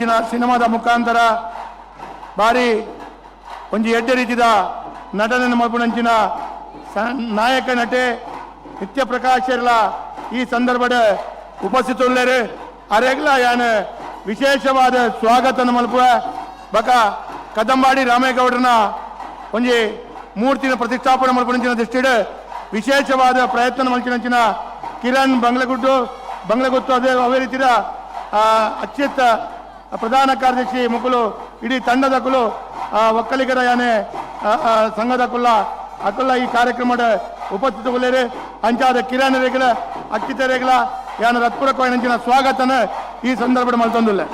ಸಿನಿಮಾದ ಮುಖಾಂತರ ಬಾರಿ ಒಂದು ಎಡ್ಡೆ ರೀತಿಯ ನಟನೆ ಮಲ್ಪುನಂಚಿನ ನಾಯಕ ನಟೆ ನಿತ್ಯ ಪ್ರಕಾಶರ್ಲ ಈ ಸಂದರ್ಭದ ಉಪಸ್ಥಿತುಳ್ಳರು ಅರೆಗ್ಲ ಯಾನ ವಿಶೇಷವಾದ ಸ್ವಾಗತ ಮಲ್ಪುವ ಬಕ ಕದಂಬಾಡಿ ರಾಮೇಗೌಡರನ ಒಂಜಿ ಮೂರ್ತಿನ ಪ್ರತಿಷ್ಠಾಪನೆ ಮಲ್ಪುನಂಚಿನ ದೃಷ್ಟಿಡ್ ವಿಶೇಷವಾದ ಪ್ರಯತ್ನ ಮಲ್ಚಿನಂಚಿನ ಕಿರಣ್ ಬಂಗ್ಲಗುತ್ತು ಅದೇ ರೀತಿಯ ಅಚ್ಯುತ ಪ್ರಧಾನ ಕಾರ್ಯದರ್ಶಿ ಮುಕುಲು ಇಡೀ ತಂಡದ ಕುಲು ಒಕ್ಕಲಿಗರ ಯಾನೆ ಸಂಘದ ಕುಲ್ಲ ಅಕುಲ್ಲ ಈ ಕಾರ್ಯಕ್ರಮದ ಉಪಸ್ಥಿತಗೊಳ್ಳೇರಿ ಅಂಚಾದ ಕಿರಣ್ ರೇಗಲ ಅಚ್ಯುತ ರೇಗಲ ಯಾನ ರತ್ಪೂರ್ವಕವಾದ ಸ್ವಾಗತನ ಈ ಸಂದರ್ಭದ ಮಲ್ತೊಂದುಲ್ಲೆ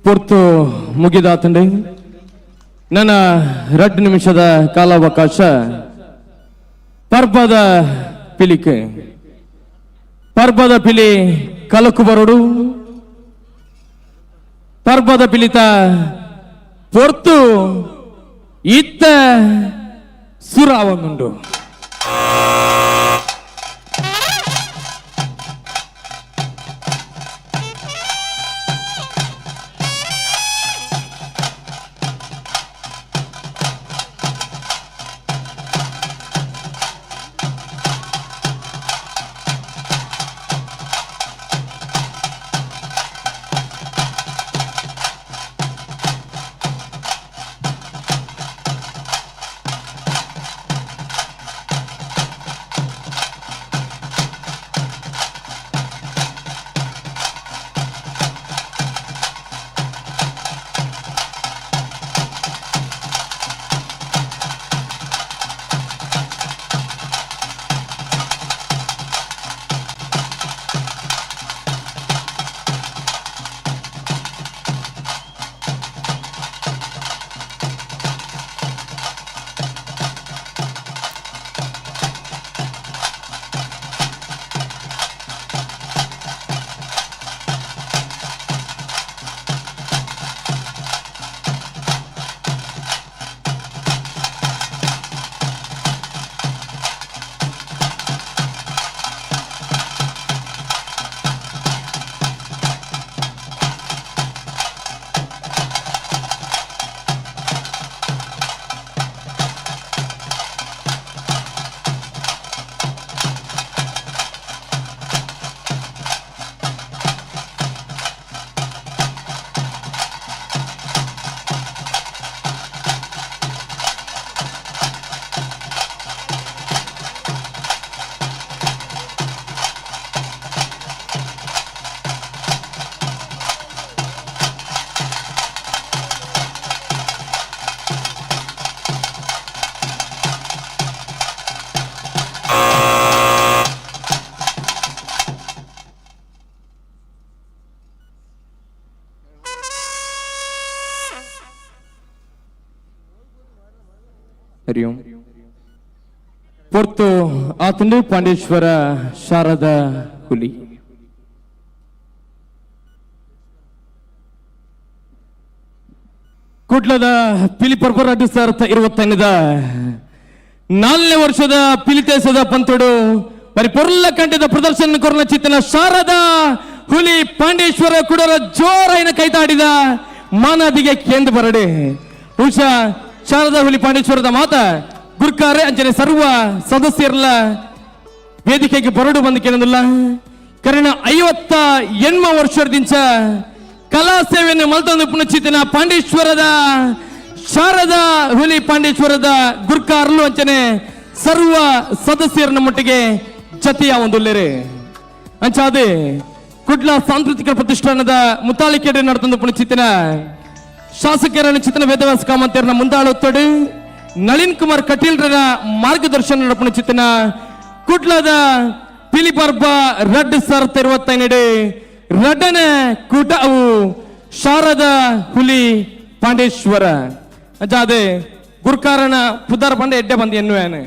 ಪೊರ್ತು ಮುಗಿದಾತಂಡೆ ನನ್ನ 2 ನಿಮಿಷದ ಕಾಲಾವಕಾಶ ಪರ್ಬದ ಪಿಲಿಕೆ ಪರ್ಬದ ಪಿಲಿ ಕಲಕು ಬರೋಡು ಪರ್ಬದ ಪಿಲಿತ ಪೊರ್ತು ಇತ್ತ ಸುರಾವನುಂಡು ಹರಿ ಓಂ ಪೊರ್ತು ಆತಂಡೆ ಪಾಂಡೇಶ್ವರ ಶಾರದಾ ಹುಲಿ ಕುಡ್ಲದ ಪಿಲಿ ಪರ್ಬರ 2025ದ 4ನೇ ವರ್ಷದ ಪಿಲಿತೇಸದ ಪಂತೋಡು ಬರಿ ಪೊರ್ಲ ಕಂಠದ ಪ್ರದರ್ಶನ ಕೊರನ ಚಿತ್ತನ ಶಾರದಾ ಹುಲಿ ಪಾಂಡೇಶ್ವರ ಕುಡರ ಜೋರೈನ ಕೈತಾಡಿದ ಮಾನದಿಗೆ ಕೇಂದ್ರ ಬರಡೆ ಉಷಾ ಶಾರದಾ ಹುಲಿ ಪಾಂಡೇಶ್ವರದ ಮಾತ ಗುರ್ಕಾರೆ ಅಂಚನೆ ಸರ್ವ ಸದಸ್ಯರಲ್ಲ ವೇದಿಕೆಗೆ ಬರಡು ಬಂದು ಕೇಳೋದಿಲ್ಲ ಕರೆನ 58 ವರ್ಷದಿಂದ ಕಲಾ ಸೇವೆಯನ್ನು ಮಲ್ತಂದು ಪುನಚಿತನ ಪಾಂಡೇಶ್ವರದ ಶಾರದಾ ಹುಲಿ ಪಾಂಡೇಶ್ವರದ ಗುರ್ಕಾರ್ಲು ಅಂಚನೆ ಸರ್ವ ಸದಸ್ಯರನ್ನ ಮಟ್ಟಿಗೆ ಜತೆಯ ಒಂದುಲ್ಲೇರೆ ಅಂಚಾದೆ ಕುಡ್ಲ ಸಾಂಸ್ಕೃತಿಕ ಪ್ರತಿಷ್ಠಾನದ ಮುತಾಲಿಕೆಡೆ ನಡೆದಂದು ಪುನಚಿತನ ಶಾಸಕರ ಚಿತ್ತನ ವೇದವ್ಯಾಸ ಕಾಮಂತರನ್ನ ಮುಂದಾಳುತ್ತಡೆ ನಳಿನ್ ಕುಮಾರ್ ಕಟೀಲ್ರ ಮಾರ್ಗದರ್ಶನ ನಡಪಣ ಚಿತ್ತನ ಕುಡ್ಲದ ಪಿಲಿಪರ್ಬ 2025 ರಡ್ಡನ ಕೂಟ ಅವು ಶಾರದಾ ಹುಲಿ ಪಾಂಡೇಶ್ವರ ಅಜಾದೆ ಗುರ್ಕಾರನ ಪುದಾರ ಪಂಡ ಎಡ್ಡೆ ಬಂದಿ ಎನ್ನುವೇನೆ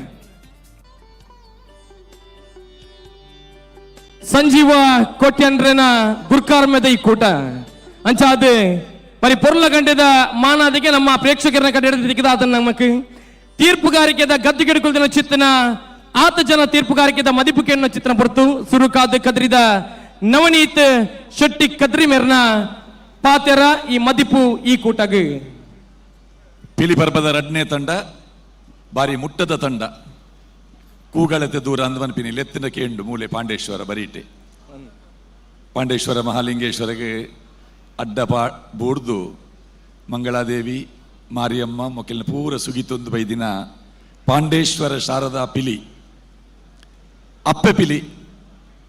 ಸಂಜೀವ ಕೋಟ್ಯನ್ರನ ಗುರ್ಕಾರ ಮೇದ ಈ ಕೂಟ ಅಂಚಾದೆ మరి పొర్ల గంటెದ ಮಾನದಿಗೆ ನಮ್ಮ ಪ್ರೇಕ್ಷಕರನ್ನ ಕಡೆದಿದ್ದಕ್ಕೆ ಅದನ್ನ ನಮಗೆ ತೀರ್ಪುಗಾರಿಕೆದ ಗದ್ದುಗೆಡುಕುಳಿನ ಚಿತ್ತನ ಆತ ಜನ ತೀರ್ಪುಗಾರಿಕೆದ ಮದಿಪುಕೆಯನ್ನು ಚಿತ್ರಣ ಬರ್ತು ಸುರುಕಾದ ಕದ್ರಿದ ನವನೀತ್ ಶೆಟ್ಟಿ ಕದ್ರಿ ಮೇರ್ನ ಪಾತೆರ ಈ ಮದಿಪು ಈ ಕೂಟಗೆ ಪಿಲಿ ಪರ್ಬದ 2ನೇ ತಂಡ ಬಾರಿ ಮುಟ್ಟದ ತಂಡ ಕೂಗಳತೆ ದೂರ ಅಂದವನ್ಪಿನಿ ಲೆತ್ತಿನ ಕೇಂಡು ಮೂಲೆ ಪಾಂಡೇಶ್ವರ ಬರೀಟೆ ಪಾಂಡೇಶ್ವರ ಮಹಾಲಿಂಗೇಶ್ವರಗೆ ಅಡ್ಡ ಬೂಡ್ದು ಮಂಗಳಾದೇವಿ ಮಾರಿಯಮ್ಮ ಮೊಕ್ಕಿನ ಪೂರ ಸುಗಿತೊಂದು ಬೈದಿನ ಪಾಂಡೇಶ್ವರ ಶಾರದಾ ಪಿಲಿ ಅಪ್ಪೆ ಪಿಲಿ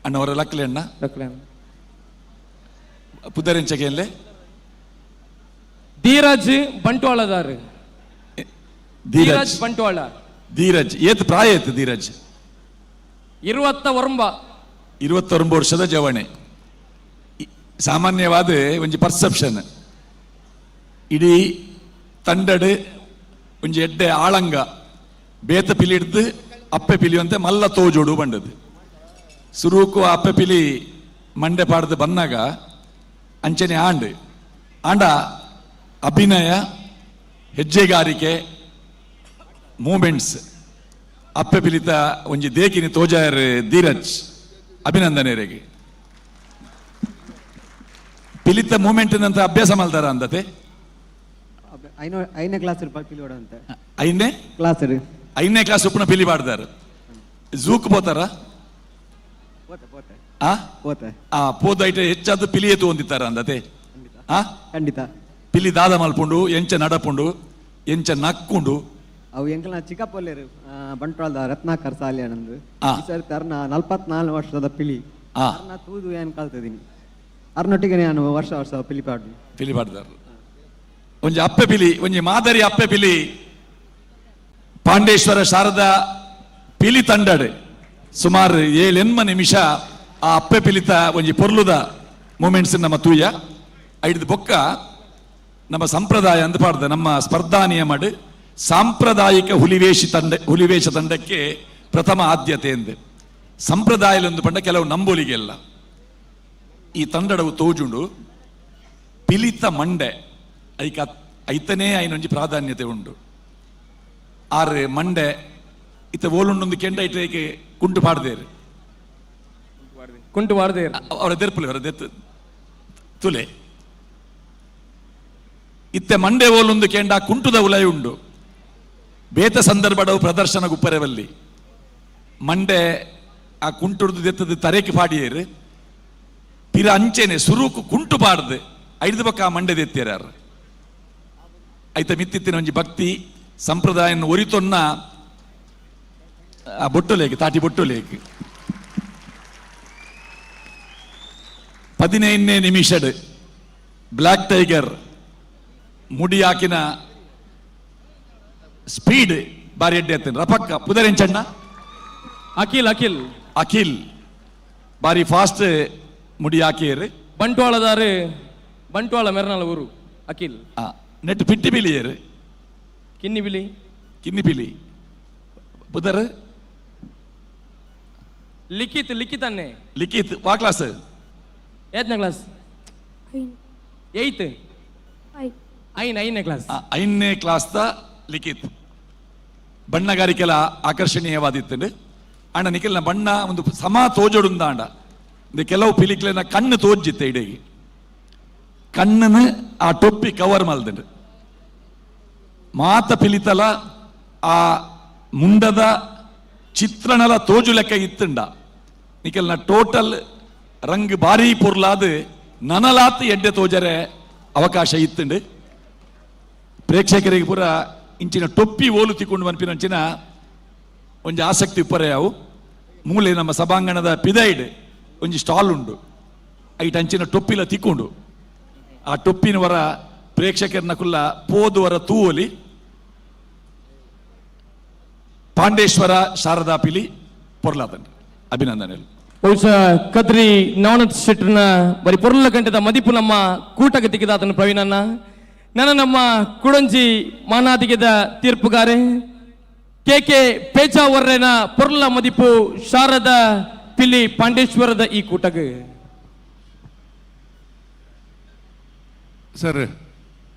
ಅಣ್ಣವರ ಲಕ್ಲೆ ಅಣ್ಣ ಪುದರೆಂಚಗೆಯಲ್ಲೇ ಧೀರಜ್ ಬಂಟ್ವಾಳದಾರ ಧೀರಜ್ ಬಂಟ್ವಾಳ ಧೀರಜ್ ಏತ್ ಪ್ರಾಯ ಏತ್ ಧೀರಜ್ 29 ವರ್ಷದ ಜವಣೆ ಸಾಮಾನ್ಯವಾದ ಒಂಜಿ ಪರ್ಸೆಪ್ಷನ್ ಇಡೀ ತಂಡಡು ಒಂಜಿ ಎಡ್ಡೆ ಆಳಂಗ ಬೇತ ಪಿಲಿ ಹಿಡ್ದು ಅಪ್ಪೆ ಪಿಲಿ ಅಂತ ಮಲ್ಲ ತೋಜೋಡು ಬಂಡದು ಸುರೂಕು ಅಪ್ಪೆ ಪಿಲಿ ಮಂಡೆ ಪಾಡ್ದು ಬಂದಾಗ ಅಂಚನೆ ಆಂಡ ಅಭಿನಯ ಹೆಜ್ಜೆಗಾರಿಕೆ ಮೂಮೆಂಟ್ಸ್ ಅಪ್ಪೆ ಪಿಲಿತ ಒಂಜಿ ದೇಕಿನಿ ತೋಜಾಯರ್ ಧೀರಜ್ ಅಭಿನಂದನೆರೆಗೆ ಪಿಲಿತ ಮೂಮೆಂಟ್ ನಂತರ ಅಭ್ಯಾಸ ಮಲ್ತಾರ ಅಂದತೆ ಐದನೇ ಕ್ಲಾಸ್ ಪಿಲಿವಾಡ ಅಂತ ಐದನೇ ಕ್ಲಾಸ್ ಉಪ್ಪನ ಪಿಲಿ ಪಾಡ್ದಾರ ಝೂಕ್ ಪೋತಾರ ಪೋದ ಐಟ ಹೆಚ್ಚಾದ ಪಿಲಿ ಎತ್ತು ಹೊಂದಿತ್ತಾರ ಅಂದತೆ ಖಂಡಿತ ಪಿಲಿ ದಾದ ಮಲ್ಪುಂಡು ಎಂಚ ನಡಪುಂಡು ಎಂಚ ನಕ್කුಂಡು ಅವು ಎಂಕಲ್ನ ಚಿಕ್ಕಪ್ಪಲ್ಲೇರು ಬಂಟ್ವಾಳದ ರತ್ನಾಕರ್ ಸಾಲಿಯಾನಂದು ಸರ್ ಅರ್ನ 44 ವರ್ಷದ ಪಿಲಿ ಅರ್ನ ತೂದು ಏನ್ ಕಲ್ತಿದ್ದೀನಿ ಅರ್ನೊಟ್ಟಿಗೆ ನಾನು ವರ್ಷ ಪಿಲಿ ಪಾಡ್ದಾರ ಒಂಜಿ ಅಪ್ಪೆ ಪಿಲಿ ಒಂಜಿ ಮಾದರಿ ಅಪ್ಪೆ ಪಿಲಿ ಪಾಂಡೇಶ್ವರ ಶಾರದಾ ಪಿಲಿ ತಂಡಡ್ ಸುಮಾರು 7 ನಿಮಿಷ ಆ ಅಪ್ಪೆ ಪಿಲಿತ ಒಂಜಿ ಪೊರ್ಲುದ ಮೂಮೆಂಟ್ಸ್ ನಮ್ಮ ತೂಯ ಐದು ಬೊಕ್ಕ ನಮ್ಮ ಸಂಪ್ರದಾಯ ಅಂತ ಪಾಡ್ದ ನಮ್ಮ ಸ್ಪರ್ಧಾ ನಿಯಮಡ್ ಸಾಂಪ್ರದಾಯಿಕ ಹುಲಿವೇಷ ತಂಡಕ್ಕೆ ಪ್ರಥಮ ಆದ್ಯತೆ ಎಂದು ಸಂಪ್ರದಾಯಲೊಂದು ಪಂಡ ಕೆಲವು ನಂಬೋಲಿಗೆಲ್ಲ ಈ ತಂಡಡವು ತೋಜುಂಡು ಪಿಲಿತ ಮಂಡೆ ಐತನೇ ಐನೊಂಜಿ ಪ್ರಾಧಾನ್ಯತೆ ಉಂಡು ಆರು ಮಂಡೆ ಇತ್ತ ಓಲುಂಡೊಂದು ಕೆಂಡ ಐಟಕ್ಕೆ ಕುಂಟು ಪಾಡ್ದೇರು ಅವರ ದೆರ್ಪುಲೆ ಅವರ ದೆತ್ತು ತುಲೆ ಇತ್ತೆ ಮಂಡೆ ಓಲೊಂದು ಕೆಂಡ ಕುಂಟುದ ಉಲಯ ಉಂಡು ಬೇತ ಸಂದರ್ಭಡವು ಪ್ರದರ್ಶನ ಗುಪ್ಪರೆವಲ್ಲಿ ಮಂಡೆ ಆ ಕುಂಟುಡ್ದು ದೆತ್ತದ ತರೇಕೆ ಪಾಡಿಯೇರು ಪಿರ ಅಂಚೆನೆ ಸುರುಕು ಕುಂಟು ಪಾಡ್ದು ಐದು ಪಕ್ಕ ಆ ಮಂಡೆ ದೆತ್ತೇರಾರು ಐತ ಮಿತ್ತಿತ್ತಿನ ಒಂಜಿ ಭಕ್ತಿ ಸಂಪ್ರದಾಯ ಒರಿತೊನ್ನ ಆ ಬೊಟ್ಟುಲೇಕು ತಾಟಿ ಬೊಟ್ಟುಲೇಕು 15ನೇ ನಿಮಿಷಡ್ ಬ್ಲಾಕ್ ಟೈಗರ್ ಮುಡಿ ಹಾಕಿನ ಸ್ಪೀಡ್ ಬಾರಿ ಎಡ್ಡೆ ಎತ್ತೇನೆ ರಪಕ್ಕ ಪುದರೆಂಚಣ್ಣ ಅಖಿಲ್ ಬಾರಿ ಫಾಸ್ಟ್ ಮುಡಿ ಹಾಕಿಯರು ಬಂಟ್ವಾಳ ಮೆರ್ನಾಳ ಊರು ಅಖಿಲ್ ನೆಟ್ ಪಿಟ್ಟಿ ಪಿಲಿಯರು ಕಿನ್ನಿ ಪಿಲಿ ಪುದರ್ ಲಿಖಿತ್ ವಾ ಕ್ಲಾಸ್ ಏತ್ನೇ ಕ್ಲಾಸ್ ಐದನೇ ಕ್ಲಾಸ್ 5ನೇ ಕ್ಲಾಸ್ ದ ಲಿಖಿತ್ ಬಣ್ಣಗಾರಿಕೆಲ ಆಕರ್ಷಣೀಯವಾದಿತ್ತು ಅಣ್ಣ ನಿಖಿಲ್ನ ಬಣ್ಣ ಒಂದು ಸಮ ತೋಜೋಡುಂದ ಅಂಡ ಕೆಲವು ಪಿಲಿಕ್ಲೆನ ಕಣ್ಣು ತೋಜಿತ್ತೆ ಇಡೀ ಕಣ್ಣನ್ನು ಆ ಟೊಪ್ಪಿ ಕವರ್ ಮಲ್ದಂಡು ಮಾತ ಪಿಲಿತಲ ಆ ಮುಂಡದ ಚಿತ್ರಣಲ ತೋಜು ಲೆಕ್ಕ ಇತ್ತುಂಡ ನಿಖಲ್ನ ಟೋಟಲ್ ರಂಗ್ ಬಾರಿ ಪೊರ್ಲಾದು ನನಲಾತ್ ಎಡ್ಡೆ ತೋಜರೆ ಅವಕಾಶ ಇತ್ತುಂಡು ಪ್ರೇಕ್ಷಕರಿಗೆ ಪೂರ ಇಂಚಿನ ಟೊಪ್ಪಿ ಓಲು ತಿಕ್ಕೊಂಡು ಮನ್ಪಿನಂಚಿನ ಒಂಜಿ ಆಸಕ್ತಿ ಉಪ್ಪರೆ ಅವು ಮೂಲೆ ನಮ್ಮ ಸಭಾಂಗಣದ ಪಿದೈಡ್ ಒಂಜಿ ಸ್ಟಾಲ್ ಉಂಡು ಐಟ್ ಅಂಚಿನ ಟೊಪ್ಪಿಲ ತಿಕ್ಕೊಂಡು ಆ ಟೊಪ್ಪಿನ ವರ ಪ್ರೇಕ್ಷಕರನ್ನ ಕುಲ್ಲ ಪೋದುವರ ತೂವಲಿ ಪಾಂಡೇಶ್ವರ ಶಾರದಾ ಪಿಲಿ ಪೊರ್ಲಾತಂಡ ಅಭಿನಂದನೆಗಳು ಬಹುಶಃ ಕದ್ರಿ ನವನತ್ ಶೆಟ್ರನ ಬರೀ ಪೊರ್ಲ ಗಂಟೆದ ಮದಿಪು ನಮ್ಮ ಕೂಟಕ್ಕೆ ತಿಕ್ಕಿದಾತನು ಪ್ರವೀಣನ್ನ ನಮ್ಮ ಕುಡಂಜಿ ಮಾನಾದಿಗೆದ ತೀರ್ಪುಗಾರೆ ಕೆ ಪೇಚಾವರ್ರೆನ ಪೊರ್ಲ ಮದಿಪು ಶಾರದಾ ಪಿಲಿ ಪಾಂಡೇಶ್ವರದ ಈ ಕೂಟಗೆ ಸರ್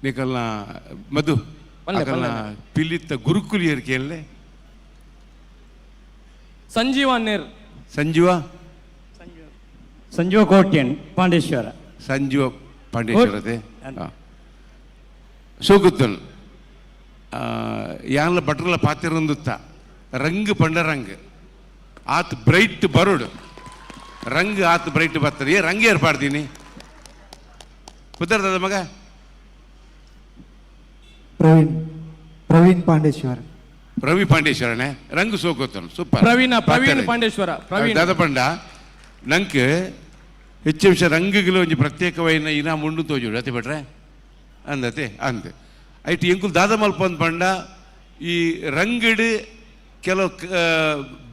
ನಿಕಲ್ನ ಮಧು ಪಿಲಿತ ಗುರುಕುಲಿಯರ್ಕೆಯಲ್ಲೇ ಸಂಜೀವ ಕೋಟ್ಯನ್ ಪಾಂಡೇಶ್ವರ ಸಂಜೀವ ಪಾಂಡೇಶ್ವರತೆ ಸೋಗುತ್ತನ್ ಯಾನ್ಲ ಬಟ್ರಲ ಪಾತಿರೊಂದುತ್ತ ರಂಗ್ ಪಂಡ ರಂಗ್ ಆತ್ ಬ್ರೈಟ್ ಬರೋಡು ರಂಗ್ ಆತ್ ಬ್ರೈಟ್ ಬರ್ತಾರೆ ರಂಗ್ ಏರ್ಪಾಡ್ತೀನಿ ಕುದರ್ದ ಮಗ ಪ್ರವೀಣ್ ಪಾಂಡೇಶ್ವರ ರವಿ ಪಾಂಡೇಶ್ವರನೇ ರಂಗ್ ಸೋಕೋತನು ಸೂಪರ್ ಪ್ರವೀಣ್ ಪಾಂಡೇಶ್ವರ ದಾದಪಂಡ ನಂಗೆ ಹೆಚ್ಚು ರಂಗಿಗಳು ಒಂದು ಪ್ರತ್ಯೇಕವೈನ ಇನ ಮುಂಡು ತೋಜುಡು ಅತಿ ಬಿಟ್ರೆ ಅಂದತೆ ಅಂದ ಐಟ್ ಎಂಕುಲ್ ದಾದ ಮಲ್ಪ ಅಂದ್ ಪಂಡ ಈ ರಂಗಡ್ ಕೆಲವು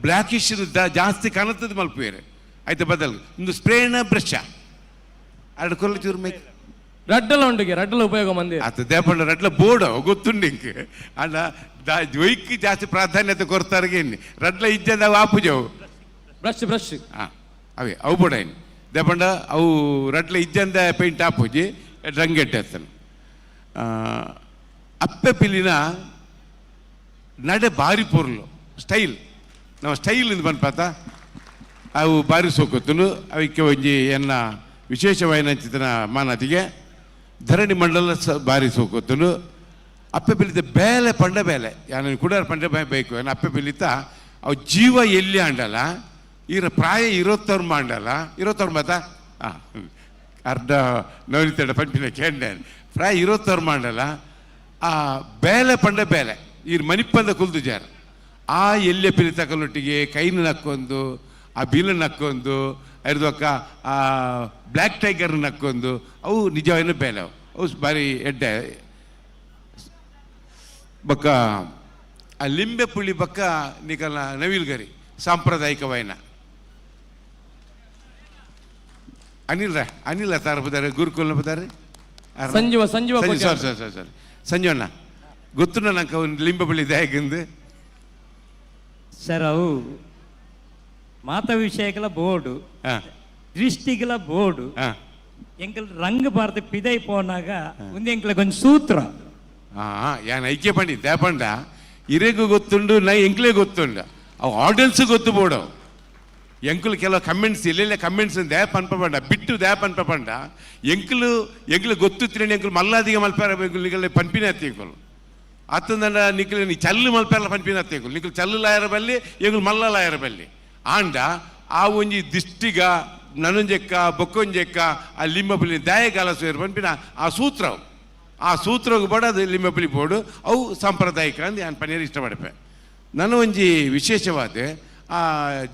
ಬ್ಲ್ಯಾಕಿಶ್ ಜಾಸ್ತಿ ಕಾಣುತ್ತದೆ ಮಲ್ಪುವೇರೆ ಆಯ್ತು ಬದಲ್ ಒಂದು ಸ್ಪ್ರೇನ ಬ್ರಷ ಎರಡು ಕೊಲ್ಲ ಚೂರು ಮೇಕ್ ರಡ್ಡಲ ಉಂಡಿಗೆ ರಡ್ಡಲ ಉಪಯೋಗ ಮಂದಿ ಅತ್ತ ದೇಪಂಡ ರಡ್ಲ ಬೋರ್ಡ್ ಗೊತ್ತುಂಡು ಇಂಕ್ ಅಣ್ಣ ಜೊಯ್ಕ್ ಜಾಸ್ತಿ ಪ್ರಾಧಾನ್ಯತೆ ಕೊಡ್ತಾರಿಗೆ ರಡ್ಲ ಇಜ್ಜಂದ ಅವು ಆಪುಜವು ಬ್ರಷ್ ಬ್ರಷ್ ಅವೇ ಅವು ಬೋಡ ಇನ್ನು ದೇಪಂಡ ಅವು ರಡ್ಲ ಇಜ್ಜಂದ ಪೇಂಟ್ ಆಪುಜಿ ರಂಗೆಟ್ಟೆತ್ತನು ಅಪ್ಪೆ ಪಿಲಿನ ನಡೆ ಬಾರಿ ಪೊರ್ಲು ಸ್ಟೈಲ್ ನಾವು ಸ್ಟೈಲ್ ಇಂದ ಬಂದ್ಪಾತ ಅವು ಬಾರಿ ಸೋಕೊತ್ತನು ಅವಕ್ಕೆ ಒಂಜಿ ಎನ್ನ ವಿಶೇಷವಾಯಿನ ಚಿತ್ರನ ಮಾನತಿಗೆ ಧರಣಿ ಮಂಡಲ ಬಾರಿ ಸೋಕೊತ್ತನು ಅಪ್ಪೆ ಪಿಲಿತ ಬೇಲೆ ಪಂಡ ಬೇಲೆ ಯಾನು ಕೂಡ ಪಂಡ ಬೇಕು ಏನು ಅಪ್ಪೆ ಪಿಲಿತ ಅವು ಜೀವ ಎಲ್ಲಿ ಅಂಡಲ್ಲ ಈರ ಪ್ರಾಯ 20 ಮಂಡಲ 20 ಮಾತ ಅರ್ಧ ನವನಿತಡ ಪಂಪಿನ ಕೇಂದ್ರ ಪ್ರಾಯ 20 ಮಂಡಲ ಆ ಬೇಲೆ ಪಂಡ ಬೇಲೆ ಈ ಮನಿಪ್ಪಂದ ಕುಲ್ದು ಜಾರ ಆ ಎಲ್ಲೆ ಪಿಲಿ ತಕಲೊಟ್ಟಿಗೆ ಕೈನ ನಕ್ಕೊಂದು ಆ ಬೀಲ ನಕ್ಕೊಂದು ಅರ್ದೊಕ್ಕ ಆ ಬ್ಲ್ಯಾಕ್ ಟೈಗರ್ ನಕ್ಕೊಂದು ಅವು ನಿಜವಾದ ಬೇಲೆ ಅವು ಬಾರಿ ಎಡ್ಡೆ ಬಕ್ಕ ಆ ಲಿಂಬೆ ಪುಳಿ ಬಕ್ಕ ನಿಕಲ್ನ ನವಿಲ್ಗರಿ ಸಾಂಪ್ರದಾಯಿಕವಾಯಿನ ಅನಿಲ ತಾರ ಬದಾರೆ ಗುರುಕುಲ್ನ ಬದಾರೆ ಸಂಜೀವ ಸಂಜೀವ ಸರಿ ಸಂಜೀವಣ್ಣ ಗೊತ್ತು ನಂಗೆ ಅವ್ನು ಲಿಂಬೆ ಪುಳಿ ಹೇಗಿಂದು ಸರ್ ಅವು ಮಾತ ವಿಷಯಗಳ ಬೋರ್ಡು ದೃಷ್ಟಿಗಳ ಬೋರ್ಡು ಎಂಕಲ್ ರಂಗ ಭಾರತ ಪಿದೈ ಪೋನಾಗ ಮುಂದೆ ಎಂಕಲ ಕೊಂಚ ಸೂತ್ರ ಯಾನ್ ಐಕ್ಯ ಪಂಡಿ ದೇಪಂಡ ಇರೆಗೂ ಗೊತ್ತುಂಡು ನೈ ಎಂಕ್ಲೇ ಗೊತ್ತುಂಡು ಅವು ಆಡಿಯನ್ಸ್ ಗೊತ್ತು ಬೋಡು ಎಂಕುಲು ಕೆಲವು ಕಮೆಂಟ್ಸ್ ಇಲ್ಲೆಲ್ಲ ಕಮೆಂಟ್ಸ್ ದ್ಯಾಪ್ ಅನ್ಪಂಡ ಬಿಟ್ಟು ದ್ಯಾಪ್ ಅನ್ಪಂಡ ಎಂಕಲು ಗೊತ್ತು ತಿಳಿ ಎಂಕಲು ಮಲ್ಲಾದಿಗೆ ಮಲ್ಪಾರ ನಿಕಲ್ ಪಂಪಿನ ಹತ್ತಿಂಕಲು ಅತ್ತಂದ ನಿಖಿಲ್ ನೀ ಚಲ್ಲು ಮಲ್ಪೆಲ್ಲ ಪಂಪಿನ ಹತ್ತಿಂಕಲು ನಿಖಿಲ್ ಚಲ್ಲು ಲಾಯರ ಬಲ್ಲಿ ಎಂಕಲು ಮಲ್ಲ ಲಾಯರ ಬಲ್ಲಿ ಆಂಡ ಆ ಒಂಜಿ ದಿಷ್ಟಿಗ ನನೊಂಜೆಕ್ಕ ಬೊಕ್ಕೊಂಜೆಕ್ಕ ಆ ಲಿಂಬಪುಲಿ ದಯಗಾಲ ಸೇರು ಪಂಪಿನ ಆ ಸೂತ್ರವು ಆ ಸೂತ್ರವು ಬಡದು ಲಿಂಬಪುಲಿ ಬೋಡು ಅವು ಸಾಂಪ್ರದಾಯಿಕ ಅಂದು ನಾನು ಪನ್ನೀರು ಇಷ್ಟಪಡಪೆ ನನ್ನ ಒಂಜಿ ವಿಶೇಷವಾದ ಆ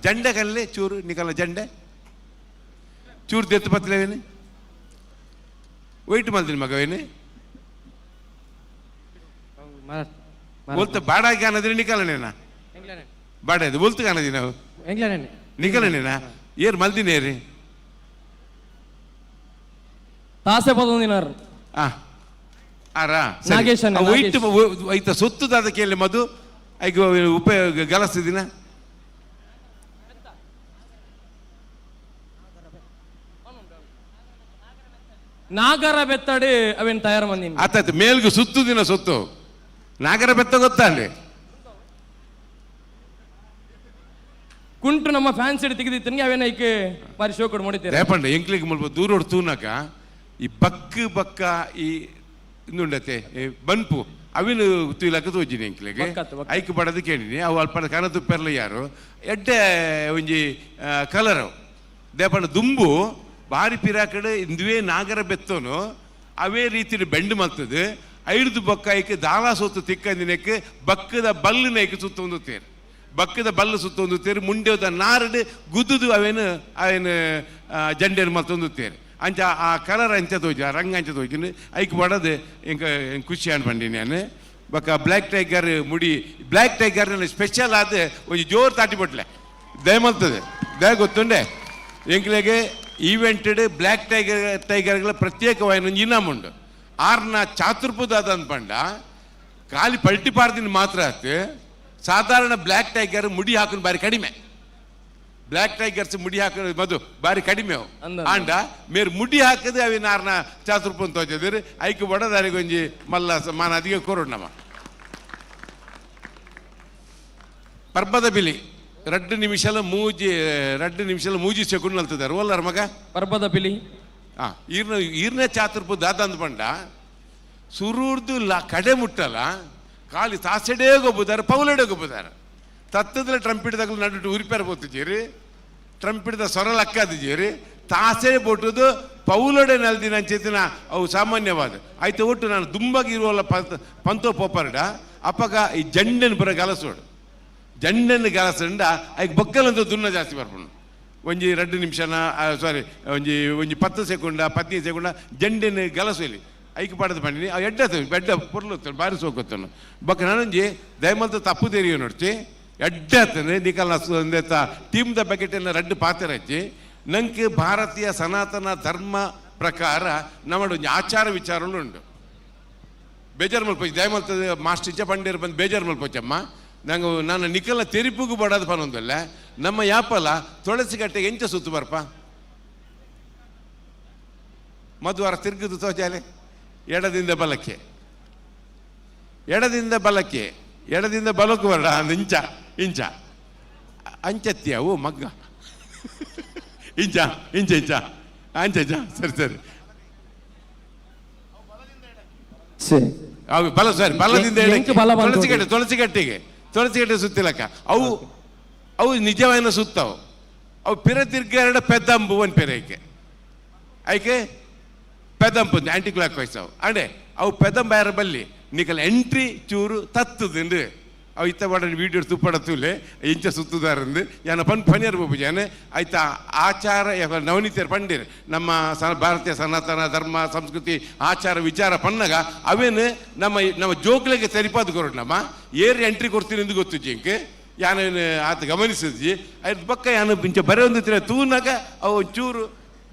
ಜಂಡೆ ಕಲ್ಲೇ ಚೂರು ನಿಕಲ ಜಂಡೆ ಚೂರು ದೆತ್ತು ಪತ್ತಲೇವೇನು ವೈಟ್ ಮಲ್ತೀನಿ ಮಗವೇನು ಒಲ್ತ ಬಾಡಾಗಿ ಅನ್ನೋದ್ರೆ ನಿಕಲನೇನಾ ಬಾಡದು ಒಲ್ತು ಕಾಣದಿ ನಾವು ನಿಕಲನೇನಾ ಏರ್ ಮಲ್ದಿನೇರಿ ತಾಸೆ ಪದೊಂದಿನಾರು ವೈಟ್ ಐತ ಸೊತ್ತುದಾದ ಕೇಳಿ ಮದು ಐಗ ಉಪಯೋಗ ಗಲಸಿದಿನ ನಾಗರ ಬೆತ್ತಡಿ ಅವೇನು ತಯಾರು ಮಂದಿ ಆತಾಯ್ತು ಮೇಲ್ಗು ಸುತ್ತುದಿನ ಸೊತ್ತು ನಾಗರ ಬೆತ್ತ ಗೊತ್ತಾಂಡಿ ಕುಂಟು ನಮ್ಮ ಫ್ಯಾನ್ಸ್ ಹಿಡಿ ತೆಗೆದಿತ್ತನಿಗೆ ಅವೇನ ಐಕೆ ಬಾರಿ ಶೋ ಕೊಡು ಮಾಡಿದ್ದೇವೆ ರೇಪಂಡ ಎಂಕ್ಲಿಗೆ ಮುಲ್ಪ ದೂರೋಡು ತೂನಕ ಈ ಬಕ್ಕ ಈ ಇನ್ನುಂಡತೆ ಬನ್ಪು ಅವಿನು ತೂಲಕ ತೋಜಿನಿ ಎಂಕ್ಲಿಗೆ ಐಕ್ ಪಡದು ಕೇಳಿನಿ ಅವು ಅಲ್ಪ ಕನ ತುಪ್ಪೆರ್ಲ ಯಾರು ಎಡ್ಡೆ ಒಂಜಿ ಕಲರ್ ದೇಪಂಡ ದುಂಬು ಬಾರಿ ಪಿರಾಕಡೆ ಇಂದುವೇ ನಾಗರ ಬೆತ್ತೋನು ಅವೇ ರೀತಿ ಬೆಂಡು ಮಲ್ತದೆ ಐದು ಬೊಕ್ಕ ಐಕೆ ದಾಲ ಸೊತ್ತು ತಿಕ್ಕಂದಿನಕ್ಕೆ ಬಕ್ಕದ ಬಲ್ಲಿನ ಐಕೆ ಸುತ್ತೊಂದು ತೇರು ಬಕ್ಕದ ಬಲ್ಲು ಸುತ್ತೊಂದು ತೇರು ಮುಂಡೆದ ನಾರಡು ಗುದ್ದುದು ಅವೇನು ಜಂಡೇನು ಮಲ್ತೊಂದು ತೇರು ಅಂಚ ಆ ಕಲರ್ ಅಂಚ ತೋಜಿ ಆ ರಂಗ ಅಂಚ ತೋಜಿನಿ ಐಕ್ ಬಡದು ಎಂಕ ಖುಷಿ ಅನ್ಪಂಡಿ ನಾನು ಬಕ್ಕ ಬ್ಲ್ಯಾಕ್ ಟೈಗರ್ ಮುಡಿ ಬ್ಲ್ಯಾಕ್ ಟೈಗರ್ ಸ್ಪೆಷಲ್ ಆದ ಒಂದು ಜೋರು ತಾಟಿ ಬಟ್ಲೆ ದಯ ಮಲ್ತದೆ ದಯ ಗೊತ್ತುಂಡೆ ಎಂಕ್ಲೆಗೆ ಈವೆಂಟೆಡ್ ಬ್ಲ್ಯಾಕ್ ಟೈಗರ್ಗಳ ಪ್ರತ್ಯೇಕವಾದ ಒಂದು ಇನಾಮುಂಡು ಆರ್ನ ಚಾತುರ್ಪುದಾದ ಅನ್ಪಂಡ ಖಾಲಿ ಪಲ್ಟಿ ಪಾರ್ದಿನ ಮಾತ್ರ ಆಯ್ತು ಸಾಧಾರಣ ಬ್ಲ್ಯಾಕ್ ಟೈಗರ್ ಮುಡಿ ಹಾಕೋದು ಬಾರಿ ಕಡಿಮೆ ಬ್ಲ್ಯಾಕ್ ಟೈಗರ್ಸ್ ಮುಡಿ ಹಾಕೋದು ಮದು ಬಾರಿ ಕಡಿಮೆ ಅವು ಆಂಡ ಮೇರ್ ಮುಡಿ ಹಾಕದೆ ಅವಿನ ಆರ್ನ ಚಾತುರ್ಪು ಅಂತ ತೋಚಿದ್ರು ಐಕ್ ಬಡದಾರಿಗೆ ಒಂಜಿ ಮಲ್ಲ ಮಾನ ಅದಿಗೆ ಕೋರೋಡು ನಮ್ಮ ಪರ್ಬದ ಬಿಲಿ 2 ನಿಮಿಷಲ ಮೂಜಿ ಸೆಕೆಂಡ್ ಅಲ್ತಿದ್ದಾರೆ ಓಲ್ಲಾರ ಮಗ ಪರ್ಬದ ಬಿಲಿ ಈರ್ನೇ ಚಾತುರ್ಪು ದಾದ ಅಂದ್ಪಂಡ ಸುರೂರ್ದು ಕಡೆ ಮುಟ್ಟಲ್ಲ ಖಾಲಿ ತಾಸೆಡೇ ಗೊಬ್ಬುದಾರೆ ಪೌಲಡೆ ಗೊಬ್ಬುದಾರೆ ತತ್ತದ ಟ್ರಂಪಿಡ್ದಾಗ ನಡು ಉರಿಪೇರ ಬೋತಿದ್ದೀರಿ ಟ್ರಂಪಿಡ್ದ ಸೊರಲ್ ಅಕ್ಕಾದಿದ್ದೀರಿ ತಾಸೆ ಬೊಟ್ಟುದು ಪೌಲಡೆ ನೆಲ್ದಿನ ಅಂಚೆತಿನ ಅವು ಸಾಮಾನ್ಯವಾದ ಆಯ್ತು ಒಟ್ಟು ನಾನು ದುಂಬಾಗಿ ಇರುವಲ್ಲ ಪಂತೋ ಪೋಪರ್ಡ ಅಪ್ಪಗ ಈ ಜಂಡನ್ ಬರ ಗಲಸೋಡು ಜಂಡನ್ ಗಲಸಂಡ ಐಕ್ ಬೊಕ್ಕಲಂತ ದುನ್ನ ಜಾಸ್ತಿ ಬರ್ಕೊಂಡು ಒಂಜಿ 2 ನಿಮಿಷನ ಒಂಜಿ 10 ಸೆಕೆಂಡ 15 ಸೆಕೆಂಡ ಜಂಡನ್ ಗಲಸೋಲಿ ಐಕ್ ಪಡೆದು ಬಂದಿನಿ ಅವು ಬೆಡ್ಡ ಪೊರ್ಲು ಬಾರಿ ಸೋಕೊತ್ತನು ಬೊಕ್ಕ ನಾನೊಂಜಿ ದಯಮಲ್ತ ತಪ್ಪು ತೆರಿಯೋ ನೋಡ್ತಿ ಎಡ್ಡತ್ತನೆ ನಿಕಲ್ನ ಟೀಮ್ ದ ಬಕೆಟನ್ನು 2 ಪಾತ್ರೆ ಹಚ್ಚಿ ನಂಗೆ ಭಾರತೀಯ ಸನಾತನ ಧರ್ಮ ಪ್ರಕಾರ ನಮ್ಮಡು ಒಂಜಿ ಆಚಾರ ವಿಚಾರಗಳು ಉಂಡು. ಬೇಜಾರು ಮಲ್ಪೋಚ್ ದಯಮಲ್ತದ ಮಾಸ್ಟರ್ ಇಚ್ಚ ಪಂಡೇರು ಬಂದು ಬೇಜಾರು ಮಲ್ಪೋಚಮ್ಮ ನಂಗೆ ನಾನು ನಿಖಲ ತೆರಿಪುಗು ಬಡೋದು ಪನ್ನೊಂದಲ್ಲ ನಮ್ಮ ಯಾಪಲ ತುಳಸಿ ಕಟ್ಟೆಗೆ ಎಂಚ ಸುತ್ತು ಬರ್ಪ ಮದುವಾರ ತಿರುಗುದು ತೋಜಾಲೆ ಎಡದಿಂದ ಬಲಕ್ಕೆ ಎಡದಿಂದ ಬಲಕ್ಕೆ ಬರಡ ಅಂದ ಇಂಚ ಅಂಚತ್ಯಾವು ಮಗ್ಗ ಇಂಚ ಅಂಚ ಸರಿ ಅವು ಬಲ ಸರಿ ಬಲದಿಂದ ತುಳಸಿ ಕಟ್ಟೆಗೆ ಸುತ್ತಿಲಕ್ಕ ಅವು ನಿಜವಾದ ಸುತ್ತವು ಅವು ಪಿರ ತಿರ್ಗಾರಡ ಪೆದ್ದಂಬು ಒಂದು ಪೆರೈಕೆ ಐಕೆ ಪೆದಂಪು ಆಂಟಿ ಕ್ಲಾಕ್ ವೈಸ್ ಅಂಡೆ ಅವು ಪೆದಂಬ ಯಾರ ಬಲ್ಲಿ ನಿಕಲ್ ಎಂಟ್ರಿ ಚೂರು ತತ್ತುದು ಅವು ಇತ್ತ ಬಡ ವೀಡಿಯೋ ತುಪ್ಪಡ ತೂಲೆ ಇಂಚ ಸುತ್ತುದಾರಂದು ಯಾನ ಪನಿಯರ್ ಬೋಪು ಜಾನೆ ಆಯ್ತಾ ಆಚಾರ ನವನೀತಿಯರು ಪಂಡಿರು ನಮ್ಮ ಭಾರತೀಯ ಸನಾತನ ಧರ್ಮ ಸಂಸ್ಕೃತಿ ಆಚಾರ ವಿಚಾರ ಪನ್ನಗ ಅವೇನು ನಮ್ಮ ಜೋಕ್ಲಿಗೆ ಸರಿಪಾದು ಕೊರೋಡು ನಮ್ಮ ಏರಿ ಎಂಟ್ರಿ ಕೊಡ್ತೀನಿ ಎಂದು ಗೊತ್ತು ಜಿಂಕೆ ಯಾನೇನು ಆತ ಗಮನಿಸಿದ್ಜಿ ಅದ್ರ ಪಕ್ಕ ಯಾನು ಇಂಚ ಬರೀ ಒಂದು ತೂನಾಗ ಅವು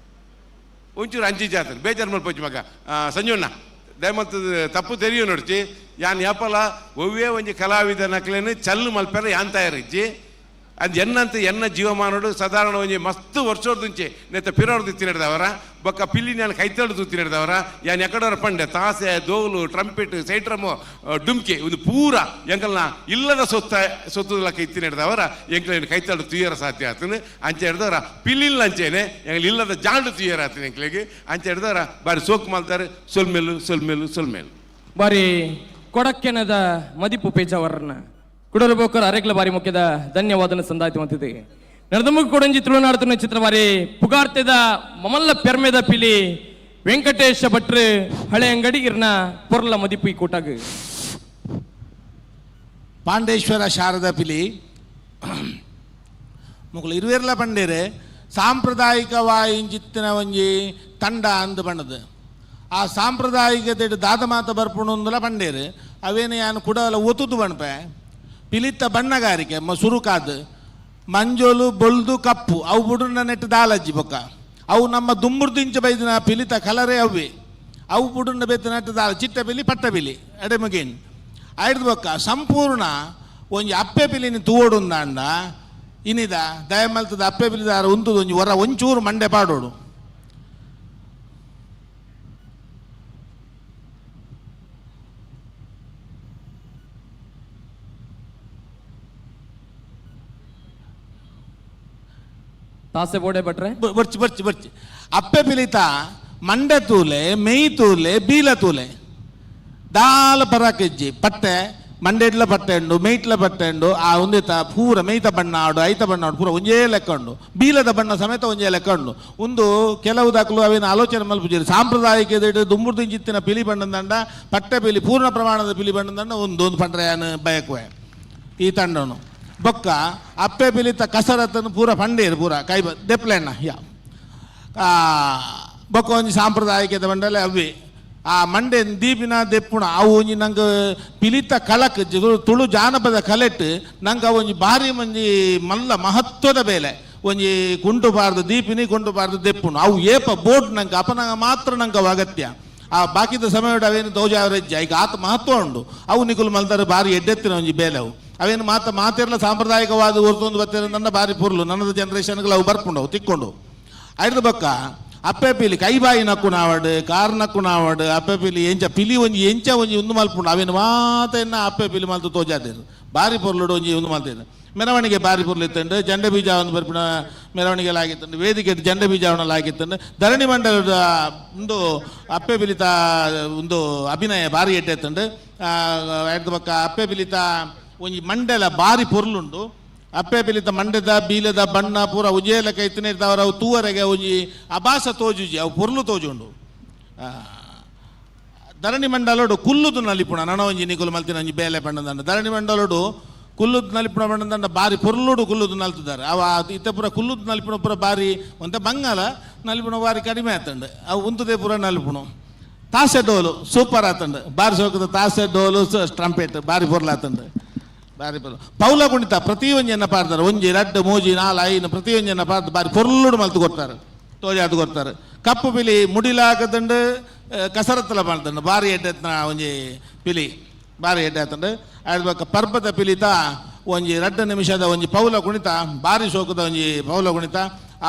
ಒಂಚೂರು ಅಂಚಿ ಜಾತ್ರೆ ಬೇಜಾರು ಮಲ್ಪೋಚು ಮಗ ಸಂಜೋಣ್ಣ ದಯಮಂತದ ತಪ್ಪು ತೆರಿಯೋ ನೋಡ್ತಿ ಯಾನ್ ಯಾಪಲ ಒವ್ವೇ ಒಂಜಿ ಕಲಾವಿದ ನಕ್ಲೇನು ಚಲ್ಲು ಮಲ್ಪೆರ ಯಾನ್ ತಯಾರಿಜ್ಜಿ ಅದು ಎನ್ನ ಜೀವಮಾನೋಡು ಸಾಧಾರಣ ಒಂಜಿ ಮಸ್ತ್ ವರ್ಷೋರ್ದುಂಚೆ ನೆತ್ತ ಪಿರೋರ್ದು ತಿನ್ನಡ್ದವರ ಬೊಕ್ಕ ಪಿಲ್ಲಿ ನಾನು ಕೈತಳ್ದು ತಿನ್ನಡ್ದವರ ಯಾನ್ ಎಕಡವರ ಪಂಡೆ ತಾಸೆ ದೋಲು ಟ್ರಂಪೆಟ್ ಸೈಟ್ರಮು ಡುಮ್ಕಿ ಒಂದು ಪೂರ ಎಂಕಲ್ನ ಇಲ್ಲದ ಸೊತ್ತುದಲ್ಲ ಕೈ ತಿನ್ನಡ್ದವರ ಎಂಕ್ಲೇನು ಕೈತಳ್ದು ತುಯ್ಯರ ಸಾಧ್ಯ ಆತನು ಅಂಚೆ ಹಿಡ್ದವರ ಪಿಲ್ಲಿಲ್ಲ ಅಂಚೆನೆ ಎಂಗ್ಲ ಇಲ್ಲದ ಜಾಂಡು ತುಯ್ಯರ ಆತನ ಎಂಕ್ಲಿಗೆ ಅಂಚೆ ಹಿಡ್ದವರ ಬಾರಿ ಸೋಕು ಮಾಡ್ತಾರೆ ಸೊಲ್ಮೇಲು ಬಾರಿ ಕೊಡಕ್ಕೆನದ ಮದಿಪು ಪೇಜಾವರನ್ನ ಕುಡಲು ಬೋಕರ್ ಅರೆಗ್ಲ ಬಾರಿ ಮುಖ್ಯದ ಧನ್ಯವಾದನ ಸಂದಾಯ್ತು ಅಂತಿದೆ ನಡೆದಮುಗ ಕೊಡಂಜಿ ತುಳುನಾಡುತ್ತಿನ ಚಿತ್ರವಾರಿ ಪುಗಾರ್ತೆದ ಮಮಲ್ಲ ಪೆರ್ಮೆದ ಪಿಲಿ ವೆಂಕಟೇಶ ಭಟ್ರು ಹಳೆ ಅಂಗಡಿ ಇರ್ನ ಪೊರ್ಲ ಮದಿಪು ಈ ಕೂಟಾಗ ಪಾಂಡೇಶ್ವರ ಶಾರದಾ ಪಿಲಿ ಮುಗ್ಲು ಇರುವೆರ್ಲ ಪಂಡೇರೆ ಸಾಂಪ್ರದಾಯಿಕವಾಯಿಂಜಿತ್ತಿನ ಒಂಜಿ ತಂಡ ಅಂದು ಬಣ್ಣದು ಆ ಸಾಂಪ್ರದಾಯಿಕತೆ ದಾದಮಾತ ಬರ್ಪುಣಂದುಲ ಪಂಡೇರು ಅವೇನು ಯಾನು ಕುಡಲ ಒತ್ತುದು ಬಣ್ಪೆ ಪಿಲಿತ್ತ ಬಣ್ಣಗಾರಿಕೆ ಸುರುಕಾದ ಮಂಜೋಲು ಬೊಳ್ದು ಕಪ್ಪು ಅವು ಬುಡುಂಡ ನೆಟ್ಟು ದಾಲಜ್ಜಿ ಬೊಕ್ಕ ಅವು ನಮ್ಮ ದುಮ್ಮುರ್ದಿಂಚ ಬೈದಿನ ಪಿಲಿತ ಕಲರೇ ಅವೇ ಅವು ಬುಡುಂಡ ಬೆತ್ತ ನೆಟ್ಟು ದಾಲ ಚಿಟ್ಟ ಪಿಲಿ ಪಟ್ಟ ಪಿಲಿ ಎಡೆ ಮಗೇನ್ ಆಯ್ದು ಬೊಕ್ಕ ಸಂಪೂರ್ಣ ಒಂಜಿ ಅಪ್ಪೆ ಪಿಲಿನಿ ತೂವೊಡುಂದಾಂಡ ಇನಿದ ದಯಮಲ್ತದ ಅಪ್ಪೆ ಪಿಲಿದಾರ ಉಂತುದು ಒಂಜಿ ಹೊರ ಒಂಚೂರು ಮಂಡೆ ಪಾಡೋಡು ತಾಸೆ ಬೋಡೆ ಭಟ್ರೆ ಬರ್ಚಿ ಅಪ್ಪೆ ಪಿಲಿತ ಮಂಡೆ ತೂಲೆ ಮೇಯಿ ತೂಲೆ ಬೀಲ ತೂಲೆ ದಾಲ ಪರಾಕೆಜ್ಜಿ ಪಟ್ಟೆ ಮಂಡೆಡ್ಲ ಪಟ್ಟೆ ಉಂಡು ಮೇಯ್ಟ್ಲ ಪಟ್ಟೆ ಉಂಡು ಆ ಒಂದೇತ ಪೂರ ಮೇಯ್ತ ಬಣ್ಣ ಆಡು ಐತ ಬಣ್ಣ ಆಡು ಪೂರ ಒಂಜೇ ಲೆಕ್ಕ ಉಂಡು ಬೀಲದ ಬಣ್ಣ ಸಮೇತ ಒಂಜೇ ಲೆಕ್ಕ ಉಂಡು ಒಂದು ಕೆಲವು ದಾಖಲು ಅವೇನು ಆಲೋಚನೆ ಮಲ್ಪುಜೀರಿ ಸಾಂಪ್ರದಾಯಿಕ ದುಂಬುರ್ದು ಜಿತ್ತಿನ ಪಿಲಿ ಬಣ್ಣದಂಡ ಪಟ್ಟೆ ಪಿಲಿ ಪೂರ್ಣ ಪ್ರಮಾಣದ ಪಿಲಿ ಬಣ್ಣದಂಡ ಒಂದು ಪಂಡ್ರೆ ಯಾನು ಬಯಕುವೆ ಈ ತಂಡನು ಬೊಕ್ಕ ಅಪ್ಪೆ ಪಿಲಿತ ಕಸರತ್ತನ್ನು ಪೂರ ಪಂಡೇರು ಪೂರ ಕೈ ದೆಪ್ಲೆಣ್ಣ ಯಾ ಬೊಕ್ಕ ಒಂಜಿ ಸಾಂಪ್ರದಾಯಿಕದ ಬಂಡಲೆ ಅವೇ ಆ ಮಂಡೆ ದೀಪಿನ ದೆಪ್ಪುಣ ಅವು ಒಂಜಿ ನಂಗೆ ಪಿಲಿತ ಕಲಕ್ ತುಳು ಜಾನಪದ ಕಲೆಟ್ ನಂಗೆ ಒಂಜಿ ಭಾರಿ ಮಂಜಿ ಮಲ್ಲ ಮಹತ್ವದ ಬೇಲೆ ಒಂಜಿ ಕುಂಟುಬಾರ್ದು ದೀಪಿನಿ ಕುಂಟುಬಾರ್ದು ದೆಪ್ಪುಣ ಅವು ಏಪ ಬೋಟ್ ನಂಗೆ ಅಪನಂಗ ಮಾತ್ರ ನಂಗೆ ಅಗತ್ಯ ಆ ಬಾಕಿದ ಸಮಯ ಅವೇನು ತೋಜ ಅವರೇಜ್ಜ ಈಗ ಆತ ಮಹತ್ವ ಉಂಡು ಅವು ನಿಕುಲು ಮಲ್ತಾರೆ ಭಾರಿ ಎಡ್ಡೆತ್ತಿನ ಒಂಜಿ ಬೇಲೆ ಅವು ಅವೇನು ಮಾತಿರಲ್ಲ ಸಾಂಪ್ರದಾಯಿಕವಾದ ಹೊರತೊಂದು ಬತ್ತಿರ ನನ್ನ ಭಾರಿ ಪುರ್ಲು ನನ್ನದು ಜನ್ರೇಷನ್ಗಳು ಅವು ಬರ್ಕೊಂಡು ತಿಕ್ಕೊಂಡು ಐದು ಬೊಕ್ಕ ಅಪ್ಪೆ ಪಿಲಿ ಕೈಬಾಯಿ ನಕ್ಕು ನಾವಡು ಕಾರ್ ನಕ್ಕು ನಾವಡು ಅಪ್ಪೆ ಪಿಲಿ ಎಂಚ ಪಿಲಿ ಒಂಜಿ ಎಂಚ ಒಂಜಿ ಒಂದು ಮಲ್ಪುಂಡು ಅವೇನು ಮಾತೆನ್ನ ಅಪ್ಪೆ ಪಿಲಿ ಮಲ್ತು ತೋಜಾದೇರು ಭಾರಿ ಪೊರ್ಲುಡು ಒಂಜಿ ಒಂದು ಮಲ್ತೇನು ಮೆರವಣಿಗೆ ಭಾರಿ ಪೊರ್ಲು ಇತ್ತಂಡು ಜಂಡ ಬೀಜವನ್ನು ಬರ್ಪಿನ ಮೆರವಣಿಗೆಲ್ಲ ಆಗಿತ್ತಂಡು ವೇದಿಕೆ ಜಂಡ ಬೀಜವನ್ನೆಲ್ಲ ಆಗಿತ್ತಂಡು ಧರಣಿ ಮಂಡಲದ ಒಂದು ಅಪ್ಪೆ ಪಿಲಿತ ಒಂದು ಅಭಿನಯ ಭಾರಿ ಎಟ್ಟೆತ್ತಂಡು ಐದು ಬೊಕ್ಕ ಅಪ್ಪೆ ಪಿಲಿತ ಒಂಜಿ ಮಂಡೆಲ ಭಾರಿ ಪೊರ್ಲುಂಡು ಅಪ್ಪೆ ಪಿಲಿತ ಮಂಡೆದ ಬೀಲದ ಬಣ್ಣ ಪೂರ ಉಜೇಲ ಕೈತನೆ ಇರ್ತಾವ್ರ ಅವು ತೂವರೆಗೆ ಒಂಜಿ ಅಭಾಸ ತೋಜುಜಿ ಅವು ಪೊರ್ಲು ತೋಜುಂಡು ಧರಣಿ ಮಂಡಲೋಡು ಕುಲ್ಲುದು ನಲಿಪುಣ ನನ ಒಂಜಿ ನಿಕುಲು ಮಲ್ತಿನ ಒಂಜಿ ಬೇಲೆ ಬಣ್ಣದಂಡ ಧರಣಿ ಮಂಡಲೋಡು ಕುಲ್ಲುದು ನಲಿಪುಣ ಬಣ್ಣದಂಡ ಬಾರಿ ಪೊರ್ಲುಡು ಕುಲ್ಲುದು ನಲ್ತಿದ್ದಾರೆ ಅವ ಇತ್ತ ಪೂರ ಕುಲ್ಲುದು ನಲಿಪುಣ ಪೂರ ಬಾರಿ ಒಂತ ಬಂಗಾಲ ನಲಿಪುಣ ಬಾರಿ ಕಡಿಮೆ ಆತಂಡು ಅವು ಉಂತದೆ ಪೂರ ನಲಿಪುಣ ತಾಸೆ ಡೋಲು ಸೂಪರ್ ಆತಂಡು ಬಾರಿ ಸೋಕದ ತಾಸೆ ಡೋಲು ಟ್ರಂಪೆಟ್ ಬಾರಿ ಪೊರ್ಲು ಆತಂಡು ಬಾರಿ ಪೌಲ ಕುಣಿತ ಪ್ರತಿ ಒಂಜನ್ನ ಪಾಡ್ತಾರೆ ಒಂಜಿ ರಡ್ಡು ಮೂಜಿ ನಾಲ್ ಐನು ಪ್ರತಿ ಒಂಜನ್ನ ಪಾಡ್ದು ಬಾರಿ ಪೊರ್ಲುಡು ಮಲ್ತು ಕೊಡ್ತಾರೆ ತೋಜಾದು ಕೊಡ್ತಾರೆ ಕಪ್ಪು ಪಿಲಿ ಮುಡಿಲಾಗದಂಡು ಕಸರತ್ತಲ ಮಾಡ್ತಂಡು ಭಾರಿ ಎಡ್ಡೆತ್ನ ಒಂಜಿ ಪಿಲಿ ಭಾರಿ ಎಡ್ಡೆತ್ತಂಡು ಅದ್ರ ಬಕ್ಕ ಪರ್ಬದ ಪಿಲಿತ ಒಂಜಿ 2 ನಿಮಿಷದ ಒಂಜಿ ಪೌಲ ಕುಣಿತ ಭಾರಿ ಶೋಕದ ಒಂಜಿ ಪೌಲ ಕುಣಿತ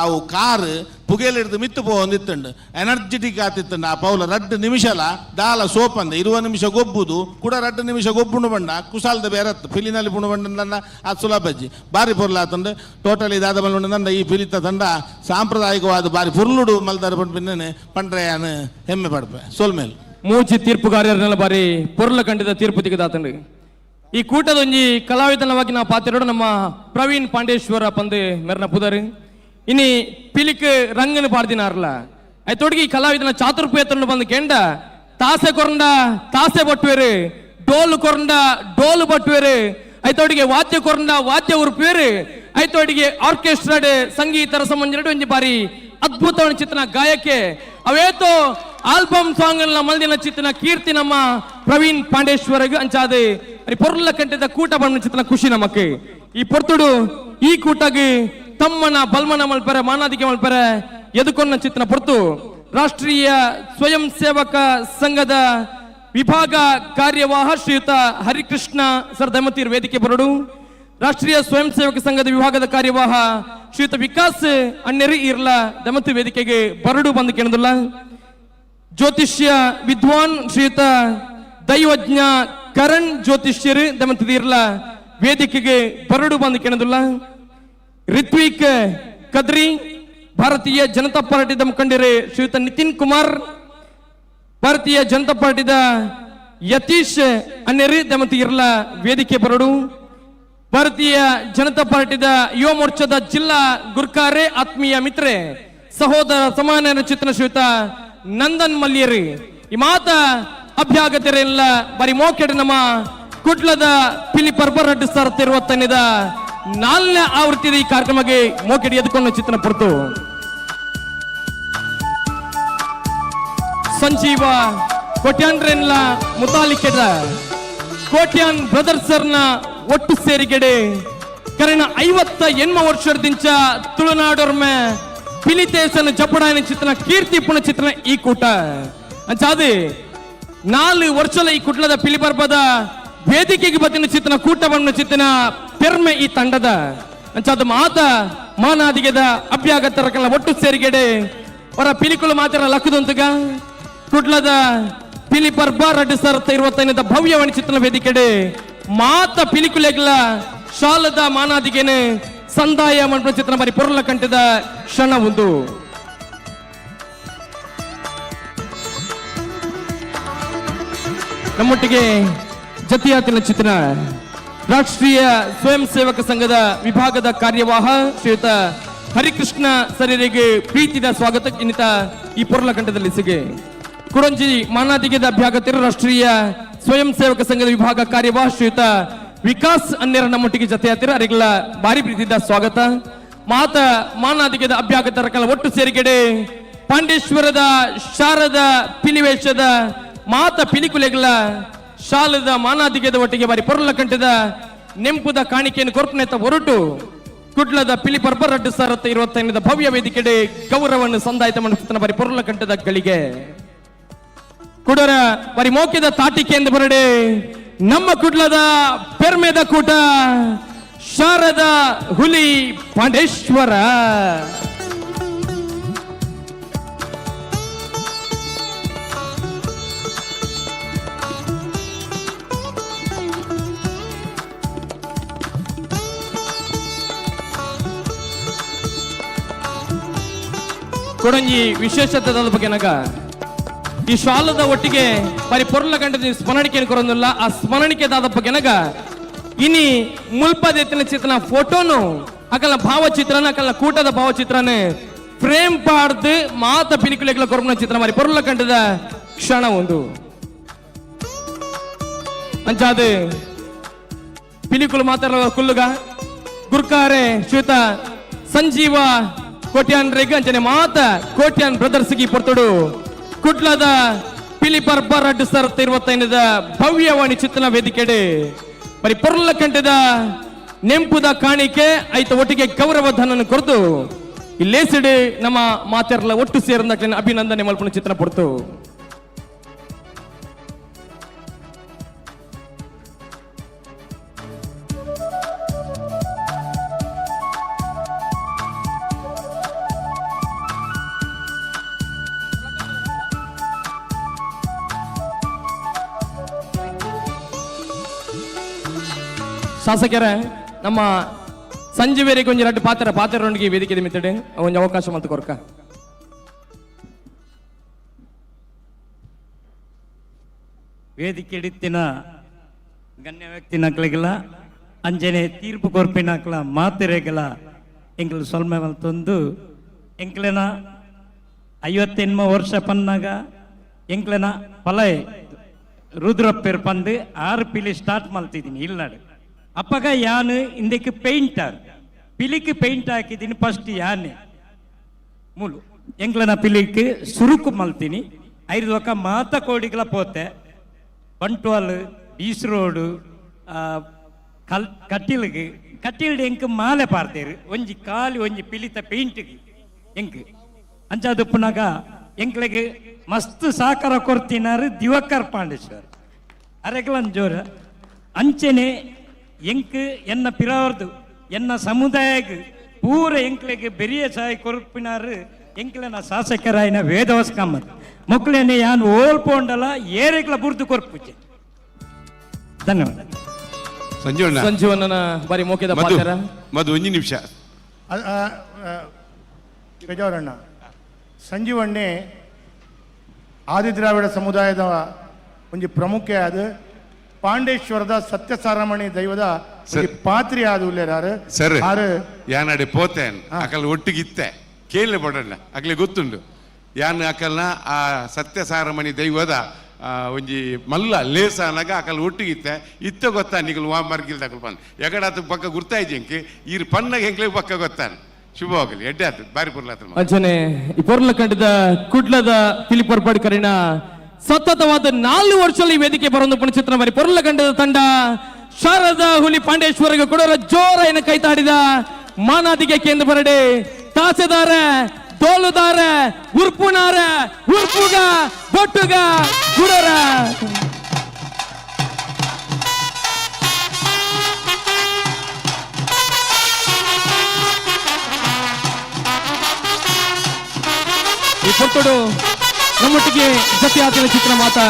ಅವು ಕಾರ್ ಪುಗೇಲಿಡ್ದು ಮಿತ್ತು ಪೋಂದಿತ್ತಂಡು ಎನರ್ಜೆಟಿಕ್ ಆತಿತ್ತಂಡು ಆ ಪೌಲ 2 ನಿಮಿಷಲ ದಾಲ ಸೋಪಂದ 20 ನಿಮಿಷ ಗೊಬ್ಬುದು ಕೂಡ 2 ನಿಮಿಷ ಗೊಬ್ಬುಂಡು ಬಂಡ ಕುಸಾಲ್ದ ಬೇರತ್ತು ಪಿಲಿನಲ್ಲಿ ಪುಣು ಬಂಡ ಅದು ಸುಲಭಜ್ಜಿ ಭಾರಿ ಪೊರ್ಲ ಆತಂಡು ಟೋಟಲ್ ಇದಾದ ಮೇಲೆ ನಂದ ಈ ಪಿಲಿತ ತಂಡ ಸಾಂಪ್ರದಾಯಿಕವಾದ ಭಾರಿ ಪುರ್ಲುಡು ಮಲ್ದಾರ ಪಂಡು ಪಿನ್ನೆ ಪಂಡ್ರೆಯಾನು ಹೆಮ್ಮೆ ಪಡ್ಪೆ ಸೋಲ್ಮೇಲೆ ಮೂಜಿ ತೀರ್ಪುಗಾರರನ್ನೆಲ್ಲ ಬಾರಿ ಪೊರ್ಲ ಕಂಡಿದ ತೀರ್ಪು ತೆಗೆದಾತಂಡು ಈ ಕೂಟದೊಂಜಿ ಕಲಾವಿದನವಾಗಿ ನಾವು ಪಾತಿರೋಡು ನಮ್ಮ ಪ್ರವೀಣ್ ಪಾಂಡೇಶ್ವರ ಪಂದು ಮೆರ್ನ ಪುದರ್ ಇನಿ ಪಿಲಿಕ್ ರಂಗನ ಪಾಡ್ದಿನಾರ್ಲ ಐತೊಟ್ಟಿಗೆ ಈ ಕಲಾವಿದನ ಚಾತುರ್ಪೇತನ್ನು ಬಂದು ಕೆಂಡ ತಾಸೆ ಕೊರಂಡ ತಾಸೆ ಬಟ್ಟುವೇರು ಡೋಲು ಕೊರಂಡ ಡೋಲು ಬಟ್ಟುವೇರು ಐತೊಟ್ಟಿಗೆ ವಾದ್ಯ ಕೊರಂಡ ವಾದ್ಯ ಉರುಪುವೇರು ಐತೊಟ್ಟಿಗೆ ಆರ್ಕೆಸ್ಟ್ರಾಡ್ ಸಂಗೀತ ರಸಮಂಜನಡು ಒಂಜಿ ಬಾರಿ ಅದ್ಭುತವಾದ ಚಿತ್ರನ ಗಾಯಕ್ಕೆ ಅವೇತೋ ಆಲ್ಬಮ್ ಸಾಂಗ್ ಮಲ್ದಿನ ಚಿತ್ರನ ಕೀರ್ತಿ ನಮ್ಮ ಪ್ರವೀಣ್ ಪಾಂಡೇಶ್ವರಗೆ ಅಂಚಾದ ಪೊರ್ಲ ಕಂಟದ ಕೂಟ ಬಣ್ಣ ಚಿತ್ರನ ಖುಷಿ ನಮಕ್ಕೆ ಈ ಪೊರ್ತುಡು ಈ ಕೂಟಗೆ ತಮ್ಮನ ಬಲ್ಮನ ಮಲ್ಪರ ಮಾನಾದಿಕೆ ಮಲ್ಪರ ಎದುಕೊನ್ನ ಚಿತ್ರನ ಪೊರ್ತು ರಾಷ್ಟ್ರೀಯ ಸ್ವಯಂ ಸೇವಕ ಸಂಘದ ವಿಭಾಗ ಕಾರ್ಯವಾಹ ಶ್ರೀಯುತ ಹರಿಕೃಷ್ಣ ಸರ್ ದಮತೀರ್ ವೇದಿಕೆ ಬರಡು ರಾಷ್ಟ್ರೀಯ ಸ್ವಯಂ ಸೇವಕ ಸಂಘದ ವಿಭಾಗದ ಕಾರ್ಯವಾಹ ಶ್ರೀಯುತ ವಿಕಾಸ್ ಅಣ್ಣೆರಿ ಇರ್ಲ ದಮತಿ ವೇದಿಕೆಗೆ ಬರಡು ಬಂದು ಕೇಳದಿಲ್ಲ ಜ್ಯೋತಿಷ್ಯ ವಿದ್ವಾನ್ ಶ್ರೀಯುತ ದೈವಜ್ಞ ಕರಣ್ ಜ್ಯೋತಿಷ್ಯರು ದಮತಿರ್ಲ ವೇದಿಕೆಗೆ ಬರಡು ಬಂದು ಕೇಳದಿಲ್ಲ ರಿತ್ವಿಕ್ ಕದ್ರಿ ಭಾರತೀಯ ಜನತಾ ಪಾರ್ಟಿದ ಮುಖಂಡರು ಶ್ರೀಯುತ ನಿತಿನ್ ಕುಮಾರ್ ಭಾರತೀಯ ಜನತಾ ಪಾರ್ಟಿದ ಯತೀಶ್ ಅನ್ಯರಿ ದಮತಿರ್ಲ ವೇದಿಕೆ ಬರಡು ಭಾರತೀಯ ಜನತಾ ಪಾರ್ಟಿದ ಯುವ ಮೋರ್ಚಾದ ಜಿಲ್ಲಾ ಗುರ್ಕಾರೆ ಆತ್ಮೀಯ ಮಿತ್ರೆ ಸಹೋದರ ಸಮಾನ ಚಿತ್ರ ಶ್ರೀಯುತ ನಂದನ್ ಮಲ್ಯರಿ ಈ ಮಾತ ಅಭ್ಯಾಗತೆರೆಲ್ಲ ಬಾರಿ ಮೋಕೆಡ್ ನಮ್ಮ ಕುಡ್ಲದ ಪಿಲಿ ಪರ್ಬರ್ ಅಡ್ಡು ಸರ್ತಿರುವ ತನ್ನಿದ 4ನೇ ಆವೃತ್ತಿಯ ಈ ಕಾರ್ಯಕ್ರಮಕ್ಕೆ ಮೋಕೆಡಿ ಎದ್ಕೊಂಡು ಚಿತ್ರ ಪಡ್ತು ಸಂಜೀವ ಕೋಟ್ಯಾನ್ರೆನ್ಲ ಮುತಾಲಿಕೆದ ಕೋಟ್ಯಾನ್ ಬ್ರದರ್ಸರ್ನ ಒಟ್ಟು ಸೇರಿಕೆಡೆ ಕರೆನ 58 ವರ್ಷದಿಂದ ತುಳುನಾಡೋರ್ಮೆ ಪಿಲಿತೇಸನ ಜಪಡಾಯನ ಚಿತ್ರನ ಕೀರ್ತಿ ಪುಣ ಚಿತ್ರನ ಈ ಕೂಟ ಅಂಚಾದೆ 4 ವರ್ಷಲ ಈ ಕುಟ್ಲದ ಪಿಲಿಪರ್ಬದ ವೇದಿಕೆಗೆ ಬತ್ತಿನ ಚಿತ್ರನ ಕೂಟ ಬಣ್ಣ ಚಿತ್ರನ ಪೆರ್ಮೆ ಈ ತಂಡದ ಅಂಚಾದ ಮಾತ ಮಾನಾದಿಗೆದ ಅಭ್ಯಾಗತರಕಲ್ಲ ಒಟ್ಟು ಸೇರಿಕೆಡೆ ಅವರ ಪಿಲಿಕುಲು ಮಾತ್ರ ಲಕ್ಕದಂತಗ ಕುಟ್ಲದ ಪಿಲಿಪರ್ಬ 2025 ಭವ್ಯವಾಣಿ ಚಿತ್ರನ ವೇದಿಕೆಡೆ ಮಾತ ಪಿಲಿಕುಲೆಗ್ಲ ಶಾಲದ ಮಾನಾದಿಗೆನೆ ಸಂದಾಯ ಮಂಡಲ ಚಿತ್ರ ಬಾರಿ ಪೊರ್ಲ ಕಂಠದ ಕ್ಷಣ ಒಂದು ನಮ್ಮೊಟ್ಟಿಗೆ ಜತಿಯಾತಿನ ಚಿತ್ರ ರಾಷ್ಟ್ರೀಯ ಸ್ವಯಂ ಸೇವಕ ಸಂಘದ ವಿಭಾಗದ ಕಾರ್ಯವಾಹ ಶ್ರೀಯುತ ಹರಿಕೃಷ್ಣ ಸರಿಯರಿಗೆ ಪ್ರೀತಿದ ಸ್ವಾಗತ ಇನ್ನಿತ ಈ ಪೊರ್ಲ ಕಂಠದಲ್ಲಿ ಸಿಗೆ ಕುಡಂಜಿ ಮಾನಾದಿಗೆದ ಅಭ್ಯಾಗತಿರು ರಾಷ್ಟ್ರೀಯ ಸ್ವಯಂ ಸೇವಕ ಸಂಘದ ವಿಭಾಗ ಕಾರ್ಯವಾಹ ಶ್ರೀಯುತ ವಿಕಾಸ್ ಅನ್ಯರ ನಮ್ಮೊಟ್ಟಿಗೆ ಜತೆಯಾತಿರ ಅವರಿಗೆಲ್ಲ ಭಾರಿ ಪ್ರೀತಿದ ಸ್ವಾಗತ ಮಾತ ಮಾನಾದಿಗೆದ ಅಭ್ಯಾಗತರಕಲ್ಲ ಒಟ್ಟು ಸೇರಿಕೆಡೆ ಪಾಂಡೇಶ್ವರದ ಶಾರದ ಪಿಲಿವೇಶದ ಮಾತ ಪಿಲಿಕುಲೆಗಳ ಶಾಲದ ಮಾನಾದಿಗೆದ ಒಟ್ಟಿಗೆ ಬಾರಿ ಪೊರ್ಲ ಕಂಠದ ನೆಂಪುದ ಕಾಣಿಕೆಯನ್ನು ಕೊರ್ಪನೆತ್ತ ಹೊರಟು ಕುಡ್ಲದ ಪಿಲಿಪರ್ಬ 2025 ಭವ್ಯ ವೇದಿಕೆಡೆ ಗೌರವವನ್ನು ಸಂದಾಯಿತ ಮಾಡುತ್ತಿನ ಬಾರಿ ಪೊರ್ಲ ಕಂಠದ ಗಳಿಗೆ ಕುಡರ ಬಾರಿ ಮೋಕ್ಯದ ತಾಟಿಕೆ ಎಂದು ಬರಡೆ ನಮ್ಮ ಕುಡ್ಲದ ಪೆರ್ಮೆದ ಕೂಟ ಶಾರದ ಹುಲಿ ಪಾಂಡೇಶ್ವರ ಕೊಡಂಜಿ ವಿಶೇಷತೆ ಬಗ್ಗೆ ನಗ ಈ ಶಾಲದ ಒಟ್ಟಿಗೆ ಬರೀ ಪೊರ್ಲ ಗಂಟೆ ಸ್ಮರಣಿಕೆಯನ್ನು ಕೊರೊಂದಿಲ್ಲ ಆ ಸ್ಮರಣಿಕೆದಾದ ಬಗ್ಗೆನಗ ಇನಿ ಮುಲ್ಪದೆತ್ತಿನ ಚಿತ್ರನ ಫೋಟೋನು ಅಕಲ್ಲ ಭಾವಚಿತ್ರನ ಅಕಲ್ಲ ಕೂಟದ ಭಾವಚಿತ್ರನೇ ಫ್ರೇಮ್ ಪಾಡ್ದು ಮಾತ ಪಿಲಿಕುಲೆಗಳ ಕೊರಮನ ಚಿತ್ರ ಮಾರಿ ಪೊರ್ಲ ಕಂಠದ ಕ್ಷಣ ಒಂದು ಅಂಚಾದು ಪಿಲಿಕುಲು ಮಾತಾಡ ಕುಲ್ಲುಗ ಗುರ್ಕಾರೆ ಶ್ವೇತ ಸಂಜೀವ ಕೋಟ್ಯಾನ್ ರೇಗ ಅಂಚನೆ ಮಾತ ಕೋಟ್ಯಾನ್ ಬ್ರದರ್ಸ್ಗಿ ಪೊರ್ತುಡು ಕುಡ್ಲದ ಪಿಲಿಪರ್ಬ 2025 ಭವ್ಯವಾಣಿ ಚಿತ್ರನ ವೇದಿಕೆಡೆ ಬರೀ ಪೊರ್ಲ ಕಂಠದ ನೆಂಪುದ ಕಾಣಿಕೆ ಐತ ಒಟ್ಟಿಗೆ ಗೌರವ ಧನನ್ನು ಕೊರೆದು ಇಲ್ಲೇಸಿಡು ನಮ್ಮ ಮಾತೆರ್ಲ ಒಟ್ಟು ಸೇರಿದ ಅಭಿನಂದನೆ ಮಲ್ಪನ ಚಿತ್ರ ಪಡ್ತು. ಶಾಸಕರ ನಮ್ಮ ಸಂಜೆ ಬೇರೆ ಕೊಂಚ ಎರಡು ಪಾತ್ರರೊಂದಿಗೆ ವೇದಿಕೆ ಮಿತ್ತಡೆ ಒಂದು ಅವಕಾಶ ಮತ್ತು ಕೊರ್ಕ ವೇದಿಕೆ ಇಡಿತ್ತಿನ ಗಣ್ಯ ವ್ಯಕ್ತಿ ನಕ್ಲಿಗಲ ಅಂಜನೆ ತೀರ್ಪು ಕೊರ್ಪಿನಕ್ಲ ಮಾತಿರೆಗಲ ಎಂಕ್ಲು ಸೊಲ್ಮೆ ಮಲ್ತೊಂದು ಎಂಕ್ಲೆನ 58 ವರ್ಷ ಪನ್ನಾಗ ಎಂಕ್ಲೆನ ಪಲೈ ರುದ್ರಪ್ಪೇರ್ ಪಂದು 6 ಪಿಲಿ ಸ್ಟಾರ್ಟ್ ಮಾಡ್ತಿದ್ದೀನಿ ಇಲ್ಲಾಡು ಅಪ್ಪಗ ಯಾನು ಇಂದಕ್ಕೆ ಪೇಂಟರ್ ಪಿಲಿಕ್ಕೆ ಪೇಂಟ್ ಹಾಕಿದ್ದೀನಿ ಫಸ್ಟ್ ಯಾನೆ ಮೂಲು ಎಂಕ್ಲನ ಪಿಲಿಕ್ಕೆ ಸುರುಕು ಮಲ್ತೀನಿ 5 ಒಕ್ಕ ಮಾತ ಕೋಡಿಗಳ ಪೋತೆ ಬಂಟ್ವಾಲ್ ಬೀಸ್ ರೋಡು ಕಟ್ಟಿಲ್ಗೆ ಎಂಕ್ ಮಾಲೆ ಪಾರ್ದೇರು ಒಂಜಿ ಕಾಲಿ ಒಂಜಿ ಪಿಲಿತ ಪೇಂಟ್ಗೆ ಎಂಕ್ ಅಂಚಾದುಪ್ಪುನಾಗ ಎಂಕ್ಲೆಗೆ ಮಸ್ತ್ ಸಾಕಾರ ಕೊರ್ತಿನಾರು ದಿವಕರ್ ಪಾಂಡೇಶ್ವರ್ ಅರೆಗ್ಲನ್ ಜೋರ ಅಂಚೆನೆ ಎಂಕ್ ಎನ್ನ ಪಿರಾರ್ದು ಎನ್ನ ಸಮುದಾಯಗ್ ಪೂರ ಎಂಕ್ಲೆಗೆ ಬೆರಿಯ ಸಹಾಯ ಕೊರ್ಪಿನಾರು ಎಂಕ್ಲೆನ ಶಾಸಕರಾಯಿನ ವೇದವಸ್ ಕಾಮತ್ ಮಕ್ಕಳೇನೆ ಯಾನ್ ಓಲ್ಪೋಂಡಲ ಏರೆಗ್ಲ ಬುರ್ದು ಕೊರ್ಪುಜೆ. ಧನ್ಯವಾದ. ಸಂಜೀವಣ್ಣನ ಬಾರಿ ಮೋಕೆದ ಪಾತ್ರ ಮದು ಒಂಜಿ ನಿಮಿಷ ಗಜವರಣ್ಣ ಸಂಜೀವಣ್ಣೆ ಆದಿದ್ರಾವಿಡ ಸಮುದಾಯದ ಒಂದು ಪ್ರಮುಖ ಅದು ಪಾಂಡೇಶ್ವರದ ಸತ್ಯಸಾರಮಣಿ ದೈವದ ಪಾತ್ರಿ ಆದ ಉಲ್ಲೇರಾರು ಸರ್ ಯಾನಡೆ ಪೋತೇನ್ ಅಕಲ್ ಒಟ್ಟಿಗಿತ್ತೆ ಕೇಳಲೆ ಬಡಣ್ಣ ಅಕ್ಲೆ ಗೊತ್ತುಂಡು ಯಾನ್ ಅಕಲ್ನ ಆ ಸತ್ಯಸಾರಮಣಿ ದೈವದ ಒಂಜಿ ಮಲ್ಲ ಲೇಸ ಅನ್ನಾಗ ಅಕಲ್ ಒಟ್ಟಿಗಿತ್ತೆ ಇತ್ತ ಗೊತ್ತಾ ನಿಗಲು ಮರ್ಗಿಲ್ ತಕಲ್ ಪಂದ್ ಎಗಡಾತ ಪಕ್ಕ ಗುರ್ತಾಯ್ಜಂಕಿ ಈರ್ ಪಣ್ಣಗೆ ಹೆಂಗ್ಲೆ ಪಕ್ಕ ಗೊತ್ತಾನ ಶುಭವಾಗಲಿ ಎಡ್ಡೆ ಆತು ಬಾರಿ ಪುರ್ಲಾತ ಅಂಚನೆ ಈ ಪೊರ್ಲ ಕಂಡದ ಕುಡ್ಲದ ಫಿಲಿಪ್ ಕರಿನ ಸತತವಾದ 4 ವರ್ಷದಲ್ಲಿ ವೇದಿಕೆ ಬರೋದು ಪುಣಚಿತ್ರ ಬಾರಿ ಪೊರ್ಲ ಕಂಡದ ತಂಡ ಶಾರದಾ ಹುಲಿ ಪಾಂಡೇಶ್ವರಿಗೆ ಕೊಡೋರ ಜೋರ ಏನ ಕೈತಾಡಿದ ಮಾನಾದಿಗೆ ಕೇಂದ್ರ ಬರಡೆ ತಾಸೆದಾರ ತೋಲುದಾರ ಉರ್ಪುನಾರ ಉರ್ಪುಗ ಬೊಟ್ಟುಗ ಗುಡರ ಈ ಪೊಟ್ಟುಡು ನಮ್ಮೊಟ್ಟಿಗೆ ಜೊತೆ ಆತಿನ ಚಿತ್ರ ಮಾತಾ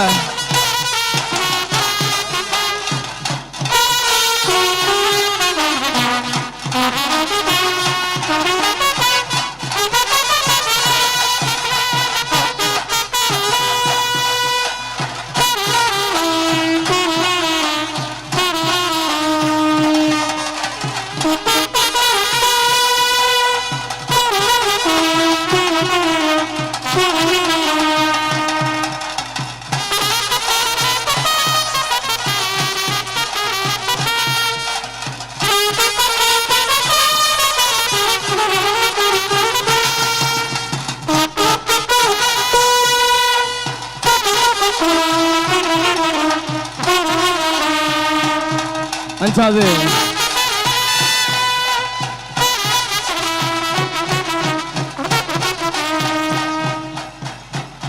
ಅಂಚಾದೆ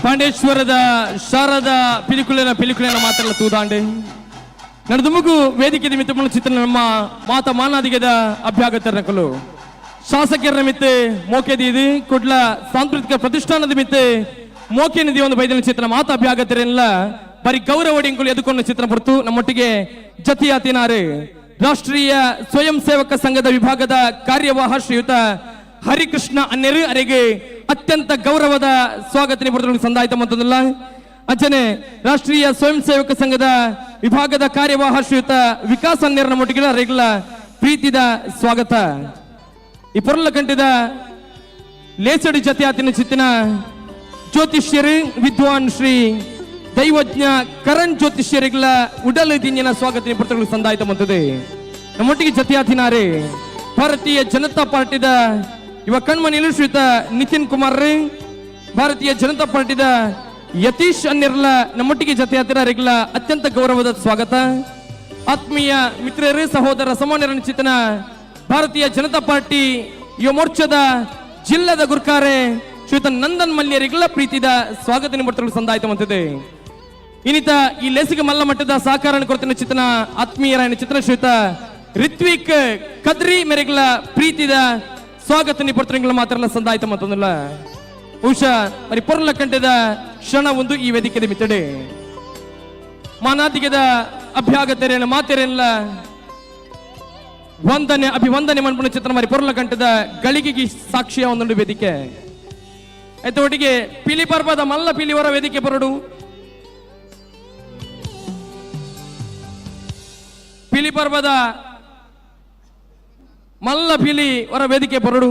ಪಾಂಡೇಶ್ವರದ ಶಾರದಾ ಪಿಲಿಕುಲಿನ ಮಾತೆಲ್ಲ ತೂದಾಂಡೆ ನಡೆದುಮುಗು ವೇದಿಕೆ ನಿಮಿತ್ತ ಚಿತ್ರ ನಮ್ಮ ಮಾತ ಮಾನಾದಿಗೆದ ಅಭ್ಯಾಗತರ ನಕಲು ಶಾಸಕರ ನಿಮಿತ್ತ ಮೋಕೆದಿ ಇದು ಕುಡ್ಲ ಸಾಂಸ್ಕೃತಿಕ ಪ್ರತಿಷ್ಠಾನದ ನಿಮಿತ್ತ ಮೋಕೆ ನಿಧಿ ಒಂದು ಬೈದನ ಚಿತ್ರ ಮಾತ ಅಭ್ಯಾಗತರೆಲ್ಲ ಬರೀ ಗೌರವಡಿಂಕುಲು ಎದುಕೊಂಡ ಚಿತ್ರ ಬರ್ತು ನಮ್ಮೊಟ್ಟಿಗೆ ಜತಿಯಾತಿನಾರೆ ರಾಷ್ಟ್ರೀಯ ಸ್ವಯಂ ಸೇವಕ ಸಂಘದ ವಿಭಾಗದ ಕಾರ್ಯವಾಹ ಶ್ರೀಯುತ ಹರಿಕೃಷ್ಣ ಅನ್ನೆರು ಅರೆಗೆ ಅತ್ಯಂತ ಗೌರವದ ಸ್ವಾಗತ ನಿಬರ್ದು ಸಂದಾಯಿತ ಮತ್ತೊಂದಲ್ಲ ಅಂಚನೆ ರಾಷ್ಟ್ರೀಯ ಸ್ವಯಂ ಸೇವಕ ಸಂಘದ ವಿಭಾಗದ ಕಾರ್ಯವಾಹ ಶ್ರೀಯುತ ವಿಕಾಸ್ ಅನ್ನೆರ ನಮ್ಮೊಟ್ಟಿಗೆ ಅರೆಗಳ ಪ್ರೀತಿದ ಸ್ವಾಗತ. ಈ ಪೊರ್ಲ ಕಂಠದ ಲೇಸಡಿ ಜತಿಯಾತಿನ ಚಿತ್ತಿನ ಜ್ಯೋತಿಷ್ಯರು ವಿದ್ವಾನ್ ಶ್ರೀ ದೈವಜ್ಞ ಕರಣ್ ಜ್ಯೋತಿಷ್ಯರಿಗಳ ಉಡಲು ದಿನ ಸ್ವಾಗತ ನಿಪುಣಗಳು ಸಂದಾಯಿತ ಮತ್ತದೆ ನಮ್ಮೊಟ್ಟಿಗೆ ಜತಿಯಾತಿನಾರೆ ಭಾರತೀಯ ಜನತಾ ಪಾರ್ಟಿದ ಇವ ಕಣ್ಮನಿಲು ಶ್ರೀಯುತ ನಿತಿನ್ ಕುಮಾರ್ ಭಾರತೀಯ ಜನತಾ ಪಾರ್ಟಿದ ಯತೀಶ್ ಅನ್ನಿರ್ಲ ನಮ್ಮೊಟ್ಟಿಗೆ ಜತೆಯಾತಿರಾರಿಗಳ ಅತ್ಯಂತ ಗೌರವದ ಸ್ವಾಗತ. ಆತ್ಮೀಯ ಮಿತ್ರರು ಸಹೋದರ ಸಮಾನರ ಚಿತ್ತನ ಭಾರತೀಯ ಜನತಾ ಪಾರ್ಟಿ ಯುವ ಮೋರ್ಚಾದ ಜಿಲ್ಲೆದ ಗುರ್ಕಾರೆ ಶ್ರೀಯುತ ನಂದನ್ ಮಲ್ಯರಿಗೆಲ್ಲ ಪ್ರೀತಿದ ಸ್ವಾಗತ ನಿಮಂತ್ರಣ ಸಂದಾಯಿತ ಮಂತಿದೆ ಇನ್ನಿತ ಈ ಲೆಸಿಗೆ ಮಲ್ಲ ಮಟ್ಟದ ಸಹಕಾರ ಕೊಡ್ತಿನ ಚಿತ್ರನ ಆತ್ಮೀಯರಾಯಣ ಚಿತ್ರ ಶ್ರೀಯುತ ರಿತ್ವಿಕ್ ಕದ್ರಿ ಮೇರೆಗಳ ಪ್ರೀತಿದ ಸ್ವಾಗತ ನಿಪರ್ತನೆಗಳು ಮಾತ್ರ ಸಂದಾಯಿತ ಮಂತಂದಿಲ್ಲ ಬಹುಶಃ మరి పొరల కంటెದ ಕ್ಷಣ ಒಂದು ಈ ವೇದಿಕೆದ ಮಿತ್ತಡೆ ಮಾನಾದಿಗೆದ ಅಭ್ಯಾಗತೆರೇನ ಮಾತೆರೆಲ್ಲ ವಂದನೆ ಅಭಿವಂದನೆ ಮನ್ಪುಣ ಚಿತ್ರ మరి పొరల ಕಂಟೆದ ಗಳಿಗೆಗೆ ಸಾಕ್ಷಿಯ ಒಂದೊಂದು ವೇದಿಕೆ ಒಟ್ಟಿಗೆ ಪಿಲಿ ಪರ್ಬದ ಮಲ್ಲ ಪಿಲಿವರ ವೇದಿಕೆ ಬರಡು ಪಿಲಿ ಪರ್ಬದ ಮಲ್ಲ ಪಿಲಿ ವರ ವೇದಿಕೆ ಬರಡು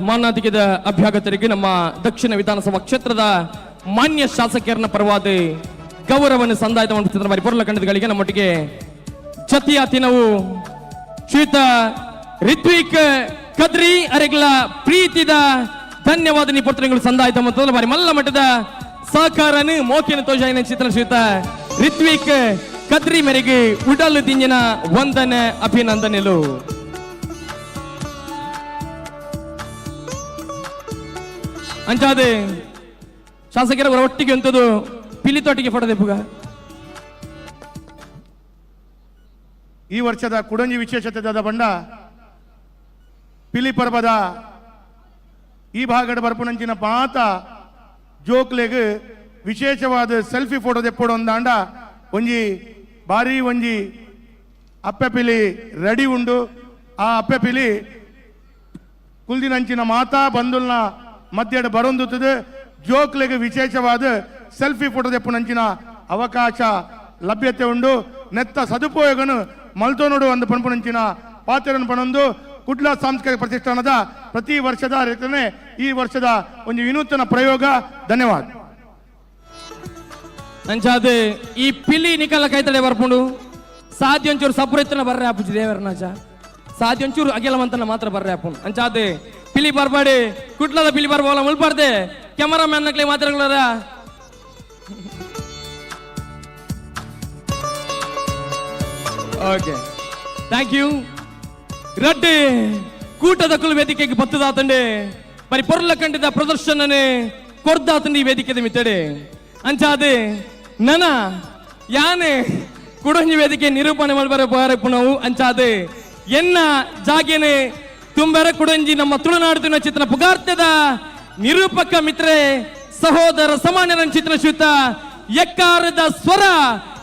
ಮಾನಾಧಿಕದ ಅಭ್ಯಾಗತರಿಗೆ ನಮ್ಮ ದಕ್ಷಿಣ ವಿಧಾನಸಭಾ ಕ್ಷೇತ್ರದ ಮಾನ್ಯ ಶಾಸಕರನ್ನ ಪರವಾದ ಗೌರವವನ್ನು ಸಂದಾಯಿತ ಮಾಡುತ್ತಿದ್ದ ಬಾರಿ ಪೊರಲ ಕಂಡಗಳಿಗೆ ನಮ್ಮೊಟ್ಟಿಗೆ ಜತಿಯ ತಿನವು ಶ್ರೀಯುತ ರಿತ್ವಿಕ್ ಕದ್ರಿ ಅರೆಗಳ ಪ್ರೀತಿದ ಧನ್ಯವಾದ ನಿಪರ್ತನೆಗಳು ಸಂದಾಯಿತ ಮತ್ತು ಬಾರಿ ಮಲ್ಲ ಮಟ್ಟದ ಸಹಕಾರನು ಮೋಕಿನ ತೋಜಾಯಿನ ಚಿತ್ರ ಶ್ರೀಯುತ ರಿತ್ವಿಕ್ ಕದ್ರಿ ಮೇರೆಗೆ ಉಡಲು ದಿಂಜಿನ ವಂದನೆ ಅಭಿನಂದನೆಲು ಅಂಚಾದೆ ಶಾಸಕರ ಒಟ್ಟಿಗೆ ಅಂತದ್ದು ಪಿಲಿತೊಟ್ಟಿಗೆ ಫೋಟೋದೆಪ್ಪುಗ ಈ ವರ್ಷದ ಕುಡಂಜಿ ವಿಶೇಷತೆದ ಬಂಡ ಪಿಲಿ ಪರ್ಬದ ಈ ಭಾಗದ ಬರ್ಪುನಂಚಿನ ಪಾತ ಜೋಕ್ಲೆಗ್ ವಿಶೇಷವಾದ ಸೆಲ್ಫಿ ಫೋಟೋ ತೆಪ್ಪೋಡು ಒಂದಾಂಡ ಒಂಜಿ ಬಾರಿ ಒಂಜಿ ಅಪ್ಪೆ ಪಿಲಿ ರೆಡಿ ಉಂಡು ಆ ಅಪ್ಪೆ ಪಿಲಿ ಕುಲ್ದಿನಂಚಿನ ಮಾತಾ ಬಂದುಲ್ನ ಮಧ್ಯದ ಬರೊಂದುತ್ತದೆ ಜೋಕ್ಲೆಗೆ ವಿಶೇಷವಾದ ಸೆಲ್ಫಿ ಫೋಟೋ ತೆಪ್ಪುನಂಚಿನ ಅವಕಾಶ ಲಭ್ಯತೆ ಉಂಡು ನೆತ್ತ ಸದುಪಯೋಗನು ಮಲ್ತೋನೋಡು ಒಂದು ಪಣಪುನಂಚಿನ ಪಾತ್ರವನ್ನು ಪಣೊಂದು ಕುಡ್ಲ ಸಾಂಸ್ಕೃತಿಕ ಪ್ರತಿಷ್ಠಾನದ ಪ್ರತಿ ವರ್ಷದ ರೀತಿಯೇ ಈ ವರ್ಷದ ಒಂದು ವಿನೂತನ ಪ್ರಯೋಗ ಧನ್ಯವಾದ ಅಂಚಾದೆ ಈ ಪಿಲಿ ನಿಕಲ ಕೈತಡೆ ಬರ್ಪುಂಡು ಸಾಧ್ಯ ಒಂಚೂರು ಸಪುರೆತ್ತನ ಬರ್ರೆ ಆಪುಜಿ ದೇವರನಾಚ ಸಾಧ್ಯ ಒಂಚೂರು ಅಗೆಲವಂತನ ಮಾತ್ರ ಬರ್ರೆ ಆಪುಂಡು ಅಂಚಾದೆ ಪಿಲಿ ಬರ್ಬಾಡಿ ಕುಟ್ಲದ ಪಿಲಿ ಬರ್ಬೋಲ ಮುಲ್ಪಾರ್ದೆ ಕ್ಯಾಮರಾಮ್ಯಾನ್ ನಕ್ಲೆ ಮಾತ್ರಗಳದ ಓಕೆ ಥ್ಯಾಂಕ್ ಯು ರಡ್ಡೆ ಕೂಟದ ಕುಲು ವೇದಿಕೆಗೆ ಬತ್ತದಾತಂಡೆ మరి పొరల కంటిದ ಪ್ರದರ್ಶನನೆ ಕೊರ್ದಾತಂಡಿ ವೇದಿಕೆದ ಮಿತ್ತಡೆ ಅಂಚಾದೆ ನನ ಯಾನೆ ಕುಡಂಜಿ ವೇದಿಕೆ ನಿರೂಪಣೆ ಮಾಡ್ಬಾರ ಬಾರಪ್ಪು ಅಂಚಾದೆ ಎನ್ನ ಜಾಗೇನೆ ತುಂಬರ ಕುಡಂಜಿ ನಮ್ಮ ತುಳುನಾಡು ಚಿತ್ರ ಪುಗಾರ್ತದ ನಿರೂಪಕ ಮಿತ್ರೆ ಸಹೋದರ ಸಮಾನ್ಯರ ಚಿತ್ರ ಶ್ರೀಯುತ ಎಕ್ಕಾರದ ಸ್ವರ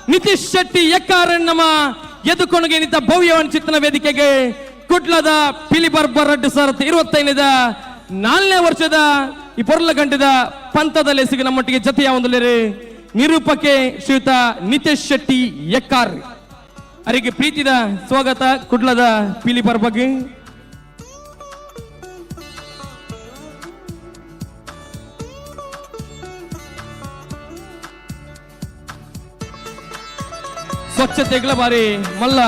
ನಿತೀಶ್ ಶೆಟ್ಟಿ ಎಕ್ಕಾರನ್ ನಮ್ಮ ಎದುಕೊಣಗೆ ನಿಂತ ಭವ್ಯವಾನ್ ಚಿತ್ರನ ವೇದಿಕೆಗೆ ಕುಟ್ಲದ ಪಿಲಿಬರ್ಬರ್ 2025 4ನೇ ವರ್ಷದ ಈ ಪೊರ್ಲ ಗಂಟೆದ ಪಂಥದ ಲೆಸಿಗೆ ನಮ್ಮೊಟ್ಟಿಗೆ ಜತೆಯ ಒಂದಲೇರೆ ನಿರೂಪಕೆ ಶ್ರೀಯುತ ನಿತೀಶ್ ಶೆಟ್ಟಿ ಎಕ್ಕಾರ್ ಅವರಿಗೆ ಪ್ರೀತಿದ ಸ್ವಾಗತ ಕುಡ್ಲದ ಪಿಲಿಬರ್ಬರ್ಗೆ ಸ್ವಚ್ಛತೆಗಳ ಬಾರಿ ಮಲ್ಲ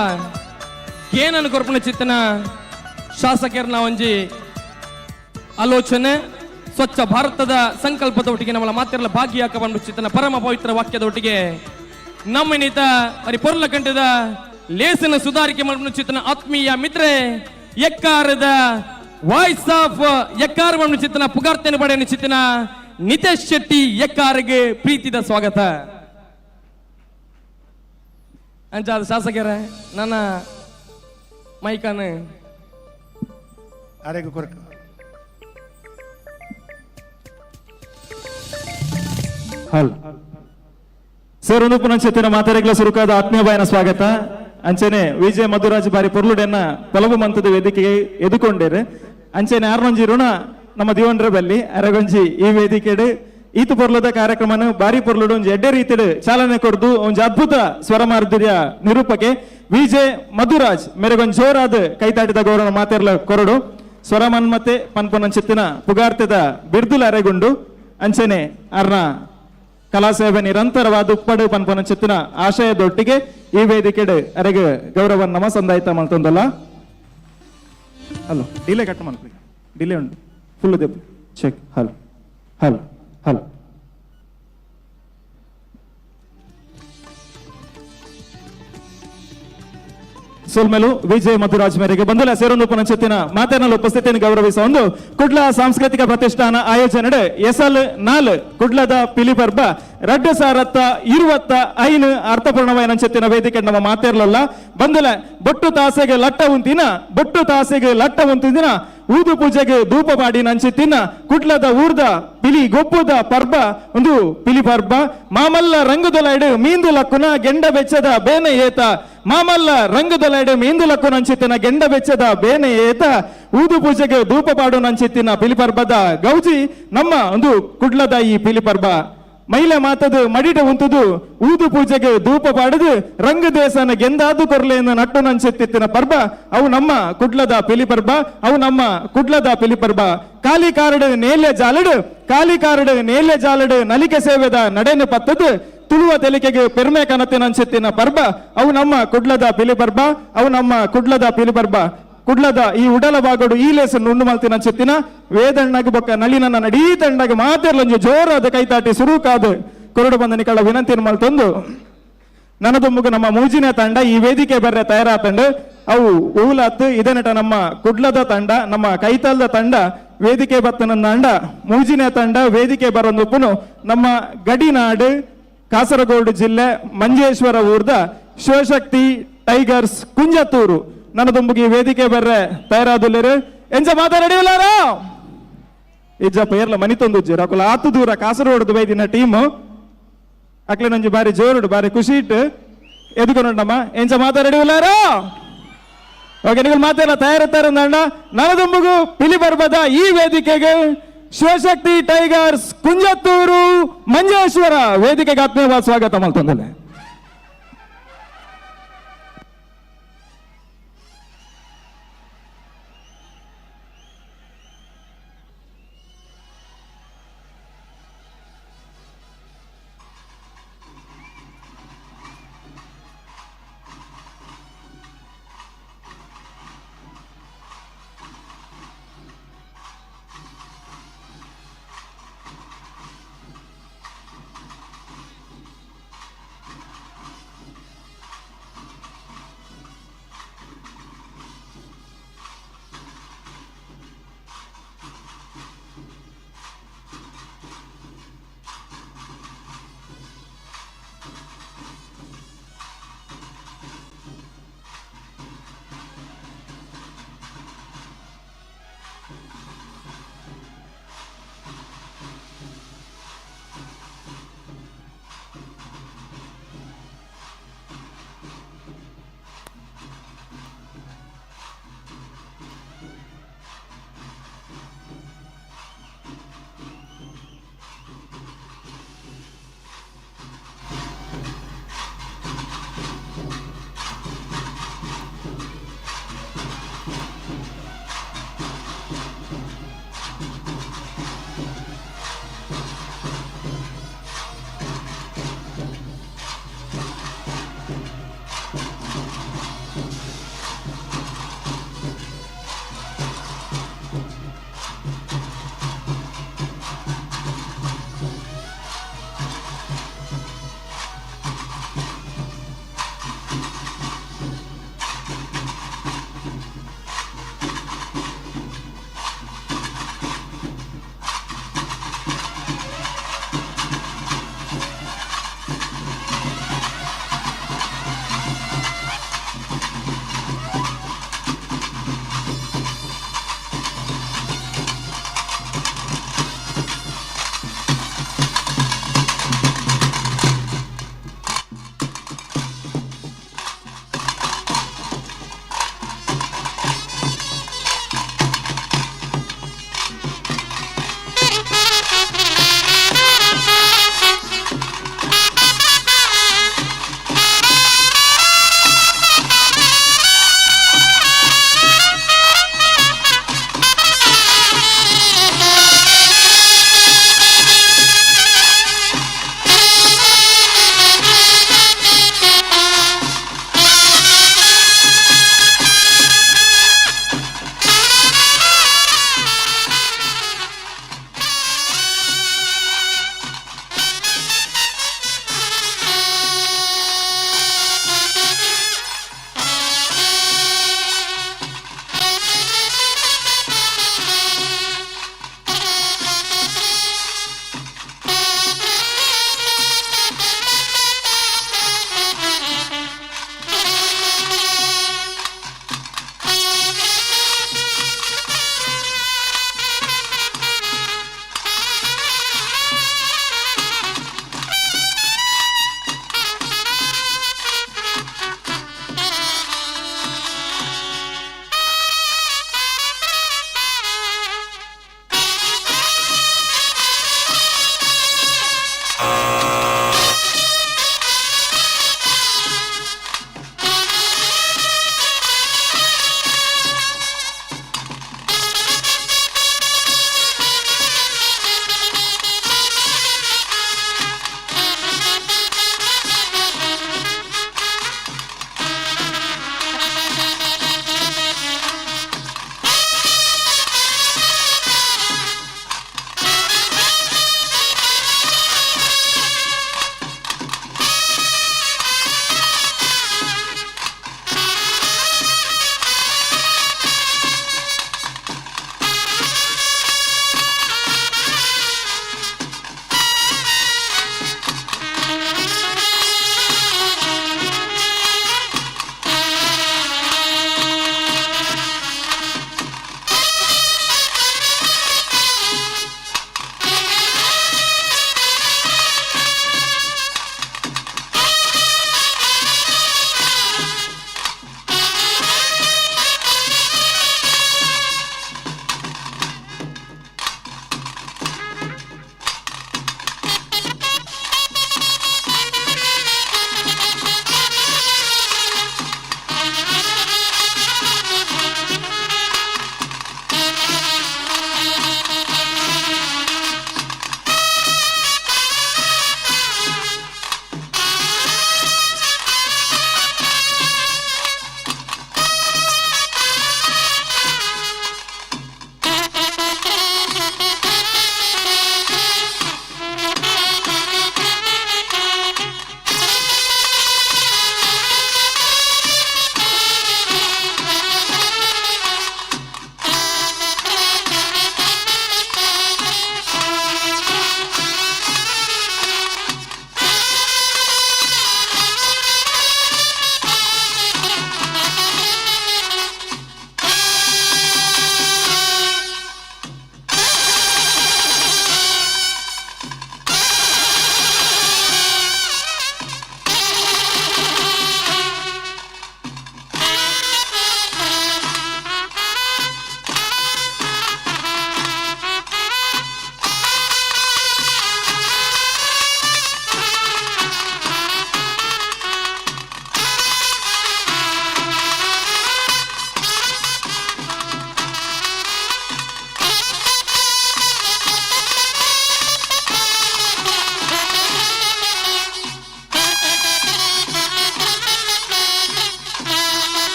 ಏನನ್ನು ಕೊರ್ಪಣ ಚಿತ್ತನ ಶಾಸಕರನ್ನ ಒಂಜಿ ಆಲೋಚನೆ ಸ್ವಚ್ಛ ಭಾರತದ ಸಂಕಲ್ಪದ ಒಟ್ಟಿಗೆ ನಮ್ಮಲ್ಲ ಮಾತೆಲ್ಲ ಭಾಗಿಯಾಕ ಬಂದು ಚಿತ್ತನ ಪರಮ ಪವಿತ್ರ ವಾಕ್ಯದ ಒಟ್ಟಿಗೆ ನಮ್ಮ ನೀತ ಅರಿ ಪೊರ್ಲ ಕಂಠದ ಲೇಸನ ಸುಧಾರಿಕೆ ಮಾಡ್ಕೊಂಡು ಚಿತ್ತನ ಆತ್ಮೀಯ ಮಿತ್ರೆ ಎಕ್ಕಾರದ ವಾಯ್ಸ್ ಆಫ್ ಎಕ್ಕಾರ ಬಂದು ಚಿತ್ತನ ಪುಗಾರ್ತನೆ ಪಡೆಯ ಚಿತ್ತನ ನಿತೇಶ್ ಶೆಟ್ಟಿ ಎಕ್ಕಾರಿಗೆ ಪ್ರೀತಿದ ಸ್ವಾಗತ ಅಂಚಾದ ಶಾಸಕರ ನನ್ನ ಮೈಕನ್ ಅರೆಗೆ ಕೊರಕ ಹಲ್ ಸರ್ ಒಂದು ಪುನಂಚೆತ್ತಿನ ಮಾತಾಡಿಗಳ ಸುರುಕಾದ ಆತ್ಮೀಯ ಬಾಯನ ಸ್ವಾಗತ ಅಂಚೆನೆ ವಿಜಯ ಮಧುರಾಜ್ ಬಾರಿ ಪೊರ್ಲುಡೆನ್ನ ಪಲವು ಮಂತದ ವೇದಿಕೆಗೆ ಎದುಕೊಂಡೇರೆ ಅಂಚೆನೆ ಆರ್ನೊಂಜಿ ಋಣ ನಮ್ಮ ದಿವಂಡ್ರ ಬಲ್ಲಿ ಅರಗೊಂಜಿ ಈ ವೇದಿಕೆಡೆ ಈತು ಪೊರ್ಲದ ಕಾರ್ಯಕ್ರಮನು ಬಾರಿ ಪೊರ್ಲುಡು ಒಂಜಿ ಎಡ್ಡೆ ರೀತಿಡ್ ಚಾಲನೆ ಕೊಡ್ದು ಒಂಜಿ ಅದ್ಭುತ ಸ್ವರ ಮಾಧುರ್ಯ ನಿರೂಪಕೆ ವಿಜಯ್ ಮಧುರಾಜ್ ಮೇರೆಗೊಂದು ಜೋರಾದ ಕೈತಾಟಿದ ಗೌರವ ಮಾತೆರ್ಲ ಕೊರಡು ಸ್ವರ ಮನ್ಮತೆ ಪನ್ಪೊನಂಚಿತ್ತಿನ ಪುಗಾರ್ತೆದ ಬಿರ್ದುಲ ಅರೆಗುಂಡು ಅಂಚೆನೆ ಅರ್ನ ಕಲಾಸೇವೆ ನಿರಂತರವಾದ ಉಪ್ಪಡು ಪನ್ಪೊನಂಚಿತ್ತಿನ ಆಶಯದೊಟ್ಟಿಗೆ ಈ ವೇದಿಕೆಡೆ ಅರೆಗೆ ಗೌರವ ನಮ ಸಂದಾಯಿತ ಮಾಡ್ತೊಂದಲ್ಲ ಅಲ್ಲೋ ಡಿಲೇ ಕಟ್ ಮಾಡ್ತೀವಿ ಡಿಲೇ ಉಂಟು ಫುಲ್ ದೆಬ್ಬು ಚೆಕ್ ಹಲ್ ಹಲ್ ಹಲ್ ಸೋಲ್ಮೆಲು ವಿಜಯ್ ಮಧುರಾಜ್ ಮೇರೆಗೆ ಬಂದಲ ಸೇರೊಂದು ಪುನಶ್ಚೆತ್ತಿನ ಮಾತೇನಲ್ಲ ಉಪಸ್ಥಿತಿಯನ್ನು ಗೌರವಿಸುವ ಒಂದು ಕುಡ್ಲ ಸಾಂಸ್ಕೃತಿಕ ಪ್ರತಿಷ್ಠಾನ ಆಯೋಜನೆ ಎಸಲ್ 4 ಕುಡ್ಲದ ಪಿಲಿಪರ್ಬ 2025 ಅರ್ಥಪೂರ್ಣವಾದ ಚೆತ್ತಿನ ವೇದಿಕೆ ನಮ್ಮ ಮಾತೇರ್ಲಲ್ಲ ಬಂದಲ ಬೊಟ್ಟು ತಾಸೆಗೆ ಲಟ್ಟ ಉಂತಿನ ಊದು ಪೂಜೆಗೆ ಧೂಪ ಮಾಡಿ ನಂಚಿತ್ತಿನ ಕುಡ್ಲದ ಊರ್ದ ಪಿಲಿ ಗೊಪ್ಪುದ ಪರ್ಬ ಒಂದು ಪಿಲಿ ಪರ್ಬ ಮಾಮಲ್ಲ ರಂಗುದೊಲೈಡು ಮೀಂದು ಲಕ್ಕುನ ಗೆಂಡ ಬೆಚ್ಚದ ಬೇನೆ ಏತ ಮಾಮಲ್ಲ ರಂಗುದೊಲೈಡು ಮೀಂದು ಲಕ್ಕು ನಂಚಿತ್ತಿನ ಗೆಂಡ ಬೆಚ್ಚದ ಬೇನೆ ಏತ ಊದು ಪೂಜೆಗೆ ಧೂಪ ಪಾಡು ನಂಚಿತ್ತಿನ ಪಿಲಿ ಪರ್ಬದ ಗೌಜಿ ನಮ್ಮ ಒಂದು ಕುಡ್ಲದ ಈ ಪಿಲಿ ಪರ್ಬ ಮಹಿಳೆ ಮಾತದು ಮಡಿಡ ಉಂತದು ಊದು ಪೂಜೆಗೆ ಧೂಪ ಪಾಡದು ರಂಗ ದೇಶನ ಗೆಂದಾದು ಕೊರ್ಲೆಯನ್ನು ನಟ್ಟು ನಂಚೆತ್ತಿತ್ತಿನ ಪರ್ಬ ಅವು ನಮ್ಮ ಕುಡ್ಲದ ಪಿಲಿ ಪರ್ಬ ಕಾಲಿ ಕಾರಡು ನೇಲೆ ಜಾಲಡು ನಲಿಕೆ ಸೇವೆದ ನಡೆನೆ ಪತ್ತದು ತುಳುವ ತೆಲಿಕೆಗೆ ಪೆರ್ಮೆ ಕನತಿನ ಅಂಚೆತ್ತಿನ ಪರ್ಬ ಅವು ನಮ್ಮ ಕುಡ್ಲದ ಪಿಲಿ ಪರ್ಬ ಕುಡ್ಲದ ಈ ಉಡಲ ಬಾಗಡು ಈ ಲೇಸನ್ನು ಉಂಡು ಮಲ್ತಿನ ಚೆತ್ತಿನ ವೇದಣ್ಣಗ ಬೊಕ್ಕ ನಳಿನನ್ನ ನಡೀತಂಡಾಗ ಮಾತೆರ್ಲೊಂಜು ಜೋರಾದ ಕೈತಾಟಿ ಸುರುಕಾದು ಕೊರಡು ಬಂದ ನಿಕಳ ವಿನಂತಿನ ಮಲ್ತೊಂದು ನನದೊಮ್ಮಗ ನಮ್ಮ ಮೂಜಿನ ತಂಡ ಈ ವೇದಿಕೆ ಬರ್ರೆ ತಯಾರಾತಂಡು ಅವು ಊಲತ್ತು ಇದನಟ ನಮ್ಮ ಕುಡ್ಲದ ತಂಡ ನಮ್ಮ ಕೈತಾಲ್ದ ತಂಡ ವೇದಿಕೆ ಬತ್ತನಂದ ಅಂಡ ಮೂಜಿನ ತಂಡ ವೇದಿಕೆ ಬರೋಂದುಪ್ಪುನು ನಮ್ಮ ಗಡಿನಾಡು ಕಾಸರಗೋಡು ಜಿಲ್ಲೆ ಮಂಜೇಶ್ವರ ಊರ್ದ ಶಿವಶಕ್ತಿ ಟೈಗರ್ಸ್ ಕುಂಜತ್ತೂರು ನನ್ನದೊಂಬುಗೆ ವೇದಿಕೆ ಬರ್ರೆ ತಯಾರಾದುಲ್ಲೇರು ಎಂಜ ಮಾತಾಡಿಲ್ಲಾರ ಇಜ್ಜ ಪೇರ್ಲ ಮನಿತೊಂದು ಅಕುಲ ಆತು ದೂರ ಕಾಸರಗೋಡು ಬೈದಿನ ಟೀಮು ಅಕ್ಲೆ ನಂಜಿ ಬಾರಿ ಜೋರುಡು ಬಾರಿ ಖುಷಿ ಇಟ್ಟು ಎದುಕೊಂಡಮ್ಮ ಎಂಜ ಮಾತಾಡಿಲ್ಲಾರ ಓಕೆ ನೀವು ಮಾತೆಲ್ಲ ತಯಾರಿರ್ತಾರಂದ ನನ್ನದೊಂಬುಗು ಪಿಲಿ ಬರ್ಬದ ಈ ವೇದಿಕೆಗೆ ಶಿವಶಕ್ತಿ ಟೈಗರ್ಸ್ ಕುಂಜತ್ತೂರು ಮಂಜೇಶ್ವರ ವೇದಿಕೆಗೆ ಆತ್ಮೀಯವಾದ ಸ್ವಾಗತ ಮಲ್ತೊಂದಲೆ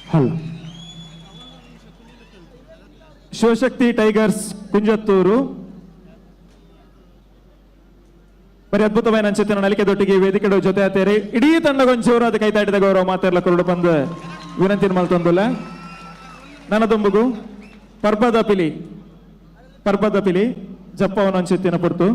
ಹಲ್ ಶಿವಶಕ್ತಿ ಟೈಗರ್ಸ್ ಕುಂಜತ್ತೂರು ಬರೀ ಅದ್ಭುತమైన ಅಂಚೆತ್ತಿನ ನಲಿಕೆದೊಟ್ಟಿಗೆ ವೇದಿಕೆ ಜೊತೆ ಆತೇರಿ ಇಡೀ ತಂಡಗೊಂಚೂರು ಅದು ಕೈತಾಟಿದ ಗೌರವ ಮಾತೆಲ್ಲ ಕೊರಡು ಬಂದು ವಿನಂತಿ ಮಲ್ತೊಂದುಲ್ಲ ನನದೊಂಬುಗು ಪರ್ಬದ ಪಿಲಿ ಜಪ್ಪವನ ಅಂಚೆತ್ತಿನ ಪುರ್ತು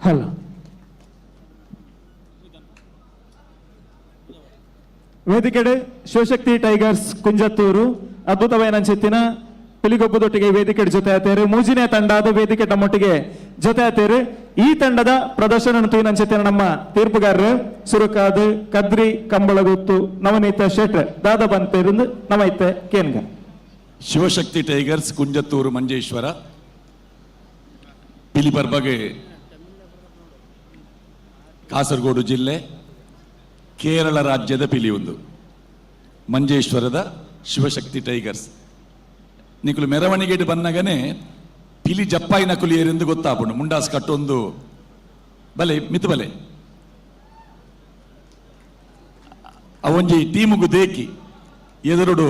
ಹಲ್ಲ ವೇದಿಕೆಡೆ ಶಿವಶಕ್ತಿ ಟೈಗರ್ಸ್ ಕುಂಜತ್ತೂರು ಅದ್ಭುತమైన ಅಂಚೆತ್ತಿನ ಪಿಲಿಗೊಬ್ಬದೊಟ್ಟಿಗೆ ವೇದಿಕೆ ಜೊತೆ ಆತೇರು ಮೂಜಿನೇ ತಂಡ ಅದು ವೇದಿಕೆ ನಮ್ಮೊಟ್ಟಿಗೆ ಜೊತೆ ಆತೇರು ಈ ತಂಡದ ಪ್ರದರ್ಶನ ಅಂಚೆತ್ತಿನ ನಮ್ಮ ತೀರ್ಪುಗಾರರು ಸುರುಕಾದ ಕದ್ರಿ ಕಂಬಳಗುತ್ತು ನವನೀತ ಶೆಟ್ರ್ ದಾದ ಬಂತೇருந்து ನಮೈತೆ ಕೇನ್ಗ ಶಿವಶಕ್ತಿ ಟೈಗರ್ಸ್ ಕುಂಜತ್ತೂರು ಮಂಜೇಶ್ವರ ಪಿಲಿಪರ್ಬಗೆ ಕಾಸರಗೋಡು ಜಿಲ್ಲೆ ಕೇರಳ ರಾಜ್ಯದ ಪಿಲಿಯೊಂದು ಮಂಜೇಶ್ವರದ ಶಿವಶಕ್ತಿ ಟೈಗರ್ಸ್ ನಿಕುಲು ಮೆರವಣಿಗೆ ಬಂದಾಗನೇ ಪಿಲಿ ಜಪ್ಪಾಯಿನ ಕುಲಿಯರೆಂದು ಗೊತ್ತಾಪುಂಡು ಮುಂಡಾಸ್ ಕಟ್ಟೊಂದು ಬಲೆ ಮಿತ್ ಬಲೆ ಅವೊಂಜಿ ಟೀಮುಗು ದೇಕಿ ಎದುರುಡು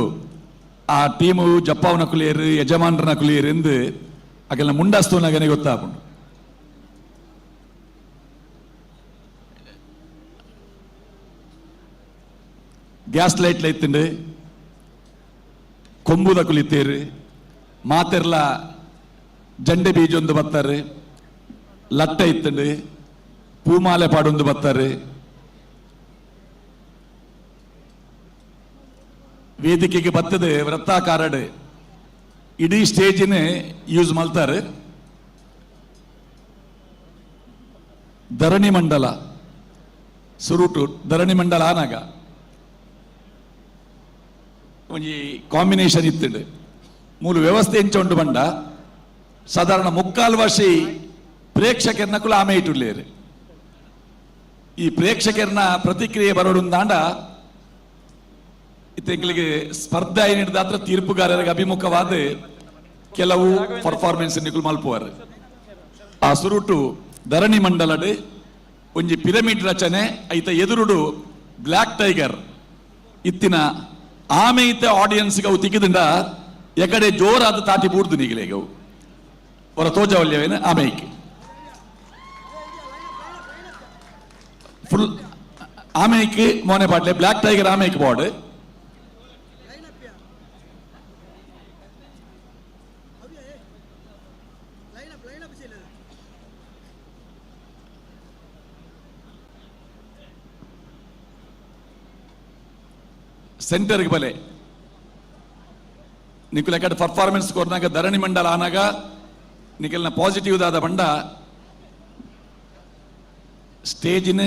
ಆ ಟೀಮು ಜಪ್ಪಾವನ ಕುಲಿಯರು ಯಜಮಾನರನ ಕುಲಿಯರು ಎಂದು ಅಕೆಲ್ಲ ಮುಂಡಾಸ್ತೋನಾಗನೇ ಗೊತ್ತಾಪುಂಡು ಗ್ಯಾಸ್ ಲೈಟ್ಲ ಇತ್ತುಂಡು ಕೊಂಬುದ ಕುಲಿತೇರು ಮಾತೆರ್ಲ ಜಂಡೆ ಬೀಜೊಂದು ಬತ್ತಾರೆ ಲಟ್ಟ ಇತ್ತುಂಡು ಪೂಮಾಲೆ ಪಾಡೊಂದು ಬತ್ತಾರೆ ವೇದಿಕೆಗೆ ಬತ್ತದ ವೃತ್ತಾಕಾರಡ್ ಇಡೀ ಸ್ಟೇಜಿನ ಯೂಸ್ ಮಾಡ್ತಾರೆ ಧರಣಿ ಮಂಡಲ ಸುರುಟು ಧರಣಿ ಮಂಡಲ ಆನಾಗ ಒಂಜಿ ಕಾಂಬಿನೇಷನ್ ಇತ್ತುಂಡು ಮೂಲು ವ್ಯವಸ್ಥೆ ಎಂಚ ಬಂಡ ಸಾಧಾರಣ ಮುಕ್ಕಾಲು ವರ್ಷ ಪ್ರೇಕ್ಷಕರನ್ನ ಕುಲ ಆಮೆ ಇಟ್ಟುಳ್ಳೇರು ಈ ಪ್ರೇಕ್ಷಕರನ್ನ ಪ್ರತಿಕ್ರಿಯೆ ಬರೋಡುಂದಾಂಡ ಇತ್ತೆಂಗಳಿಗೆ ಸ್ಪರ್ಧೆ ಹಿಡಿದಾತ್ರ ತೀರ್ಪುಗಾರರಿಗೆ ಅಭಿಮುಖವಾದ ಕೆಲವು ಪರ್ಫಾರ್ಮೆನ್ಸ್ ನಿಕುಲು ಮಲ್ಪುವರು ಆ ಸುರುಟು ಧರಣಿ ಮಂಡಲಡ್ ಒಂಜಿ ಪಿರಮಿಡ್ ರಚನೆ ಐತ ಎದುರುಡು ಬ್ಲ್ಯಾಕ್ ಟೈಗರ್ ಇತ್ತಿನ ಆಮೆ ಇತ್ತ ಆಡಿಯನ್ಸ್ ಅವು ತಿಕ್ಕಿದಿಂದ ಎಕಡೆ ಜೋರಾದ ತಾಟಿ ಬೂಡ್ದು ನೀಗಲೇಗವು ಅವರ ತೋಜವಲ್ಯವೇನು ಆಮೆಗೆ ಫುಲ್ ಆಮೆಗೆ ಮೋನೆ ಪಾಟ್ಲೆ ಬ್ಲ್ಯಾಕ್ ಟೈಗರ್ ಆಮೆಗೆ ಬಾರ್ಡ್ ಸೆಂಟರ್ಗೆ ಬಲೆ ನಿಖಿಲ್ ಎಕಡೆ ಪರ್ಫಾರ್ಮೆನ್ಸ್ ಕೊರ್ನಾಗ ಧರಣಿ ಮಂಡಲ ಆನಾಗ ನಿಖಿಲ್ನ ಪಾಸಿಟಿವ್ ದಾದ ಬಂಡ ಸ್ಟೇಜಿನ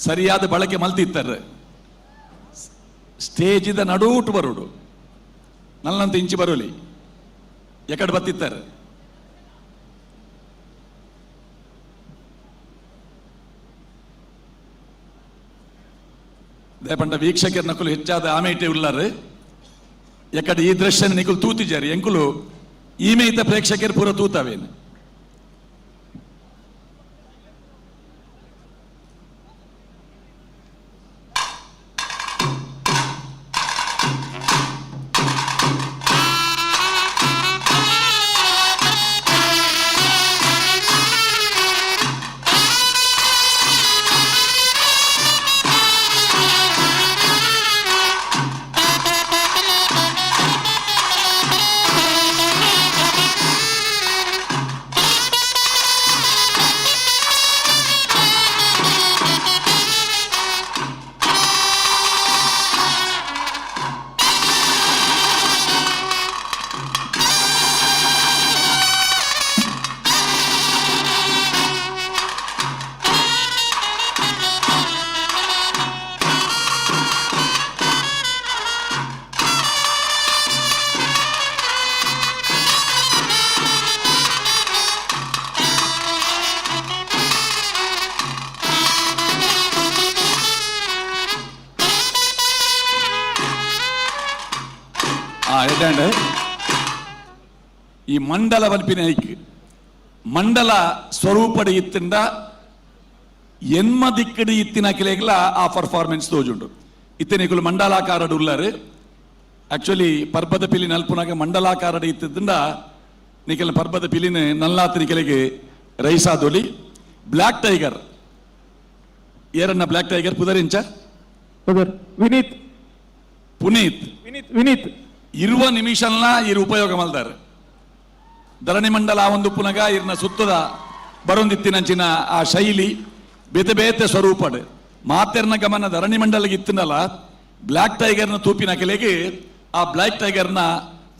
ಸರಿಯಾದ ಬಳಕೆ ಮಲ್ತಿತ್ತಾರೆ. ಸ್ಟೇಜಿದ ನಡೂಟು ಬರೋಡು ನಲ್ಲಂತ ಇಂಚಿ ಬರೋಲಿ ಎಕಡೆ ಬತ್ತಿತ್ತಾರೆ. ದಯಪಂಡ ವೀಕ್ಷಕರ ನಕುಲು ಹೆಚ್ಚಾದ ಆಮೇಟೆ ಉಳ್ಳಾರು ಎಕಡೆ ಈ ದೃಶ್ಯ ನಿಕುಲು ತೂತಿಜಾರಿ ಎಂಕುಲು ಈಮೇತ ಪ್ರೇಕ್ಷಕರು ಪೂರ ತೂತಾವೇನು. ಎಡ್ಡಾಂಡ್ ಈ ಮಂಡಲ ಬಲ್ಪಿನ ಐಕ್ ಮಂಡಲ ಸ್ವರೂಪಡಿ ಇತ್ತಿಂದ ಎನ್ಮ ದಿಕ್ಕಡಿ ಇತ್ತಿನ ಕಿಲೆಗಳ ಆ ಪರ್ಫಾರ್ಮೆನ್ಸ್ ತೋಜುಂಡು ಇತ್ತಿನಿಕುಲು ಮಂಡಲಾಕಾರಡು ಉಳ್ಳಾರು. ಆಕ್ಚುಲಿ ಪರ್ಬದ ಪಿಲಿ ನಲ್ಪುನಾಗ ಮಂಡಲಾಕಾರಡು ಇತ್ತಿದ್ದ ನಿಖಿಲ ಪರ್ಬದ ಪಿಲಿನ ನಲ್ಲಾತಿನ ಕೆಲೆಗೆ ರೈಸಾದೊಲಿ. ಬ್ಲಾಕ್ ಟೈಗರ್ ಏರನ್ನ ಬ್ಲಾಕ್ ಟೈಗರ್ ಪುದರಿಂಚ ವಿನೀತ್ ಪುನೀತ್ ವಿನೀತ್ ಇರುವ ನಿಮಿಷಲ್ಲ ಇರು ಉಪಯೋಗ ಮಲ್ದಾರೆ. ಧರಣಿ ಮಂಡಲ ಒಂದು ಪುನಗ ಇರ್ನ ಸುತ್ತದ ಬರೊಂದಿತ್ತಿನಂಚಿನ ಆ ಶೈಲಿ ಬೇತೆ ಬೇತೆ ಸ್ವರೂಪಡ್ ಮಾತೆರ್ನ ಗಮನ ಧರಣಿ ಮಂಡಲಗೆ ಇತ್ತಿನಲ್ಲ ಬ್ಲಾಕ್ ಟೈಗರ್ನ ತೂಪಿನ ಕೆಲೆಗೆ ಆ ಬ್ಲಾಕ್ ಟೈಗರ್ನ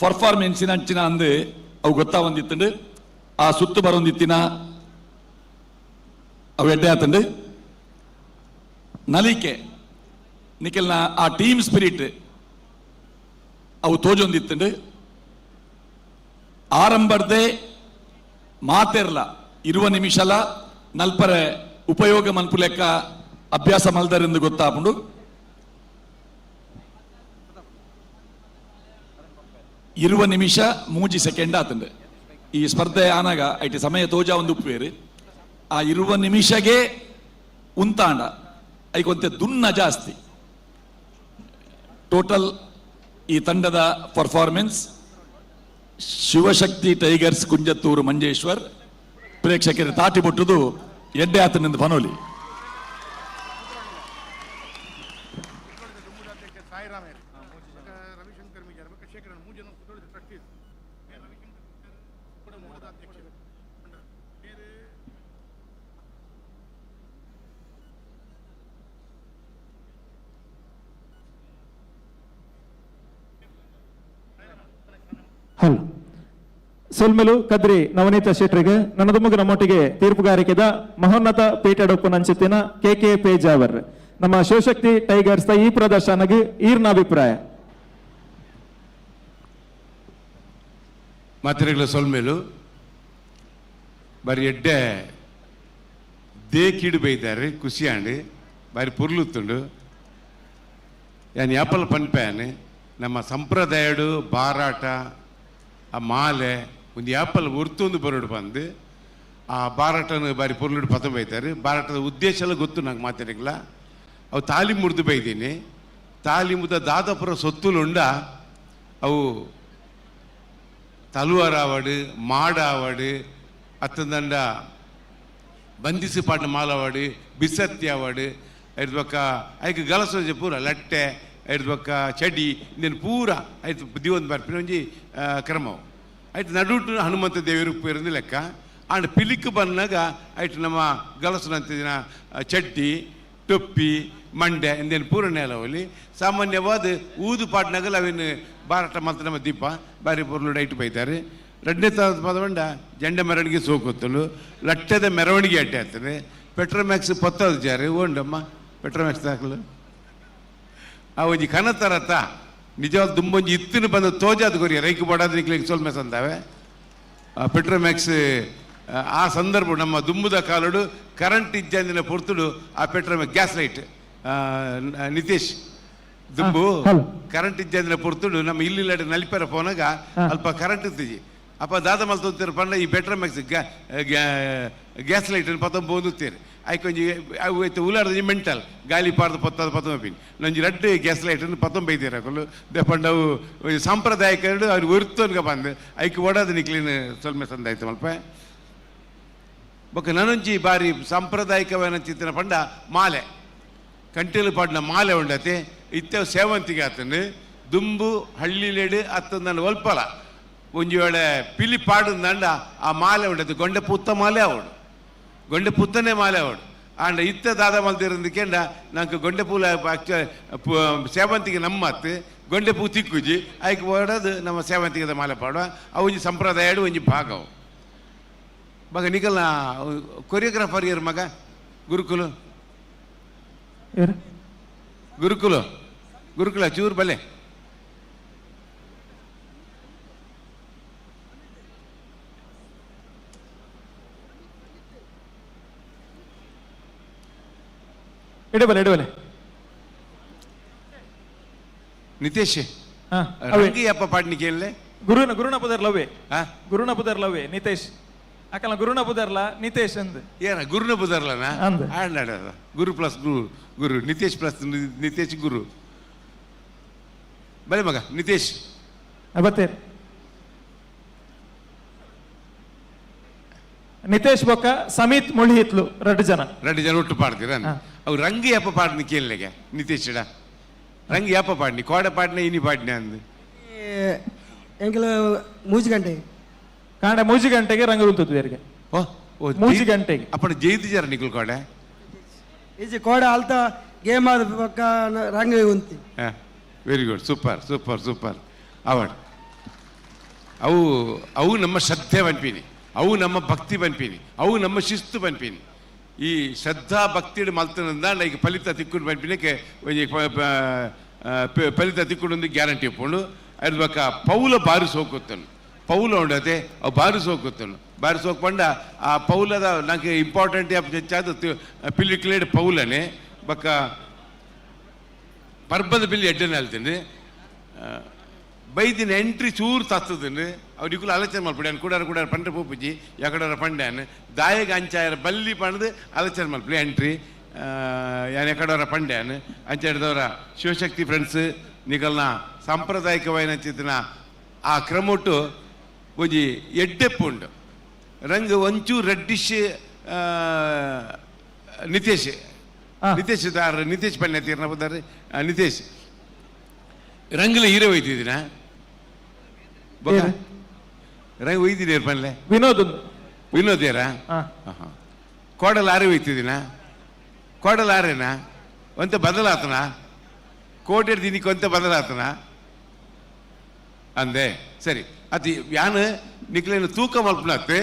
ಪರ್ಫಾರ್ಮೆನ್ಸಿನ ಅಂಚಿನ ಅಂದು ಅವು ಗೊತ್ತಾ ಒಂದಿತ್ತಂಡು ಆ ಸುತ್ತು ಬರೊಂದಿತ್ತಿನ ಅವು ಎಡ್ಡೆ ಆತಂಡು ನಲಿಕೆ ನಿಖಿಲ್ನ ಆ ಟೀಮ್ ಸ್ಪಿರಿಟ್ ಅವು ತೋಜೊಂದಿತ್ತಂಡು ಆರಂಭರ್ದೆ ಮಾತೆರ್ಲ ಇರುವ ನಿಮಿಷಲ ನಲ್ಪರೆ ಉಪಯೋಗ ಮನ್ಪು ಲೆಕ್ಕ ಅಭ್ಯಾಸ ಮಲ್ದರೆಂದು ಗೊತ್ತಾಪುಂಡು. ಇರುವ ನಿಮಿಷ 3 ಸೆಕೆಂಡ್ ಆತಂಡು ಈ ಸ್ಪರ್ಧೆ ಆನಾಗ ಐಟಿ ಸಮಯ ತೋಜ ಒಂದು ಉಪ್ಪೇರು ಆ ಇರುವ ನಿಮಿಷಗೆ ಉಂತಾಂಡ ಐಕೊಂತೆ ದುನ್ನ ಜಾಸ್ತಿ. ಟೋಟಲ್ ಈ ತಂಡದ ಪರ್ಫಾರ್ಮೆನ್ಸ್ ಶಿವಶಕ್ತಿ ಟೈಗರ್ಸ್ ಕುಂಜತ್ತೂರು ಮಂಜೇಶ್ವರ್ ಪ್ರೇಕ್ಷಕರು ತಾಟಿ ಬಿಟ್ಟುದು ಎಡ್ಡೆ ಆತನಿಂದ ಪನೋಲಿ. ಹಲೋ ಸೊಲ್ಮೆಲು ಕದ್ರಿ ನವನೀತ ಶೆಟ್ರಿಗೆ ನನ್ನದುಮಗ ನಮ್ಮೊಟ್ಟಿಗೆ ತೀರ್ಪುಗಾರಿಕೆದ ಮಹೋನ್ನತ ಪೀಠಡೊಪ್ಪು ನಂಚಿತ್ತಿನ ಕೆ ಪೇಜಾವರ್ ನಮ್ಮ ಶಿವಶಕ್ತಿ ಟೈಗರ್ಸ್ ಈ ಪ್ರದರ್ಶನಗೆ ಈರ್ನ ಅಭಿಪ್ರಾಯ ಮಾತ್ರೆಗಳ ಸೊಲ್ಮೇಲು ಬಾರಿ ಎಡ್ಡೆ ದೇಕಿಡು ಬೈತಾರೆ ಖುಷಿಯಾಂಡು ಬಾರಿ ಪುರ್ಲುತ್ತುಂಡು ಯಾನ್ ಯಾಪಲ್ ಪನ್ಪ್ಯಾನ್ ನಮ್ಮ ಸಂಪ್ರದಾಯಡು ಬಾರಾಟ ಆ ಮಾಲೆ ಒಂದು ಯಾಪಲ್ ಹೊರ್ತೊಂದು ಬರೋಡು ಬಂದು ಆ ಬಾರಾಟನ ಬಾರಿ ಪೊರ್ಲುಡು ಪದ ಬೈತಾರೆ. ಬಾರಾಟದ ಉದ್ದೇಶ ಎಲ್ಲ ಗೊತ್ತು ನಂಗೆ ಮಾತಾಡಿಲ್ಲ. ಅವು ತಾಲಿ ಮುರಿದು ಬೈದೀನಿ. ತಾಲಿ ಮುದ ದಾದಾಪುರ ಸೊತ್ತುಲುಂಡ ಅವು ತಲುವಾರ ಆವಾಡು ಮಾಡ ಆವಾಡು ಅತ್ತಂದಂಡ ಬಂದಿಸಿ ಪಾಟ ಮಾಲವಾಡು ಬಿಸತ್ತಿ ಆವಾಡು ಐದು ಪಕ್ಕ ಐಕೆ ಗಲಸೋಜೆ ಪೂರ ಲಟ್ಟೆ ಐದು ಪಕ್ಕ ಚಡಿ ಇಂದೇನು ಪೂರ ಆಯ್ತು ದಿವೊಂದು ಬರ್ಪಿನ ಒಂಜಿ ಕ್ರಮವು ಆಯ್ತು ನಡುಟು ಹನುಮಂತ ದೇವರು ಪೇರಿಂದ ಲೆಕ್ಕ ಆಂಡ್ ಪಿಲಿಕ್ ಬಂದಾಗ ಆಯ್ತು ನಮ್ಮ ಗಲಸನಂತ ದಿನ ಚಡ್ಡಿ ಟೊಪ್ಪಿ ಮಂಡ್ಯ ಇಂದೇನು ಪೂರ್ಣ ಅವಲಿ ಸಾಮಾನ್ಯವಾದ ಊದು ಪಾಟ್ನಾಗಲ್ಲ ಅವೇನು ಬಾರಾಟ ಮಾತ್ರ ನಮ್ಮ ದೀಪ ಬಾರಿ ಪೊರ್ಲು ಡೈಟ್ ಬೈತಾರೆ. 2ನೇ ಪದವಂಡ ಜಂಡ ಮೆರವಣಿಗೆ ಸೋಕೊತ್ತಲು ಲಟ್ಟದ ಮೆರವಣಿಗೆ ಅಡ್ಡೆ ಆಗ್ತದೆ. ಪೆಟ್ರೋಮ್ಯಾಕ್ಸ್ 10 ಜಾರಿ ಓಂಡಮ್ಮ ಪೆಟ್ರೋಮ್ಯಾಕ್ಸ್ ದಾಖಲು ಆ ಒಂಜಿ ಕನತರತ ನಿಜವಾದ ದುಂಬೊಂಜಿ ಇತ್ತಿನ ಬಂದು ತೋಜಾದ ಗೊರಿಯ ರೈಕು ಬಡಾದ್ರಿಕ್ಲಿಗೆ ಸೋಲ್ಮೆಸ್ ಅಂತಾವೆ. ಪೆಟ್ರೋಮ್ಯಾಕ್ಸ್ ಆ ಸಂದರ್ಭ ನಮ್ಮ ದುಂಬುದ ಕಾಲಡು ಕರೆಂಟ್ ಇಜ್ಜಂದಿನ ಪೊರ್ತುಡು ಆ ಪೆಟ್ರೋಮ್ಯಾಕ್ಸ್ ಗ್ಯಾಸ್ ಲೈಟ್ ನಿತೇಶ್ ದುಂಬು ಕರೆಂಟ್ ಇಜ್ಜಂದಿನ ಪೊರ್ತುಡು ನಮ್ಮ ಇಲ್ಲಿ ನಲಿಪರ ಫೋನಾಗ ಅಲ್ಪ ಕರೆಂಟ್ ಇತ್ತಿಜಿ ಅಪ್ಪ ದಾದ ಮಲ್ತೋಗ್ತೀರ ಪಂಡ ಈ ಪೆಟ್ರೋಮ್ಯಾಕ್ಸ್ ಗ್ಯಾಸ್ ಲೈಟ್ ಪತ್ತೊಂದು ಓದುತ್ತೀರಿ ಆಯ್ಕೊಂಜಿ ಅವು ಉಲಾರ್ದು ಮೆಂಟಲ್ ಗಾಳಿ ಪಾರ್ದು ಪತ್ತೊಂದು ಪಿನ್ ನಂಜಿ 2 ಗ್ಯಾಸ್ ಲೈಟ್ ಪತ್ತೊಂದು ಬೈತೀರ ಹಾಕಲು ಪಂಡವು ಸಾಂಪ್ರದಾಯಿಕ ಅವ್ರಿಗೆ ಒರ್ತೋನ್ಗ ಬಂದು ಐಕ್ ಓಡೋದು ನಿಕ್ಲಿನ ಸ್ವಲ್ಪ ಸಂದಾಯ್ತು ಮಲ್ಪ ಬೊಕ್ಕ ನನಂಜಿ ಬಾರಿ ಸಾಂಪ್ರದಾಯಿಕವಾದ ಚಿತ್ರ ಪಂಡ ಮಾಲೆ ಕಂಟೆಲು ಪಾಡ್ನ ಮಾಲೆ ಉಂಡತೆ ಇತ್ತ ಸೇವಂತಿಗೆ ಆತನು ದುಂಬು ಹಳ್ಳಿಲೇಡು ಅತ್ತ ನಾನು ಒಲ್ಪಲ ಒಂಜಿ ವೇಳೆ ಪಿಲಿ ಪಾಡುಂದಂಡ ಆ ಮಾಲೆ ಉಂಡತೆ ಗೊಂಡೆ ಪುತ್ತ ಮಾಲೆ ಅವಡು ಗೊಂಡೆ ಪುತ್ತನೇ ಮಾಲೆ ಅವಡು ಆಂಡ ಇತ್ತ ದಾದ ಮಲ್ದಿರಂದಕ್ಕೆಂಡ ನಂಗೆ ಗೊಂಡೆ ಪೂಲ ಸೇವಂತಿಗೆ ನಮ್ಮತ್ತು ಗೊಂಡೆ ಪೂ ತಿಕ್ಕುಜಿ ಆಯ್ಕೆ ಓಡೋದು ನಮ್ಮ ಸೇವಂತಿಗೆ ಮಾಲೆ ಪಾಡುವ ಅವು ಒಂಜಿ ಸಂಪ್ರದಾಯ ಒಂಜಿ ಭಾಗವು ಮಗ ನಿಕಲ್ನ ಕೊರಿಯೋಗ್ರಾಫರ್ ಇರ್ ಮಗ ಗುರುಕುಲು ಗುರುಕುಲ ಚೂರು ಬಲೆ ಇಡಬಲೆ ನಿತೇಶ್ ರಂಗಿ ಅಪ್ಪ ಪಾಡ್ನಿ ಕೇಳಲೆ ಗುರುನ ಪುದರ್ಲವೇ ನಿತೇಶ್ ಅಕಲ ಗುರುನ ಪುದರ್ಲ ನಿತೇಶ್ ಅಂದ್ ಏನ ಗುರುನ ಪುದರ್ಲನ ಅಂದ್ ಆಂಡಾಡ ಗುರು ಪ್ಲಸ್ ಗುರು ನಿತೇಶ್ ಪ್ಲಸ್ ನಿತೇಶ್ ಗುರು ಬಲೆ ಮಗ ನಿತೇಶ್ ಬತ್ತೇರಿ ನಿತೇಶ್ ಬೊಕ್ಕ ಸಮಿತ್ ಮುಳಿ ಹಿತ್ಲು 2 ಜನ ಒಟ್ಟು ಪಾಡ್ತೀರ ಅವು ರಂಗಿ ಅಪ್ಪ ಪಾಡ್ನಿ ಕೇಳಲೆಗೆ ನಿತೇಶ್ ರಂಗಿ ಅಪ್ಪ ಪಾಡ್ನಿ ಕೋಡ ಪಾಡ್ನ ಇನಿ ಪಾಡ್ನಿ ಅಂದ್ ಎಂಕಲು ಮೂಜಿ ಗಂಟೆ ಕಾಂಡ 3 ಗಂಟೆಗೆ ರಂಗ ಉಂತುತ್ತೇರಿಗೆ ಓ 3 ಗಂಟೆಗೆ ಅಪ್ಪನ ಜೈದು ಜರ ನಿಕಲ್ ಕೋಡೆ ಈಜಿ ಕೋಡ ಅಲ್ತ ಗೇಮ್ ಆದ ಪಕ್ಕ ರಂಗ ಉಂತಿ ವೆರಿ ಗುಡ್ ಸೂಪರ್ ಅವಾರ್ಡ್ ಅವು ನಮ್ಮ ಶ್ರದ್ಧೆ ಬನ್ಪೀನಿ ಅವು ನಮ್ಮ ಭಕ್ತಿ ಬನ್ಪೀನಿ ಅವು ನಮ್ಮ ಶಿಸ್ತು ಬನ್ಪೀನಿ ಈ ಶ್ರದ್ಧಾ ಭಕ್ತಿ ಮಲ್ತನಂದ ಈಗ ಫಲಿತ ತಿಕ್ಕೊಂಡು ಬನ್ಪಿನಕ್ಕೆ ಫಲಿತ ತಿಕ್ಕೊಂಡು ಗ್ಯಾರಂಟಿ ಇಪ್ಪುಂಡು ಅದ್ರ ಬಕ್ಕ ಪೌಲ ಬಾರಿ ಸೋಕುತ್ತನು ಪೌಲ ಉಂಡತೆ ಅವು ಬಾರಿ ಸೋಕುಪಂಡ ಆ ಪೌಲದ ನನಗೆ ಇಂಪಾರ್ಟೆಂಟ್ ಹೆಚ್ಚಾದ ಪಿಲಿಕ್ಲೇಡ್ ಪೌಲನೆ ಬಕ್ಕ ಪರ್ಬದ ಬಿಲ್ಲಿ ಎಡ್ಡನೆ ಅಲ್ತೀನಿ ಬೈದಿನ ಎಂಟ್ರಿ ಚೂರು ತತ್ತದನ್ನು ಅವ್ರಿಗೂ ಆಲೋಚನೆ ಮಾಡ್ಬಿಡಿ ಅನ್ ಕೂಡ ಪಂಡ ಪೂಪುಜಿ ಯಾಕಡೆ ಪಂಡ್ಯಾನ್ ದಾಯಗ ಅಂಚಾಯರ ಬಲ್ಲಿ ಪಣದು ಆಲೋಚನೆ ಮಾಡ್ಬಿಡಿ ಎಂಟ್ರಿ ಯಾನ್ ಎಕಡವರ ಪಂಡ್ಯಾನ್ ಅಂಚ ಹಿಡ್ದವರ ಶಿವಶಕ್ತಿ ಫ್ರೆಂಡ್ಸ್ ನಿಗಲ್ನ ಸಾಂಪ್ರದಾಯಿಕವಾದ ಚಿತ್ರನ ಆ ಕ್ರಮೊಟ್ಟು ಒಂಜಿ ಎಡ್ಡೆಪ್ಪು ಉಂಡು ರಂಗ್ ಒಂಚೂರು ರೆಡ್ಡಿಶ್ ನಿತೇಶ್ ಪನ್ನೆ ತೀರ್ನ ಬುದ್ಧಾರೆ ನಿತೇಶ್ ರಂಗ್ಲ ಹೀರೋ ಒಯ್ತಿದ್ದೀನ ರಂಗ್ ಒಯ್ದಿದ್ದೀರ ಪನ್ಲೆ ವಿನೋದೇರಾ ಕೋಡಲ್ ಆರೆ ಒಯ್ತಿದ್ದೀನ ಕೋಡಲ್ ಆರೇನಾ ಒಂತ ಬದಲಾತನ ಕೋಟೆ ದಿನಕ್ಕೆ ಒಂತ ಬದಲಾತನ ಅಂದೆ ಸರಿ ಅದು ಯಾನು ನಿಕ್ಲೇನು ತೂಕ ಮಲ್ಪನತ್ತೆ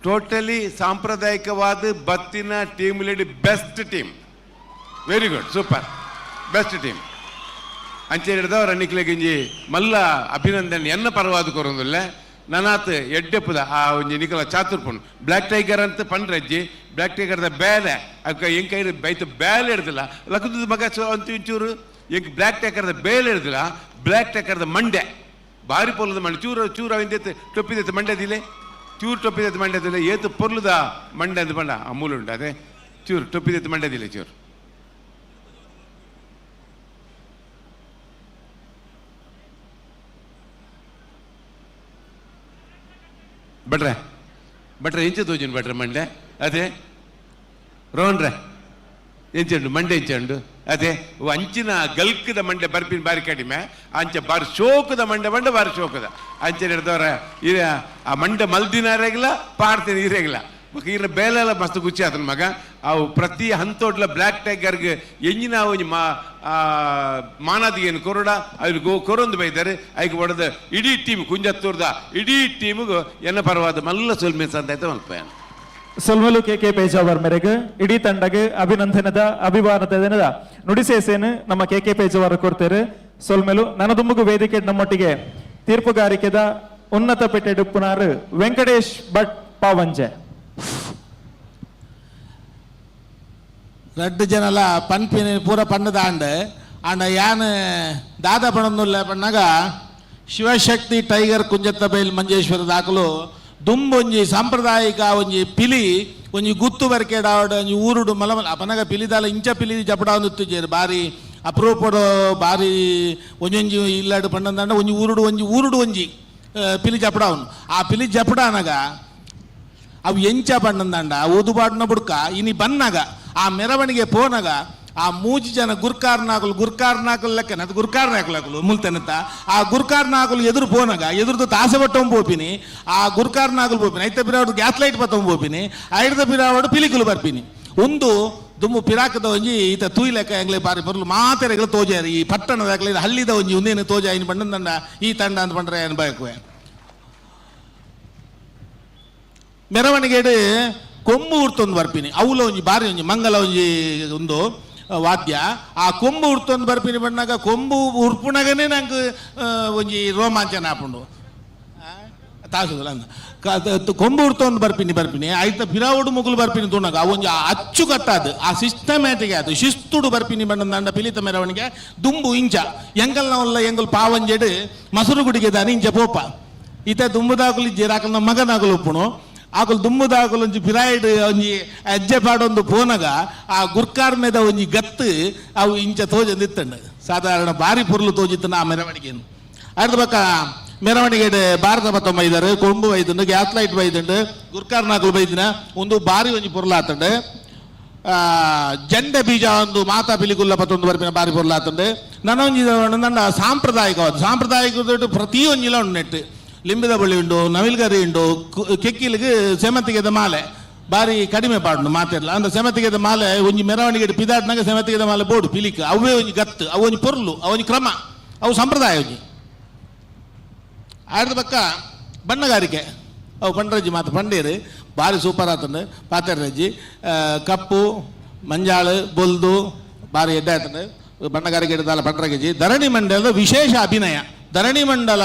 ಟೋಟಲಿ ಸಾಂಪ್ರದಾಯಿಕವಾದ ಬತ್ತಿನ team lady best team very good super best team ಅಂಚೆ ಹಿಡ್ದವ್ರ ನಿಕ್ಲೆಗಿಂಜಿ ಮಲ್ಲ ಅಭಿನಂದನೆ ಎನ್ನ ಪರವಾದ ಕೊರೊಂದಿಲ್ಲ ನನಾತ್ ಎಡ್ಡೆಪ್ಪದ ಆ ಒಂಜಿ ನಿಕಲ ಚಾತುರ್ಪುಣ್ ಬ್ಲ್ಯಾಕ್ ಟೈಗರ್ ಅಂತ ಪಂಡ್ರಜ್ಜಿ ಬ್ಲ್ಯಾಕ್ ಟೈಗರ್ದ ಬೇಲೆ ಅದಕ್ಕೆ ಹೆಂಗೆ ಕೈ ಬೈತು ಬೇಲೆ ಹಿಡ್ದಿಲ್ಲ ಲಕ್ಕದ ಮಗ ಅಂತೂ ಇಂಚೂರು ಹೆಂಗೆ ಬ್ಲ್ಯಾಕ್ ಟೈಗರ್ದ ಬೇಲೆ ಹಿಡ್ದಿಲ್ಲ ಬ್ಲ್ಯಾಕ್ ಟೈಗರ್ದ ಮಂಡೆ ಬಾರಿ ಪೊಲದ ಮಂಡೆ ಚೂರ ಹಿಂದೆ ಟೊಪ್ಪಿದೈತೆ ಮಂಡ್ಯದಿಲ್ಲ ಚೂರು ಟೊಪ್ಪಿದೈತೆ ಮಂಡ್ಯದಿಲ್ಲ ಏತು ಪೊರ್ಲದ ಮಂಡ್ಯ ಅಂತ ಬಂಡ ಅಮೂಲ್ ಉಂಟು ಅದೇ ಚೂರು ಟೊಪ್ಪಿದೈತೆ ಮಂಡ್ಯದಿಲ್ಲ ಚೂರು ಭಟ್ರೆ ಎಂಚ ತೋಜುನು ಭಟ್ರೆ ಮಂಡೆ ಅದೇ ರೋಹನ್ರೆ ಎಂಚಂಡು ಮಂಡೆ ಎಂಚಂಡು ಅದೇ ಅಂಚಿನ ಗಲ್ಕದ ಮಂಡೆ ಬರ್ಪಿನ ಬಾರಿ ಕಡಿಮೆ ಅಂಚೆ ಬಾರಿ ಶೋಕದ ಮಂಡೆ ಬಾರಿ ಶೋಕದ ಅಂಚೆ ಹಿಡ್ದವ್ರ ಆ ಮಂಡೆ ಮಲ್ದಿನ ಇರಾಗಿಲ್ಲ ಪಾಡ್ತೀನಿ ಇರಾಗಿಲ್ಲ ಈಗಿನ ಬೇಲೆಲ್ಲ ಮಸ್ತ್ ಗುಚ್ಚಿ ಆತನ ಮಗ ಅವು ಪ್ರತಿ ಹಂತೋಡ್ಲ ಬ್ಲ್ಯಾಕ್ ಟೈಗರ್ಗೆ ಎಂಜಿನ ಒಂಜಿ ಮಾನಾದಿಗೇನು ಕೊರಡ ಅವ್ರು ಕೊರೊಂದು ಬೈತಾರೆ ಐಗೆ ಹೊಡೆದ ಇಡೀ ಟೀಮ್ ಕುಂಜತ್ತೂರ್ದ ಇಡೀ ಟೀಮಿಗೂ ಎನ್ನ ಪರವಾದ ಮಲ್ಲ ಸೊಲ್ಮೇಸ್ ಅಂತ ಆಯ್ತು ಮಲ್ಪ ಸೊಲ್ಮಲು ಕೆ ಪೇಜಾವರ್ ಮೇರೆಗೆ ಇಡೀ ತಂಡಗೆ ಅಭಿನಂದನದ ಅಭಿಮಾನದ ನುಡಿಸೇಸೇನು ನಮ್ಮ ಕೆ ಪೇಜಾವರ್ ಕೊಡ್ತೇವೆ ಸೊಲ್ಮೆಲು ನನದುಮ್ಮಗು ವೇದಿಕೆ ನಮ್ಮೊಟ್ಟಿಗೆ ತೀರ್ಪುಗಾರಿಕೆದ ಉನ್ನತ ಪೆಟ್ಟೆಡು ಪುನಾರ್ ವೆಂಕಟೇಶ್ ಭಟ್ ಪಾವಂಜೆ ரெண்டு ஜனல பண்பின் பூரா பண்ணதாண்டு ஆண்ட யான் தாதா பணந்துள்ள பண்ணாಗ ಶಿವಶಕ್ತಿ ಟೈಗರ್ ಕುಂಜತ್ತಬೈಲ್ ಮಂಜೇಶ್ವರ ದಾಖಲು ದುಂಬೊಂಜಿ ಸಾಂಪ್ರದಾಯಿಕ ಒಂಜಿ ಪಿಲಿ ಒಂಜಿ ಗುತ್ತು ಬರ್ಕೆಡಾವಡ ಒಂಜಿ ಊರುಡು ಮಲಮಲ ಅಪನಗ ಪಿಲಿದಾಲ ಇಂಚ ಪಿಲಿ ಜಪಡಾವನ್ನುತ್ತುಜೇರು ಬಾರಿ ಅಪರೂಪಡು ಬಾರಿ ಒಂಜೊಂಜಿ ಇಲ್ಲಾಡು ಪಣ್ಣಂದಾಂಡ ಒಂಜಿ ಊರುಡು ಒಂಜಿ ಪಿಲಿ ಜಪಡಾವನು ಆ ಪಿಲಿ ಜಪಡಾನಗ ಅವು ಎಂಚ ಬಣ್ಣಂದಾಂಡ ಓದುಬಾಡ್ನ ಬುಡ್ಕ ಇನಿ ಬನ್ನಾಗ ಆ ಮೆರವಣಿಗೆ ಪೋನಾಗ ಆ ಮೂಜಿ ಜನ ಗುರ್ಕಾರ್ನಾಕುಲು ಲೆಕ್ಕನ ಅದು ಗುರ್ಕಾರ್ನಾಕುಲು ಮುಲ್ತನತ್ತ ಆ ಗುರ್ಕಾರ್ನಾಕುಲು ಎದುರು ಪೋನಾಗ ಎದುರುದು ತಾಸೆ ಬಟ್ಟವು ಪೋಪಿನಿ ಆ ಗುರ್ಕಾರ್ನಾಕುಲು ಪೋಪಿನಿ ಐತ ಪಿರಾವಡು ಗ್ಯಾಸ್ ಲೈಟ್ ಬತ್ತವು ಪೋಪಿನಿ ಐಡ್ದ ಪಿರಾವಡು ಪಿಲಿಕುಲು ಬರ್ಪಿನಿ ಒಂದು ದುಮ್ಮು ಪಿರಾಕದ ಒಂಜಿ ಈತ ತೂಯಿ ಲೆಕ್ಕ ಎಂಗ್ಲೆ ಬಾರಿ ಬರಲು ಮಾತೆರೆಗಳು ತೋಜಾರಿ ಈ ಪಟ್ಟಣದಾಗಲಿ ಹಳ್ಳಿದ ಒಂಜಿ ಒಂದೇನು ತೋಜ ಇನ್ನು ಬಣ್ಣದಂಡ ಈ ತಂಡ ಅಂತ ಬಂಡ್ರೆ ಏನು ಬಯಕುವೆ ಮೆರವಣಿಗೆಡು ಕೊಂಬು ಉಡ್ತೊಂದು ಬರ್ಪಿನಿ ಅವಲ ಒಂಜಿ ಬಾರಿ ಒಂಜಿ ಮಂಗಲ ಒಂಜಿ ಒಂದು ವಾದ್ಯ ಆ ಕೊಂಬು ಉಡ್ತೊಂದು ಬರ್ಪಿನಿ ಬಣ್ಣಾಗ ಕೊಂಬು ಉರ್ಪುಣಗನೇ ನಂಗೆ ಒಂಜಿ ರೋಮಾಂಚನ ಆಪುಂಡು ತಾಸುದಲ್ಲ ಕೊಂಬು ಉಡ್ತೊಂದು ಬರ್ಪಿನಿ ಆಯ್ತ ಪಿರಾವುಡು ಮುಗುಲು ಬರ್ಪಿನಿ ತುಣಗ ಒಂಜಿ ಅಚ್ಚುಕಟ್ಟಾದು ಆ ಸಿಸ್ಟಮ್ಯಾಟಿಕ್ ಅದು ಶಿಸ್ತುಡು ಬರ್ಪಿನಿ ಬಣ್ಣದಂಡ ಪಿಲಿತ ಮೆರವಣಿಗೆ ದುಂಬು ಇಂಚ ಎಂಗಲ್ನವಲ್ಲ ಎಂಗಲ್ ಪಾವಂಜೆಡು ಮಸರು ಗುಡಿಗೆ ದಾನಿ ಇಂಚ ಪೋಪ ಈತ ದುಂಬುದಾಕುಲು ಜೀರಾಕಲ್ನ ಮಗನಾಗಲು ಉಪ್ಪುಣು ಆಕಲು ದುಮ್ಮುದಾಕಲು ಒಂಜಿ ಪಿರಾಯ್ಡ್ ಒಂಜಿ ಅಜ್ಜೆ ಪಾಡೊಂದು ಪೋನಗ ಆ ಗುರ್ಕಾರ್ ಮೇದ ಒಂಜಿ ಗತ್ತು ಅವು ಇಂಚ ತೋಜಂದಿತ್ತಂಡು ಸಾಧಾರಣ ಬಾರಿ ಪುರ್ಲು ತೋಜಿತ್ತನ ಆ ಮೆರವಣಿಗೆಯನ್ನು ಅರ್ಧ ಪಕ್ಕ ಮೆರವಣಿಗೆ ಭಾರತ ಮತ ಬೈದರು ಕೊಂಬು ಬೈದುಂಡು ಗ್ಯಾಸ್ ಲೈಟ್ ಬೈದುಂಡು ಗುರ್ಕಾರ್ ನಾಕಲು ಬೈದಿನ ಒಂದು ಬಾರಿ ಒಂಜಿ ಪುರ್ಲಾತಂಡು ಜಂಡೆ ಬೀಜ ಒಂದು ಮಾತಾ ಪಿಲಿಗುಲ್ಲ ಪತ್ತೊಂದು ಬರ್ಪಿನ ಬಾರಿ ಪುರ್ಲಾತಂಡು ನನೊಂಜಿ ನನ್ನ ಸಾಂಪ್ರದಾಯಿಕ ಪ್ರತಿಯೊಂಜಿಲ ಉಂಡು ನೆಟ್ಟು ಲಿಂಬಿದ ಬಳ್ಳಿ ಉಂಡು ನವಿಲ್ಗರಿ ಉಂಡು ಕೆಕ್ಕಿಲಿಗೆ ಸೆಮತಿಗೆದ ಮಾಲೆ ಬಾರಿ ಕಡಿಮೆ ಪಾಡು ಮಾತಿರಲ್ಲ ಅಂದ್ರೆ ಸೆಮತಿಗೆದ ಮಾಲೆ ಒಂಜಿ ಮೆರವಣಿಗೆ ಪಿದಾಟ್ನಾಗ ಸೆಮತಿಗೆದ ಮಾಲೆ ಬೋಡು ಪಿಲಿಕ್ ಅವೇ ಒಂಜಿ ಗತ್ತು ಅವು ಒಂಜಿ ಪೊರ್ಲು ಅವೊಂಜಿ ಕ್ರಮ ಅವು ಸಂಪ್ರದಾಯ ಒಂಜಿ ಆಡ್ದ ಪಕ್ಕ ಬಣ್ಣಗಾರಿಕೆ ಅವು ಪಂಡ್ರಜ್ಜಿ ಮಾತು ಪಂಡೇರು ಬಾರಿ ಸೂಪರ್ ಆತಂಡು ಪಾತೆರ್ರಜ್ಜಿ ಕಪ್ಪು ಮಂಜಾಳು ಬೊಲ್ದು ಬಾರಿ ಎಡ್ಡೆ ಆತಂಡು ಬಣ್ಣಗಾರಿಕೆ ಹಿಡಿದಾಲ ಪಂಡ್ರಗಜ್ಜಿ ಧರಣಿ ಮಂಡಲದ ವಿಶೇಷ ಅಭಿನಯ ಧರಣಿ ಮಂಡಲ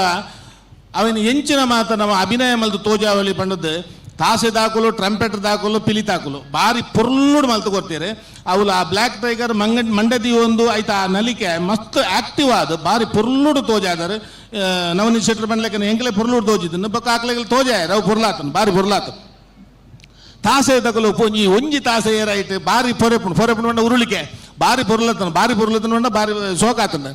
ಅವನು ಎಂಚಿನ ಮಾತ ನಮ್ಮ ಅಭಿನಯ ಮಲ್ತು ತೋಜಾವಳಿ ಪಂಡದ್ದು ತಾಸೆ ದಾಕುಲು ಟ್ರಂಪೆಟ್ ದಾಕುಲು ಪಿಲಿ ತಾಕುಲು ಬಾರಿ ಪುರ್ಲುಡು ಮಲ್ತು ಕೊಡ್ತೀರಿ ಅವಳು ಆ ಬ್ಲ್ಯಾಕ್ ಟೈಗರ್ ಮಂಡದಿ ಒಂದು ಆಯ್ತು ಆ ನಲಿಕೆ ಮಸ್ತ್ ಆಕ್ಟಿವ್ ಆದ ಬಾರಿ ಪುರ್ಲುಡು ತೋಜಾದರು ನವನೀತ್ ಶೆಟ್ಟರ್ ಬಂದ್ಲೆಕ್ಕ ಎಂಕಲೆ ಪುರ್ಲುಡು ತೋಜಿದ್ದನ್ನು ಬಕ್ಕ ಆಕ್ಲೆಗಳು ತೋಜಾಯರು ಅವು ಪುರ್ಲಾತನು ಬಾರಿ ಪುರ್ಲಾತನು ತಾಸೆ ತಗಲು ಒಂಜಿ ತಾಸೆ ಏರಾಯ್ತು ಬಾರಿ ಪೊರೆಪುಣ್ ಬಂಡ ಉರುಳಿಕೆ ಬಾರಿ ಪುರ್ಲತನ ಬಂಡ ಬಾರಿ ಸೋಕಾತಂಡ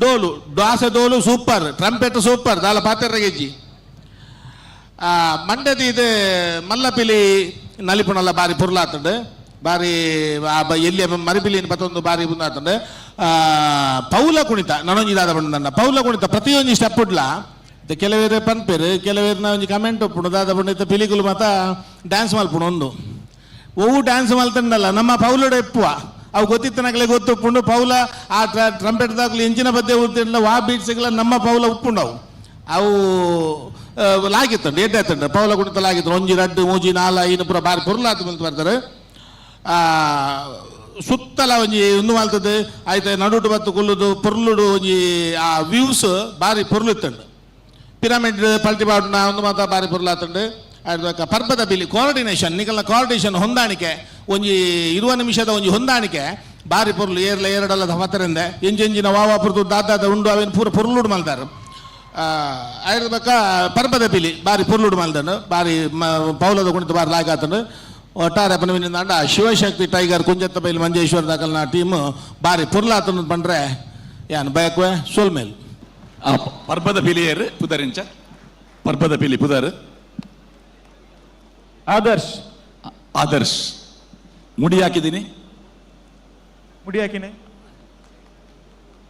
ಡೋಲು ದಾಸೆ ಡೋಲು ಸೂಪರ್ ಟ್ರಂಪೆಟ್ ಸೂಪರ್ ದಾಲ ಪಾತೆರ್ರಗೆಜ್ಜಿ ಮಂಡದಿ ಇದು ಮಲ್ಲಪಿಲಿ ನಲಿಪುಣಲ್ಲ ಬಾರಿ ಪುರ್ಲಾತಂಡು ಬಾರಿ ಎಲ್ಲಿ ಮರಿಪಿಲಿನ ಪತ್ತೊಂದು ಬಾರಿ ಮುಂದಾತಂಡು ಪೌಲ ಕುಣಿತ ನನೊಂಜಿದಾದ ಬಂಡ ಪೌಲ ಕುಣಿತ ಪ್ರತಿಯೊಂದು ಸ್ಟೆಪ್ ಉಡ್ಲ ಕೆಲವೇರು ಪನ್ಪೇರು ಕೆಲವೇರು ಒಂಜಿ ಕಮೆಂಟ್ ಒಪ್ಪುಣು ದಾದ ಬಂಡ ಪಿಲಿಗುಲು ಮಾತ ಡ್ಯಾನ್ಸ್ ಮಲ್ಪುಣು ಒಂದು ಓವು ಡ್ಯಾನ್ಸ್ ಮಲ್ತಂಡಲ್ಲ ನಮ್ಮ ಪೌಲಡು ಎಪ್ಪುವ ಅವು ಗೊತ್ತಿತ್ತನಾಗಲೇ ಗೊತ್ತುಪ್ಪುಂಡು ಪೌಲ ಆ ಟ್ರಂಪೆಟ್ ದಾಖಲು ಎಂಚಿನ ಬದ್ದೆ ಉಳ್ತಿರಲಿಲ್ಲ ವಾ ಬೀಟ್ಸ್ಗಳ ನಮ್ಮ ಪೌಲ ಉಪ್ಪುಂಡು ಅವು ಲಾಗಿತ್ತಂಡು ಎಡ್ಡಾಯ್ತಂಡು ಪೌಲ ಕುಣಿತ ಲಾಗಿತ್ತು ಒಂಜಿ ರಡ್ಡು ಮೂಜಿ ನಾಲ ಐನು ಪುರ ಬಾರಿ ಪುರ್ಲಾತು ಮಲ್ತು ಬರ್ತಾರೆ ಸುತ್ತಲ ಒಂಜಿ ಒಂದು ಮಲ್ತದ್ದು ಆಯ್ತು ನಡುಟು ಬತ್ತು ಕುಲ್ಲುದು ಪುರ್ಲುಡು ಒಂಜಿ ಆ ವ್ಯೂಸ್ ಬಾರಿ ಪುರ್ಲಿತ್ತಂಡು ಪಿರಮಿಡ್ ಪಲ್ಟಿ ಬಾಡ್ನ ಒಂದು ಮಾತ ಬಾರಿ ಪುರ್ಲಾತಂಡು ಪರ್ಬದ ಬಿಲಿ ಕೋಆರ್ಡಿನೇಷನ್ ನಿಕಲ್ನ ಕೋಆರ್ಡಿನೇಷನ್ ಹೊಂದಾಣಿಕೆ ಒಂಜಿ 20 ನಿಮಿಷದ ಒಂಜಿ ಹೊಂದಾಣಿಕೆ ಬಾರಿ ಪೊರ್ಲು ಏರ್ಲ ಎರಡಲ್ಲ ಹತ್ತರಿಂದ ಎಂಜಿನ ವಾವಾಪುರದು ದಾದ ಉಂಡು ಅವೇನು ಪೂರ ಪುರ್ಲುಡು ಮಲ್ದಾರು ಆಯ್ದ ಬಕ್ಕ ಪರ್ಬದ ಬಿಲಿ ಬಾರಿ ಪುರ್ಲುಡು ಮಲ್ದನು ಬಾರಿ ಪೌಲದ ಕುಣಿತ ಬಾರಿ ಲಾಗಾತಂಡು ಒಟ್ಟಾರೆ ಪನವಿನಿಂದ ಶಿವಶಕ್ತಿ ಟೈಗರ್ ಕುಂಜತ್ತಬೈಲ್ ಮಂಜೇಶ್ವರ ದಾಖಲ್ನ ಟೀಮ್ ಬಾರಿ ಪುರ್ಲಾತನ ಬಂಡ್ರೆ ಯಾನ್ ಬಯಕುವೆ ಸೋಲ್ಮೇಲ್ ಪರ್ಬದ ಪಿಲಿಯರು ಪುದರಿಂಚ ಪರ್ಬದ ಪಿಲಿ ಪುದರ್ ಆದರ್ಶ್ ಮುಡಿ ಹಾಕಿದ್ದೀನಿ ಮುಡಿ ಹಾಕಿನಿ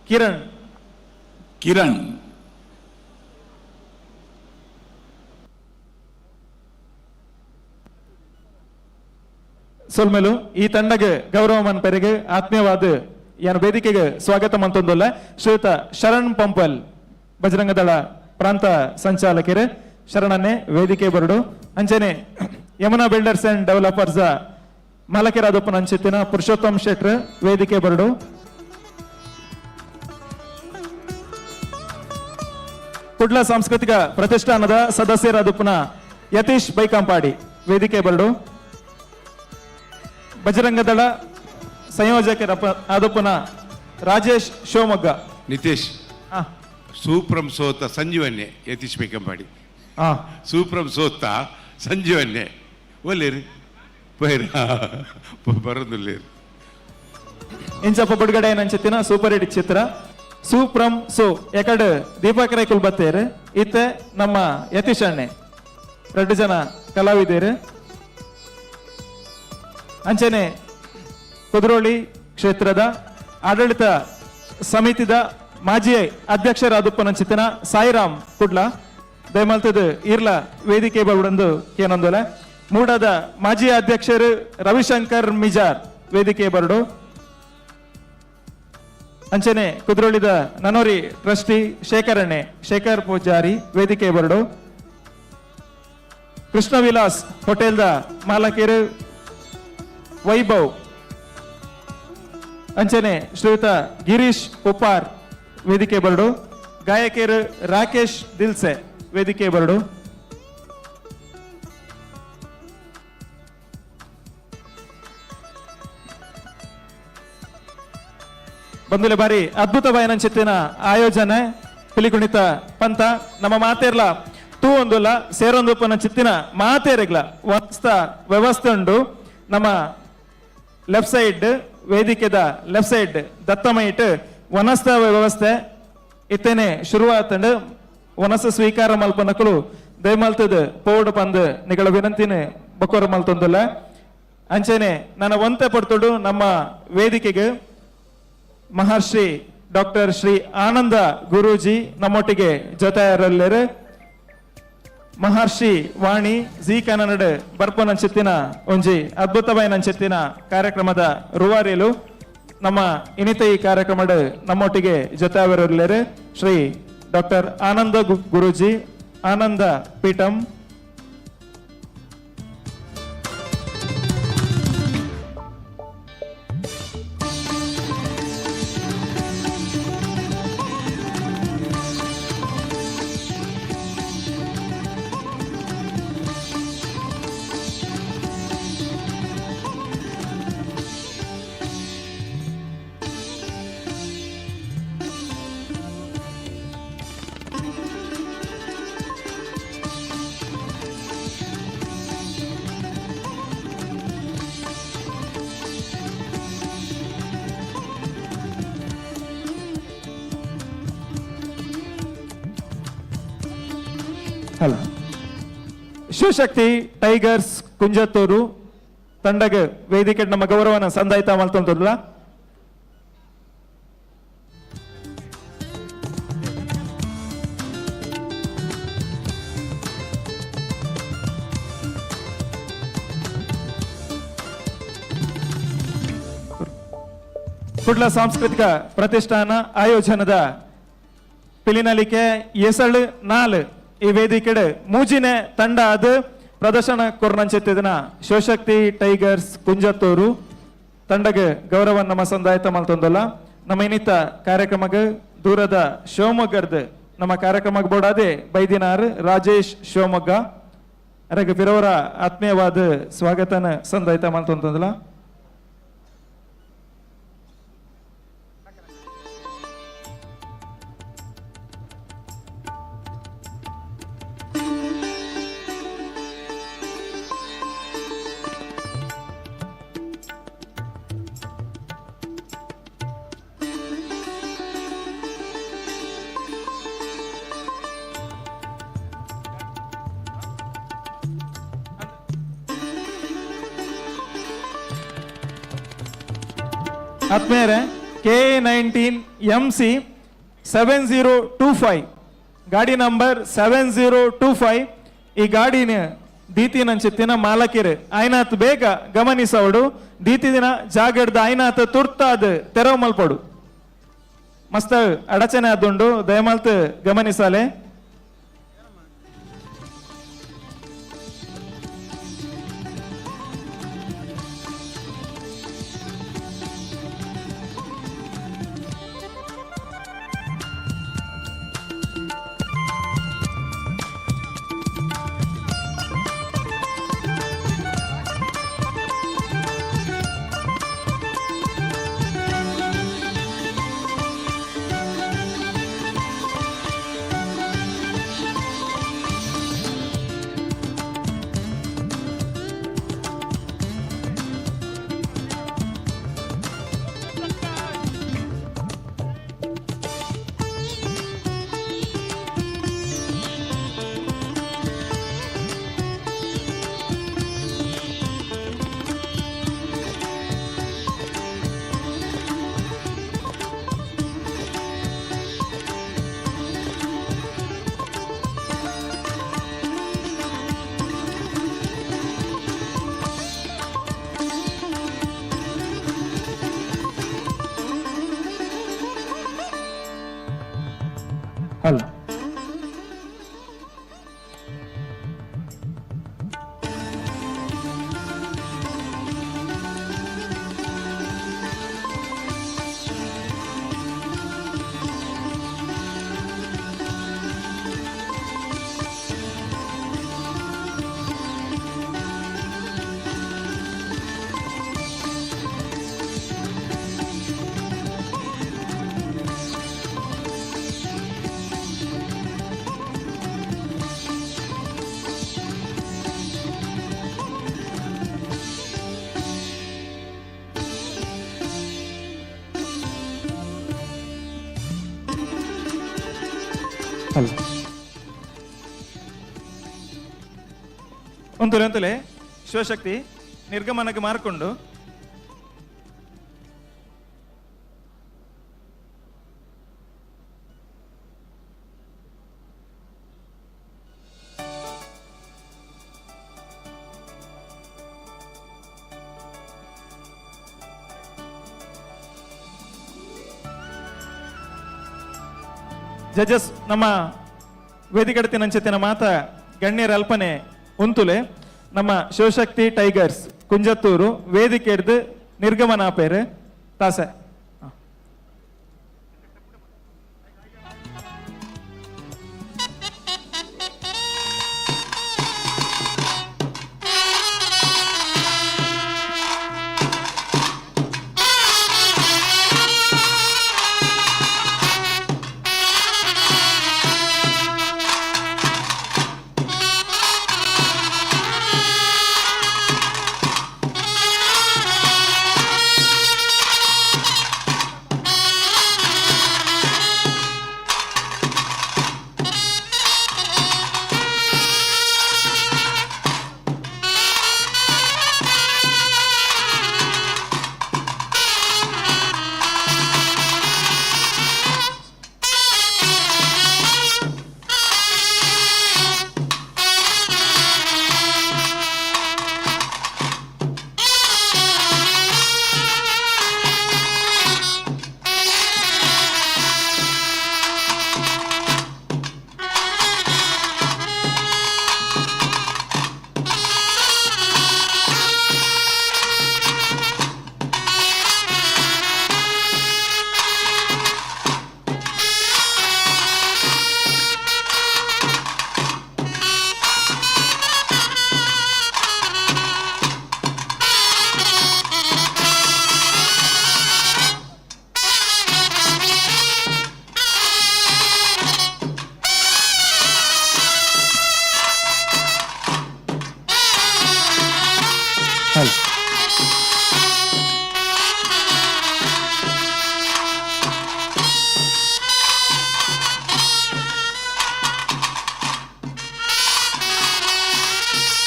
ಕಿರಣ್ ಸೊಲ್ಮೆಲು ಈ ತಂಡಗೆ ಗೌರವ ಮನ್ಪೆರೆಗೆ ಆತ್ಮೀಯವಾದ ಏನು ವೇದಿಕೆಗೆ ಸ್ವಾಗತ ಮಂತೊಂದುಲ್ಲ ಶ್ರೀಯುತ ಶರಣ್ ಪಂಪಲ್ ಬಜರಂಗ ದಳ ಪ್ರಾಂತ ಸಂಚಾಲಕರು ಶರಣನ್ನೇ ವೇದಿಕೆ ಬರಡು ಅಂಚನೆ ಯಮುನಾ ಬಿಲ್ಡರ್ಸ್ ಅಂಡ್ ಡೆವಲಪರ್ಸ್ ಮಾಲಕರಾದಪ್ಪನ ಅಂಚಿತ್ತಿನ ಪುರುಷೋತ್ತಮ್ ಶೆಟ್ರ್ ವೇದಿಕೆ ಬರಡು ಕುಡ್ಲ ಸಾಂಸ್ಕೃತಿಕ ಪ್ರತಿಷ್ಠಾನದ ಸದಸ್ಯರಾದಪ್ಪನ ಯತೀಶ್ ಬೈಕಂಪಾಡಿ ವೇದಿಕೆ ಬರಡು ಬಜರಂಗ ದಳ ಸಂಯೋಜಕರ ಆದಪ್ಪನ ರಾಜೇಶ್ ಶಿವಮೊಗ್ಗ ನಿತೇಶ್ ಆ, ಸೂಪ್ರಂ ಸೋತ ಸಂಜೀವನ್ನೇ ಯತೀಶ್ ಬೇಕಂಪಾಡಿ ಆ, ಸೂಪ್ರಂ ಸೋತ ಸಂಜೀವನ್ನೇ ಒಲ್ಲೇರಿ ಪೈರ ಬರೋದಿಲ್ಲೇರಿ ಇಂಚಪ್ಪ ಬಿಡುಗಡೆ ನಂಚಿತ್ತಿನ ಸೂಪರ್ ಹಿಟ್ ಚಿತ್ರ ಸೂಪ್ರಂ ಸೋ ಎಕಡೆ ದೀಪಕ್ ರೈಕುಲ್ ಬತ್ತೇರು ಇತ್ತೆ ನಮ್ಮ ಯತೀಶ್ ಅಣ್ಣೆ 2 ಜನ ಕಲಾವಿದರು ಅಂಚನೆ ಕುದ್ರೋಳಿ ಕ್ಷೇತ್ರದ ಆಡಳಿತ ಸಮಿತಿದ ಮಾಜಿ ಅಧ್ಯಕ್ಷರಾದಪ್ಪನ ಚಿತ್ತನ ಸಾಯಿರಾಮ್ ಕುಡ್ಲ ದಯಮಲ್ತದ ಇರ್ಲ ವೇದಿಕೆ ಬರುಡಂದು ಏನೊಂದಲ್ಲ ಮೂಡದ ಮಾಜಿ ಅಧ್ಯಕ್ಷರು ರವಿಶಂಕರ್ ಮಿಜಾರ್ ವೇದಿಕೆ ಬರಡು ಅಂಚನೆ ಕುದ್ರೋಳಿದ ನನೋರಿ ಟ್ರಸ್ಟಿ ಶೇಖರ್ ಪೂಜಾರಿ ವೇದಿಕೆ ಬರಡು ಕೃಷ್ಣ ವಿಲಾಸ್ ಹೋಟೆಲ್ದ ಮಾಲಕರು ವೈಭವ್ ಅಂಚನೆ ಶ್ರೀಯುತ ಗಿರೀಶ್ ಉಪ್ಪಾರ್ ವೇದಿಕೆ ಬರಡು ಗಾಯಕರು ರಾಕೇಶ್ ದಿಲ್ಸೆ ವೇದಿಕೆ ಬರಡು ಬಂದುಲೆ ಬಾರಿ ಅದ್ಭುತವಾದ ಚಿತ್ತಿನ ಆಯೋಜನೆ ಪಿಲಿಕುಣಿತ ಪಂತ ನಮ್ಮ ಮಾತೇರ್ಲ ತೂ ಒಂದುಲ್ಲ ಸೇರೊಂದುಪ್ಪನ ಚಿತ್ತಿನ ಮಾತೇರಿಗ್ಲ ವಸ್ತ ವ್ಯವಸ್ಥೆ ಉಂಡು ನಮ್ಮ ಲೆಫ್ಟ್ ಸೈಡ್ ವೇದಿಕೆದ ಲೆಫ್ಟ್ ಸೈಡ್ ದತ್ತಮೈಟ್ ವನಸ್ತ ವ್ಯವಸ್ಥೆ ಇತ್ತೇನೆ ಶುರುವಾತಂಡು ವನಸ ಸ್ವೀಕಾರ ಮಲ್ಪನಕಲು ದಯಮಲ್ತದ ಪೌಡ್ ಪಂದ್ ನಿಗಳ ವಿನಂತಿನ ಬಕೋರ ಮಲ್ತೊಂದುಲ್ಲ ಅಂಚೆನೆ ನನ್ನ ಒಂತೆ ಪಡ್ತೊಡು ನಮ್ಮ ವೇದಿಕೆಗೆ ಮಹರ್ಷಿ ಡಾಕ್ಟರ್ ಶ್ರೀ ಆನಂದ ಗುರೂಜಿ ನಮ್ಮೊಟ್ಟಿಗೆ ಜೊತೆಯರಲ್ಲರು ಮಹರ್ಷಿ ವಾಣಿ ಜಿ ಕನ್ನಡ ಬರ್ಪನ ಚಿತ್ತಿನ ಒಂಜಿ ಅದ್ಭುತವಾದ ಚಿತ್ತಿನ ಕಾರ್ಯಕ್ರಮದ ರೂವಾರಿಯಲು ನಮ್ಮ ಇನಿತ ಈ ಕಾರ್ಯಕ್ರಮದ ನಮ್ಮೊಟ್ಟಿಗೆ ಜೊತೆಯವರಲ್ಲರು ಶ್ರೀ ಡಾಕ್ಟರ್ ಆನಂದ ಗುರೂಜಿ ಆನಂದ ಪೀಠಂ ಅಲ್ಲ ಶಿವಶಕ್ತಿ ಟೈಗರ್ಸ್ ಕುಂಜತ್ತೂರು ತಂಡಗೆ ವೇದಿಕೆ ನಮ್ಮ ಗೌರವನ ಸಂದಾಯಿತ ಮಲ್ತೊಂದಿಲ್ಲ ಕುಡ್ಲ ಸಾಂಸ್ಕೃತಿಕ ಪ್ರತಿಷ್ಠಾನ ಆಯೋಜನದ ಪಿಲಿನಲಿಕೆ ಎಸಳು 4 ಈ ವೇದಿಕೆ ಮೂಜಿನೆ ತಂಡ ಅದು ಪ್ರದರ್ಶನ ಕೊರ್ನಂಚಿತ್ತಿನ ಶಿವಶಕ್ತಿ ಟೈಗರ್ಸ್ ಕುಂಜತ್ತೂರು ತಂಡಗೆ ಗೌರವ ನಮ್ಮ ಸಂದಾಯಿತ ಮಲ್ತೊಂದಲ್ಲ ನಮ್ಮ ಇನ್ನಿತ ಕಾರ್ಯಕ್ರಮಕ್ಕೆ ದೂರದ ಶಿವಮೊಗ್ಗದ ನಮ್ಮ ಕಾರ್ಯಕ್ರಮಕ್ಕೆ ಬೋಡಾದೆ ಬೈದಿನಾರ್ ರಾಜೇಶ್ ಶಿವಮೊಗ್ಗ ಅದಕ್ಕೆ ಬಿರೋರ ಆತ್ಮೀಯವಾದ ಸ್ವಾಗತನ ಸಂದಾಯಿತ ಮಲ್ತೊಂದಲ್ಲ ಆತ್ಮೀಯರೇ KA19MC 7025 ಗಾಡಿ ನಂಬರ್ 7025 ಈ ಗಾಡಿನ ದೀತಿನಂಚಿತ್ತಿನ ಮಾಲಕಿರು ಆಯ್ನಾತ್ ಬೇಗ ಗಮನಿಸವಡು ದೀತಿ ದಿನ ಜಾಗಡ್ದ ಆಯ್ನಾತ್ ತುರ್ತಾದ್ ತೆರವು ಮಲ್ಪಡು ಮಸ್ತ್ ಅಡಚಣೆ ಆದುಂಡು ದಯಮಾಲ್ತ್ ಗಮನಿಸಾಲೆ. ಹಲ್ ಹಲ್ ಒಂತಲೇ ಶಿವಶಕ್ತಿ ನಿರ್ಗಮನಕ್ಕೆ ಮಾರ್ಕೊಂಡು ಜಡ್ಜಸ್ ನಮ್ಮ ವೇದಿಕಡತಿ ನಂಚೆತ್ತಿನ ಮಾತ ಗಣ್ಯರ ಅಲ್ಪನೆ ಉಂತುಲೆ ನಮ್ಮ ಶಿವಶಕ್ತಿ ಟೈಗರ್ಸ್ ಕುಂಜತ್ತೂರು ವೇದಿಕೆ ಹಿಡ್ದು ನಿರ್ಗಮನ ಪೇರು ತಾಸೆ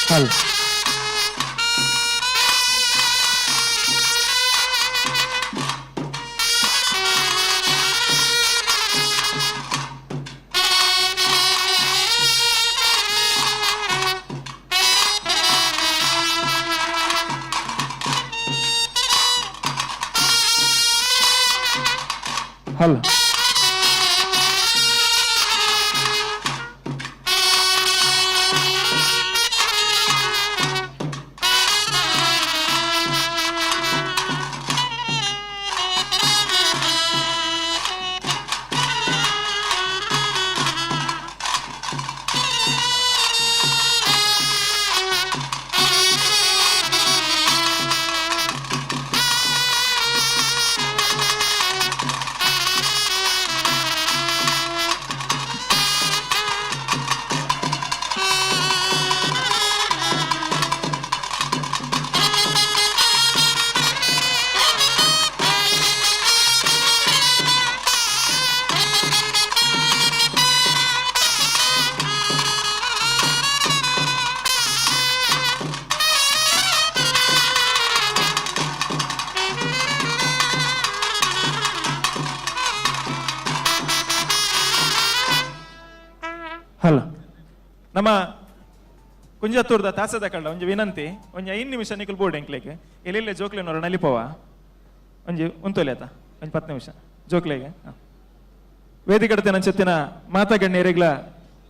ಹಲ್ ಹಲ್ ಹಲ್ ನಮ್ಮ ಕುಂಜತ್ತೂರ್ದ ತಾಸದ ಕಳ್ಳ ಒಂಜಿ ವಿನಂತಿ ಒಂಜಿ 5 ನಿಮಿಷ ನಿಕಲ್ ಬೋರ್ಡ್ ಎಂಕ್ಲೆಗೆ ಎಲ್ಲೆಲ್ಲ ಜೋಕ್ಲೆನವ್ರ ನಲಿಪವ ಒಂಜಿ ಉಂತೋಲೆ ಆತ ಒಂಜಿ 10 ನಿಮಿಷ ಜೋಕ್ಲೆಗೆ ವೇದಿಕಡತೆ ನಂಚೆತ್ತಿನ ಮಾತಗಣ್ಯರಿಗ್ಲ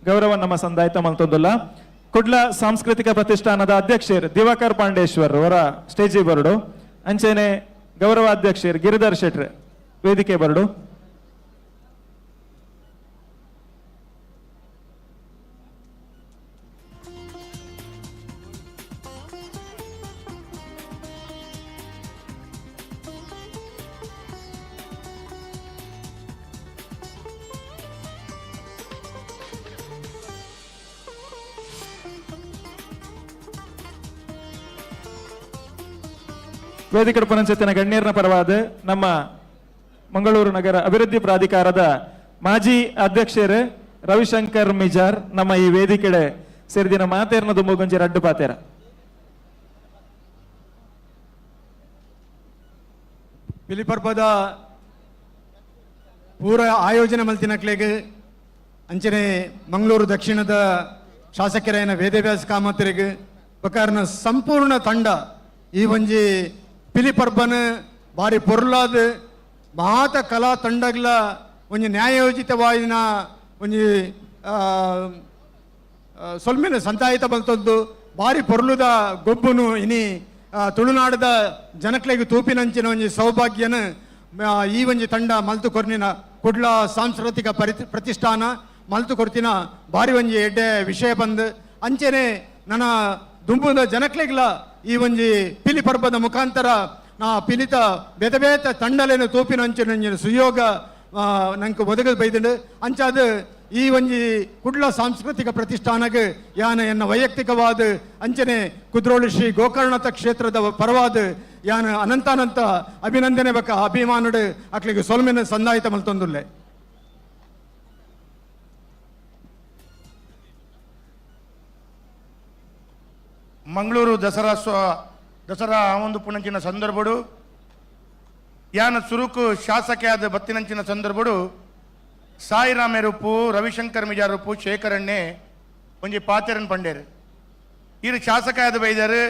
ಗೌರವ ನಮ್ಮ ಸಂದಾಯಿತ ಮಲ್ತೊಂದುಲ್ಲ ಕುಡ್ಲ ಸಾಂಸ್ಕೃತಿಕ ಪ್ರತಿಷ್ಠಾನದ ಅಧ್ಯಕ್ಷರು ದಿವಾಕರ್ ಪಾಂಡೇಶ್ವರ್ ಅವರ ಸ್ಟೇಜಿ ಬರಡು ಅಂಚೆನೆ ಗೌರವ ಅಧ್ಯಕ್ಷರು ಗಿರಿಧರ್ ಶೆಟ್ರ್ ವೇದಿಕೆ ಬರಡು. ವೇದಿಕೆ ಪಂಚಾಯತಿನ ಗಣ್ಯರ ಪರವಾದ ನಮ್ಮ ಮಂಗಳೂರು ನಗರ ಅಭಿವೃದ್ಧಿ ಪ್ರಾಧಿಕಾರದ ಮಾಜಿ ಅಧ್ಯಕ್ಷರು ರವಿಶಂಕರ್ ಮಿಜಾರ್ ನಮ್ಮ ಈ ವೇದಿಕೆಡೆ ಸೇರಿದಿನ ಮಾತೇರ್ನ ದುಂಬುಗೊಂಜಿ ರಡ್ಡು ಪಾತೇರ. ಪಿಲಿಪರ್ಪದ ಪೂರ ಆಯೋಜನೆ ಮಲ್ತಿನಕ್ಲೆಗೆ ಅಂಚನೆ ಮಂಗಳೂರು ದಕ್ಷಿಣದ ಶಾಸಕರಾಯನ ವೇದವ್ಯಾಸ ಕಾಮತರಿಗೆ ಪ್ರಕಾರನ ಸಂಪೂರ್ಣ ತಂಡ ಈ ಒಂಜಿ ಪಿಲಿಪರ್ಬನ್ ಬಾರಿ ಪೊರ್ಲಾದ ಮಾತ ಕಲಾ ತಂಡಗಳ ಒಂಜಿ ನ್ಯಾಯೋಚಿತವಾಯಿನ ಒಂಜಿ ಸೊಲ್ಮೆನ ಸಂತಾಯಿತ ಬಂತದ್ದು ಬಾರಿ ಪೊರ್ಲುದ ಗೊಬ್ಬುನು ಇನಿ ತುಳುನಾಡದ ಜನಕ್ಲೆಗೆ ತೂಪಿನಂಚಿನ ಒಂಜಿ ಸೌಭಾಗ್ಯನ ಈ ಒಂಜಿ ತಂಡ ಮಲ್ತು ಕೊರ್ನಿನ ಕುಡ್ಲ ಸಾಂಸ್ಕೃತಿಕ ಪ್ರತಿಷ್ಠಾನ ಮಲ್ತು ಕೊರ್ತಿನ ಬಾರಿ ಒಂಜಿ ಎಡ್ಡೆ ವಿಷಯ ಬಂದು ಅಂಚೆನೆ ನನ್ನ ದುಂಬುದ ಜನಕ್ಲೆಗ್ಲ ಈ ಒಂಜಿ ಪಿಲಿ ಪರ್ಬದ ಮುಖಾಂತರ ನಾ ಪಿಲಿತ ಬೇತ ಬೇತ ತಂಡಲೇನು ತೂಪಿನಂಚಿನ ಸುಯೋಗ ನಂಗೆ ಒದಗದು ಬೈದಂಡು ಅಂಚಾದ ಈ ಒಂಜಿ ಕುಡ್ಲ ಸಾಂಸ್ಕೃತಿಕ ಪ್ರತಿಷ್ಠಾನಕ್ಕೆ ಯಾನ ಎನ್ನ ವೈಯಕ್ತಿಕವಾದ ಅಂಚನೆ ಕುದ್ರೋಳಿ ಶ್ರೀ ಗೋಕರ್ಣತ ಕ್ಷೇತ್ರದ ಪರವಾದ ಯಾನ ಅನಂತಾನಂತ ಅಭಿನಂದನೆ ಬಕ ಅಭಿಮಾನುಡು ಅಕ್ಲಿಗೆ ಸೊಲ್ಮೆನ ಸಂದಾಯಿತ ಮಲ್ತೊಂದುಲ್ಲೆ. ಮಂಗಳೂರು ದಸರಾ ಒಂದು ಪುಣಂಚಿನ ಸಂದರ್ಭಡು ಯಾನ ಸುರುಕು ಶಾಸಕಿಯಾದ ಬತ್ತಿನಂಚಿನ ಸಂದರ್ಭಡು ಸಾಯಿರಾಮೆ ರೂಪು ರವಿಶಂಕರ್ ಮಿಜಾರ್ ರೂಪು ಶೇಖರಣ್ಣೆ ಒಂಜಿ ಪಾತೆರನ್ ಪಂಡೇರು ಇರು ಶಾಸಕಿಯಾದ ಬೈದರು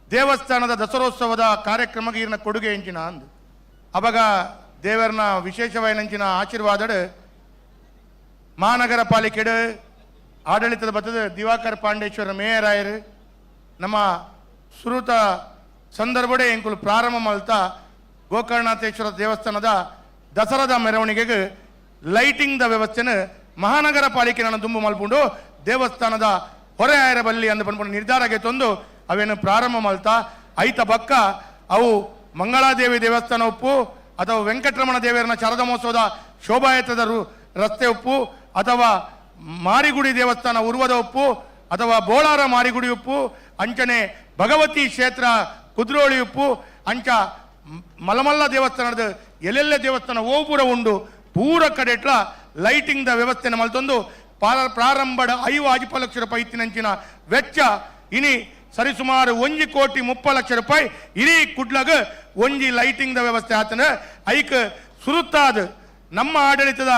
ದೇವಸ್ಥಾನದ ದಸರೋತ್ಸವದ ಕಾರ್ಯಕ್ರಮಕ್ಕೆ ಇರಿನ ಕೊಡುಗೆ ಎಂಚಿನ ಅಂದು ಅವಾಗ ದೇವರನ ವಿಶೇಷವಾಯಿನಂಚಿನ ಆಶೀರ್ವಾದಡು ಮಹಾನಗರ ಪಾಲಿಕೆಡು ಆಡಳಿತದ ಬತ್ತದ ದಿವಾಕರ್ ಪಾಂಡೇಶ್ವರ ಮೇಯರ್ ಆಯರು ನಮ್ಮ ಸುರುತ ಸಂದರ್ಭಡೆ ಎಂಕುಲು ಪ್ರಾರಂಭ ಮಲ್ತಾ ಗೋಕರ್ಣಾಥೇಶ್ವರ ದೇವಸ್ಥಾನದ ದಸರಾದ ಮೆರವಣಿಗೆಗೆ ಲೈಟಿಂಗ್ ದ ವ್ಯವಸ್ಥೆನ ಮಹಾನಗರ ಪಾಲಿಕೆ ನಾನು ತುಂಬು ಮಲ್ಪುಂಡು ದೇವಸ್ಥಾನದ ಹೊರೆ ಆಯರ ಬಲ್ಲಿ ಅಂದು ಬಂದ್ಬಿಟ್ಟು ನಿರ್ಧಾರಕ್ಕೆ ತಂದು ಅವೇನು ಪ್ರಾರಂಭ ಮಲ್ತಾ ಐತ ಬಕ್ಕ ಅವು ಮಂಗಳಾದೇವಿ ದೇವಸ್ಥಾನ ಉಪ್ಪು ಅಥವಾ ವೆಂಕಟರಮಣ ದೇವರನ ಶಾರದಾ ಮಹೋತ್ಸವದ ಶೋಭಾಯಾತ್ರದ ರಸ್ತೆ ಉಪ್ಪು ಅಥವಾ ಮಾರಿಗುಡಿ ದೇವಸ್ಥಾನ ಉರ್ವದ ಉಪ್ಪು ಅಥವಾ ಬೋಳಾರ ಮಾರಿಗುಡಿ ಉಪ್ಪು ಅಂಚನೆ ಭಗವತಿ ಕ್ಷೇತ್ರ ಕುದ್ರೋಳಿ ಉಪ್ಪು ಅಂಚ ಮಲಮಲ್ಲ ದೇವಸ್ಥಾನದ ಎಲ್ಲೆಲ್ಲ ದೇವಸ್ಥಾನ ಓ ಪೂರ ಉಂಡು ಪೂರ ಕಡೆಟ್ಲ ಲೈಟಿಂಗ್ ದ ವ್ಯವಸ್ಥೆನ ಮಲ್ತೊಂದು ಪ್ರಾರಂಭದ 5 ಲಕ್ಷ ರೂಪಾಯಿ ಇತ್ತಿನಂಚಿನ ವೆಚ್ಚ ಇನಿ ಸರಿಸುಮಾರು 1,30,00,000 ರೂಪಾಯಿ ಇಡೀ ಕುಡ್ಲಗ ಒಂಜಿ ಲೈಟಿಂಗ್ ದ ವ್ಯವಸ್ಥೆ ಆತನ ಐಕ್ ಸುರುತ್ತಾದ ನಮ್ಮ ಆಡಳಿತದ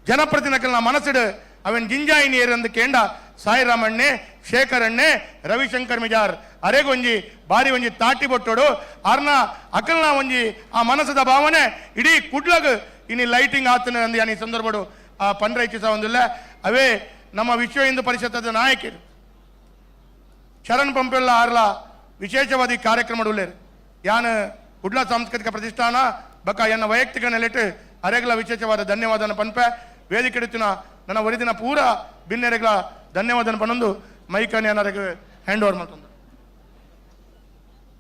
ಜನಪ್ರತಿನಿಧಿಗಳ ಮನಸ್ಸಿಡು ಅವನ್ ಜಿಂಜಾಯಿ ನೀರು ಅಂದು ಕೇಂಡ ಸಾಯಿರಾಮಣ್ಣೆ ಶೇಖರಣ್ಣೆ ರವಿಶಂಕರ್ ಮಿಜಾರ್ ಅರೆಗೆ ಒಂಜಿ ಬಾರಿ ಒಂಜಿ ತಾಟಿ ಬೊಟ್ಟೋಡು ಅರ್ನ ಅಕಲ್ನ ಒಂಜಿ ಆ ಮನಸ್ಸದ ಭಾವನೆ ಇಡೀ ಕುಡ್ಲಗ್ ಇನಿ ಲೈಟಿಂಗ್ ಆತನ ಅಂದು ಯಾನಿ ಸಂದರ್ಭಡು ಆ ಪಂಡ್ರ ಇಚ್ಛಿಸ ಒಂದಿಲ್ಲ ಅವೇ ನಮ್ಮ ವಿಶ್ವ ಹಿಂದೂ ಪರಿಷತ್ತದ ನಾಯಕರು ಶರಣ್ ಪಂಪೆಲ್ಲ ಆರ್ಲ ವಿಶೇಷವಾದಿ ಕಾರ್ಯಕ್ರಮ ಉಳ್ಳೇರು ಯಾನ್ ಕುಡ್ಲ ಸಾಂಸ್ಕೃತಿಕ ಪ್ರತಿಷ್ಠಾನ ಬಕ ಎನ್ನ ವೈಯಕ್ತಿಕ ನೆಲೆಟ್ಟು ಅರೆಗ್ಲ ವಿಶೇಷವಾದ ಧನ್ಯವಾದನ ಪನ್ಪೆ ವೇದಿಕೆ ಇಡುತ್ತಿನ ನನ್ನ ಒರಿದಿನ ಪೂರ ಭಿನ್ನೆರೆಗ್ಲ ಧನ್ಯವಾದನ ಪನ್ನೊಂದು ಮೈಕನ್ ಏನಾರಿಗೆ ಹ್ಯಾಂಡ್ ಓವರ್ ಮಾಡ್ತಂದು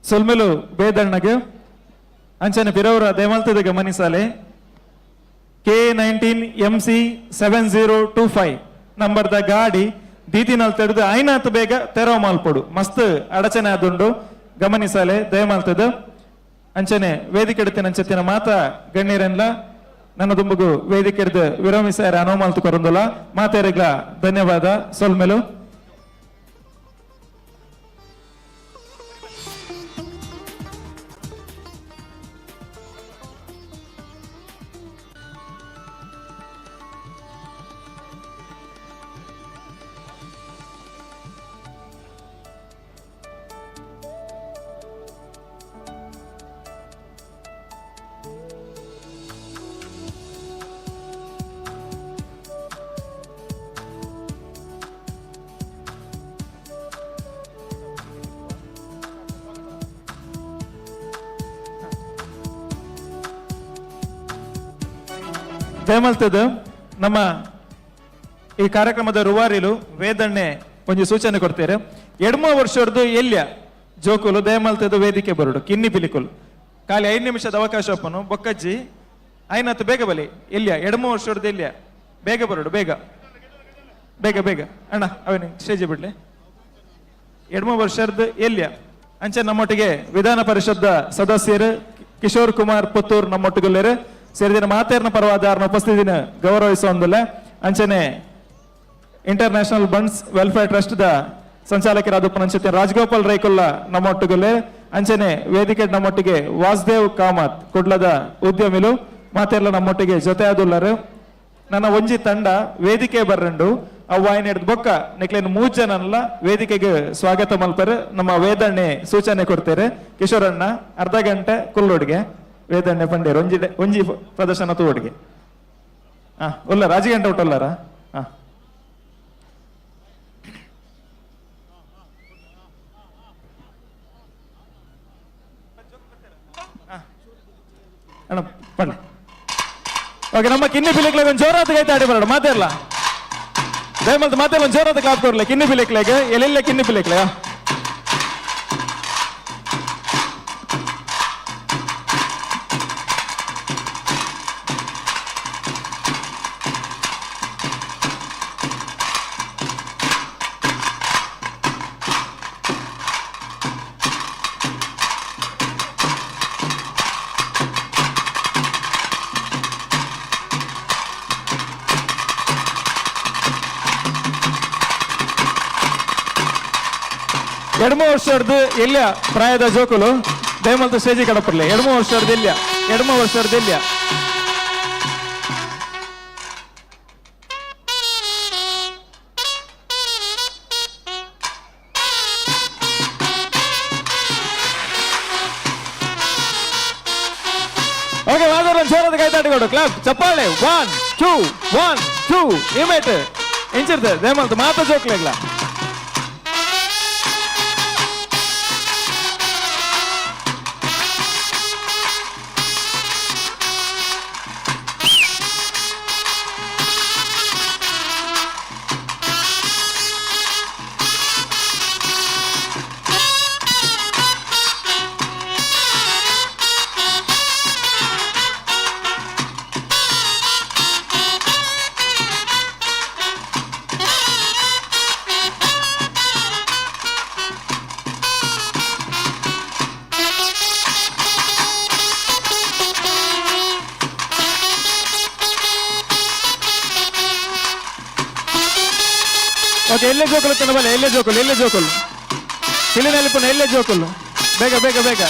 ಸೊಲ್ಮೆಲು ಬೇದಣ್ಣಗೆ ಅಂಚನೆ ಪಿರವರ ದೇಮಲ್ತದ ಗಮನಿಸಾಲೆ K19MC7025 ನಂಬರ್ದ ಗಾಡಿ ದೀತಿನಲ್ಲಿ ತೆರೆದು ಐನಾತ್ ಬೇಗ ತೆರವು ಮಾಲ್ಪಡು ಮಸ್ತ್ ಅಡಚಣೆ ಆದುಂಡು ಗಮನಿಸಾಲೆ ದಯಮಾಲ್ತದ ಅಂಚನೆ ವೇದಿಕೆ ಇಡ್ತೇನೆ ಅಂಚತ್ತಿನ ಮಾತ ಗಣ್ಯರೆನ್ಲ ನನ್ನ ದುಂಬುಗು ವೇದಿಕೆ ಹಿಡಿದು ವಿರಮಿಸಾರ ಅನೋ ಮಾಲ್ತು ಕೊರಂದುಲ ಮಾತೇರಿಗ್ಲ ಧನ್ಯವಾದ ಸೊಲ್ಮೆಲು ದಯಮಲ್ತದ ನಮ್ಮ ಈ ಕಾರ್ಯಕ್ರಮದ ರೂವಾರಿಲು ವೇದಣ್ಣೆ ಒಂದು ಸೂಚನೆ ಕೊಡ್ತಾರೆ ಎಡ್ಮ ವರ್ಷದ್ದು ಎಲ್ಯ ಜೋಕುಲು ದಯಮಲ್ತದ ವೇದಿಕೆ ಬರುಡು ಕಿನ್ನಿ ಪಿಲಿಕುಲು ಖಾಲಿ 5 ನಿಮಿಷದ ಅವಕಾಶ ಒಪ್ಪನು ಬೊಕ್ಕಜ್ಜಿ ಐನತ್ತು ಬೇಗ ಬಲಿ ಎಲ್ಯ ಎಡ್ಮ ವರ್ಷದ್ದು ಎಲ್ಯ ಬೇಗ ಬರುಡು ಬೇಗ ಬೇಗ ಬೇಗ ಅಣ್ಣ ಅವನಿ ಸ್ಟೇಜ್ ಬಿಡ್ಲಿ ಎಡ್ಮ ವರ್ಷದ್ದು ಎಲ್ಯ ಅಂಚೆ ನಮ್ಮೊಟ್ಟಿಗೆ ವಿಧಾನ ಪರಿಷತ್ ಸದಸ್ಯರು ಕಿಶೋರ್ ಕುಮಾರ್ ಪುತ್ತೂರ್ ನಮ್ಮೊಟ್ಟಿಗೆಲ್ಲರು ಸೇರಿದಿನ ಮಾತೇರ್ನ ಪರವಾದಾರನ ಉಪಸ್ಥಿತಿನ ಗೌರವಿಸುವಂದಿಲ್ಲ ಅಂಚನೆ ಇಂಟರ್ನ್ಯಾಷನಲ್ ಬಂಡ್ಸ್ ವೆಲ್ಫೇರ್ ಟ್ರಸ್ಟ್ ದ ಸಂಚಾಲಕರಾದ ಉಪನಂಚತೆ ರಾಜಗೋಪಾಲ್ ರೈಕುಲ್ಲ ನಮ್ಮೊಟ್ಟಿಗೆ ಅಂಚನೆ ವೇದಿಕೆ ನಮ್ಮೊಟ್ಟಿಗೆ ವಾಸುದೇವ್ ಕಾಮತ್ ಕುಡ್ಲದ ಉದ್ಯಮಿಲು ಮಾತೆಲ್ಲ ನಮ್ಮೊಟ್ಟಿಗೆ ಜೊತೆ ಆದುಲ್ಲರು ನನ್ನ ಒಂಜಿ ತಂಡ ವೇದಿಕೆ ಬರ್ರಂಡು ಅವ್ವಾಯಿನ ಹಿಡಿದು ಬೊಕ್ಕ ನಿಕ್ಲೇನು 3 ಜನಲ್ಲ ವೇದಿಕೆಗೆ ಸ್ವಾಗತ ಮಲ್ಪರು ನಮ್ಮ ವೇದಣ್ಣೆ ಸೂಚನೆ ಕೊಡ್ತಾರೆ ಕಿಶೋರಣ್ಣ ಅರ್ಧ ಗಂಟೆ ಕುಲ್ಲೊಡ್ಗೆ ವೇದಣ್ಣೆ ಪಂಡೇರು ಒಂಜಿ ಪ್ರದರ್ಶನ ತೋಡಿಗೆ ಒಲ್ಲ ರಾಜಗಂಟೆ ಉಟ್ಟಲ್ಲಾರ ಅಣ್ಣ ಪಂಡ ಓಕೆ ನಮ್ಮ ಕಿನ್ನಿ ಪಿಲಿಕ್ಲೆಗೆ ಒಂದು ಜೋರಾದ ಕೈತಾಡಿ ಬರೋಣ ಮಾತಾಡಲ್ಲ ದಯಮಲ್ತ ಮಾತಾಡ ಒಂದು ಜೋರಾದ ಕ್ಲಾಪ್ ಕೊಡ್ಲೆ ಕಿನ್ನಿ ಪಿಲಿಕ್ಲೆಗೆ ಎಲ್ಲೆಲ್ಲ ಕಿನ್ನಿ ಪಿಲಿಕ್ಲೆ ಎಡ್ಮ ವರ್ಷದ್ದು ಇಲ್ಲ ಪ್ರಾಯದ ಜೋಕುಲು ದಯಮಲ್ತ ಸ್ಟೇಜಿ ಕಡಪರ್ಲೆ ಎಡ್ಮ ವರ್ಷದ್ದು ಇಲ್ಲ ಎಡ್ಮ ವರ್ಷದ್ದು ಇಲ್ಲ ಓಕೆ ಮಾಧವರ ಜೋರದ ಕೈತಾಡಿಕೊಡು ಕ್ಲಾಪ್ ಚಪ್ಪಾಳೆ 1 2 1 2 ಇಮೇಟ್ ಇಂಚಿರ್ದೆ ದಯಮಲ್ತ ಮಾತ ಜೋಕ್ಲೆಗ್ಲ ಓಕೆ ಎಲ್ಲೇ ಜೋಕುಲು ಬಲ್ಲ ಎಲ್ಲೇ ಜೋಕುಲು ಇಲ್ಲಿನಲ್ಲಿ ಪುನಃ ಎಲ್ಲೇ ಜೋಕುಲು ಬೇಗ ಬೇಗ ಬೇಗ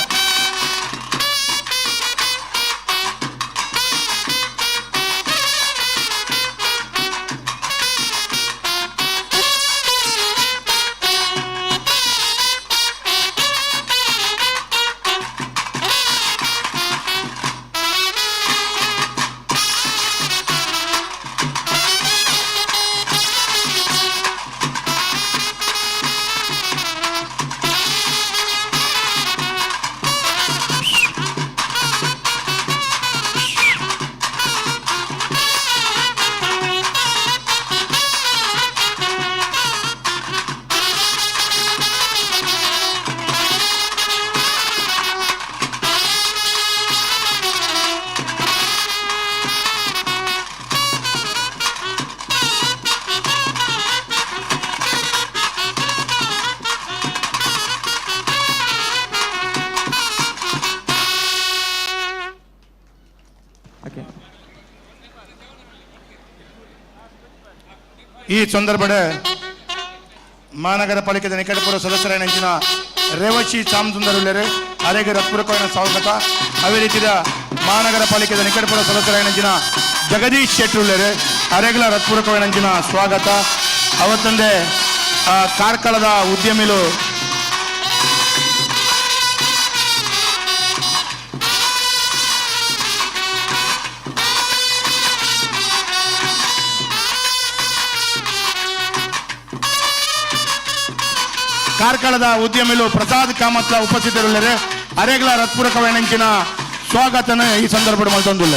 ಈ ಸಂದರ್ಭದ ಮಹಾನಗರ ಪಾಲಿಕೆದ ನಿಕಟಪೂರ್ವ ಸದಸ್ಯರಾಯನ ಅಂಚಿನ ರೇವಶಿ ಚಾಮಸುಂದರುಲ್ಲೇರು ಅರೆಗೆ ರತ್ಪೂರ್ವಕವಾದ ಸ್ವಾಗತ. ಅದೇ ರೀತಿಯ ಮಹಾನಗರ ಪಾಲಿಕೆದ ನಿಕಟಪೂರ್ವ ಸದಸ್ಯರಾಯನ ಅಂಚಿನ ಜಗದೀಶ್ ಶೆಟ್ಟುಲ್ಲೇರು ಅರೆಗಳ ರತ್ಪೂರ್ವಕವಾದ ಅಂಚಿನ ಸ್ವಾಗತ. ಅವತ್ತಂದೆ ಕಾರ್ಕಳದ ಉದ್ಯಮಿಲು ಕಾರ್ಕಳದ ಉದ್ಯಮಿಲು ಪ್ರಸಾದ್ ಕಾಮತ್ಲ ಉಪಸ್ಥಿತರುಳ್ಳರೆ ಅರೆಗಳ ರತ್ಪೂರ್ವಕವಾದ ಸ್ವಾಗತನ ಈ ಸಂದರ್ಭ ಮಲ್ತೊಂದುಲ್ಲ.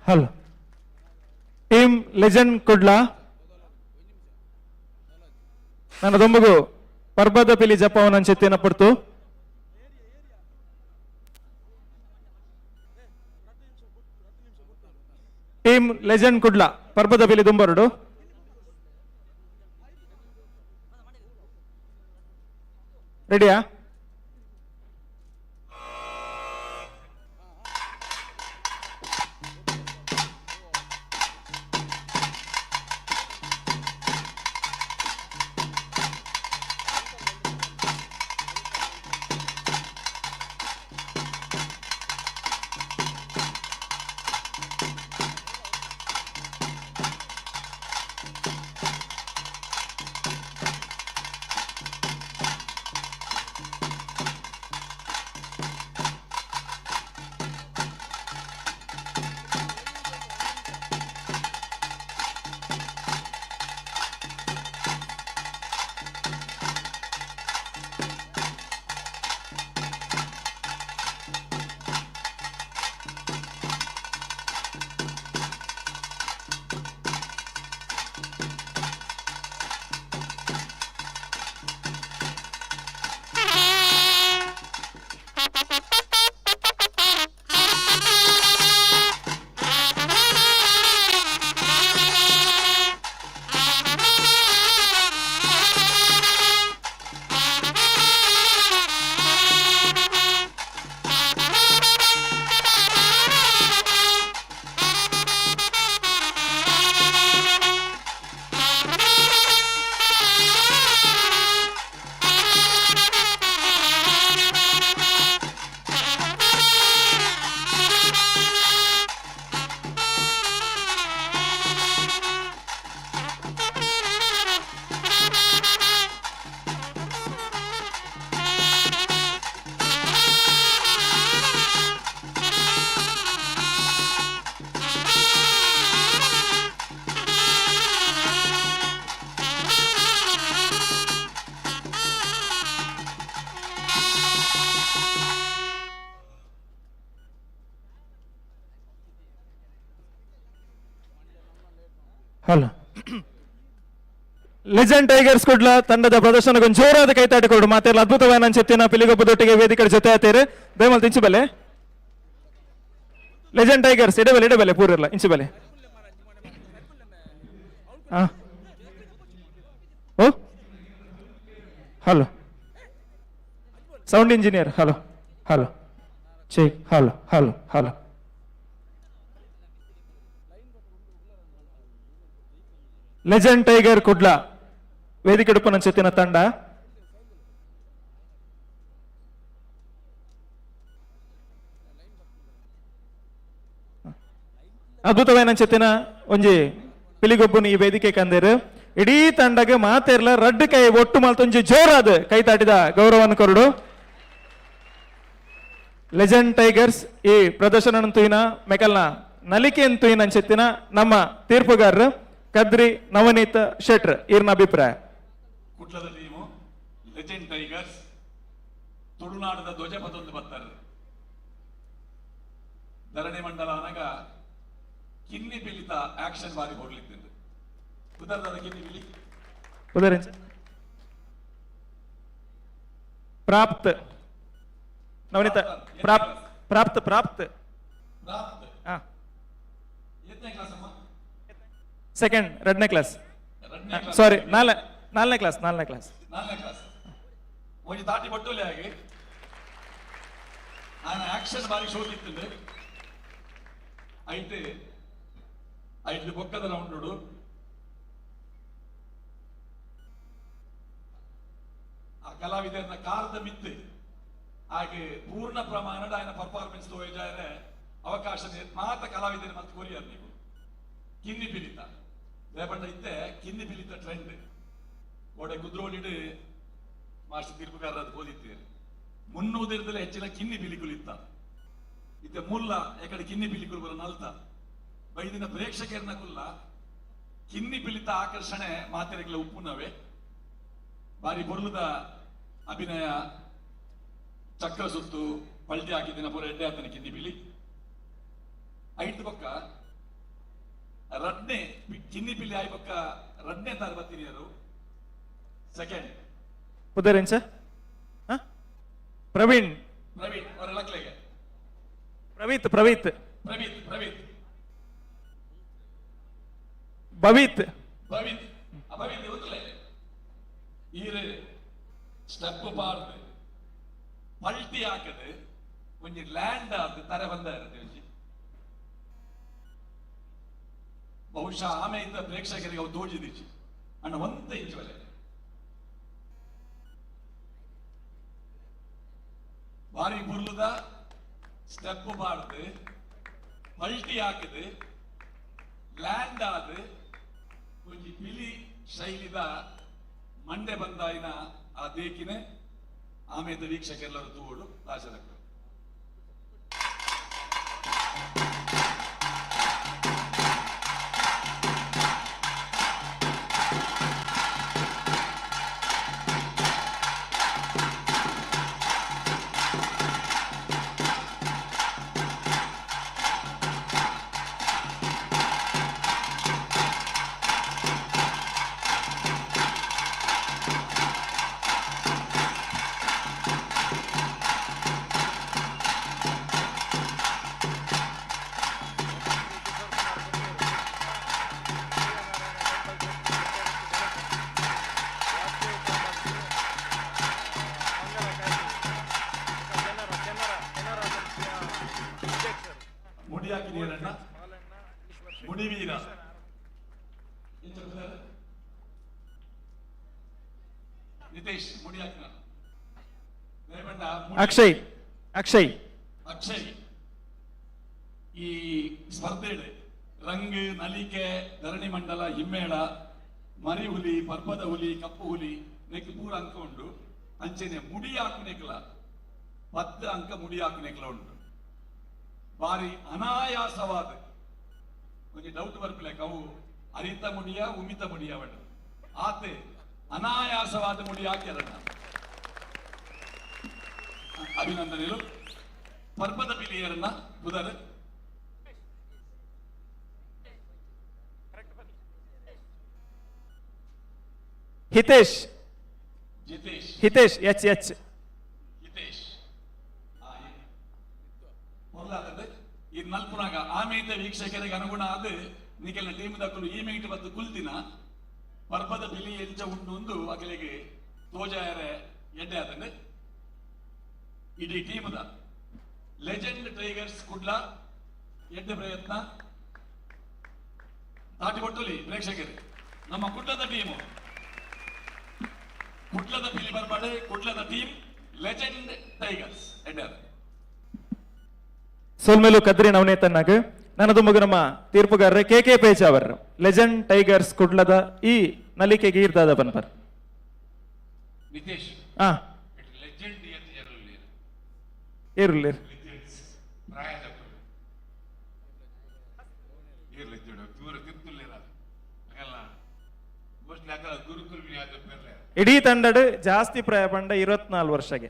ಹಲ್ ಟೀಮ್ ಲೆಜೆಂಡ್ ಕುಡ್ಲ ನನ್ನ ದೊಂಬಗು ಪರ್ಬದ ಪಿಲಿ ಜಪವನ ಚೆತ್ತಿನ ಪಡ್ತು ಟೀಮ್ ಲೆಜೆಂಡ್ ಕುಡ್ಲ ಪರ್ಬದ ಪಿಲಿ ದುಂಬರುಡು ರೆಡಿಯಾ ಹಲೋ ಲೆಜೆಂಡ್ ಟೈಗರ್ಸ್ ಕುಡ್ಲ ತಂಡದ ಪ್ರದರ್ಶನಗೊಂದು ಜೋರಾದ ಕೈತಾಟಿಕೊಡು ಮಾತೆಲ್ಲ ಅದ್ಭುತವಾದ ಚೆತ್ತಿನ ಪಿಲಿಗೊಬ್ಬದೊಟ್ಟಿಗೆ ವೇದಿಕೆ ಜೊತೆ ಆತೇರು ದಯಮಲ್ ಇಂಚು ಬಲೆ ಲೆಜೆಂಡ್ ಟೈಗರ್ಸ್ ಇಡಬಲೆ ಪೂರಿಲ್ಲ ಇಂಚು ಬಲೆ ಓ hello sound engineer hello hello check hello hello hello Legend Tiger Kudla ವೇದಿಕೆ ಡುಪ್ಪನ ಚೆತ್ತಿನ ತಂಡ ಅದ್ಭುತವಾದ ಚೆತ್ತಿನ ಒಂಜಿ ಪಿಲಿಗೊಬ್ಬನು ಈ ವೇದಿಕೆ ಕಂದೇರು ಇಡೀ ತಂಡಗೆ ಮಾತೆರ್ಲ ರಡ್ಡು ಕೈ ಒಟ್ಟು ಮಲ್ತೊಂಜಿ ಜೋರಾದ ಕೈ ತಾಟಿದ ಗೌರವವನ್ನು ಕೊರಡು ಲೆಜೆಂಡ್ ಟೈಗರ್ಸ್ ಈ ಪ್ರದರ್ಶನ ತೂಯಿನ ಮೆಕಲ್ನ ನಲಿಕೆ ತೂಯಿನ ಚೆತ್ತಿನ ನಮ್ಮ ತೀರ್ಪುಗಾರರು ಕದ್ರಿ ನವನೀತ್ ಶೆಟ್ರ್ ಇರ್ನ ಅಭಿಪ್ರಾಯ ಕುಟ್ಲದ ಟೀಮು ಲೆಜೆಂಡ್ ಟೈಗರ್ಸ್ ತುಳುನಾಡದ ಧ್ವಜ ಪದೊಂದು ಬರ್ತಾರೆ ಧರಣಿ ಮಂಡಲ ಅನಗ ಕಿನ್ನಿ ಪಿಲಿತ ಆಕ್ಷನ್ ಬಾರಿ ಕೊಡ್ಲಿಕ್ಕಿದೆ ಉದರದ ಕಿನ್ನಿ ಪಿಲಿ ಉದರ ಪ್ರಾಪ್ತ್ ನವನೀತ ಪ್ರಾಪ್ತ್ ಪ್ರಾಪ್ತ್ ಪ್ರಾಪ್ತ್ ಎತ್ತನೇ ಕ್ಲಾಸ್ ಅಮ್ಮ ಸೆಕೆಂಡ್ ಎರಡನೇ ಕ್ಲಾಸ್ ಸಾರಿ ನಾಲ್ಕನೇ ಕ್ಲಾಸ್ ಒಂದು ತಾಟಿ ಬಟ್ಟುಲೆ ಹಾಗೆ ನಾನು ಆಕ್ಷನ್ ಬಾರಿ ಶೋಕಿತ್ತು ಐದು ಬೊಕ್ಕದ ರೌಂಡು ಆ ಕಲಾವಿದರನ್ನ ಕಾರದ ಮಿತ್ತು ಹಾಗೆ ಪೂರ್ಣ ಪ್ರಮಾಣದ ఆయన ಪರ್ಫಾರ್ಮೆನ್ಸ್ ತೋರಿಸಿದರೆ ಅವಕಾಶ ಮಾತ ಕಲಾವಿದರು ಮತ್ತೆ ಕೊರಿಯರ್ ನೀವು ಕಿನ್ನಿ ಪಿಲಿತ ರೇಪಂಡ ಇತ್ತೆ ಕಿನ್ನಿ ಪಿಲಿತ ಟ್ರೆಂಡ್ ಒಡೆ ಕುದ್ರೋಲಿಡು ಮಾಸ್ಟರ್ ತೀರ್ಪುಗಾರರದ್ದು ಓದಿದ್ದೀರಿ 300 ಹೆಚ್ಚಿನ ಕಿನ್ನಿ ಪಿಲಿಕುಲಿತ್ತ ಇತ್ತೆ ಮುಲ್ಲ ಎಕಡೆ ಕಿನ್ನಿ ಪಿಲಿಕುಲು ಬರ ನಲ್ತ ಬೈದಿನ ಪ್ರೇಕ್ಷಕರನ್ನ ಕುಲ್ಲ ಕಿನ್ನಿ ಪಿಲಿತ ಆಕರ್ಷಣೆ ಮಾತೆರೆಗಳ ಉಪ್ಪುನವೇ ಬಾರಿ ಬೊರ್ಲುದ ಅಭಿನಯ ಚಕ್ರ ಸುತ್ತು ಪಲ್ಟಿ ಹಾಕಿದಿನ ಪೂರ ಎಡ್ಡೆ ಆತನ ಕಿನ್ನಿ ಪಿಲಿ ಐದು ಪಕ್ಕ ರಡ್ನೆ ಕಿನ್ನಿ ಪಿಲ್ಲಿ ಆಯ್ಬಕ್ಕ ರಡ್ನೆ ತಾರು ಬರ್ತೀನಿಯರು ಸೆಕೆಂಡ್ ಉದರಿಂಚ ಪ್ರವೀಣ್ ಪ್ರವೀಣ್ ಅವರ ಲಕ್ಲೆಗೆ ಪ್ರವೀತ್ ಪ್ರವೀತ್ ಭವಿತ್ ಅಭವಿತ್ ಗೊತ್ತಲ್ಲ ಈರು ಸ್ಟೆಪ್ ಪಾಡ್ದು ಪಲ್ಟಿ ಹಾಕದು ಒಂಜಿ ಲ್ಯಾಂಡ್ ಆದ್ ತರ ಬಂದ ಬಹುಶಃ ಆಮೆ ಇದ್ದ ಪ್ರೇಕ್ಷಕರಿಗೆ ಅವು ತೋಜಿದಿಚ್ಚಿ ಅಣ್ಣ ಒಂದ ಇಂಚು ಒಲೆ ಬಾರಿ ಬುರ್ಲುದ ಸ್ಟೆಪ್ ಪಾಡ್ದು ಪಲ್ಟಿ ಹಾಕದು ಲ್ಯಾಂಡ್ ಆದ್ ಒಂಜಿ ಪಿಲಿ ಶೈಲಿದ ಮಂಡೆ ಬಂದಾಯಿನ ಆ ದೇಕಿನೆ ಆಮೇದ ವೀಕ್ಷಕರೆಲ್ಲರೂ ತೂಡು ರಾಜರಕ್ಕ ಮುಡಿಯಾಕಿನಿಯರಣ್ಣ ಮುಡಿವೀರ ನಿತೇಶ್ ಮುಡಿಯಾಕಿನ ಅಕ್ಷಯ್ ಈ ಸ್ಪರ್ಧೆಡ್ ರಂಗ್ ನಲಿಕೆ ಧರಣಿ ಮಂಡಲ ಹಿಮ್ಮೇಳ ಮರಿ ಹುಲಿ ಪರ್ಪದ ಹುಲಿ ಕಪ್ಪು ಹುಲಿ ನೆಕ್ ಪೂರ ಅಂಕ ಉಂಡು ಅಂಚೆನೆ ಮುಡಿ ಹಾಕುನೆಕ್ಲ 10 ಅಂಕ ಮುಡಿ ಹಾಕುನೆಕ್ಲ ಉಂಟು ಬಾರಿ ಅನಾಯಾಸವಾದ ಒಂದು ಡೌಟ್ ಬರ್ಪಿಲ್ಲ ಅವು ಅರಿತ ಮುಡಿಯ ಉಮಿತ ಮುಡಿಯ ಬಣ್ಣ ಆತೆ ಅನಾಯಾಸವಾದ ಮುಡಿ ಹಾಕ್ಯಾರಣ್ಣ ಅಭಿನಂದನೆಗಳು ಪರ್ಪದ ಪಿಲಿಯರನ್ನ ಬುಧರ್ ಹಿತೇಶ್ ಎಚ್ ಈ ನಲ್ಪುನಾಗ ಆಮೇಲೆ ವೀಕ್ಷಕರಿಗೆ ಅನುಗುಣ ಆದ ನಿಖಿಲ್ನ ಟೀಮ್ ದಕ್ಕಲು ಈ ಮೀಟ್ ಬತ್ತು ಕುಲ್ತಿನ ಪರ್ಪದ ಬಿಲಿ ಎಂಚ ಉಂಡು ಒಂದು ಅಗಲಿಗೆ ತೋಜಾಯರೆ ಎಡ್ಡೆ ಆದಂಗೆ ಇಡೀ ಟೀಮ್ದ ಲೆಜೆಂಡ್ ಟೈಗರ್ಸ್ ಕುಡ್ಲ ಎಡ್ಡೆ ಪ್ರಯತ್ನ ದಾಟಿ ಕೊಟ್ಟಲಿ ಪ್ರೇಕ್ಷಕರು ನಮ್ಮ ಕುಡ್ಲದ ಟೀಮು ಕುಡ್ಲದ ಬಿಲಿ ಬರ್ಬಾಡೆ ಕುಡ್ಲದ ಟೀಮ್ ಲೆಜೆಂಡ್ ಟೈಗರ್ಸ್ ಎಡ್ಡೆ ಆದ ಸೋಲ್ಮೇಲು ಕದ್ರಿ ನವನೇತನ್ನಾಗ ನನ್ನದು ಮಗು ನಮ್ಮ ತೀರ್ಪುಗಾರರೇ ಕೆ ಪೇಚಾವರ್ ಲೆಜೆಂಡ್ ಟೈಗರ್ಸ್ ಕುಡ್ಲದ ಈ ನಲಿಕೆಗೆ ಇರ್ದಾದ ಬನ್ಪರ್ ನಿತೇಶ್ ಲೆಜೆಂಡ್ ಇರ್ಲಿ ಇಡೀ ತಂಡಡ್ ಜಾಸ್ತಿ ಪ್ರಾಯ ಪಂಡ 24 ವರ್ಷಗೆ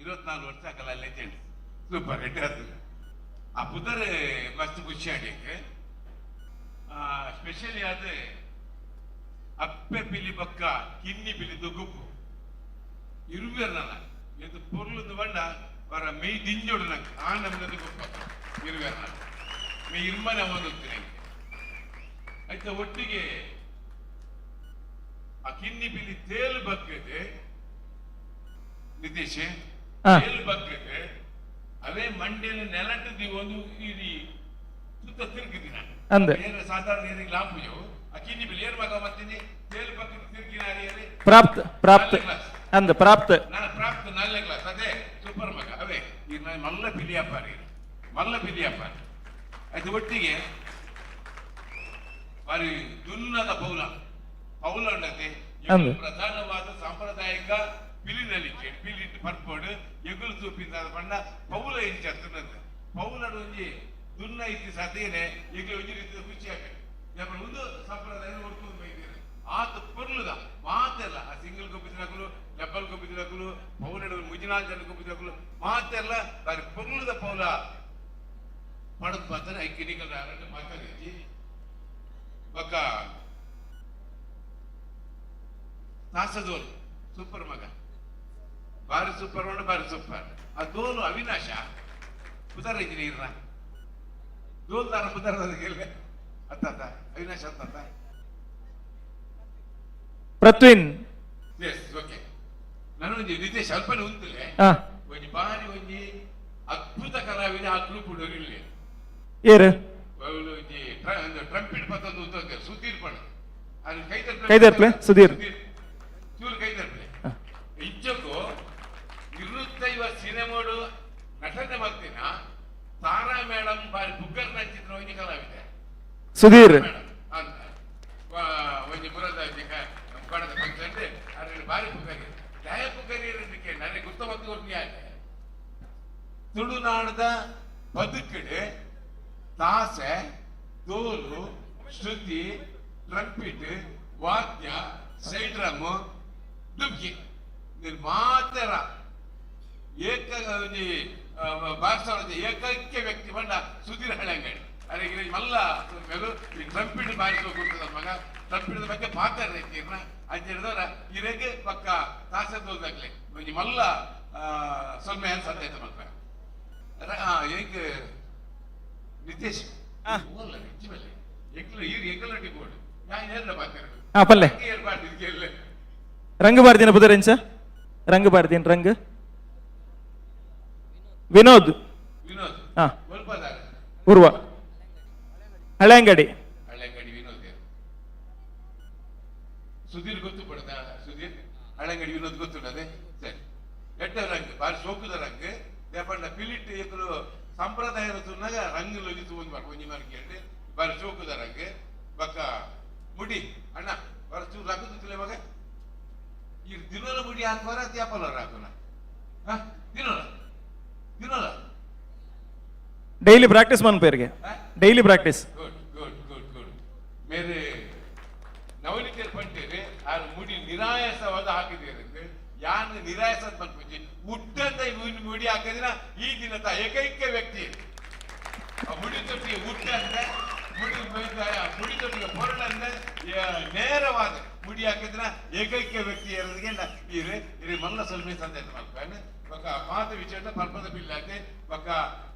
24 ವರ್ಷ ಆಗಲ್ಲ ಲೆಜೆಂಡ್ ಸೂಪರ್ ಹಿಟ್ ಅದು ಆ ಪುದರ್ ಮಸ್ತ್ ಖುಷಿ ಆಡಿಯಕ್ಕೆ ಸ್ಪೆಷಲಿ ಅದು ಅಪ್ಪೆ ಪಿಲಿ ಬಕ್ಕ ಕಿನ್ನಿ ಪಿಲಿದು ಗುಪ್ಪು ಇರುವೆರ್ನಲ್ಲ ಇದು ಪೊರ್ಲುದು ಬಣ್ಣ ಅವರ ಮೈ ದಿಂಜೋಡು ನಂಗೆ ಆ ನಮ್ಮದು ಗುಪ್ಪ ಇರುವೆರ್ನಲ್ಲ ಮೈ ಇರ್ಮನೆ ಓದುತ್ತೆ ನಂಗೆ ಆಯ್ತಾ ಒಟ್ಟಿಗೆ ಆ ಕಿನ್ನಿ ಪಿಲಿ ತೇಲು ಬಗ್ಗದೆ ನಿತೇಶ್ ತೇಲು ಬಗ್ಗದೆ ಅವೇ ಮಂಡ್ಯಲ್ಲಿ ನೆಲಟದಿ ಒಂದು ಇಡೀ ಸುತ್ತ ತಿರುಗಿದಿನ ಸಾಧಾರಣ ನೀರಿಗೆ ಲಾಂಪುಯು ಆ ಕಿನ್ನಿ ಪಿಲಿ ಏರ್ ಮಗ ಮತ್ತೀನಿ ತೇಲು ಬಗ್ಗದ ತಿರುಗಿನಾರಿಯಲ್ಲಿ ಪ್ರಾಪ್ತ ನಾನು ಪ್ರಾಪ್ತ 4ನೇ ಕ್ಲಾಸ್ ಅದೇ ಸೂಪರ್ ಮಗ ಅವೇ ಈಗ ನಾನು ಮಲ್ಲ ಪಿಲಿಯಪ್ಪ ಅದು ಒಟ್ಟಿಗೆ ಬಾರಿ ದುನ್ನದ ಪೌಲ ಉಂಡತೆ ಪ್ರಧಾನವಾದ ಸಾಂಪ್ರದಾಯಿಕ ಪಿಲಿನಲಿಕೆ ಪಿಲಿಟ್ಟು ಪರ್ಪೋಡು ಎಗುಲು ಸೂಪಿಂದ ಬಣ್ಣ ಪೌಲ ಇಂಚ ತುನ್ನದು ಪೌಲಡು ಒಂಜಿ ದುನ್ನ ಇತ್ತಿ ಸದೇನೆ ಎಗುಲು ಒಂಜಿ ರೀತಿಯ ಖುಷಿ ಆಗಬೇಕು ಒಂದು ಸಂಪ್ರದಾಯ ಒಡ್ಕೊಂಡು ಬೈದಿರು ಆತ ಪೊರ್ಲುದ ಮಾತೆಲ್ಲ ಆ ಸಿಂಗಲ್ ಗೊಬ್ಬಿದಿನಕಲು ಡಬ್ಬಲ್ ಗೊಬ್ಬಿದಿನಕಲು ಪೌಲಡು ಮುಜಿನಾಲ್ ಜನ ಗೊಬ್ಬಿದಿನಕಲು ಮಾತೆಲ್ಲ ಬಾರಿ ಪೊರ್ಲುದ ಪೌಲ ಪಡದ್ ಮಾತಾನೆ ಐಕಿನಿಕಲ್ ಮಾತಾಡಿ ಬೊಕ್ಕ ತಾಸದೋಲು ಸೂಪರ್ ಮಗ ಬಾರಿ ಸೂಪರ್ ಮಾಡ ಬಾರಿ ಸೂಪರ್ ಆ ದೋಲು ಅವಿನಾಶ ಪುದರ್ ಇಂಜಿನಿಯರ್ನ ದೋಲ್ದಾರ ಪುದರ್ ಅತ್ತ ಅವಿನಾಶ ಅಂತ ಪ್ರತ್ವಿನ್ ಓಕೆ ನಾನು ಒಂಜಿ ನಿತೇಶ್ ಅಲ್ಪನೆ ಉಂತಲೆ ಒಂಜಿ ಬಾರಿ ಒಂಜಿ ಅದ್ಭುತ ಕಲಾವಿದ ಆ ಗ್ರೂಪ್ ಹುಡುಗರಿಲ್ಲ ಏರು ಒಂಜಿ ಟ್ರಂಪಿಡ್ ಪತ್ತೊಂದು ಉಂತ ಸುಧೀರ್ ಪಣ ಅದು ಕೈದರ್ಪ್ಲೆ ಸುಧೀರ್ ಚೂರು ಕೈದರ್ಪ್ಲೆ ಇಜ್ಜಕ್ಕೂ 25 ಸಿನಿಮಾಡು ನಟನೆ ಮಾಡ್ತೀನ ತಾರಾ ಮೇಡಮ್ ಬಾರಿ ಬುಗ್ಗರ್ ನಂಚಿದ್ರ ಒಂಜಿ ಕಲಾವಿದೆ ಸುಧೀರ್ ಅಂತ ಒಂಜಿ ಬುರದ ಬಡದ ಫಂಕ್ಷನ್ ಅದ್ರಲ್ಲಿ ಬಾರಿ ಬುಗ್ಗರಿ ದಯ ಬುಗ್ಗರಿ ಇರೋದಕ್ಕೆ ನನಗೆ ಗುರ್ತಮತ್ತು ಕೊಡ್ತೀಯಾಗೆ ತುಳುನಾಡದ ಬದುಕಡೆ ತಾಸೆ ತೋಲು ಶ್ರುತಿ ಟ್ರಂಪಿಟ್ ವಾದ್ಯ ಸೈಡ್ ಡ್ರಮ್ ಡುಬ್ಕಿ ಮಾತರ ಏಕ ಬಾರಿಸೋದ ಏಕೈಕ್ಯ ವ್ಯಕ್ತಿ ಬಂಡ ಸುಧೀರ್ ಹಳೆಂಗಡಿ ಅದಕ್ಕೆ ಮಲ್ಲ ಮೇಲೂ ಈ ಟ್ರಂಪಿಡ್ ಬಾರಿಸುವ ಕೂತದ ಮಗ ಟ್ರಂಪಿಡ್ ಬಗ್ಗೆ ಪಾತ್ರ ರೈತೀರ್ನ ಅಂತ ಹೇಳಿದವರ ಇರೆಗೆ ಪಕ್ಕ ತಾಸದೋಲ್ದಾಗ್ಲಿ ಒಂಜಿ ಮಲ್ಲ ಸೊಲ್ಮೆ ಅಂತ ಸಂದೇಶ ಮಲ್ಪ ಹೇಗೆ ನಿತೇಶ್ ಎಂಕಲೊಟ್ಟಿ ಬೋರ್ಡ್ ನಾನು ಹೇಳ ಪಾತ್ರ ಪಲ್ಲೆ ರಂಗ್ ಬಾರ್ದಿನ ಪುದರೆಂಚ ರಂಗ್ ಬಾರ್ದಿನ ರಂಗ್ ವಿನೋದ್ ವಿನೋದ್ ಉರ್ವ ಹಳೆಂಗಡಿ ವಿನೋದ್ ಸುಧೀರ್ ಗೊತ್ತು ಪಡದ ಸುಧೀರ್ ಹಳೆಂಗಡಿ ವಿನೋದ್ ಗೊತ್ತುಂಡದೆ ಸರಿ ಎಡ್ಡ ರಂಗ್ ಬಾರಿ ಸೋಕುದ ರಂಗ್ ದೇಪಂಡ ಪಿಲಿಟ್ ಏಕಲು ಸಂಪ್ರದಾಯ ತುನ್ನಾಗ ರಂಗ್ ಲೊಗಿತು ಒಂಜಿ ಮಾರ್ಕೆ ಬಾರಿ ಸೋಕುದ ರಂಗ್ ಬಕ್ಕ ಮುಡಿ ಅಣ್ಣ ಬಾರ ಚೂರು ಹಾಕುತ್ತಿಲ್ಲ ಮಗ ಈಗ ದಿನೋಲ ಮುಡಿ ಹಾಕುವಾರ ತ್ಯಾಪಲವ್ರ ಹಾಕೋಣ ದಿನೋಲ ದಿನೋಲ ಡೈಲಿ ಪ್ರಾಕ್ಟೀಸ್ ಮನ್ ಪೇರ್ಗೆ daily practice good good good good ಮೇರೆ ನವನಿಕೆ ಪಂಟೇರೆ ಆ ಮುಡಿ ನಿರಾಯಸವಾದ ಹಾಕಿದ್ದೇನೆ ಯಾನ್ ನಿರಾಯಸ ಪಂಪಿ ಹುಟ್ಟಂತ ಮುಡಿ ಹಾಕಿದ್ರೆ ಈ ದಿನದ ಏಕೈಕ ವ್ಯಕ್ತಿ ಮುಡಿ ತೊಟ್ಟಿಗೆ ಹುಟ್ಟ ಅಂದ್ರೆ ಮುಡಿ ತೊಟ್ಟಿಗೆ ಹೊರಡ ಅಂದ್ರೆ ನೇರವಾದ ಮುಡಿ ಹಾಕಿದ್ರ ಏಕೈಕ ವ್ಯಕ್ತಿ ಇರೋದಕ್ಕೆ ಮಲ್ಲ ಸ್ವಲ್ಪ ಸಂದೇಶ ಮಾಡ್ತಾನೆ ఒక పాత విషయంలో పర్పద పిల్లాకే ఒక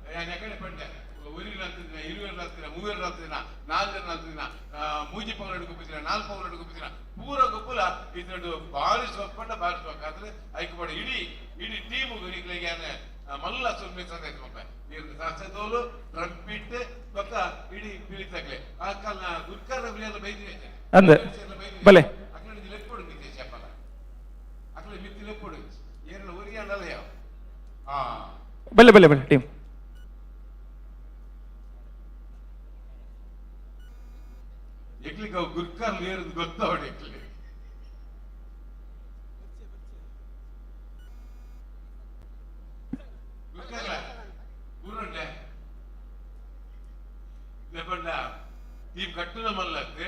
ఆయన ఎక్కడ పడ్డా ఉరి రాత్రిన 20 రాత్రిన 30 రాత్రిన 4 రాత్రిన ಮೂಜಿ ಪೌಲ್ ಅಡುಗುತ್ತಿನ 4 ಪೌಲ್ ಅಡುಗುತ್ತಿನ ಪೂರ ಗುಪ್ಪುಲ ಇದ್ದು ಬಾರಿ ಸೊಪ್ಪಂಡ ಬಾರಿ ಸೊಕ್ಕಾದ್ರೆ ಐಕಪಡ ಇಡೀ ಟೀಮು ಗರಿಗಳಿಗೆ ಮಲ್ಲ ಸುಮ್ಮನೆ ಸಂದೇಶ ಮಾಡ್ತಾರೆ ಸಾಸದೋಲು ಟ್ರಂಪಿಟ್ ಪಕ್ಕ ಇಡೀ ಪಿಳಿತಕ್ಲೆ ಆ ಕಾಲ ಗುರ್ಕರ್ನ ಬಿಳಿಯಲ್ಲ ಬೈದಿವೆ ಅಂದೆ ಬಲೆ ಅక్కడ ಲೆಕ್ಕೊಡು ನಿಂತೆ ಚಪ್ಪಲ ಅక్కడ ಮಿತ್ತಿ ಲೆಕ್ಕೊಡು ಏನೆಲ್ಲ ಊರಿಗೆ ಅಲ್ಲ ಯಾವ ಬಲೆ ಬಲೆ ಬಲೆ ಟೀಮ್ ಎಕ್ಲಿಗೆ ಅವು ಗುರ್ಕರ್ಲಿ ಏರದು ಗೊತ್ತವಡು ಎಕ್ಲಿ ಗುರ್ಕರ್ಲ ಊರುಂಡೆ ಲೆಪಂಡ ಟೀಮ್ ಕಟ್ಟುನ ಮಲ್ಲಕ್ಕೆ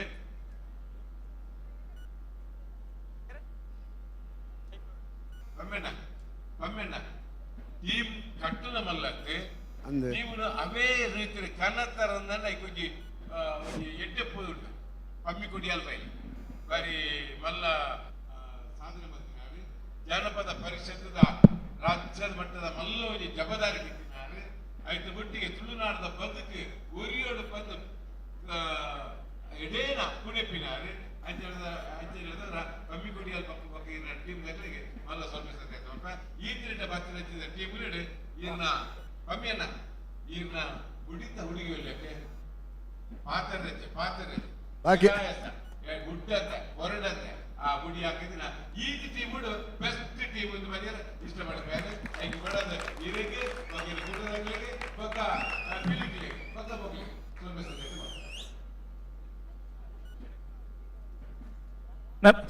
ಪಮ್ಮೆಣ್ಣ ಟೀಮ್ ಕಟ್ಟುನ ಮಲ್ಲಕ್ಕೆ ಟೀಮ್ನು ಅವೇ ರೀತಿ ಕನ್ನತ್ತರಂದ ಕೊಂಚಿ ಎಡ್ಡೆ ಪೋದುಂಟು ಪಮ್ಮಿ ಕುಡಿಯಲ್ ಬೈ ಬಾರಿ ಮಲ್ಲ ಸಾಧನೆ ಮಾಡ್ತಿದ್ದಾರೆ ಜಾನಪದ ಪರಿಷತ್ತದ ರಾಜ್ಯದ ಮಟ್ಟದ ಮಲ್ಲ ಒಂಜಿ ಜಬದಾರಿ ಬಿಟ್ಟಿದ್ದಾರೆ ಐದು ಬುಟ್ಟಿಗೆ ತುಳುನಾಡದ ಬದುಕು ಒರಿಯೋಡು ಬಂದು ಎಡೇನ ಕುಣಿಪಿನಾರು ಅಂತ ಹೇಳಿದ್ರ ಪಮ್ಮಿ ಕುಡಿಯಲ್ ಪಕ್ಕ ಪಕ್ಕ ಟೀಮ್ ಗಟ್ಟರಿಗೆ ಮಲ್ಲ ಸ್ವಲ್ಪ ಈ ತಿಂಡ ಬಾಕಿ ರಚಿಸಿದ ಟೀಮ್ ಈರ್ನ ಪಮ್ಮಿಯನ್ನ ಈರ್ನ ಹುಡಿತ ಹುಡುಗಿ ಒಳ್ಳೆಕ್ಕೆ ಪಾತ್ರ ಗುಡ್ಡಂತೆ ಹೊರಡಂತೆ ಆ ಗುಡಿ ಹಾಕಿದಿನ ಈ ಟೀಮ್ ಬೆಸ್ಟ್ ಟೀಮ್ ಒಂದು ಮನೆಯ ಇಷ್ಟ ಮಾಡ್ತಾರೆ ಐದು ಕೊಡೋದು ಇರಿಗೆ ಗುಡ್ಡದಾಗ್ಲಿಗೆ ಪಕ್ಕ ಪಿಲಿಕ್ಲಿ ಪಕ್ಕ ಹೋಗ್ಲಿ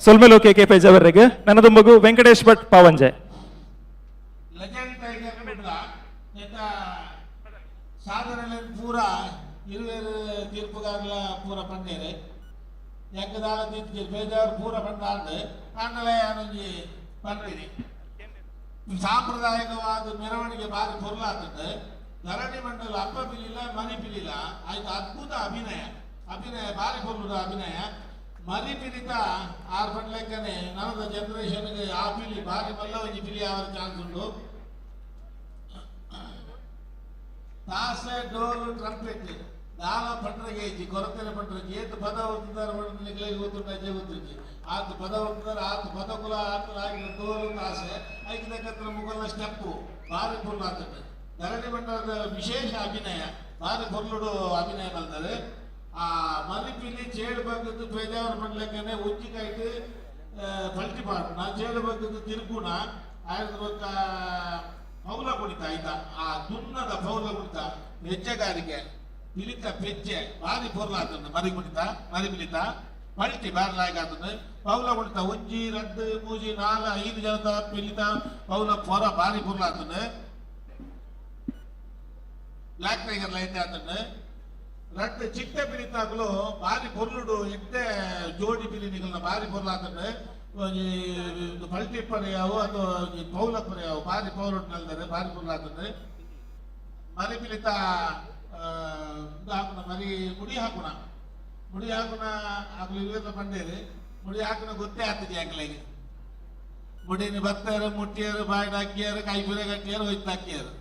ಸೊಲ್ಮೆಲೋಕೆ ಕೆ ಪೇಜವರೆಗೆ ನನ್ನದು ಮಗು ವೆಂಕಟೇಶ್ ಭಟ್ ಪಾವಂಜೆ ಸಾಧನೆ ಪೂರ ಇರುವೇರು ತೀರ್ಪುಗಾರಲ ಪೂರ ಪಂಡೇರೆ ಎಂಕದಾಳ ತೀರ್ಪು ಬೇಜಾರು ಪೂರ ಪಂಡ ಆಂಡ್ ಆಂಡಲೆ ಅನೊಂಜಿ ಪಂಡಿರಿ ಸಾಂಪ್ರದಾಯಿಕವಾದ ಮೆರವಣಿಗೆ ಬಾರಿ ಪೊರ್ಲಾತದೆ ಧರಣಿ ಮಂಡಲ ಅಪ್ಪ ಪಿಲಿಲ್ಲ ಮರಿ ಪಿಲಿಲ್ಲ ಆಯ್ತು ಅದ್ಭುತ ಅಭಿನಯ ಬಾರಿ ಪೊರ್ಲುದ ಅಭಿನಯ ಮರಿ ಪಿಲಿತ ಆರು ಪಂಡ್ಲೆಕ್ಕನೆ ನನ್ನದ ಜನರೇಷನ್ಗೆ ಆ ಪಿಲಿ ಬಾರಿ ಮಲ್ಲ ಒಂಜಿ ಪಿಲಿ ಅವರ ಚಾನ್ಸ್ ಉಂಟು ತಾಸೆ ಡೋಲು ಟ್ರಂಪೆಟ್ ದಾಲ ಪಂಡ್ರಗೆ ಇಜ್ಜಿ ಕೊರತೆನೆ ಪಂಡ್ರಗೆ ಏತು ಪದ ಓದ್ತಿದ್ದಾರೆ ಪಂಡ್ರಿಗೆ ಗೊತ್ತುಂಟೆ ಗೊತ್ತಿಜ್ಜಿ ಆತು ಪದ ಓದ್ತಿದ್ದಾರೆ ಆತು ಪದಕುಲ ಆತು ಆಗಿನ ಡೋಲು ತಾಸೆ ಐದಕ್ಕತ್ರ ಮುಗಲ್ನ ಸ್ಟೆಪ್ಪು ಬಾರಿ ಪೊರ್ಲು ಆಗ್ತದೆ ಧರಣಿ ಮಂಡಲದ ವಿಶೇಷ ಅಭಿನಯ ಬಾರಿ ಪೊರ್ಲುಡು ಅಭಿನಯ ಬಂದರೆ ಆ ಮರಿಪಿಲಿ ಚೇಳು ಬಗ್ಗದ್ದು ಪೇಜಾವರ ಮಂಡಲಕ್ಕನೆ ಉಜ್ಜಿಕಾಯ್ತು ಪಲ್ಟಿ ಪಾಡು ನಾ ಚೇಳು ಬಗ್ಗದ್ದು ತಿರುಗುಣ ಆಯ್ತು ಪೌಲ ಕುಣಿತ ಆಯ್ತಾ ಆ ದುನ್ನದ ಪೌಲ ಕುಣಿತ ಹೆಜ್ಜೆಗಾರಿಕೆ ಪಿಲಿತ ಪೆಜ್ಜೆ ಬಾರಿ ಪೊರ್ಲಾತಂದು ಮರಿ ಪಿಲಿತ ಪಲ್ಟಿ ಬಾರಿ ಲಾಯ್ಕಾತಂದು ಪೌಲ ಕುಣಿತ ಒಂಜಿ 2 3 4 5 ಜನದ ಪಿಲಿತ ಪೌಲ ಪೊರ ಬಾರಿ ಪೊರ್ಲಾತಂದು ಬ್ಲಾಕ್ ಟೈಗರ್ ಲೈಟ್ ಆತಂದು 2 ಚಿಟ್ಟೆ ಪಿಲಿತಾಗಲು ಬಾರಿ ಪೊರ್ಲುಡು ಎಡ್ಡೆ ಜೋಡಿ ಪಿಲಿನಿಗಳನ್ನ ಬಾರಿ ಪೊರ್ಲಾತಂದು ಪಲ್ಟಿ ಪಡೆಯಾವು ಅಥವಾ ಪೌಲ ಪಡೆಯಾವು ಬಾರಿ ಪೌರಟ್ ನೆಲ್ದರೆ ಬಾರಿ ಪೊರ್ಲಾತಂದು ಮರಿ ಪಿಲಿತ ಹಾಕುನ ಮರಿ ಮುಡಿ ಹಾಕುಣ ಆಗ್ಲು ಇವೆಲ್ಲ ಬಂಡೇರಿ ಮುಡಿ ಹಾಕುನ ಗೊತ್ತೇ ಆಗ್ತದೆ ಅಂಗ್ಲೆಗೆ ಮುಡಿನಿ ಬತ್ತಾರು ಮುಟ್ಟಿಯರು ಬಾಯಿಡ್ ಹಾಕಿಯಾರು ಕೈ ಬಿರೆ ಕಟ್ಟಿಯಾರು ಹೋಯ್ತು ಹಾಕಿಯಾರು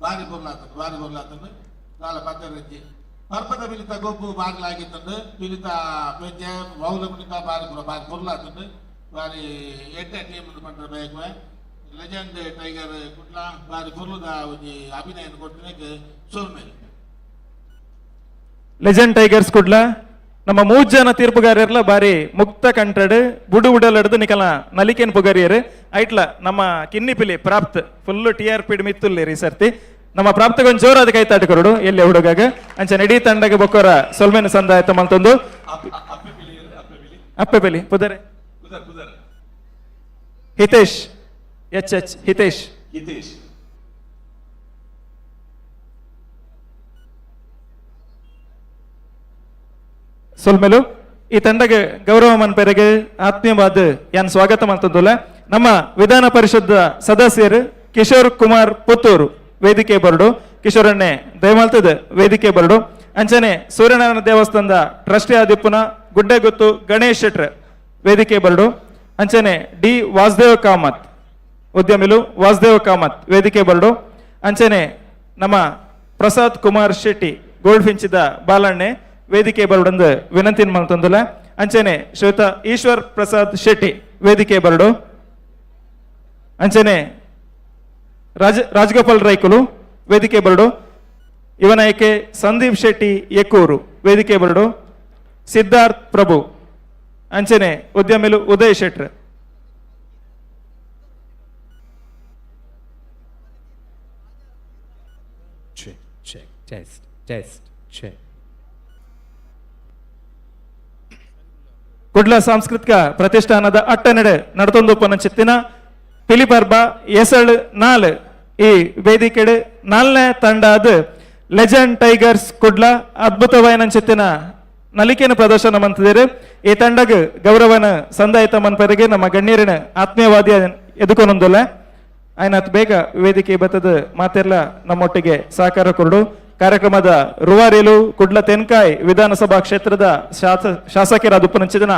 ಬಾರಿ ಪೊರ್ಲಾತಂದು ಕಾಲ ಪತ್ತರಜ್ಜಿ ಪರ್ಪದ ಪಿಲಿತ ಗೊಬ್ಬು ಬಾಗಿಲಾಗಿತ್ತಂದು ಪಿಲಿತ ಪೆಜ್ಜೆ ಪೌಲ ಕುಣಿತ ಬಾರಿ ಪೊರ್ಲಾತಂದು ಬಾರಿ ಎಡ್ಡೆ ಟೀಮ್ ಪಂಡ್ರೆ ಬೇಕು ಲೆಜೆಂಡ್ ಟೈಗರ್ ಕುಟ್ಲ ಬಾರಿ ಪೊರ್ಲುದ ಒಂಜಿ ಅಭಿನಯ ಕೊಟ್ಟಿನಕ್ಕೆ ಸೋಲ್ಮೇಲೆ ಲೆಜೆಂಡ್ ಟೈಗರ್ಸ್ ಕುಡ್ಲ ನಮ್ಮ 3 ಜನ ತೀರ್ಪುಗಾರರ್ಲ ಬಾರಿ ಮುಕ್ತ ಕಂಟಡ್ ಬುಡಲಡ್ದು ನಿಕಲ ನಲಿಕೆನ್ ಪುಗರಿಯರು ಐಟ್ಲ ನಮ್ಮ ಕಿನ್ನಿ ಪಿಲಿ ಪ್ರಾಪ್ತ್ ಫುಲ್ TRP ಮಿತ್ತುಲ್ಲೇರಿ ಸರ್ತಿ ನಮ್ಮ ಪ್ರಾಪ್ತಗೊಂದು ಜೋರಾದ ಕೈತಾಟ ಕೊರಡು ಎಲ್ಲಿ ಹುಡುಗಾಗ ಅಂಚ ನಡಿ ತಂಡಗೆ ಬೊಕ್ಕೋರ ಸೊಲ್ಮೇನ ಸಂದಾಯತ ಮಂತೊಂದು ಅಪ್ಪೆ ಬೆಲಿ ಪುದರೆ ಹಿತೇಶ್ ಹಿತೇಶ್ ಸೊಲ್ಮೆಲು ಈ ತಂಡಗೆ ಗೌರವ ಮನ್ಪೆರೆಗೆ ಆತ್ಮೀಯವಾದ ಯಾನ್ ಸ್ವಾಗತ ಮಾಡ್ತದಲ್ಲ ನಮ್ಮ ವಿಧಾನ ಪರಿಷತ್ ಸದಸ್ಯರು ಕಿಶೋರ್ ಕುಮಾರ್ ಪುತ್ತೂರು ವೇದಿಕೆ ಬರಡು ಕಿಶೋರಣ್ಣೆ ದಯಮಾಲ್ತದ ವೇದಿಕೆ ಬರಡು ಅಂಚನೆ ಸೂರ್ಯನಾರಾಯಣ ದೇವಸ್ಥಾನದ ಟ್ರಸ್ಟಿ ಆದಿಪ್ಪುನ ಗುಡ್ಡೆಗುತ್ತು ಗಣೇಶ್ ಶೆಟ್ರ್ ವೇದಿಕೆ ಬರಡು ಅಂಚನೆ ಡಿ ವಾಸುದೇವ ಕಾಮತ್ ಉದ್ಯಮಿಲು ವಾಸುದೇವ ಕಾಮತ್ ವೇದಿಕೆ ಬರಡು ಅಂಚನೆ ನಮ್ಮ ಪ್ರಸಾದ್ ಕುಮಾರ್ ಶೆಟ್ಟಿ ಗೋಲ್ಡ್ ಫಿಂಚಿದ ಬಾಲಣ್ಣೆ ವೇದಿಕೆ ಬರಡು ವಿನಂತಿ ಮಾಡ್ತಂದಲ್ಲ ಅಂಚನೆ ಶ್ವೇತ ಈಶ್ವರ್ ಪ್ರಸಾದ್ ಶೆಟ್ಟಿ ವೇದಿಕೆ ಬರಡು ಅಂಚನೆ ರಾಜಗೋಪಾಲ್ ರೈಕುಲು ವೇದಿಕೆ ಬರಡು ಇವನಾಯ್ಕೆ ಸಂದೀಪ್ ಶೆಟ್ಟಿ ಎಕ್ಕೂರು ವೇದಿಕೆ ಬರಡು ಸಿದ್ಧಾರ್ಥ್ ಪ್ರಭು ಅಂಚನೆ ಉದ್ಯಮಿಲು ಉದಯ್ ಶೆಟ್ರ್ ಕುಡ್ಲ ಸಾಂಸ್ಕೃತಿಕ ಪ್ರತಿಷ್ಠಾನದ ಅಟ್ಟನಡೆ ನಡತೊಂದು ಚಿತ್ತಿನ ಪಿಲಿಪರ್ಬ ಎಸಳ್ 4 ಈ ವೇದಿಕೆಡೆ 4ನೇ ತಂಡ ಅದು ಲೆಜೆಂಡ್ ಟೈಗರ್ಸ್ ಕುಡ್ಲ ಅದ್ಭುತವಾದ ಚಿತ್ತಿನ ನಲಿಕೆನ ಪ್ರದರ್ಶನ ಮಂತಿದ್ದಾರೆ ಈ ತಂಡಗ ಗೌರವನ ಸಂದಾಯಿತ ಮನ್ಪರಿಗೆ ನಮ್ಮ ಗಣ್ಯರಿನ ಆತ್ಮೀಯವಾದಿ ಎದುಕೊಂದಲ್ಲ ಆಯ್ನತ್ ಬೇಗ ವೇದಿಕೆ ಬತ್ತದ ಮಾತೆಲ್ಲ ನಮ್ಮೊಟ್ಟಿಗೆ ಸಹಕಾರ ಕೊರಡು ಕಾರ್ಯಕ್ರಮದ ರುವಾರೇಲು ಕುಡ್ಲ ತೆನ್ಕಾಯ್ ವಿಧಾನಸಭಾ ಕ್ಷೇತ್ರದ ಶಾಸಕರಾದ ಉಪನಿಚಿತನ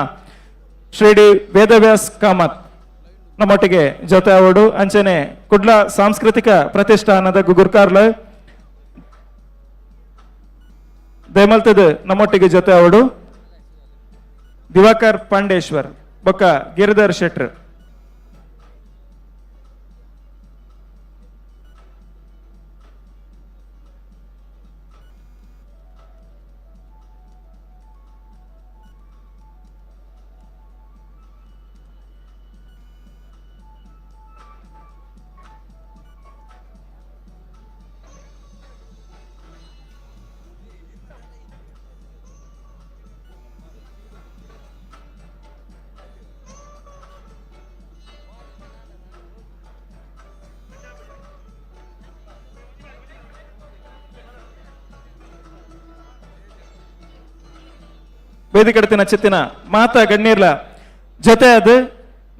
ಶ್ರೀ ಡಿ ವೇದವ್ಯಾಸ್ ಕಾಮತ್ ನಮ್ಮೊಟ್ಟಿಗೆ ಜೊತೆ ಅವಡು ಅಂಚನೆ ಕುಡ್ಲ ಸಾಂಸ್ಕೃತಿಕ ಪ್ರತಿಷ್ಠಾನದ ಗುಗುರ್ಕಾರ್ಲ ದಯಮಲ್ತದ ನಮ್ಮೊಟ್ಟಿಗೆ ಜೊತೆ ಅವಡು ದಿವಾಕರ್ ಪಾಂಡೇಶ್ವರ್ ಬೊಕ್ಕ ಗಿರಿಧರ್ ಶೆಟ್ರ್ ವೇದಿಕೆಡ್ತಿನ ಚಿತ್ತಿನ ಮಾತಾ ಗಣ್ಯರ್ಲ ಜೊತೆ ಅದು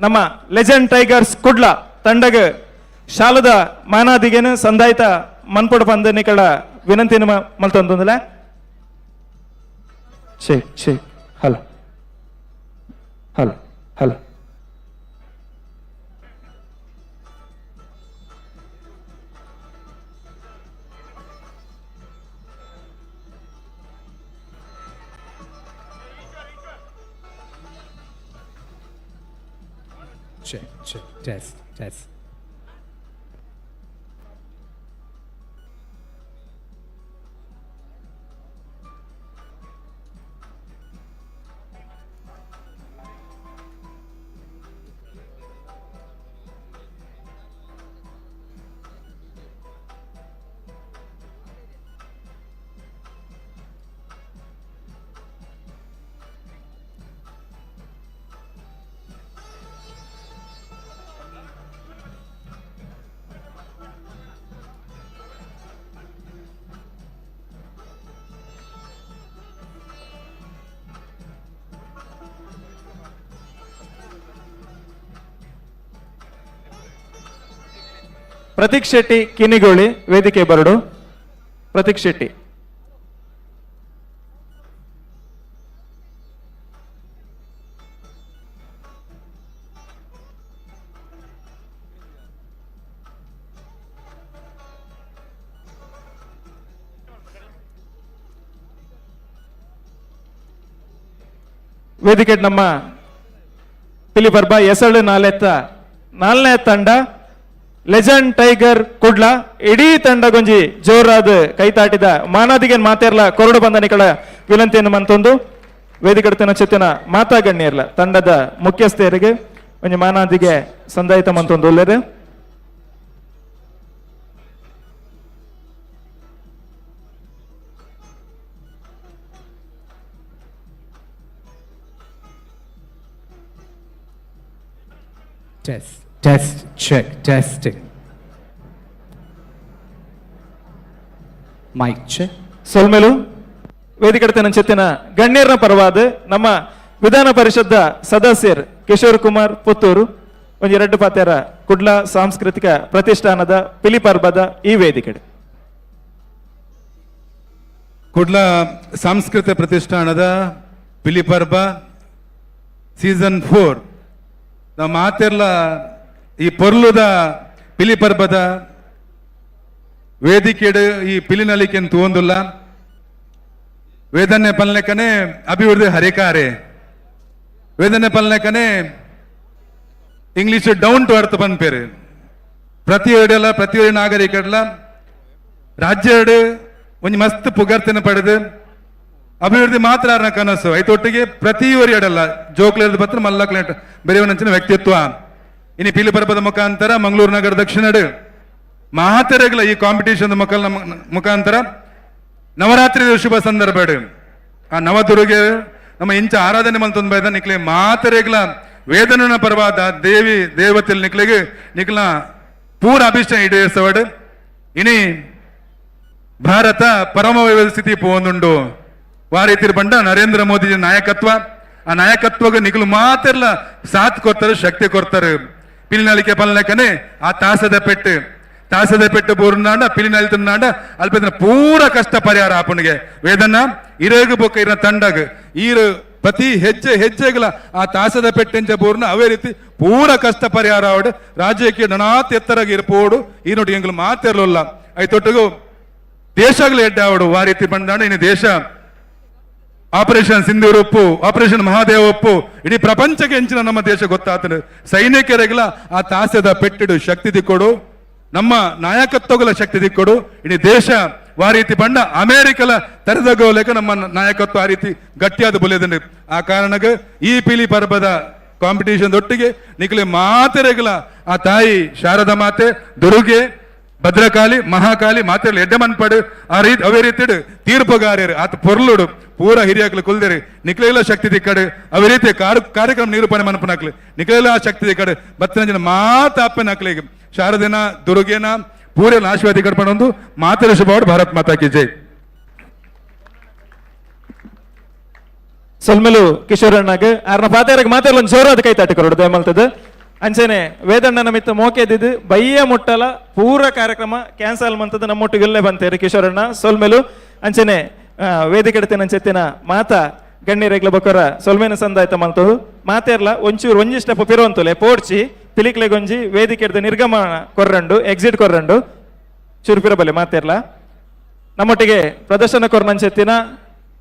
ನಮ್ಮ ಲೆಜೆಂಡ್ ಟೈಗರ್ಸ್ ಕುಡ್ಲ ತಂಡಗ ಶಾಲದ ಮಾನಾದಿಗೇನು ಸಂದಾಯಿತ ಮನ್ಪೊಡ ಪಂದನಿಕಳ ವಿನಂತಿನ ಮಲ್ತೊಂದುಂದಿಲ್ಲ check hello hello hello Test. Prateek Shetty Kinnigoli ವೇದಿಕೆ ಬರಡು. ಪ್ರತೀಕ್ ಶೆಟ್ಟಿ ವೇದಿಕೆ ನಮ್ಮ ಪಿಲಿಪರ್ಬ ಎಸಳು ನಾಲ್ನೇ ತಂಡ ಲೆಜೆಂಡ್ ಟೈಗರ್ ಕುಡ್ಲ ಇಡೀ ತಂಡಗೊಂಜಿ ಜೋರಾದ ಕೈತಾಟಿದ ಮಾನಾದಿಗೆ ಮಾತೇರ್ಲ ಕೊರಡು ಬಂಧನಿಗಳ ವಿನಂತಿಯನ್ನು ಮಂತೊಂದು ವೇದಿಕೆ ಚೆತ್ತಿನ ಮಾತಾಗಣ್ಯರ್ಲ ತಂಡದ ಮುಖ್ಯಸ್ಥರಿಗೆ ಒಂಜಿ ಮಾನಾದಿಗೆ ಸಂದಾಯಿತ ಮಂತೊಂದು ಒಳ್ಳೆರು. Test, check, testing. Mic check. ಸೊಲ್ಮೆಲು ವೇದಿಕೆ ಚೆತ್ತಿನ ಗಣ್ಯರ ಪರವಾದ ನಮ್ಮ ವಿಧಾನ ಪರಿಷತ್ ಸದಸ್ಯರು ಕಿಶೋರ್ ಕುಮಾರ್ ಪುತ್ತೂರು ಒಂಜಿ ಎರಡು ಪಾತ್ಯರ ಕುಡ್ಲ ಸಾಂಸ್ಕೃತಿಕ ಪ್ರತಿಷ್ಠಾನದ ಪಿಲಿಪರ್ಬದ ಈ ವೇದಿಕೆ ಕುಡ್ಲ ಸಾಂಸ್ಕೃತಿಕ ಪ್ರತಿಷ್ಠಾನದ ಪಿಲಿಪರ್ಬ ಸೀಸನ್ 4 ನಾವು ಮಾತೆರ್ಲ ಈ ಪೊರ್ಲುದ ಪಿಲಿಪರ್ಬದ ವೇದಿಕೆಡು ಈ ಪಿಲಿನಲಿಕೆನ್ ತೂಂದುಲ್ಲ ವೇದನೆ ಪಲ್ಲೆಕನೆ ಅಭಿವೃದ್ಧಿ ಹರಿಕಾರೆ ವೇದನೆ ಪಲ್ಲೆಕನೆ ಇಂಗ್ಲಿಷ್ ಡೌನ್ ಟು ಅರ್ತ್ ಪನ್ಪೇರು ಪ್ರತಿಯೊಂದು ನಾಗರಿಕರ್ಲ ರಾಜ್ಯ ಒಂಜಿ ಮಸ್ತ್ ಪುಗರ್ತಿನ ಪಡೆದು ಅಭಿವೃದ್ಧಿ ಮಾತ್ರ ಅರ್ನ ಕನಸು ಐತೊಟ್ಟಿಗೆ ಪ್ರತಿಯೊರು ಎಡಲ್ಲ ಜೋಕ್ಲೇರ್ದು ಬತ್ರ ಮಲ್ಲಕ್ಲೇಟ್ ಬೆರೆಯವನಂಚಿನ ವ್ಯಕ್ತಿತ್ವ ಇನ್ನು ಪಿಲಿಪರ್ಬದ ಮುಖಾಂತರ ಮಂಗಳೂರು ನಗರ ದಕ್ಷಿಣಡು ಮಾತೆರೆಗಳ ಈ ಕಾಂಪಿಟೇಷನ್ ಮುಖಾಂತರ ನವರಾತ್ರಿ ಶುಭ ಸಂದರ್ಭ ಆ ನವದುರ್ಗೆ ನಮ್ಮ ಇಂಚ ಆರಾಧನೆ ಮಲ್ತೊಂದು ಬೈದ ನಿಕ್ಲೆ ಮಾತೆರೆಗಳ ವೇದನ ಪರವಾದ ದೇವಿ ದೇವತೆಲ್ ನಿಕ್ಲೆಗೆ ನಿಕ್ಲ ಪೂರ ಅಭಿಷ್ಟ ಈಡೇರಿಸವಡು ಇನಿ ಭಾರತ ಪರಮ ವ್ಯವಸ್ಥಿತಿ ಪೋಂದುಂಡು ವಾರೀತಿರ್ ಬಂಡ ನರೇಂದ್ರ ಮೋದಿ ನಾಯಕತ್ವ ಆ ನಾಯಕತ್ವಗೆ ನಿಖಲು ಮಾತೆರ್ಲ ಸಾಥ್ ಕೊಡ್ತಾರೆ ಶಕ್ತಿ ಕೊಡ್ತಾರೆ ಪಿಲಿನಲಿಕೆ ಪಲ್ಲೆಕನೆ ಆ ತಾಸದ ಪೆಟ್ಟು ಬೋರ್ನಾಂಡ ಪಿಲಿನಲಿ ತಿನ್ನಾಂಡ ಅಲ್ಪದ ಪೂರ ಕಷ್ಟ ಪರಿಹಾರ ಆಪಣಿಗೆ ವೇದನ್ನ ಇರೇಗು ಬೊಕ್ಕ ಇರ ತಂಡಗ್ ಈರು ಪ್ರತಿ ಹೆಜ್ಜೆಗಳ ಆ ತಾಸದ ಪೆಟ್ಟೆಂಚ ಬೋರ್ನ ಅವೇ ರೀತಿ ಪೂರ ಕಷ್ಟ ಪರಿಹಾರ ಅವಡು ರಾಜ್ಯಕ್ಕೆ ನನಾತ್ ಎತ್ತರಾಗಿ ಇರ್ಪೋಡು ಈ ನೋಡಿ ಎಂಗ್ಲು ಮಾತೆರ್ಲಲ್ಲ ಐತೊಟ್ಟಿಗೂ ದೇಶಗಳು ಎಡ್ಡೆ ಅವಡು ಆ ರೀತಿ ಬಂದಾಂಡ ಇನ್ನು ದೇಶ ಆಪರೇಷನ್ ಸಿಂಧೂರ್ ಒಪ್ಪು ಆಪರೇಷನ್ ಮಹಾದೇವ ಒಪ್ಪು ಇಡೀ ಪ್ರಪಂಚಕ್ಕೆ ಹೆಂಚಿನ ನಮ್ಮ ದೇಶ ಗೊತ್ತಾಗ್ತದೆ ಸೈನಿಕರಿಗೆಲ್ಲ ಆ ತಾಸದ ಪೆಟ್ಟಿಡು ಶಕ್ತಿ ದಿಕ್ಕೊಡು ನಮ್ಮ ನಾಯಕತ್ವಗಳ ಶಕ್ತಿ ದಿಕ್ಕೊಡು ಇಡೀ ದೇಶ ಆ ರೀತಿ ಬಂಡ ಅಮೆರಿಕಲ ತೆರೆದಗೋಲೆಕ ನಮ್ಮ ನಾಯಕತ್ವ ಆ ರೀತಿ ಗಟ್ಟಿಯಾದ ಬೊಲೆದಂಡು ಆ ಕಾರಣಕ್ಕೆ ಈ ಪಿಲಿ ಪರ್ಬದ ಕಾಂಪಿಟೇಷನ್ ಒಟ್ಟಿಗೆ ನಿಖಲೆ ಮಾತೆರೆಗಳ ಆ ತಾಯಿ ಶಾರದಾ ಮಾತೆ ದುರ್ಗೆ ಭದ್ರಕಾಳಿ ಮಹಾಕಾಳಿ ಮಾತೆರ್ಲ ಎಡ್ಡೆ ಮನ್ಪಡು ಆ ರೀತಿ ಅವೇ ರೀತಿ ತೀರ್ಪುಗಾರ್ಯರು ಆತ ಪೊರ್ಲುಡು ಪೂರ ಹಿರಿಯಾಕ್ಲು ಕುಲ್ದೇರಿ ನಿಕ್ಲೆಲ್ಲ ಶಕ್ತಿ ದಿಕ್ಕಡು ಅವೇ ರೀತಿ ಕಾರ್ಯಕ್ರಮ ನಿರೂಪಣೆ ಮನ್ಪನಾಕ್ಲು ನಿಕ್ಲೆಲ್ಲ ಶಕ್ತಿ ದಿಕ್ಕಡು ಬತ್ತಿನ ಜನ ಮಾತಾಪನ ಹಾಕ್ಲಿಗೆ ಶಾರದಿನ ದುರ್ಗೇನ ಪೂರೆಲ್ಲ ಆಶೀರ್ವಾದ ಕಡ್ಪಣೊಂದು ಮಾತೆರ ಶುಭವಾಡು ಭಾರತ್ ಮಾತಾ ಕಿ ಜೈ. ಸೊಲ್ಮೆಲು ಕಿಶೋರಣ್ಣಗೆ ಆರ್ನ ಪಾತೆರಗೆ ಮಾತೆರ್ಲ ಒಂದು ಜೋರಾದ ಕೈ ತಾಟಿ ಕೊರಡು ದಯಮಲ್ತದ ಅಂಚನೆ ವೇದಣ್ಣನ ಮಿತ್ತ ಮೋಕೆದಿದ್ದು ಬಯ್ಯ ಮುಟ್ಟಲ ಪೂರ ಕಾರ್ಯಕ್ರಮ ಕ್ಯಾನ್ಸಲ್ ಮಂತದ ನಮ್ಮೊಟ್ಟಿಗೆಲ್ಲೇ ಬಂತೇರಿ ಕಿಶೋರಣ್ಣ ಸೊಲ್ಮೆಲು ಅಂಚನೆ ವೇದಿಕೆ ಅಂಚೆತ್ತಿನ ಮಾತ ಗಣ್ಯರೆಗ್ಲ ಬೊಕ್ಕರ ಸೊಲ್ಮೇನ ಸಂದಾಯ್ತ ಮಂತದು ಮಾತೇರ್ಲ ಒಂಚೂರು ಒಂಜಿ ಸ್ಟೆಪ್ ಪಿರುವಂತುಲೆ ಪೋಡ್ಚಿ ಪಿಲಿಕ್ಲೆಗೊಂಜಿ ವೇದಿಕೆ ನಿರ್ಗಮನ ಕೊರ್ರಂಡು ಎಕ್ಸಿಟ್ ಕೊರ್ರಂಡು ಚುರುಪಿರಬಲ್ಲೆ ಮಾತೇರ್ಲ ನಮ್ಮೊಟ್ಟಿಗೆ ಪ್ರದರ್ಶನ ಕೊರ್ನಂಚೆತ್ತಿನ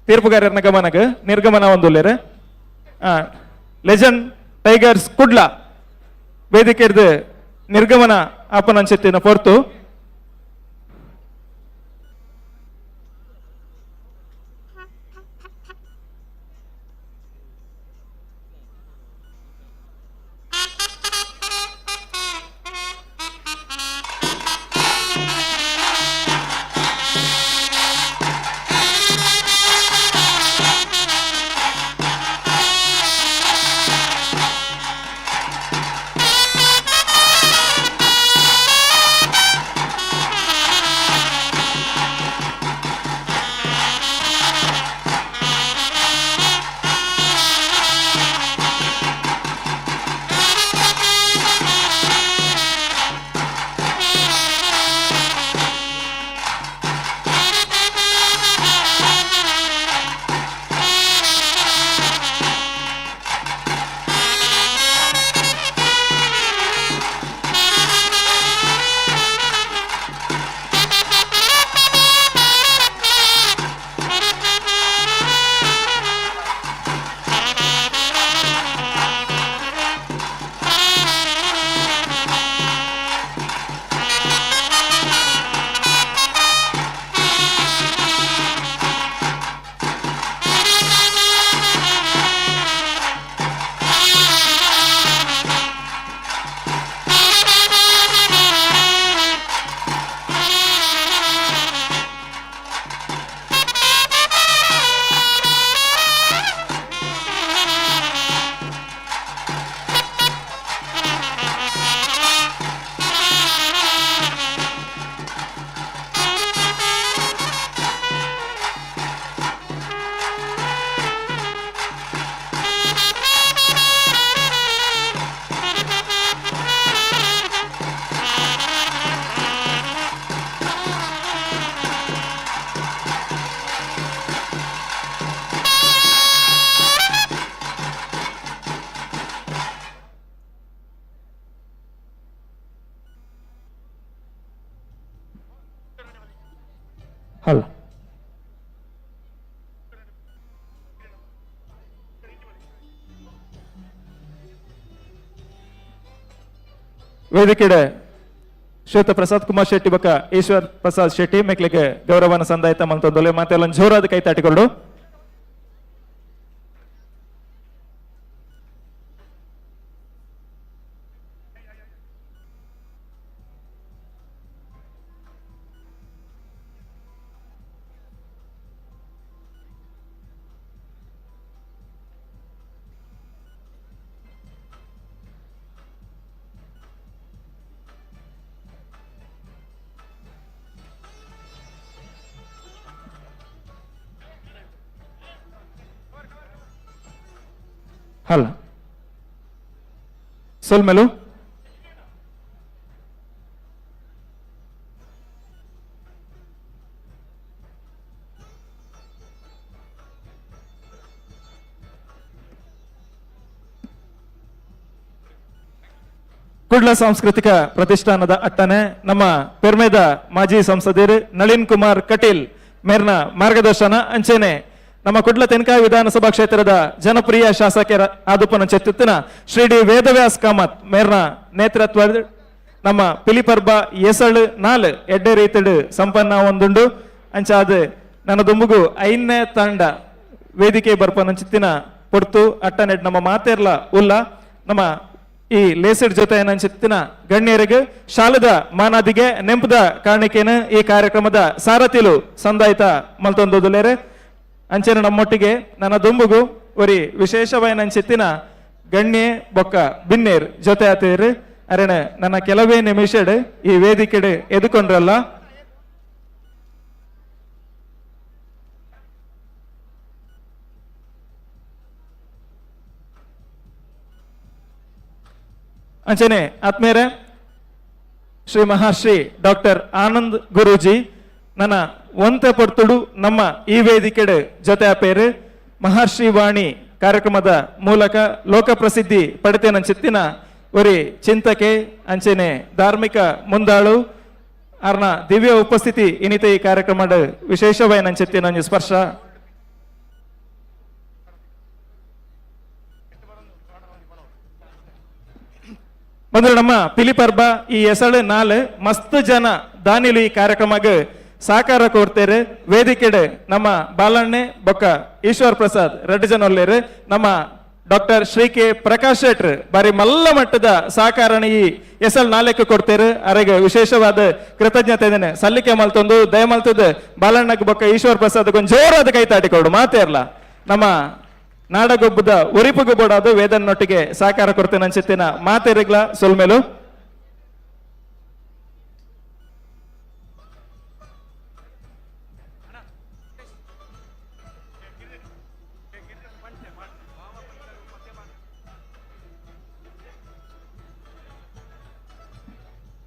ತೀರ್ಪುಗಾರನ ಗಮನಕ್ಕೆ ನಿರ್ಗಮನ ಒಂದುಲ್ಲೇರೆ ಲೆಜೆಂಡ್ ಟೈಗರ್ಸ್ ಕುಡ್ಲ ವೇದಿಕೆ ನಿರ್ಗಮನ ಆಪನಂಚೆತ್ತಿನ ಪೊರ್ತು ಹಲೋ ವೇದಿಕೆಡೆ ಶ್ವೇತ ಪ್ರಸಾದ್ ಕುಮಾರ್ ಶೆಟ್ಟಿ ಬಕ ಈಶ್ವರ್ ಪ್ರಸಾದ್ ಶೆಟ್ಟಿ ಮೆಕ್ಲಿಗೆ ಗೌರವನ ಸಂದಾಯಿತ ಮಂತೊಂದೊಲೆ ಮಾತೆಲ್ಲ ಜೋರಾದ ಕೈ ತಾಟಿಕೊಂಡು ಹಲ ಸೊಲ್ಮೆಲು ಕುಡ್ಲ ಸಾಂಸ್ಕೃತಿಕ ಪ್ರತಿಷ್ಠಾನದ ಅಟ್ಟನೆ ನಮ್ಮ ಪೆರ್ಮೆದ ಮಾಜಿ ಸಂಸದರು ನಳಿನ್ ಕುಮಾರ್ ಕಟೀಲ್ ಮೇರ್ನ ಮಾರ್ಗದರ್ಶನ ಅಂಚೆನೆ ನಮ್ಮ ಕುಡ್ಲ ತೆನಕಾಯಿ ವಿಧಾನಸಭಾ ಕ್ಷೇತ್ರದ ಜನಪ್ರಿಯ ಶಾಸಕರ ಆದುಪನ ಚೆತ್ತಿನ ಶ್ರೀ ಡಿ ವೇದವ್ಯಾಸ್ ಕಾಮತ್ ಮೇರ್ನ ನೇತೃತ್ವ ನಮ್ಮ ಪಿಲಿಪರ್ಬ ಎಸಳು ನಾಲ್ ಎಡ್ಡೆ ರೀತಿಡು ಸಂಪನ್ನ ಒಂದುಂಡು ಅಂಚಾದ ನನ್ನ ದುಂಬುಗು ಐದನೇ ತಂಡ ವೇದಿಕೆ ಬರ್ಪನ ಚಿತ್ತಿನ ಪೊಡ್ತು ಅಟ್ಟನೆಡ್ ನಮ್ಮ ಮಾತೇರ್ಲ ಉಲ್ಲ ನಮ್ಮ ಈ ಲೇಸಿಡ್ ಜೊತೆ ಚಿತ್ತಿನ ಗಣ್ಯರಿಗೆ ಶಾಲದ ಮಾನಾದಿಗೆ ನೆಂಪದ ಕಾರಣಿಕೆನ ಈ ಕಾರ್ಯಕ್ರಮದ ಸಾರಥಿಲು ಸಂದಾಯಿತ ಮಲ್ತೊಂದೊಂದುಲೇರೆ ಅಂಚೆನ ನಮ್ಮೊಟ್ಟಿಗೆ ನನ್ನ ದುಂಬುಗು ಒರಿ ವಿಶೇಷವಾದ ಚಿತ್ತಿನ ಗಣ್ಯೆ ಬೊಕ್ಕ ಬಿನ್ನೇರ್ ಜೊತೆ ಆತೀರಿ ಅರೆಣ ನನ್ನ ಕೆಲವೇ ನಿಮಿಷಡ್ ಈ ವೇದಿಕೆಡೆ ಎದುಕೊಂಡ್ರಲ್ಲ ಅಂಚನೆ ಆತ್ಮೇರೆ ಶ್ರೀ ಮಹರ್ಷಿ ಡಾಕ್ಟರ್ ಆನಂದ್ ಗುರೂಜಿ ನನ್ನ ಒಂತೆ ಪೊರ್ತುಡು ನಮ್ಮ ಈ ವೇದಿಕೆಡೆ ಜೊತೆ ಅಪೇರು ಮಹರ್ಷಿ ವಾಣಿ ಕಾರ್ಯಕ್ರಮದ ಮೂಲಕ ಲೋಕ ಪ್ರಸಿದ್ಧಿ ಪಡೆತೇನ ಚಿತ್ತಿನ ಒರಿ ಚಿಂತಕೆ ಅಂಚೆನೆ ಧಾರ್ಮಿಕ ಮುಂದಾಳು ಅರ್ನ ದಿವ್ಯ ಉಪಸ್ಥಿತಿ ಇನಿತ ಈ ಕಾರ್ಯಕ್ರಮದ ವಿಶೇಷವಾದ ಚಿತ್ತಿನ ಒಂದು ಸ್ಪರ್ಶ ಬಂದ್ರೆ ನಮ್ಮ ಪಿಲಿಪರ್ಬ ಈ ಎಸಳು ನಾಲ್ ಮಸ್ತ್ ಜನ ದಾನಿಲು ಈ ಕಾರ್ಯಕ್ರಮಕ್ಕೆ ಸಾಕಾರ ಕೋರ್ತೇರು ವೇದಿಕೆಡೆ ನಮ್ಮ ಬಾಲಣ್ಣೆ ಬೊಕ್ಕ ಈಶ್ವರ್ ಪ್ರಸಾದ್ ರೆಡ್ಡಿ ಜನ ಒಲ್ಲೇರು ನಮ್ಮ ಡಾಕ್ಟರ್ ಶ್ರೀ ಕೆ ಪ್ರಕಾಶ್ ಶೆಟ್ರ್ ಬಾರಿ ಮಲ್ಲ ಮಟ್ಟದ ಸಹಕಾರಣ ಈ ಎಸಲ್ ನಾಲ್ಕು ಕೊಡ್ತೇರು ಅರೆಗೆ ವಿಶೇಷವಾದ ಕೃತಜ್ಞತೆ ಇದ್ದೇನೆ ಸಲ್ಲಿಕೆ ಮಲ್ತೊಂದು ದಯ ಮಲ್ತದ ಬಾಲಣ್ಣಕ್ಕೆ ಬೊಕ್ಕ ಈಶ್ವರ್ ಪ್ರಸಾದ್ ಒಂದು ಜೋರಾದ ಕೈ ತಾಟಿಕೊಡು ಮಾತೇ ಇರ್ಲ ನಮ್ಮ ನಾಡಗೊಬ್ಬದ ಉರಿಪುಗು ಬೋಡಾದು ವೇದನ್ನೊಟ್ಟಿಗೆ ಸಹಕಾರ ಕೊಡ್ತೇನೆ ಅನ್ಸುತ್ತೇನ ಮಾತೇರಿಗ್ಲ ಸೊಲ್ಮೇಲು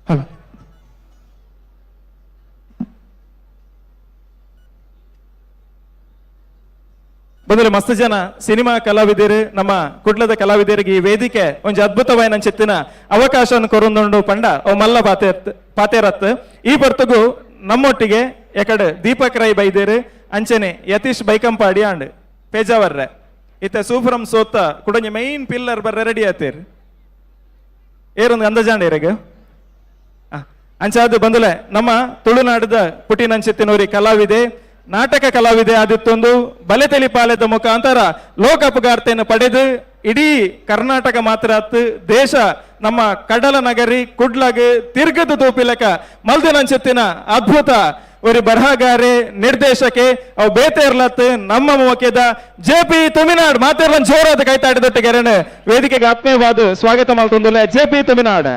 ಹಲೋ ಬಂದ್ರೆ ಮಸ್ತ್ ಜನ ಸಿನಿಮಾ ಕಲಾವಿದರು ನಮ್ಮ ಕುಡ್ಲದ ಕಲಾವಿದರಿಗೆ ಈ ವೇದಿಕೆ ಒಂದು ಅದ್ಭುತವಾದ ಚಿತ್ತಿನ ಅವಕಾಶವನ್ನು ಕೊರೊಂದು ಪಂಡ ಅವ್ ಮಲ್ಲ ಪಾತೇರತ್ ಈ ಬರ್ತಗೂ ನಮ್ಮೊಟ್ಟಿಗೆ ಎಕಡೆ ದೀಪಕ್ ರೈ ಬೈದೇರು ಅಂಚನೆ ಯತೀಶ್ ಬೈಕಂಪಾಡಿ ಅಂಡ್ ಪೇಜಾವರ್ರೆ ಇತ್ತ ಸೂಫ್ರಮ್ ಸೋತ ಕುಡಂಜಿ ಮೈನ್ ಪಿಲ್ಲರ್ ಬರ್ರೆ ರೆಡಿ ಆತೇರು ಏರೊಂದು ಅಂದಜಾಂಡೇರೆಗೆ ಅಂಚಾದು ಬಂದಲೆ ನಮ್ಮ ತುಳುನಾಡದ ಪುಟಿನಂಚಿತ್ತಿನವರಿ ಕಲಾವಿದೆ ನಾಟಕ ಕಲಾವಿದೆ ಆದಿತ್ತೊಂದು ಬಲೆ ತೆಲಿಪಾಲೆದ ಮುಖಾಂತರ ಲೋಕಪುಗಾರ್ತೆಯನ್ನು ಪಡೆದು ಇಡೀ ಕರ್ನಾಟಕ ಮಾತ್ರ ಅತ್ತು ದೇಶ ನಮ್ಮ ಕಡಲ ನಗರಿ ಕುಡ್ಲಗ್ ತಿರ್ಗದ ತೂಪಿಲಕ ಮಲ್ದಿನಂಚಿತ್ತಿನ ಅದ್ಭುತ ഒരു ಬರಹಗಾರೆ ನಿರ್ದೇಶಕೆ ಅವು ಬೇತೇರ್ಲತ್ ನಮ್ಮ ಮುಖ್ಯದ ಜೆ.ಪಿ. ತುಮಿನಾಡ್ ಮಾತೇರ್ಲ ಜೋರಾದ ಕೈತಾಡಿದೊಟ್ಟಿಗೆರನೆ ವೇದಿಕೆಗೆ ಆತ್ಮೀಯವಾದ ಸ್ವಾಗತ ಮಾಡ್ತೊಂದುಲ್ಲ ಜೆ.ಪಿ. ತುಮಿನಾಡ್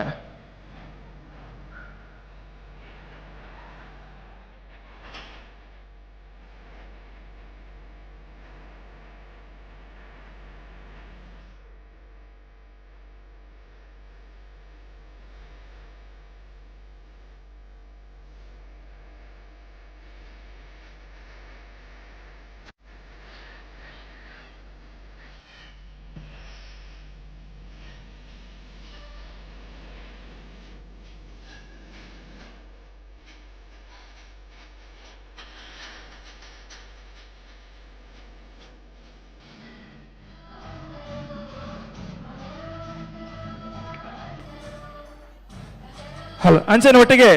ಹಲೋ ಅಂಚನೆ ಒಟ್ಟಿಗೆ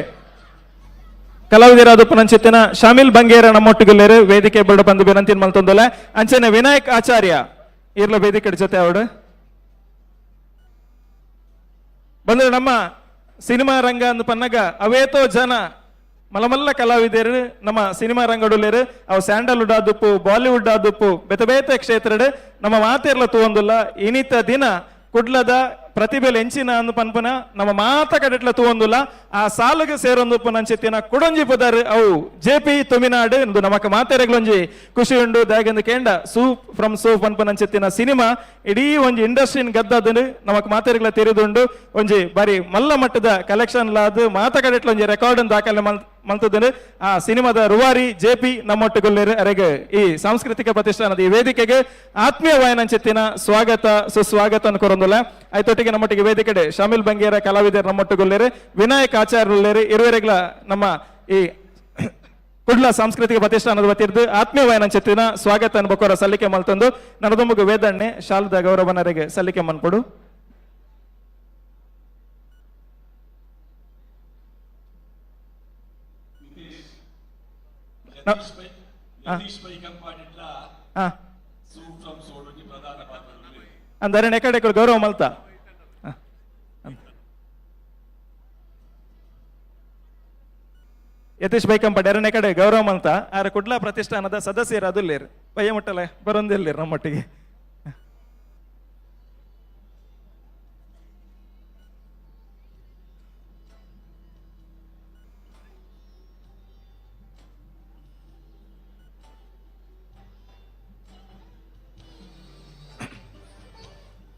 ಕಲಾವಿದರಾದ ಪುನಂಚಿತ್ತಿನ ಶಾಮಿಲ್ ಬಂಗೇರ ನಮ್ಮೊಟ್ಟಿಗೆಲ್ಲೇರು ವೇದಿಕೆ ಬಿಡ ಬಂದು ವಿನಂತಿ ಮಲ್ತೊಂದಲ್ಲ ಅಂಚನೆ ವಿನಾಯಕ್ ಆಚಾರ್ಯ ಇರ್ಲ ವೇದಿಕೆ ಜೊತೆ ಅವಡು ಬಂದ್ರೆ ನಮ್ಮ ಸಿನಿಮಾ ರಂಗ ಅಂದ್ ಪನ್ನಗ ಅವೇತೋ ಜನ ಮಲಮಲ್ಲ ಕಲಾವಿದರು ನಮ್ಮ ಸಿನಿಮಾ ರಂಗಡುಲೇರು ಅವು ಸ್ಯಾಂಡಲ್ವುಡ್ ಆದುಪ್ಪು ಬಾಲಿವುಡ್ ಆದುಪ್ಪು ಬೇತೆ ಬೇತೆ ಕ್ಷೇತ್ರಡ್ ನಮ್ಮ ಮಾತೇರ್ಲ ತೂವೊಂದುಲ್ಲ ಇನಿತ ದಿನ ಕುಡ್ಲದ ಪ್ರತಿಭೆಲ್ ಎಂಚಿನ ಅಂದು ಪನ್ಪನ ನಮ್ಮ ಮಾತ ಕಡೆಟ್ಲ ತೂವೊಂದುಲ್ಲ ಆ ಸಾಲಿಗೆ ಸೇರೊಂದು ಪುನಂಚಿತ್ತಿನ ಕುಡೊಂಜಿ ಪುದರ್ ಅವು ಜೆ.ಪಿ. ತುಮಿನಾಡು ಎಂದು ನಮಕ್ ಮಾತೆರೆಗ್ಲೊಂಜಿ ಖುಷಿ ಉಂಡು ದಾಯಗಂದು ಕೇಂಡ ಸೂಪ್ ಫ್ರಮ್ ಸೂಪ್ ಪನ್ಪನಂಚಿತ್ತಿನ ಸಿನಿಮಾ ಇಡೀ ಒಂಜಿ ಇಂಡಸ್ಟ್ರಿನ್ ಗದ್ದದು ನಮಕ್ ಮಾತೆರೆಗ್ಲ ತೆರೆದುಂಡು ಒಂಜಿ ಬಾರಿ ಮಲ್ಲ ಮಟ್ಟದ ಕಲೆಕ್ಷನ್ ಲಾದು ಮಾತ ಕಡೆಟ್ಲ ಒಂಜಿ ರೆಕಾರ್ಡ್ ದಾಖಲೆ ಮಲ್ತದನು ಆ ಸಿನಿಮಾದ ರುವಾರಿ ಜೆ.ಪಿ. ನಮ್ಮೊಟ್ಟಿಗೊಲ್ಲೇರು ಅರೆಗೆ ಈ ಸಾಂಸ್ಕೃತಿಕ ಪ್ರತಿಷ್ಠಾನದ ಈ ವೇದಿಕೆಗೆ ಆತ್ಮೀಯ ವಾಯನಂಚಿತ್ತಿನ ಸ್ವಾಗತ ಸುಸ್ವಾಗತ ಕೊರೊಂದುಲ್ಲ ಆಯ್ತೊಟ್ಟಿಗೆ ನಮ್ಮೊಟ್ಟಿಗೆ ವೇದಿಕೆಡೆ ಶಾಮಿಲ್ ಬಂಗೇರ ಕಲಾವಿದರು ನಮ್ಮೊಟ್ಟಿಗೊಲ್ಲೇರು ವಿನಾಯಕ್ ಆಚಾರ್ಯುಲ್ಲೇರು ಇರುವರೆಗ್ಲ ನಮ್ಮ ಈ ಕುಡ್ಲ ಸಾಂಸ್ಕೃತಿಕ ಪ್ರತಿಷ್ಠಾನದ ವತಿರ್ದು ಆತ್ಮೀಯ ವಾಯನಂಚಿತ್ತಿನ ಸ್ವಾಗತ ಅನ್ಬೇಕೋರ ಸಲ್ಲಿಕೆ ಮಲ್ತಂದು ನನ್ನದೊಮ್ಮಗ ವೇದಣ್ಣೆ ಶಾಲದ ಗೌರವನರಿಗೆ ಸಲ್ಲಿಕೆ ಮನ್ಪಡು ಅಂದರೆ ಎಕಡೆ ಗೌರವ ಮಲ್ತಾ ಯತೀಶ್ ಬೈಕಂಪಡ್ ಎರಡನೇ ಕಡೆ ಗೌರವ ಮಲ್ತಾ ಆರ ಕುಡ್ಲ ಪ್ರತಿಷ್ಠಾನದ ಸದಸ್ಯರು ಅದುಲ್ಲೇರು ಪಯ್ಯ ಮುಟ್ಟಲೆ ಬರೊಂದಿಲ್ಲೇರು ನಮ್ಮೊಟ್ಟಿಗೆ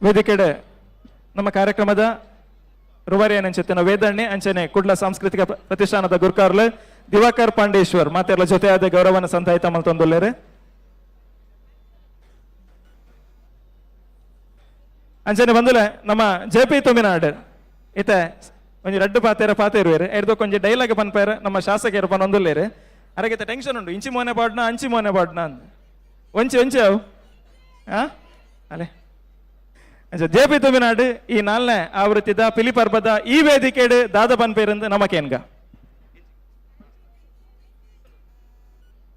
ವೇದಿಕೆಡೆ ನಮ್ಮ ಕಾರ್ಯಕ್ರಮದ ರುವಾರಿಯನ್ ಅಂಚೆತ್ತಿನ ವೇದಣ್ಣೆ ಅಂಚನೆ ಕುಡ್ಲ ಸಾಂಸ್ಕೃತಿಕ ಪ್ರತಿಷ್ಠಾನದ ಗುರ್ಕಾರ್ಲು ದಿವಾಕರ್ ಪಾಂಡೇಶ್ವರ್ ಮಾತೆರ್ಲ ಜೊತೆಯಾದ ಗೌರವನ ಸಂತಾಯಿತ ಮಲ್ತೊಂದುಲ್ಲೇರು. ಅಂಚನೆ ಬಂದುಲೆ ನಮ್ಮ ಜೆ.ಪಿ. ತುಮಿನಾಡ್ ಇತ್ತೆ ಒಂಜಿ ರಡ್ಡು ಪಾತೇರು ಎಡ್ದು ಕೊಂಚ ಡೈಲಾಗ್ ಪನ್ಪೇರು ನಮ್ಮ ಶಾಸಕರು ಪನ್ನೊಂದುಲ್ಲೇರು. ಅರಗಿತ ಟೆನ್ಷನ್ ಉಂಡು ಇಂಚಿ ಮೋನೆ ಪಾಡ್ನ ಅಂಚಿ ಮೋನೆ ಪಾಡ್ನ ಅಂದ್ ಒಂಚಿ ಅವು ಅಲೆ ಜೆ.ಪಿ. ತುಮಿನಾಡ್ ಈ 4ನೇ ಆವೃತ್ತಿದ ಪಿಲಿ ಪರ್ಬದ ಈ ವೇದಿಕೆಡು ದಾದ ಪನ್ಪೇರಂದು ನಮಕೇನ್ಗ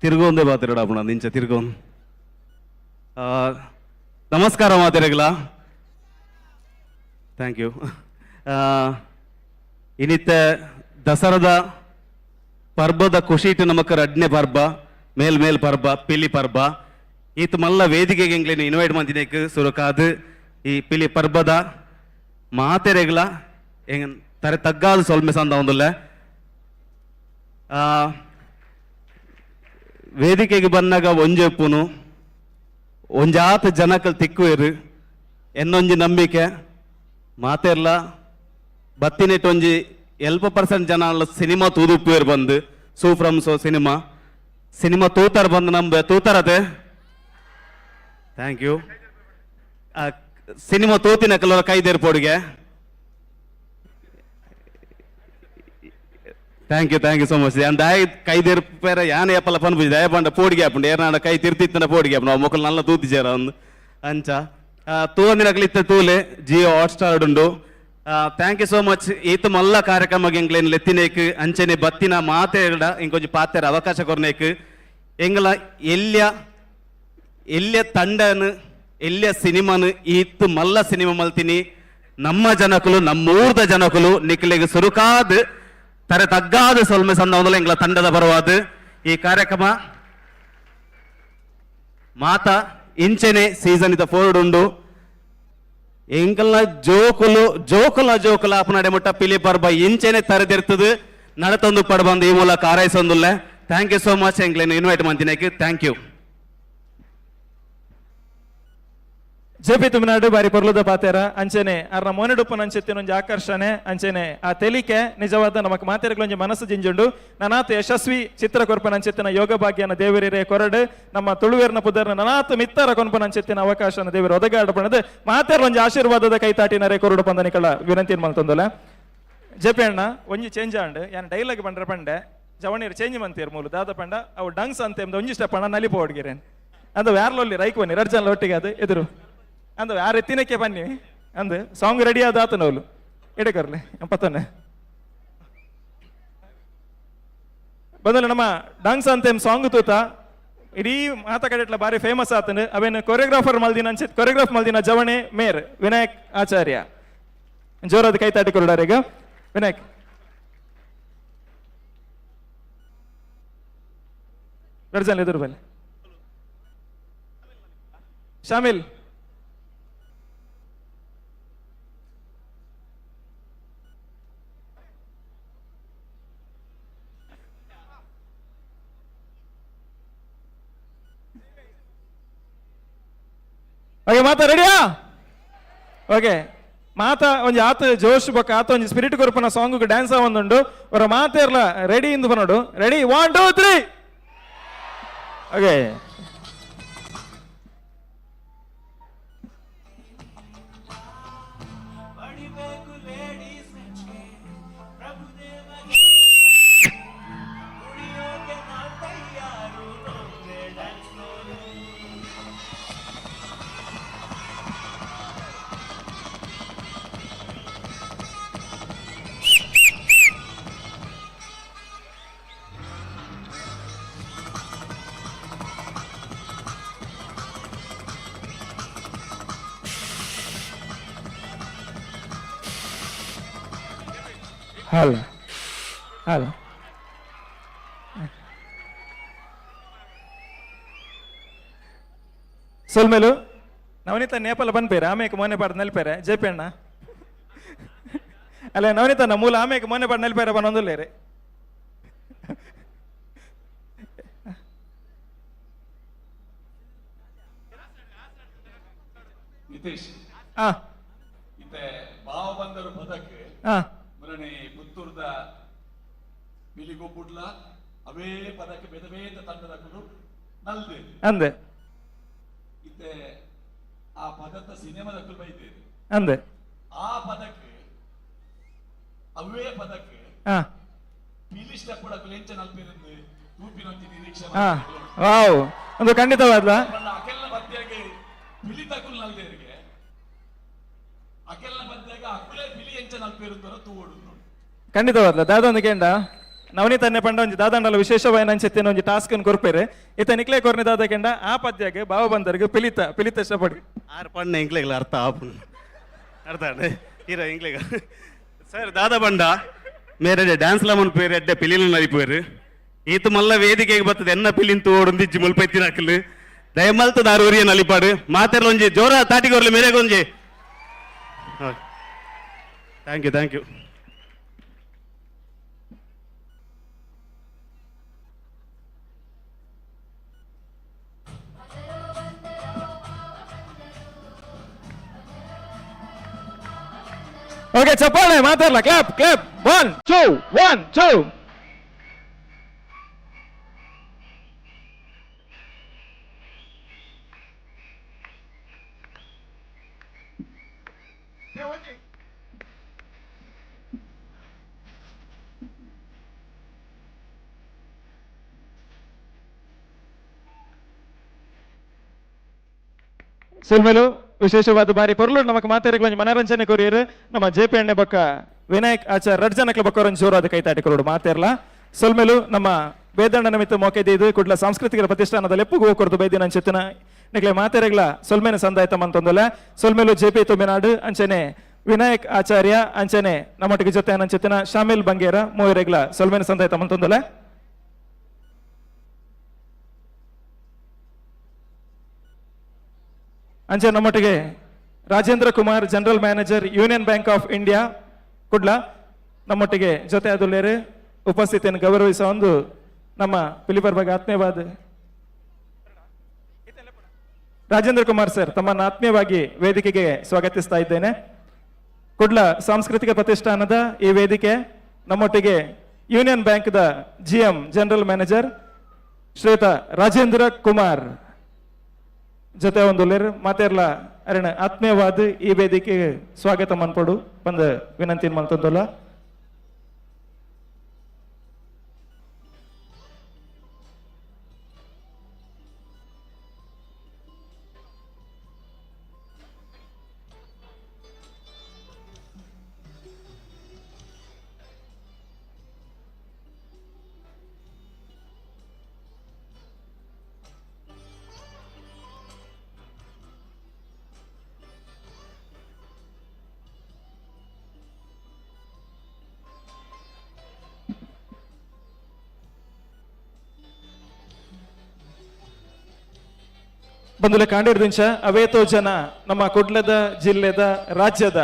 ತಿರುಗೊಂದೇ ಮಾತಾಡೋಣ ನಿಂಚ ತಿರುಗೊಂದು ನಮಸ್ಕಾರ ಮಾತಿರಗಲ ಥ್ಯಾಂಕ್ ಯು. ಇನ್ನಿತ್ತ ದಸರಾದ ಪರ್ಬದ ಖುಷಿಟ್ಟು ನಮಕ ರಡ್ನೆ ಪರ್ಬ ಮೇಲ್ ಪರ್ಬ ಪಿಲಿ ಪರ್ಬ ಈತ ಮಲ್ಲ ವೇದಿಕೆಗೆ ಎಂಗ್ಲೇನು ಇನ್ವೈಟ್ ಮಂದಿನೇಕ್ ಸುರಕಾದು ಈ ಪಿಲಿ ಪರ್ಬದ ಮಾತೆರೆಗ್ಲ ಹೆಂಗ ತರೆ ತಗ್ಗಾದು ಸೊಲ್ಮೆ ಸಂದ ಒಂದುಲ್ಲ ವೇದಿಕೆಗೆ ಬಂದಾಗ ಒಂಜೆಪ್ಪುನು ಒಂಜಾತ ಜನಕಲ್ ತಿಕ್ಕುವೆರು ಎನ್ನೊಂಜಿ ನಂಬಿಕೆ ಮಾತೆರ್ಲ ಬತ್ತಿನೆಟ್ ಒಂಜಿ 11% ಜನ ಸಿನಿಮಾ ತೂದುಪ್ಪುವೇರು ಬಂದು ಸೂ ಫ್ರಮ್ ಸೋ ಸಿನಿಮಾ ತೂತಾರ ಬಂದು ನಂಬೆ ತೂತಾರತೆ ಥ್ಯಾಂಕ್ ಯು. ಸಿನಿಮಾ ತೂತಿನ ಕೆಲವರ ಕೈದೇರು ಪೋಡಿಗೆ ಥ್ಯಾಂಕ್ ಯು ಸೋ ಮಚ್. ದಾಯ ಕೈದೇರು ಪೇರ ಯಾನೆ ಅಪ್ಪಲ್ಲ ಪನ್ಪುಜಿ ದಯ ಪಂಡ ಪೋಡಿಗೆ ಹಾಪುಂಡು ಏನಾಡ ಕೈ ತಿರ್ತಿತ್ತನ ಪೋಡಿಗೆ ಹಾಪು ನಾವು ಮೊಕ್ಕಲು ನಲ್ಲ ತೂತಿಜಾರ ಒಂದು ಅಂಚ ತೂವಂದಿನಕ್ಲಿತ್ತ ತೂಲೆ ಜಿಯೋ ಹಾಟ್ಸ್ಟಾರ್ ಉಂಡು. Thank you so much. ಈತ ಮಲ್ಲ ಕಾರ್ಯಕ್ರಮ ಎಂಗ್ಲೇನ್ ಲೆತ್ತಿನೇಕ್ ಅಂಚನೆ ಬತ್ತಿನ ಮಾತೆಡ ಇಂಕೊಂಚ ಪಾತೆರ ಅವಕಾಶ ಕೊರ್ನೇಕ್ ಎಂಗ್ಲ ಎಲ್ಯ ತಂಡನು ಎಲ್ಯ ಸಿನಿಮಾನು ಈತ್ ಮಲ್ಲ ಸಿನಿಮಾ ಮಲ್ತಿನಿ ನಮ್ಮ ಜನಕುಲು ನಮ್ಮೂರ್ದ ಜನಕುಲು ನಿಕ್ಲೆಗೆ ಸುರುಕಾದ್ ತರೆ ತಗ್ಗಾದ ಸೊಲ್ಮೆ ಸಂದವಲ್ಲ ಎಂಗ್ಲ ತಂಡದ ಬರವಾದ ಈ ಕಾರ್ಯಕ್ರಮ ಮಾತ ಇಂಚೆನೆ ಸೀಸನ್ ಇದ 4 ಉಂಡು ಎಂಕಲ್ನ ಜೋಕುಲ ಅಪನಡೆ ಮುಟ್ಟ ಪಿಲಿ ಪರ್ಬ ಇಂಚೆನೆ ತರೆದಿರ್ತದೆ ನಡತೊಂದು ಪಡ್ಬಂದು ಈ ಮೂಲಕ ಹಾರೈಸೊಂದುಲ್ಲ. ಥ್ಯಾಂಕ್ ಯು ಸೋ ಮಚ್ ಎಂಗ್ಲೇನು ಇನ್ವೈಟ್ ಮಾಡ್ತೀನಿ. Thank you. ಜೆ.ಪಿ. ತುಮಿನಾಡು ಬಾರಿ ಪೊರ್ಲುದ ಪಾತೆರ ಅಂಚನೆ ಅರ್ನ ಮೊನೆಡುಪ್ಪನ ಅಂಚೆತ್ತಿನೊಂಜಿ ಆಕರ್ಷಣೆ ಅಂಚನೆ ಆ ತೆಲಿಕೆ ನಿಜವಾದ ನಮಕ್ ಮಾತೆರೆಗಳೊಂಜಿ ಮನಸ್ಸು ಜಿಂಜುಂಡು ನನಾತ ಯಶಸ್ವಿ ಚಿತ್ರ ಕೊರ್ಪನ ಅಂಚೆತ್ತಿನ ಯೋಗ ಭಾಗ್ಯನ ದೇವರಿರೇ ಕೊರಡು ನಮ್ಮ ತುಳುವೇರ್ನ ಪುದರ್ನ ನನಾತ ಮಿತ್ತರ ಕೊನ್ಪನ ಅಂಚೆತ್ತಿನ ಅವಕಾಶನ ದೇವರು ಒದಗಾಡ ಪಣದು ಮಾತೆರ ಒಂಜಿ ಆಶೀರ್ವಾದದ ಕೈತಾಟಿನರೇ ಕೊರಡು ಪಂದನಿಕಳ ವಿನಂತಿ ಮಂತೊಂದುಲ. ಜೆ.ಪಿ. ಅಣ್ಣ ಒಂಜಿ ಚೇಂಜ್ ಆಂಡ್ ಯಾನ್ ಡೈಲಾಗ್ ಬಂಡ್ರೆ ಪಂಡೆ ಜವಣೀರು ಚೇಂಜ್ ಮಂತೀರ್ ಮೂಲು ದಾದ ಪಂಡ ಅವು ಡಂಗ್ಸ್ ಅಂತ ಒಂಜಿ ಸ್ಟೆಪ್ ಅಣ್ಣ ನಲಿಪೋ ಹೊಡ್ಗಿರೇನ್ ಅದು ವ್ಯಾರ್ಲೊಲ್ಲಿ ರೈಕ್ ಬನ್ನಿ ರಡ್ಜನ್ಲ ಒಟ್ಟಿಗೆ ಅದು ಎದುರು ಅಂದ ಯಾರು ಎತ್ತಿನಕ್ಕೆ ಬನ್ನಿ ಅಂದ್ ಸಾಂಗ್ ರೆಡಿ ಆದ ಆತ ನೋಲು ಎಡೆಕರ್ಲೆ ಪತ್ತನೆ ಬಂದಲ್ಲ ನಮ್ಮ ಡಾನ್ಸ್ ಅಂತೇಮ್ ಸಾಂಗ್ ತೂತ ಇಡೀ ಮಾತಾಕಡೆಟ್ಲ ಬಾರಿ ಫೇಮಸ್ ಆತನು ಅವೇನು ಕೊರಿಯೋಗ್ರಾಫರ್ ಮಲ್ದಿನ ಅನ್ಸಿತ್ ಕೊರಿಯೋಗ್ರಾಫ್ ಮಲ್ದಿನ ಜವಣೆ ಮೇರ್ ವಿನಾಯಕ್ ಆಚಾರ್ಯ ಜೋರಾದ ಕೈ ತಾಟಿ ಕೊರಡಾರ ಈಗ ವಿನಾಯಕ್ ರಡ್ಜನ್ ಎದುರು ಬಲ್ಲಿ ಶಾಮಿಲ್ ಓಕೆ ಮಾತಾ ರೆಡಿಯಾ ಓಕೆ ಮಾತ ಒಂಜಿ ಆತ ಜೋಶ್ ಬೊಕ್ಕ ಆತ ಒಂಜಿ ಸ್ಪಿರಿಟ್ ಕೊರ್ಪನ ಸಾಂಗ್ ಡ್ಯಾನ್ಸ್ ಆವೊಂದುಂಡು ಅವರ ಮಾತೆರ್ಲ ರೆಡಿ ಇಂದು ಬನ್ನೋಡು ರೆಡಿ 1 2 3 ಓಕೆ ಹಲೋ ಹಲೋ ಸೊಲ್ಮೇಲು ನವನೀತ ನೇಪಾಳ ಬಂದ್ಪೇರೆ ಆಮೇಲೆ ಮೊನ್ನೆ ಪಾಡ್ ನೆಲ್ಪೇರೆ ಜೆ.ಪಿ. ಅಣ್ಣ ಅಲ್ಲ ನವನೀತ ಮೂಲ ಆಮೇಲೆ ಮೊನ್ನೆ ಪಾಡ್ ನೆಲ್ಪೇರೆ ಬನ್ನೊಂದುಲ್ಲೇರಿ ನಿತೇಶ್ ಹಾ ಇತ್ತೆ ಭಾವಬಂದರು ಪದಕ್ಕೆ ಹಾ ಮರಣೆ ಪುತ್ತೂರ್ದ ಬಿಲಿಗೊಬ್ಬುಡ್ಲ ಅವೇ ಪದಕ್ಕೆ ಬೇದ ಬೇದ ತಂಡದಕ್ಕೂ ನಲ್ದೆ ಅಂದೆ ಇತ್ತೆ ಆ ಪದದ ಸಿನಿಮಾದಕ್ಕೂ ಬೈತೇವೆ ಅಂದೆ ಆ ಪದಕ್ಕೆ ಅವೇ ಪದಕ್ಕೆ ಹಾ ಪಿಲಿಷ್ಟ ಪಡಕ್ಕೆ ಲೆಂಚ ನಲ್ಪಿருந்து ತೂಪಿನೊಂಚಿ ನಿರೀಕ್ಷೆ ಹಾ ವಾವ್ ಒಂದು ಖಂಡಿತವಾದ ಅಕೆಲ್ಲ ಮಧ್ಯಾಗೆ ಪಿಲಿತಕ್ಕೂ ನಲ್ದೇರಿಗೆ ಅಕೆಲ್ಲ ಮಧ್ಯಾಗ ಅಕ್ಕುಲೇ ಪಿಲಿ ಎಂಚ ನಲ್ಪಿರುತ್ತಾರ ತೂವಡು ಖಂಡಿತವಾದ ದಾದೊಂದು ಕೇಂಡ ನವನೀತ ಅನ್ನೆ ಪಂಡ ಒಂಜಿ ದಾದಂಡಲ ವಿಶೇಷವಾಯಿನ ಅಂಚೆತ್ತಿನ ಒಂಜಿ ಟಾಸ್ಕ್ ಅನ್ನು ಕೊರ್ಪೇರೆ ಇತ್ತ ನಿಕ್ಲೆ ಕೊರ್ನಿ ದಾದ ಕೆಂಡ ಆ ಪದ್ಯಗೆ ಭಾವ ಬಂದರಿಗೆ ಪಿಲಿತ ಇಷ್ಟಪಡಿ ಆರು ಪಣ್ಣ ಇಂಗ್ಲಿಗ್ಲ ಅರ್ಥ ಆಪು ಅರ್ಥ ಹೀರ ಇಂಗ್ಲಿಗ ಸರ್ ದಾದ ಬಂಡ ಮೇರೆ ಡ್ಯಾನ್ಸ್ ಲಮನ್ ಪೇರು ಎಡ್ಡೆ ಪಿಲಿನ ನರಿಪೇರು ಈತ ಮಲ್ಲ ವೇದಿಕೆಗೆ ಬರ್ತದೆ ಎನ್ನ ಪಿಲಿನ್ ತೋಡೊಂದಿಜ್ಜಿ ಮುಲ್ಪೆತ್ತಿನ ಹಾಕಲು ದಯಮಲ್ತ ದಾರೂರಿಯ ನಲಿಪಾಡು ಮಾತೆಲ್ಲ ಒಂಜಿ ಜೋರ ತಾಟಿಗೋರ್ಲಿ ಮೇರೆಗೊಂಜಿ ಥ್ಯಾಂಕ್ ಯು ಓಕೆ ಚಪ್ಪಾಳೆ ಮಾತಾಡಲ್ಲ ಕ್ಲಾಪ್ 1 2 ಸುಲ್ಮೇಲು ವಿಶೇಷವಾದ ಬಾರಿ ಪೊರ್ಲು ನಮಕ್ ಮಾತಾರಿಗೆ ಒಂಜಿ ಮನರಂಜನೆ ಕೊರಿಯರು ನಮ್ಮ ಜೆಪಿ ಎಣ್ಣೆ ಬಕ್ಕ ವಿನಾಯಕ್ ಆಚಾರ್ ರಡ್ಜನಕ್ಲ ಬಕ್ಕ ಒಂಜಿ ಜೋರಾದ ಕೈತಾಟಿ ಕೊರೋಡು ಮಾತೇರ್ಲ ಸೊಲ್ಮೇಲು ನಮ್ಮ ಬೇದಂಡ ನಿಮಿತ್ತ ಮೋಕೆದಿದ್ದು ಕುಡ್ಲ ಸಾಂಸ್ಕೃತಿಕ ಪ್ರತಿಷ್ಠಾನದಲ್ಲಿ ಎಪ್ಪು ಹೋಗ್ಕೊಡ್ತು ಬೈದಿನ ಅಂಚೆತ್ತಿನ ನಿಕ್ಲೆ ಮಾತೆರೆಗ್ಲ ಸೊಲ್ಮೇನ ಸಂದಾಯ್ತ ಮಂತೊಂದಲ್ಲ ಸೊಲ್ಮೇಲು ಜೆಪಿ ತುಮಿನಾಡು ಅಂಚನೆ ವಿನಾಯಕ್ ಆಚಾರ್ಯ ಅಂಚನೆ ನಮ್ಮೊಟ್ಟಿಗೆ ಜೊತೆ ಅಂಚೆತ್ತಿನ ಶಾಮಿಲ್ ಬಂಗೇರ ಮೂವರೆಗ್ಲ ಸೊಲ್ಮೇನ ಸಂದಾಯ್ತ ಮಂತೊಂದಲ್ಲ ಅಂಚೆ ನಮ್ಮೊಟ್ಟಿಗೆ Rajendra Kumar general manager union bank of India Kudla ನಮ್ಮೊಟ್ಟಿಗೆ ಜೊತೆ ಅದುಲ್ಲೇರು ಉಪಸ್ಥಿತಿಯನ್ನು ಗೌರವಿಸುವ ಒಂದು ನಮ್ಮ ಪಿಲಿಪರ್ ಬಗ್ಗೆ ಆತ್ಮೀಯವಾದ ರಾಜೇಂದ್ರ ಕುಮಾರ್ ಸರ್ ತಮ್ಮನ್ನು ಆತ್ಮೀಯವಾಗಿ ವೇದಿಕೆಗೆ ಸ್ವಾಗತಿಸ್ತಾ ಇದ್ದೇನೆ. ಕುಡ್ಲ ಸಾಂಸ್ಕೃತಿಕ ಪ್ರತಿಷ್ಠಾನದ ಈ ವೇದಿಕೆ ನಮ್ಮೊಟ್ಟಿಗೆ ಯೂನಿಯನ್ ಬ್ಯಾಂಕ್ದ GM ಜನರಲ್ ಮ್ಯಾನೇಜರ್ ಶ್ರೀಯುತ ರಾಜೇಂದ್ರ ಕುಮಾರ್ ಜೊತೆ ಒಂದು ಮಾತೇರ್ಲ ಅರಣ ಆತ್ಮೀಯವಾದ ಈ ವೇದಿಕೆಗೆ ಸ್ವಾಗತ ಮನ್ಪಡು ಬಂದ ವಿನಂತಿ ಮಲ್ತೊಂದಲ್ಲ. ಬಂಧುಲೆ ಕಾಂಡಿರ್ದಿಂಚ ಅವೇತೋ ಜನ ನಮ್ಮ ಕುಡ್ಲದ ಜಿಲ್ಲೆದ ರಾಜ್ಯದ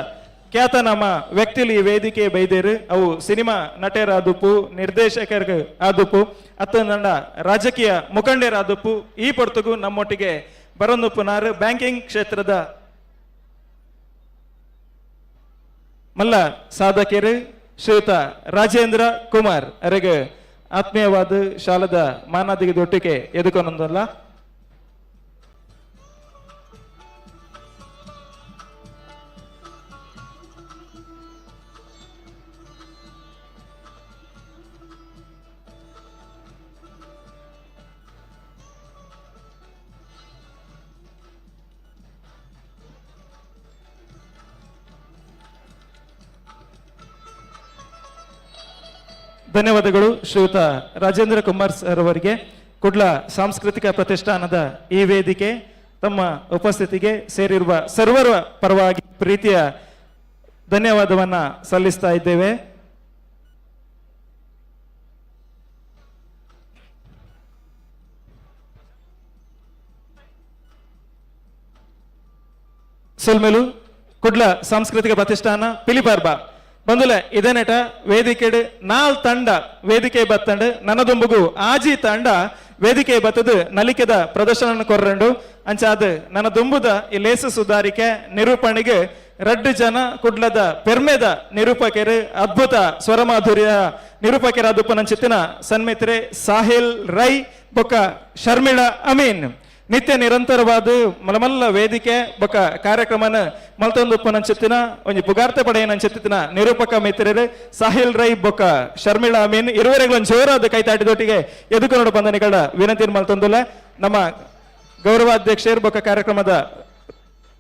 ಖ್ಯಾತನಾಮ ವ್ಯಕ್ತಿಲಿ ಈ ವೇದಿಕೆ ಬೈದೇರು ಅವು ಸಿನಿಮಾ ನಟೇರ ಆದುಪ್ಪು ನಿರ್ದೇಶಕರ ಆದುಪ್ಪು ಅತ್ತ ರಾಜಕೀಯ ಮುಖಂಡರ ಆದುಪ್ಪು ಈ ಪೊರ್ತುಗು ನಮ್ಮೊಟ್ಟಿಗೆ ಬರೊಂದು ಪುನಾರ್ ಬ್ಯಾಂಕಿಂಗ್ ಕ್ಷೇತ್ರದ ಮಲ್ಲ ಸಾಧಕರು ಶ್ರೀಯುತ ರಾಜೇಂದ್ರ ಕುಮಾರ್ ಅವರಿಗೆ ಆತ್ಮೀಯವಾದ ಶಾಲದ ಮಾನಾದಿಗೆ ಒಟ್ಟಿಗೆ ಎದುಕೊಂದಲ್ಲ. ಧನ್ಯವಾದಗಳು ಶ್ರೀಯುತ ರಾಜೇಂದ್ರ ಕುಮಾರ್ ಸರ್ ಅವರಿಗೆ. ಕುಡ್ಲ ಸಾಂಸ್ಕೃತಿಕ ಪ್ರತಿಷ್ಠಾನದ ಈ ವೇದಿಕೆ ತಮ್ಮ ಉಪಸ್ಥಿತಿಗೆ ಸೇರಿರುವ ಸರ್ವರ ಪರವಾಗಿ ಪ್ರೀತಿಯ ಧನ್ಯವಾದವನ್ನ ಸಲ್ಲಿಸ್ತಾ ಇದ್ದೇವೆ. ಸೊಲ್ಮೇಲು ಕುಡ್ಲ ಸಾಂಸ್ಕೃತಿಕ ಪ್ರತಿಷ್ಠಾನ ಪಿಲಿಪರ್ಬ ಬಂದುಲೆ ಇದೇನೆಟ ವೇದಿಕೆ ನಾಲ್ ತಂಡ ವೇದಿಕೆ ಬತ್ತಂಡು ನನ್ನದೊಂಬುಗು ಆಜಿ ತಂಡ ವೇದಿಕೆ ಬತ್ತದು ನಲಿಕೆದ ಪ್ರದರ್ಶನ ಕೊರ್ರಂಡು ಅಂಚಾದ ನನ್ನ ದುಂಬುದ ಈ ಲೇಸು ಸುಧಾರಿಕೆ ನಿರೂಪಣೆಗೆ ರಡ್ಡು ಜನ ಕುಡ್ಲದ ಪೆರ್ಮೆದ ನಿರೂಪಕರು ಅದ್ಭುತ ಸ್ವರಮಾಧುರ್ಯ ನಿರೂಪಕರ ಅದುಪ್ಪನಂಚಿತ್ತಿನ ಸನ್ಮಿತ್ರೆ ಸಾಹಿಲ್ ರೈ ಬೊಕ್ಕ ಶರ್ಮಿಳಾ ಅಮೀನ್ ನಿತ್ಯ ನಿರಂತರವಾದ ಮಲಮಲ್ಲ ವೇದಿಕೆ ಬೊಕ್ಕ ಕಾರ್ಯಕ್ರಮನ ಮಲ್ತೊಂದು ಉಪ್ಪನಂಚಿತ್ತಿನ ಒಂಜಿ ಪುಗಾರ್ತೆ ಪಡೆಯನಂಚಿತ್ತಿನ ನಿರೂಪಕ ಮಿತ್ರರು ಸಾಹಿಲ್ ರೈ ಬೊಕ್ಕ ಶರ್ಮಿಳಾ ಅಮೀನ್ ಇರುವರೆಗೊಂದು ಜೋರಾದ ಕೈತಾಟಿದೊಟ್ಟಿಗೆ ಎದುಕೊಂಡು ಬಂದನಿಗಳ ವಿನಂತಿ ಮಲ್ತೊಂದುಲ್ಲ ನಮ್ಮ ಗೌರವಾಧ್ಯಕ್ಷರು ಬೊಕ್ಕ ಕಾರ್ಯಕ್ರಮದ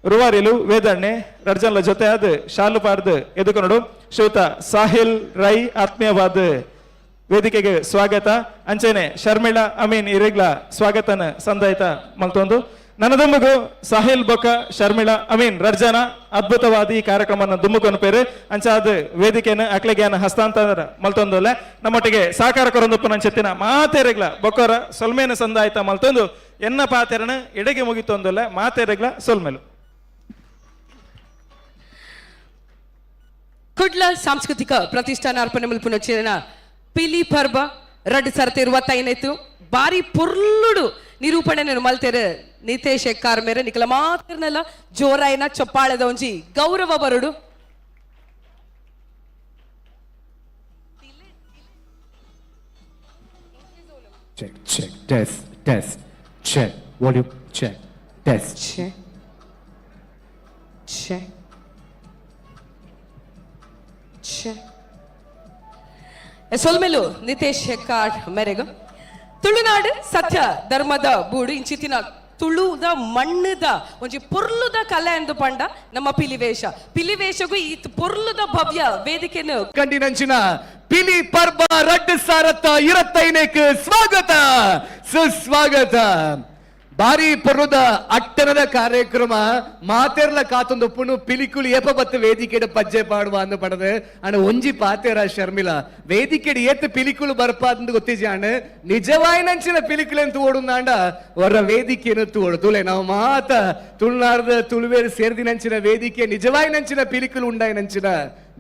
ರುವಾರಿಲು ವೇದಣ್ಣೆ ರಡ್ಜನ್ಲ ಜೊತೆ ಆದ ಶಾಲು ಪಾರ್ದು ಎದುಕೊಂಡು ಶ್ರೀಯುತ ಸಾಹಿಲ್ ರೈ ಆತ್ಮೀಯವಾದ ವೇದಿಕೆಗೆ ಸ್ವಾಗತ ಅಂಚೆನೆ ಶರ್ಮಿಳಾ ಅಮೀನ್ ಇರಿಗ್ಲ ಸ್ವಾಗತನ ಸಂದಾಯಿತ ಮಲ್ತೊಂದು ನನ್ನದೊಮ್ಮಗು ಸಾಹಿಲ್ ಬೊಕ್ಕ ಶರ್ಮಿಳಾ ಅಮೀನ್ ರಡ್ಜನ ಅದ್ಭುತವಾದ ಈ ಕಾರ್ಯಕ್ರಮನ ದುಮ್ಮುಕೊಂಡು ಪೇರು ಅಂಚಾದ ವೇದಿಕೆನ ಅಕ್ಲೆಗ್ಯಾನ ಹಸ್ತಾಂತರ ಮಲ್ತೊಂದಲ್ಲ ನಮ್ಮೊಟ್ಟಿಗೆ ಸಹಕಾರ ಕೊರೊಂದುಪ್ಪು ನಂಚೆತ್ತಿನ ಮಾತೇರೆಗ್ಲ ಬೊಕ್ಕರ ಸೊಲ್ಮೇನ ಸಂದಾಯಿತ ಮಲ್ತೊಂದು ಎನ್ನ ಪಾತೆರನ ಎಡೆಗೆ ಮುಗಿತೊಂದಲ್ಲ ಮಾತೇರೆಗ್ಲ ಸೊಲ್ಮೆಲು ಕುಡ್ಲ ಸಾಂಸ್ಕೃತಿಕ ಪ್ರತಿಷ್ಠಾನ ಅರ್ಪಣೆ ಮಲ್ಪುನೊಚ್ಚಿನ ಪಿಲಿ ಪರ್ಬ ರಡ್ ಸರ್ತಿ 25 ಬಾರಿ ಪೊರ್ಲುಡು ನಿರೂಪಣೆ ಮಲ್ತೆರು ನಿತೇಶ್ ಎಕ್ಕಾರ್ ಮೇರೆ ನಿಕಲ ಮಾತಿರ್ನೆಲ್ಲ ಜೋರಾಯಿನ ಚಪ್ಪಾಳೆದ ಒಂಜಿ ಗೌರವ ಬರುಡು Check, check, test, test, check, volume, check, test. check check check ಸೊಲ್ಮೆಲು ನಿತೇಶ್ ಹೆಕ್ಕಾಡ್ ಮೇರೆಗ ತುಳುನಾಡು ಸತ್ಯ ಧರ್ಮದ ಬೂಡು ಇಂಚಿತ್ತಿನ ತುಳುದ ಮಣ್ಣದ ಒಂಜಿ ಪೊರ್ಲುದ ಕಲೆ ಎಂದು ಪಂಡ ನಮ್ಮ ಪಿಲಿವೇಶಗೂ ಈ ಪೊರ್ಲುದ ಭವ್ಯ ವೇದಿಕೆಯನ್ನು ಕಂಡಿನಂಚಿನ ಪಿಲಿ ಪರ್ಬ ರಡ್ಡು ಸಾರತ್ತ 25ಕ್ಕೆ ಸ್ವಾಗತ ಸುಸ್ವಾಗತ ಬಾರಿ ಪೊರ್ಲುದ ಅಟ್ಟನದ ಕಾರ್ಯಕ್ರಮ ಮಾತೆರ್ಲ ಕಾತೊಂದೊಪ್ಪುನು ಪಿಲಿಕುಲು ಏಪ ಬತ್ತು ವೇದಿಕೆಡು ಪಜ್ಜೆ ಪಾಡುವ ಅಂದು ಪಡದು ಅಣ್ಣ ಒಂಜಿ ಪಾತೆರ ಶರ್ಮಿಳಾ ವೇದಿಕೆಡು ಏತ್ ಪಿಲಿಕುಲು ಬರ್ಪಾದಂದು ಗೊತ್ತಿಜಾಣ ನಿಜವಾಯಿನಂಚಿನ ಪಿಲಿಕುಲು ಎಂತ ಓಡುಂದಾಂಡ ಅವರ ವೇದಿಕೆಯನ್ನು ತೋಡು ತುಳೆ ನಾವು ಮಾತ ತುಳುನಾಡದ ತುಳುವೇರು ಸೇರ್ದಿನಂಚಿನ ವೇದಿಕೆ ನಿಜವಾಯಿನಂಚಿನ ಪಿಲಿಕುಲು ಉಂಡಾಯಿನಂಚಿನ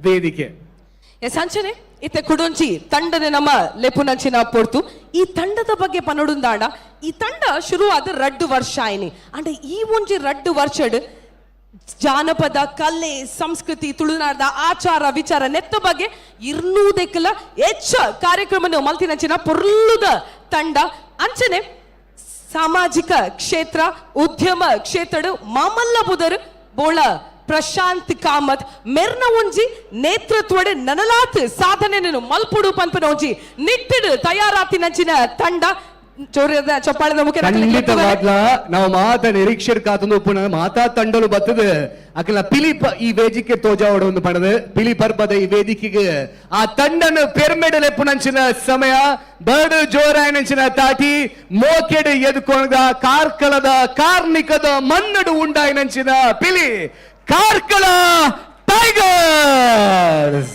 ವೇದಿಕೆ ಸಂಚನೆ ಇತ್ತೆ ಕುಡೊಂಚಿ ತಂಡದ ನಮ್ಮ ಲೆಪುನಂಚಿನ ಪೊರ್ತು ಈ ತಂಡದ ಬಗ್ಗೆ ಪನಡುಂದಾಂಡ ಈ ತಂಡ ಶುರುವಾದ 2 ವರ್ಷ ಆಯ್ನಿ ಅಂಡ್ ಈ ಒಂಜಿ 2 ವರ್ಷಡ್ ಜಾನಪದ ಕಲೆ ಸಂಸ್ಕೃತಿ ತುಳುನಾಡದ ಆಚಾರ ವಿಚಾರ ನೆತ್ತ ಬಗ್ಗೆ ಇರ್ನೂದೆಕ್ಕಲ ಹೆಚ್ಚ ಕಾರ್ಯಕ್ರಮ ಮಲ್ತಿನಂಚಿನ ಪೊರ್ಲುದ ತಂಡ ಅಂಚನೆ ಸಾಮಾಜಿಕ ಕ್ಷೇತ್ರ ಉದ್ಯಮ ಕ್ಷೇತ್ರ ಮಾಮಲ್ಲ ಬುಧರ್ ಬೋಳ ಪ್ರಶಾಂತ್ ಕಾಮತ್ ಮೆರ್ನ ಒಂಜಿ ನೇತೃತ್ವಡ್ ನನಲಾತ್ ಸಾಧನೆಯನ್ನು ಮಲ್ಪುಡು ಪಂಪನ ಒಂಜಿ ನಿಟ್ಟಿಡು ತಯಾರಾತಿನಂಚಿನ ತಂಡ ಚೋರದ ಚಪ್ಪಾಳದ ಮುಖ್ಯ ಖಂಡಿತವಾಗ್ಲ ನಾವು ಮಾತ ನಿರೀಕ್ಷೆ ಕಾತೊಂದು ಉಪ್ಪುನ ಮಾತಾ ತಂಡಲು ಬರ್ತದೆ ಅಕಲ ಈ ವೇದಿಕೆ ತೋಜಾವಡ ಒಂದು ಪಡೆದು ಪಿಲಿ ಪರ್ಬದ ಈ ವೇದಿಕೆಗೆ ಆ ತಂಡನು ಪೆರ್ಮೆಡಲ್ ಎಪ್ಪುನಂಚಿನ ಸಮಯ ಬರ್ಡು ಜೋರಾಯನಂಚಿನ ತಾಟಿ ಮೋಕೆಡು ಎದುಕೊಂಡ ಕಾರ್ಕಳದ ಕಾರ್ಮಿಕದ ಮನ್ನಡು ಉಂಡಾಯಿನಂಚಿನ ಪಿಲಿ ಕಾರ್ಕಳ ಟೈಗರ್ಸ್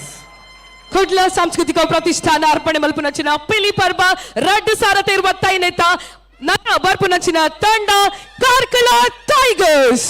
ಕುಡ್ಲ ಸಾಂಸ್ಕೃತಿಕ ಪ್ರತಿಷ್ಠಾನ ಅರ್ಪಣೆ ಮಲ್ಪುನಂಚಿನ ಪಿಲಿ ಪರ್ಬ ರಡ್ಡು ಸಾರತೆ 25 ನನ್ನ ಬರ್ಪುನಂಚಿನ ತಂಡ ಕಾರ್ಕಳ ಟೈಗರ್ಸ್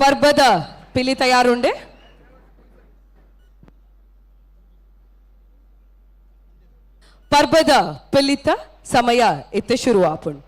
ಪರ್ಬದ ಪಿಲಿ ತಯಾರುಂಡೆ ಪರ್ಬದ ಪಿಲಿತ ಸಮಯ ಇತ್ತೆ ಶುರು ಆಪುಂಡು.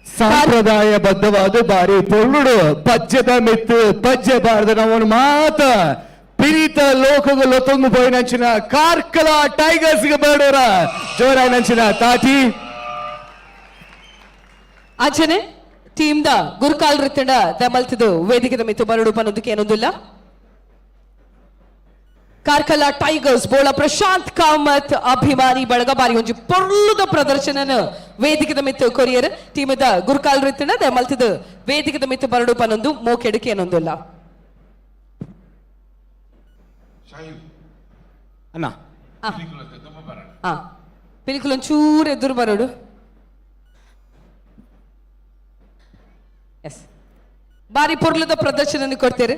ಸಂಪ್ರದಾಯಬದ್ಧವಾದ ಬಾರಿ ಪೊಳ್ಳುಡು ಪಜ್ಜದ ಮಿತ್ತು ಪಜ್ಜೆ ಬಾರ್ದ ನಮ್ಮನ್ನು ಮಾತ ಪಿರಿತ ಲೋಕಗಳು ತಂದು ಪೋಯಿನಂಚಿನ ಕಾರ್ಕಳ ಟೈಗರ್ಸ್ ಗೆ ಬೇಡೋರ ಜೋರಾಯಿನಂಚಿನ ತಾಟಿ ಆಚೆನೆ ಟೀಮ್ ದ ಗುರುಕಾಲ್ ರಿತ್ತಂಡ ದಮಲ್ತಿದು ವೇದಿಕೆದ ಮಿತ್ತು ಬರಡು ಪನ್ನೋದಕ್ಕೆ ಏನೊಂದಿಲ್ಲ. ಕಾರ್ಕಳ ಟೈಗರ್ಸ್ ಬೋಳ ಪ್ರಶಾಂತ್ ಕಾಮತ್ ಅಭಿಮಾನಿ ಬಳಗ ಬಾರಿ ಒಂಜಿ ಪೊರ್ಲುದ ಪ್ರದರ್ಶನ ವೇದಿಕೆದ ಮಿತ್ತು ಕೊರಿಯರ್ ಟೀಮದ ಗುರುಕಾಲ್ ರಿತ್ತಂಡ ದಮಲ್ತಿದ ವೇದಿಕೆದ ಮಿತ್ತು ಬರಡು ಪನ್ನೊಂದು ಮೋಕೆಡಕ್ಕೆ ಏನೊಂದಿಲ್ಲ. ಅಣ್ಣ ಪಿಲಿಕುಲ್ ಒಂಚೂರು ಎದುರು ಬರೋಡು. ಎಸ್ ಬಾರಿ ಪೊರ್ಲುದ ಪ್ರದರ್ಶನ ಕೊಡ್ತೇವೆ.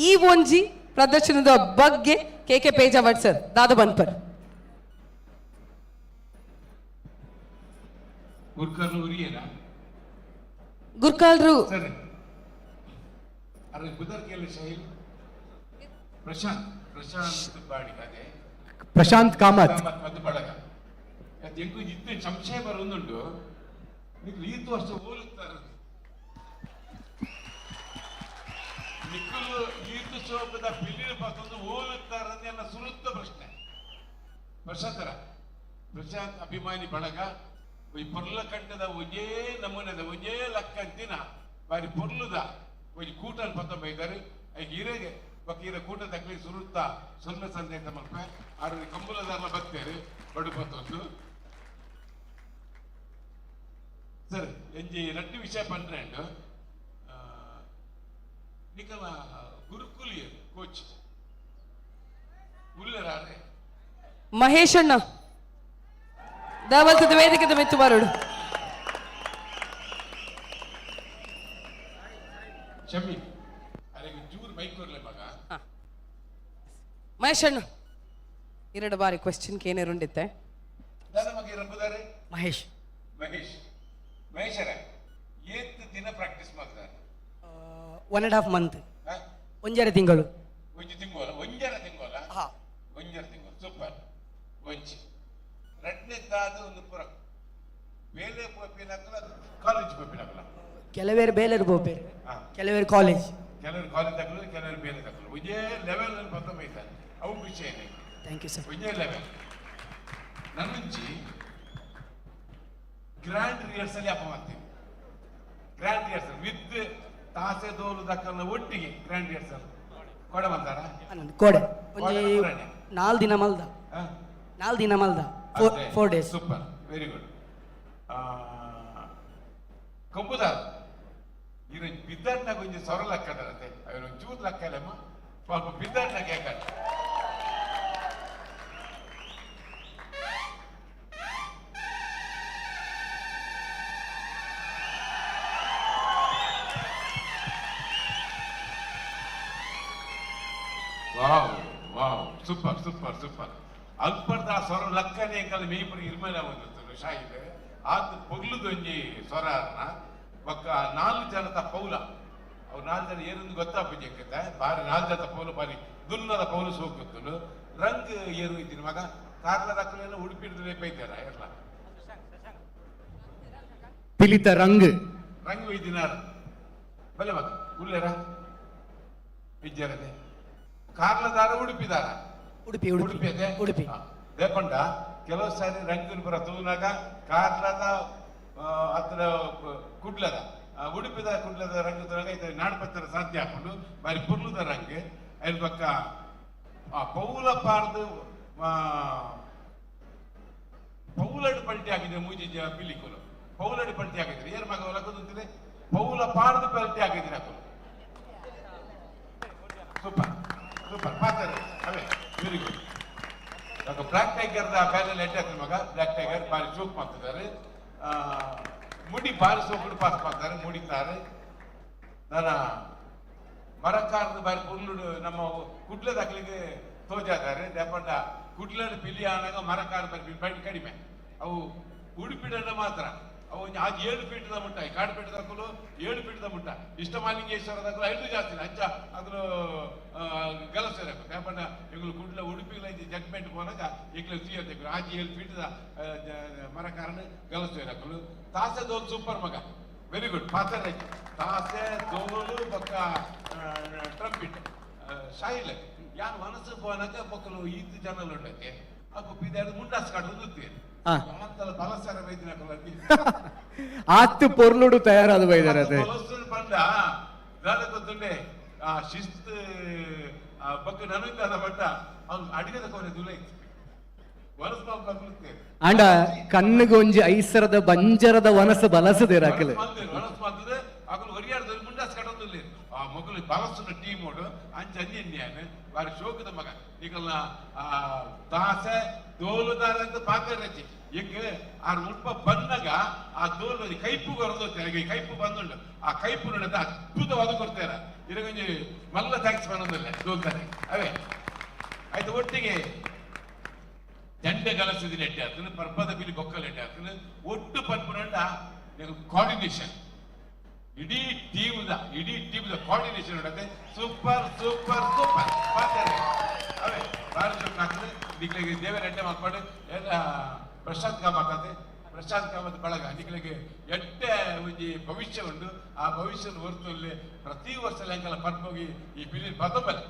ಈ ಒಂಜಿ ಪ್ರದರ್ಶನದ ಬಗ್ಗೆ ಕೆ ಪೇಜಾವಟ್ ಸರ್ ದಾದ ಬನ್ಪರ್ ಗುರ್ಕಾಲ್ರು ಪ್ರಶಾಂತ್ ಕಾಮತ್ ಸಂಶಯ ಬರುವುದುಂಟು ಈತು ಅಷ್ಟು ಹೋಲುತ್ತಾರೆ ನಿಕ್ಕಲು ಈತು ಶೋಭದ ಪಿಲ್ಲಿನ ಪಕ್ಕಂದು ಹೋಲುತ್ತಾರನ್ನೆಲ್ಲ ಸುರುತ್ತ ಪ್ರಶ್ನೆ ಪ್ರಶಾಂತ್ ಅಭಿಮಾನಿ ಬಳಗ ಈ ಪೊರ್ಲ ಕಂಡದ ಒಂಜೇ ನಮೂನದ ಒಂಜೇ ಲಕ್ಕಂತಿನ ಬಾರಿ ಪೊರ್ಲುದ ಒಂಜಿ ಕೂಟನ್ ಪತ್ತ ಬೈದಾರೆ ಹಿರೆಗೆ ಬಕೀರ ಕೂಟ ತಕ್ಕಲಿ ಸುರುತ್ತ ಸೊನ್ನ ಸಂದೇಶ ಮಲ್ಪ ಆರು ಕಂಬುಲದಾರ ಬರ್ತೇವೆ ಬಡು ಪತ್ತೊಂದು ಸರ್ ಎಂಜಿ ರಡ್ಡು ವಿಷಯ ಪಂಡ್ರೆಂಡು ನಿಕಲ ಗುರುಕುಲಿಯ ಕೋಚ್ ಉಲ್ಲರಾರೆ ಮಹೇಶ್ ಅಣ್ಣ ದಾವಲ್ತದ ವೇದಿಕೆದ ಮೆತ್ತು ಬರೋಡು. ಶಮಿ ಅರೆಗೆ ಜೂರ್ ಮೈಕ್ ಕೊರ್ಲೆ ಮಗ ಮಹೇಶ್ ಅಣ್ಣ ಎರಡು ಬಾರಿ ಕ್ವೆಶ್ಚನ್ ಏನೇರುಂಡಿತ್ತೆ ದಾದ ಮಗ ಇರಬುದಾರೆ ಮಹೇಶ್ ಮಹೇಶರ ಏತ್ ದಿನ ಪ್ರಾಕ್ಟೀಸ್ ಮಾಡ್ತಾರೆ 1.5 month ಒಂಜರ ತಿಂಗಳು ಒಂಜರ ತಿಂಗಳು ಸೂಪರ್ ಒಂಚಿ ರಡ್ನೆದ್ದಾದ ಒಂದು ಪುರ ಬೇಲೆ ಪೋಪಿನಕಲ ಕಾಲೇಜ್ ಪೋಪಿನಕಲ ಕೆಲವೇರು ಬೇಲೆರು ಬೋಪೇರು ಕೆಲವೇರು ಕಾಲೇಜ್ ಕೆಲವರು ಕಾಲೇಜ್ ತಗೊಳ್ಳೋದು, ಕೆಲವರು ಬೇರೆ ತಗೊಳ್ಳೋದು. ಒಂದೇ ಲೆವೆಲ್ ಅಲ್ಲಿ ಬಂದ ಬೈತಾರೆ. ಅವು ವಿಷಯನೇ. Thank you sir. ಒಂದೇ ಲೆವೆಲ್. ನನ್ನಂಚಿ ಗ್ರ್ಯಾಂಡ್ ರಿಹರ್ಸಲ್ ಅಪ್ಪ ಮಾಡ್ತೀವಿ. ಗ್ರ್ಯಾಂಡ್ ರಿಹರ್ಸಲ್ ವಿತ್ ತಾಸೆ ದೋಲು ದಕ್ಕನ ಒಟ್ಟಿಗೆ ಗ್ರ್ಯಾಂಡ್ ರಿಹರ್ಸಲ್ ಕೊಡ ಬಂದಾರ ಕೋಡೆ ಒಂಜಿ 4 ದಿನ ಮಲ್ದ 4 ದಿನ ಮಲ್ದ 4 ಡೇಸ್. Super, very good. ಕಂಬುದಾರ ಈಗ ಬಿದ್ದಣ್ಣ ಕೊಂಚ ಸೊರ ಲಕ್ಕದರತೆ ಅವನು ಚೂರು ಲಕ್ಕ ಇಲ್ಲಮ್ಮ, ಸ್ವಲ್ಪ ಬಿದ್ದಣ್ಣ ಕೇಕ. Wow wow, super super super. ಅಲ್ಪದ ಸ್ವರ ಲಕ್ಕನೆ ಕಲ ಮೇಯ್ಪುರ ಇರ್ಮೇಲೆ ಒಂದು ಶಾಹಿದೆ ಆತ ಪೊಗ್ಲುದೊಂಜಿ ಸ್ವರನ ಒಕ್ಕ 4 ಜನದ ಪೌಲ. ಅವ್ರು 4 ಜನ ಏನೊಂದು ಗೊತ್ತಾಪುಜಕ್ಕೆ ಬಾರಿ 4 ಜನದ ಪೌಲ ಬಾರಿ ದುನ್ನದ ಪೌಲು ಸೋಕುತ್ತಲು ರಂಗ್ ಏರು ಇದ್ದೀನಿ ಮಗ ಕಾರ್ಲದ ಅಕ್ಕಲೇನ ಉಡುಪಿಡ್ದು ಬೈತಾರ ಎಲ್ಲ ಪಿಲಿತ ರಂಗ್ ರಂಗ್ ಇದ್ದೀನಾರ ಬಲೆ ಮಗ ಉಲ್ಲೇರ ವಿದ್ಯಾರದೆ ಕಾರ್ಲದಾರ ಉಡುಪಿದಾರ ಉಡುಪಿ ಉಡುಪಿ ಅದೇ ಉಡುಪಿ ದೇಪಂಡ ಕೆಲವು ಸಾರಿ ರಂಗಿನ ಬರ ತೂನಾಗ ಕಾರ್ಲದ ಹತ್ರ ಕುಡ್ಲದ ಉಡುಪಿದ ಕುಡ್ಲದ ರಂಗದೊಳಗೆ ಇದು ನಾಡ್ಪತ್ತರ ಸಾಧ್ಯ ಹಾಕೊಂಡು ಬಾರಿ ಪುರ್ಲುದ ರಂಗ್ ಅಲ್ಲಿ ಪಕ್ಕ ಪೌಲ ಪಾರ್ದು ಪೌಲಡ್ ಪಲ್ಟಿ ಹಾಕಿದ್ರೆ ಮೂಜಿ ಪಿಲಿಕುಲು ಪೌಲಡ್ ಪಲ್ಟಿ ಹಾಕಿದ್ರೆ ಏನ್ ಮಗ ಹೊಲಕಂತಿದೆ ಪೌಲ ಪಾರ್ದು ಪಲ್ಟಿ ಹಾಕಿದ್ರೆ ಹಾಕಲು ಸೂಪರ್ ಸೂಪರ್ ಪಾತ್ರ ಅವೇ very good. Black Tiger panel ಎಟ್ಟಾಕ್ರಿ ಮಗ ಬ್ಲಾಕ್ ಟೈಗರ್ ಬಾರಿ ಸೋಪ್ ಮಾಡ್ತಿದ್ದಾರೆ. ಮುಡಿ ಬಾರಿ ಸೋಪು ಪಾಸ್ ಮಾಡ್ತಾರೆ ಮುಡಿತಾರೆ. ನನ್ನ ಮರಕಾರದ ಬಾರಿ ಪುರ್ಲುಡು ನಮ್ಮ ಕುಡ್ಲದ ಹಾಕ್ಲಿಕ್ಕೆ ತೋಜಾತಾರೆ ದೇಪಂಡ ಕುಡ್ಲದ ಪಿಲಿ ಆನಾಗ ಮರಕಾರ ಬಾರಿ ಕಡಿಮೆ. ಅವು ಉಡುಪಿಡನ್ನ ಮಾತ್ರ ಅವು 7 ಫೀಟ್ದ ಮುಟ್ಟ ಕಾಡು ಪೀಠದ ಹಾಕಲು 7 ಫೀಟ್ದ ಮುಟ್ಟ ಇಷ್ಟಮಾಲಿಂಗೇಶ್ವರದ ಹಾಕಲು 5 ಜಾಸ್ತಿ ಅಂಚ ಅದನ್ನು ಗಲಸೇರಕು ದೇಪಂಡ ಇಗಳು ಕುಡ್ಲ ಉಡುಪಿಗಳ ಜಡ್ಮೆಂಟ್ ಹೋದಾಗ ಈಗಲೂ ಸಿಯತ್ತೆ 7 ಫೀಟ್ದ ಮರಕಾರನ ಗಲಸೇರಕಲು ತಾಸೆ ದೋಲ್ ಸೂಪರ್ ಮಗ ವೆರಿ ಗುಡ್ ಪಾತ್ರ ತಾಸೆ ದೋಲು ಪಕ್ಕ ಟ್ರಂಪಿಟ್ ಶಾಯಿಲೆ ಯಾರು ಮನಸ್ಸು ಹೋನಾಗ ಮಕ್ಕಳು 5 ಜನలు ఉండಕ್ಕೆ ಅಪ್ಪ ಪಿದಾಡು ಮುಂಡಾಸ್ ಕಾಡುದು ಬಲಸರ ಬೈದಿನ ಆತ್ತು ಪೊರ್ಲುಡು ತಯಾರಾದ ಬೈದಾರ ಬಂದ ಗೊತ್ತುಂಡೆ ಆ ಶಿಸ್ತು ಬಗ್ಗೆ ನನಂತಾದ ಬಟ್ಟ ಅವ್ನು ಅಡಿಗೆದ ಕೊನೆ ದುಲೈ ಅಂಡ ಕಣ್ಣಿಗೆ ಒಂಜಿ ಐಸರದ ಬಂಜರದ ವನಸ ಬಲಸದಿರಾಕಲು ವನಸ್ ಮಾಡ್ತದೆ ಅಕಲು ಒರಿಯಾಡ್ದ ಮುಂಡಾಸ್ ಕಟ್ಟೊಂದಿಲ್ಲ ಆ ಮಗಳು ಬಲಸುನ ಟೀಮ್ ಓಡು ಅಂಚನ್ಯಾನೆ ಬಾರಿ ಶೋಕದ ಮಗ ಈಗಲ್ಲ ದಾಸೆ ದೋಲುದಾರ ಅಂತ ಪಾತ್ರ ರಚಿ ಈಗ ಆ ಮುಲ್ಪ ಬಂದಾಗ ಆ ದೋಲು ಕೈಪು ಹೊರದೋಗ್ತಾರೆ ಕೈಪು ಬಂದುಂಡು ಆ ಕೈಪು ನೋಡಿದ ಅದ್ಭುತವಾದ ಕೊಡ್ತಾರ ಇದೊಂದು ಮಲ್ಲ ಥ್ಯಾಂಕ್ಸ್ ಮಾಡೋದಿಲ್ಲ ದೋಲ್ತಾರೆ ಅವೇ ಆಯ್ತು. ಒಟ್ಟಿಗೆ ದಂಡೆ ಗಲಸದಿ ನೆಟ್ಟೆ ಆಗ್ತದೆ ಪರ್ಪದ ಬಿಲಿ ಬೊಕ್ಕಲ್ ನೆಟ್ಟೆ ಆಗ್ತದೆ ಒಟ್ಟು ಪನ್ಪುನಂಡ ಕೋಆರ್ಡಿನೇಷನ್ ಇಡೀ ಟೀಮ್ದ ಕೋಆರ್ಡಿನೇಷನ್ ನೋಡತ್ತೆ ಸೂಪರ್ ಸೂಪರ್ ಸೂಪರ್ ಪಾತಾರೆ ಅವೇ ಬಾರಿ ಶೋಕ ಆಗ್ತದೆ. ನಿಕ್ಲಿಗೆ ದೇವರೆಡ್ಡೆ ಮಾಡ್ಕೊಂಡು ಎಲ್ಲ ಪ್ರಶಾಂತ್ ಕಾಮತ್ತೆ ಪ್ರಶಾಂತ್ ಕಾಮತ್ ಬಳಗ ನಿಕ್ಲಿಗೆ ಎಡ್ಡೆ ಒಂಜಿ ಭವಿಷ್ಯ ಉಂಟು. ಆ ಭವಿಷ್ಯದ ಹೊರತಲ್ಲಿ ಪ್ರತಿ ವರ್ಷ ಲೆಂಕಲ ಪರ್ಪೋಗಿ ಈ ಪಿಲಿ ಪದಬಲ್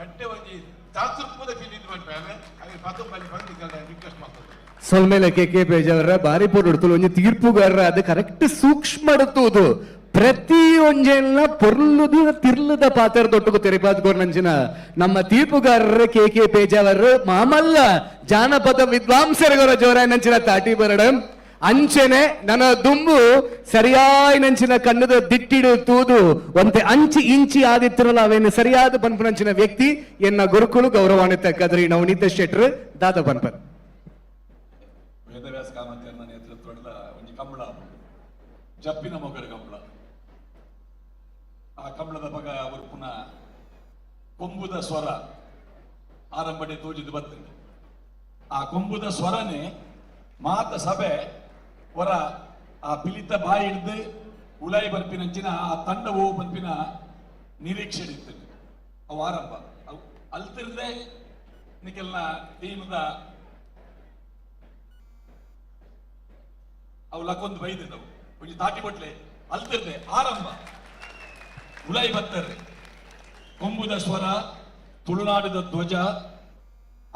ಎಡ್ಡೆ ಒಂಜಿ ಚಾತುರ್ಪದ ಪಿಲಿ ಇದು ಮಾಡ್ತಾರೆ ಹಾಗೆ ಪದಬಲ್ಲಿ ಬಂದು ರಿಕ್ವೆಸ್ಟ್ ಮಾಡ್ತಾರೆ. ಸೊಲ್ಮೇಲೆ ಕೆ ಪೇಜವರ ಬಾರಿ ಪೊರ್ಲು ಒಂಜಿ ತೀರ್ಪುಗಾರ ಅದು ಕರೆಕ್ಟ್ ಸೂಕ್ಷ್ಮ ಅಡುತ್ತುವುದು ಪ್ರತಿ ಒಂಜೆಲ್ಲ ಪೊರ್ಲುದು ತಿರ್ಲದ ಪಾತ್ರ ತೊಟ್ಟುಕು ತೆರೆಪಾದ್ಕೊಂಡಂಚಿನ ನಮ್ಮ ತೀರ್ಪುಗಾರರ ಕೆ ಪೇಜಾವರ ಮಾಮಲ್ಲ ಜಾನಪದ ವಿದ್ವಾಂಸರಿಗರ ಜೋರಾಯನಂಚಿನ ತಾಟಿ ಬರಡ ಅಂಚೆನೆ ನನ್ನ ದುಂಬು ಸರಿಯಾಗಿ ನಂಚಿನ ಕಣ್ಣದ ದಿಟ್ಟಿಡು ತೂದು ಒಂತೆ ಅಂಚಿ ಇಂಚಿ ಆದಿತ್ತಿರಲ್ಲ ಅವೇನು ಸರಿಯಾದ ಪನ್ಪನಂಚಿನ ವ್ಯಕ್ತಿ ಎನ್ನ ಗುರುಕುಲು ಗೌರವಾನ್ವಿತ ಕದ್ರಿ ನವನೀತ ಶೆಟ್ರು ದಾದ ಪನ್ಪನ್ ವೇದವ್ಯಾಸ ಕಾಮತ್ಯನ ನೇತೃತ್ವದ ಒಂದು ಕಂಬಳ ಜಪ್ಪಿನ ಮೊಗಡ ಕಂಬಳ. ಆ ಕಂಬಳದ ಬಗ ಅವರು ಪುನಃ ಕೊಂಬುದ ಸ್ವರ ಆರಂಭಣೆ ತೋಜಿದು ಬರ್ತದೆ. ಆ ಕೊಂಬುದ ಸ್ವರನೇ ಮಾತ ಸಭೆ ಹೊರ ಆ ಪಿಲಿತ ಬಾಯಿ ಹಿಡ್ದು ಉಲಾಯಿ ಬರ್ಪಿನಂಚಿನ ಆ ತಂಡವು ಬಂಪಿನ ನಿರೀಕ್ಷೆ ಇರ್ತದೆ. ಅವು ಆರಂಭ ಅವು ಅಲ್ತಿರ್ದೆ ನಿಕ್ಕೆಲ್ಲ ಟೀಮ್ದ ಅವು ಲಕ್ಕೊಂದು ಬೈದಿದ್ದವು ಒಂಜಿ ತಾಟಿ ಬಟ್ಲೆ ಅಲ್ತಿರ್ದೆ ಆರಂಭ ಉಲಾಯಿ ಬರ್ತಾರೆ ಕೊಂಬುದ ಸ್ವರ ತುಳುನಾಡಿದ ಧ್ವಜ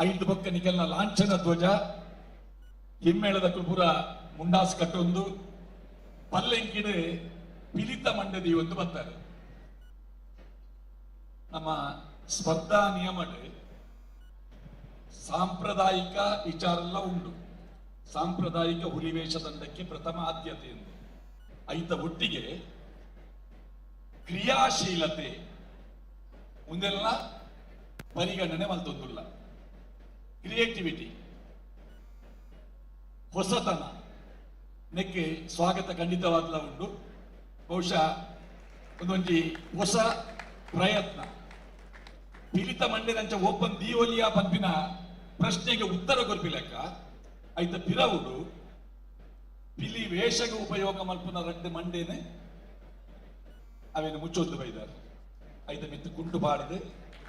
ಐದು ಪಕ್ಕ ನಿಖಲ್ನ ಲಾಂಛನ ಧ್ವಜ ಹಿಮ್ಮೇಳದ ಕುಪುರ ಮುಂಡಾಸ್ ಕಟ್ಟೊಂದು ಪಲ್ಲೆಂಕಿಡು ಪಿಲಿತ ಮಂಡದಿ ಒಂದು ಬರ್ತಾರೆ. ನಮ್ಮ ಸ್ಪರ್ಧಾ ನಿಯಮಡ್ ಸಾಂಪ್ರದಾಯಿಕ ವಿಚಾರೆಲ್ಲ ಉಂಟು. ಸಾಂಪ್ರದಾಯಿಕ ಹುಲಿವೇಷ ತಂಡಕ್ಕೆ ಪ್ರಥಮ ಆದ್ಯತೆ ಎಂದು ಐತ ಒಟ್ಟಿಗೆ ಕ್ರಿಯಾಶೀಲತೆ ಮುಂದೆಲ್ಲ ಪರಿಗಣನೆ ಮಲ್ತೊಂದುಲ್ಲ. ಕ್ರಿಯೇಟಿವಿಟಿ, ಹೊಸತನ ನೆಕ್ಕೆ ಸ್ವಾಗತ ಖಂಡಿತವಾಗ್ಲ ಉಂಟು. ಬಹುಶಃ ಒಂದೊಂದು ಹೊಸ ಪ್ರಯತ್ನ ಪಿಲಿತ ಮಂಡ್ಯದಂಚ ಓಪನ್ ದೀವಲಿಯ ಪಂಪಿನ ಪ್ರಶ್ನೆಗೆ ಉತ್ತರ ಕೊರ್ಪಿಲೆಕ್ಕ ಐತ ಪಿರವುಡು ಪಿಲಿ ವೇಷಗ ಉಪಯೋಗ ಮಲ್ಪುನ ರಡ್ಡು ಮಂಡೇನೆ ಅವೇನು ಮುಚ್ಚೊಂದು ಬೈದಾರೆ. ಐತ ಮಿತ್ತು ಕುಂಟು ಬಾಡದೆ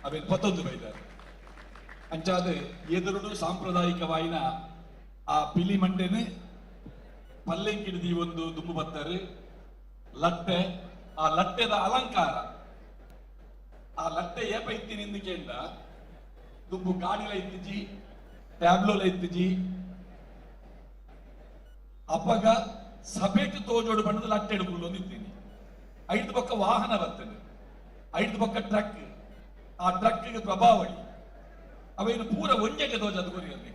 ಅವೇನು ಪತ್ತೊಂದು ಬೈದಾರೆ. ಅಂಚಾದ ಎದುರುಡು ಸಾಂಪ್ರದಾಯಿಕವಾಯಿನ ಆ ಪಿಲಿ ಮಂಡೇನೆ ಪಲ್ಲೆಂಕಿಡಿದಿ ಒಂದು ದುಂಬು ಬತ್ತಾರೆ. ಲಟ್ಟೆ, ಆ ಲಟ್ಟೆದ ಅಲಂಕಾರ, ಆ ಲಟ್ಟೆ ಏಪ ಇತ್ತಿನಿಂದ ಕೇಂಡ ದುಂಬು ಗಾಡಿಲ ಇತ್ತಿಜಿ, ಟ್ಯಾಬ್ಲೋಲ ಇತ್ತಿಜಿ, ಅಪ್ಪಗ ಸಬೇಟ್ ತೋಜೋಡು ಬಣ್ಣದ ಲಟ್ಟೆ ಹಿಡ್ಕೊಂಡು ಒಂದಿದ್ದೀನಿ. ಐದು ಪಕ್ಕ ವಾಹನ ಬರ್ತದೆ, ಐದು ಪಕ್ಕ ಟ್ರಕ್, ಆ ಟ್ರಕ್ಗೆ ಪ್ರಭಾವಳಿ ಅವೇನು ಪೂರ ಒಂಜೆಗೆ ತೋಜದ ಗುರಿಯಲ್ಲಿ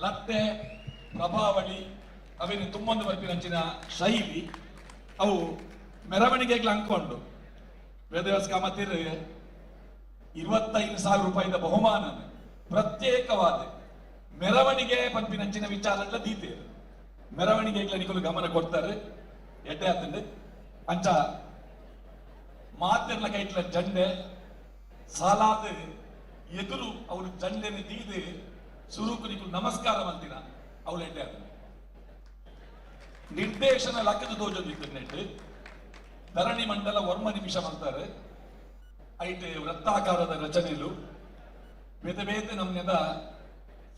ಲಟ್ಟೆ ಪ್ರಭಾವಳಿ ಅವೇನು ತುಂಬೊಂದು ಬರ್ಪಿನಂಚಿನ ಶೈಲಿ ಅವು ಮೆರವಣಿಗೆಗಳು ಅಂದ್ಕೊಂಡು ವೇದವ್ಯಾಸ ಕಾಮತಿರ್ 25,000 ರೂಪಾಯಿದ ಬಹುಮಾನ ಪ್ರತ್ಯೇಕವಾದ ಮೆರವಣಿಗೆ ಪಂಪಿನಂಚಿನ ವಿಚಾರಗಳ ದೀತೇರು. ಮೆರವಣಿಗೆಗಳ ನಿಕಲು ಗಮನ ಕೊಡ್ತಾರೆ. ಎಡ್ಡೆ ಆತಂಡೆ ಅಂಚ ಮಾತಿರ್ಲ ಕೈಟ್ಲ ಜಂಡೆ ಸಾಲಾದ ಎದುರು ಅವರು ಜಂಡೆನ ದೀದೆ ಸುರುಕು ನಿಕಲು ನಮಸ್ಕಾರ ಮಂತಿನ ಅವಳು ಎಡ್ಡೆ ಆತಂಡೆ. ನಿರ್ದೇಶನ ಲಕ್ಕದ ತೋಜೋದಿತ್ತು ನೆಟ್ಟು ಧರಣಿ ಮಂಡಲ ವರ್ಮ ನಿಮಿಷ ಅಂತಾರೆ. ಐಟೆ ವೃತ್ತಾಕಾರದ ರಚನೆಲು ಬೇತೆ ಬೇತೆ ನಮ್ನೆದ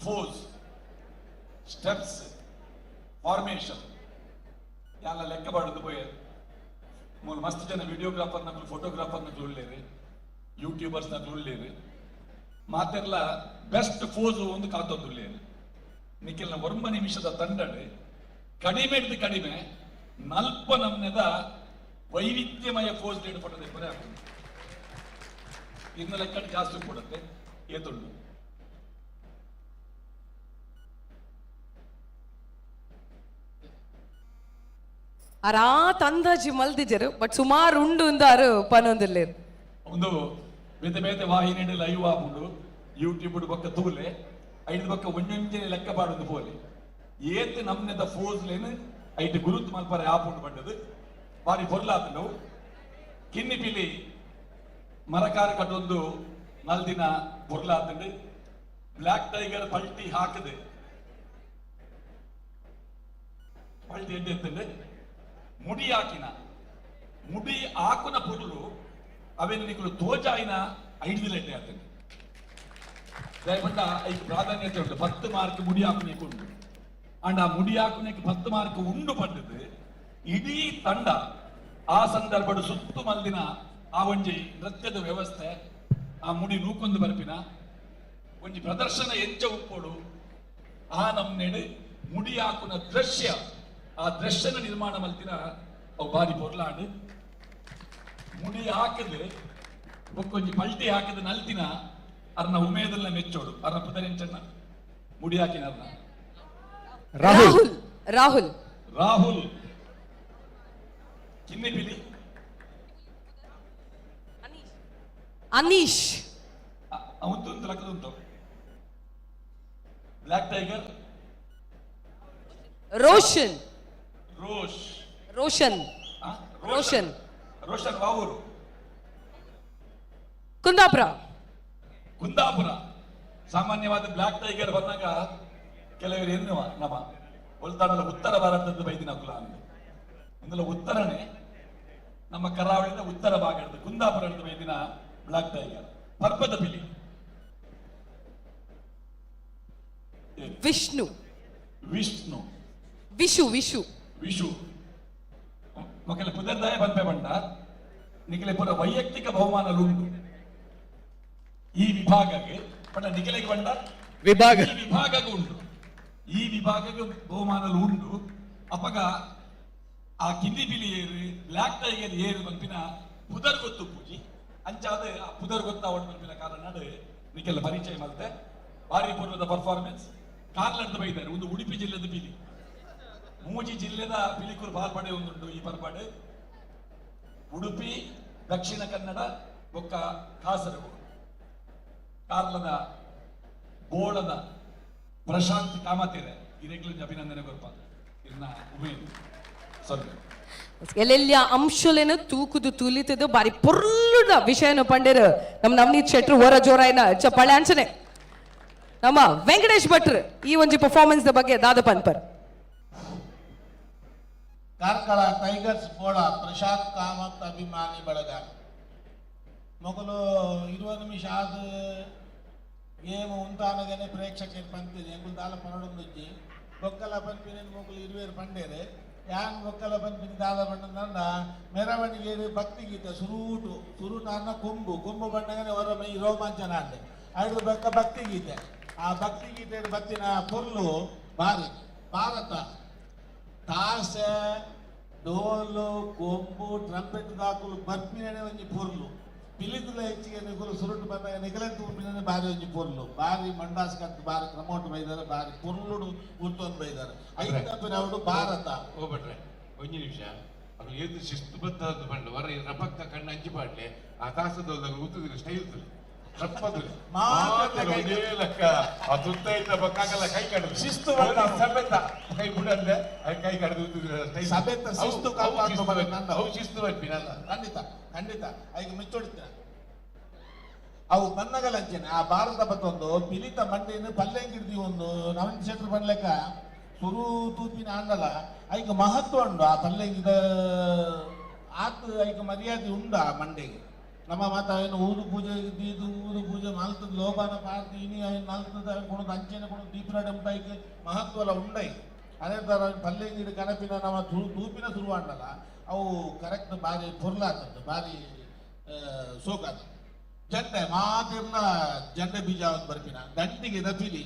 ಫೋಸ್ ಸ್ಟೆಪ್ಸ್ ಫಾರ್ಮೇಶನ್ ಎಲ್ಲ ಲೆಕ್ಕ ಬಾಡದು ಪೋಯ ಮೂರು ಮಸ್ತ್ ಜನ ವಿಡಿಯೋಗ್ರಾಫರ್ ನಕಲು ಫೋಟೋಗ್ರಾಫರ್ ನಕಲು ಉಳ್ಳೇರಿ, ಯೂಟ್ಯೂಬರ್ಸ್ ನಕಲು ಉಳ್ಳೇರಿ, ಮಾತೆಲ್ಲ ಬೆಸ್ಟ್ ಫೋಸ್ ಒಂದು ಕಾತೊಂದುಳ್ಳೇರಿ. ನಿಖಿಲ್ನ ವರ್ಮ ನಿಮಿಷದ ತಂಡಡೆ ಕಡಿಮೆ ಕಡಿಮೆ 40 ನಮ್ನೆದ ವೈವಿಧ್ಯಮಯ ಫೋಸ್ ಡೇಟ್ ಫೋಟೋ ಬರೀ ಆಗ್ತದೆ. ಇನ್ನು ಲೆಕ್ಕ ಜಾಸ್ತಿ ಕೊಡುತ್ತೆ ಏತುಳ್ಳು. ಅರಾತ್ ಅಂದಾಜಿ ಮಲ್ದಿಜರು ಬಟ್ ಸುಮಾರು ಉಂಡು ಅಂದಾರು ಪನೊಂದಿಲ್ಲೇರು. ಒಂದು ಬೇತೆ ಬೇತೆ ವಾಹಿನಿ ಲೈವ್ ಆಪುಂಡು ಯೂಟ್ಯೂಬ್ ಬೊಕ್ಕ ತೂಲೆ ಐದು ಬೊಕ್ಕ ಒಂಜೊಂಜೆ ಲೆಕ್ಕ ಬಾಡುದು ಪೋಲೆ ಏತ್ ನಮ್ನೆದ ಫೋಸ್ಲೇನು ಐದು ಗುರುತು ಮಲ್ಪರೆ ಆಪುಂಡು ಬಂಡದು ಬಾರಿ ಪೊರ್ಲಾತು ನಾವು ಕಿನ್ನಿ ಪಿಲಿ ಮರಕಾರ ಕಟ್ಟೊಂದು ನಲ್ದಿನ ಪೊರ್ಲಾತಂಡು ಬ್ಲ್ಯಾಕ್ ಟೈಗರ್ ಪಲ್ಟಿ ಹಾಕದೆ ಪಲ್ಟಿ ಎಡ್ಡೆ ಎತ್ತಂಡು ಮುಡಿ ಹಾಕಿನ ಮುಡಿ ಹಾಕುನ ಪೊರ್ಲು ಅವೇನು ನಿಕಲು ತೋಜಾಯಿನ 5 ಲೆಟ್ಟೆ ಆತಂಡು ದಯಪಟ್ಟ ಐದು ಪ್ರಾಧಾನ್ಯತೆ ಉಂಟು. 10 ಮಾರ್ಕ್ ಮುಡಿ ಹಾಕುನಿಕ್ಕೆ ಉಂಟು ಅಂಡ್ ಆ ಮುಡಿ ಹಾಕುನಿಕ್ಕೆ 10 ಮಾರ್ಕ್ ಉಂಡು ಪಡ್ಡದು ಇಡೀ ತಂಡ ಆ ಸಂದರ್ಭದ ಸುತ್ತು ಮಲ್ದಿನ ಆ ಒಂಜಿ ನೃತ್ಯದ ವ್ಯವಸ್ಥೆ ಆ ಮುಡಿ ನೂಕೊಂದು ಬರ್ಪಿನ ಒಂಜಿ ಪ್ರದರ್ಶನ ಎಂಚ ಉಪ್ಪೋಡು ಆ ನಮ್ನೆಡೆ ಮುಡಿ ಹಾಕುನ ದೃಶ್ಯ ಆ ದೃಶ್ಯನ ನಿರ್ಮಾಣ ಮಲ್ತಿನ ಅವು ಬಾರಿ ಪೊರ್ಲಾಡು ಮುಡಿ ಹಾಕದೆ ಒಕ್ಕೊಂಜಿ ಪಲ್ಟಿ ಹಾಕಿದ ನಲ್ತಿನ ಅರ್ನ ಉಮೇದಲ್ನ ಮೆಚ್ಚೋಡು ಅರ್ನ ಪುದರೆಂಚನ್ನ ಮುಡಿ ಹಾಕಿನ ಅರ್ನ ರಾಹುಲ್ ರಾಹುಲ್ ರಾಹುಲ್ ಕಿನ್ನಿ ಪಿಲಿ ಅನೀಶ್ ಅವಂತು ಲಕ್ಕದುಂಟು ಬ್ಲ್ಯಾಕ್ ಟೈಗರ್ ರೋಷನ್ ರೋಷ್ ರೋಷನ್ ರೋಷನ್ ರೋಷನ್ ವಾವೂರು ಕುಂದಾಪುರ ಕುಂದಾಪುರ. ಸಾಮಾನ್ಯವಾದ ಬ್ಲ್ಯಾಕ್ ಟೈಗರ್ ಬಂದಾಗ ಕೆಲವರು ಎನ್ನುವ ನಮ್ಮ ಒಲ್ತಾಡಲ ಉತ್ತರ ಭಾರತದ ಬೈದಿನ ಕುಲ ಅಂತ ಇಂದಲ ಉತ್ತರನೇ ನಮ್ಮ ಕರಾವಳಿಯಿಂದ ಉತ್ತರ ಭಾಗ ಹಿಡಿದು ಕುಂದಾಪುರ ಹಿಡಿದು ಬೈದಿನ ಬ್ಲ್ಯಾಕ್ ಟೈಗರ್. ಪರ್ಪದ ಪಿಲಿ ವಿಷ್ಣು ವಿಷ್ಣು ವಿಶು ವಿಶು ವಿಶು ಮಕ್ಕಳ ಪುದರ್ದಾಯ ಬಂಪೆ ಬಂಡ ನಿಖಲೆ ಪುರ ವೈಯಕ್ತಿಕ ಬಹುಮಾನಲು ಉಂಟು. ಈ ವಿಭಾಗಕ್ಕೆ ಪಂಡ ನಿಖಿಲೆಗೆ ಬಂಡ ವಿಭಾಗ ಈ ವಿಭಾಗಕ್ಕೆ ಉಂಟು, ಈ ವಿಭಾಗಕ್ಕೆ ಬಹುಮಾನಲು ಉಂಟು. ಅಪಗ ಆ ಕಿಂದಿ ಬಿಲಿ ಏರು ಬ್ಲಾಕ್ ಟೈಗರ್ ಏರು ಮಲ್ಪಿನ ಪುದರ್ ಗೊತ್ತು ಪೂಜಿ ಅಂಚಾದ ಆ ಪುದರ್ ಗೊತ್ತಾವಡ್ ಮಲ್ಪಿನ ಕಾರಣ ನಿಕ್ಕೆಲ್ಲ ಪರಿಚಯ ಮಲ್ತೆ ಭಾರಿ ಪೂರ್ವದ ಪರ್ಫಾರ್ಮೆನ್ಸ್ ಕಾರ್ಲಡ್ದು ಬೈದಾರೆ. ಒಂದು ಉಡುಪಿ ಜಿಲ್ಲೆದ ಬಿಲಿ, ಮೂಜಿ ಜಿಲ್ಲೆದ ಪಿಲಿಕೂರು ಪಾಲ್ಪಡೆ ಒಂದುಂಟು ಈ ಪರ್ಪಾಡು. ಉಡುಪಿ, ದಕ್ಷಿಣ ಕನ್ನಡ, ಬೊಕ್ಕ ಕಾಸರಗೋಡು. ಕಾರ್ಲದ ಗೋಳದ ಪ್ರಶಾಂತ್ ಕಾಮತೆರೆ ಇರೆಗ್ಲಿಂದ ಅಭಿನಂದನೆ ಕೊರ್ಪ ಇನ್ನ ಉಮೇನು ಸ್ವಲ್ಪ ಎಲ್ಲೆಲ್ಲ ಅಂಶಲೇನ ತೂಕುದು ತುಲಿತದು ಬಾರಿ ಪೊರ್ಲುದ ವಿಷಯನ ಪಂಡೇರು ನಮ್ಮ ನವನೀತ್ ಶೆಟ್ರು ಹೊರ ಜೋರಾಯಿನ ಚಪ್ಪಾಳೆ ಅಂಚನೆ. ನಮ್ಮ ವೆಂಕಟೇಶ್ ಭಟ್ರು ಈ ಒಂಜಿ ಪರ್ಫಾರ್ಮೆನ್ಸ್ ಬಗ್ಗೆ ದಾದ ಪನ್ಪರ್. ಕಾರ್ಕಳ ಟೈಗರ್ಸ್ ಬೋಡ ಪ್ರಶಾಂತ್ ಕಾಮತ್ ಅಭಿಮಾನಿ ಬಳಗ ಮೊದಲು 20 ನಿಮಿಷ ಆದ ಗೇಮ್ ಉಂಟಾನಗನೆ ಪ್ರೇಕ್ಷಕರು ಪಂಪಿದೆ ಎಂಬುದು ದಾಲ ಪನಡೊಂದಿಜ್ಜಿ ಬೊಕ್ಕಲ ಪಂಪಿನ ಮೊಗಲು 20 ಪಂಡೇರೆ ಯಾನ್ ಬೊಕ್ಕಲ ಪಂಪಿನ ದಾಲ ಪಂಡ ಮೆರವಣಿಗೆ ಭಕ್ತಿ ಗೀತೆ ಸುರುಟು ಅನ್ನ ಕೊಂಬು ಬಣ್ಣಗನೆ ಹೊರ ಮೈ ರೋಮಾಂಚನ ಅಂಡೆ ಐದು ಬೊಕ್ಕ ಭಕ್ತಿ ಗೀತೆ. ಆ ಭಕ್ತಿ ಗೀತೆ ಬತ್ತಿನ ಪೊರ್ಲು ಭಾರಿ ಭಾರತ ತಾಸೆ ಡೋಲು ಕೊಂಬು ಟ್ರಂಪೆಟ್ ದಾಖಲು ಬರ್ಪಿನೇ ಒಂಜಿ ಪೊರ್ಲು ಪಿಲಿದುಲ ಹೆಚ್ಚಿಗೆ ನಿಗುಲು ಸುರುಟು ಬಂದಾಗ ನಿಗಲೆಂತು ಉಪ್ಪಿನೇ ಬಾರಿ ಒಂಜಿ ಪೊರ್ಲು ಬಾರಿ ಮಂಡಾಸ್ಕಂತ ಬಾರಿ ಕ್ರಮೋಟ್ ಬೈದಾರೆ ಬಾರಿ ಪೊರ್ಲುಡು ಉರ್ತೊಂದು ಬೈದಾರೆ ಐದು ಭಾರತ ಹೋಗ್ಬಿಟ್ರೆ ಒಂಜಿ ನಿಮಿಷ ಅದು ಏದು ಶಿಸ್ತುಬದ್ಧ ಬಂಡು ವರ ರಪಕ್ಕ ಕಣ್ಣು ಹಂಚಿ ಪಾಡ್ಲೆ ಆ ತಾಸದ ಉತ್ತುದಿಲ್ಲ ಸ್ಟೈಲ್ ಲೆಕ್ಕ ಆ ತುತ್ತ ಇದ್ದ ಬಕ್ಕಾಗಲ್ಲ ಕೈ ಕಡಿದು ಶಿಸ್ತು ಸಭೆತ ಕೈ ಬಿಡಂದೆ ಕೈ ಕಡಿದು ಸಭೆತ ಶಿಸ್ತು ಶಿಸ್ತು ಬರ್ತೀನಲ್ಲ ಖಂಡಿತ ಈಗ ಮೆಚ್ಚೊಡ್ತೀನ ಅವು ಬನ್ನಗಲಂಚನೆ ಆ ಭಾರತ ಬತ್ತೊಂದು ಪಿಲಿತ ಮಂಡೆಯನ್ನು ಪಲ್ಲೆಂಗಿರ್ದಿ ಒಂದು ನವೀನ್ ಶೆಟ್ರು ಬಂಡ್ಲೆಕ್ಕ ಸುರು ತೂಪಿನ ಆಂಡಲ ಐಕ ಮಹತ್ವ ಉಂಡು ಆ ಪಲ್ಲೆಂಗಿದ ಆತ ಐಕ ಮರ್ಯಾದೆ ಉಂಡು ಆ ಮಂಡೆಗೆ. ನಮ್ಮ ಮಾತ ಏನು ಊರು ಪೂಜೆ ಇದ್ದಿದ್ದು ಊರು ಪೂಜೆ ಮಾಲ್ತದ ಲೋಬಾನ ಪಾರ್ತಿ ಇನಿ ಮಾಲ್ತದ ಕೊಡೋದು ಅಂಚೆನ ಕೊಡೋದು ದೀಪನ ಡಂಬೈಕ್ ಮಹತ್ವಲ ಉಂಡೈ. ಅದೇ ಥರ ಪಲ್ಲೆಂಗಿಡ ಕನಪಿನ ನಮ್ಮ ತೂಪಿನ ಶುರುವಾಂಡಲ್ಲ ಅವು ಕರೆಕ್ಟ್ ಬಾರಿ ಪೊರ್ಲಾತದ್ದು ಬಾರಿ ಸೋಕಾದ ಜಂಡೆ ಮಾತಿರ್ನ ಜಂಡೆ ಬೀಜ ಒಂದು ಬರ್ಪಿನ ದಂಟಿಗೆ ದಪಿಲಿ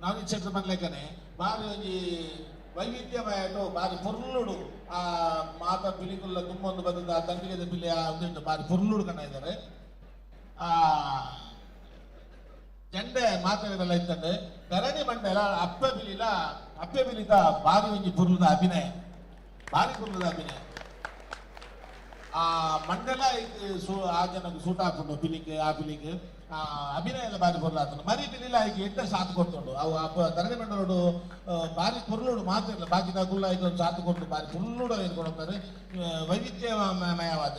ನಾವು ಇಚ್ಛೆ ಬರ್ಲಿಕ್ಕನೆ ಬಾರಿ ಒಂಜಿ ವೈವಿಧ್ಯಮಯ ಬಾರಿ ಪೊರ್ಲುಡು ಆ ಮಾತ ಪಿಲಿಕುಲ್ಲ ತುಂಬೊಂದು ಬಂದದ ಆ ದಂಡಿಗೆ ದಪಿಲಿ ಆ ಒಂದುಂಟು ಬಾರಿ ಪೊರ್ಲುಡು ಕಣ್ಣ ಇದ್ದಾರೆ. ಆ ಜಂಡೆ ಮಾತಾಡಿದೆಲ್ಲ ಇತ್ತಂದ್ರೆ ಧರಣಿ ಮಂಡಲ ಅಪ್ಪೆ ಬಿಲಿತ ಬಾರಿ ಒಂಜಿ ಪೊರ್ಲುದ ಅಭಿನಯ ಆ ಮಂಡಲ ಆ ಜನಕ್ಕೆ ಸೂಟ್ ಹಾಕೊಂಡು ಪಿಲಿಕ್ಕೆ ಆ ಪಿಲಿಕ್ಕೆ ಅಭಿನಯ ಎಲ್ಲ ಬಾರಿ ಪೊರ್ಲಾತನು ಮರಿ ಪಿಲಿಲ್ಲ ಈಗ ಎಡ್ಡ ಸಾತ್ ಕೊಡ್ತುಂಡು ಅವು ಧರಣಿ ಮಂಡಲೋಡು ಬಾರಿ ಪೊರ್ಲುಡು ಮಾತಿರಲ್ಲ ಬಾಕಿದ ಗುಲ್ಲ ಈಗ ಒಂದು ಸಾತ್ ಕೊಟ್ಟು ಬಾರಿ ಪೊರ್ಲುಡು ಏನ್ಕೊಂಡು ಹೋಗ್ತಾರೆ. ವೈವಿಧ್ಯಮಯವಾದ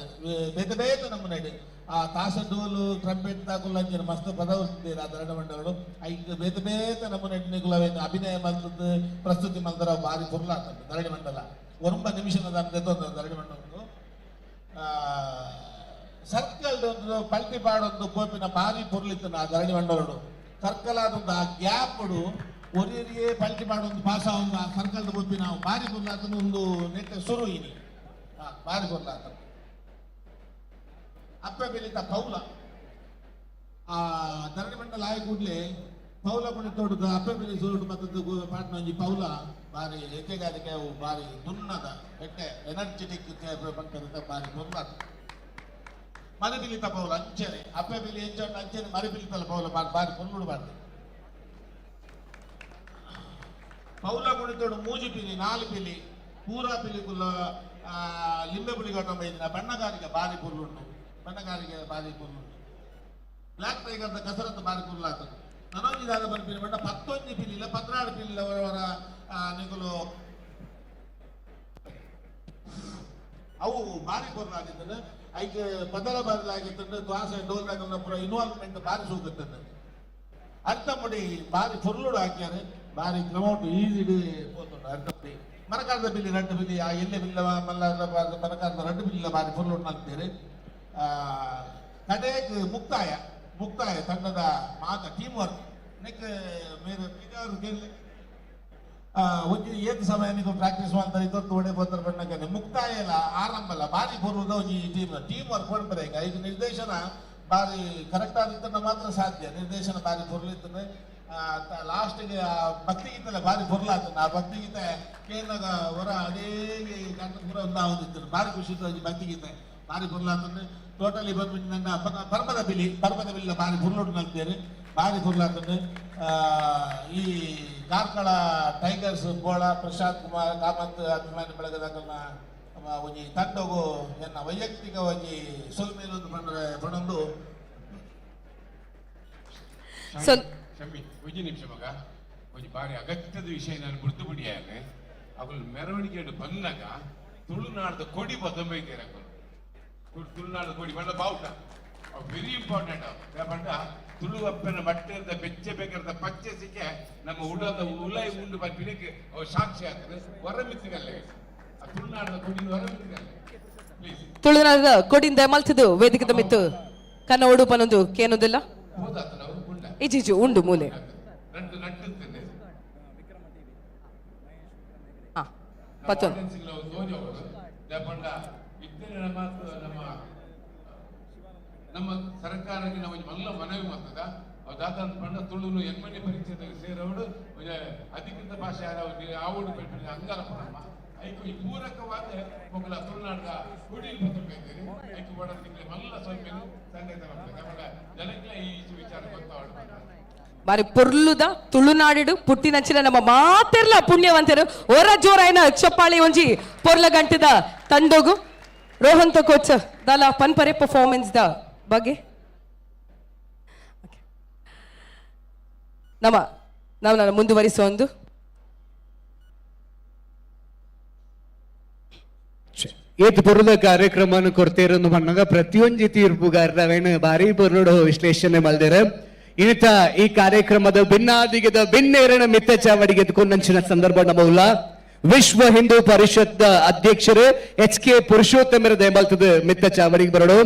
ಬೇತ ನಮ್ಮನೆ ಆ ತಾಸ ಡೋಲು ಟ್ರಂಪೆಟ್ ದಾಕುಲ್ಲ ಅಂಚೆ ಮಸ್ತ್ ಪದವಿದ್ದೀರ ಆ ಧರಣಿ ಮಂಡಲೋಡು ಈಗ ಬೇತ ನಮ್ಮನೆ ನಿಗುಲವೇನು ಅಭಿನಯ ಮಲ್ತದ್ದು ಪ್ರಸ್ತುತಿ ಮಲ್ತರ ಬಾರಿ ಪೊರ್ಲಾತಂಡು ಧರಣಿ ಮಂಡಲ 9 ನಿಮಿಷದ ಅಂತೆತ್ತೊಂದು ಧರಣಿ ಮಂಡಲ ಸರ್ಕಲ್ ಒಂದು ಪಲ್ಟಿ ಪಾಡೊಂದು ಕೋಪಿನ ಬಾರಿ ಪೊರ್ಲಿತ್ತು ನಾ ಧರಣಿ ಮಂಡಲೋಡು ಸರ್ಕಲ್ ಆದೊಂದು ಆ ಗ್ಯಾಪ್ಡು ಒರಿಯರಿಗೆ ಪಲ್ಟಿ ಪಾಡೊಂದು ಪಾಸ ಒಂದು ಆ ಸರ್ಕಲ್ದ ಕೋಪಿ ನಾವು ಬಾರಿ ಪೊರ್ಲಾತನ ಒಂದು ನೆಟ್ಟ ಸುರು ಇನಿ ಬಾರಿ ಪೊರ್ಲಾತ ಅಪ್ಪೆ ಬೆಲಿತ ಪೌಲ ಆ ಧರಣಿ ಮಂಡಲ ಆಯ್ ಕೂಡ್ಲೆ ಪೌಲ ಕುಣಿತೋಡುದ ಅಪ್ಪೆ ಬೆಲಿ ಸುರುಡು ಮತ್ತದ್ದು ಪಾಟ್ನ ಒಂಜಿ ಪೌಲ ಬಾರಿ ಎಚ್ಚೆಗಾರಿಕೆ ಅವು ಬಾರಿ ದುನ್ನದ ಎಟ್ಟೆ ಎನರ್ಜೆಟಿಕ್ ಬಂತ ಬಾರಿ ಪೊರ್ಲಾತ ಮರಿಬಿಲಿತ ಪೌಲ ಅಂಚನೆ ಅಪ್ಪೆ ಬಿಲಿ ಎಂಚಂಡು ಅಂಚನೆ ಮರಿಬಿಲಿತಲ್ಲ ಪೌಲ ಬಾರಿ ಪೊರ್ಲುಡು ಬಾರ್ದು ಪೌಲ ಕುಣಿತೋಡು ಮೂಜಿ ಪಿಲಿ 4 ಪಿಲಿ ಪೂರ ಪಿಲಿಗುಲ್ಲ ಲಿಂಬೆ ಪುಳಿಗೊಟ್ಟ ಬೈದಿನ ಬಣ್ಣಗಾರಿಕೆ ಬಾರಿ ಪೊರ್ಲುಂಡು ಬ್ಲಾಕ್ ಟೈಗರ್ದ ಕಸರತ್ತು ಬಾರಿ ಪೊರ್ಲಾತದು ನನೊಂಜಿದಾಗ ಬರ್ಪಿನ ಬಣ್ಣ 11 ಪಿಲಿಲ್ಲ 16 ಪಿಲಿಲ್ಲ ಅವರ ನಿಗುಲು ಅವು ಬಾರಿ ಪೊರ್ಲಾಗಿದ್ದನು ಐಕೆ ಬದಲಾಗಿತ್ತಂದ್ರೆ ದ್ವಾಸ ಡೋಲ್ದಾಗ ಪೂರ ಇನ್ವಾಲ್ವ್ಮೆಂಟ್ ಬಾರಿ ಸೂಗುತ್ತದೆ ಅರ್ಥ ಮಾಡಿ ಬಾರಿ ಪೊರ್ಲುಡು ಹಾಕ್ಯಾರೆ ಬಾರಿ ಕ್ರಮೌಟ್ ಈಸಿಡಿ ಪೋತುಂಡು ಅರ್ಥ ಮಾಡಿ ಮರಕಾರದ ಬಿಲ್ಲಿ 2 ಬಿಲ್ಲಿ ಆ ಎಲ್ಲೆ ಬಿಲ್ಲ ಮಲ್ಲಾರದ ಮರಕಾರದ 2 ಬಿಲ್ಲ ಬಾರಿ ಪೊರ್ಲುಡು ಹಾಕ್ತಾರೆ. ಕಡೆಗೆ ಮುಕ್ತಾಯ ತಂಡದ ಮಾತ ಟೀಮ್ ವರ್ಕ್ ನೆಕ್ ಮೇರೆ ಕೇಳಿ ಒಂಜಿ ಏತ್ ಸಮಯ ನೀವು ಪ್ರಾಕ್ಟೀಸ್ ಮಾಡ್ತಾರೆ ಇದೊಂದು ಒಳ್ಳೆ ಬೋತರ ಬಣ್ಣಕ್ಕೆ ಮುಕ್ತಾಯ ಎಲ್ಲ ಆರಂಭ ಅಲ್ಲ ಬಾರಿ ಬರುವುದ ಒಂಜಿ ಟೀಮ್ ವರ್ಕ್ ಕೊಡ್ತಾರೆ ಈಗ ಇದು ನಿರ್ದೇಶನ ಬಾರಿ ಕರೆಕ್ಟ್ ಆಗಿದ್ದನ್ನ ಮಾತ್ರ ಸಾಧ್ಯ ನಿರ್ದೇಶನ ಬಾರಿ ಪೊರ್ಲಿದ್ದಾನೆ ಲಾಸ್ಟ್ಗೆ ಆ ಭಕ್ತಿಗೀತೆಲ್ಲ ಬಾರಿ ಪೊರ್ಲಾತನ ಆ ಭಕ್ತಿಗೀತೆ ಕೇಂದಾಗ ಹೊರ ಅದೇ ಗಂಟ ಪೂರ ಒಂದು ಬಾರಿ ಖುಷಿ ಇತ್ತು ಭಕ್ತಿಗೀತೆ ಬಾರಿ ಪೊರ್ಲಾತಂದ್ರೆ ಟೋಟಲಿ ಬಂದ್ಬಿಟ್ಟು ನನ್ನ ಪರ್ವದ ಬಿಲಿ ಬಾರಿ ಪುರ್ಲೋಟು ನಲ್ತೇನೆ ಬಾರಿ ಪುರ್ಲಾತಂದ್ರೆ ಈ ಕಾರ್ಕಳ ಟೈಗರ್ಸ್ ಬೋಳ ಪ್ರಶಾಂತ್ ಕುಮಾರ್ ಕಾಮತ್ ಅಭಿಮಾನಿ ಬಳಗದ ಒಂಜಿ ತಂಡಗು ಎನ್ನ ವೈಯಕ್ತಿಕ ಒಂಜಿ ಸೊಲ್ಮೇಲೊಂದು ಪಂಡೊಂದು ಕ್ಷಮಿ ಒಂಜಿ ನಿಮಿಷ ಮಗ ಒಂಜಿ ಬಾರಿ ಅಗತ್ಯದ ವಿಷಯ ನಾನು ಗುರ್ತು ಬಿಡಿಯಾನೆ ಅವಳು ಮೆರವಣಿಗೆ ಬಂದಾಗ ತುಳುನಾಡದ ಕೊಡಿ ಬದೊಂಬೈತೇನೆ ತುಳುನಾಡದ ಕೊಡಿ ಬಣ್ಣ ಬಾವುಟ ವೆರಿ ಇಂಪಾರ್ಟೆಂಟ್ ಪಂಡ ತುಳು ಅಪ್ಪನ ಬಟ್ಟೆದ ಬೆಚ್ಚೆ ಬೇಕಾದ ಪಚ್ಚೆ ಸಿಕ್ಕೆ ನಮ್ಮ ಉಡದ ಉಲೈ ಉಂಡು ಬರ್ಪಿನಕ್ಕೆ ಸಾಕ್ಷಿ ಆಗ್ತದೆ ಹೊರಮಿತ್ತಿಗಲ್ಲೇ ತುಳುನಾಡದ ಕೊಡಿ ಹೊರಮಿತ್ತಿಗಲ್ಲೇ ಪ್ಲೀಸ್ ತುಳುನಾಡದ ಕೊಡಿಂದ ಮಲ್ತದು ವೇದಿಕೆ ಮಿತ್ತು ಕನ್ನ ಉಡುಪನೊಂದು ಕೇನೋದಿಲ್ಲ ಇಜಿಜು ಉಂಡು ಮೂಲೆ ನಮ್ಮ ಸರ್ಕಾರಕ್ಕೆ ನಾವು ಮಲ್ಲ ಮನವಿ ಮಾಡ್ತದ ದಾದಂತ ಪಂಡ ತುಳುನು ಎಮ್ಮನೆ ಪರಿಚಯದಾಗ ಸೇರವಡು ಅಧಿಕೃತ ಭಾಷೆ ಆವಡು ಪೆಟ್ಟು ಅಂಗಾರ ಪಡಮ್ಮ ಐಕು ಈ ಪೂರಕವಾದ ಮೊಗಲ ತುಳುನಾಡ ಕುಡಿ ಬದಬೇಕಾಯ್ತೇನೆ ಐಕು ಬಡ ತಿಂಗಳ ಮಲ್ಲ ಸ್ವಲ್ಪ ಸಂಗೀತ ಮಾಡ್ತದೆ ಜನಕ್ಕೆ ಈ ವಿಚಾರ ಗೊತ್ತಾವಡು ಬಾರಿ ಪೊರ್ಲುದ ತುಳುನಾಡಿಡು ಪುಟ್ಟಿನಂಚಿನ ನಮ್ಮ ಮಾತೆರ್ಲ ಪುಣ್ಯವಂತರು ಹೊರ ಜೋರಾಯಿನ ಚಪ್ಪಾಳಿ ಒಂಜಿ ಪೊರ್ಲ ಗಂಟೆದ ತಂಡೋಗು ರೋಹನ್ ಕೋಚ್ ದಾಲ ಪನ್ಪರೆ ಪರ್ಫಾರ್ಮೆನ್ಸ್ ದ ಬಗ್ಗೆ ನಾವು ಮುಂದುವರಿಸೋಂದು ಏತ್ ಪೊರ್ಲ ಕಾರ್ಯಕ್ರಮವನ್ನು ಕೊಡ್ತೇರೊಂದು ಬಣ್ಣಗ ಪ್ರತಿಯೊಂದು ತೀರ್ಪುಗಾರವೇನು ಬಾರಿ ಪೊರ್ಲುಡು ವಿಶ್ಲೇಷಣೆ ಮಲ್ದೇರ ಇನಿತ ಈ ಕಾರ್ಯಕ್ರಮದ ಭಿನ್ನಾದಿಗದ ಭಿನ್ನೇರಣ ಮಿತ್ತ ಚಾವಡಿಗೆ ಎದ್ಕೊಂಡಂಚಿನ ಸಂದರ್ಭ ನಮ್ಮಲ್ಲ ವಿಶ್ವ ಹಿಂದೂ ಪರಿಷತ್ ಅಧ್ಯಕ್ಷರು HK ಪುರುಷೋತ್ತಮರ ದಯಮಾಲ್ತದ ಮಿತ್ತ ಚಾವಡಿಗೆ ಬರಡು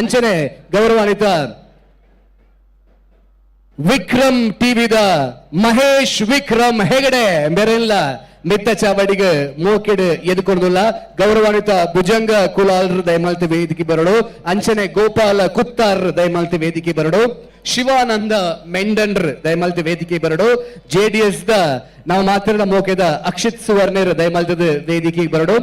ಅಂಚನೆ ಗೌರವಾನ್ವಿತ ವಿಕ್ರಮ್ ಟಿವಿದ ಮಹೇಶ್ ವಿಕ್ರಮ್ ಹೆಗಡೆ ಬೆರೆಲ್ಲ ಮಿತ್ತ ಚಾವಡಿಗೆ ಮೋಕೆಡ್ ಎದುಕೊಂಡುಲ್ಲ ಗೌರವಾನ್ವಿತ ಭುಜಂಗ ಕುಲಾಲ್ರ ದಯಮಾಲ್ತಿ ವೇದಿಕೆ ಬರಡು ಅಂಚನೆ ಗೋಪಾಲ ಕುತ್ತಾರ್ ದಯಮಾಲ್ತಿ ವೇದಿಕೆ ಬರಡು ಶಿವಾನಂದ ಮೆಂಡನ್ರ್ ದಯಮಾಲ್ತಿ ವೇದಿಕೆ ಬರಡು JDS ದ ನಾವು ಮಾತಾಡಿದ ಮೋಕೆದ ಅಕ್ಷಿತ್ ಸುವರ್ಣರ್ ದಯಮಾಲ್ತದ ವೇದಿಕೆ ಬರಡು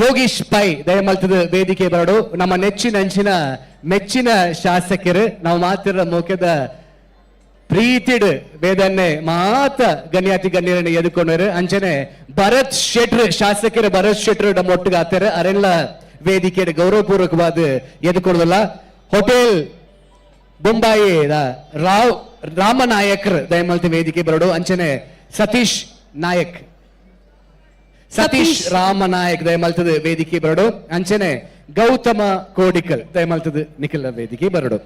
ಯೋಗೀಶ್ ಪೈ ದಯಮಾಲ್ತದ ವೇದಿಕೆ ಬರಡು ನಮ್ಮ ಮೆಚ್ಚಿನ ಶಾಸಕರು ನಾವು ಮಾತಾಡಿದ ಮೋಕೆದ ಪ್ರೀತಿಡ್ ವೇದನ್ನೇ ಮಾತ ಗಣ್ಯಾತಿ ಗಣ್ಯರನ್ನು ಎದುಕೊಂಡರು ಅಂಚನೆ ಭರತ್ ಶೆಟ್ರ್ ಶಾಸಕರು ಭರತ್ ಶೆಟ್ರ್ ನಮ್ಮ ಒಟ್ಟಿಗೆ ಆತಾರೆ ಅರೆಲ್ಲ ವೇದಿಕೆ ಗೌರವಪೂರ್ವಕವಾದ ಎದುಕೊಳ್ಳಲ್ಲ ಹೋಟೆಲ್ ಬೊಂಬಾಯಿ ರಾಮನಾಯಕರ್ ದಯಮಾಲ್ತಿ ವೇದಿಕೆ ಬರಡು ಅಂಚನೆ ಸತೀಶ್ ರಾಮನಾಯಕ್ ದಯಮಾಲ್ತದ ವೇದಿಕೆ ಬರಡು ಅಂಚನೆ ಗೌತಮ ಕೋಡಿಕಲ್ ದಯಮಾಲ್ತದ ನಿಖಿಲ ವೇದಿಕೆ ಬರಡು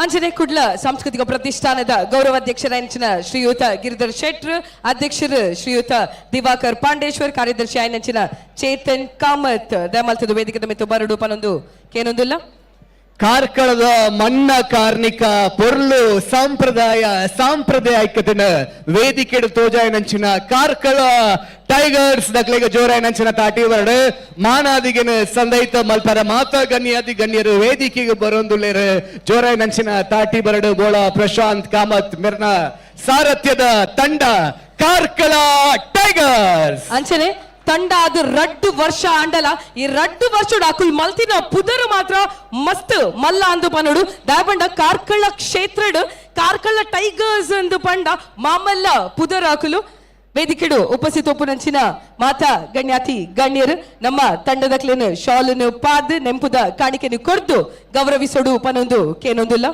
ಅಂಚನೆ ಕುಡ್ಲ ಸಾಂಸ್ಕೃತಿಕ ಪ್ರತಿಷ್ಠಾನದ ಗೌರವಾಧ್ಯಕ್ಷರಾಯಂಚಿನ ಶ್ರೀಯುತ ಗಿರಿಧರ್ ಶೆಟ್ರ್ ಅಧ್ಯಕ್ಷರು ಶ್ರೀಯುತ ದಿವಾಕರ್ ಪಾಂಡೇಶ್ವರ್ ಕಾರ್ಯದರ್ಶಿ ಆಯನಂಚಿನ ಚೇತನ್ ಕಾಮತ್ ದಯಮಾಲ್ತದ ವೇದಿಕೆ ಮಿತ್ತು ಬರಡು ಪನೊಂದು ಕೇನೊಂದುಲ್ಲ ಕಾರ್ಕಳದ ಮಣ್ಣ ಕಾರ್ಮಿಕ ಪೊರ್ಲು ಸಾಂಪ್ರದಾಯಿಕತೆನ ವೇದಿಕೆ ತೋಜಾಯನಂಚಿನ ಕಾರ್ಕಳ ಟೈಗರ್ಸ್ ದಕ್ಲೆಗ ಜೋರಾಯನಂಚಿನ ತಾಟಿ ಬರಡು ಮಾನಾದಿಗೆನ ಸಂದೈತ ಮಲ್ಪರ ಮಾತಾ ಗಣ್ಯಾದಿ ಗಣ್ಯರು ವೇದಿಕೆಗೆ ಬರೋಂದುಲ್ಲೇರು ಜೋರಾಯನಂಚಿನ ತಾಟಿ ಬರಡು ಬೋಳ ಪ್ರಶಾಂತ್ ಕಾಮತ್ ಮಿರ್ನ ಸಾರಥ್ಯದ ತಂಡ ಕಾರ್ಕಳ ಟೈಗರ್ಸ್ ಅಂಚನೆ ತಂಡ ಅದು 2 ವರ್ಷ ಆಂಡಲ ಈ 2 ವರ್ಷ ಅಕುಲ್ ಮಲ್ತಿನ ಪುದರು ಮಾತ್ರ ಮಸ್ತ್ ಮಲ್ಲ ಅಂದು ಪನ್ನಡು ದಾಯಪಂಡ ಕಾರ್ಕಳ ಕ್ಷೇತ್ರಡ್ ಕಾರ್ಕಳ ಟೈಗರ್ಸ್ ಅಂದು ಪಂಡ ಮಾಮಲ್ಲ ಪುದರ್ ಅಕುಲು ವೇದಿಕೆಡು ಉಪಸ್ಥಿತ ಒಪ್ಪುನಂಚಿನ ಮಾತಾ ಗಣ್ಯಾತಿ ಗಣ್ಯರು ನಮ್ಮ ತಂಡದ ಕ್ಲೇನು ಶಾಲನ್ನು ಪಾದ್ ನೆಂಪುದ ಕಾಣಿಕೆನು ಕೊರ್ದು ಗೌರವಿಸೋಡು ಪನೊಂದು ಕೇನೊಂದುಲ್ಲ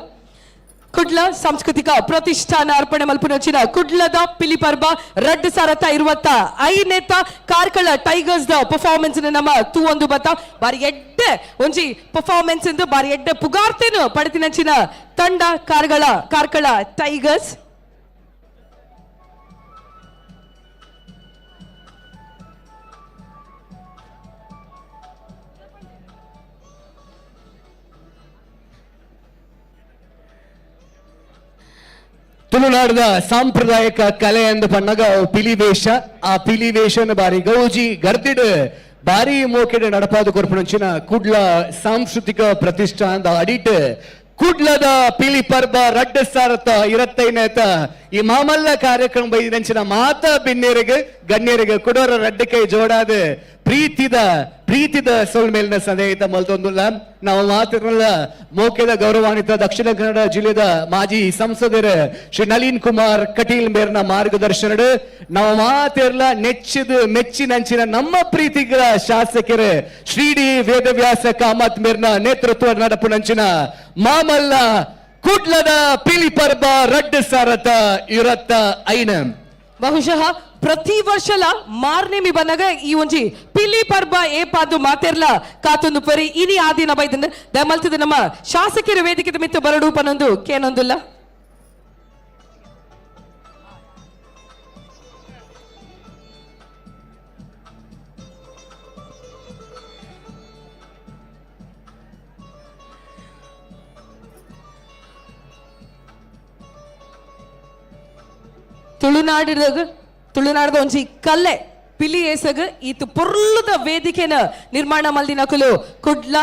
ಕುಡ್ಲ ಸಾಂಸ್ಕೃತಿಕ ಪ್ರತಿಷ್ಠಾನ ಅರ್ಪಣೆ ಮಲ್ಪುನಂಚಿನ ಕುಡ್ಲದ ಪಿಲಿಪರ್ಬ 2025 ಕಾರ್ಕಳ ಟೈಗರ್ಸ್ ದ ಪರ್ಫಾರ್ಮೆನ್ಸ್ ನಮ್ಮ ತೂವೊಂದು ಬತ್ತ ಬಾರಿ ಎಡ್ಡೆ ಒಂಜಿ ಪರ್ಫಾರ್ಮೆನ್ಸ್ ಎಂದು ಬಾರಿ ಎಡ್ಡೆ ಪುಗಾರ್ತೇನು ಪಡೆತಿನಂಚಿನ ತಂಡ ಕಾರ್ಕಳ ಟೈಗರ್ಸ್ ತುಳುನಾಡದ ಸಾಂಪ್ರದಾಯಿಕ ಕಲೆ ಎಂದು ಪಣ್ಣಗ ಪಿಲಿವೇಷ ಆ ಪಿಲಿವೇಷನ ಬಾರಿ ಗೌಜಿ ಗರ್ದಿಡ್ ಬಾರಿ ಮೋಕೆಡೆ ನಡಪಾದು ಕೊರ್ಪುನಂಚಿನ ಕುಡ್ಲ ಸಾಂಸ್ಕೃತಿಕ ಪ್ರತಿಷ್ಠಾನದ ಅಡಿಟ್ ಕುಡ್ಲದ ಪಿಲಿ ಪರ್ಬ ರಡ್ಡ ಸಾರತ ಇರತ್ತೈನೇತ ಈ ಮಾಮಲ್ಲ ಕಾರ್ಯಕ್ರಮ ಬೈದಂಚಿನ ಮಾತ ಬಿನ್ನೇರಿಗೆ ಗಣ್ಯರಿಗೆ ಕುಡೋರ ರಡ್ಡಕೈ ಜೋಡಾದ ಪ್ರೀತಿದ ಸೋಲ್ ಮೇಲಿನ ಸಂದೇಹಿತ ಮಲ್ತೊಂದುಲ್ಲ ನಾವು ಮಾತಿರಲ್ಲ ಮೋಕೆದ ಗೌರವಾನ್ವಿತ ದಕ್ಷಿಣ ಕನ್ನಡ ಜಿಲ್ಲೆದ ಮಾಜಿ ಸಂಸದರ ಶ್ರೀ ನಳಿನ್ ಕುಮಾರ್ ಕಟೀಲ್ ಮೇರ್ನ ಮಾರ್ಗದರ್ಶನ ನಾವು ಮಾತಿರಲ್ಲ ಮೆಚ್ಚಿನಂಚಿನ ನಮ್ಮ ಪ್ರೀತಿಗಳ ಶಾಸಕರ ಶ್ರೀಡಿ ವೇದವ್ಯಾಸ ಕಾಮತ್ ಮೇರ್ನ ನೇತೃತ್ವ ನಡಪುನಂಚಿನ ಮಾಮಲ್ಲ ಕುಡ್ಲದ ಪಿಲಿ ಪರ್ಬ ರಡ್ಡ ಸಾರತ ಇರತ್ತ ಐನ ಬಹುಶಃ ಪ್ರತಿ ವರ್ಷಲ ಮಾರ್ನೆ ಮಿ ಬಂದಾಗ ಈ ಒಂಜಿ ಪಿಲಿ ಪರ್ಬ ಏಪಾದು ಮಾತೆರ್ಲ ಕಾತೊಂದು ಪರಿ ಇನಿ ಆದಿನ ಬೈದಿಂದ ದಮಲ್ತದ ನಮ್ಮ ಶಾಸಕರ ವೇದಿಕೆ ಮಿತ್ತು ಬರಡು ಪನೊಂದು ಕೇನೊಂದುಲ್ಲ. ತುಳುನಾಡದ ಒಂಜಿ ಕಲ್ಲೆ ಪಿಲಿ ಏಸಗ ಈತು ಪೊರ್ಲುದ ವೇದಿಕೆನ ನಿರ್ಮಾಣ ಮಲ್ದಿನಕುಲು ಕುಡ್ಲ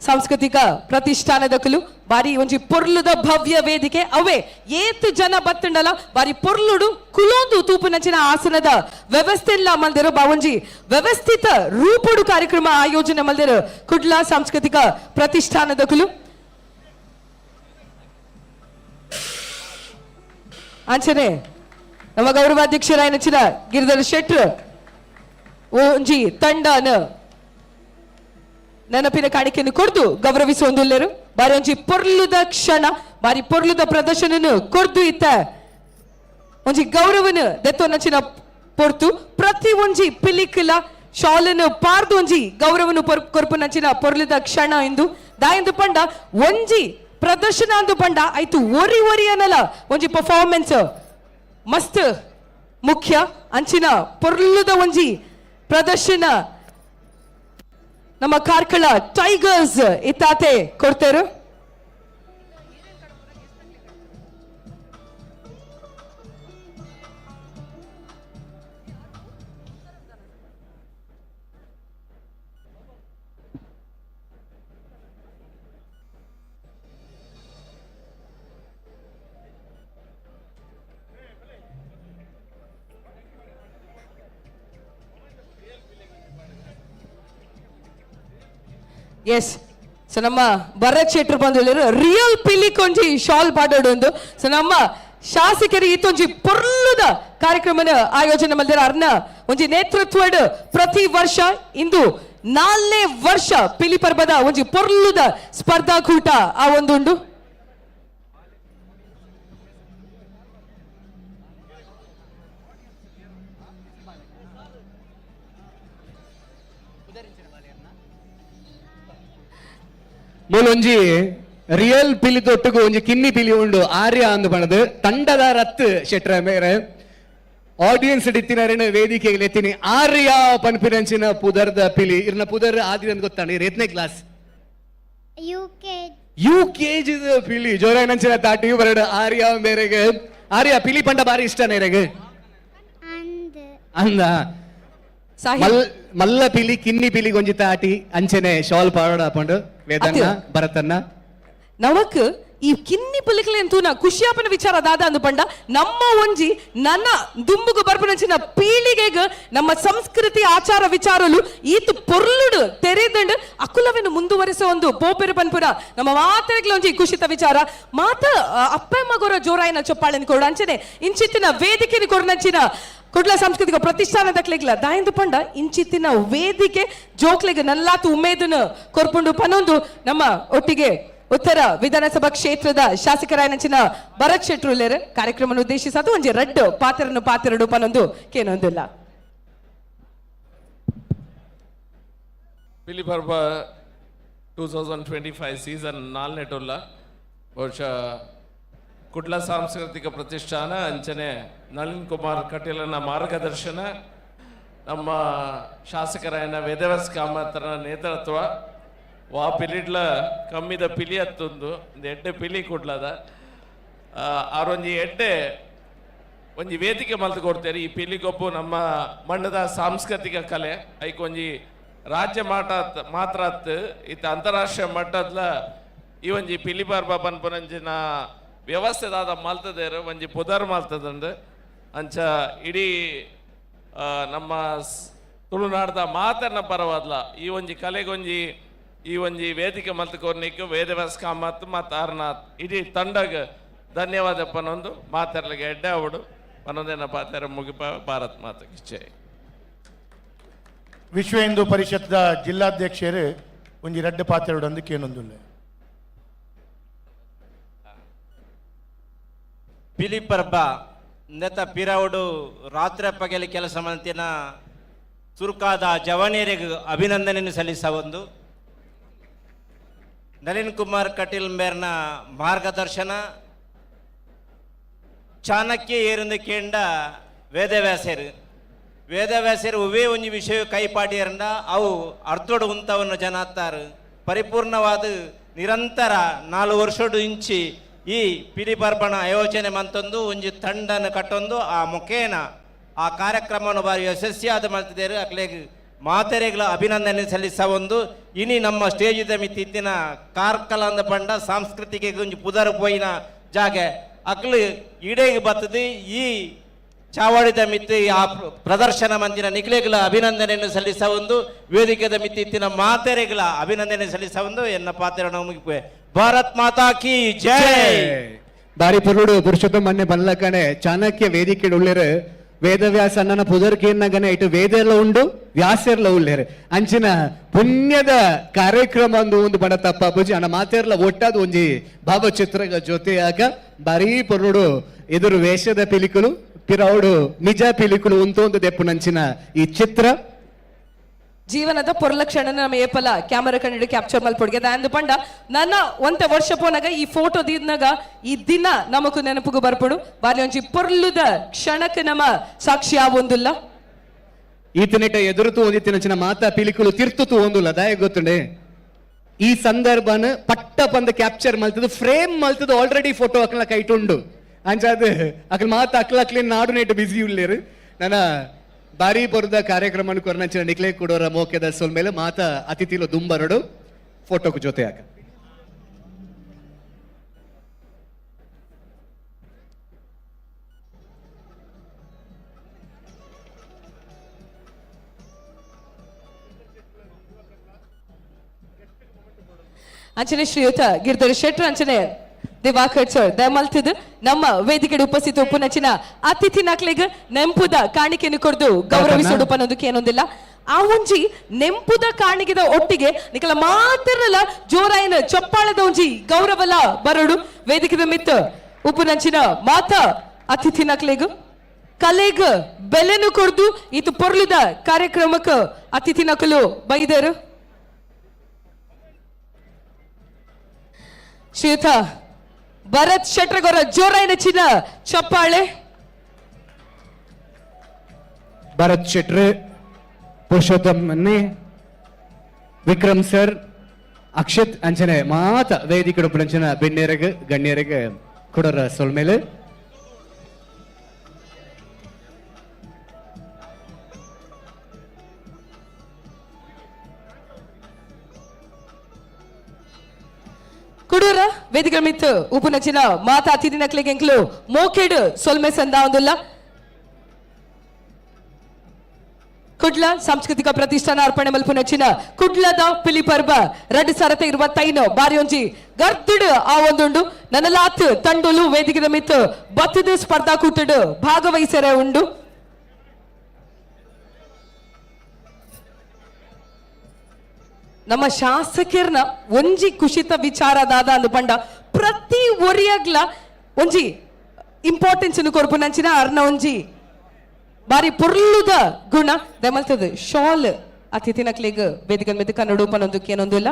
ಸಾಂಸ್ಕೃತಿಕ ಪ್ರತಿಷ್ಠಾನದಕುಲು ಬಾರಿ ಒಂಜಿ ಪೊರ್ಲುದ ಭವ್ಯ ವೇದಿಕೆ ಅವೇ ಏತು ಜನ ಬತ್ತಂಡಲ ಬಾರಿ ಪೊರ್ಲುಡು ಕುಲೋಂದು ತೂಪುನಂಚಿನ ಆಸನದ ವ್ಯವಸ್ಥೆ ಮಲ್ದಿರು ಬಾವಂಜಿ ವ್ಯವಸ್ಥಿತ ರೂಪುಡು ಕಾರ್ಯಕ್ರಮ ಆಯೋಜನೆ ಮಲ್ದಿರು ಕುಡ್ಲ ಸಾಂಸ್ಕೃತಿಕ ಪ್ರತಿಷ್ಠಾನದಕುಲು ಅಂಚನೆ ನಮ್ಮ ಗೌರವಾಧ್ಯಕ್ಷರಾಯನಚ್ಚಿನ ಗಿರಿಧರ ಶೆಟ್ರು ಒಂಜಿ ತಂಡನ ನೆನಪಿನ ಕಾಣಿಕೆಯನ್ನು ಕೊಡ್ದು ಗೌರವಿಸುವಂದುಲ್ಲೇರು ಬಾರಿ ಒಂಜಿ ಪೊರ್ಲುದ ಕ್ಷಣ ಬಾರಿ ಪೊರ್ಲುದ ಪ್ರದರ್ಶನ ಕೊಡ್ದು ಇತ್ತ ಒಂಜಿ ಗೌರವನ ದೆತ್ತೊನಚಿನ ಪೊರ್ತು ಪ್ರತಿ ಒಂಜಿ ಪಿಲಿಕಲ ಶಾಲನ್ನು ಪಾರ್ದು ಒಂಜಿ ಗೌರವನು ಕೊರ್ಪುನಂಚಿನ ಪೊರ್ಲುದ ಕ್ಷಣ ಎಂದು ದಾಯಂದು ಪಂಡ ಒಂಜಿ ಪ್ರದರ್ಶನ ಅಂದು ಪಂಡ ಆಯ್ತು ಒರಿ ಅನ್ನಲ್ಲ ಒಂಜಿ ಪರ್ಫಾರ್ಮೆನ್ಸ್ ಮಸ್ತ್ ಮುಖ್ಯ ಅಂಚಿನ ಪೊರ್ಲುದ ಒಂಜಿ ಪ್ರದರ್ಶನ ನಮ್ಮ ಕಾರ್ಕಳ ಟೈಗರ್ಸ್ ಇತ್ತಾತೆ ಕೊಡ್ತೇರು. ಎಸ್ ಸೊ ನಮ್ಮ ಭರತ್ ಶೆಟ್ರು ಬಂದು ರಿಯಲ್ ಪಿಲಿ ಕೊಂಜಿ ಶಾಲ್ ಪಾಡೋಡು ಸೊ ನಮ್ಮ ಶಾಸಕರು ಇತ್ತೊಂಜಿ ಪೊರ್ಲುದ ಕಾರ್ಯಕ್ರಮನ ಆಯೋಜನೆ ಮಲ್ದಿರ ಅರ್ನ ಒಂಜಿ ನೇತೃತ್ವಡ್ ಪ್ರತಿ ವರ್ಷ ಇಂದು 4ನೇ ವರ್ಷ ಪಿಲಿ ಪರ್ಬದ ಒಂಜಿ ಪೊರ್ಲುದ ಸ್ಪರ್ಧಾಕೂಟ ಆ ಒಂದುಂಡು. ಮೂಲೊಂಜಿ ರಿಯಲ್ ಪಿಲಿ ತೊಟ್ಟುಗು ಒಂಜಿ ಕಿನ್ನಿ ಪಿಲಿ ಉಂಡು ಆರ್ಯ ಅಂದು ಬಣದು ತಂಡದ ರತ್ ಶೆಟ್ರ ಮೇರೆ ಆಡಿಯನ್ಸ್ ಇತ್ತಿನ ವೇದಿಕೆಗೆ ಎತ್ತೀನಿ ಆರ್ಯ ಪನ್ಪಿನಂಚಿನ ಪುದರ್ದ ಪಿಲಿ ಇರ್ನ ಪುದರ್ ಆದಿ ಅಂತ ಗೊತ್ತಾಣ ಎತ್ನೇ ಕ್ಲಾಸ್ UKG ಪಿಲಿ ಜೋರಾಯನಂಚಿನ ತಾಟಿ ಬರಡು ಆರ್ಯ ಮೇರೆಗೆ ಆರ್ಯ ಪಿಲಿ ಪಂಡ ಬಾರಿ ಇಷ್ಟ ನೇರೆಗೆ ಅಂದ ಮಲ್ಲ ಪಿಲಿ ಕಿನ್ನಿ ಪಿಲಿ ಗೊಂಜಿ ತಾಟಿ ಅಂಚನೆ ಶಾಲ್ ಪಾಡ ಹಾಕೊಂಡು ವೇದನ್ನ ಭರತನ್ನ ನಮಕ್ ಈ ಕಿನ್ನಿ ಪುಲಿಕಲೆ ಅಂತೂನ ಖುಷಿಯಾಪನ ವಿಚಾರ ದಾದ ಅಂದು ಪಂಡ ನಮ್ಮ ಒಂಜಿ ನನ್ನ ದುಮ್ಮುಗು ಬರ್ಪನಂಚಿನ ಪೀಳಿಗೆಗ ನಮ್ಮ ಸಂಸ್ಕೃತಿ ಆಚಾರ ವಿಚಾರಲು ಈತು ಪೊರ್ಲುಡು ತೆರೆದಂಡು ಅಕುಲವನ್ನು ಮುಂದುವರಿಸೋ ಒಂದು ಪೋಪೆರು ಪನ್ಪುರ ನಮ್ಮ ಮಾತೆಗ್ಲ ಒಂಜಿ ಖುಷಿತ ವಿಚಾರ ಮಾತ ಅಪ್ಪಮ್ಮ ಗೊರ ಜೋರಾಯಿನ ಚೊಪ್ಪಾಳೆನ ಕೊಡ ಅಂಚನೆ ಇಂಚಿತ್ತಿನ ವೇದಿಕೆನ ಕೊರ್ನಂಚಿನ ಕುಡ್ಲ ಸಾಂಸ್ಕೃತಿಕ ಪ್ರತಿಷ್ಠಾನದಕ್ಲೆಗ್ಲ ದಾಯಂದು ಪಂಡ ಇಂಚಿತ್ತಿನ ವೇದಿಕೆ ಜೋಕ್ಲೆಗ್ ನಲ್ಲಾತು ಉಮೇದನ ಕೊರ್ಪುಂಡು ಪನೊಂದು ನಮ್ಮ ಒಟ್ಟಿಗೆ ಉತ್ತರ ವಿಧಾನಸಭಾ ಕ್ಷೇತ್ರದ ಶಾಸಕರಾಯನಂಚಿನ ಭರತ್ ಶೆಟ್ರು ಕಾರ್ಯಕ್ರಮ ಉದ್ದೇಶಿಸದು ಒಂಜಿ ರಡ್ಡು ಪಾತ್ರಡು ಪನೊಂದು ಕೇನೊಂದಿಲ್ಲ. ಪಿಲಿ ಪರ್ಬ 2025 ಸೀಸನ್ 4ನೇ ಟೊಲ್ಲ ಬಹುಶಃ ಕುಡ್ಲ ಸಾಂಸ್ಕೃತಿಕ ಪ್ರತಿಷ್ಠಾನ ಅಂಚನೆ ನಳಿನ್ ಕುಮಾರ್ ಕಟೀಲನ ಮಾರ್ಗದರ್ಶನ ನಮ್ಮ ಶಾಸಕರಾಯನ ವೇದವ್ಯಾಸ ಕಾಮತರ ನೇತೃತ್ವ ವಾ ಪಿಲಿಡ್ಲ ಕಮ್ಮಿದ ಪಿಲಿ ಹತ್ತೊಂದು ಒಂದು ಎಡ್ಡೆ ಪಿಲಿ ಕೊಡ್ಲದ ಆರೊಂಜಿ ಎಡ್ಡೆ ಒಂಜಿ ವೇದಿಕೆ ಮಲ್ತು ಕೊಡ್ತೇನೆ ಈ ಪಿಲಿಗೊಬ್ಬು ನಮ್ಮ ಮಣ್ಣದ ಸಾಂಸ್ಕೃತಿಕ ಕಲೆ ಐಕೊಂಜಿ ರಾಜ್ಯ ಮಾತ್ರ ಇತ್ತ ಅಂತಾರಾಷ್ಟ್ರೀಯ ಮಟ್ಟದ ಈ ಒಂಜಿ ಪಿಲಿಬಾರ್ಬ ಪನ್ಪುನಂಚಿನ ವ್ಯವಸ್ಥೆದಾದ ಮಲ್ತದೇರು ಒಂಜಿ ಪುದರ್ ಮಲ್ತದಂಡು ಅಂಚ ಇಡೀ ನಮ್ಮ ತುಳುನಾಡ್ದ ಮಾತನ್ನ ಪರವಾದ್ಲ ಈ ಒಂಜಿ ಕಲೆಗೊಂಜಿ ಈ ಒಂಜಿ ವೇದಿಕೆ ಮಲ್ತು ಕೊರ್ನಿಕ್ಕು ವೇದವ್ಯಾಸ ಕಾಮತ್ ಮತ್ತು ಅರ್ನಾಥ್ ಇಡೀ ತಂಡಗ ಧನ್ಯವಾದ ಪನ್ನೊಂದು ಮಾತಾಡ್ಲಿಕ್ಕೆ ಎಡ್ಡೆ ಅವಡು ಪನ್ನೊಂದೇನ ಪಾತ್ರ ಮುಗಿಪ ಭಾರತ್ ಮಾತಕ್ಕೆ ಜೈ. ವಿಶ್ವ ಹಿಂದೂ ಪರಿಷತ್ದ ಜಿಲ್ಲಾಧ್ಯಕ್ಷರು ಒಂಜಿ ರೆಡ್ಡು ಪಾತ್ರೆಡು ಅಂದು ಕೇನೊಂದುಲ್ಲ. ಪಿಲಿಪರ್ಬ ನೆತ ಪಿರವುಡು ರಾತ್ರಿ ಪಗಲಿ ಕೆಲಸ ಮಂತಿನ ಚುರುಕಾದ ಜವಾನಿಯರಿಗೆ ಅಭಿನಂದನೆಯನ್ನು ಸಲ್ಲಿಸವೊಂದು ನಳಿನ್ ಕುಮಾರ್ ಕಟೀಲ್ ಮೇರ್ನ ಮಾರ್ಗದರ್ಶನ ಚಾಣಕ್ಯ ಏರಿಂದ ಕೇಂಡ ವೇದವ್ಯಾಸರು ಉವೇ ಒಂಜಿ ವಿಷಯ ಕೈಪಾಡಿಯರಂಡ ಅವು ಅರ್ಥೋಡು ಉಂತವನ್ನು ಜನ ಹತ್ತಾರು ಪರಿಪೂರ್ಣವಾದ ನಿರಂತರ 4 ವರ್ಷಡು ಇಂಚಿ ಈ ಪಿಲಿಪರ್ಬಣ ಆಯೋಜನೆ ಮಂತೊಂದು ಒಂಜಿ ತಂಡನ ಕಟ್ಟೊಂದು ಆ ಮುಖೇನ ಆ ಕಾರ್ಯಕ್ರಮವನ್ನು ಬಾರಿ ಯಶಸ್ವಿಯಾದ ಮಾಡ್ತಿದ್ದಾರೆ. ಅಕ್ಲೆಗ್ ಮಾತೆರೆಗಳ ಅಭಿನಂದನೆ ಸಲ್ಲಿಸವೊಂದು ಇನಿ ನಮ್ಮ ಸ್ಟೇಜಿದ ಮಿತ್ತಿನ ಕಾರ್ಕಲ ಪಂಡ ಸಾಂಸ್ಕೃತಿಕ ಒಂಜಿ ಪುದರ್ ಪೋಯಿನ ಜಾಗ ಅಕ್ಲು ಇಡೇಗೆ ಬರ್ತದೆ. ಈ ಚಾವಡಿದ ಮಿತ್ತಿ ಆ ಪ್ರದರ್ಶನ ಮಂದಿನ ನಿಖಲೆಗಳ ಅಭಿನಂದನೆಯನ್ನು ಸಲ್ಲಿಸವೊಂದು ವೇದಿಕೆದ ಮಿತ್ತಿನ ಮಾತೆರೆಗಳ ಅಭಿನಂದನೆ ಸಲ್ಲಿಸವೊಂದು ಎನ್ನ ಪಾತ್ರ ಮುಗಿಪುವೆ. ಭಾರತ್ ಮಾತಾ ಕಿ ಜೈ. ಬಾರಿ ಪುರುಡು ಪುರುಷೋತ್ತಮ ಮೊನ್ನೆ ಬನ್ನಲಕಣೆ ಚಾಣಕ್ಯ ವೇದಿಕೆ ಉಳ್ಳೇರು ವೇದವ್ಯಾಸ ಅಣ್ಣನ ಪುದರ್ಕೇನಾಗನೆ ಇಟ್ಟು ವೇದ ಎಲ್ಲ ಉಂಡು ವ್ಯಾಸ ಎಲ್ಲ ಉಳ್ಳೇರು ಅಂಚಿನ ಪುಣ್ಯದ ಕಾರ್ಯಕ್ರಮ ಒಂದು ಬಡ ತಪ್ಪಾಪುಜಿ ಅಣ್ಣ ಮಾತೆರ್ಲ ಒಟ್ಟಾದ ಒಂಜಿ ಭಾವಚಿತ್ರ ಜೊತೆಯಾಗ ಬಾರಿ ಪುರುಡು ಎದುರು ವೇಷದ ಪಿಲಿಕುಲು ಪಿರೌಡು ನಿಜ ಪಿಲಿಕುಲು ಒಂದು ದೆಪ್ಪುನಂಚಿನ ಈ ಚಿತ್ರ ಜೀವನದ ಪೊರ್ಲಕ್ಷಣ ನಮ್ಮ ಏಪಲ ಕ್ಯಾಮರಾ ಕಣ್ಣಿಡು ಕ್ಯಾಪ್ಚರ್ ಮಲ್ಪೊಡ್ಗೆ ಅಂದು ಪಂಡ ನನ್ನ ಒಂತೆ ವರ್ಷ ಪೋನಾಗ ಈ ಫೋಟೋ ದಿನಾಗ ಈ ದಿನ ನಮಕು ನೆನಪುಗು ಬರ್ಪಡು ಬಾರಿ ಒಂಜಿ ಪೊರ್ಲುದ ಕ್ಷಣಕ್ಕೆ ನಮ್ಮ ಸಾಕ್ಷಿ ಆವೊಂದುಲ್ಲ. ಈತನಿಟ ಎದುರುತು ಒಂದಿತ್ತಿನ ಮಾತಾ ಪಿಲಿಕುಲು ತಿರ್ತುತು ಒಂದುಲ್ಲ ದಾಯ ಗೊತ್ತುಂಡೆ ಈ ಸಂದರ್ಭನ ಪಟ್ಟ ಬಂದ ಕ್ಯಾಪ್ಚರ್ ಮಲ್ತದು ಫ್ರೇಮ್ ಮಲ್ತದು ಆಲ್ರೆಡಿ ಫೋಟೋ ಅಕ್ಲ ಕೈಟುಂಡು ಅಂಚಾದ ಅಕ್ಲ ಮಾತಾ ಅಕ್ಲಕ್ಲಿ ನಾಡು ನೆಟ್ಟು ಬಿಸಿ ಉಳ್ಳೇರು ನನ್ನ ಬಾರಿ ಬರುದ ಕಾರ್ಯಕ್ರಮ ಕೊರನಂಚಿನ ನಿಕ್ಲೆ ಕೊಡೋರ ಮೋಕೆದ ಸೋಲ್ ಮೇಲೆ ಮಾತ ಅತಿಥಿಲು ದುಂಬರಡು ಫೋಟೋಕು ಜೊತೆ ಆಗ ಅಂಚನೆ ಶ್ರೀಯುತ ಗಿರಿಧರ ಶೆಟ್ರು ಅಂಚನೆ ದಿವಾಕರ್ ಸರ್ ದಯಮಲ್ತಿದ್ ನಮ್ಮ ವೇದಿಕೆಗೆ ಉಪಸ್ಥಿತ ಉಪನಚಿನ ಅತಿಥಿ ನಕ್ಲೆಗ್ ನೆಂಪುದ ಕಾಣಿಕೆಯನ್ನು ಕೊಡ್ದು ಗೌರವಿಸೋಡು ಪನ್ನೊಂದು ಏನೊಂದಿಲ್ಲ. ಆ ಒಂಜಿ ನೆಂಪುದ ಕಾಣಿಕೆದ ಒಟ್ಟಿಗೆ ನಿಕಲ ಮಾತಿರಲ್ಲ ಜೋರಾಯಿನ ಚಪ್ಪಾಳದ ಒಂಜಿ ಗೌರವಲ ಬರೋಡು ವೇದಿಕೆದ ಮಿತ್ ಉಪನಚಿನ ಮಾತ ಅತಿಥಿ ನಕ್ಲೆಗ್ ಕಲೆಗ್ ಬೆಲೆನು ಕೊಡ್ದು ಇದು ಪೊರ್ಲಿದ ಕಾರ್ಯಕ್ರಮಕ್ಕೆ ಅತಿಥಿ ನಕಲು ಬೈದರು. ಶ್ರೀಯುತ ಭರತ್ ಶೆಟ್ರಗೊರ ಜೋರಾಯಿನ ಚಿನ್ನ ಚಪ್ಪಾಳೆ. ಭರತ್ ಶೆಟ್ರ್ ಪುರುಷೋತ್ತಮ್ ಮನ್ನೆ ವಿಕ್ರಮ್ ಸರ್ ಅಕ್ಷತ್ ಅಂಚನೆ ಮಾತ ವೇದಿಕೆ ಅಂಚನ ಬೆಣ್ಣೆರಗ ಗಣ್ಯರಗ ಕೊಡೋರ ಸೊಲ್ ಮೇಲೆ ಕುಡೂರ ವೇದಿಕೆ ಮಿತ್ತು ಉಪನಚಿನ ಮಾತಾ ಅತಿಥಿ ನಕ್ಲೆಗೆ ಎಂಕ್ಲು ಮೋಕೆಡು ಸೊಲ್ಮೆ ಸಂದ ಒಂದುಲ್ಲ. ಕುಡ್ಲ ಸಾಂಸ್ಕೃತಿಕ ಪ್ರತಿಷ್ಠಾನ ಅರ್ಪಣೆ ಮಲ್ಪುನಚಿನ ಕುಡ್ಲದ ಪಿಲಿಪರ್ಬ 2025 ಬಾರಿ ಒಂಜಿ ಗರ್ದುಡು ಆ ಒಂದುಂಡು ನನಲಾತ್ ತಂಡುಲು ವೇದಿಕೆದ ಮಿತ್ತು ಬತ್ತದ ಸ್ಪರ್ಧಾ ಕೂಟಡು ಭಾಗವಹಿಸರೆ ಉಂಡು. ನಮ್ಮ ಶಾಸಕರ್ನ ಒಂಜಿ ಖುಷಿತ ವಿಚಾರದಾದ ಅಂದು ಪಂಡ ಪ್ರತಿ ಒರಿಯಾಗ್ಲ ಒಂಜಿ ಇಂಪಾರ್ಟೆನ್ಸ್ ಕೊರ್ಪುನಂಚಿನ ಅರ್ನ ಒಂಜಿ ಬಾರಿ ಪೊರ್ಲುದ ಗುಣ ದಮಲ್ತದ ಶಾಲ್ ಅತಿಥಿ ನಕ್ಲೆಗ್ ವೇದಿಕೆ ಮೇಲೆ ಕನ್ನಡ ಪನ್ನೊಂದು ಏನೊಂದು ಇಲ್ಲ.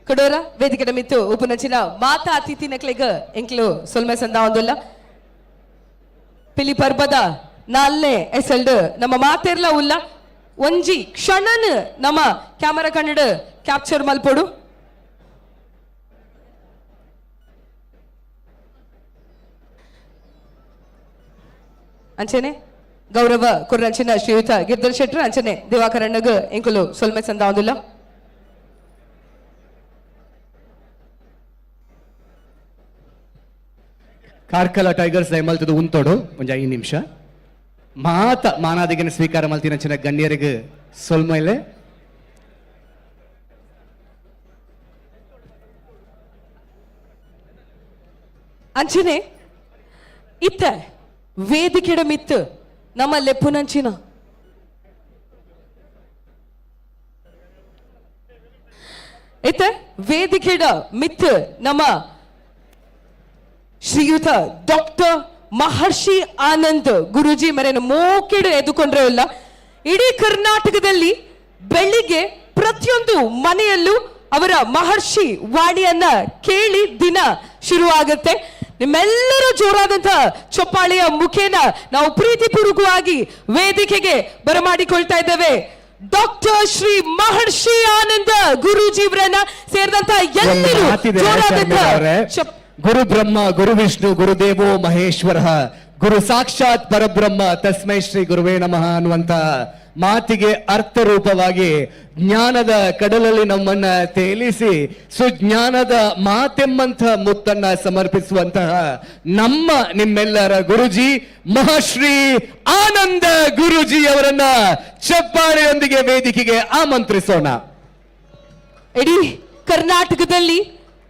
ಕಡೋರ ವೇದಿಕೆ ಮಿತ್ತು ಉಪನಚಿನ ಮಾತಾ ಅತಿಥಿ ನಕ್ಲೆಗ್ ಎಂಕ್ಲು ಸೊಲ್ಮೆ ಸಂದ ಒಂದುಲ್ಲ. ಪಿಲಿಪರ್ಬದ 4ನೇ ಎಸಲ್ಡ್ ನಮ್ಮ ಮಾತೆರ್ಲ ಉಲ್ಲ ಒಂಜಿ ಕ್ಷಣನ್ ನಮ್ಮ ಕ್ಯಾಮರಾ ಕನ್ನಡ ಕ್ಯಾಪ್ಚರ್ ಮಲ್ಪೊಡು. ಅಂಚನೆ ಗೌರವ ಕೊರ್ರಂಚಿನ ಶ್ರೀಯುತ ಗಿರ್ಧರ್ ಶೆಟ್ರ್ ಅಂಚನೆ ದಿವಾಕರಣ್ಣಗ ಎಂಕುಲು ಸೊಲ್ಮೆ ಸಂದಾವುದಿಲ್ಲ. ಕಾರ್ಕಳ ಟೈಗರ್ಸ್ ಮಲ್ತದ ಉಂತೋಡು ಒಂಜ 5 ನಿಮಿಷ ಮಾತ ಮಾನಾದಿಗೆನ ಸ್ವೀಕಾರ ಮಲ್ತಿನಂಚಿನ ಗಣ್ಯರಿಗೆ ಸೊಲ್ಮೈಲೆ ಅಂಚನೆ ಇತ್ತ ವೇದಿಕೆಡ ಮಿತ್ತು ನಮ್ಮ ಲೆಪ್ಪುನಂಚಿನ ಇತ್ತ ವೇದಿಕೆಡ ಮಿತ್ತು ನಮ್ಮ ಶ್ರೀಯುತ ಡಾಕ್ಟರ್ ಮಹರ್ಷಿ ಆನಂದ್ ಗುರುಜಿ ಮರೆಯನ್ನು ಮೋಕೆಡು ಎದುಕೊಂಡ್ರೆ ಇಲ್ಲ. ಇಡೀ ಕರ್ನಾಟಕದಲ್ಲಿ ಬೆಳಿಗ್ಗೆ ಪ್ರತಿಯೊಂದು ಮನೆಯಲ್ಲೂ ಅವರ ಮಹರ್ಷಿ ವಾಣಿಯನ್ನ ಕೇಳಿ ದಿನ ಶುರುವಾಗುತ್ತೆ. ನಿಮ್ಮೆಲ್ಲರೂ ಜೋರಾದಂತ ಚಪ್ಪಾಳೆಯ ಮುಖೇನ ನಾವು ಪ್ರೀತಿಪೂರ್ವಕವಾಗಿ ವೇದಿಕೆಗೆ ಬರಮಾಡಿಕೊಳ್ತಾ ಇದ್ದೇವೆ. ಡಾಕ್ಟರ್ ಶ್ರೀ ಮಹರ್ಷಿ ಆನಂದ ಗುರುಜಿಯವರನ್ನ ಸೇರಿದಂತ ಎಲ್ಲರೂ ಜೋರಾದಂತ ಗುರು ಬ್ರಹ್ಮ ಗುರು ವಿಷ್ಣು ಗುರುದೇವೋ ಮಹೇಶ್ವರ ಗುರು ಸಾಕ್ಷಾತ್ ಪರಬ್ರಹ್ಮ ತಸ್ಮೈ ಶ್ರೀ ಗುರುವೇ ನಮಃ ಅನ್ನುವಂತ ಮಾತಿಗೆ ಅರ್ಥರೂಪವಾಗಿ ಜ್ಞಾನದ ಕಡಲಲ್ಲಿ ನಮ್ಮನ್ನ ತೇಲಿಸಿ ಸುಜ್ಞಾನದ ಮಾತೆಂಬಂಥ ಮುತ್ತನ್ನ ಸಮರ್ಪಿಸುವಂತಹ ನಮ್ಮ ನಿಮ್ಮೆಲ್ಲರ ಗುರುಜಿ ಮಹಾಶ್ರೀ ಆನಂದ ಗುರುಜಿ ಅವರನ್ನ ಚಪ್ಪಾಳೆಯೊಂದಿಗೆ ವೇದಿಕೆಗೆ ಆಮಂತ್ರಿಸೋಣ. ಇಡೀ ಕರ್ನಾಟಕದಲ್ಲಿ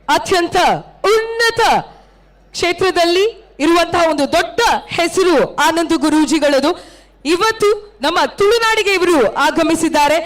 ಅತ್ಯಂತ ಉನ್ನತ ಕ್ಷೇತ್ರದಲ್ಲಿ ಇರುವಂತಹ ಒಂದು ದೊಡ್ಡ ಹೆಸರು ಆನಂದ ಗುರೂಜಿಗಳದು. ಇವತ್ತು ನಮ್ಮ ತುಳುನಾಡಿಗೆ ಇವರು ಆಗಮಿಸಿದ್ದಾರೆ.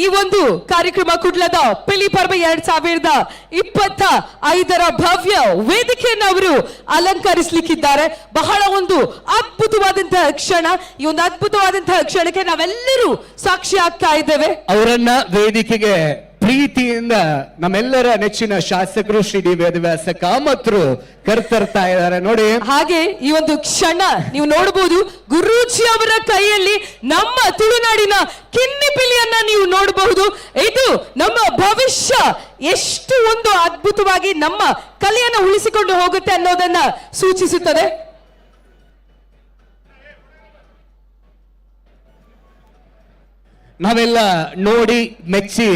ಈ ಒಂದು ಕಾರ್ಯಕ್ರಮ ಕುಡ್ಲದ ಪಿಲಿ ಪರ್ವ 2025 ಭವ್ಯ ವೇದಿಕೆಯನ್ನು ಅವರು ಅಲಂಕರಿಸಲಿಕ್ಕಿದ್ದಾರೆ. ಬಹಳ ಒಂದು ಅದ್ಭುತವಾದಂತಹ ಕ್ಷಣ. ಈ ಒಂದು ಅದ್ಭುತವಾದಂತಹ ಕ್ಷಣಕ್ಕೆ ನಾವೆಲ್ಲರೂ ಸಾಕ್ಷಿ ಆಗ್ತಾ ಇದ್ದೇವೆ. ಅವರನ್ನ ವೇದಿಕೆಗೆ ಪ್ರೀತಿಯಿಂದ ನಮ್ಮೆಲ್ಲರ ನೆಚ್ಚಿನ ಶಾಸಕರು ಶ್ರೀ ಡಿ ವೇದವ್ಯಾಸ ಕಾಮತ್ರು ಕರ್ತರ್ತಾ ಇದ್ದಾರೆ ನೋಡಿ. ಹಾಗೆ ಈ ಒಂದು ಕ್ಷಣ ನೀವು ನೋಡಬಹುದು, ಗುರೂಜಿ ಅವರ ಕೈಯಲ್ಲಿ ನಮ್ಮ ತುಳುನಾಡಿನ ಕಿನ್ನಿಪಿಲಿಯನ್ನ ನೀವು ನೋಡಬಹುದು. ಇದು ನಮ್ಮ ಭವಿಷ್ಯ ಎಷ್ಟು ಒಂದು ಅದ್ಭುತವಾಗಿ ನಮ್ಮ ಕಲೆಯನ್ನು ಉಳಿಸಿಕೊಂಡು ಹೋಗುತ್ತೆ ಅನ್ನೋದನ್ನ ಸೂಚಿಸುತ್ತದೆ. ನಾವೆಲ್ಲ ನೋಡಿ ಮೆಚ್ಚಿ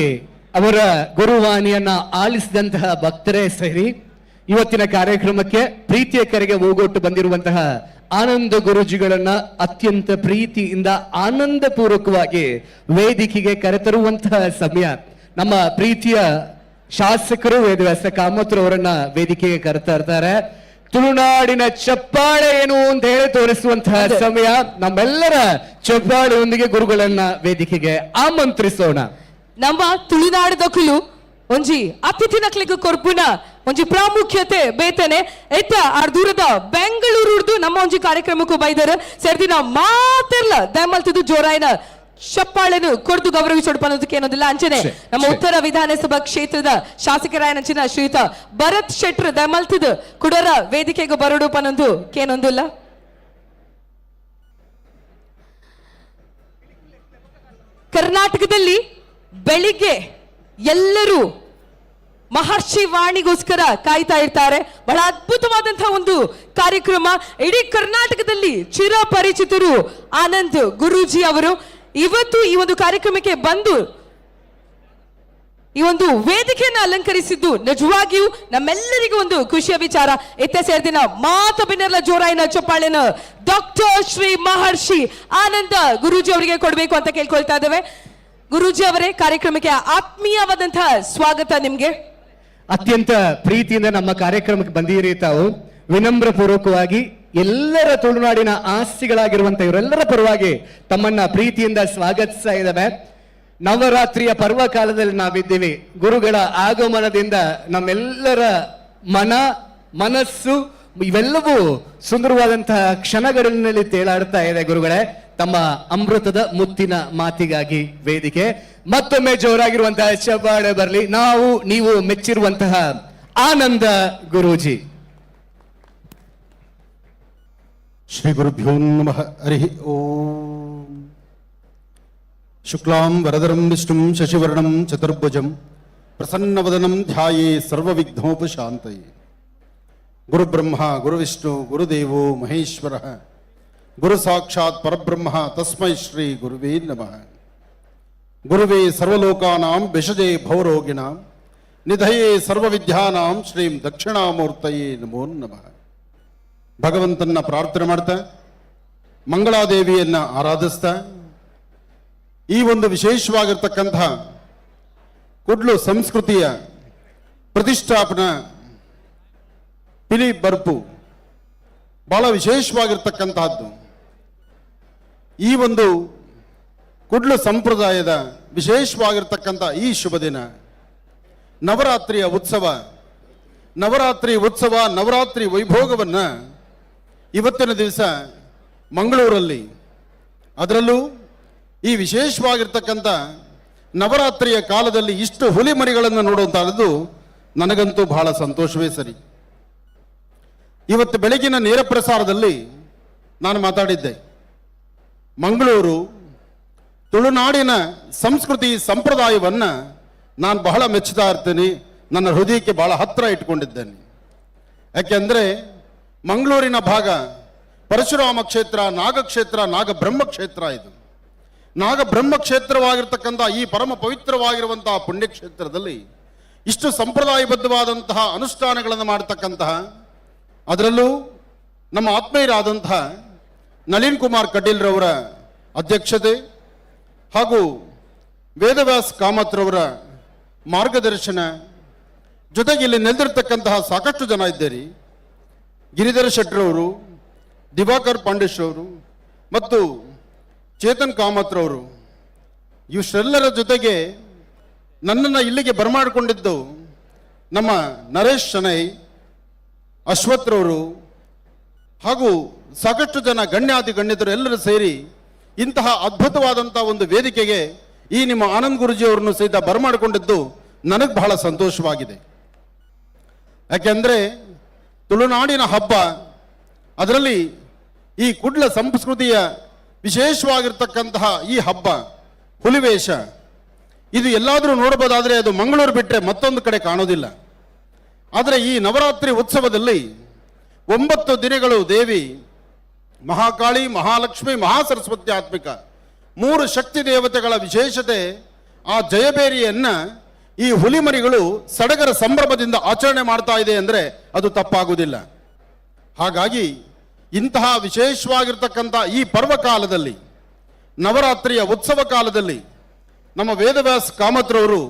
ಅವರ ಗುರುವಾಣಿಯನ್ನ ಆಲಿಸಿದಂತಹ ಭಕ್ತರೇ ಸೇರಿ ಇವತ್ತಿನ ಕಾರ್ಯಕ್ರಮಕ್ಕೆ ಪ್ರೀತಿಯ ಕರೆಗೆ ಹೋಗೊಟ್ಟು ಬಂದಿರುವಂತಹ ಆನಂದ ಗುರುಜಿಗಳನ್ನ ಅತ್ಯಂತ ಪ್ರೀತಿಯಿಂದ ಆನಂದ ಪೂರ್ವಕವಾಗಿ ವೇದಿಕೆಗೆ ಕರೆತರುವಂತಹ ಸಮಯ. ನಮ್ಮ ಪ್ರೀತಿಯ ಶಾಸಕರು ವೇದವ್ಯಾಸ ಕಾಮತ್ರು ಅವರನ್ನ ವೇದಿಕೆಗೆ ಕರೆತಾ ಇರ್ತಾರೆ. ತುಳುನಾಡಿನ ಚಪ್ಪಾಳೆ ಏನು ಅಂತ ಹೇಳಿ ತೋರಿಸುವಂತಹ ಸಮಯ. ನಮ್ಮೆಲ್ಲರ ಚಪ್ಪಾಳೆಯೊಂದಿಗೆ ಗುರುಗಳನ್ನ ವೇದಿಕೆಗೆ ಆಮಂತ್ರಿಸೋಣ. ನಮ್ಮ ತುಳುನಾಡದಕ್ಕೂ ಒಂಜಿ ಅತಿಥಿ ನಕ್ಲಿಗೆ ಕೊರ್ಪುನ ಒಂಜಿ ಪ್ರಾಮುಖ್ಯತೆ ಬೇತನೆ ಎತ್ತ ಆರ್ ದೂರದ ಬೆಂಗಳೂರು ನಮ್ಮ ಒಂಜಿ ಕಾರ್ಯಕ್ರಮಕ್ಕೂ ಬೈದರ ಸೇರ್ದಿನ ಮಾತೆಲ್ಲ ದಯಮಲ್ತದು ಜೋರಾಯಿನ ಚಪ್ಪಾಳೆನು ಕೊಡ್ದು ಗೌರವಿಸೋಡು ಅನ್ನೋದಕ್ಕೆ ಏನೋದಿಲ್ಲ. ಅಂಚನೆ ನಮ್ಮ ಉತ್ತರ ವಿಧಾನಸಭಾ ಕ್ಷೇತ್ರದ ಶಾಸಕರಾಯನಂಚಿನ ಶ್ರೀಯುತ ಭರತ್ ಶೆಟ್ರ್ ದಯಮಲ್ತದು ಕುಡರ ವೇದಿಕೆಗೆ ಬರೋಡು ಅನ್ನೋದು ಕೇನೊಂದಿಲ್ಲ. ಕರ್ನಾಟಕದಲ್ಲಿ ಬೆಳಿಗ್ಗೆ ಎಲ್ಲರೂ ಮಹರ್ಷಿ ವಾಣಿಗೋಸ್ಕರ ಕಾಯ್ತಾ ಇರ್ತಾರೆ. ಬಹಳ ಅದ್ಭುತವಾದಂತಹ ಒಂದು ಕಾರ್ಯಕ್ರಮ. ಇಡೀ ಕರ್ನಾಟಕದಲ್ಲಿ ಚಿರಪರಿಚಿತರು ಆನಂದ್ ಗುರೂಜಿ ಅವರು ಇವತ್ತು ಈ ಒಂದು ಕಾರ್ಯಕ್ರಮಕ್ಕೆ ಬಂದು ಈ ಒಂದು ವೇದಿಕೆಯನ್ನು ಅಲಂಕರಿಸಿದ್ದು ನಿಜವಾಗಿಯೂ ನಮ್ಮೆಲ್ಲರಿಗೂ ಒಂದು ಖುಷಿಯ ವಿಚಾರ. ಎತ್ತೆ ಸೇರ್ದಿನ ಮಾತ ಬೆನ್ನೆಲ್ಲ ಜೋರಾಯಿನ ಚಪ್ಪಾಳೆನ ಡಾಕ್ಟರ್ ಶ್ರೀ ಮಹರ್ಷಿ ಆನಂದ ಗುರೂಜಿ ಅವರಿಗೆ ಕೊಡಬೇಕು ಅಂತ ಕೇಳ್ಕೊಳ್ತಾ ಇದ್ದೇವೆ. ಗುರೂಜಿ ಅವರೇ, ಕಾರ್ಯಕ್ರಮಕ್ಕೆ ಆತ್ಮೀಯವಾದಂತಹ ಸ್ವಾಗತ ನಿಮ್ಗೆ. ಅತ್ಯಂತ ಪ್ರೀತಿಯಿಂದ ನಮ್ಮ ಕಾರ್ಯಕ್ರಮಕ್ಕೆ ಬಂದಿರಿ ತಾವು. ವಿನಮ್ರ ಪೂರ್ವಕವಾಗಿ ಎಲ್ಲರ ತುಳುನಾಡಿನ ಆಸ್ತಿಗಳಾಗಿರುವಂತ ಇವರೆಲ್ಲರ ಪರವಾಗಿ ತಮ್ಮನ್ನ ಪ್ರೀತಿಯಿಂದ ಸ್ವಾಗತಿಸ್ತಾ ಇದ್ದಾವೆ. ನವರಾತ್ರಿಯ ಪರ್ವ ಕಾಲದಲ್ಲಿ ನಾವಿದ್ದೀವಿ. ಗುರುಗಳ ಆಗಮನದಿಂದ ನಮ್ಮೆಲ್ಲರ ಮನಸ್ಸು ಇವೆಲ್ಲವೂ ಸುಂದರವಾದಂತಹ ಕ್ಷಣಗಳಲ್ಲಿ ತೇಲಾಡ್ತಾ ಇದೆ. ಗುರುಗಳೇ, ತಮ್ಮ ಅಮೃತದ ಮುತ್ತಿನ ಮಾತಿಗಾಗಿ ವೇದಿಕೆ ಮತ್ತೊಮ್ಮೆ ಜೋರಾಗಿರುವಂತಹ ಚಪ್ಪಾಳೆ ಬರಲಿ. ನೀವು ಮೆಚ್ಚಿರುವಂತಹ ಆನಂದ ಗುರೂಜಿ. ಶ್ರೀ ಗುರುಭ್ಯೋ ನಮಃ. ಹರಿ ಓಂ. ಶುಕ್ಲಾಂ ವರದರಂ ವಿಷ್ಣುಂ ಶಶಿವರ್ಣಂ ಚತುರ್ಭುಜಂ ಪ್ರಸನ್ನವದನಂ ಧ್ಯಾಯೇ ಸರ್ವವಿಘ್ನೋಪಶಾಂತಯೇ. ಗುರುಬ್ರಹ್ಮ ಗುರುವಿಷ್ಣು ಗುರುದೇವೋ ಮಹೇಶ್ವರ ಗುರು ಸಾಕ್ಷಾತ್ ಪರಬ್ರಹ್ಮ ತಸ್ಮೈ ಶ್ರೀ ಗುರುವೇ ನಮಃ. ಗುರುವೇ ಸರ್ವಲೋಕಾನಾಂ ವಿಷಜೇ ಭವರೋಗಿಣಾಂ ನಿಧಯೇ ಸರ್ವವಿದ್ಯಾನಾಂ ಶ್ರೀಂ ದಕ್ಷಿಣಾಮೂರ್ತಯೇ ನಮೋ ನಮಃ. ಭಗವಂತನ ಪ್ರಾರ್ಥನೆ ಮಾಡ್ತಾ ಮಂಗಳಾದೇವಿಯನ್ನ ಆರಾಧಿಸ್ತಾ ಈ ಒಂದು ವಿಶೇಷವಾಗಿರ್ತಕ್ಕಂಥ ಕುಡ್ಲು ಸಂಸ್ಕೃತಿಯ ಪ್ರತಿಷ್ಠಾಪನಾ ಪಿಲಿ ಬರ್ಪು ಬಹಳ ವಿಶೇಷವಾಗಿರ್ತಕ್ಕಂತಹದ್ದು. ಈ ಒಂದು ಕುಡ್ಲು ಸಂಪ್ರದಾಯದ ವಿಶೇಷವಾಗಿರ್ತಕ್ಕಂಥ ಈ ಶುಭ ದಿನ ನವರಾತ್ರಿಯ ಉತ್ಸವ, ನವರಾತ್ರಿ ವೈಭೋಗವನ್ನು ಇವತ್ತಿನ ದಿವಸ ಮಂಗಳೂರಲ್ಲಿ, ಅದರಲ್ಲೂ ಈ ವಿಶೇಷವಾಗಿರ್ತಕ್ಕಂಥ ನವರಾತ್ರಿಯ ಕಾಲದಲ್ಲಿ ಇಷ್ಟು ಹುಲಿ ಮರಿಗಳನ್ನು ನೋಡುವಂಥದ್ದು ನನಗಂತೂ ಬಹಳ ಸಂತೋಷವೇ ಸರಿ. ಇವತ್ತು ಬೆಳಗಿನ ನೇರ ಪ್ರಸಾರದಲ್ಲಿ ನಾನು ಮಾತಾಡಿದ್ದೆ. ಮಂಗಳೂರು ತುಳುನಾಡಿನ ಸಂಸ್ಕೃತಿ ಸಂಪ್ರದಾಯವನ್ನು ನಾನು ಬಹಳ ಮೆಚ್ಚುತ್ತಾ ಇರ್ತೇನೆ, ನನ್ನ ಹೃದಯಕ್ಕೆ ಬಹಳ ಹತ್ತಿರ ಇಟ್ಕೊಂಡಿದ್ದೇನೆ. ಯಾಕೆಂದರೆ ಮಂಗಳೂರಿನ ಭಾಗ ಪರಶುರಾಮ ಕ್ಷೇತ್ರ, ನಾಗಕ್ಷೇತ್ರ, ನಾಗಬ್ರಹ್ಮ ಕ್ಷೇತ್ರ. ಇದು ನಾಗಬ್ರಹ್ಮ ಕ್ಷೇತ್ರವಾಗಿರ್ತಕ್ಕಂಥ ಈ ಪರಮ ಪವಿತ್ರವಾಗಿರುವಂತಹ ಪುಣ್ಯಕ್ಷೇತ್ರದಲ್ಲಿ ಇಷ್ಟು ಸಂಪ್ರದಾಯಬದ್ಧವಾದಂತಹ ಅನುಷ್ಠಾನಗಳನ್ನು ಮಾಡತಕ್ಕಂತಹ, ಅದರಲ್ಲೂ ನಮ್ಮ ಆತ್ಮೀಯರಾದಂತಹ ನಳಿನ್ ಕುಮಾರ್ ಕಟೀಲ್ರವರ ಅಧ್ಯಕ್ಷತೆ ಹಾಗೂ ವೇದವ್ಯಾಸ್ ಕಾಮತ್ರವರ ಮಾರ್ಗದರ್ಶನ ಜೊತೆಗೆ ಇಲ್ಲಿ ನೆಲೆದಿರ್ತಕ್ಕಂತಹ ಸಾಕಷ್ಟು ಜನ ಇದ್ದೀರಿ. ಗಿರಿಧರ ಶೆಟ್ಟರವರು, ದಿವಾಕರ್ ಪಾಂಡೇಶ್ರವರು ಮತ್ತು ಚೇತನ್ ಕಾಮತ್ರವರು, ಇಷ್ಟೆಲ್ಲರ ಜೊತೆಗೆ ನನ್ನನ್ನು ಇಲ್ಲಿಗೆ ಬರಮಾಡಿಕೊಂಡಿದ್ದು ನಮ್ಮ ನರೇಶ್ ಶನೈ, ಅಶ್ವತ್ಥರವರು ಹಾಗೂ ಸಾಕಷ್ಟು ಜನ ಗಣ್ಯಾತಿ ಗಣ್ಯತರು ಎಲ್ಲರೂ ಸೇರಿ ಇಂತಹ ಅದ್ಭುತವಾದಂಥ ಒಂದು ವೇದಿಕೆಗೆ ಈ ನಿಮ್ಮ ಆನಂದ್ ಗುರುಜಿಯವರನ್ನು ಸಹಿತ ಬರಮಾಡಿಕೊಂಡಿದ್ದು ನನಗೆ ಬಹಳ ಸಂತೋಷವಾಗಿದೆ. ಯಾಕೆಂದರೆ ತುಳುನಾಡಿನ ಹಬ್ಬ, ಅದರಲ್ಲಿ ಈ ಕುಡ್ಲ ಸಂಸ್ಕೃತಿಯ ವಿಶೇಷವಾಗಿರ್ತಕ್ಕಂತಹ ಈ ಹಬ್ಬ ಹುಲಿವೇಷ, ಇದು ಎಲ್ಲಾದರೂ ನೋಡಬಹುದಾದರೆ ಅದು ಮಂಗಳೂರು ಬಿಟ್ಟರೆ ಮತ್ತೊಂದು ಕಡೆ ಕಾಣೋದಿಲ್ಲ. ಆದರೆ ಈ ನವರಾತ್ರಿ ಉತ್ಸವದಲ್ಲಿ 9 ದಿನಗಳು ದೇವಿ ಮಹಾಕಾಳಿ, ಮಹಾಲಕ್ಷ್ಮಿ, ಮಹಾಸರಸ್ವತಿ ಆತ್ಮಿಕ 3 ಶಕ್ತಿ ದೇವತೆಗಳ ವಿಶೇಷತೆ. ಆ ಜಯಬೇರಿಯನ್ನು ಈ ಹುಲಿಮರಿಗಳು ಸಡಗರ ಸಂಭ್ರಮದಿಂದ ಆಚರಣೆ ಮಾಡ್ತಾ ಇದೆ ಅಂದರೆ ಅದು ತಪ್ಪಾಗುವುದಿಲ್ಲ. ಹಾಗಾಗಿ ಇಂತಹ ವಿಶೇಷವಾಗಿರ್ತಕ್ಕಂಥ ಈ ಪರ್ವಕಾಲದಲ್ಲಿ, ನವರಾತ್ರಿಯ ಉತ್ಸವ ಕಾಲದಲ್ಲಿ ನಮ್ಮ ವೇದವ್ಯಾಸ್ ಕಾಮತ್ರವರು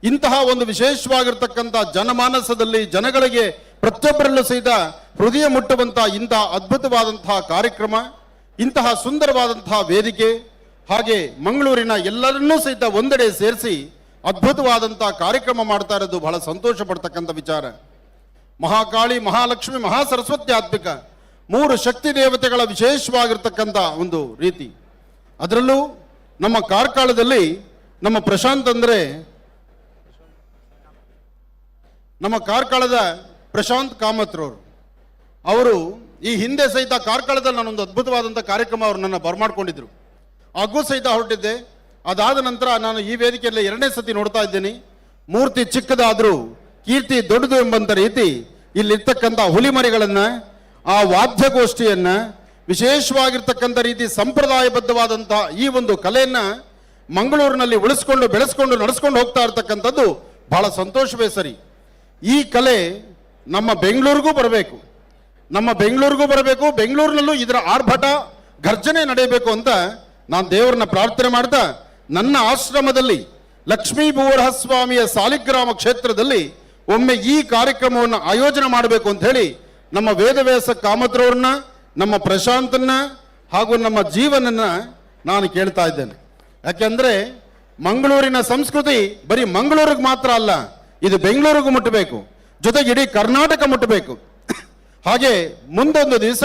ಇಂತಹ ಒಂದು ವಿಶೇಷವಾಗಿರ್ತಕ್ಕಂಥ ಜನಮಾನಸದಲ್ಲಿ ಜನಗಳಿಗೆ ಪ್ರತಿಯೊಬ್ಬರಲ್ಲೂ ಸಹಿತ ಹೃದಯ ಮುಟ್ಟುವಂಥ ಇಂತಹ ಅದ್ಭುತವಾದಂತಹ ಕಾರ್ಯಕ್ರಮ, ಇಂತಹ ಸುಂದರವಾದಂತಹ ವೇದಿಕೆ, ಹಾಗೆ ಮಂಗಳೂರಿನ ಎಲ್ಲರನ್ನೂ ಸಹಿತ ಒಂದೆಡೆ ಸೇರಿಸಿ ಅದ್ಭುತವಾದಂತಹ ಕಾರ್ಯಕ್ರಮ ಮಾಡ್ತಾ ಇರೋದು ಬಹಳ ಸಂತೋಷ ಪಡ್ತಕ್ಕಂಥ ವಿಚಾರ. ಮಹಾಕಾಳಿ, ಮಹಾಲಕ್ಷ್ಮಿ, ಮಹಾಸರಸ್ವತಿ ಆತ್ಮಿಕ 3 ಶಕ್ತಿ ದೇವತೆಗಳ ವಿಶೇಷವಾಗಿರ್ತಕ್ಕಂಥ ಒಂದು ರೀತಿ. ಅದರಲ್ಲೂ ನಮ್ಮ ಕಾರ್ಕಳದಲ್ಲಿ ನಮ್ಮ ಪ್ರಶಾಂತ್ ಅಂದರೆ, ನಮ್ಮ ಕಾರ್ಕಳದ ಪ್ರಶಾಂತ್ ಕಾಮತ್ರವರು, ಅವರು ಈ ಹಿಂದೆ ಸಹಿತ ಕಾರ್ಕಳದಲ್ಲಿ ನಾನೊಂದು ಅದ್ಭುತವಾದಂಥ ಕಾರ್ಯಕ್ರಮ ಅವರು ನನ್ನ ಬರಮಾಡ್ಕೊಂಡಿದ್ರು. ಹಾಗೂ ಸಹಿತ ಹೊರಟಿದ್ದೆ. ಅದಾದ ನಂತರ ನಾನು ಈ ವೇದಿಕೆಯಲ್ಲಿ 2ನೇ ಸತಿ ನೋಡ್ತಾ ಇದ್ದೇನೆ. ಮೂರ್ತಿ ಚಿಕ್ಕದಾದರೂ ಕೀರ್ತಿ ದೊಡ್ಡದು ಎಂಬಂಥ ರೀತಿ ಇಲ್ಲಿರ್ತಕ್ಕಂಥ ಹುಲಿಮರಿಗಳನ್ನು, ಆ ವಾದ್ಯಗೋಷ್ಠಿಯನ್ನು, ವಿಶೇಷವಾಗಿರ್ತಕ್ಕಂಥ ರೀತಿ ಸಂಪ್ರದಾಯಬದ್ಧವಾದಂತಹ ಈ ಒಂದು ಕಲೆಯನ್ನು ಮಂಗಳೂರಿನಲ್ಲಿ ಉಳಿಸ್ಕೊಂಡು ಬೆಳೆಸ್ಕೊಂಡು ನಡೆಸ್ಕೊಂಡು ಹೋಗ್ತಾ ಇರ್ತಕ್ಕಂಥದ್ದು ಬಹಳ ಸಂತೋಷವೇ ಸರಿ. ಈ ಕಲೆ ನಮ್ಮ ಬೆಂಗಳೂರಿಗೂ ಬರಬೇಕು, ಬೆಂಗಳೂರಿನಲ್ಲೂ ಇದರ ಆರ್ಭಟ ಘರ್ಜನೆ ನಡೆಯಬೇಕು ಅಂತ ನಾನು ದೇವರನ್ನ ಪ್ರಾರ್ಥನೆ ಮಾಡ್ತಾ, ನನ್ನ ಆಶ್ರಮದಲ್ಲಿ ಲಕ್ಷ್ಮೀ ಭೂವರಹಸ್ವಾಮಿಯ ಸಾಲಿಗ್ರಾಮ ಕ್ಷೇತ್ರದಲ್ಲಿ ಒಮ್ಮೆ ಈ ಕಾರ್ಯಕ್ರಮವನ್ನು ಆಯೋಜನೆ ಮಾಡಬೇಕು ಅಂತ ಹೇಳಿ ನಮ್ಮ ವೇದವ್ಯಾಸ ಕಾಮತ್ರವ್ರನ್ನ, ನಮ್ಮ ಪ್ರಶಾಂತನ್ನ ಹಾಗೂ ನಮ್ಮ ಜೀವನನ್ನ ನಾನು ಕೇಳ್ತಾ ಇದ್ದೇನೆ. ಯಾಕೆಂದ್ರೆ ಮಂಗಳೂರಿನ ಸಂಸ್ಕೃತಿ ಬರೀ ಮಂಗಳೂರಿಗೆ ಮಾತ್ರ ಅಲ್ಲ, ಇದು ಬೆಂಗಳೂರಿಗೂ ಮುಟ್ಟಬೇಕು, ಜೊತೆಗೆ ಇಡೀ ಕರ್ನಾಟಕ ಮುಟ್ಟಬೇಕು. ಹಾಗೆ ಮುಂದೊಂದು ದಿವಸ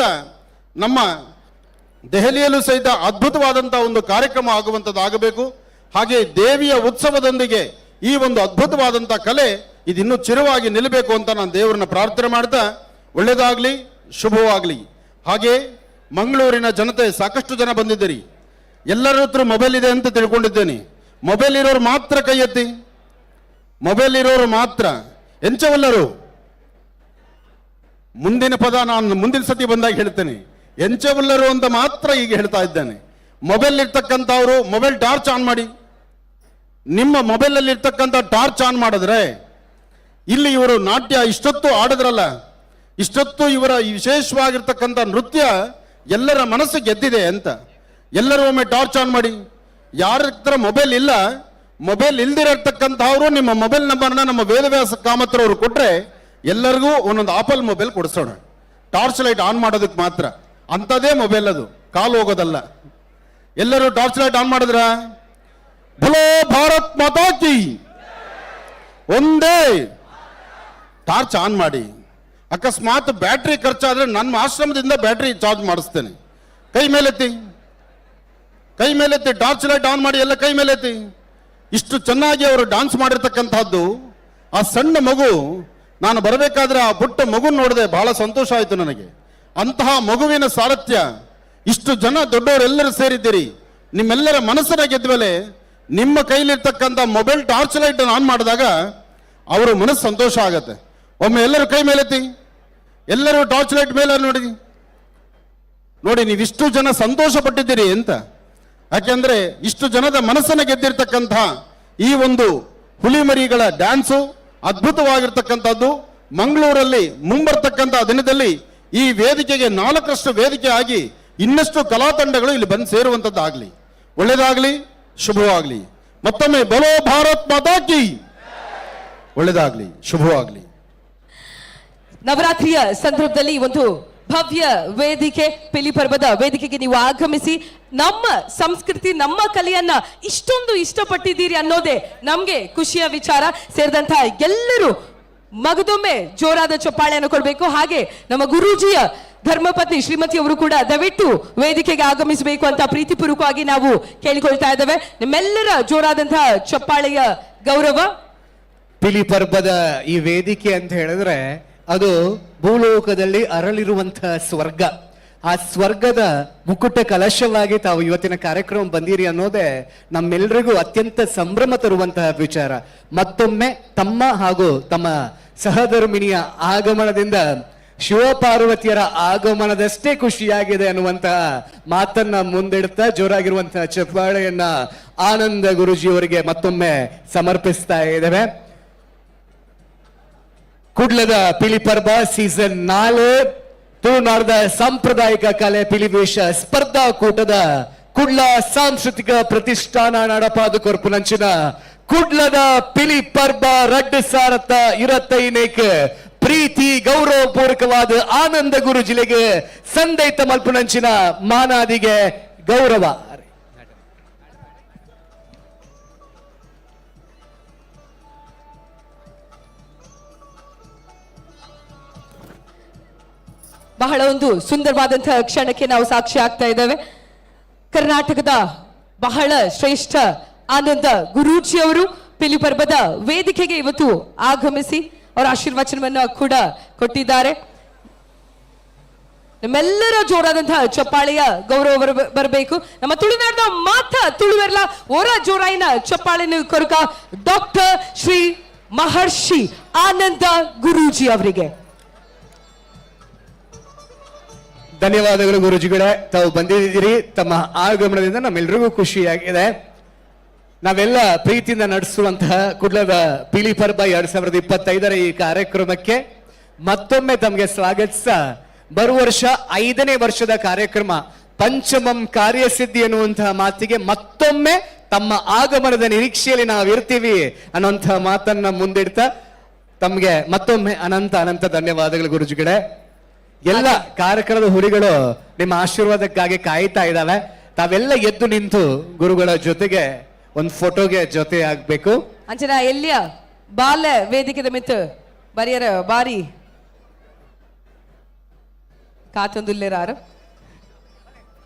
ನಮ್ಮ ದೆಹಲಿಯಲ್ಲೂ ಸಹಿತ ಅದ್ಭುತವಾದಂಥ ಒಂದು ಕಾರ್ಯಕ್ರಮ ಆಗುವಂಥದ್ದಾಗಬೇಕು. ಹಾಗೆ ದೇವಿಯ ಉತ್ಸವದೊಂದಿಗೆ ಈ ಒಂದು ಅದ್ಭುತವಾದಂಥ ಕಲೆ ಇದಿನ್ನೂ ಚಿರವಾಗಿ ನಿಲ್ಲಬೇಕು ಅಂತ ನಾನು ದೇವರನ್ನ ಪ್ರಾರ್ಥನೆ ಮಾಡ್ತಾ, ಒಳ್ಳೆಯದಾಗಲಿ, ಶುಭವಾಗಲಿ. ಹಾಗೆ ಮಂಗಳೂರಿನ ಜನತೆ ಸಾಕಷ್ಟು ಜನ ಬಂದಿದ್ದೀರಿ. ಎಲ್ಲರ ಹತ್ರ ಮೊಬೈಲ್ ಇದೆ ಅಂತ ತಿಳ್ಕೊಂಡಿದ್ದೇನೆ. ಮೊಬೈಲ್ ಇರೋರು ಮಾತ್ರ ಕೈ ಎತ್ತಿ. ಮೊಬೈಲ್ ಇರೋರು ಮಾತ್ರ. ಎಂಚವಲ್ಲರು ಮುಂದಿನ ಪದ ನಾನು ಮುಂದಿನ ಸತಿ ಬಂದಾಗ ಹೇಳ್ತೇನೆ. ಎಂಚವಲ್ಲರು ಅಂತ ಮಾತ್ರ ಈಗ ಹೇಳ್ತಾ ಇದ್ದೇನೆ. ಮೊಬೈಲ್ ಇರ್ತಕ್ಕಂಥವ್ರು ಮೊಬೈಲ್ ಟಾರ್ಚ್ ಆನ್ ಮಾಡಿ. ನಿಮ್ಮ ಮೊಬೈಲಲ್ಲಿ ಇರ್ತಕ್ಕಂಥ ಟಾರ್ಚ್ ಆನ್ ಮಾಡಿದ್ರೆ ಇಲ್ಲಿ ಇವರು ನಾಟ್ಯ ಇಷ್ಟೊತ್ತು ಆಡಿದ್ರಲ್ಲ, ಇಷ್ಟೊತ್ತು ಇವರ ಈ ವಿಶೇಷವಾಗಿರ್ತಕ್ಕಂಥ ನೃತ್ಯ ಎಲ್ಲರ ಮನಸ್ಸು ಗೆದ್ದಿದೆ ಅಂತ. ಎಲ್ಲರೂ ಒಮ್ಮೆ ಟಾರ್ಚ್ ಆನ್ ಮಾಡಿ. ಯಾರ ಹತ್ರ ಮೊಬೈಲ್ ಇಲ್ಲ, ಮೊಬೈಲ್ ಇಲ್ದಿರತಕ್ಕಂಥವ್ರು ನಿಮ್ಮ ಮೊಬೈಲ್ ನಂಬರ್ನ ನಮ್ಮ ವೇದವ್ಯಾಸ ಕಾಮತ್ರ ಅವರು ಕೊಟ್ರೆ ಎಲ್ಲರಿಗೂ ಒಂದೊಂದು ಆಪಲ್ ಮೊಬೈಲ್ ಕೊಡಿಸೋಣ. ಟಾರ್ಚ್ ಲೈಟ್ ಆನ್ ಮಾಡೋದಕ್ಕೆ ಮಾತ್ರ. ಅಂಥದ್ದೇ ಮೊಬೈಲ್ ಅದು, ಕಾಲು ಹೋಗೋದಲ್ಲ. ಎಲ್ಲರೂ ಟಾರ್ಚ್ ಲೈಟ್ ಆನ್ ಮಾಡಿದ್ರ ಭಲೋ ಭಾರತ್ ಮಾತಾ ಕಿ ಒಂದೇ ಟಾರ್ಚ್ ಆನ್ ಮಾಡಿ. ಅಕಸ್ಮಾತ್ ಬ್ಯಾಟ್ರಿ ಖರ್ಚಾದ್ರೆ ನನ್ನ ಆಶ್ರಮದಿಂದ ಬ್ಯಾಟ್ರಿ ಚಾರ್ಜ್ ಮಾಡಿಸ್ತೇನೆ. ಕೈ ಮೇಲೆತ್ತಿ, ಕೈ ಮೇಲೆತ್ತಿ, ಟಾರ್ಚ್ ಲೈಟ್ ಆನ್ ಮಾಡಿ. ಎಲ್ಲ ಕೈ ಮೇಲೆತ್ತಿ. ಇಷ್ಟು ಚೆನ್ನಾಗಿ ಅವರು ಡಾನ್ಸ್ ಮಾಡಿರ್ತಕ್ಕಂಥದ್ದು. ಆ ಸಣ್ಣ ಮಗು, ನಾನು ಬರಬೇಕಾದ್ರೆ ಆ ಪುಟ್ಟ ಮಗು ನೋಡಿದೆ, ಬಹಳ ಸಂತೋಷ ಆಯಿತು ನನಗೆ. ಅಂತಹ ಮಗುವಿನ ಸಾರಥ್ಯ. ಇಷ್ಟು ಜನ ದೊಡ್ಡವರೆಲ್ಲರೂ ಸೇರಿದ್ದೀರಿ. ನಿಮ್ಮೆಲ್ಲರ ಮನಸ್ಸನ್ನ ಗೆದ್ದ ಮೇಲೆ ನಿಮ್ಮ ಕೈಲಿರ್ತಕ್ಕಂಥ ಮೊಬೈಲ್ ಟಾರ್ಚ್ ಲೈಟ್ ಆನ್ ಮಾಡಿದಾಗ ಅವರ ಮನಸ್ಸು ಸಂತೋಷ ಆಗತ್ತೆ. ಒಮ್ಮೆ ಎಲ್ಲರೂ ಕೈ ಮೇಲೆತ್ತಿ, ಎಲ್ಲರೂ ಟಾರ್ಚ್ ಲೈಟ್ ಮೇಲೆ ನೋಡಿ. ನೋಡಿ, ನೀವಿಷ್ಟು ಜನ ಸಂತೋಷ ಪಟ್ಟಿದ್ದೀರಿ ಅಂತ. ಯಾಕೆಂದ್ರೆ ಇಷ್ಟು ಜನದ ಮನಸ್ಸನ್ನು ಗೆದ್ದಿರ್ತಕ್ಕಂಥ ಈ ಒಂದು ಹುಲಿಮರಿಗಳ ಡ್ಯಾನ್ಸು ಅದ್ಭುತವಾಗಿರ್ತಕ್ಕಂಥದ್ದು. ಮಂಗಳೂರಲ್ಲಿ ಮುಂಬರ್ತಕ್ಕಂಥ ದಿನದಲ್ಲಿ ಈ ವೇದಿಕೆಗೆ 4ರಷ್ಟು ವೇದಿಕೆ ಆಗಿ ಇನ್ನಷ್ಟು ಕಲಾ ತಂಡಗಳು ಇಲ್ಲಿ ಬಂದು ಸೇರುವಂಥದ್ದಾಗಲಿ, ಒಳ್ಳೆಯದಾಗಲಿ, ಶುಭವಾಗಲಿ. ಮತ್ತೊಮ್ಮೆ ಬಲೋ ಭಾರತ್ ಮಾತಾ ಕಿ. ಒಳ್ಳೆಯದಾಗಲಿ, ಶುಭವಾಗಲಿ. ನವರಾತ್ರಿಯ ಸಂದರ್ಭದಲ್ಲಿ ಒಂದು ಭವ್ಯ ವೇದಿಕೆ, ಪಿಲಿ ಪರ್ವದ ವೇದಿಕೆಗೆ ನೀವು ಆಗಮಿಸಿ ನಮ್ಮ ಸಂಸ್ಕೃತಿ, ನಮ್ಮ ಕಲೆಯನ್ನ ಇಷ್ಟೊಂದು ಇಷ್ಟಪಟ್ಟಿದ್ದೀರಿ ಅನ್ನೋದೇ ನಮ್ಗೆ ಖುಷಿಯ ವಿಚಾರ. ಸೇರಿದಂತ ಎಲ್ಲರೂ ಮಗದೊಮ್ಮೆ ಜೋರಾದ ಚಪ್ಪಾಳೆಯನ್ನು ಕೊಡಬೇಕು. ಹಾಗೆ ನಮ್ಮ ಗುರೂಜಿಯ ಧರ್ಮಪತ್ನಿ ಶ್ರೀಮತಿ ಅವರು ಕೂಡ ದಯವಿಟ್ಟು ವೇದಿಕೆಗೆ ಆಗಮಿಸಬೇಕು ಅಂತ ಪ್ರೀತಿಪೂರ್ವಕವಾಗಿ ನಾವು ಕೇಳಿಕೊಳ್ತಾ ಇದ್ದೇವೆ. ನಿಮ್ಮೆಲ್ಲರ ಜೋರಾದಂತಹ ಚಪ್ಪಾಳೆಯ ಗೌರವ. ಪಿಲಿ ಪರ್ಬದ ಈ ವೇದಿಕೆ ಅಂತ ಹೇಳಿದ್ರೆ ಅದು ಭೂಲೋಕದಲ್ಲಿ ಅರಳಿರುವಂತಹ ಸ್ವರ್ಗ. ಆ ಸ್ವರ್ಗದ ಮುಕುಟ ಕಲಶವಾಗಿ ತಾವು ಇವತ್ತಿನ ಕಾರ್ಯಕ್ರಮ ಬಂದಿರಿ ಅನ್ನೋದೇ ನಮ್ಮೆಲ್ಲರಿಗೂ ಅತ್ಯಂತ ಸಂಭ್ರಮ ತರುವಂತಹ ವಿಚಾರ. ಮತ್ತೊಮ್ಮೆ ತಮ್ಮ ಹಾಗೂ ತಮ್ಮ ಸಹಧರ್ಮಿಣಿಯ ಆಗಮನದಿಂದ ಶಿವಪಾರ್ವತಿಯರ ಆಗಮನದಷ್ಟೇ ಖುಷಿಯಾಗಿದೆ ಅನ್ನುವಂತಹ ಮಾತನ್ನ ಮುಂದಿಡ್ತಾ ಜೋರಾಗಿರುವಂತಹ ಚಪ್ಪಾಳೆಯನ್ನ ಆನಂದ ಗುರುಜಿಯವರಿಗೆ ಮತ್ತೊಮ್ಮೆ ಸಮರ್ಪಿಸ್ತಾ ಇದ್ದೇವೆ. ಕುಡ್ಲದ ಪಿಲಿ ಪರ್ಬ ಸೀಸನ್ 4 ತುಳುನಾಡದ ಸಾಂಪ್ರದಾಯಿಕ ಕಲೆ ಪಿಲಿವೇಷ ಸ್ಪರ್ಧಾಕೂಟದ ಕುಡ್ಲ ಸಾಂಸ್ಕೃತಿಕ ಪ್ರತಿಷ್ಠಾನ ನಡಪಾದು ಕೊರ್ಪುನಂಚಿನ ಕುಡ್ಲದ ಪಿಲಿ ಪರ್ಬ 2025 ಪ್ರೀತಿ ಗೌರವಪೂರ್ವಕವಾದ ಆನಂದ ಗುರು ಜಿಲ್ಲೆಗೆ ಸಂದೈತ ಮಲ್ಪುನಂಚಿನ ಮಾನಾದಿಗೆ ಗೌರವ. ಬಹಳ ಒಂದು ಸುಂದರವಾದಂತಹ ಕ್ಷಣಕ್ಕೆ ನಾವು ಸಾಕ್ಷಿ ಆಗ್ತಾ ಇದ್ದೇವೆ. ಕರ್ನಾಟಕದ ಬಹಳ ಶ್ರೇಷ್ಠ ಆನಂದ ಗುರೂಜಿ ಅವರು ಪಿಲಿ ಪರ್ಬದ ವೇದಿಕೆಗೆ ಇವತ್ತು ಆಗಮಿಸಿ ಅವರ ಆಶೀರ್ವಚನವನ್ನು ಕೂಡ ಕೊಟ್ಟಿದ್ದಾರೆ. ನಮ್ಮೆಲ್ಲರ ಜೋರಾದಂತಹ ಚಪ್ಪಾಳೆಯ ಗೌರವ ಬರಬೇಕು. ನಮ್ಮ ತುಳುನಾಡಿನ ಮಾತ ತುಳುವೆರ್ಲ ಓರ ಜೋರಾಯಿನ ಚಪ್ಪಾಳೆಯನ್ನು ಕೊರಕ ಡಾಕ್ಟರ್ ಶ್ರೀ ಮಹರ್ಷಿ ಆನಂದ ಗುರೂಜಿ ಅವರಿಗೆ ಧನ್ಯವಾದಗಳು ಗುರುಜಿಗಳೇ. ತಾವು ಬಂದಿದ್ದೀರಿ. ತಮ್ಮ ಆಗಮನದಿಂದ ನಮ್ಮೆಲ್ಲರಿಗೂ ಖುಷಿಯಾಗಿದೆ. ನಾವೆಲ್ಲ ಪ್ರೀತಿಯಿಂದ ನಡೆಸುವಂತಹ ಕುಡ್ಲದ ಪಿಲಿ ಪರ್ಬ 2025 ಈ ಕಾರ್ಯಕ್ರಮಕ್ಕೆ ಮತ್ತೊಮ್ಮೆ ತಮಗೆ ಸ್ವಾಗತಿಸ ಬರುವ ವರ್ಷ 5ನೇ ವರ್ಷದ ಕಾರ್ಯಕ್ರಮ ಪಂಚಮಂ ಕಾರ್ಯಸಿದ್ಧಿ ಅನ್ನುವಂತಹ ಮಾತಿಗೆ ಮತ್ತೊಮ್ಮೆ ತಮ್ಮ ಆಗಮನದ ನಿರೀಕ್ಷೆಯಲ್ಲಿ ನಾವಿರ್ತೀವಿ ಅನ್ನುವಂತಹ ಮಾತನ್ನ ಮುಂದಿಡ್ತಾ ತಮಗೆ ಮತ್ತೊಮ್ಮೆ ಅನಂತ ಅನಂತ ಧನ್ಯವಾದಗಳು ಗುರುಜಿಗಳೇ. ಎಲ್ಲ ಕಾರ್ಯಕ್ರಮದ ಹುರಿಗಳು ನಿಮ್ಮ ಆಶೀರ್ವಾದಕ್ಕಾಗಿ ಕಾಯ್ತಾ ಇದ್ದಾವೆ. ತಾವೆಲ್ಲ ಎದ್ದು ನಿಂತು ಗುರುಗಳ ಜೊತೆಗೆ ಒಂದು ಫೋಟೋಗೆ ಜೊತೆ ಆಗ್ಬೇಕು. ಅಂಚನ ಎಲ್ಲಿಯ ಬಾಲ ವೇದಿಕೆ ಮಿತ್ ಬರಿಯರ ಬಾರಿ ಕಾತೊಂದುಲ್ಲೇರಾರು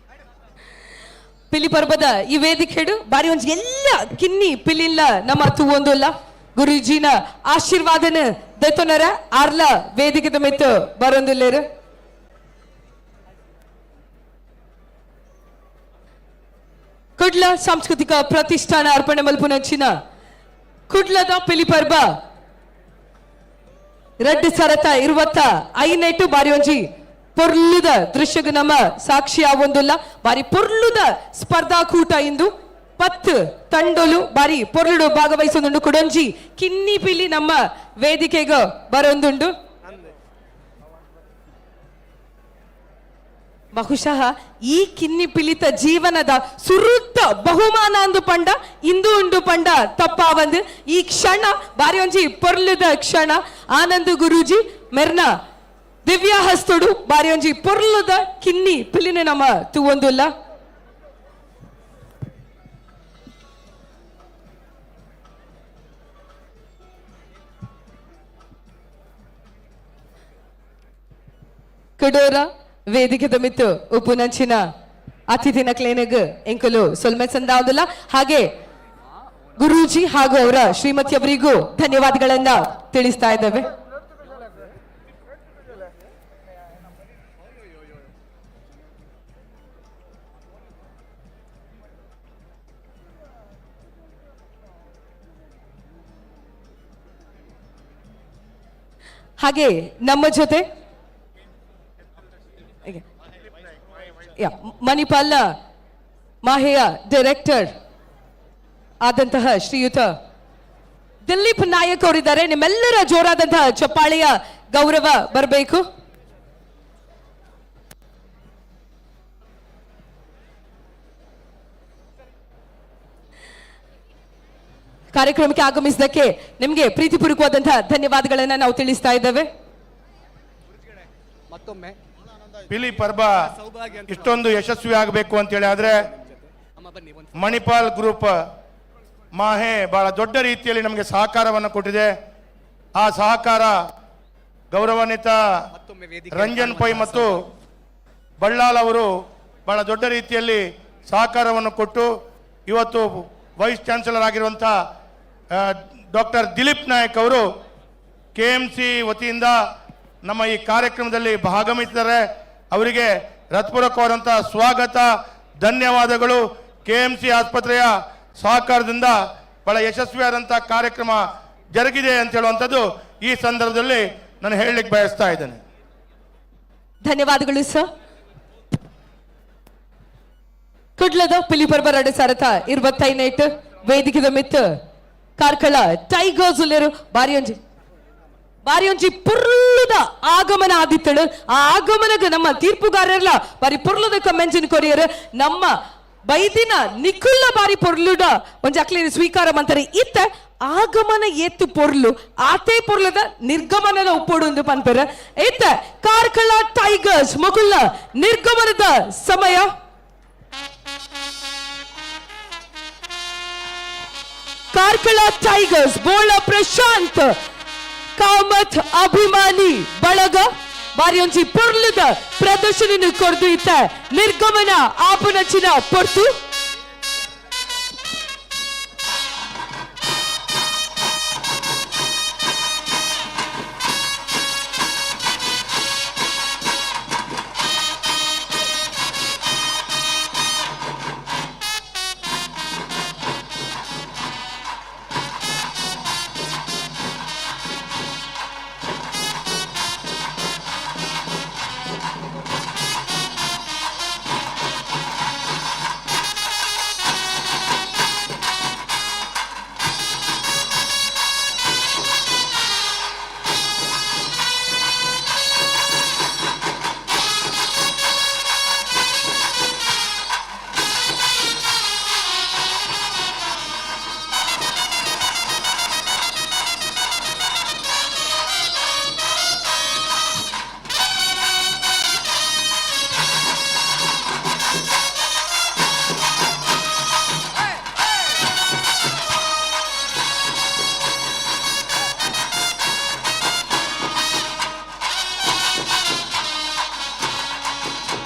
ಪಿಲಿ ಪರ್ಬದ ಈ ವೇದಿಕೆ ಬಾರಿ ಒಂಜಿ ಎಲ್ಲ ಕಿನ್ನಿ ಪಿಲಿಲ್ಲ ನಮ್ಮ ತೂವೊಂದುಲ್ಲ ಗುರುಜಿನ ಆಶೀರ್ವಾದನ ದೆತೊನರ ಆರ್ಲ ವೇದಿಕೆ ಮಿತ್ ಬರೊಂದುಲ್ಲೇರು. ಕುಡ್ಲ ಸಾಂಸ್ಕೃತಿಕ ಪ್ರತಿಷ್ಠಾನ ಅರ್ಪಣೆ ಮಲ್ಪುನಂಚಿನ ಕುಡ್ಲದ ಪಿಲಿಪರ್ಬ ರೆಡ್ ಸರತ 25 ಬಾರಿ ಒಂಜಿ ಪೊರ್ಲುದ ದೃಶ್ಯಗ ನಮ್ಮ ಸಾಕ್ಷಿ ಆವೊಂದುಲ್ಲ ಬಾರಿ ಪೊರ್ಲುದ ಸ್ಪರ್ಧಾಕೂಟ ಇಂದು 10 ತಂಡೊಲು ಬಾರಿ ಪೊರ್ಲುಡು ಭಾಗವಹಿಸೊಂದುಂಡು ಕುಡೊಂಜಿ ಕಿನ್ನಿ ಪಿಲಿ ನಮ್ಮ ವೇದಿಕೆಗೆ ಬರೊಂದುಂಡು. ಬಹುಶಃ ಈ ಕಿನ್ನಿ ಪಿಲಿತ ಜೀವನದ ಸುರುತ್ತ ಬಹುಮಾನ ಅಂದು ಪಂಡ ಇಂದು ಉಂಡು ಪಂಡ ತಪ್ಪಾವಂದು ಈ ಕ್ಷಣ ಬಾರಿ ಒಂಜಿ ಪೊರ್ಲುದ ಕ್ಷಣ. ಆನಂದ್ ಗುರೂಜಿ ಮೆರ್ನ ದಿವ್ಯಾ ಹಸ್ತೋಡು ಬಾರಿ ಒಂಜಿ ಪೊರ್ಲುದ ಕಿನ್ನಿ ಪಿಲಿನ ನಮ್ಮ ತೂವೊಂದುಲ್ಲ. ಕಡೋರ ವೇದಿಕೆ ಮಿತ್ತು ಉಪುನಂಚಿನ ಅತಿಥಿನ ಕ್ಲೇನಗ್ ಎಂಕಲು ಸೊಲ್ಮೆ ಸಂದಾವುದಿಲ್ಲ. ಹಾಗೆ ಗುರೂಜಿ ಹಾಗೂ ಅವರ ಶ್ರೀಮತಿಯವರಿಗೂ ಧನ್ಯವಾದಗಳನ್ನ ತಿಳಿಸ್ತಾ ಇದ್ದೇವೆ. ಹಾಗೆ ನಮ್ಮ ಜೊತೆ ಮಣಿಪಾಲ್ನ ಮಾಹೆಯ ಡೈರೆಕ್ಟರ್ ಆದಂತಹ ಶ್ರೀಯುತ ದಿಲೀಪ್ ನಾಯಕ್ ಅವರಿದ್ದಾರೆ. ನಿಮ್ಮೆಲ್ಲರ ಜೋರಾದಂತಹ ಚಪ್ಪಾಳೆಯ ಗೌರವ ಬರಬೇಕು. ಕಾರ್ಯಕ್ರಮಕ್ಕೆ ಆಗಮಿಸಿದ್ದಕ್ಕೆ ನಿಮಗೆ ಪ್ರೀತಿಪೂರ್ವಕವಾದಂತಹ ಧನ್ಯವಾದಗಳನ್ನ ನಾವು ತಿಳಿಸ್ತಾ ಇದ್ದೇವೆ. ಮತ್ತೊಮ್ಮೆ ಪಿಲಿ ಪರ್ಬ ಇಷ್ಟೊಂದು ಯಶಸ್ವಿ ಆಗಬೇಕು ಅಂತೇಳಿ ಆದ್ರೆ ಮಣಿಪಾಲ್ ಗ್ರೂಪ್ ಮಾಹೆ ಬಹಳ ದೊಡ್ಡ ರೀತಿಯಲ್ಲಿ ನಮಗೆ ಸಹಕಾರವನ್ನು ಕೊಟ್ಟಿದೆ. ಆ ಸಹಕಾರ ಗೌರವಾನ್ವಿತ ರಂಜನ್ ಪೈ ಮತ್ತು ಬಳ್ಳಾಲ್ ಅವರು ಬಹಳ ದೊಡ್ಡ ರೀತಿಯಲ್ಲಿ ಸಹಕಾರವನ್ನು ಕೊಟ್ಟು ಇವತ್ತು ವೈಸ್ ಚಾನ್ಸಲರ್ ಆಗಿರುವಂಥ ಡಾಕ್ಟರ್ ದಿಲೀಪ್ ನಾಯಕ್ ಅವರು KMC ವತಿಯಿಂದ ನಮ್ಮ ಈ ಕಾರ್ಯಕ್ರಮದಲ್ಲಿ ಭಾಗವಹಿಸಿದ್ದಾರೆ. ಅವರಿಗೆ ಹೃತ್ಪೂರ್ವಕವಾದಂಥ ಸ್ವಾಗತ, ಧನ್ಯವಾದಗಳು. KMC ಆಸ್ಪತ್ರೆಯ ಸಹಕಾರದಿಂದ ಬಹಳ ಯಶಸ್ವಿಯಾದಂಥ ಕಾರ್ಯಕ್ರಮ ಜರುಗಿದೆ ಅಂತ ಹೇಳುವಂಥದ್ದು ಈ ಸಂದರ್ಭದಲ್ಲಿ ನಾನು ಹೇಳಲಿಕ್ಕೆ ಬಯಸ್ತಾ ಇದ್ದೇನೆ. ಧನ್ಯವಾದಗಳು ಸರ್. ಕುಡ್ಲದ ಪಿಲಿಪರ್ಬ 2025 ವೇದಿಕೆದ ಮಿತ್ತು ಕಾರ್ಕಳ ಟೈಗರ್ಸ್ ಉಲ್ಲೇರು ಬಾರಿ ಒಂಜಿ ಪುರ್ಲುದ ಆಗಮನ ಆದಿತ್ತಳು. ಆ ಆಗಮನಗ ನಮ್ಮ ತೀರ್ಪುಗಾರರ್ಲ ಬಾರಿ ಪುರ್ಲುದ ಕಮೆಂಜಿನ ಕೊರಿಯರ್ ನಮ್ಮ ಬೈದಿನ ನಿಖುಲ್ಲ ಬಾರಿ ಪೊರ್ಲುಡ ಒಂಜಿ ಅಕ್ಲೇನ ಸ್ವೀಕಾರ ಮಂತಾರೆ. ಇತ್ತ ಆಗಮನ ಎತ್ತು ಪೊರ್ಲು ಆತೆ ಪೊರ್ಲದ ನಿರ್ಗಮನದ ಉಪ್ಪೊಡು ಪನ್ಪೆರ. ಇತ್ತ ಕಾರ್ಕಳ ಟೈಗರ್ಸ್ ಮಗುಲ್ಲ ನಿರ್ಗಮನದ ಸಮಯ. ಕಾರ್ಕಳ ಟೈಗರ್ಸ್ ಬೋಳ ಪ್ರಶಾಂತ್ ಕಾಮತ್ ಅಭಿಮಾನಿ ಬಳಗ ಬಾರಿ ಒಂಜಿ ಪೊರ್ಲುದ ಪ್ರದರ್ಶನ ಕೊರ್ದು ಇತ್ತ ನಿರ್ಗಮನ ಆಪನಚಿನ ಪೊರ್ತು.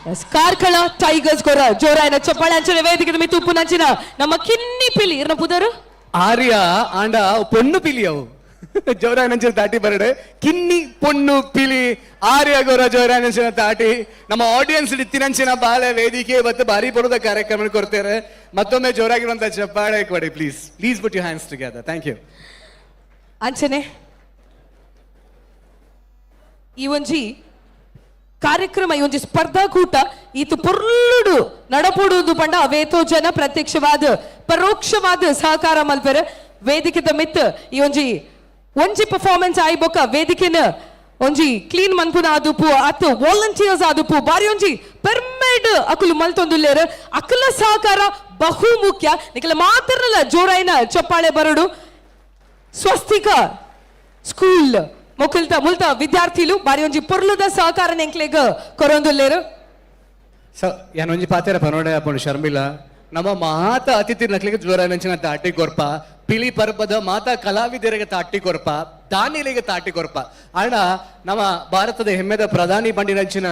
ಎಸ್ ಕಾರ್ಕಳ ಟೈಗರ್ಸ್ ಕೊರ ಜೋರಾಯಿನ ಚಪ್ಪಾಳೆ ಅಂಚನೆ ವೇದಿಕೆ ಮಿತ್ತು ಉಪ್ಪು ನಂಚಿನ ನಮ್ಮ ಕಿನ್ನಿ ಪಿಲಿ ಇರ್ನ ಪುದರು ಆರ್ಯ ಆಂಡ ಪೊಣ್ಣು ಪಿಲಿ ಅವು ಜೋರಾಯ ನಂಚಿನ ತಾಟಿ ಬರಡೆ ಕಿನ್ನಿ ಪೊಣ್ಣು ಪಿಲಿ ಆರ್ಯ ಗೌರ ಜೋರಾಯ ನಂಚಿನ ತಾಟಿ ನಮ್ಮ ಆಡಿಯನ್ಸ್ ಇತ್ತಿನಂಚಿನ ಬಾಳೆ ವೇದಿಕೆ ಇವತ್ತು ಬಾರಿ ಬರೋದ ಕಾರ್ಯಕ್ರಮ ಕೊಡ್ತಾರೆ ಮತ್ತೊಮ್ಮೆ ಜೋರಾಗಿರುವಂತ ಚಪ್ಪಾಳೆ ಕೊಡಿ please put you hands together thank you ಅಂಚನೆ ಈ ಒಂಜಿ ಕಾರ್ಯಕ್ರಮ ಈ ಒಂಜಿ ಸ್ಪರ್ಧಾಕೂಟ ಈತು ಪೊರ್ಲುಡು ನಡಪುಡುವುದು ಪಂಡ ಅವೇತೋ ಜನ ಪ್ರತ್ಯಕ್ಷವಾದ ಪರೋಕ್ಷವಾದ ಸಹಕಾರ ಮಲ್ಪೆರ ವೇದಿಕೆದ ಮಿತ್ ಈ ಒಂಜಿ ಪರ್ಫಾರ್ಮೆನ್ಸ್ ಆಯ್ ಬೊಕ್ಕ ವೇದಿಕೆನ ಒಂಜಿ ಕ್ಲೀನ್ ಮನ್ಪುನ ಆದುಪು ಅತ್ತು ವಾಲಂಟಿಯರ್ಸ್ ಆದುಪು ಬಾರಿ ಒಂಜಿ ಪೆರ್ಮೆಡ್ ಅಕುಲು ಮಲ್ತೊಂದುಲ್ಲೇರು ಅಕಲ ಸಹಕಾರ ಬಹು ಮುಖ್ಯ ನಿಕಲ ಮಾತ್ರಲ್ಲ ಜೋರಾಯಿನ ಚಪ್ಪಾಳೆ ಬರಡು ಸ್ವಸ್ತಿಕ ಸ್ಕೂಲ್ ಮುಲ್ತ ವಿದ್ಯಾರ್ಥಿಲು ಬಾರಿ ಒಂಜಿ ಪೊರ್ಲುದ ಸಹಕಾರ ನೆಂಕ್ಲೆಗ್ ಕೊರೊಂದುಲ್ಲೇರು ಯಾನೊಂಜಿ ಪಾತೆರ ಪನೋಡೆ ಅಪ್ಪನು ಶರ್ಮಿಲ ನಮ್ಮ ಮಾತ ಅತಿಥಿ ನಕ್ಲಿಗೆ ಜ್ವರ ನಂಚಿನ ತಾಟಿ ಕೊರ್ಪ ಪಿಲಿ ಪರ್ಬದ ಮಾತಾ ಕಲಾವಿದರಿಗೆ ತಾಟಿ ಕೊರ್ಪ ದಾನಿಲಿಗೆ ತಾಟಿ ಕೊರ್ಪ ಅಣ್ಣ ನಮ್ಮ ಭಾರತದ ಹೆಮ್ಮೆದ ಪ್ರಧಾನಿ ಬಂಡಿನಂಚಿನ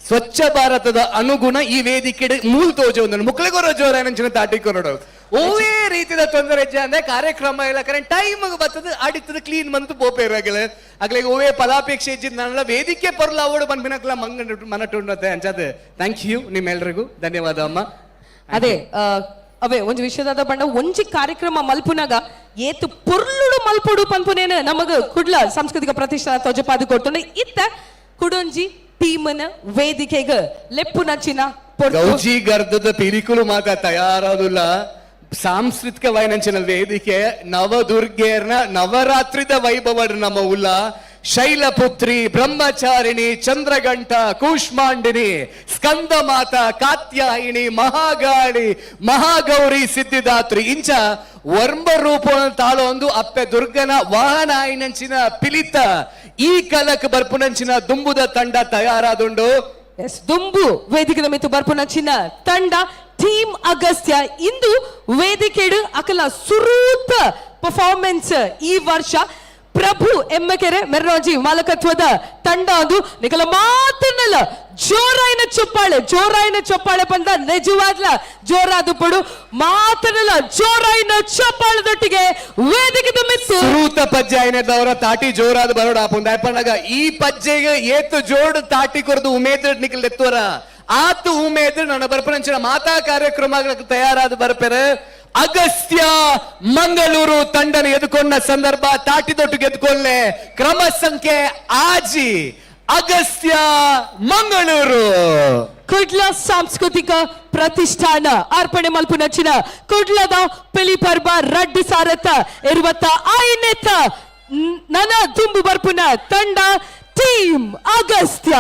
ಸ್ವಚ್ಛ ಭಾರತದ ಅನುಗುಣ ಈ ವೇದಿಕೆ ಮೂಲ್ ತೋಜ ಒಂದು ಮುಕ್ಳಿಗೊರ ಜೋರ ನಂಚಿನ ತಾಟಿ ಕೊರಡು ಓವೇ ರೀತಿಯ ತೊಂದರೆ ಅಂದ್ರೆ ಕಾರ್ಯಕ್ರಮ ಇಲ್ಲ ಕರೆಂಟ್ ಟೈಮ್ ಬರ್ತದೆ ಆಡಿತದ ಕ್ಲೀನ್ ಮಂತು ಬೋಪೇರಾಗಲ ಆಗ್ಲಿಗೆ ಓವೇ ಫಲಾಪೇಕ್ಷೆ ಇದ್ದಿದ್ದು ನನ್ನ ವೇದಿಕೆ ಪರ್ಲ ಅವಡು ಬಂದ್ಬಿನಕ್ಲ ಮಂಗ ಮನಟುಂಡತೆ ಅಂಚದ ಥ್ಯಾಂಕ್ ಯು ನಿಮ್ಮೆಲ್ರಿಗೂ ಧನ್ಯವಾದ ಅಮ್ಮ ಅದೇ ಅವೇ ಒಂಜಿ ವಿಷಯದ ಬಂಡ ಒಂಜಿ ಕಾರ್ಯಕ್ರಮ ಮಲ್ಪುನಾಗ ಏತು ಪೊರ್ಲುಡು ಮಲ್ಪುಡು ಪನ್ಪುನೇನ ನಮಗ ಕುಡ್ಲ ಸಾಂಸ್ಕೃತಿಕ ಪ್ರತಿಷ್ಠಾನ ತೊಜಪಾದು ಕೊಡ್ತುಂಡೆ ಇತ್ತ ಕುಡೊಂಜಿ ಟೀಮನ ವೇದಿಕೆಗ ಲೆಪ್ಪು ನಚ್ಚಿನ ಗೌಜಿ ಗರ್ಧದ ಪಿರಿಕುಲು ಮಾತ ತಯಾರಾದುಲ್ಲ ಸಾಂಸ್ಕೃತಿಕ ವೈನಂಚಿನ ವೇದಿಕೆ ನವದುರ್ಗೇರ್ನ ನವರಾತ್ರಿದ ವೈಭವ ನಮ್ಮ ಉಲ್ಲ ಶೈಲಪುತ್ರಿ ಬ್ರಹ್ಮಚಾರಿಣಿ ಚಂದ್ರಗಂಟ ಕೂಷ್ಮಾಂಡಿನಿ ಸ್ಕಂದ ಮಾತ ಕಾತ್ಯಾಯಿನಿ ಮಹಾಗಾಳಿ ಮಹಾಗೌರಿ ಸಿದ್ಧಿದಾತ್ರಿ ಇಂಚ ವರ್ಮ ರೂಪ ತಾಳೊಂದು ಅಪ್ಪೆ ದುರ್ಗನ ವಾಹನ ಆಯ್ನಂಚಿನ ಪಿಲಿತ ಈ ಕಲಕ್ ಬರ್ಪುನಂಚಿನ ದುಂಬುದ ತಂಡ ತಯಾರಾದುಂಡು ಎಸ್ ದುಂಬು ವೇದಿಕೆ ಮಿತ್ತು ಬರ್ಪುನಂಚಿನ ತಂಡ ಟೀಮ್ ಅಗಸ್ತ್ಯ ಇಂದು ವೇದಿಕೆಡು ಅಕಲ ಸುರೂತ ಪರ್ಫಾರ್ಮೆನ್ಸ್ ಈ ವರ್ಷ ಪ್ರಭು ಎಮ್ಮಕೆರೆ ಮೆರ್ರೋಜಿ ಮಾಲಕತ್ವದ ತಂಡ ಅದು ನಿಕಲ ಮಾತನ್ನಲ್ಲ ಜೋರಾಯಿನ ಚಪ್ಪಾಳೆ ಬಂದ ನಿಜವಾಗ್ಲ ಜೋರಾದು ಪಡು ಮಾತನ್ನಲ್ಲ ಜೋರಾಯಿನ ಚಪ್ಪಾಳದೊಟ್ಟಿಗೆ ವೇದಿಕೆ ಮಿತ್ತು ಸುರೂತ ಪಜ್ಜೆ ಐನದವರ ತಾಟಿ ಜೋರಾದ ಬರೋಡ ಆಪುಂದ ಅಪ್ಪನಾಗ ಈ ಪಜ್ಜೆಗೆ ಏತು ಜೋಡು ತಾಟಿ ಕೊರದು ಉಮೇದ್ ನಿಕಲ್ ಎತ್ತುವರ ಆತು ಉಮೇದ್ ನನ್ನ ಬರ್ಪನಂಚಿನ ಮಾತಾ ಕಾರ್ಯಕ್ರಮ ತಯಾರಾದ ಬರ್ಪೆರೆ ಅಗಸ್ತ್ಯ ಮಂಗಳೂರು ತಂಡನ ಎದುಕೊಂಡ ಸಂದರ್ಭ ತಾಟಿದೊಟ್ಟು ಗೆದ್ಕೊಳ್ಳೆ ಕ್ರಮ ಸಂಖ್ಯೆ ಆಜಿ ಅಗಸ್ತ್ಯ ಮಂಗಳೂರು ಕುಡ್ಲ ಸಾಂಸ್ಕೃತಿಕ ಪ್ರತಿಷ್ಠಾನ ಅರ್ಪಣೆ ಮಲ್ಪು ನಚ್ಚಿನ ಕುಡ್ಲದ ಪಿಲಿಪರ್ಬ ರಡ್ಡು ಸಾರತ ಇರುವತ್ತ ಐನೆತ್ತ ನನ ದುಂಬು ಬರ್ಪುನ ತಂಡ ಟೀಮ್ ಅಗಸ್ತ್ಯ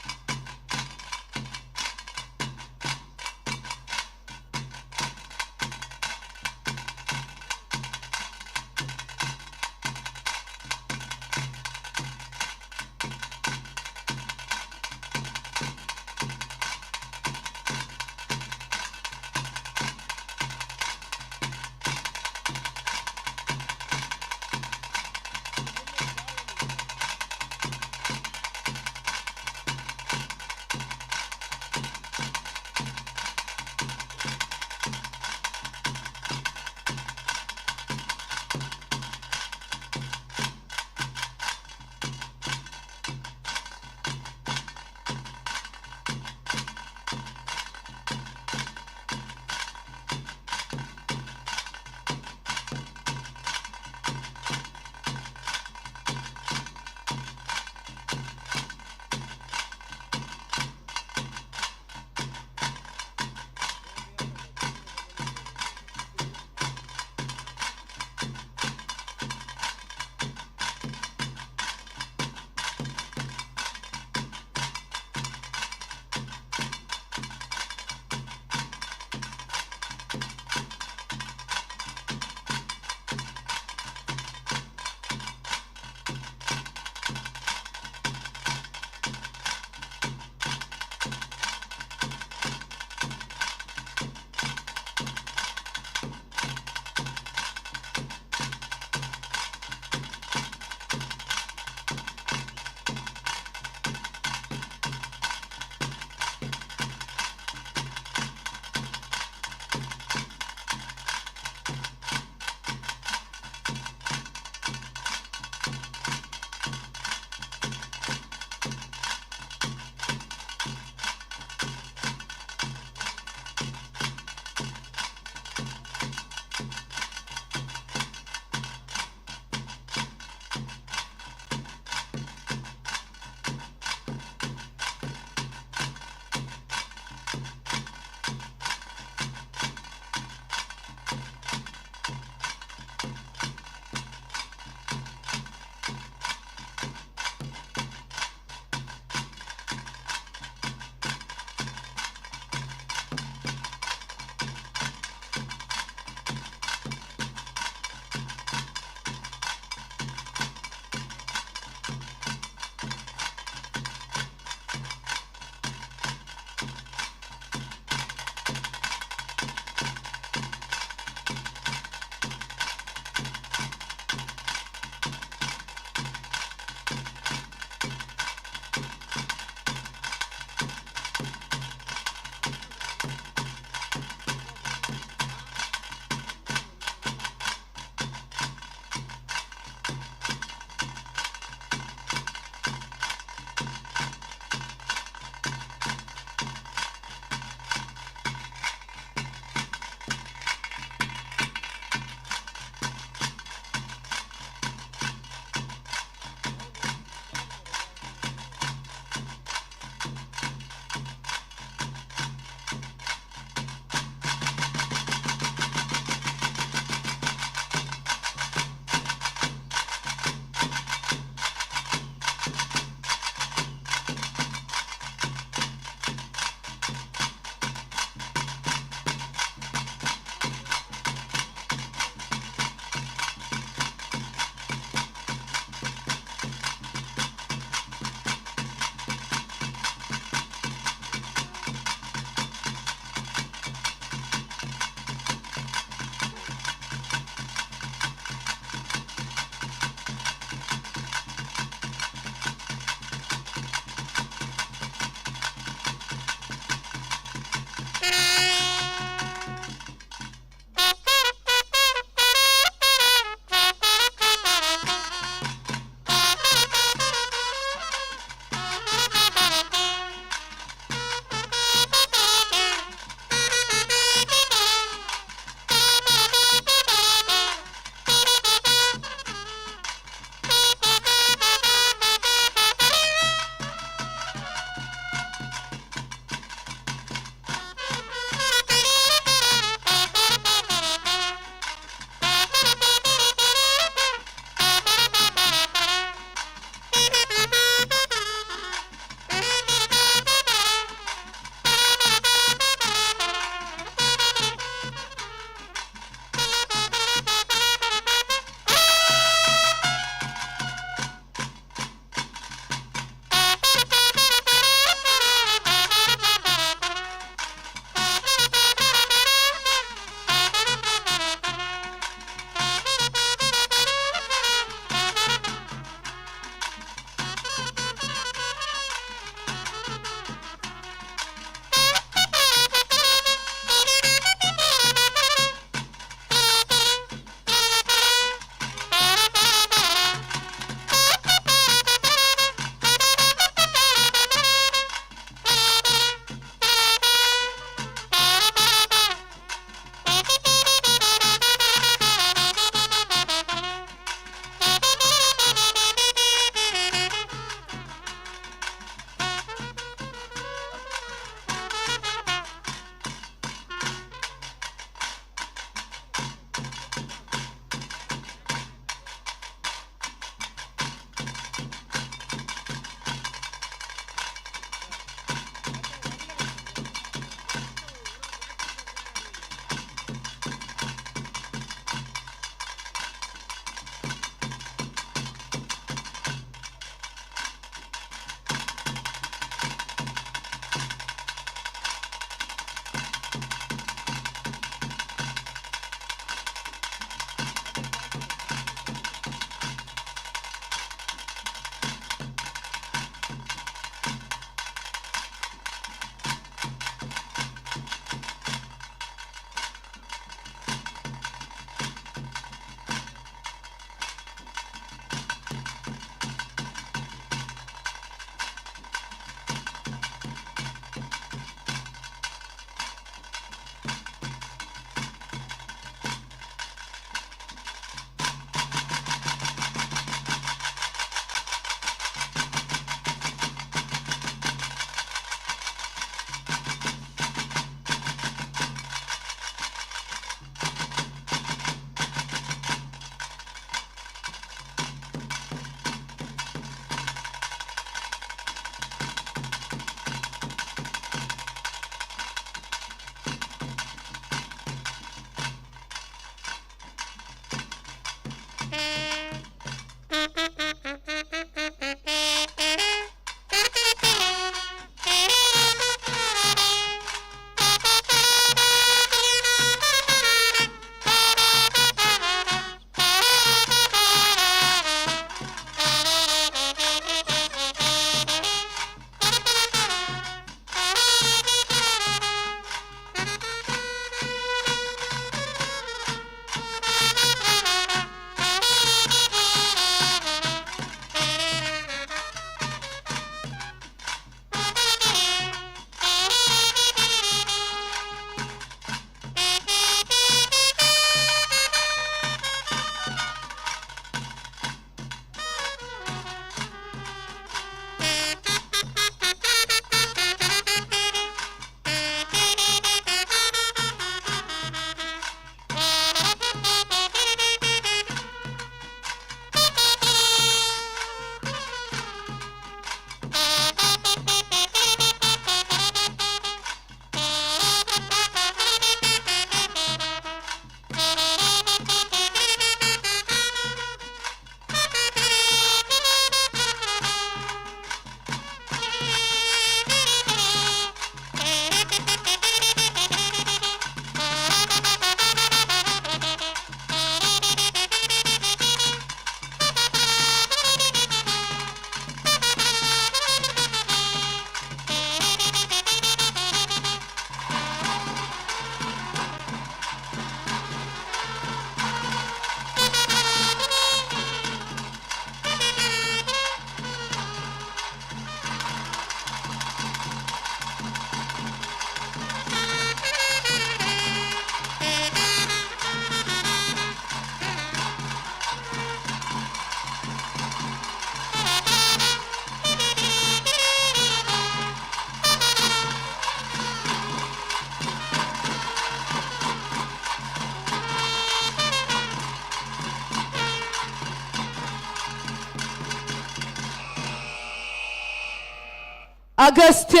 ಅಗಸ್ತ್ಯ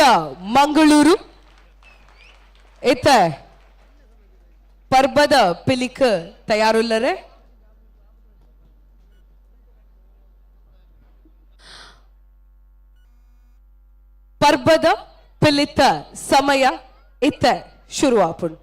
ಮಂಗಳೂರು ಇತ್ತ ಪರ್ಬದ ಪಿಲಿಕ ತಯಾರುಲ್ಲರೆ ಪರ್ಬದ ಪಿಲಿತ ಸಮಯ ಇತ್ತ ಶುರು ಆಪುಂಡು.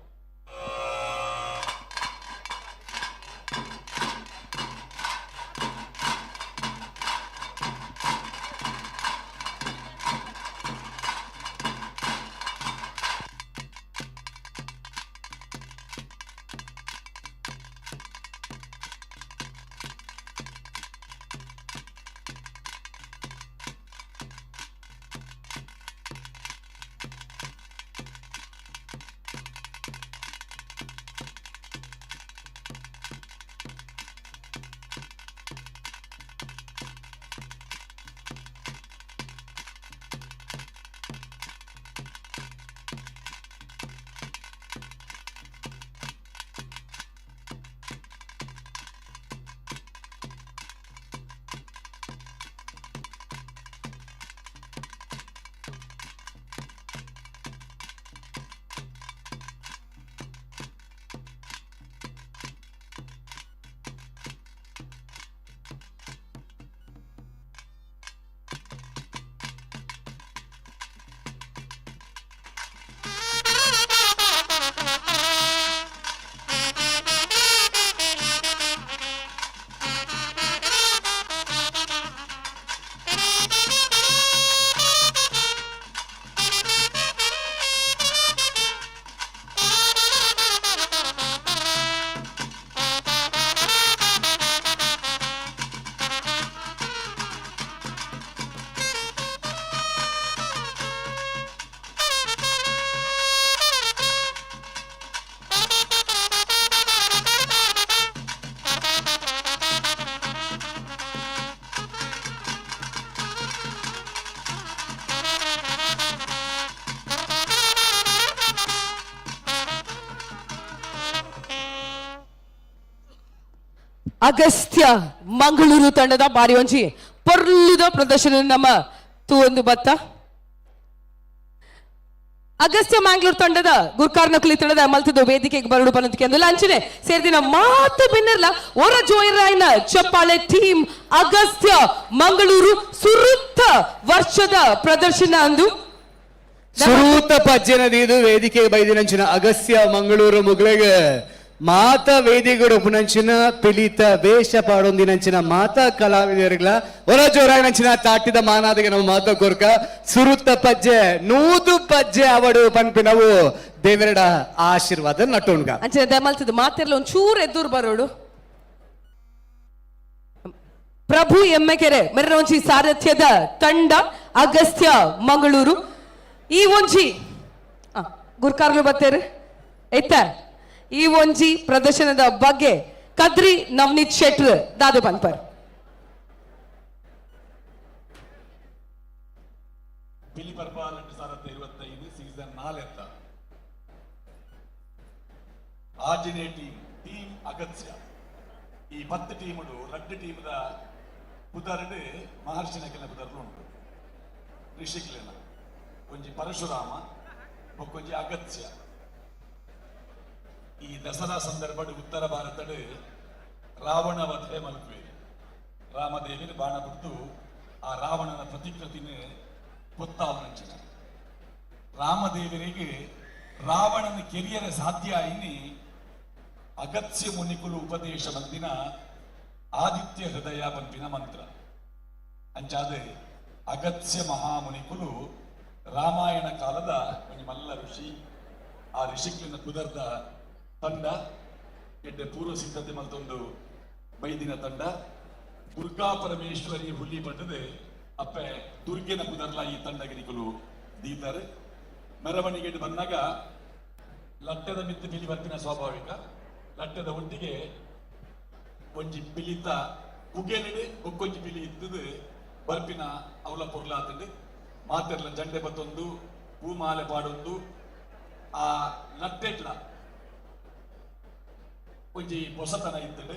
ಅಗಸ್ತ್ಯ ಮಂಗಳೂರು ತಂಡದ ಬಾರಿ ಒಂಜಿ ಪೊರ್ಲುದ ಪ್ರದರ್ಶನ ನಮ್ಮ ತೂವೊಂದು ಬತ್ತ ಅಗಸ್ತ್ಯ ಮಂಗಳೂರು ತಂಡದ ಗುರ್ಕಾರ್ನಕುಲಿ ತಂಡದ ಮಲ್ತದ ವೇದಿಕೆಗೆ ಬರಡು ಪನ್ನದಕ್ಕೆ ಅಂದು ಲಂಚನೆ ಸೇರಿದಿನ ಮಾತು ಬಿನ್ನರ್ಲ ಒರ ಜೋಯಿರಾಯ್ನ ಚಪ್ಪಾಳೆ ಟೀಮ್ ಅಗಸ್ತ್ಯ ಮಂಗಳೂರು ಸುರುತ್ತ ವರ್ಷದ ಪ್ರದರ್ಶನ ಅಂದು ಸುರೂತ ಪಜ್ಜನದಿದು ವೇದಿಕೆಗೆ ಬೈದಿನಂಚಿನ ಅಗಸ್ತ್ಯ ಮಂಗಳೂರು ಮುಗಳಿಗೆ ಮಾತ ವೇದಿಗಳು ಉಪನಂಚಿನ ಪಿಲಿತ ವೇಷ ಪಾಡೊಂದಿನಂಚಿನ ಮಾತ ಕಲಾವಿದರಿಗಳ ಹೊರ ಜೋರಾಯನಂಚಿನ ತಾಟಿದ ಮಾನಾದಿಗೆ ನಾವು ಮಾತ ಕೋರ್ಕ ಸುರುತ್ತ ಪಜ್ಜೆ ನೂದು ಪಜ್ಜೆ ಅವಡು ಪನ್ಪಿನವು ದೇವರಡ ಆಶೀರ್ವಾದ ನಟೋಣ್ಗ ಅಂಚೆ ದಮಲ್ತದ ಮಾತೆರ್ಲ ಒಂಚೂರು ಎದುರು ಬರೋಡು ಪ್ರಭು ಎಮ್ಮೆಕೆರೆ ಮೆರವಂಚಿ ಸಾರಥ್ಯದ ತಂಡ ಅಗಸ್ತ್ಯ ಮಂಗಳೂರು ಈ ಒಂಜಿ ಗುರ್ಕಾರ್ಲು ಬತ್ತೇರು ಎತ್ತ ಈ ಒಂಜಿ ಪ್ರದರ್ಶನದ ಬಗ್ಗೆ ಕದ್ರಿ ನವನೀತ್ ಶೆಟ್ರ್ ದಾದು ಪನ್ಪರ್ ಪಿಲಿ ಪರ್ಬಾಲ್ 2025 ಸೀಸನ್ 4 ಆಜಿನೇ ಟೀಮ್ ಅಗತ್ಯ ಈ 10 ಟೀಮುಡು 2 ಟೀಮದ ಕುದರ್ಡ್ ಮಹರ್ಷಿನ ಕೆಲ ಕುದರ್ಲು ಉಂಟು ಋಷಿಕ್ಲೇನ ಒಂಜಿ ಪರಶುರಾಮ ಬೊಕ್ಕೊಂಜಿ ಅಗತ್ಯ ಈ ದಸರಾ ಸಂದರ್ಭಡ್ ಉತ್ತರ ಭಾರತಡ್ ರಾವಣ ವಧೆ ಮಲ್ಪೇರು ರಾಮದೇವಿನ ಬಾಣ ಬಿಟ್ಟು ಆ ರಾವಣನ ಪ್ರತಿಕೃತಿನ ಕೊತ್ತಾವನಂಚಿನ ರಾಮದೇವರಿಗೆ ರಾವಣನ ಕೆರಿಯರ ಸಾಧ್ಯ ಆಯಿನಿ ಅಗತ್ಯ ಮುನಿಕುಲು ಉಪದೇಶ ಬಂದಿನ ಆದಿತ್ಯ ಹೃದಯ ಪಂಪಿನ ಮಂತ್ರ ಅಂಚಾದ ಅಗತ್ಯ ಮಹಾಮುನಿಕುಲು ರಾಮಾಯಣ ಕಾಲದ ಒಂದು ಮಲ್ಲ ಋಷಿ ಆ ಋಷಿಕ್ಲಿನ ಕುದರ್ದ ತಂಡ ಎಡ್ಡೆ ಪೂರ್ವ ಸಿದ್ಧತೆ ಮಲ್ತೊಂದು ಬೈದಿನ ತಂಡ ದುರ್ಗಾ ಪರಮೇಶ್ವರಿ ಹುಲಿ ಪಟ್ಟದೆ ಅಪ್ಪೆ ದುರ್ಗೆನ ಕುದರ್ಲ ಈ ತಂಡಗಿರಿಕುಲು ದೀತಾರೆ ಮೆರವಣಿಗೆ ಬಂದಾಗ ಲಟ್ಟದ ಮಿತ್ತು ಪಿಲಿ ಬರ್ಪಿನ ಸ್ವಾಭಾವಿಕ ಲಟ್ಟದ ಒಟ್ಟಿಗೆ ಒಂಜಿ ಪಿಲಿತ ಕುಗೆನಡೆ ಒಕ್ಕೊಂಜಿ ಪಿಲಿ ಇದ್ದದು ಬರ್ಪಿನ ಅವಲ ಪೊರ್ಲಾತಂಡು ಮಾತೆರ್ಲ ಜಂಡೆ ಬತ್ತೊಂದು ಹೂಮಾಲೆ ಪಾಡೊಂದು ಆ ಲಟ್ಟೆಟ್ಲ ಒಂಜಿ ಹೊಸತನ ಇದ್ದಡು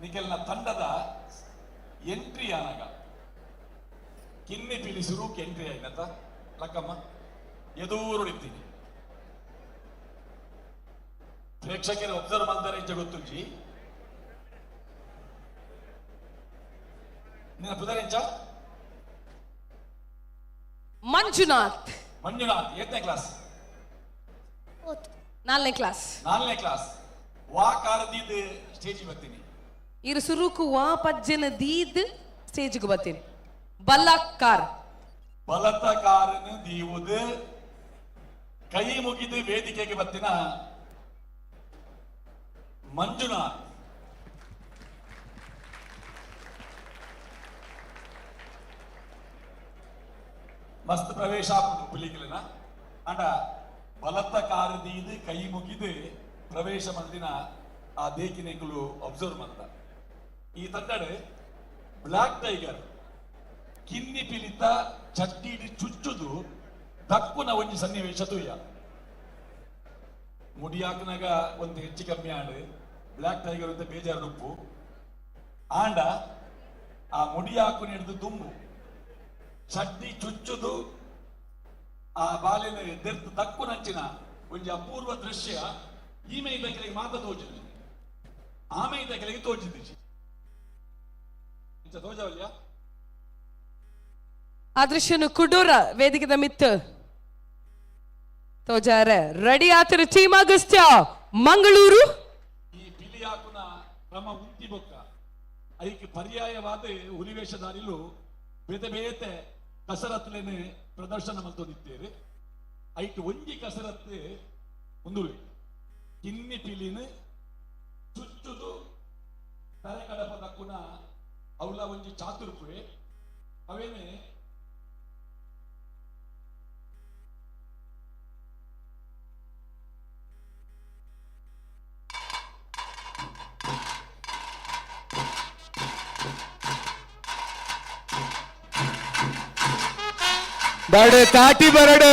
ನಿಖಲ್ನ ತಂಡದ ಎಂಟ್ರಿ ಆನಾಗ ಕಿನ್ನಿ ಪಿಲಿ ಸುರುಕ್ ಎಂಟ್ರಿ ಆಯ್ನತ್ತ ಲಕ್ಕಮ್ಮ ಎದೂರು ನಿಂತೀನಿ ಪ್ರೇಕ್ಷಕರ ಒಬ್ಸರ್ವ್ ಮಾಡ್ತಾರೆ ಅಂತ ಗೊತ್ತುಂಚಿ ನಿನ್ನ ಪುದರೆಂಚ ಮಂಜುನಾಥ್ ಮಂಜುನಾಥ್ 8ನೇ ಕ್ಲಾಸ್ 4ನೇ ಕ್ಲಾಸ್ 4ನೇ ಕ್ಲಾಸ್ ವಾ ಕಾರದಿದ್ದು ಸ್ಟೇಜಿಗೆ ಬರ್ತೀನಿ ಇರು ಸುರುಕು ವಾ ಪಜ್ಜನ ದೀದ್ ಸ್ಟೇಜ್ಗೆ ಬರ್ತೀನಿ ಬಲ್ಲಕ್ಕಾರ್ ಬಲತ ಕಾರನ್ನು ದೀವುದು ಕೈ ಮುಗಿದು ವೇದಿಕೆಗೆ ಬರ್ತಿನ ಮಂಜುನಾಥ್ ಮಸ್ತ್ ಪ್ರವೇಶ ಆಪುಂಡು ಪುಲಿಗಿಲನ ಅಂಡ ಬಲತ ಕಾರದೀದು ಕೈ ಮುಗಿದು ಪ್ರವೇಶ ಮಂದಿನ ಆ ದೇಕಿನೆಗಳು ಅಬ್ಸರ್ವ್ ಮಾಡ್ತ ಈ ತಂಡಡ್ ಬ್ಲಾಕ್ ಟೈಗರ್ ಕಿನ್ನಿ ಪಿಲಿತ ಚಟ್ಟಿಡಿ ಚುಚ್ಚುದು ದಕ್ಕುನ ಒಂಜಿ ಸನ್ನಿವೇಶ ತುಯ್ಯ ಮುಡಿಯಾಕನಾಗ ಒಂದು ಹೆಚ್ಚು ಕಮ್ಮಿ ಆಡು ಬ್ಲಾಕ್ ಟೈಗರ್ ಅಂತ ಬೇಜಾರು ಉಪ್ಪು ಆಂಡ ಆ ಮುಡಿಯಾಕು ಹಿಡಿದು ದುಂಬು ಚಡ್ಡಿ ಚುಚ್ಚುದು ಆ ಬಾಲಿನ ದೆರ್ತು ದಕ್ಕು ನಂಚಿನ ಒಂಜಿ ಅಪೂರ್ವ ದೃಶ್ಯ ಈಮೆ ಇದಕ್ಕೆ ಮಾತ್ರ ತೋಚಿದ್ವಿ ಆಮೆ ಇದಕ್ಕೆ ತೋಚಿದ್ದಿ ತೋಜವಲ್ಯ ಆ ದೃಶ್ಯನು ಕುಡೂರ ವೇದಿಕೆದ ಮಿತ್ತು ತೋಜಾರ ರೆಡಿ ಆತರ ಟೀಮ್ ಅಗಸ್ತ್ಯ ಮಂಗಳೂರು ಈ ಪಿಲಿಯಾಕುನ ಕ್ರಮ ಉಂಟಿ ಬೊಕ್ಕ ಐಕ್ಕೆ ಪರ್ಯಾಯವಾದ ಹುಲಿವೇಷಧಾರಿಲು ಬೇತೆ ಬೇತೆ ಕಸರತ್ತುಲೇನೆ ಪ್ರದರ್ಶನ ಮಲ್ತೊಂದಿದ್ದೇವೆ ಐಕ್ಕೆ ಒಂಜಿ ಕಸರತ್ತು ಒಂದು ಕಿನ್ನಿ ಪಿಲಿನ ಚುಚ್ಚುದು ತಲೆ ಕಡಪ ದಕ್ಕುನ ಅವಳ ಒಂಜಿ ಚಾತುರ್ಪುವೆ ಅವೇನೆ ಬರಡು ತಾಟಿ ಬರಡು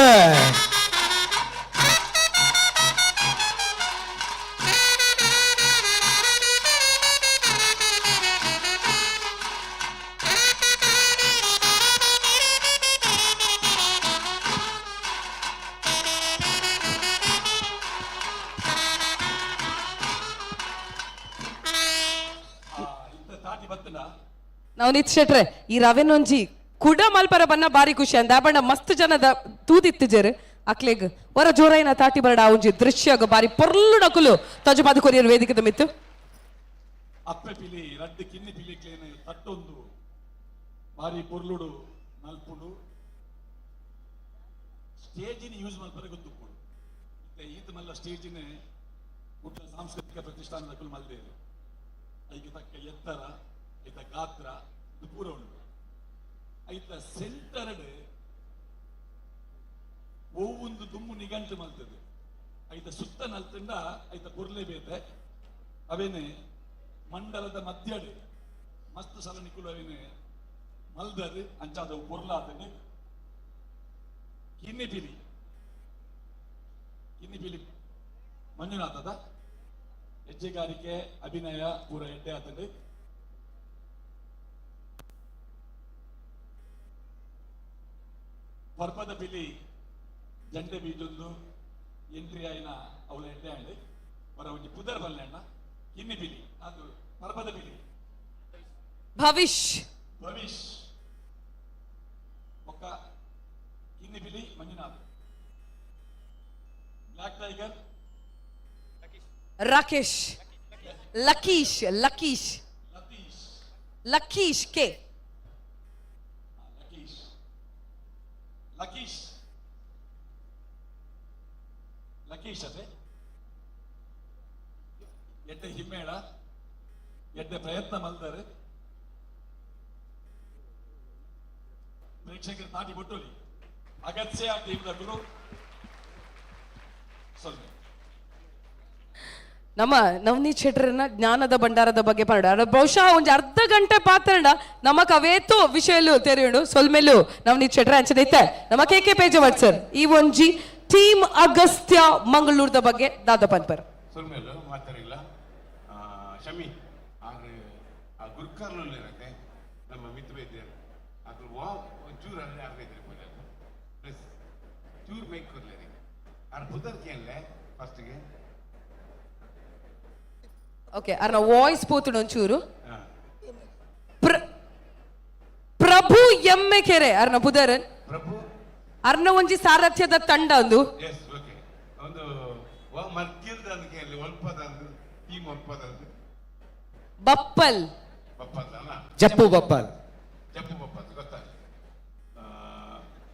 ತಾಟಿ ಬತ್ತನ ನವನೀತ್ ಶೆಟ್ರೆ ಈ ರವೆನೊಂಜಿ ಕುಡ ಮಲ್ಪರ ಬನ್ನ ಬಾರಿ ಖುಷಿ ಅಂದ ಬಣ್ಣ ಮಸ್ತ್ ಜನದ ತೂದಿತ್ತು ಜರ್ ಅಕ್ಲೆಗ್ ವರ ಜೋರೈನ ತಾಟಿ ಬರಡ ಒಂಜಿ ದೃಶ್ಯಗ ಬಾರಿ ಪೊರ್ಲುಡಕುಲು ತಜುಬಾದು ಕೊರಿಯರ್ ವೇದಿಕೆದ ಮಿತ್ತು ಅಪ್ಪೆ ಪಿಲಿ ರಡ್ಡು ಕಿನ್ನಿ ಪಿಲಿ ಕ್ಲೇನು ತಟ್ಟೊಂದು ಬಾರಿ ಪೊರ್ಲುಡು ನಲ್ಪುಡು ಸ್ಟೇಜಿನ ಯೂಸ್ ಮಲ್ಪರೆ ಗೊತ್ತುಪ್ಪುಡು ಈತ ಮಲ್ಲ ಸ್ಟೇಜಿನ ಹುಟ್ಟ ಸಾಂಸ್ಕೃತಿಕ ಪ್ರತಿಷ್ಠಾನದ ಕುಲ್ ಮಲ್ದೇರು ಐಕೆ ತಕ್ಕ ಎತ್ತರ ಐತ ಗಾತ್ರ ಇದು ಪೂರ ಉಂಟು ಐತ ಸೆಂಟರ್ಡ್ ಒವ್ವೊಂದು ದುಮ್ಮು ನಿಗಂಟು ಮಲ್ತದೆ ಐತ ಸುತ್ತ ನಲ್ತಂಡ ಐತ ಪೊರ್ಲೆ ಬೇತೆ ಅವೇನೆ ಮಂಡಲದ ಮಧ್ಯಡ್ ಮಸ್ತ್ ಸಲ ನಿಕ್ಕುಲು ಅವೇನೆ ಮಲ್ದದು ಅಂಚಾದ ಪೊರ್ಲಾದನೆ ಕಿನ್ನಿ ಪಿಲಿ ಮಂಜುನಾಥದ ಹೆಜ್ಜೆಗಾರಿಕೆ ಅಭಿನಯ ಪೂರ ಎಡ್ಡೆ ಆತಂಡು ಪರ್ಪದ ಪಿಲಿ ಜಂಡೆ ಬೀಜೊಂದು ಎಂಟ್ರಿ ಆಯ್ನ ಅವಳ ಎಡ್ಡೆ ಅಂಡ್ ಹೊರ ಒಂಜಿ ಪುದರ್ ಬಲ್ಲೆ ಅಣ್ಣ ಕಿನ್ನಿ ಪಿಲಿ ಅದು ಪರ್ಪದ ಪಿಲಿ ಭವಿಷ್ ಒಕ್ಕ ಕಿನ್ನಿ ಪಿಲಿ Manjunath Black Tiger Rakesh Lakeesh K Lakeesh ಅದೇ ಎಡ್ಡೆ ಹಿಮ್ಮೇಳ ಎಡ್ಡೆ ಪ್ರಯತ್ನ ಮಲ್ತಾರೆ ಪ್ರೇಕ್ಷಕರು ತಾಟಿ ಬಿಟ್ಟೋಲಿ ಅಗತ್ಯ ಟೀಮ್ದ ಗುರು ಸ್ವಲ್ಪ ನಮ್ಮ ನವನೀತ್ ಶೆಟ್ಟರನ ಜ್ಞಾನದ ಭಂಡಾರದ ಬಗ್ಗೆ ಪರಡ ಬಹುಶಃ ಒಂದು ಅರ್ಧ ಗಂಟೆ ಪಾತ್ರಂಡ ನಮಕ್ ಅವೇತೋ ವಿಷಯಲು ತೆರೆಯುಂಡು ಸೊಲ್ಮೆಲು ನವನೀತ್ ಶೆಟ್ಟರ ಅಂಚನೈತೆ ನಮ್ಮ ಕೆ ಪೇಜವಟ್ ಸರ್ ಈ ಒಂಜಿ ಟೀಮ್ ಅಗಸ್ತ್ಯ ಮಂಗಳೂರದ ಬಗ್ಗೆ ದಾದ ಪನ್ಪರ್ ಸೊಲ್ಮೆಲು ಮಾತಾಡಿಲ್ಲ ಶಮಿ ಆದ್ರೆ ಆ ಗುರ್ಕಾರ್ನಲ್ಲಿ ಇರತ್ತೆ ನಮ್ಮ ಮಿತ್ರ ಇದ್ದಾರೆ ಅದು ಒಂಚೂರು ಚೂರು ಅಲ್ಲಿ ಆಗೈತ್ರಿ ಪ್ಲೀಸ್ ಚೂರು ಮೈಕ್ ಕೊಡ್ಲಿ ರೀ ಅವ್ರ ಬುದ್ಧರ್ಕೆ ಅಲ್ಲೇ ಫಸ್ಟ್ಗೆ ಓಕೆ ಅರ್ನ ವಾಯ್ಸ್ ಪೋತುಡು ಒಂಚೂರು ಪ್ರಭು ಎಮ್ಮೆ ಕೆರೆ ಅರ್ನ ಬುಧರನ್ ಪ್ರಭು ಅರ್ನ ಒಂಜಿ ಸಾರಥ್ಯದ ತಂಡ ಒಂದು ಎಸ್ ಓಕೆ ಒಂದು ಮರ್ಕಿಲ್ದಂಗೆ ಅಲ್ಲಿ ಒಲ್ಪದಂದು ಟೀಮ್ ಒಲ್ಪದಂದು ಬಪ್ಪಲ್ ಬಪ್ಪದಲ್ಲ ಜಪ್ಪು ಬಪ್ಪಲ್ ಜಪ್ಪು ಬಪ್ಪದ ಗೊತ್ತಾಗ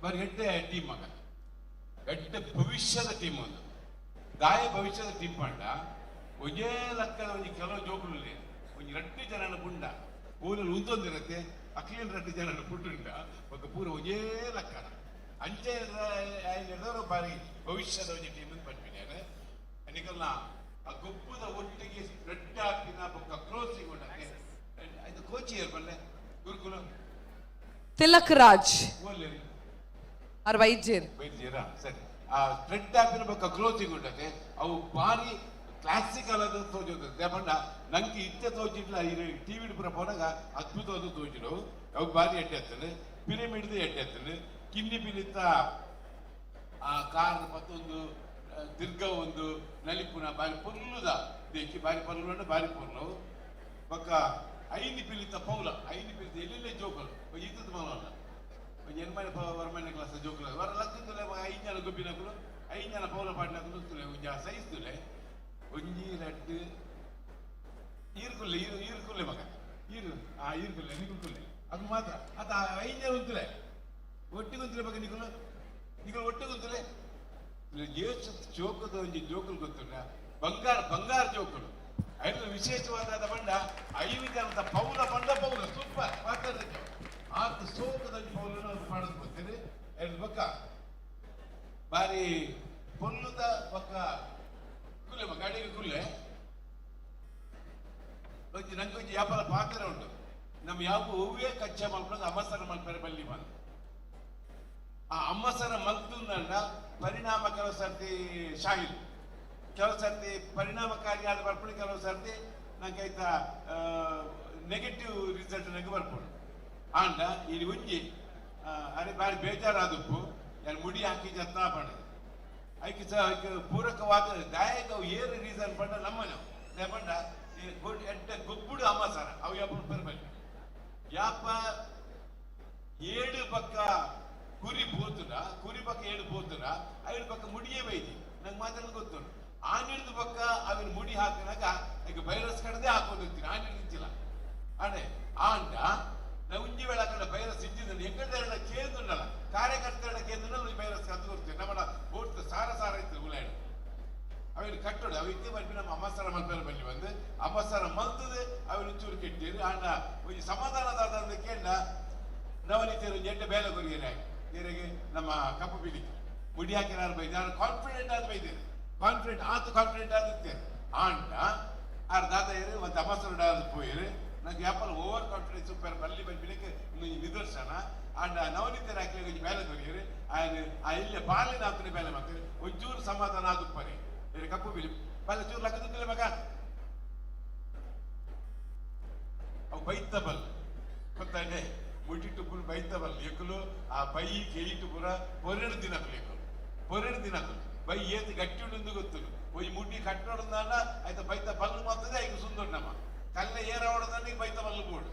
మరి ಎಡ್ಡೆ ಟೀಮ್ ಮಗ ಎಡ್ಡೆ ಭವಿಷ್ಯದ ಟೀಮ್ ಒಂದು ದಾಯ ಭವಿಷ್ಯದ ಟೀಮ್ ಪಂಡ ಒಂದೇ ಲೆಕ್ಕದ ಒಂದು ಕೆಲವು ಜೋಕುಲು ಒಂದು 2 ಜನನ ಪುಂಡ ಊರಲ್ಲಿ ಉಂದೊಂದಿರತ್ತೆ ಅಕ್ಲಿನ 2 ಜನನ ಪುಟ್ಟುಂಡ ఒక ಪೂರ ಒಂದೇ ಲೆಕ್ಕನ ಅಂಚೆ ಎದರೋ ಬಾರಿ ಭವಿಷ್ಯದ ಒಂದು ಟೀಮ್ ಅಂತ ಪಂಪಿದ್ದಾರೆ ಅದಕ್ಕೆಲ್ಲ ಆ ಗೊಬ್ಬದ ಒಟ್ಟಿಗೆ ರೆಡ್ ಹಾಕಿನ ಬೊಕ್ಕ ಕ್ರೋಸಿಂಗ್ ಉಂಡಕ್ಕೆ ಇದು ಕೋಚಿ ಇರ್ಬಲ್ಲೆ ಗುರುಕುಲ ತಿಲಕ್ ರಾಜ್ ಓಲಿ ಅರ್ ವೈದ್ಯರ್ ವೈದ್ಯರ ಸರಿ ಆ ರೆಡ್ ಹಾಕಿನ ಬೊಕ್ಕ ಕ್ರೋಸಿಂಗ್ ಉಂಡಕ್ಕೆ ಅವು ಬಾರಿ ಕ್ಲಾಸಿಕಲ್ ಅದು ತೋಜೋದು ದೇಪಂಡ ನಂಗೆ ಇತ್ತೆ ತೋಜಿಡ್ಲ ಟಿವಿ ಪುರ ಪೋನಾಗ ಅದ್ಭುತವಾದ ತೋಜಿಡು ಅವು ಬಾರಿ ಎಡ್ಡೆ ಎತ್ತನೆ ಪಿರಮಿಡ್ ಎಡ್ಡೆ ಎತ್ತನೆ ಕಿನ್ನಿ ಪಿಲಿತ್ತ ಆ ಕಾರ್ ಮತ್ತೊಂದು ದೀರ್ಘ ಒಂದು ನಲಿಪುನ ಬಾರಿ ಪೊರ್ಲುದ ದೇಕಿ ಬಾರಿ ಪೊರ್ಲು ಬಾರಿ ಪೊರ್ಲು ಬೊಕ್ಕ ಐದು ಪಿಲಿತ ಪೌಲ ಐದು ಪಿಲಿತ ಎಲ್ಲೆಲ್ಲೇ ಜೋಕಲು ಇದ್ದದ್ದು ಮಲವಲ್ಲ ಎನ್ಮನೆ ವರಮನೆ ಕ್ಲಾಸ್ ಜೋಕಲು ವರ ಲಕ್ಕುತ್ತಲೆ 5 ಜನ ಗೊಬ್ಬಿನಕಲು 5 ಜನ ಪೌಲ ಪಾಡಿನಕಲು ಒಂಜಿ ಸೈಜ್ ತುಲೆ ಒಂಜಿ 2 ಈರ್ಕುಲ್ಲೆ ಮಗ ಈರ್ಕುಲ್ಲೆ ನಿಗುಲ್ಕುಲ್ಲೆ ಅದು ಮಾತ್ರ ಅದು 5 ಜನ ಉಂತುಲೆ ಒಟ್ಟಿಗೆ ಉಂತುಲೆ ಮಗ ನಿಗುಲು ಒಟ್ಟಿಗೆ ಉಂತುಲೆ ಎಷ್ಟು ಜೋಕದ ಒಂಜಿ ಜೋಕುಲು ಗೊತ್ತುಂಡ ಬಂಗಾರ ಜೋಕುಲು ಐದು ವಿಶೇಷವಾದ ಬಂಡ 5 ಜನದ ಪೌಲ ಸೂಪರ್ ಮಾತಾಡಕ್ಕೆ ಆತ ಸೋಕದ ಪೌಲನ ಮಾಡೋದು ಗೊತ್ತೇನೆ ಎರಡು ಬೊಕ್ಕ ಬಾರಿ ಪೊಲ್ಲುದ ಬೊಕ್ಕ ಕುಲ್ಲೆ ಮಗ ಅಡಿಗೆ ಕುಲ್ಲೆ ನಂಗೊಂದು ವ್ಯಾಪಾರ ಪಾತ್ರ ಉಂಟು ನಮ್ಮ ಯಾವ ಹೂವೇ ಕಚ್ಚಾ ಮಲ್ಪದ ಅಮ್ಮಸರ ಮಲ್ಪರೆ ಬಲ್ಲಿ ಬಂದು ಆ ಅಮ್ಮಸರ ಮಲ್ತುಂದಂಡ ಪರಿಣಾಮ ಕೆಲವು ಸರ್ತಿ ಶಾಹಿಲ್ ಕೆಲವು ಸರ್ತಿ ಪರಿಣಾಮಕಾರಿಯಾದ ಬರ್ಪಣೆ ಕೆಲವು ಸರ್ತಿ ನಂಗೆ ಆಯ್ತಾ ನೆಗೆಟಿವ್ ರಿಸಲ್ಟ್ ನಂಗೆ ಬರ್ಪಣೆ ಆಂಡ ಇಲ್ಲಿ ಒಂಜಿ ಅರೆ ಬಾರಿ ಬೇಜಾರಾದಪ್ಪು ಯಾರು ಮುಡಿ ಹಾಕಿ ಜತ್ನ ಪಡ ಅದಕ್ಕೆ ಪೂರಕವಾದ ದಾಯಕ ಏರು ರೀಸನ್ ಪಂಡ ನಮ್ಮನೆ ಪಂಡ ಎಡ್ಡ ಗೊಬ್ಬುಡು ಅಮ್ಮಸರ ಅವು ಯಾಪ ಬರಬೇಕು ಯಾಪ 7 ಪಕ್ಕ ಕುರಿ ಪಕ್ಕ 7 ಪೋತುನ 5 ಪಕ್ಕ ಮುಡಿಯೇ ಬೈದಿ ನಂಗೆ ಮಾತಾಡೋದು ಗೊತ್ತುಂಟು ಆನಿಡ್ದು ಪಕ್ಕ ಅವನು ಮುಡಿ ಹಾಕಿನಾಗ ಈಗ ವೈರಸ್ ಕಡದೆ ಹಾಕೊಂಡಿರ್ತೀನಿ ಆನಿಡ್ದಿಲ್ಲ ಅಡೆ ಆಂಡ ನಾವು ಉಂಜಿ ವೇಳ ಕಡೆ ವೈರಸ್ ಇದ್ದಿದ್ದಲ್ಲಿ ಎಕ್ಕಡ ಕೇಂದ್ರಲ್ಲ ಕಾರ್ಯಕರ್ತರ ಕೇಂದ್ರದಲ್ಲಿ ವೈರಸ್ ಅದು ಕೊಡ್ತೀವಿ ನಮ್ಮ ಓಡ್ತು ಸಾರ ಇತ್ತು ಉಲಾಯ್ಡು ಅವನು ಕಟ್ಟೋಡು ಅವ ಇದ್ದೇ ಬರ್ಬಿ ನಮ್ಮ ಅಮ್ಮಸರ ಮಲ್ಪೆಲ್ಲ ಬಲ್ಲಿ ಬಂದು ಅಮ್ಮಸರ ಮಲ್ತದೆ ಅವನು ಚೂರು ಕೆಟ್ಟಿರು ಆಂಡ ಒಂದು ಸಮಾಧಾನದಾದ ಕೇಂದ್ರ ನವನೀತಿಯರು ಎಡ್ಡೆ ಬೇಲೆ ಕೊರಿಯರೆ ನೀರಿಗೆ ನಮ್ಮ ಕಪ್ಪು ಬಿಡಿ ಮುಡಿ ಹಾಕಿನಾರು ಬೈದು ನಾನು ಕಾನ್ಫಿಡೆಂಟ್ ಆದ ಬೈದೇನೆ ಕಾನ್ಫಿಡೆಂಟ್ ಆದಿರ್ತೇನೆ ಆಂಡ ಆರು ದಾದ ಏರು ಒಂದು ಅಮ್ಮಸರ ಆದ ಪೋಯಿರು ನಂಗೆ ವ್ಯಾಪಾರ ಓವರ್ ಕಾನ್ಫಿಡೆನ್ಸ್ ಬಲ್ಲಿ ಬಂದ್ಬಿಡಕ್ಕೆ ನಿದರ್ಶನ ಆಂಡ ನವನೀತಿಯರು ಹಾಕಿ ಒಂದು ಬೇಲೆ ಕೊರಿಯರು ಆ ಇಲ್ಲೇ ಬಾಲಿನ ಹಾಕಿನ ಬೇಲೆ ಮಾಡ್ತಾರೆ ಒಂಚೂರು ಸಮಾಧಾನ ಆದ ಪರಿ ಕಪ್ಪು ಬಿಲಿ ಬಾಲ ಚೂರು ಲಕ್ಕದಿಲ್ಲ ಮಗ ಅವು ಬೈತಬಲ್ ಗೊತ್ತಾನೆ ಮುಟ್ಟಿಟ್ಟು ಪುಲ್ ಬೈತಬಲ್ ಎಕ್ಕಲು ಆ ಬೈ ಕೇಯಿಟ್ಟು ಪುರ 2 ದಿನಕ್ಕಲು ಬೈ ಏತು ಗಟ್ಟಿ ಉಂಡು ಗೊತ್ತು ಒಯ್ ಮುಡ್ಡಿ ಕಟ್ಟೋಡದಾನ ಆಯ್ತಾ ಬೈತ ಬಲ್ಲು ಮಾತದೆ ಈಗ ಸುಂದರ ನಮ್ಮ ಕಲ್ಲೆ ಏರ ಹೊಡೆದಾನ ಈಗ ಬೈತ ಬಲ್ಲು ಬೋಡು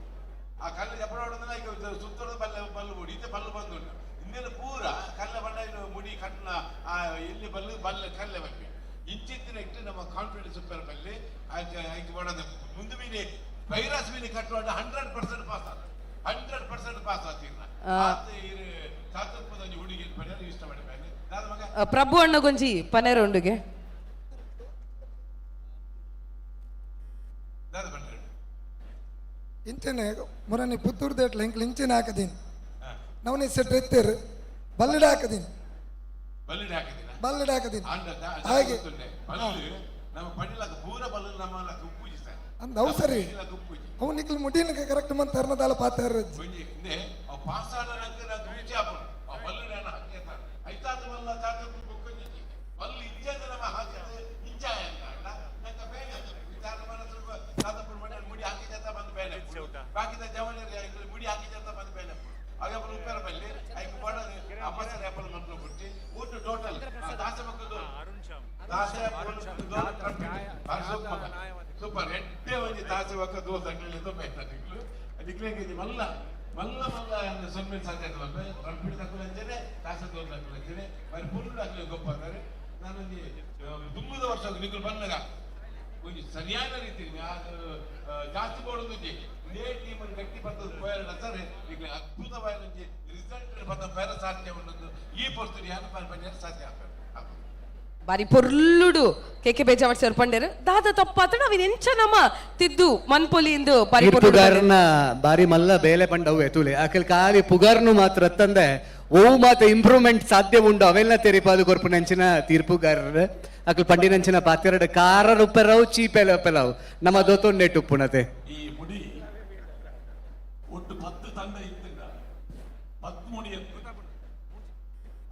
ಆ ಕಲ್ಲು ಜಪಡ ಹೊಡೆದಾನ ಈಗ ಸುತ್ತೋಡ ಬಲ್ಲು ಬೋಡು ಇತ್ತೆ ಬಲ್ಲು ಬಂದು ಹಿಂದಿನ ಪೂರ ಕಲ್ಲ ಬಣ್ಣ ಮುಡಿ ಕಟ್ಟನ ಆ ಎಲ್ಲಿ ಬಲ್ಲು ಕಲ್ಲೆ ಬಗ್ಗೆ ಇಂಚಿತ್ತಿನ ಇಟ್ಟು ನಮ್ಮ ಕಾನ್ಫಿಡೆನ್ಸ್ ಬಲ್ಲಿ ಆಯ್ಕೆ ಮಾಡೋದು ಮುಂದೆ ಮೀನಿ ವೈರಸ್ ಮೀನಿ ಕಟ್ಟುವಾಗ 100% ಪಾಸ್ ಆದ 100% ಪಾಸ್ ಆಗ್ತೀರ ತಾತಪ್ಪದ ಹುಡುಗಿ ಪಡೆಯಲು ಇಷ್ಟ ಮಾಡಿದ್ದೇನೆ ನಾನು ಮಗ ಪ್ರಭು ಅಣ್ಣಗೊಂಜಿ ಪನೇರ ಉಂಡುಗೆ ಇಂಚನೆ ಮುರನಿ ಪುತ್ತೂರು ದೇಟ್ಲ ಇಂಕ್ಲ ಇಂಚಿನ ಹಾಕದೀನಿ ನವನಿ ಸೆಟ್ ಎತ್ತೇರು ಬಲ್ಲಡ ಹಾಕದೀನಿ ಹಾಗೆ ನಮ್ಮ ಪಡಿಲಾಕ ಪೂರ ಬಲ್ಲು ನಮ್ಮ ಉಪ್ಪುಜಿಸ್ತಾರೆ ಅಂದ ಅವು ಸರಿ ಅವು ನಿಕ್ಲು ಮುಡಿನ ಕರೆಕ್ಟ್ ಮಂತ್ ತರ್ನದಾಲ ಪಾತಾರ ಇಂದೆ ಅವು ಪಾಸ್ ಆಡನಂತ ನಾನು ರುಚಿ ಆಪಣ ಆ ಬಲ್ಲು ನಾನು ಹಾಕೇತಾರ ಐತಾದ ಬಲ್ಲ ತಾತಪ್ಪು ಬೊಕ್ಕಂಜಿ ಬಲ್ಲು ಇಂಜದ ನಮ್ಮ ಹಾಕಿದೆ ಇಂಜಾಯ ಅಂತ ನಂಗ ಬೇಗ ತಾತ ಮನಸ್ಸು ತಾತಪ್ಪು ಮುಡಿ ಹಾಕಿದ ಬಂದು ಬೇನೆ ಬಾಕಿದ ಜವನ ಮುಡಿ ಹಾಕಿದ ಬಂದು ಬೇನೆ ಆಗ ಉಪ್ಪರ ಬಲ್ಲಿ ಸೂಪರ್ ಎಡ್ಡೆ ಒಂಜಿ ದಾಸೆ ಒಕ್ಕ ದೋಸ್ ಅಂಗಡಿ ತೊಂಬೈತಿಕ್ಲು ಅದಿಕ್ಲೆಗೆ ಮಲ್ಲ ಮಲ್ಲ ಮಲ್ಲ ಸೊನ್ನೆ ಸಾಧ್ಯ ರಂಪಿಡ್ ತಕ್ಕಲಂಚನೆ ದಾಸೆ ದೋಸ್ ತಕ್ಕಲಂಚನೆ మరి ಪುಲ್ಲು ಅಕ್ಲೆ ಗೊಪ್ಪ ಅಂದರೆ ನಾನೊಂದು ತುಂಬದ ವರ್ಷ ನಿಕ್ಲು ಬಂದಾಗ ಒಂದು ಸರಿಯಾದ ರೀತಿ ಜಾಸ್ತಿ ಮಾಡೋದು ಇದೇ ಟೀಮನ್ನು ಗಟ್ಟಿ ಬರ್ತದೆ ಪೋಯಲ್ಲ ಸರ್ ಈಗ ಅದ್ಭುತವಾದ ರಿಸಲ್ಟ್ ಬತ್ತ ಬೇರೆ ಸಾಧ್ಯ ಉಂಟು ಈ ಪರಿಸ್ಥಿತಿ ಯಾರು ಪಂಚಾಯತ್ ಸಾಧ್ಯ ಆಗ್ತದೆ ಬಾರಿ ಪೊರ್ಲುಡು ಕೆಕೆ ಬೇಜಾವಟ್ ಸೇರ್ಪಂಡೇರು ದಾದ ತಪ್ಪಾತಡ ಅವಿನ ಎಂಚ ನಮ್ಮ ತಿದ್ದು ಮನ್ಪೊಲಿ ಇಂದು ಬಾರಿ ಪುಗಾರ್ನ ಬಾರಿ ಮಲ್ಲ ಬೇಲೆ ಪಂಡವು ಎತುಲೆ ಆಕಲ್ ಖಾಲಿ ಪುಗಾರ್ನು ಮಾತ್ರ ತಂದೆ ಓ ಮಾತ ಇಂಪ್ರೂವ್ಮೆಂಟ್ ಸಾಧ್ಯ ಉಂಡು ಅವೆಲ್ಲ ತೆರಿಪಾದು ಕೊರ್ಪುನಂಚಿನ ತೀರ್ಪುಗಾರರು ಅಕಲ್ ಪಂಡಿನಂಚಿನ ಪಾತ್ರೆರಡು ಕಾರ ರುಪ್ಪೆರಾವು ಚೀಪೆಲ ಉಪ್ಪೆಲಾವು ನಮ್ಮ ದೋತೊಂಡೆಟ್ಟು ಉಪ್ಪುನತೆ ಈ ಮುಡಿ ಒಟ್ಟು 10 ತಂಡ ಇತ್ತಿಂದ 10 ಮುಡಿ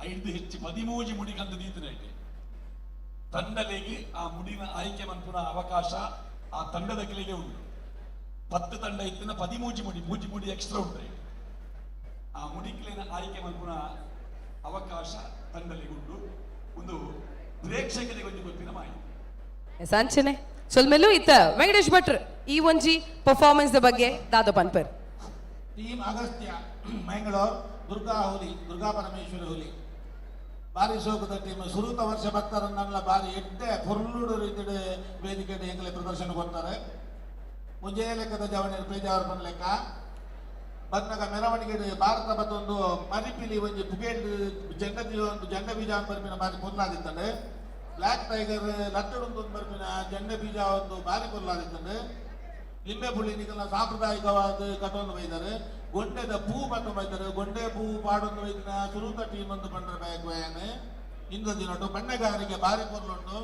5 ಹೆಚ್ಚು 13 ಮುಡಿ ಕಂದು ನೀತಿನೈತೆ ತಂಡಲೆಗೆ ಆ ಮುಡಿನ ಆಯ್ಕೆ ಮನ್ಪುನ ಅವಕಾಶ ಆ ತಂಡದ ಕೆಳಗೆ ಉಂಟು 10 ತಂಡ ಇತ್ತಿನ 13 ಮುಡಿ 3 ಮುಡಿ ಎಕ್ಸ್ಟ್ರಾ ಉಂಟು ಆ ಮುಡಿಕ್ಲಿನ ಆಯ್ಕೆ ಮನ್ಪುನ ಅವಕಾಶ ತಂಡಲೆಗೆ ಉಂಟು ಒಂದು ಪ್ರೇಕ್ಷಕರಿಗೆ ಒಂದು ಗೊತ್ತಿನ ಮಾಹಿತಿ ಸಂಚನೆ ಸೊಲ್ಮೆಲು ಇತ್ತ ವೆಂಕಟೇಶ್ ಭಟ್ರು ಈ ಒಂಜಿ ಪರ್ಫಾರ್ಮೆನ್ಸ್ ಬಗ್ಗೆ ದಾದ ಪನ್ಪರ್ ಟೀಮ್ ಅಗಸ್ತ್ಯ ಮಂಗಳೂರು ದುರ್ಗಾ ಪರಮೇಶ್ವರಿ ಹುಲಿ ಬಾರಿ ಸೋಕದ ಟೀಮ್ ಸುರುತ ವರ್ಷ ಭಕ್ತರನ್ನೆಲ್ಲ ಬಾರಿ ಎಡ್ಡೆ ಪೊರ್ಲುಡು ರೀತಿ ವೇದಿಕೆ ಎಂಕಲೆ ಪ್ರದರ್ಶನ ಕೊಡ್ತಾರೆ ಮುಂಜೆ ಲೆಕ್ಕದ ಜವಣಿ ಪೇಜಾವರ ಪನ್ ಲೆಕ್ಕ ಬಂದಾಗ ಮೆರವಣಿಗೆ ಭಾರತ ಮತ್ತೊಂದು ಮರಿಪಿಲಿ ಒಂಜಿ ಪುಗೇಟ್ ಜಂಡ ಬೀಜ ಬರ್ಪಿನ ಬಾರಿ ಪೊರ್ಲಾದಿತ್ತಂಡೆ ಬ್ಲ್ಯಾಕ್ ಟೈಗರ್ ಲಟ್ಟಡೊಂದು ಬರ್ಪಿನ ಜಂಡ ಬೀಜ ಒಂದು ಬಾರಿ ಪೊರ್ಲಾದಿತ್ತಂಡೆ ಲಿಂಬೆ ಪುಳಿ ನಿಗಲ ಸಾಂಪ್ರದಾಯಿಕವಾದ ಕಟ್ಟೊಂದು ಬೈದಾರೆ ಗೊಂಡೆದ ಪೂ ಪಟ್ಟು ಬೈತಾರೆ ಗೊಂಡೆ ಪೂ ಪಾಡೊಂದು ಬೈದಿನ ಸುರುತ ಟೀಮ್ ಒಂದು ಬಂಡ್ರೆ ಬ್ಯಾಗ್ ವಯನೆ ಇಂದು ದಿನಟ್ಟು ಬಣ್ಣಗಾರಿಕೆ ಬಾರಿ ಪೊರ್ಲುಂಟು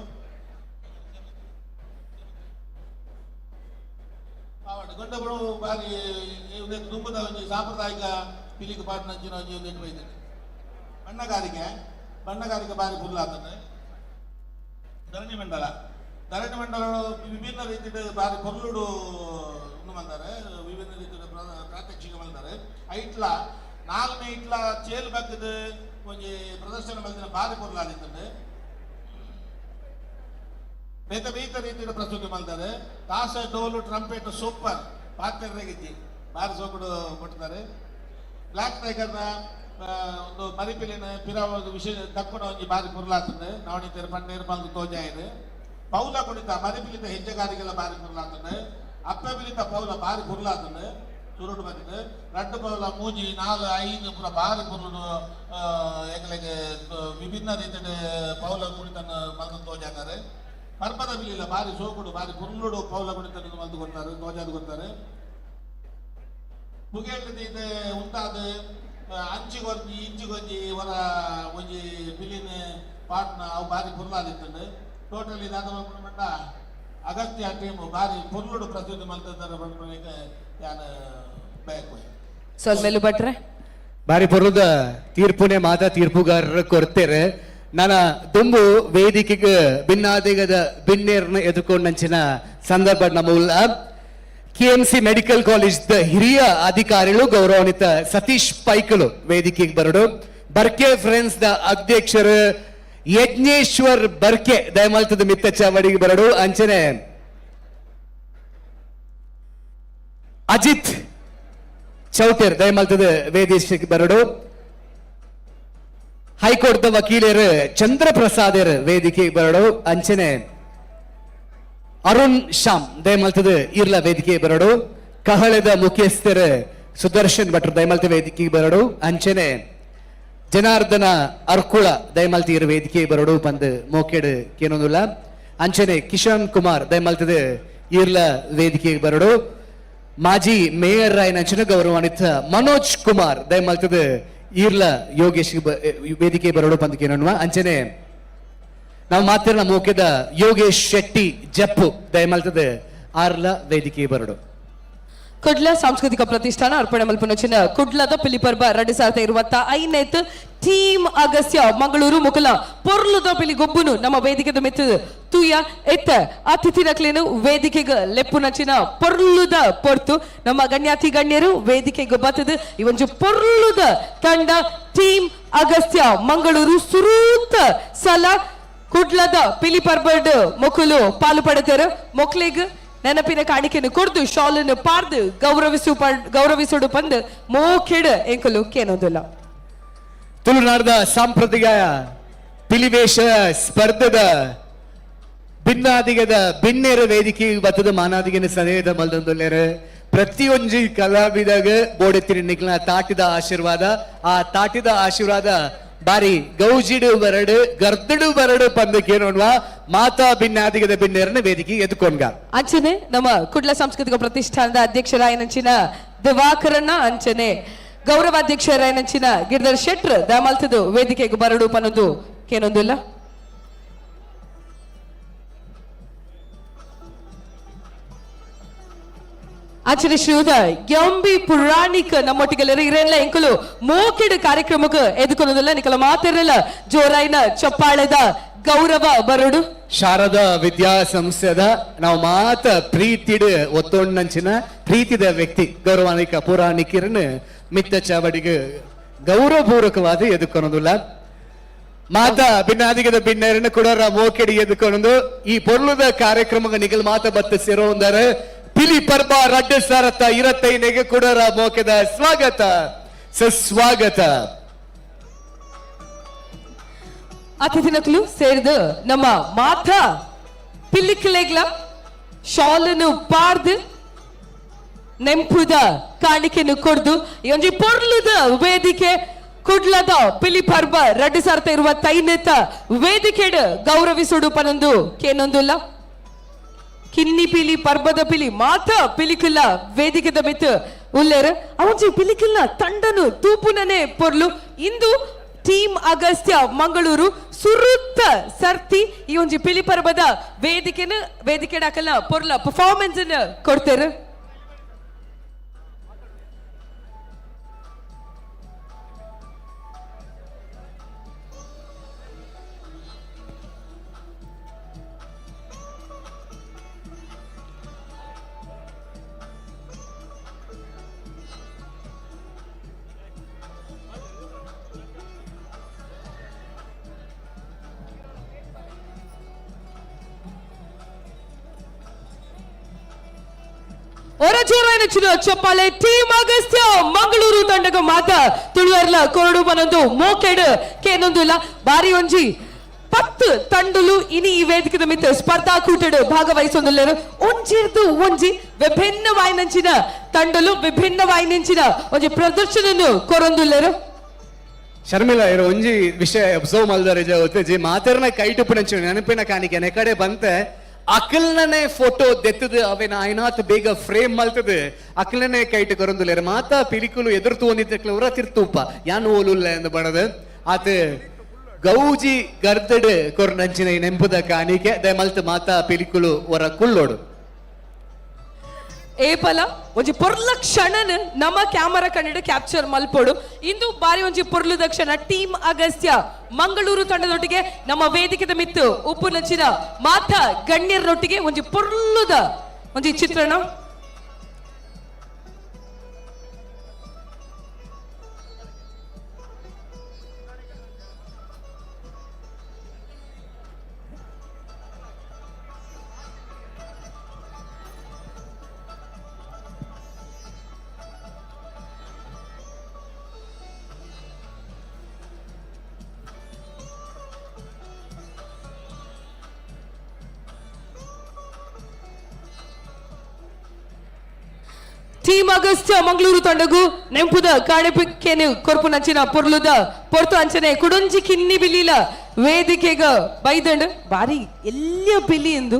ಗೊಂಡಬರು ಬಾರಿ ತುಂಬದ ಒಂದು ಸಾಂಪ್ರದಾಯಿಕ ಪಿಲಿಗೆ ಪಾಟ್ನಂಚಿನ ಒಂದು ನೆಟ್ಟು ಬೈತಾರೆ ಬಣ್ಣಗಾರಿಕೆ ಬಾರಿ ಫುಲ್ ಆಗ್ತದೆ ಧರಣಿ ಮಂಡಲ ವಿಭಿನ್ನ ರೀತಿಯ ಬಾರಿ ಪೊರ್ಲುಡು ಬಂದಾರೆ ವಿಭಿನ್ನ ರೀತಿಯ ಪ್ರಾತ್ಯಕ್ಷಿಕ ಬಂದಾರೆ ಐಟ್ಲ 4ನೇ ಇಟ್ಲ ಚೇಲ್ ಬಗ್ಗದ ಒಂಜಿ ಪ್ರದರ್ಶನ ಬಂದಿನ ಬಾರಿ ಪೊರ್ಲಾದಿತ್ತಂಡೆ ಬೇತ ರೀತಿಯ ಪ್ರಸ್ತುತಿ ಮಾಡ್ತಾರೆ ತಾಸ ಡೋಲು ಟ್ರಂಪೆಟ್ ಸೂಪರ್ ಪಾತ್ರೆಗಿದ್ದಿ ಬಾರಿ ಸೋಕುಡು ಕೊಡ್ತಾರೆ ಬ್ಲ್ಯಾಕ್ ಟೈಗರ್ನ ಒಂದು ಮರಿಪಿಲಿನ ಪಿರಾವದು ವಿಷಯ ದಕ್ಕುನ ಒಂಜಿ ಬಾರಿ ಪುರ್ಲಾತಂಡೆ ನವಣಿತೇರು ಪಂಡೇರು ಮಲ್ದು ತೋಜಾ ಇದೆ ಪೌಲ ಕುಣಿತ ಮರಿಪಿಲಿತ ಹೆಜ್ಜೆಗಾರಿಗೆಲ್ಲ ಬಾರಿ ಪುರ್ಲಾತಂಡೆ ಅಪ್ಪೆ ಬಿಲಿತ ಪೌಲ ಬಾರಿ ಪುರ್ಲಾತಂಡೆ ಸುರುಡು ಬಂದಿದೆ ರಡ್ಡು ಪೌಲ ಮೂಜಿ 4-5 ಪುರ ಬಾರಿ ಪುರುಡು ಎಂಗಳಿಗೆ ವಿಭಿನ್ನ ರೀತಿಯ ಪೌಲ ಕುಣಿತನ ಮಲ್ದು ತೋಜಾತಾರೆ ಪರ್ಪದ ಬಿಲಿಲ್ಲ ಬಾರಿ ಸೋಕುಡು ಬಾರಿ ಪುರ್ಲುಡು ಪೌಲ ಕುಣಿತ ಮಲ್ದು ಕೊಡ್ತಾರೆ ತೋಜಾದು ಕೊಡ್ತಾರೆ ಪುಗೇಟ್ ಇದೆ ಉಂಟಾದ ಇಂಚಿಗೊಂಜಿ ಹೊರ ಒಂಜಿ ಬಿಲಿನ ಪಾಟ್ನ ಅವು ಬಾರಿ ಪುರ್ಲಾದಿತ್ತಂಡು ಟೋಟಲಿ ದಾದ ಮಟ್ಟ ಅಗತ್ಯ ಟೀಮ್ ಬಾರಿ ಪುರ್ಲುಡು ಪ್ರಸ್ತುತಿ ಮಲ್ತಿದ್ದಾರೆ ಯಾನ ಬೇಕು ಸೊಲ್ಮೆಲು ಭಟ್ರೆ ಬಾರಿ ಪೊರ್ಲುದ ತೀರ್ಪುನೆ ಮಾತ ತೀರ್ಪುಗಾರರ ಕೊಡ್ತೇರೆ ನನ್ನ ದುಂಬು ವೇದಿಕೆಗೆ ಭಿನ್ನಾದಿಗದ ಭಿನ್ನೇರ್ನ ಎದುಕೊಂಡಂಚಿನ ಸಂದರ್ಭ ನಮ್ಮಲ್ಲ ಕೆಎಂಸಿ ಮೆಡಿಕಲ್ ಕಾಲೇಜ್ ಹಿರಿಯ ಅಧಿಕಾರಿಗಳು ಗೌರವಾನ್ವಿತ ಸತೀಶ್ ಪೈಕಲು ವೇದಿಕೆಗೆ ಬರಡು ಬರ್ಕೆ ಫ್ರೆಂಡ್ಸ್ ದ ಅಧ್ಯಕ್ಷರು ಯಜ್ಞೇಶ್ವರ್ ಬರ್ಕೆ ದಯಮಾಲ್ತದ ಮಿತ್ತ ಚಾವಡಿಗೆ ಬರಡು ಅಂಚನೆ ಅಜಿತ್ ಚೌಟೇರ್ ದಯಮಾಲ್ತದ ವೇದಿಕೆಗೆ ಬರಡು ಹೈಕೋರ್ಟ್ ದ ವಕೀಲರು ಚಂದ್ರಪ್ರಸಾದರ್ ವೇದಿಕೆಗೆ ಬರಡು ಅಂಚನೆ ಅರುಣ್ ಶ್ಯಾಮ್ ದಯಮಾಲ್ತದ ಇರ್ಲ ವೇದಿಕೆಗೆ ಬರಡು ಕಹಳೆದ ಮುಖ್ಯಸ್ಥರು ಸುದರ್ಶನ್ ಭಟ್ರು ದಯಮಾಲ್ತ ವೇದಿಕೆಗೆ ಬರಡು ಅಂಚನೆ ಜನಾರ್ದನ ಅರ್ಕುಳ ದಯಮಾಲ್ತಿ ಇರು ವೇದಿಕೆಗೆ ಬರಡು ಪಂದ್ ಮೋಕೆಡ್ ಕೇನೊಂದುಲ್ಲ ಅಂಚನೆ ಕಿಶನ್ ಕುಮಾರ್ ದಯಮಾಲ್ತದ ಇರ್ಲ ವೇದಿಕೆಗೆ ಬರಡು ಮಾಜಿ ಮೇಯರ್ ರಾಯನಂಚಿನ ಗೌರವಾನ್ವಿತ ಮನೋಜ್ ಕುಮಾರ್ ದಯಮಾಲ್ತದ ಈರ್ಲ ಯೋಗೇಶ್ ವೇದಿಕೆ ಬರಡು ಪಂದಕೇನನ್ನುವ ಅಂಚನೆ ನಾವು ಮಾತಿನ ಮೋಕೆದ ಯೋಗೇಶ್ ಶೆಟ್ಟಿ ಜಪ್ಪು ದಯಮಾಲ್ತದ ಆರ್ಲ ವೇದಿಕೆ ಬರಡು ಕುಡ್ಲ ಸಾಂಸ್ಕೃತಿಕ ಪ್ರತಿಷ್ಠಾನ ಅರ್ಪಣೆ ಮಲ್ಪನಚಿನ ಕುಡ್ಲದ ಪಿಲಿಪರ್ಬ 2025 ಟೀಮ್ ಅಗಸ್ತ್ಯ ಮಂಗಳೂರು ಮುಕಲ ಪೊರ್ಲುದ ಪಿಲಿ ಗೊಬ್ಬುನು ನಮ್ಮ ವೇದಿಕೆದ ಮೆತ್ತು ತೂಯ ಎತ್ತ ಅತಿಥಿ ನಕ್ಲೇನು ವೇದಿಕೆಗೆ ಲೆಪ್ಪುನಚಿನ ಪೊರ್ಲುದ ಪೊರ್ತು ನಮ್ಮ ಗಣ್ಯಾತಿ ಗಣ್ಯರು ವೇದಿಕೆಗೆ ಬತ್ತದ ಈ ಒಂದು ಪೊರ್ಲುದ ತಂಡ ಟೀಮ್ ಅಗಸ್ತ್ಯ ಮಂಗಳೂರು ಸುರೂತ ಸಲ ಕುಡ್ಲದ ಪಿಲಿ ಪರ್ಬಡ್ ಮೊಕ್ಕಲು ಪಾಲು ಪಡೆದರು ಮೊಕ್ಲಿಗ್ ನೆನಪಿನ ಕಾಣಿಕೆಯನ್ನು ಕೊಡ್ದು ಶಾಲನ್ನು ಪಾರ್ದು ಗೌರವಿಸುಡು ಪಂದು ಮೋಕೆಡ್ ಎಂಕಲು ಕೇನೋದಿಲ್ಲ. ತುಳುನಾಡದ ಸಾಂಪ್ರದಾಯಿಕ ಪಿಲಿವೇಷ ಸ್ಪರ್ಧದ ಭಿನ್ನಾದಿಗದ ಭಿನ್ನೇರ ವೇದಿಕೆ ಬತ್ತದ ಮಾನಾದಿಗನ ಸನೇಹದ ಮಲ್ದೊಂದುಲ್ಲೇರು ಪ್ರತಿಯೊಂದು ಕಲಾವಿದಾಗ ಬೋಡೆತ್ತಿನ ನಿಕ್ಲ ತಾಟಿದ ಆಶೀರ್ವಾದ ಆ ತಾಟಿದ ಆಶೀರ್ವಾದ ಬಾರಿ ಗೌಜಿಡು ಬರಡು ಗರ್ದಡು ಬರಡು ಪಂದಕ್ಕೆ ನೋಡುವ ಮಾತಾ ಭಿನ್ನಾದಿಗದ ಭಿನ್ನೇರನ ವೇದಿಕೆ ಎದ್ಕೊಂಡ್ಗ ಅಂಚನೆ ನಮ್ಮ ಕುಡ್ಲ ಸಾಂಸ್ಕೃತಿಕ ಪ್ರತಿಷ್ಠಾನದ ಅಧ್ಯಕ್ಷರಾಯನಂಚಿನ ದಿವಾಕರಣ್ಣ ಅಂಚನೆ ಗೌರವಾಧ್ಯಕ್ಷರಾಯನಂಚಿನ ಗಿರಿಧರ್ ಶೆಟ್ರ್ ದಾಮಲ್ತದು ವೇದಿಕೆಗೆ ಬರಡು ಪನ್ನೊಂದು ಕೇನೊಂದಿಲ್ಲ. ಆಚರಣೆ ಶ್ರೀಯುತ ಎಂಬಿ ಪುರಾಣಿಕ ನಮ್ಮೊಟ್ಟಿಗೆಲ್ಲರೂ ಇರೆಲ್ಲ ಎಂಕಲು ಮೋಕೆಡ್ ಕಾರ್ಯಕ್ರಮಕ್ಕೆ ಎದುಕೊನೋದಿಲ್ಲ ನಿಕಲ ಮಾತಿರಲ್ಲ ಜೋರಾಯಿನ ಚಪ್ಪಾಳೆದ ಗೌರವ ಬರಡು ಶಾರದಾ ವಿದ್ಯಾಸಂಸ್ಥೆದ ನಾವು ಮಾತ ಪ್ರೀತಿಡ್ ಒತ್ತೊಂಡಂಚಿನ ಪ್ರೀತಿದ ವ್ಯಕ್ತಿ ಗೌರವಾನಿಕ ಪುರಾಣಿಕರನ್ನು ಮಿತ್ತ ಚಾವಡಿಗೆ ಗೌರವಪೂರ್ವಕವಾದ ಎದುಕೊನೋದಿಲ್ಲ. ಮಾತ ಭಿನ್ನಾದಿಗದ ಭಿನ್ನರನ್ನು ಕೊಡೋರ ಮೋಕೆಡಿ ಎದುಕೊನೊಂದು ಈ ಪೊರ್ಲುದ ಕಾರ್ಯಕ್ರಮ ನಿಗಲ್ ಮಾತ ಬತ್ತ ಸೇರೋ ಒಂದಾರೆ ಪಿಲಿ ಪರ್ಬ ರಡ್ಡ ಸಾರತ ಇರತ್ತೈನೆಗೆ ಕೊಡೋರ ಮೋಕೆದ ಸ್ವಾಗತ ಸುಸ್ವಾಗತ. ಅತಿಥಿನಕಲು ಸೇರಿದ ನಮ್ಮ ಮಾತ ಪಿಲ್ಲಿಕ್ಲೆಗ್ಲ ಶಾಲನ್ನು ಪಾರ್ದು ನೆಂಪುದ ಕಾಣಿಕೆಯನ್ನು ಕೊಡ್ದು ಈ ಒಂಜಿ ಪೊರ್ಲುದ ವೇದಿಕೆ ಕುಡ್ಲದ ಪಿಲಿ ಪರ್ಬ ರಡ್ಡು ಸಾರ್ತ ಇರುವ ತೈನೆತ ವೇದಿಕೆಡ್ ಗೌರವಿಸುಡು ಪನೊಂದು ಕೇನೊಂದುಲ್ಲ. ಕಿನ್ನಿ ಪಿಲಿ ಪರ್ಬದ ಪಿಲಿ ಮಾತ ಪಿಲಿಕುಲ್ಲ ವೇದಿಕೆದ ಮಿತ್ ಉಲ್ಲೇರು ಅವಜಿ ಪಿಲಿಕುಲ್ಲ ತಂಡನು ತೂಪುನನೆ ಪೊರ್ಲು ಇಂದು ಟೀಮ್ ಅಗಸ್ತ್ಯ ಮಂಗಳೂರು ಸುರುತ್ತ ಸರ್ತಿ ಈ ಒಂಜಿ ಪಿಲಿ ಪರ್ಬದ ವೇದಿಕೆ ಡಾಕಲ್ನ ಪೊರ್ಲ ಪರ್ಫಾರ್ಮೆನ್ಸ್ ಕೊಡ್ತೇರು. ಒರಜೋರಾಯಿನ ಚಪ್ಪಾಳೆ ಟೀಮ್ ಅಗಸ್ತ್ಯ ಮಂಗಳೂರು ತಂಡಗ ಮಾತ ತುಳುವರ್ಲ ಕೊರಡು ಬನೊಂದು ಮೋಕೆಡ್ ಕೇನೊಂದು ಇಲ್ಲ ಬಾರಿ ಒಂಜಿ 10 ತಂಡಲು ಇನಿ ಈ ವೇದಿಕೆದ ಮಿತ್ತ ಸ್ಪರ್ಧಾಕೂಟಡ್ ಭಾಗವಹಿಸೊಂದುಲ್ಲೇರು ಒಂಜಿರ್ದು ಒಂಜಿ ವಿಭಿನ್ನವಾಯಿನಂಚಿನ ತಂಡಲು ವಿಭಿನ್ನವಾಯಿನಂಚಿನ ಒಂಜಿ ಪ್ರದರ್ಶನನು ಕೊರೊಂದುಲ್ಲೇರು. ಶರ್ಮಿಳಾ ಇರೋ ಒಂಜಿ ವಿಷಯ ಒಬ್ಸರ್ವ್ ಮಲ್ದಾರೆ ಜಿ ಮಾತರ್ನ ಕೈಟುಪ್ಪು ನೆನಪಿನ ಕಾಣಿಕೆ ನೆಕಡೆ ಬಂತೆ ಅಕಲ್ನೇ ಫೋಟೋ ದೆತ್ತದು ಅವೇನ ಐನಾತ್ ಬೇಗ ಫ್ರೇಮ್ ಮಲ್ತದು ಅಕಲ್ನೇ ಕೈಟ್ ಕೊರೊಂದುಲ್ಲೇರು ಮಾತಾ ಪಿಲಿಕುಲು ಎದುರ್ತು ಒಂದಿತ್ತಕ್ಲವರ ತಿರ್ತೂಪ ಯಾನು ಓಲುಲ್ಲ ಎಂದು ಬಡದು ಆತ ಗೌಜಿ ಗರ್ದಡ್ ಕೊರ್ನಂಚಿನ ನೆಂಪುದ ಕಾಣಿಕೆ ದ ಮಲ್ತ ಮಾತಾ ಪಿಲಿಕುಲು ವರ ಕುಳ್ಳೋಡು ಏಪಲ ಒಂಜಿ ಪೊರ್ಲ ಕ್ಷಣನ್ ನಮ್ಮ ಕ್ಯಾಮರಾ ಕನ್ನಡ ಕ್ಯಾಪ್ಚರ್ ಮಲ್ಪೋಡು ಇಂದು ಬಾರಿ ಒಂಜಿ ಪೊರ್ಲುದ ಕ್ಷಣ ಟೀಮ್ ಅಗಸ್ತ್ಯ ಮಂಗಳೂರು ತಂಡದೊಟ್ಟಿಗೆ ನಮ್ಮ ವೇದಿಕೆದ ಮಿತ್ತು ಉಪ್ಪು ನಚ್ಚಿನ ಮಾತ ಗಣ್ಯರೊಟ್ಟಿಗೆ ಒಂಜಿ ಪೊರ್ಲುದ ಒಂಜಿ ಚಿತ್ರಣ. ಟೀಮ್ ಅಗಸ್ತ್ಯ ಮಂಗಳೂರು ತಂಡಗೂ ನೆಂಪುದ ಕಾಣಿಪಿಕೆನು ಕೊರ್ಪು ನಂಚಿನ ಪೊರ್ಲುದ ಪೊರ್ತು ಅಂಚನೆ ಕುಡೊಂಜಿ ಕಿನ್ನಿ ಬಿಲ್ಲಿಲ ವೇದಿಕೆಗ ಬೈದಂಡ್ ಬಾರಿ ಎಲ್ಲಿಯ ಬಿಲ್ಲಿ ಎಂದು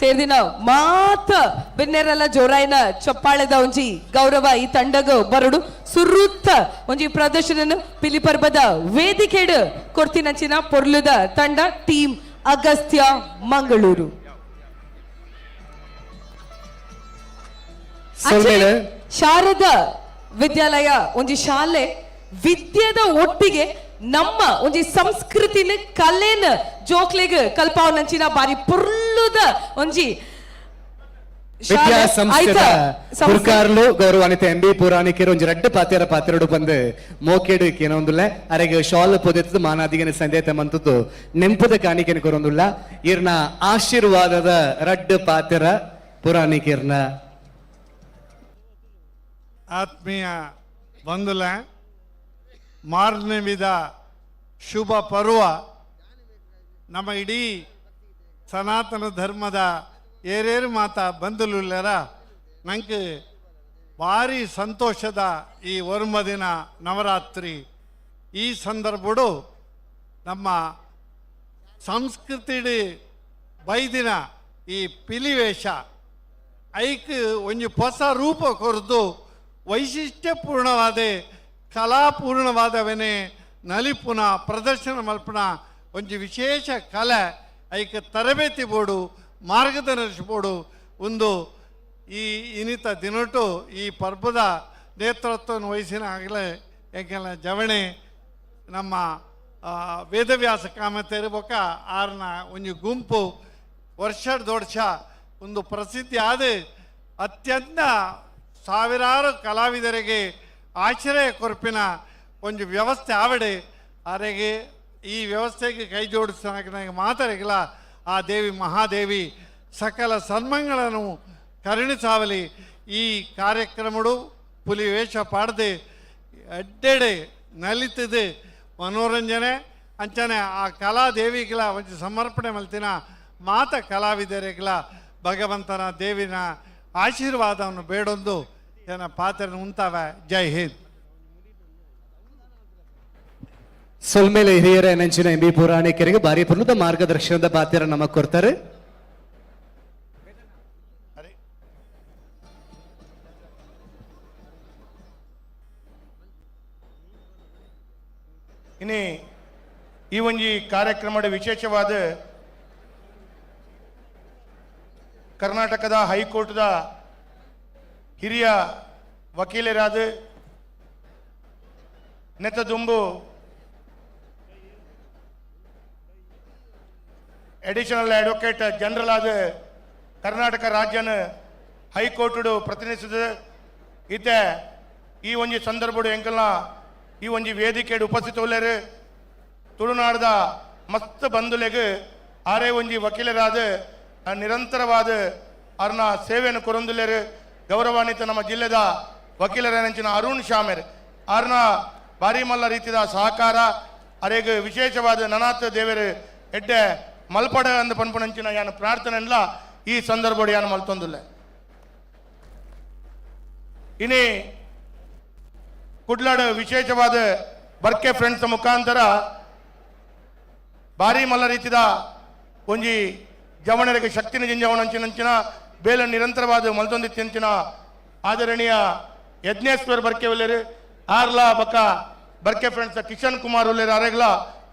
ಸೇರ್ದಿನ ಮಾತ ಬೆನ್ನೆರಲ್ಲ ಜೋರಾಯಿನ ಚಪ್ಪಾಳೆದ ಒಂಜಿ ಗೌರವ ಈ ತಂಡಗ ಬರಡು ಸುರುತ್ತ ಒಂಜಿ ಪ್ರದರ್ಶನ ಪಿಲಿ ಪರ್ಬದ ವೇದಿಕೆಡ್ ಕೊರ್ತಿನಂಚಿನ ಪೊರ್ಲುದ ತಂಡ ಟೀಮ್ ಅಗಸ್ತ್ಯ ಮಂಗಳೂರು. ಶಾರದಾ ವಿದ್ಯಾಲಯ ಒಂಜಿ ಶಾಲೆ ವಿದ್ಯೆದ ಒಟ್ಟಿಗೆ ನಮ್ಮ ಒಂಜಿ ಸಂಸ್ಕೃತಿನ ಕಲೆನ ಜೋಕ್ಲೆಗ್ ಕಲ್ಪಾವನಂಚಿನ ಬಾರಿ ಪುರ್ಲುದ ಒಂಜಿ ವಿದ್ಯಾಸಂಸ್ಥೆದ ಗುರುಕಾರ್ಲು ಗೌರವಾನ್ವಿತ MB ಪುರಾಣಿಕರು ಒಂಜಿ ರಡ್ಡ್ ಪಾತೆರಡು ಬಂದು ಮೋಕೆಡ್ ಕೇನೊಂದುಲ್ಲ ಅರೆಗೆ ಶಾಲ್ ಪೊದೆತ್ತದು ಮಾನಾದಿಗನ ಸಂದೇತ ಮಂತದ್ದು ನೆಂಪುದ ಕಾಣಿಕೆನ ಕೊರೊಂದುಲ್ಲ ಇರ್ನ ಆಶೀರ್ವಾದದ ರಡ್ಡ್ ಪಾತೆರ ಪುರಾಣಿಕರ್ನ ಆತ್ಮೀಯ ಬಂಧುಲ ಮಾರನೇ ವಿಧ ಶುಭ ಪರ್ವ ನಮ್ಮ ಇಡೀ ಸನಾತನ ಧರ್ಮದ ಏರೇರು ಮಾತ ಬಂಧುಲುಲ್ಲರ ನಂಗೆ ಭಾರಿ ಸಂತೋಷದ ಈ ವರ್ಮ ದಿನ ನವರಾತ್ರಿ ಈ ಸಂದರ್ಭಡು ನಮ್ಮ ಸಂಸ್ಕೃತಿ ಬೈದಿನ ಈ ಪಿಲಿವೇಷ ಐಕ್ ಒಂಜಿ ಹೊಸ ರೂಪ ಕೊರದು ವೈಶಿಷ್ಟ್ಯಪೂರ್ಣವಾದ ಕಲಾಪೂರ್ಣವಾದವನೇ ನಲಿಪುನ ಪ್ರದರ್ಶನ ಮಲ್ಪುನ ಒಂಜಿ ವಿಶೇಷ ಕಲೆ ಐಕ್ ತರಬೇತಿ ಬೋಡು ಮಾರ್ಗದರ್ಶನ ಬೋಡು ಒಂದು ಈ ಇನ್ನಿತ ದಿನಟು ಈ ಪರ್ವದ ನೇತೃತ್ವವನ್ನು ವಹಿಸಿನ ಆಗಲೇ ಯಾಕೆಲ್ಲ ಜವಣೆ ನಮ್ಮ ವೇದವ್ಯಾಸ ಕಾಮತೇರು ಬೊಕ್ಕ ಆರ್ನ ಒಂಜಿ ಗುಂಪು ವರ್ಷದ ವರ್ಷ ಒಂದು ಪ್ರಸಿದ್ಧಿ ಆದ ಅತ್ಯಂತ ಸಾವಿರಾರು ಕಲಾವಿದರಿಗೆ ಆಶ್ರಯ ಕೊರಪಿನ ಒಂದು ವ್ಯವಸ್ಥೆ ಆವಡೆ ಅವರಿಗೆ ಈ ವ್ಯವಸ್ಥೆಗೆ ಕೈ ಜೋಡಿಸಿದಾಗ ಮಾತಾಡಿಲ್ಲ ಆ ದೇವಿ ಮಹಾದೇವಿ ಸಕಲ ಸನ್ಮಂಗಳನ್ನು ಕರುಣಿಸಾವಲಿ ಈ ಕಾರ್ಯಕ್ರಮಗಳು ಪುಲಿ ವೇಷ ಪಾಡದೆ ಅಡ್ಡೆಡೆ ನಲಿತದೆ ಮನೋರಂಜನೆ ಅಂಚನೆ ಆ ಕಲಾದೇವಿಗಳ ಒಂದು ಸಮರ್ಪಣೆ ಮಲ್ತಿನ ಮಾತ ಕಲಾವಿದರಿಗಳ ಭಗವಂತನ ದೇವಿನ ಆಶೀರ್ವಾದವನ್ನು ಬೇಡೊಂದು ಏನ ಪಾತ್ರ ಉಂತಾವೆ. ಜೈ ಹಿಂದ್. ಸೊಲ್ಮೇಲೆ ಹಿರಿಯರ ನೆಂಚಿನ MB ಪುರಾಣಿಕರಿಗೆ ಭಾರಿ ಪ್ರಮುಖ ಮಾರ್ಗದರ್ಶನದ ಪಾತ್ರ ನಮಗೆ ಕೊಡ್ತಾರೆ. ಇನ್ನು ಈ ಒಂಜಿ ಕಾರ್ಯಕ್ರಮದ ವಿಶೇಷವಾದ ಕರ್ನಾಟಕದ ಹೈಕೋರ್ಟ್ದ ಹಿರಿಯ ವಕೀಲರಾದ ನೆತ್ತದುಂಬು ಅಡಿಷನಲ್ ಅಡ್ವೊಕೇಟ್ ಜನರಲ್ ಆದ ಕರ್ನಾಟಕ ರಾಜ್ಯನ ಹೈಕೋರ್ಟ್ ಪ್ರತಿನಿಧಿಸಿದ ಈತ ಈ ಒಂಜಿ ಸಂದರ್ಭಡು ಎಂಕಲ್ನ ಈ ಒಂಜಿ ವೇದಿಕೆ ಉಪಸ್ಥಿತರು ತುಳುನಾಡದ ಮಸ್ತ್ ಬಂಧುಲೆಗೆ ಆರೇ ಒಂಜಿ ವಕೀಲರಾದ ನಿರಂತರವಾದ ಅವ್ರನ್ನ ಸೇವೆಯನ್ನು ಕೊರೊಂದುಲೇರು ಗೌರವಾನ್ವಿತ ನಮ್ಮ ಜಿಲ್ಲೆದ ವಕೀಲರ ನೆಂಚಿನ ಅರುಣ್ ಶಾಮೇರ್ ಅವ್ರನ್ನ ಭಾರಿ ಮಲ್ಲ ರೀತಿಯ ಸಹಕಾರ ಅರೆಗೆ ವಿಶೇಷವಾದ ನನಾಥ ದೇವರು ಎಡ್ಡೆ ಮಲ್ಪಡ ಅಂದ ಪನ್ಪುನಂಚಿನ ಯಾನ ಪ್ರಾರ್ಥನೆ ಎಲ್ಲ ಈ ಸಂದರ್ಭಡು ಯಾನು ಮಲ್ತೊಂದಿಲ್ಲ. ಇನಿ ಕುಡ್ಲಾಡ ವಿಶೇಷವಾದ ಬರ್ಕೆ ಫ್ರೆಂಡ್ಸ್ ಮುಖಾಂತರ ಭಾರಿ ಮಲ್ಲ ರೀತಿದ ಒಂಜಿ ಜವಣರಿಗೆ ಶಕ್ತಿನ ಜಿಂಜವನಂಚಿನಂಚಿನ ಬೇಲ ನಿರಂತರವಾದ ಮಲ್ತೊಂದಿತ್ತಿಂಚಿನ ಆದರಣೀಯ ಯಜ್ಞೇಶ್ವರ್ ಬರ್ಕೆ ಒಲ್ಲೆರು ಆರ್ಲಾ ಬಕ್ಕ ಬರ್ಕೆ ಫ್ರೆಂಡ್ಸ್ ಕಿಶನ್ ಕುಮಾರ್ ಒಲ್ಲೆರು ಅರೆಗ್ಲ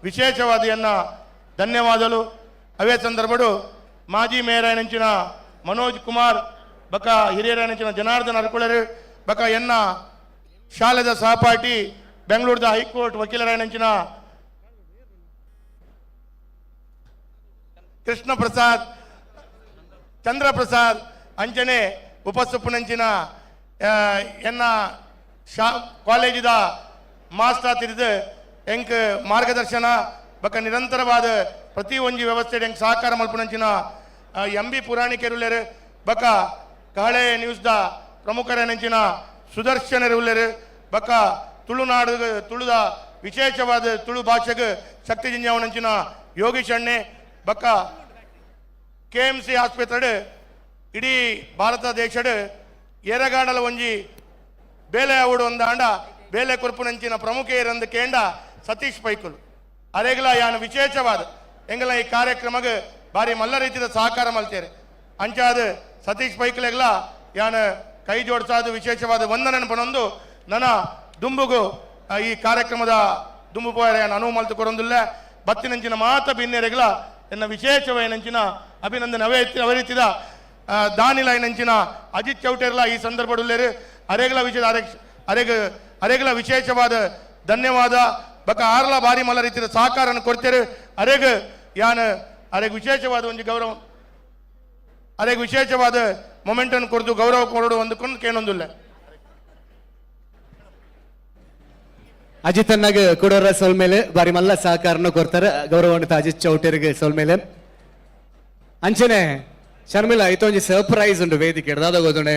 ವಿಶೇಷವಾದಿಯನ್ನ ಧನ್ಯವಾದಗಳು. ಅವೇ ಸಂದರ್ಭಡು ಮಾಜಿ ಮೇಯರ್ ಮನೋಜ್ ಕುಮಾರ್ ಬಕ ಹಿರಿಯರ ಜನಾರ್ದನ್ ಅರ್ಕೊಳರು ಬಕ ಎನ್ನ ಶಾಲೆದ ಸಹಪಾಠಿ ಬೆಂಗಳೂರದ ಹೈಕೋರ್ಟ್ ವಕೀಲರ ಕೃಷ್ಣ ಪ್ರಸಾದ್ ಚಂದ್ರ ಪ್ರಸಾದ್ ಅಂಚನೆ ಉಪಸುಪ್ಪನಂಚಿನ ಎನ್ನ ಕಾಲೇಜಿದ ಮಾಸ್ಟರ್ ತಿರಿದು ಎಂಕ್ ಮಾರ್ಗದರ್ಶನ ಬಕ ನಿರಂತರವಾದ ಪ್ರತಿ ಒಂಜಿ ವ್ಯವಸ್ಥೆ ಎಂಕ್ ಸಹಕಾರ ಮಲ್ಪನಂಚಿನ MB ಪುರಾಣಿಕರುಲ್ಲೇರು ಬಕ ಕಹಳೆ ನ್ಯೂಸ್ದ ಪ್ರಮುಖರ ನೆಂಚಿನ ಸುದರ್ಶನರು ಉಲ್ಲೇರು ಬಕ ತುಳುನಾಡು ತುಳುದ ವಿಶೇಷವಾದ ತುಳು ಭಾಷೆಗೆ ಶಕ್ತಿ ಜಿಂಜಾವನಂಚಿನ ಯೋಗೀಶ್ ಅಣ್ಣೆ ಬಕ KMC ಆಸ್ಪತ್ರೆ ಇಡೀ ಭಾರತ ದೇಶಡ್ ಏರಗಾಡಲ ಒಂಜಿ ಬೇಲೆ ಅವಡು ಒಂದಾಂಡ ಬೇಲೆ ಕೊರ್ಪುನಂಚಿನ ಪ್ರಮುಖ ಏರಂದು ಕೇಂಡ ಸತೀಶ್ ಪೈಕುಲ್ ಅರೆಗಲ ಯಾನು ವಿಶೇಷವಾದ ಎಂಗಲ ಈ ಕಾರ್ಯಕ್ರಮಕ್ಕೆ ಭಾರಿ ಮಲ್ಲ ರೀತಿಯ ಸಹಕಾರ ಮಲ್ತೇರೆ ಅಂಚಾದ ಸತೀಶ್ ಪೈಕಲೆಗ್ಲ ಯಾನು ಕೈ ಜೋಡಿಸಾದ ವಿಶೇಷವಾದ ವಂದನೆ ಪನೊಂದು ನನ್ನ ದುಂಬುಗು ಈ ಕಾರ್ಯಕ್ರಮದ ದುಂಬು ಪೋಯರ ಯಾನು ಅನುವು ಮಲ್ತು ಕೊರೊಂದಿಲ್ಲ ಬತ್ತಿನಂಚಿನ ಮಾತ ಭಿನ್ನೆರೆಗ್ಲ ಎನ್ನ ವಿಶೇಷವೇನಂಚಿನ ಅಭಿನಂದನೆ ಅವರೀತಿದ ದಾನಿಲೈನಂಚಿನ ಅಜಿತ್ ಚೌಟೇರ್ಲ ಈ ಸಂದರ್ಭದಲ್ಲೇರು ಅರೆಗಲ ವಿಷಯ ಅರೆಗಲ ವಿಶೇಷವಾದ ಧನ್ಯವಾದ ಬಕ ಆರ್ಲ ಭಾರಿ ಮಲ್ಲ ರೀತಿಯ ಸಹಕಾರ ಕೊಡ್ತೇವೆ ಅರೆಗೆ ಯಾನು ಅರೆಗೆ ವಿಶೇಷವಾದ ಒಂದು ಗೌರವ ಅದಕ್ಕೆ ವಿಶೇಷವಾದ ಮೊಮೆಂಟನ್ನು ಕೊಡ್ದು ಗೌರವ ಕೊರಡು ಒಂದಕ್ಕೊಂದು ಕೇಳೊಂದಿಲ್ಲ. ಅಜಿತ್ ಅಣ್ಣಗೆ ಕೊಡೋರ ಸೋಲ್ ಮೇಲೆ ಬಾರಿ ಮಲ್ಲ ಸಹಕಾರನ ಕೊಡ್ತಾರೆ ಗೌರವಾನ್ವಿತ ಅಜಿತ್ ಚೌಟರಿಗೆ ಸೋಲ್ ಮೇಲೆ ಅಂಚನೆ ಶರ್ಮಿಳಾ ಇತ್ತೊಂಜಿ ಸರ್ಪ್ರೈಸ್ ಉಂಡು ವೇದಿಕೆ ಹಿಡ್ದಾದ ಗೊತ್ತುಂಡೆ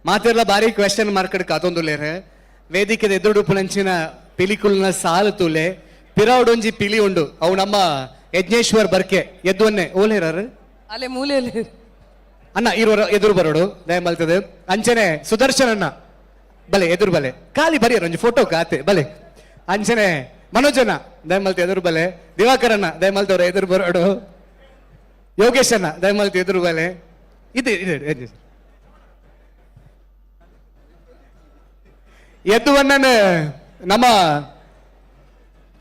ಮಾತೆಲ್ಲ ಬಾರಿ ಕ್ವೆಶ್ಚನ್ ಮಾರ್ಕ್ ಕಾತೊಂದುಲ್ಲೇರೆ ವೇದಿಕೆ ಎದುರುಡುಪುನಂಚಿನ ಪಿಲಿಕುಲ್ನ ಸಾಲು ತೂಲೆ ಪಿರಾವುಡೊಂಜಿ ಪಿಲಿ ಉಂಡು ಅವು ನಮ್ಮ ಯಜ್ಞೇಶ್ವರ್ ಬರ್ಕೆ ಎದ್ದುವನ್ನೇ ಓಲೇರಾರು ಅಲ್ಲೇ ಮೂಲೆಯಲ್ಲಿ ಅಣ್ಣ ಇರೋರ ಎದುರು ಬರೋಡು ದಯ ಮಲ್ತದೆ ಅಂಚನೆ ಸುದರ್ಶನ್ ಅಣ್ಣ ಬಲೆ ಎದುರು ಬಲೆ ಖಾಲಿ ಬರೀರ ಒಂಜಿ ಫೋಟೋ ಕಾತೆ ಬಲೆ ಅಂಚನೆ ಮನೋಜನ ದಯಮಲ್ತಿ ಎದುರು ಬಲೆ ದಿವಾಕರಣ್ಣ ದಯಮಲ್ತವ್ರ ಎದುರು ಬರೋಡು ಯೋಗೇಶ್ ಅಣ್ಣ ದಯಮಲ್ತಿ ಎದುರು ಬಲೆ ಇದು ಎದ್ದುವಣ್ಣನ ನಮ್ಮ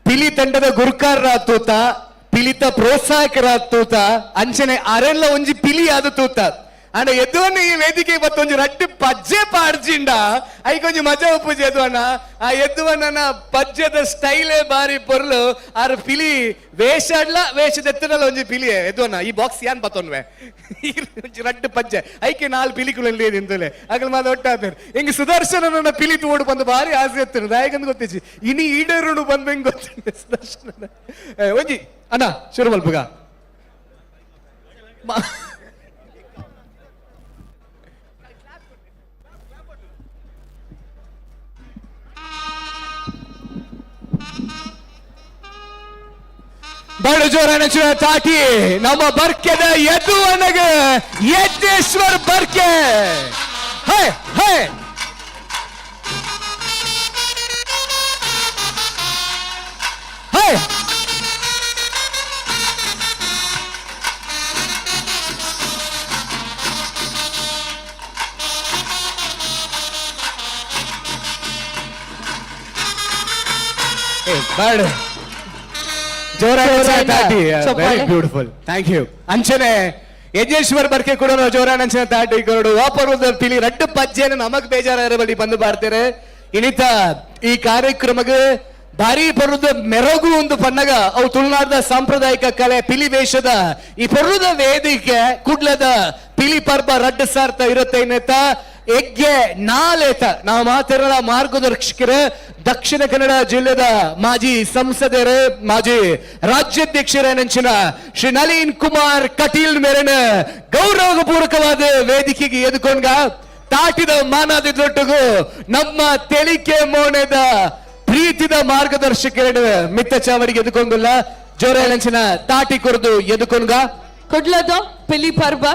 ಪಿಲಿ ತಂಡದ ಗುರುಕಾರರ ತೂತ ಪಿಲಿತ ಪ್ರೋತ್ಸಾಹಕರ ತೂತ ಅಂಚನೆ ಅರೆಲ್ಲ ಒಂಜಿ ಪಿಲಿ ಆದ ತೂತ ಅಂಡ ಎದ್ದುವನ್ನ ಈ ವೇದಿಕೆ ಇವತ್ತೊಂದು ರಡ್ಡು ಪಜ್ಜೆ ಪಾಡ್ಜಿಂಡ ಐಕೊಂಜಿ ಮಜಾ ಉಪ್ಪುಜಿ ಎದ್ದುವಣ್ಣ ಆ ಎದ್ದುವಣ್ಣನ ಪಜ್ಜದ ಸ್ಟೈಲೇ ಬಾರಿ ಪೊರ್ಲು ಆರು ಪಿಲಿ ವೇಷಡ್ಲ ವೇಷದೆತ್ತನಲ್ಲ ಒಂಜಿ ಪಿಲಿ ಎದ್ದುವಣ್ಣ ಈ ಬಾಕ್ಸ್ ಯಾನ್ ಬತ್ತೊನ್ವೆ ಒಂಜಿ ರಡ್ಡು ಪಜ್ಜೆ ಐಕೆ 4 ಪಿಲಿಕುಲಲ್ಲಿ ನಿಂತಲೆ ಆಗಲ್ ಮಾದ ಒಟ್ಟಾದ್ರು ಹಿಂಗೆ ಸುದರ್ಶನನ ಪಿಲಿ ತೋಡು ಬಂದು ಬಾರಿ ಆಸೆ ಎತ್ತರು ನಾಯಕಂದು ಗೊತ್ತಿಚ್ಚಿ ಇನಿ ಈಡೇರುಡು ಬಂದು ಹೆಂಗ್ ಗೊತ್ತಿದೆ ಸುದರ್ಶನ ಒಂಜಿ ಅಣ್ಣ ಶುರು ಮಲ್ಪುಗ ಬಹಳ ಜೋರಾನ ತಾಟಿ ನಮ್ಮ ಬರ್ಕೆದ ಎದ್ದುವನಗ ಯಜ್ಞೇಶ್ವರ್ ಬರ್ಕೆ ಹೇ ಹೇ ಹೇ ಬಹಳ ವೆರಿ ಬ್ಯೂಟಿಫುಲ್ ಥ್ಯಾಂಕ್ ಯು ಅಂಚನೆ ಯಜ್ಞೇಶ್ವರ್ ಬರ್ಕೆ ಕೂಡ ಜೋರಾನ ಅಂಚನೆ ತಾಟಿ ಕೊರಡು ವಾಪರುದ ಪಿಲಿ ರಡ್ಡು ಪಜ್ಜೆನ ನಮಗ್ ಬೇಜಾರ ಬಳಿ ಬಂದು ಬಾರ್ತಾರೆ ಇನಿತ ಈ ಕಾರ್ಯಕ್ರಮಕ್ಕೆ ಭಾರಿ ಪೊರುದ ಮೆರಗು ಒಂದು ಪನ್ನಗ ಅವು ತುಳುನಾಡದ ಸಾಂಪ್ರದಾಯಿಕ ಕಲೆ ಪಿಲಿ ವೇಷದ ಈ ಪೊರುದ ವೇದಿಕೆ ಕುಡ್ಲದ ಪಿಲಿ ಪರ್ಬ ರಡ್ಡು ಸಾರ್ಥ ಇರುತ್ತೆ ಇನ್ನೆತ್ತ ಎಗ್ಗೆ ನಾಳೆತ ನಾವು ಮಾತಿರಲ್ಲ ಮಾರ್ಗದರ್ಶಕರು ದಕ್ಷಿಣ ಕನ್ನಡ ಜಿಲ್ಲೆದ ಮಾಜಿ ಸಂಸದರು ಮಾಜಿ ರಾಜ್ಯಾಧ್ಯಕ್ಷರ ನೆಂಚಿನ ಶ್ರೀ ನಳಿನ್ ಕುಮಾರ್ ಕಟೀಲ್ ಮೇರೆನ ಗೌರವಪೂರ್ವಕವಾದ ವೇದಿಕೆಗೆ ಎದುಕೊಂಡ ತಾಟಿದ ಮಾನಾದಿದೊಟ್ಟಿಗೂ ನಮ್ಮ ತೆಲಿಕೆ ಮೋಣದ ಪ್ರೀತಿದ ಮಾರ್ಗದರ್ಶಕರ ಮಿತ್ತ ಚಾವಡಿಗೆ ಎದುಕೊಂಡಿಲ್ಲ ಜೋರ ನೆಂಚಿನ ತಾಟಿ ಕೊರದು ಎದುಕೊಂಡ ಕೊಡ್ಲದ ಪಿಲಿ ಪರ್ಬ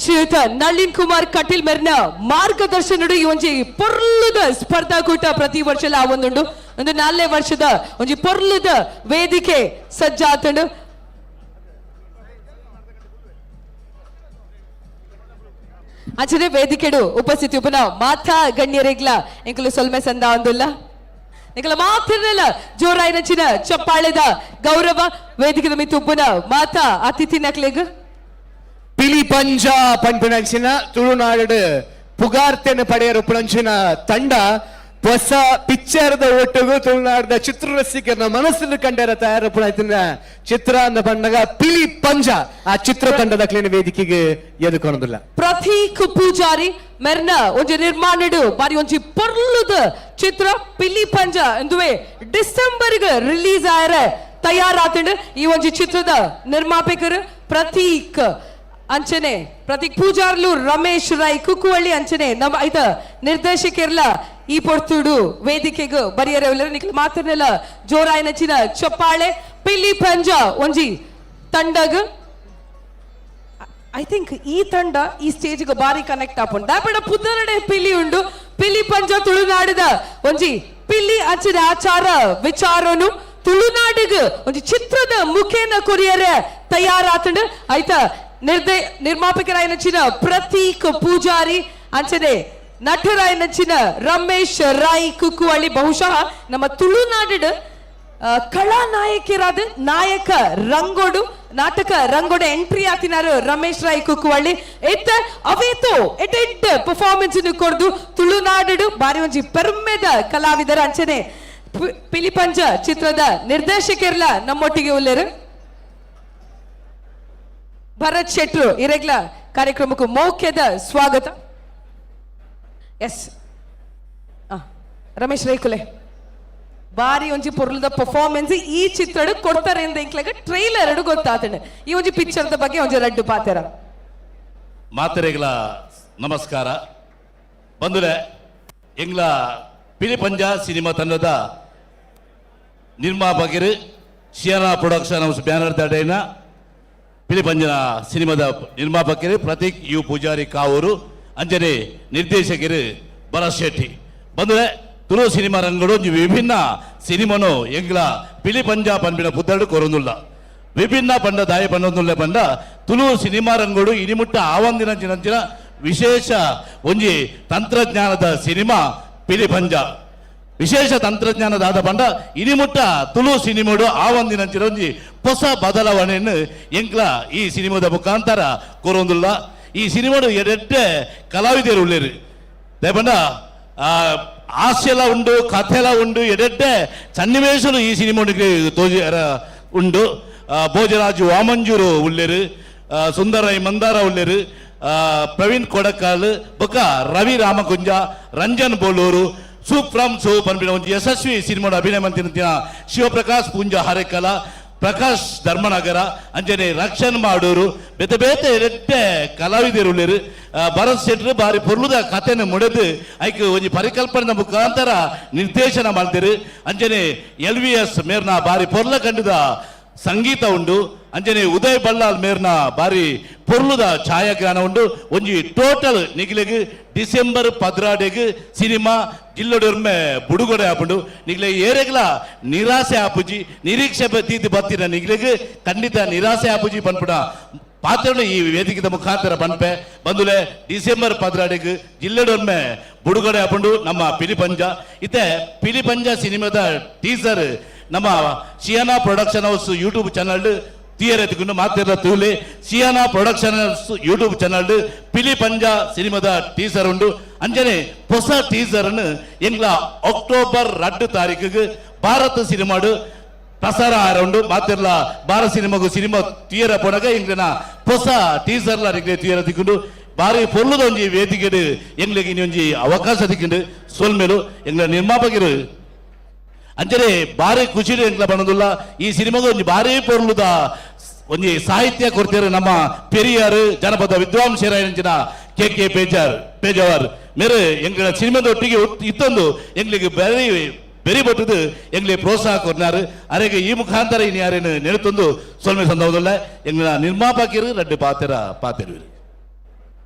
ಶ್ರೀಯುತ ನಳಿನ್ ಕುಮಾರ್ ಕಟೀಲ್ ಮೇರ್ನ ಮಾರ್ಗದರ್ಶನ ಈ ಒಂಜಿ ಪೊರ್ಲುದ ಸ್ಪರ್ಧಾಕೂಟ ಪ್ರತಿ ವರ್ಷ ಆವೊಂದುಂಡು ಒಂದು 4ನೇ ವರ್ಷದ ಒಂಜಿ ಪೊರ್ಲುದ ವೇದಿಕೆ ಸಜ್ಜಾತಂಡು ಅಂಚನೆ ವೇದಿಕೆಡು ಉಪಸ್ಥಿತಿ ಉಪನ ಮಾತಾ ಗಣ್ಯರೆಗ್ಲ ಎಂಕಲು ಸೊಲ್ಮೆ ಸಂದ ಒಂದುಲ್ಲ ಎಂಕಲ ಮಾತಿರಲ್ಲ ಜೋರಾಯಿನಚಿನ ಚಪ್ಪಾಳೆದ ಗೌರವ ವೇದಿಕೆದ ಮಿತ್ತು ಉಪ್ಪುನ ಮಾತಾ ಅತಿಥಿ ನಕ್ಲೆಗ್ ಪಿಲಿ ಪಂಜ ಪಂಪಿನಂಚಿನ ತುಳುನಾಡು ಪುಗಾರ್ತೆನ ಪಡೆಯರು ಪುಣಂಚಿನ ತಂಡ ಹೊಸ ಪಿಕ್ಚರ್ದ ಒಟ್ಟಿಗೂ ತುಳುನಾಡದ ಚಿತ್ರರಸಿಕರನ ಮನಸ್ಸನ್ನು ಕಂಡರ ತಯಾರು ಪುಣತಿನ ಚಿತ್ರ ಅಂದ ಬಂದಾಗ ಪಿಲಿ ಪಂಜ ಆ ಚಿತ್ರ ತಂಡದ ಕ್ಲೀನ್ ವೇದಿಕೆಗೆ ಎದುಕೊಳೋದಿಲ್ಲ ಪ್ರತೀಕ್ ಪೂಜಾರಿ ಮೆರ್ನ ಒಂಜಿ ನಿರ್ಮಾಣಡು ಬಾರಿ ಒಂಜಿ ಪೊರ್ಲುದ ಚಿತ್ರ ಪಿಲಿ ಪಂಜ ಎಂದುವೆ ಡಿಸೆಂಬರ್ ರಿಲೀಸ್ ಆಯರ ತಯಾರಾತಂಡು ಈ ಒಂಜಿ ಚಿತ್ರದ ನಿರ್ಮಾಪಕರು ಪ್ರತೀಕ್ ಅಂಚನೆ ಪ್ರತೀಕ್ ಪೂಜಾರ್ಲು ರಮೇಶ್ ರೈ ಕುಕ್ಕುವಳ್ಳಿ ಅಂಚನೆ ನಮ್ಮ ಐತ ನಿರ್ದೇಶಕರ್ಲ ಈ ಪೊರ್ತುಡು ವೇದಿಕೆಗೂ ಬರಿಯರವಲ್ಲ ನಿಖಲ್ ಮಾತನೆಲ್ಲ ಜೋರಾಯಿನಚಿನ ಚಪ್ಪಾಳೆ ಪಿಲಿ ಪಂಜ ಒಂಜಿ ತಂಡಗ್ ಐ ಥಿಂಕ್ ಈ ತಂಡ ಈ ಸ್ಟೇಜ್ಗೆ ಬಾರಿ ಕನೆಕ್ಟ್ ಆಪುಂಡು ದಾಪಡ ಪುದರಡೆ ಪಿಲಿ ಉಂಡು ಪಿಲಿ ಪಂಜ ತುಳುನಾಡದ ಒಂಜಿ ಪಿಲಿ ಅಂಚಿನ ಆಚಾರ ವಿಚಾರನು ತುಳುನಾಡಿಗೆ ಒಂಜಿ ಚಿತ್ರದ ಮುಖೇನ ಕೊರಿಯರೆ ತಯಾರಾತಂಡು ಐತ ನಿರ್ಮಾಪಕರಾಯನಚಿನ ಪ್ರತೀಕ್ ಪೂಜಾರಿ ಅಂಚನೆ ನಟರಾಯನಚಿನ ರಮೇಶ್ ರೈ ಕುಕ್ಕುವಳ್ಳಿ ಬಹುಶಃ ನಮ್ಮ ತುಳುನಾಡು ಕಲಾ ನಾಯಕರಾದ ನಾಯಕ ರಂಗೋಡು ನಾಟಕ ರಂಗೋಡ ಎಂಟ್ರಿ ಆತಿನಾರು ರಮೇಶ್ ರೈ ಕುಕ್ಕುವಳ್ಳಿ ಎತ್ತ ಅವೇತೋ ಎಡ್ ಪರ್ಫಾರ್ಮೆನ್ಸ್ ಕೊಡ್ದು ತುಳುನಾಡು ಬಾರಿ ಒಂಜಿ ಪೆರ್ಮೆದ ಕಲಾವಿದರ ಅಂಚನೆ ಪಿಲಿ ಪಂಜ ಚಿತ್ರದ ನಿರ್ದೇಶಕರ್ಲ ನಮ್ಮೊಟ್ಟಿಗೆ ಉಲ್ಲೇರು ಭರತ್ ಶೆಟ್ರು ಇರೆಗ್ಲ ಕಾರ್ಯಕ್ರಮಕ್ಕೂ ಮೌಖ್ಯದ ಸ್ವಾಗತ. ಎಸ್ ರಮೇಶ್ ರೈಕುಲೆ ಬಾರಿ ಒಂಜಿ ಪೊರ್ಲದ ಪರ್ಫಾರ್ಮೆನ್ಸ್ ಈ ಚಿತ್ರಡ್ ಕೊಡ್ತಾರೆ ಅಂತ ಇಂಕ್ಲಾಗ ಟ್ರೈಲರ್ ಗೊತ್ತಾತಂಡೆ ಈ ಒಂಜಿ ಪಿಕ್ಚರ್ದ ಬಗ್ಗೆ ಒಂಜಿ ರಡ್ಡು ಪಾತೆರ ಮಾತೆರೆಗಳ ನಮಸ್ಕಾರ. ಬಂದುಲೆ ಎಂಗ್ಲ ಪಿಲಿಪಂಜ ಸಿನಿಮಾ ತಂಡದ ನಿರ್ಮಾಪಕರು ಶಿಯಾನಾ ಪ್ರೊಡಕ್ಷನ್ ಹೌಸ್ ಬ್ಯಾನರ್ ದಡೇನ ಪಿಲಿಪಂಜನ ಸಿನಿಮಾದ ನಿರ್ಮಾಪಕರು ಪ್ರತೀಕ್ ಯು ಪೂಜಾರಿ ಕಾವೂರು ಅಂಜನೆ ನಿರ್ದೇಶಕರು ಭರತ್ ಶೆಟ್ಟಿ. ಬಂದುಲೆ ತುಳು ಸಿನಿಮಾ ರಂಗಡು ವಿಭಿನ್ನ ಸಿನಿಮಾನು ಎಂಗ್ಲ ಪಿಲಿಪಂಜ ಪಂಪಿನ ಪುತ್ತಡು ಕೊರೊಂದುಲ್ಲ ವಿಭಿನ್ನ ಪಂಡ ದಾಯ ಪಂಡೊಂದುಲ್ಲ ಪಂಡ ತುಳು ಸಿನಿಮಾ ರಂಗಡು ಇನಿಮುಟ್ಟ ಆವಂದಿನ ವಿಶೇಷ ಒಂಜಿ ತಂತ್ರಜ್ಞಾನದ ಸಿನಿಮಾ ಪಿಲಿಪಂಜ. ವಿಶೇಷ ತಂತ್ರಜ್ಞಾನದಾದ ಪಂಡ ಇನಿಮುಟ್ಟ ತುಳು ಸಿನಿಮಾಡು ಆವಂದಿನ ಒಂಜಿ ಹೊಸ ಬದಲಾವಣೆಯನ್ನು ಎಂಕ್ಲ ಈ ಸಿನಿಮಾದ ಮುಖಾಂತರ ಕೊರೊಂದುಲ್ಲ. ಈ ಸಿನಿಮಾಡು ಎಡ್ಡೆ ಕಲಾವಿದರು ಉಳ್ಳೇರು ದಯಪಂಡ ಹಾಸ್ಯಲ ಉಂಡು ಕಥೆಲ ಉಂಡು ಎಡ್ಡೆ ಸನ್ನಿವೇಶಲು ಈ ಸಿನಿಮಾಗೆ ತೋಜಿ ಉಂಡು. ಭೋಜರಾಜು ವಾಮಂಜೂರು ಉಳ್ಳೇರು, ಸುಂದರೈ ಮಂದಾರ ಉಳ್ಳೇರು, ಪ್ರವೀಣ್ ಕೊಡಕಾಲ್ ಬೊಕ್ಕ ರವಿ ರಾಮಕುಂಜ, ರಂಜನ್ ಬೋಲೂರು ಸೂಪ್ರಮ್ ಸೂ ಪನ್ಪಿನ ಒಂದು ಯಶಸ್ವಿ ಸಿನಿಮಾಡ ಅಭಿನಯ ಮಂತ್ರಿನ ಶಿವಪ್ರಕಾಶ್ ಪೂಂಜ ಹರೆಕಲ, ಪ್ರಕಾಶ್ ಧರ್ಮನಗರ ಅಂಜನೆ ರಕ್ಷಣ್ ಮಾಡೂರು ಬೇತೆ ಬೇತೆ ಎಡ್ಡೆ ಕಲಾವಿದರು ಉಳ್ಳೇರು. ಭರತ್ ಶೆಟ್ರು ಬಾರಿ ಪೊರ್ಲುದ ಕಥೆನ ಮುಡೆದು ಐಕ್ ಒಂಜಿ ಪರಿಕಲ್ಪನೆ ಮುಖಾಂತರ ನಿರ್ದೇಶನ ಮಾಡ್ತಾರೆ. ಅಂಜನೆ LVS ಮೇರ್ನ ಬಾರಿ ಪೊರ್ಲ ಕಂಡಿದ ಸಂಗೀತ ಉಂಡು. ಅಂಜನೆ ಉದಯ್ ಬಳ್ಳಾಲ್ ಮೇರ್ನ ಬಾರಿ ಪೊರ್ಲುದ ಛಾಯಾಗ್ರಹಣ ಉಂಡು. ಒಂಜಿ ಟೋಟಲ್ ನಿಗ್ಲೆಗ್ ಡಿಸೆಂಬರ್ 16 ಸಿನಿಮಾ ಜಿಲ್ಲೊಡೊರ್ಮೆ ಬುಡುಗಡೆ ಆಪುಂಡು. ನಿಗ್ಲೆ ಏರೆಗ್ಲ ನಿರಾಸೆ ಆಪುಜಿ ನಿರೀಕ್ಷೆ ತೀತಿ ಬತ್ತಿನ ನಿಗ್ಲೆಗ್ ಖಂಡಿತ ನಿರಾಸೆ ಆಪುಜಿ ಪನ್ಪುಡ ಪಾತ್ರನು ಈ ವೇದಿಕೆದ ಮುಖಾಂತರ ಪನ್ಪೆ ಬಂದುಲೆ ಡಿಸೆಂಬರ್ 16 ಜಿಲ್ಲೆಡೊರ್ಮೆ ಬುಡುಗಡೆ ಆಪುಂಡು ನಮ್ಮ ಪಿಲಿಪಂಜ. ಇತ್ತೆ ಪಿಲಿಪಂಜ ಸಿನಿಮಾದ ಟೀಸರ್ ನಮ್ಮ ಶಿಯಾನಾ ಪ್ರೊಡಕ್ಷನ್ ಹೌಸ್ ಯೂಟ್ಯೂಬ್ ಚಾನಲ್ ತೀಯರೆತ್ತಿಕೊಂಡು ಮಾತಿರ ತೂಲೆ ಶಿಯಾನಾ ಪ್ರೊಡಕ್ಷನ್ ಯೂಟ್ಯೂಬ್ ಚಾನಲ್ ಪಿಲಿಪಂಜ ಸಿನಿಮಾದ ಟೀಸರ್ ಉಂಡು. ಅಂಜನೆ ಹೊಸ ಟೀಸರ್ ಅನ್ನು ಎಂಗ್ಲ ಅಕ್ಟೋಬರ್ 2 ತಾರೀಕಿಗೆ ಭಾರತ ಸಿನಿಮಾಡು ಪ್ರಸಾರ ಆರಂಡು ಮಾತಿರ್ಲ ಭಾರತ ಸಿನಿಮಾಗೂ ಸಿನಿಮಾ ತೀಯರ ಪೊನಗ ಎಂಗ್ಲಿನ ಹೊಸ ಟೀಸರ್ಲ ತೀಯರ ತಿಕ್ಕೊಂಡು ಬಾರಿ ಪೊರ್ಲುದ ಒಂಜಿ ವೇದಿಕೆ ಎಂಗ್ಲಿಗೆ ಇನ್ನೊಂಜಿ ಅವಕಾಶ ತಿಕ್ಕೊಂಡು ಸೋಲ್ಮೇಲು ಎಂಗ್ಲ ನಿರ್ಮಾಪಕರು ಅಂಜನೆ ಬಾರಿ ಖುಷಿ ಎಂಕ್ಲ ಬಣ್ಣದಿಲ್ಲ. ಈ ಸಿನಿಮಾಗ ಒಂಜಿ ಬಾರಿ ಪೊರ್ಲುದ ಒಂಜಿ ಸಾಹಿತ್ಯ ಕೊಡ್ತಾರೆ ನಮ್ಮ ಪೆರಿಯಾರ್ ಜನಪದ ವಿದ್ವಾಂಸರ KK ಪೇಜಾವರ್ ಮೇರೆ ಎಂಗ್ಲ ಸಿನಿಮಾದ ಒಟ್ಟಿಗೆ ಇತ್ತೊಂದು ಎಂಗ್ಲಿಗೆ ಬೆರಿ ಬಟ್ಟದು ಎಂಗ್ಲಿ ಪ್ರೋತ್ಸಾಹ ಕೊಡ್ನಾರು. ಅರೆಗೆ ಈ ಮುಖಾಂತರ ಇನ್ನು ಯಾರೇನು ನೆನೆತೊಂದು ಸೊಲ್ಮೆ ಸಂದರ್ಭದಲ್ಲ ಎಂಗ್ಲ ನಿರ್ಮಾಪಕರು ರಡ್ಡು ಪಾತಿರು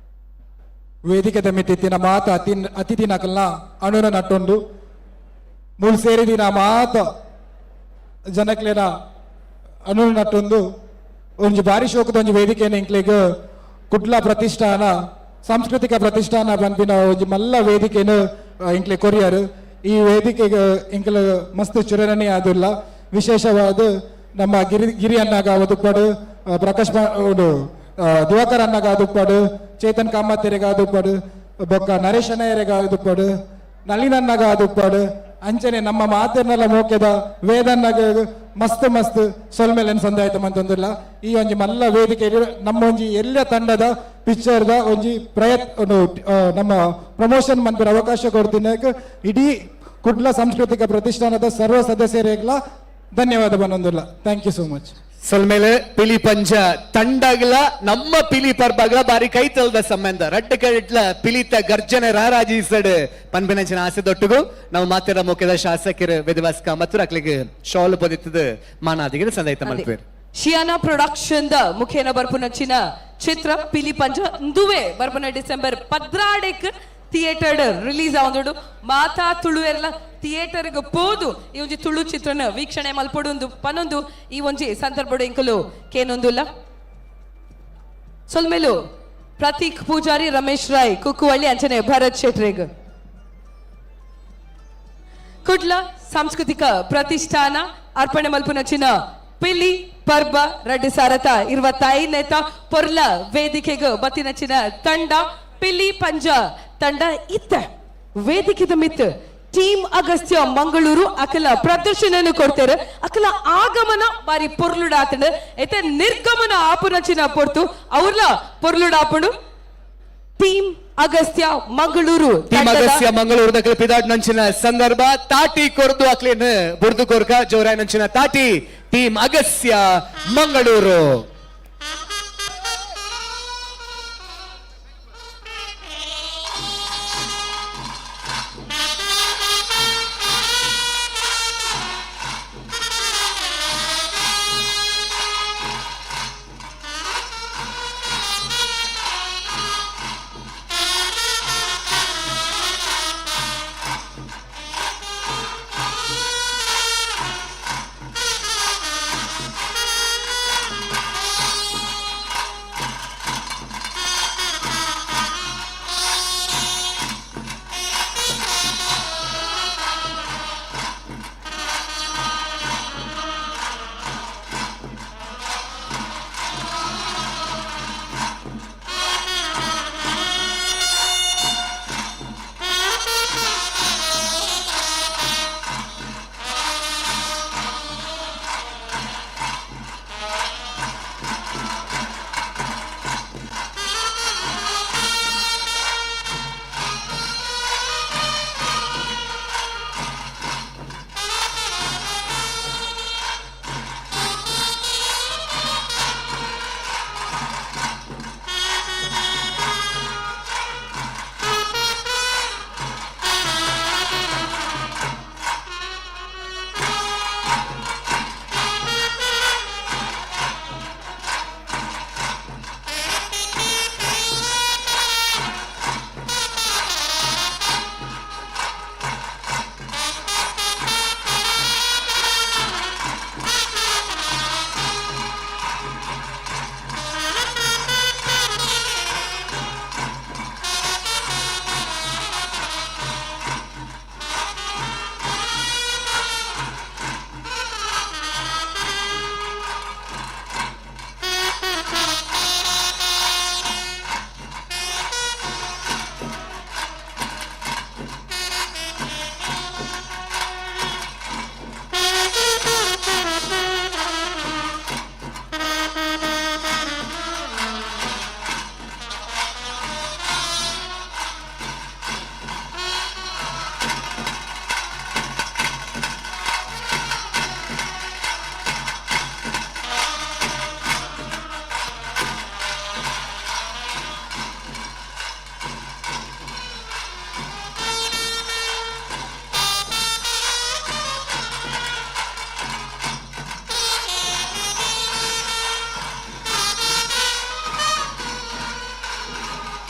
ವೇದಿಕೆ ತಮ್ಮಿತ್ತಿನ ಮಾತ ಅತಿಥಿ ನಕಲ್ನ ಅಣುನ ನಟ್ಟೊಂದು ಮೂಲ ಸೇರಿದಿನ ಮಾತ ಜನಕ್ಲೇನ ಅಣುನ ನಟ್ಟೊಂದು ಒಂಜಿ ಬಾರಿ ಶೋಕದ ಒಂಜಿ ವೇದಿಕೆಯನ್ನು ಇಂಕ್ಲೆಗ್ ಕುಡ್ಲ ಪ್ರತಿಷ್ಠಾನ ಸಾಂಸ್ಕೃತಿಕ ಪ್ರತಿಷ್ಠಾನ ಪನ್ಪಿನ ಒಂಜಿ ಮಲ್ಲ ವೇದಿಕೆಯನ್ನು ಇಂಕ್ಲೆ ಕೊರಿಯರು. ಈ ವೇದಿಕೆಗೆ ಇಂಕ್ಲ ಮಸ್ತ್ ಚುರಣಿ ಆದಿಲ್ಲ. ವಿಶೇಷವಾದ ನಮ್ಮ ಗಿರಿ ಅನ್ನಾಗ ಒದುಪಾಡು, ಪ್ರಕಾಶ್ ದಿವಾಕರ್ ಅನ್ನಾಗ ಅದುಪಾಡು, ಚೇತನ್ ಕಾಮತ್ತೆರೆಗ ಅದುಪಾಡು, ಬೊಕ್ಕ ನರೇಶ್ ಅಣ್ಣಯ್ಯರೆಗ ಅದುಪಾಡು, ನಳಿನನ್ನಾಗ ಅದುಪಾಡು ಅಂಚನೆ ನಮ್ಮ ಮಾತಿರ್ನೆಲ್ಲ ಮೋಕ್ಯದ ವೇದನ್ನಾಗ ಮಸ್ತ್ ಮಸ್ತ್ ಸೊಲ್ಮೇಲೆನ್ ಸಂದಾಯಿತ ಮಂತೊಂದಿಲ್ಲ. ಈ ಒಂಜಿ ಮಲ್ಲ ವೇದಿಕೆ ನಮ್ಮ ಒಂಜಿ ಎಲ್ಲ ತಂಡದ ಪಿಕ್ಚರ್ದ ಒಂಜಿ ನಮ್ಮ ಪ್ರಮೋಷನ್ ಮಂತ್ರ ಅವಕಾಶ ಕೊಡ್ತೀನಿ. ಇಡೀ ಕುಡ್ಲ ಸಾಂಸ್ಕೃತಿಕ ಪ್ರತಿಷ್ಠಾನದ ಸರ್ವ ಸದಸ್ಯರಿಗೆಲ್ಲ ಧನ್ಯವಾದ ಬನ್ನೊಂದಿಲ್ಲ. Thank you so much. ಸೊಲ್ಮೇಲೆ ಪಿಲಿಪಂಜ ತಂಡಗಳ ನಮ್ಮ ಪಿಲಿ ಪರ್ಬಗಳ ಬಾರಿ ಕೈತಲ್ದ ಸಂಬಂಧ ರಡ್ಡ ಕಡ್ಲ ಪಿಲಿತ ಗರ್ಜನೆ ರಾರಾಜಿಸಡ್ ಪನ್ಬಿನಂಚಿನ ಆಸೆ ದೊಟ್ಟುಗು ನಾವು ಮಾತಿರ ಮುಖ್ಯದ ಶಾಸಕರು ವೆದವಾಸ್ಕ ಮತ್ತು ಅಕ್ಲಿಗೆ ಶಾಲು ಪದಿತ್ತದ ಮಾನಾದಿಗೆ ಸಂದಾಯಿತ ಮಲ್ಪೇರು. ಶಿಯಾನಾ ಪ್ರೊಡಕ್ಷನ್ ದ ಮುಖೇನ ಬರ್ಪುನಚ್ಚಿನ ಚಿತ್ರ ಪಿಲಿಪಂಜ ದುವೆ ಬರ್ಪುನ ಡಿಸೆಂಬರ್ 16 ಥಿಯೇಟರ್ ರಿಲೀಸ್ ಆವೊಂದುಂಡು. ಮಾತಾ ತುಳು ಎಲ್ಲ ಥಿಯೇಟರ್ಗೆ ಪೋದು ಈ ಒಂಜಿ ತುಳು ಚಿತ್ರನ ವೀಕ್ಷಣೆ ಮಲ್ಪೊಡು ಪನೊಂದು ಈ ಒಂಜಿ ಸಂದರ್ಭಡು ಇಂಕಲು ಕೇನೊಂದುಲ್ಲ. ಸೊಲ್ಮೇಲು ಪ್ರತೀಕ್ ಪೂಜಾರಿ, ರಮೇಶ್ ರಾಯ್ ಕುಕ್ಕುವಳ್ಳಿ ಅಂಚನೆ ಭರತ್ ಶೆಟ್ರಿಗ್ ಕುಡ್ಲ ಸಾಂಸ್ಕೃತಿಕ ಪ್ರತಿಷ್ಠಾನ ಅರ್ಪಣೆ ಮಲ್ಪುನಚ್ಚಿನ ಪಿಲಿ ಪರ್ಬ ರಡ್ಡು ಸಾರತ 25ನೇತ ಪೊರ್ಲ ವೇದಿಕೆಗೆ ಬತ್ತಿನಚ್ಚಿನ ತಂಡ ಪಿಲಿ ಪಂಜ ತಂಡ ಇತ್ತ ವೇದಿಕೆದ ಮಿತ್ ಟೀಮ್ ಅಗಸ್ತ್ಯ ಮಂಗಳೂರು ಅಕಲ ಪ್ರದರ್ಶನ ಕೊಡ್ತಾರೆ ಅಕಲ ಆಗಮನ ಬಾರಿ ಪೊರ್ಲುಡಾತಂಡ ಐತೆ ನಿರ್ಗಮನ ಆಪುನಚಿನ ಪೊರ್ತು ಅವ್ರಲ ಪೊರ್ಲುಡಾಪುಡು ಟೀಮ್ ಅಗಸ್ತ್ಯ ಮಂಗಳೂರು ಟೀಮ್ ಅಗಸ್ತ್ಯ ಮಂಗಳೂರು ದಕ್ಕಲ ಪಿದಾಡ್ ನಂಚಿನ ಸಂದರ್ಭ ತಾಟಿ ಕೊರ್ದು ಅಕ್ಲೇನ್ ಬುರ್ದು ಕೊರ್ಕ ಜೋರಾಯ್ ನಂಚಿನ ತಾಟಿ ಟೀಮ್ ಅಗಸ್ತ್ಯ ಮಂಗಳೂರು.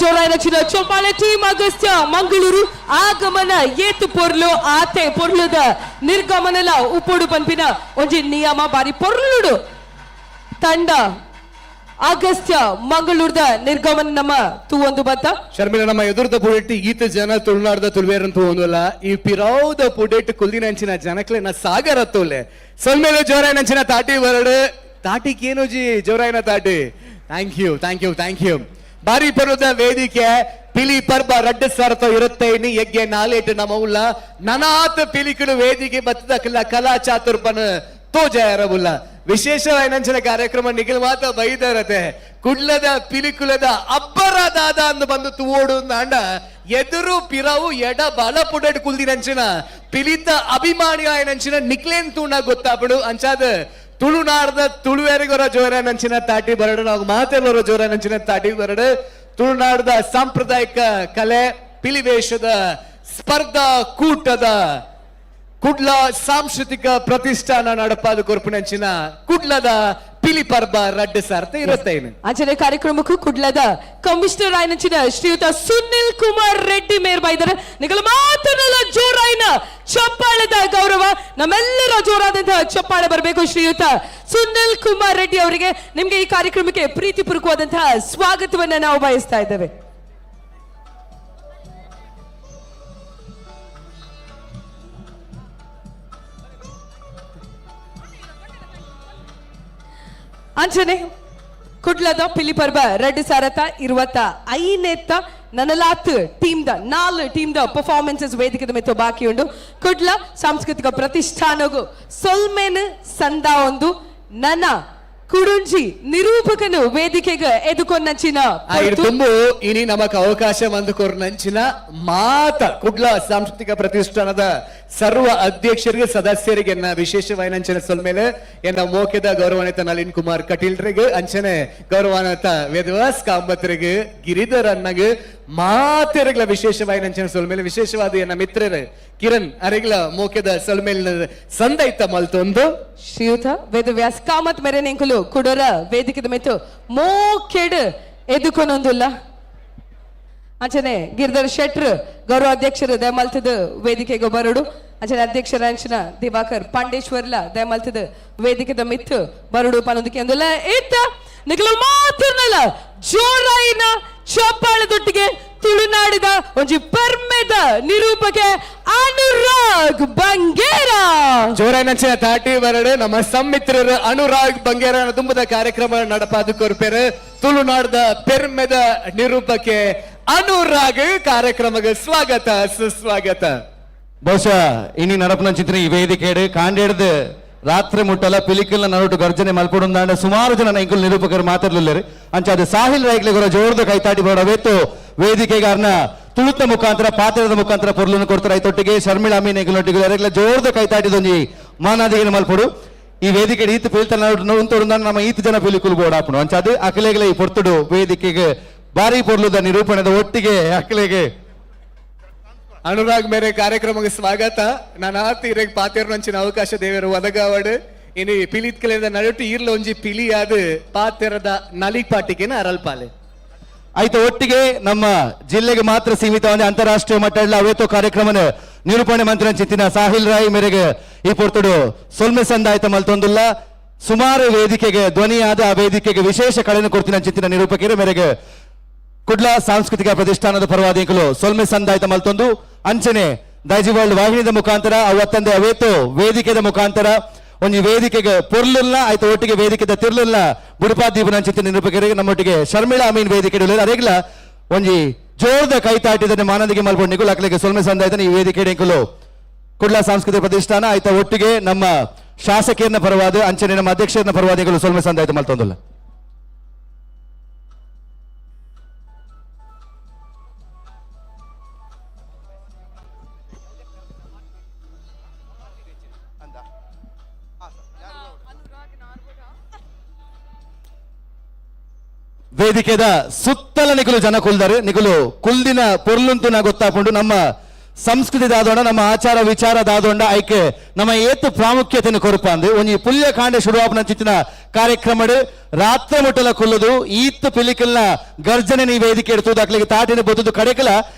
ಜೋರಾಯಿನ ಚೊಂಪಾಳೆ ಟೀಮ್ ಅಗಸ್ತ್ಯ ಮಂಗಳೂರು ಆಗಮನ ಏತು ಪೊರ್ಲು ಆತೆ ಪೊರ್ಲುದ ನಿರ್ಗಮನಲ ಉಪ್ಪುಡು ಪನ್ಪಿನ ಒಂಜಿ ನಿಯಮ ಬಾರಿ ಪೊರ್ಲುಡು ತಂಡ ಅಗಸ್ತ್ಯ ಮಂಗಳೂರದ ನಿರ್ಗಮನ ನಮ್ಮ ತೂವೊಂದು ಬತ್ತ ಶರ್ಮಿಲ ನಮ್ಮ ಎದುರದ ಪುಡೆಟ್ ಈತ ಜನ ತುಳುನಾಡದ ತುಳುವೇರಂತ ಒಂದಲ್ಲ ಈ ಪಿರಾವುದ ಪುಡೆಟ್ ಕುಲ್ದಿನಂಚಿನ ಜನಕ್ಲೆನ ಸಾಗರ ತೋಲೆ ಸೊಲ್ಮೇಲೆ ಜೋರಾಯಿನಂಚಿನ ತಾಟಿ ಬರಡು ತಾಟಿಕ್ ಏನು ಜಿ ಜೋರಾಯಿನ ತಾಟಿ thank you thank you thank you ಬಾರಿ ಪರ್ವದ ವೇದಿಕೆ ಪಿಲಿ ಪರ್ಬ ರಡ್ಡ ಸರ್ತ ಇರುತ್ತೆ ಇನ್ನು ಯಜ್ಞ ನಾಲೇಟ್ ನಮ್ಮ ಉಲ್ಲ ನನಾತ್ ಪಿಲಿಕುಲು ವೇದಿಕೆ ಬತ್ತದ ಕಲಾ ಚಾತುರ್ಪನ ತೋಜಾಯರವುಲ್ಲ ವಿಶೇಷವಾದ ಕಾರ್ಯಕ್ರಮ ನಿಖಿಲ್ ಮಾತ ಬೈದರತೆ ಕುಡ್ಲದ ಪಿಲಿಕುಲದ ಅಬ್ಬರದಾದ ಅಂದು ಬಂದು ತೂವೋಡು ಅಂಡ ಎದುರು ಪಿರಾವು ಎಡ ಬಲ ಪುಡೆಡ್ ಕುಲ್ದಿನಂಚಿನ ಪಿಲಿತ ಅಭಿಮಾನಿ ಆಯನಂಚಿನ ನಿಕ್ಲೇನ್ ತೂಣ ಗೊತ್ತಾಪಡು ಅಂಚಾದ ತುಳುನಾಡದ ತುಳುವೇರಿಗೊರ ಜೋರ ನಂಚಿನ ತಾಟಿ ಬರಡು ನಾವು ಮಾತೆಲ್ಲರ ಜೋರ ನಂಚಿನ ತಾಟಿ ಬರಡು ತುಳುನಾಡದ ಸಾಂಪ್ರದಾಯಿಕ ಕಲೆ ಪಿಲಿವೇಷದ ಸ್ಪರ್ಧಾ ಕೂಟದ ಕುಡ್ಲ ಸಾಂಸ್ಕೃತಿಕ ಪ್ರತಿಷ್ಠಾನ ನಡಪಾದ ಕೊರ್ಪುನಂಚಿನ ಕುಡ್ಲದ ಪಿಲಿ ಪರ್ಬ ರಡ್ಡು ಸಾರ್ಥ ಇರುತ್ತೇನೆ ಅಂಚನೆ ಕಾರ್ಯಕ್ರಮಕ್ಕೂ ಕುಡ್ಲದ ಕಮಿಷನರ್ ಆಯ್ನಂಚಿನ ಶ್ರೀಯುತ ಸುನಿಲ್ ಕುಮಾರ್ ರೆಡ್ಡಿ ಮೇರ್ ಬೈದರ ನಿಗಲ ಮಾತನಲ್ಲ ಜೋರಾಯಿನ ಚಪ್ಪಾಳದ ಗೌರವ ನಮ್ಮೆಲ್ಲರ ಜೋರಾದಂತಹ ಚಪ್ಪಾಳೆ ಬರಬೇಕು. ಶ್ರೀಯುತ ಸುನಿಲ್ ಕುಮಾರ್ ರೆಡ್ಡಿ ಅವರಿಗೆ ನಿಮ್ಗೆ ಈ ಕಾರ್ಯಕ್ರಮಕ್ಕೆ ಪ್ರೀತಿಪೂರ್ವಕವಾದಂತಹ ಸ್ವಾಗತವನ್ನ ನಾವು ಬಯಸ್ತಾ ಇದ್ದೇವೆ. ಅಂಚನೆ ಕುಡ್ಲದ ಪಿಲಿಪರ್ಬ ರೆಡ್ ಸಾರತ 25 ನನಲಾತ್ ಟೀಮ್ದ 4 ಟೀಮ್ದ ಪರ್ಫಾರ್ಮೆನ್ಸಸ್ ವೇದಿಕೆದ ಮೆತ್ತು ಬಾಕಿ ಉಂಡು. ಕುಡ್ಲ ಸಾಂಸ್ಕೃತಿಕ ಪ್ರತಿಷ್ಠಾನಗೂ ಸೊಲ್ಮೇನ್ ಸಂದಾ ಒಂದು ನನ್ನ ಕುಡುಂಜಿ ನಿರೂಪಕನು ವೇದಿಕೆಗೆ ಎದುಕೊಂಡಂಚಿನ ತುಂಬು ಇನಿ ನಮಕ್ ಅವಕಾಶ ಮಂದು ಕೊರ್ನಂಚಿನ ಮಾತ ಕುಡ್ಲ ಸಾಂಸ್ಕೃತಿಕ ಪ್ರತಿಷ್ಠಾನದ ಸರ್ವ ಅಧ್ಯಕ್ಷರಿಗೆ ಸದಸ್ಯರಿಗೆ ವಿಶೇಷವಾಯಿನಂಚಿನ ಸೊಲ್ಮೇಲೆ ಎನ್ನ ಮೋಕೆದ ಗೌರವಾನ್ವಿತ ನಳಿನ್ ಕುಮಾರ್ ಕಟೀಲ್ರಿಗೆ ಅಂಚನೆ ಗೌರವಾನ್ವಿತ ವೇದವಾಸ್ ಕಾಂಬತ್ರಿಗೆ ಗಿರಿಧರ್ ಅನ್ನಗೆ ಮಾತೆರಗ್ಲ ವಿಶೇಷವಾಯಿನಂಚಿನ ಸೊಲ್ಮೇಲೆ ವಿಶೇಷವಾದ ಎನ್ನ ಮಿತ್ರರು ಕಿರಣ್ ಅರೆಗ್ಲ ಮೋಕೆದ ಸೊಲ್ಮೇಲಿನ ಸಂದೈತ ಮಲ್ತೊಂದು ಶ್ರೀಯುತ ವೇದವ್ಯಾಸ್ ಕಾಮತ್ ಮೇರೆ ನೆಂಕುಲು ಕುಡೋರ ವೇದಿಕೆದ ಮೆತ್ತು ಮೋಕೆಡ್ ಎದುಕೊನೊಂದುಲ್ಲ ಅಂಚನೆ ಗಿರಿಧರ್ ಶೆಟ್ರ್ ಗೌರವ ಅಧ್ಯಕ್ಷರು ದಯಮಲ್ತದ ವೇದಿಕೆಗೆ ಬರಡು ಅಂಚನೆ ಅಧ್ಯಕ್ಷರ ಅಂಚನ ದಿವಾಕರ್ ಪಾಂಡೇಶ್ವರ್ಲ ದಯಮಲ್ತದ ವೇದಿಕೆದ ಮಿತ್ತು ಬರಡು ಪನೊಂದಕ್ಕೆ ಅಂದುಲ್ಲ ಇತ್ತ ನಿಗಲು ಮಾತಿರ್ನಲ್ಲ ಜೋರಾಯಿನ ಚಪ್ಪಾಳದೊಟ್ಟಿಗೆ ತುಳುನಾಡಿದ ಒಂಜಿ ಪರ್ಮೆದ ನಿರೂಪಕೆ ಅನುರಾಗ್ ಬಂಗೇರ ಜೋರಾಯಿನಂಚಿನ ತಾಟಿ ಬರಡು ನಮ್ಮ ಸಮ್ಮಿತ್ರರು ಅನುರಾಗ್ ಬಂಗೇರ ತುಂಬದ ಕಾರ್ಯಕ್ರಮ ನಡಪಾದು ಕೊರ್ಪೇರು ತುಳುನಾಡದ ಪೆರ್ಮೆದ ನಿರೂಪಕೆ ಅನುರಾಗ್ ಕಾರ್ಯಕ್ರಮಕ್ಕೆ ಸ್ವಾಗತ ಸುಸ್ವಾಗತ. ಬಹುಶಃ ಇನಿ ನಡಪನ ಚಿತ್ರ ಈ ವೇದಿಕೆ ಕಾಂಡೇಡ್ದು ರಾತ್ರಿ ಮುಟ್ಟಲ ಪಿಲಿಕಲ್ನ ನಡುಟು ಗರ್ಜನೆ ಮಲ್ಪಡುಂದಾಂಡ ಸುಮಾರು ಜನ ನೈಕುಲ್ ನಿರೂಪಕರು ಮಾತಾಡಲಿಲ್ಲರು ಅಂಚ ಅದು ಸಾಹಿಲ್ ರೈಗ್ಲೆ ಗೊರ ಜೋರ್ದ ಕೈತಾಟಿ ಬರೋವೇತು ವೇದಿಕೆಗಾರನ ತುಳುತ ಮುಖಾಂತರ ಪಾತ್ರದ ಮುಖಾಂತರ ಪೊರ್ಲನ್ನು ಕೊಡ್ತಾರೆ ಐತೊಟ್ಟಿಗೆ ಶರ್ಮಿಳಾ ಅಮೀನ್ ನೈಕುಲೊಟ್ಟಿಗೆ ಅವರೆಲ್ಲ ಜೋರ್ದ ಕೈತಾಟಿದೊಂದು ಮಾನಾದಿಗೆ ಮಲ್ಪಡು ಈ ವೇದಿಕೆ ಈತ ಪೀಳ್ತ ನೋಡ್ತೊಂದ ನಮ್ಮ ಈತ ಜನ ಪಿಲಿಕುಲ್ ಬೋಡಾಪುಡು ಅಂಚ ಅದು ಅಕಲೆಗಳ ಈ ಪೊರ್ತುಡು ವೇದಿಕೆಗೆ ಬಾರಿ ಪೊರ್ಲುದ ನಿರೂಪಣದ ಒಟ್ಟಿಗೆ ಅಕಲೆಗೆ ಅನುರಾಗ್ ಮೇರೆ ಕಾರ್ಯಕ್ರಮಕ್ಕೆ ಸ್ವಾಗತ. ನಾನು ಆತಿರೆಗ್ ಪಾತೆರ್ನಂಚಿನ ಅವಕಾಶ ದೇವರು ಒದಗಾವಡು ಇನಿ ಪಿಲಿತ್ ಕಲೆದ ನಡುಟು ಈರ್ಲ ಒಂಜಿ ಪಿಲಿ ಆದ ಪಾತೆರದ ನಲಿಗ್ ಪಾಟಿಗೆನ ಅರಲ್ಪಾಲೆ ಆಯ್ತು ಒಟ್ಟಿಗೆ ನಮ್ಮ ಜಿಲ್ಲೆಗೆ ಮಾತ್ರ ಸೀಮಿತವಾದ ಅಂತಾರಾಷ್ಟ್ರೀಯ ಮಟ್ಟದ ಅವೇತೋ ಕಾರ್ಯಕ್ರಮನ ನಿರೂಪಣೆ ಮಂತ್ರಿ ಚಿತ್ತಿನ ಸಾಹಿಲ್ ರಾಯ್ ಮೇರೆಗೆ ಈ ಪೊರ್ತುಡು ಸೊಲ್ಮೆ ಸಂದಾಯ್ತ ಮಲ್ತೊಂದುಲ್ಲ ಸುಮಾರು ವೇದಿಕೆಗೆ ಧ್ವನಿಯಾದ ಆ ವೇದಿಕೆಗೆ ವಿಶೇಷ ಕಳೆಯನ್ನು ಕೊಡ್ತಿನ ಚಿತ್ತಿನ ನಿರೂಪಕರ ಮೇರೆಗೆ ಕುಡ್ಲ ಸಾಂಸ್ಕೃತಿಕ ಪ್ರತಿಷ್ಠಾನದ ಪರವಾದಿಗಳು ಸೊಲ್ಮೆ ಸಂದಾಯ್ತ ಮಲ್ತೊಂದು ಅಂಚನೆ ದೈಜಿ ವರ್ಲ್ಡ್ ವಾಹಿನಿದ ಮುಖಾಂತರ ಅವತ್ತಂದೆ ಅವೇತೋ ವೇದಿಕೆದ ಮುಖಾಂತರ ಒಂಜಿ ವೇದಿಕೆಗೆ ಪೊರ್ಲುಲ್ಲ ಆಯ್ತು ಒಟ್ಟಿಗೆ ವೇದಿಕೆದ ತಿರ್ಲುಲ್ಲ ಬುಡಪಾದೀಪನ ಚಿತ್ರ ನಿರೂಪಕರಿಗೆ ನಮ್ಮೊಟ್ಟಿಗೆ ಶರ್ಮಿಳಾ ಅಮೀನ್ ವೇದಿಕೆ ಅರೆಗ್ಲ ಒಂಜಿ ಜೋರ್ದ ಕೈತಾಟಿದ ಮಾನದಿಗೆ ಮಲ್ಪೊಂಡು ನಿಗುಲ್ ಅಕ್ಲೆಗೆ ಸೊಲ್ಮೆ ಸಂದಾಯ್ತನ ಈ ವೇದಿಕೆ ನಿಗುಲು ಕುಡ್ಲ ಸಾಂಸ್ಕೃತಿಕ ಪ್ರತಿಷ್ಠಾನ ಆಯ್ತ ಒಟ್ಟಿಗೆ ನಮ್ಮ ಶಾಸಕಿಯರ್ನ ಪರವಾದ ಅಂಚನೆ ನಮ್ಮ ಅಧ್ಯಕ್ಷರನ್ನ ಪರವಾದಿಗಳು ಸೊಲ್ಮೆ ಸಂದಾಯ್ತ ಮಲ್ತೊಂದುಲ್ಲ. ವೇದಿಕೆದ ಸುತ್ತಲ ನಿಗುಲು ಜನ ಕುಲ್ದಾರೆ ನಿಗುಲು ಕುಲ್ದಿನ ಪೊರ್ಲುಂತು ನಾ ಗೊತ್ತಾಪುಂಡು ನಮ್ಮ ಸಂಸ್ಕೃತಿ ದಾದೋಂಡ ನಮ್ಮ ಆಚಾರ ವಿಚಾರ ದಾದೋಂಡ ಐಕೆ ನಮ್ಮ ಏತು ಪ್ರಾಮುಖ್ಯತೆಯನ್ನು ಕೊರಪಾಂದು ಒಂಜಿ ಪುಲ್ಯ ಕಾಂಡೆ ಶುರುವಾಪನ ಚಿತ್ತಿನ ಕಾರ್ಯಕ್ರಮ ರಾತ್ರ ಮುಟ್ಟಲ ಕುಲ್ಲುದು ಈತ್ ಪಿಲಿಕಲ್ನ ಗರ್ಜನೆ ನೀ ವೇದಿಕೆ ಇಡ್ತು ದಾಖಲೆಗೆ ತಾಟಿನ ಬೊತ್ತುದು ಕಡೆಕಲ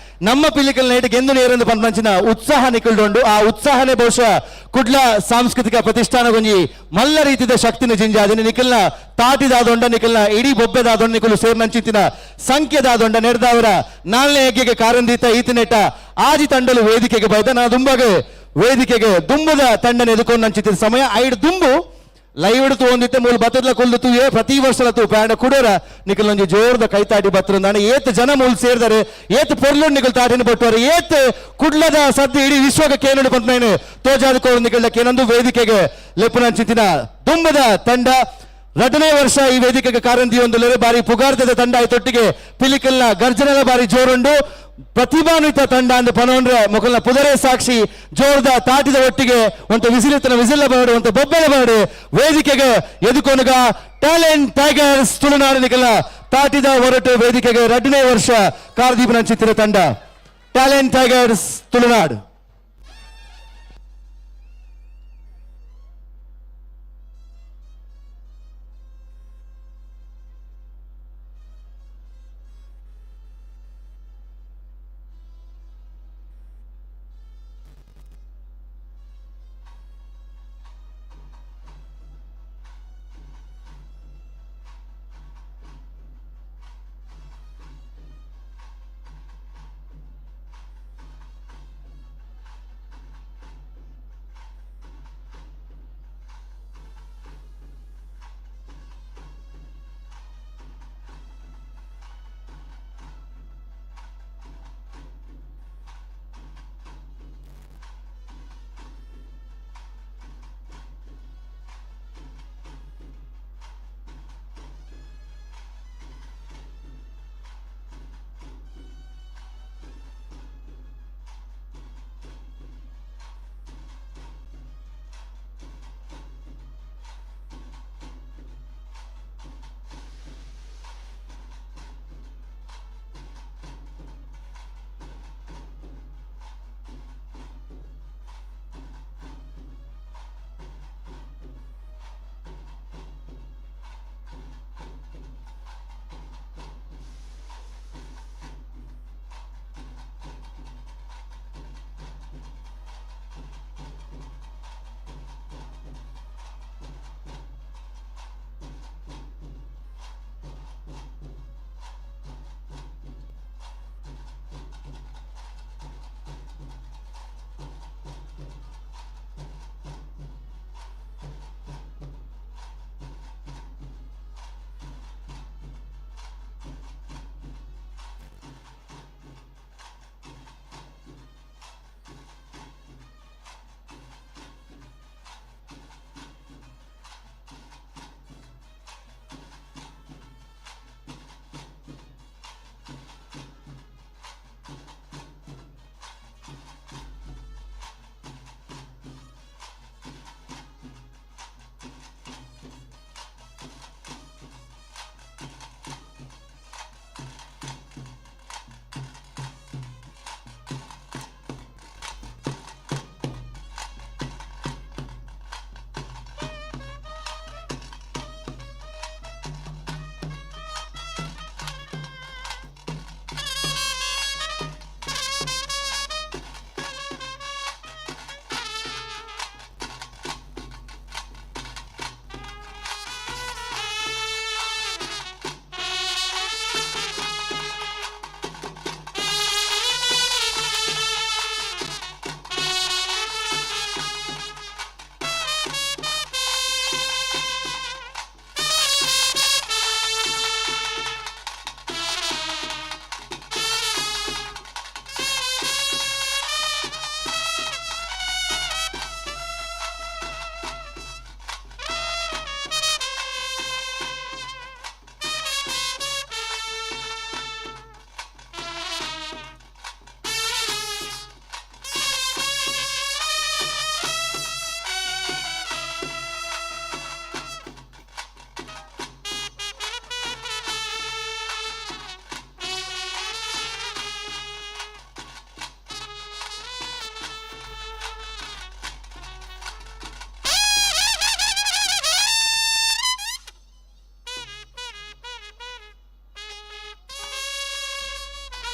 ನಮ್ಮ ಪಿಲಿಕಲ್ ನೈಟ್ಗೆ ಎಂದು ನೇರೆಂದು ಪಂಪಂಚಿನ ಉತ್ಸಾಹ ನಿಕಲ್ಡೊಂಡು ಆ ಉತ್ಸಾಹನೇ ಬಹುಶಃ ಕುಡ್ಲ ಸಾಂಸ್ಕೃತಿಕ ಪ್ರತಿಷ್ಠಾನ ಒಂಜಿ ಮಲ್ಲ ರೀತಿಯ ಶಕ್ತಿನ ಜಿಂಜಾದಿನ ನಿಖಲ್ನ ತಾಟಿದಾದೊಂಡ ನಿಖಲ್ನ ಇಡೀ ಬೊಬ್ಬೆದಾದೊಂಡ ನಿಖಲು ಸೇರ್ನಂಚಿತ್ತಿನ ಸಂಖ್ಯೆದಾದೊಂಡ ನೆರೆದವರ 4ನೇ ಹೆಗ್ಗೆಗೆ ಕಾರಂದೀತ ಈತನೆಟ ಆಜಿ ತಂಡಲು ವೇದಿಕೆಗೆ ಬೈದ ನಾ ದುಂಬಗೆ ವೇದಿಕೆಗೆ ದುಂಬದ ತಂಡನ ಎದುಕೊಂಡು ನಂಚಿತ್ತಿನ ಸಮಯ 5 ದುಂಬು ಲೈವ್ ಹಿಡಿತು ಒಂದಿತ್ತೆ ಮೂಲ ಬತ್ತದ ಕುಲ್ದು ಪ್ರತಿ ವರ್ಷ ಪ್ಯಾಂಡ ಕುಡೋರ ನಿಖಲ್ ಒಂಜಿ ಜೋರ್ದ ಕೈತಾಟಿ ಬತ್ತರಂದಾಣ ಏತ್ ಜನ ಮೂಲ ಸೇರ್ದಾರೆ ಏತ್ ಪೊರ್ಲು ನಿಖಲ್ ತಾಟಿನ ಬಟ್ಟುವರು ಏತ್ ಕುಡ್ಲದ ಸದ್ಯ ಇಡೀ ವಿಶ್ವಕ್ಕೆ ಕೇನಡು ಬಂತೇನೆ ತೋಜಾದಕೋರು ನಿಖಲ್ದ ಕೇನೊಂದು ವೇದಿಕೆಗೆ ಲೆಪ್ಪನಂಚಿತ್ತಿನ ದುಂಬದ ತಂಡ 2ನೇ ವರ್ಷ ಈ ವೇದಿಕೆಗೆ ಕಾರಂದಿಯೊಂದು ಬಾರಿ ಪುಗಾರ್ದದ ತಂಡ ಆಯ್ತೊಟ್ಟಿಗೆ ಪಿಲಿಕಲ್ನ ಗರ್ಜನೆಲ ಬಾರಿ ಜೋರುಂಡು ಪ್ರತಿಭಾನ್ವಿತ ತಂಡ ಅಂದು ಪನೋಂಡ್ರೆ ಮೊಕಲ್ನ ಪುದರೆ ಸಾಕ್ಷಿ ಜೋರ್ದ ತಾಟಿದ ಒಟ್ಟಿಗೆ ಒಂದು ವಿಸಿಲಿತನ ವಿಸಿಲ್ಲ ಬಾಡು ಒಂದು ಬೊಬ್ಬೆಲ ಬಾಡು ವೇದಿಕೆಗೆ ಎದುಕೊನುಗ ಟ್ಯಾಲೆಂಟ್ ಟೈಗರ್ಸ್ ತುಳುನಾಡು ನಿಖಲ್ನ ತಾಟಿದ ಹೊರಟು ವೇದಿಕೆಗೆ 2ನೇ ವರ್ಷ ಕಾರ್ದೀಪನ ಚಿತ್ರ ತಂಡ ಟ್ಯಾಲೆಂಟ್ ಟೈಗರ್ಸ್ ತುಳುನಾಡು.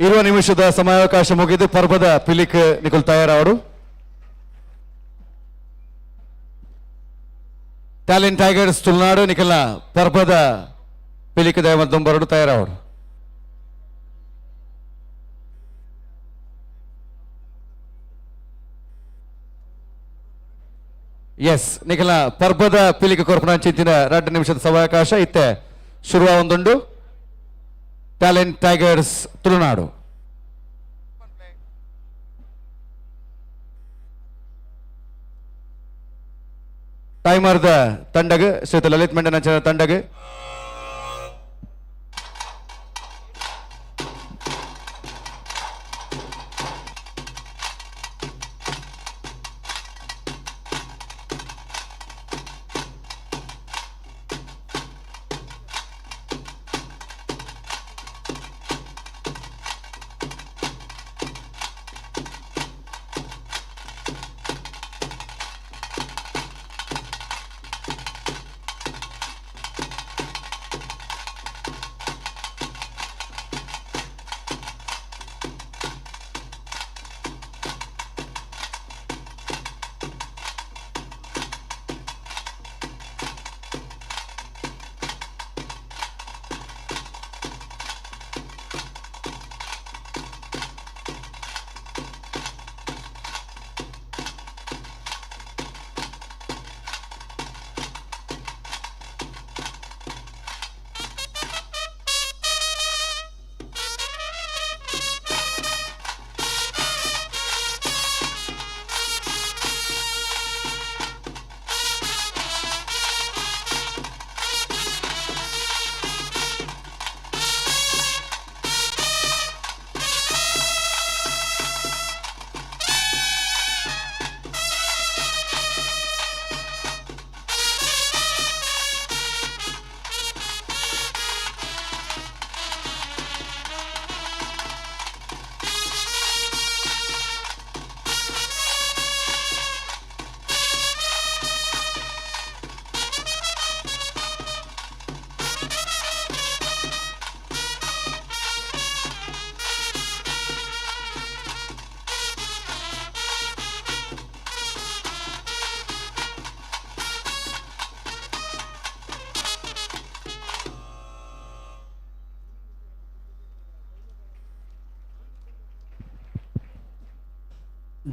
20 ನಿಮಿಷದ ಸಮಯಾವಕಾಶ ಮುಗಿದು ಪರ್ವದ ಪಿಲಿಕ್ ನಿಖುಲ್ ತಯಾರವರು ಟ್ಯಾಲೆಂಟ್ ಟೈಗರ್ಸ್ ತುಳುನಾಡು ನಿಖಿಲ್ನ ಪರ್ವದ ಪಿಲಿಕ್ ದಯಮದ್ದೊಂಬರಡು ತಯಾರವರು ಎಸ್ ನಿಖಿಲ್ನ ಪರ್ವದ ಪಿಲಿಕ್ ಕೊರ್ಪನ ಚಿಂತಿನ 2 ನಿಮಿಷದ ಸಮಯಾವಕಾಶ ಇತ್ತೆ ಶುರುವ ಒಂದುಂಡು ಟ್ಯಾಲೆಂಟ್ ಟೈಗರ್ಸ್ ತುಳುನಾಡು ಟೈಮರ್ ದ ತಂಡಗ ಶ್ರೀಯುತ ಲಲಿತ್ ಮೆಂಡನ ತಂಡಗ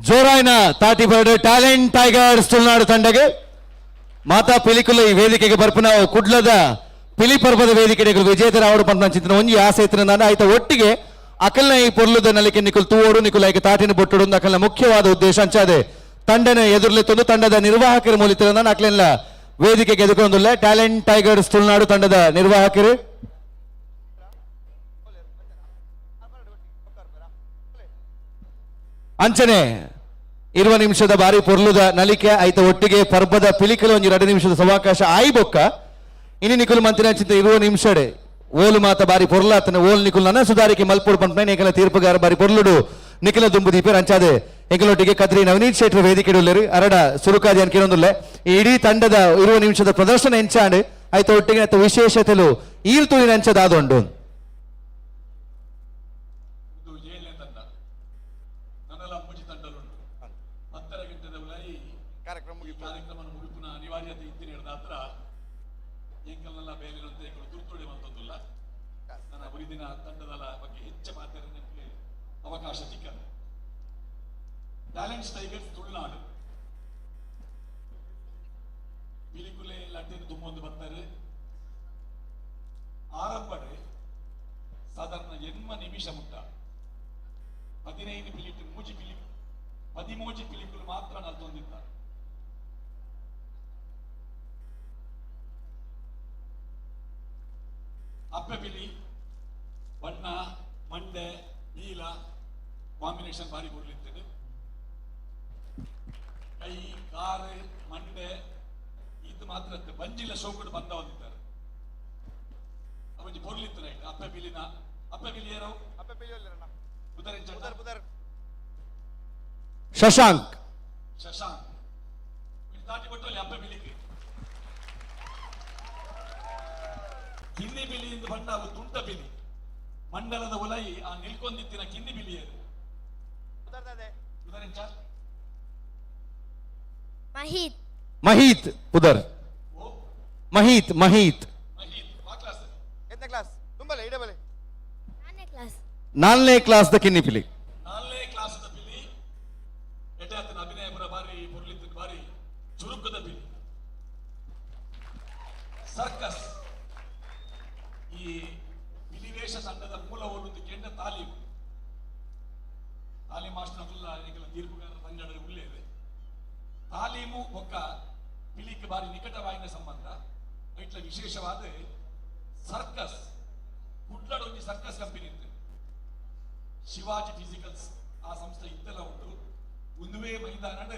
ಜೋರಾಯಿನ ತಾಟಿಬರ್ಡ್ ಟ್ಯಾಲೆಂಟ್ ಟೈಗರ್ಸ್ ತುಳುನಾಡು ತಂಡಗೆ ಮಾತಾ ಪಿಲಿಕುಲ ಈ ವೇದಿಕೆಗೆ ಬರ್ಪನ ಕುಡ್ಲದ ಪಿಲಿ ಪರ್ವದ ವೇದಿಕೆಗೆ ವಿಜೇತರ ಆವಡು ಪಂತ ಚಿಂತನ ಒಂಜಿ ಆಸೆ ಇತ್ತಿನ ಆಯ್ತ ಒಟ್ಟಿಗೆ ಅಕಲ್ನ ಈ ಪೊರ್ಲುದ ನಲಿಕೆ ನಿಕುಲ್ ತೂವೋಡು ನಿಕುಲ್ ಐಕೆ ತಾಟಿನ ಬೊಟ್ಟುಡು ಅಕಲ್ನ ಮುಖ್ಯವಾದ ಉದ್ದೇಶ ಅಂಚಾದೆ ತಂಡನ ಎದುರ್ಲೆತ್ತೊಂದು ತಂಡದ ನಿರ್ವಾಹಕರ ಮೂಲಕ ಅಕಲೆಲ್ಲ ವೇದಿಕೆಗೆ ಎದುಕೊಂದಿಲ್ಲ ಟ್ಯಾಲೆಂಟ್ ಟೈಗರ್ಸ್ ತುಳುನಾಡು ತಂಡದ ನಿರ್ವಾಹಕರು ಅಂಚನೆ 20 ನಿಮಿಷದ ಬಾರಿ ಪೊರ್ಲುದ ನಲಿಕೆ ಐತ ಒಟ್ಟಿಗೆ ಪರ್ಬದ ಪಿಲಿಕಲು ಒಂಜಿ 2 ನಿಮಿಷದ ಸವಾಕಾಶ ಆಯಿ ಬೊಕ್ಕ ಇನಿ ನಿಕುಲು ಮಂತಿನ ಚಿಂತ 20 ನಿಮಿಷಡೆ ಓಲು ಮಾತ ಬಾರಿ ಪೊರ್ಲಾತನ ಓಲ್ ನಿಕುಲ್ ನನ್ನ ಸುಧಾರಿಕೆ ಮಲ್ಪೋಡು ಪಂಪನೆ ಏಕಲ ತೀರ್ಪುಗಾರ ಬಾರಿ ಪೊರ್ಲುಡು ನಿಖಿಲ ದುಂಬು ದೀಪೇರ್ ಅಂಚಾದೆ ಎಂಕಲೊಟ್ಟಿಗೆ ಕದ್ರಿ ನವನೀತ್ ಶೆಟ್ಟಿ ವೇದಿಕೆಡುಲ್ಲೇರು ಅರಡ ಸುರುಕಾದಿ ಅನ್ಕಿರೊಂದುಲ್ಲೆ ಈ ಇಡೀ ತಂಡದ 20 ನಿಮಿಷದ ಪ್ರದರ್ಶನ ಎಂಚಾಂಡ್ ಐತ ಒಟ್ಟಿಗೆ ಐತ ವಿಶೇಷತೆಲು ಈಲ್ತುಳಿನ ಅಂಚದಾದೊಂಡು ಕಾರ್ಯಕ್ರಮ ಮುಗಿಪುನ ಅನಿವಾರ್ಯತೆ ಇತ್ತಿನ ಹಿಡಿದಾತ್ರ ಎಂಕಲ್ನೆಲ್ಲ ಬೇಲಿನಂತೆ ತುರ್ತುಳಿ ಮಂತೊಂದುಲ್ಲ ನನ್ನ ಉರಿದಿನ ತಂಡದ ಬಗ್ಗೆ ಹೆಚ್ಚು ಮಾತಾಡಲಿಕ್ಕೆ ಅವಕಾಶ ಸಿಕ್ಕದು ಟ್ಯಾಲೆಂಟ್ ಟೈಗರ್ಸ್ ತುಳುನಾಡು ಪಿಲಿಕುಲೆ ಲಡ್ಡಿನ ತುಂಬೊಂದು ಬರ್ತಾರೆ ಆರಂಭಡೆ ಸಾಧಾರಣ 8 ನಿಮಿಷ ಮುಟ್ಟ 15 ಪಿಲಿಟ್ ಮೂಜಿ ಪಿಲಿ 13 ಪಿಲಿಕುಲು ಮಾತ್ರ ನಲ್ತೊಂದಿದ್ದಾರೆ ಅಪ್ಪೆಪಿಲಿ ಬಣ್ಣ ಮಂಡೆ ನೀಲ ಕಾಂಬಿನೇಷನ್ ಬಾರಿ ಕೊಡ್ಲಿರ್ತದೆ ಕೈ ಕಾರು ಮಂಡೆ ಇದು ಮಾತ್ರ ಬಂಜಿಲ್ಲ ಶೋಕುಡು ಬಂದ ಹೊಂದಿದ್ದಾರೆ ಅವನಿಗೆ ಪೊರ್ಲಿತ್ತು ರೈಟ್ ಅಪ್ಪೆಪಿಲಿ ಏನೋ ಶಶಾಂಕ್ ದಾಟಿ ಕೊಟ್ಟಲ್ಲಿ ಅಪ್ಪೆಪಿಲಿಗೆ ಹಿಂದಿ ಬಿಲಿಯಿಂದ ಬಣ್ಣ ತುಂಟ ಬಿಲಿ ಮಂಡಲದ ಒಲೈ ಆ ನಿಲ್ಕೊಂದಿತ್ತಿನ ಕಿನ್ನಿ ಬಿಲಿಯರು ಮಹೀತ್ ಪುದರ್ ಮಹೀತ್ ಮಹೀತ್ ನಾಲ್ನೇ ಕ್ಲಾಸ್ ದ ಕಿನ್ನಿ ಪಿಲಿ ನಾಲ್ನೇ ಕ್ಲಾಸ್ ದ ಪಿಲಿ ಎಟಾತನ ಅಭಿನಯ ಪುರ ಬಾರಿ ಪುರ್ಲಿತ್ತು ಬಾರಿ ಚುರುಕುದ ಪಿಲಿ ಸರ್ಕಸ್ ಈ ಪಿಲಿವೇಷ ತಂಡದ ಮೂಲ ಒಂದು ಕೆಂಡ ತಾಲೀಮು ಮಾಸ್ಟರ್ಲ್ಲ ತೀರ್ಪುಗಾರ ತಂಗಡ ಉಳ್ಳೇದು ತಾಲೀಮು ಒಕ್ಕ ಪಿಲಿಗೆ ಬಾರಿ ನಿಕಟವಾಯಿನ ಸಂಬಂಧ ಇಟ್ಲ ವಿಶೇಷವಾದ ಸರ್ಕಸ್ ಕುಡ್ಲಡ ಒಂದು ಸರ್ಕಸ್ ಕಂಪನಿ ಇತ್ತು ಶಿವಾಜಿ ಫಿಸಿಕಲ್ಸ್ ಆ ಸಂಸ್ಥೆ ಇತ್ತೆಲ್ಲ ಉಂಟು ಉಂದುವೆ ಮೈದಾನಡ್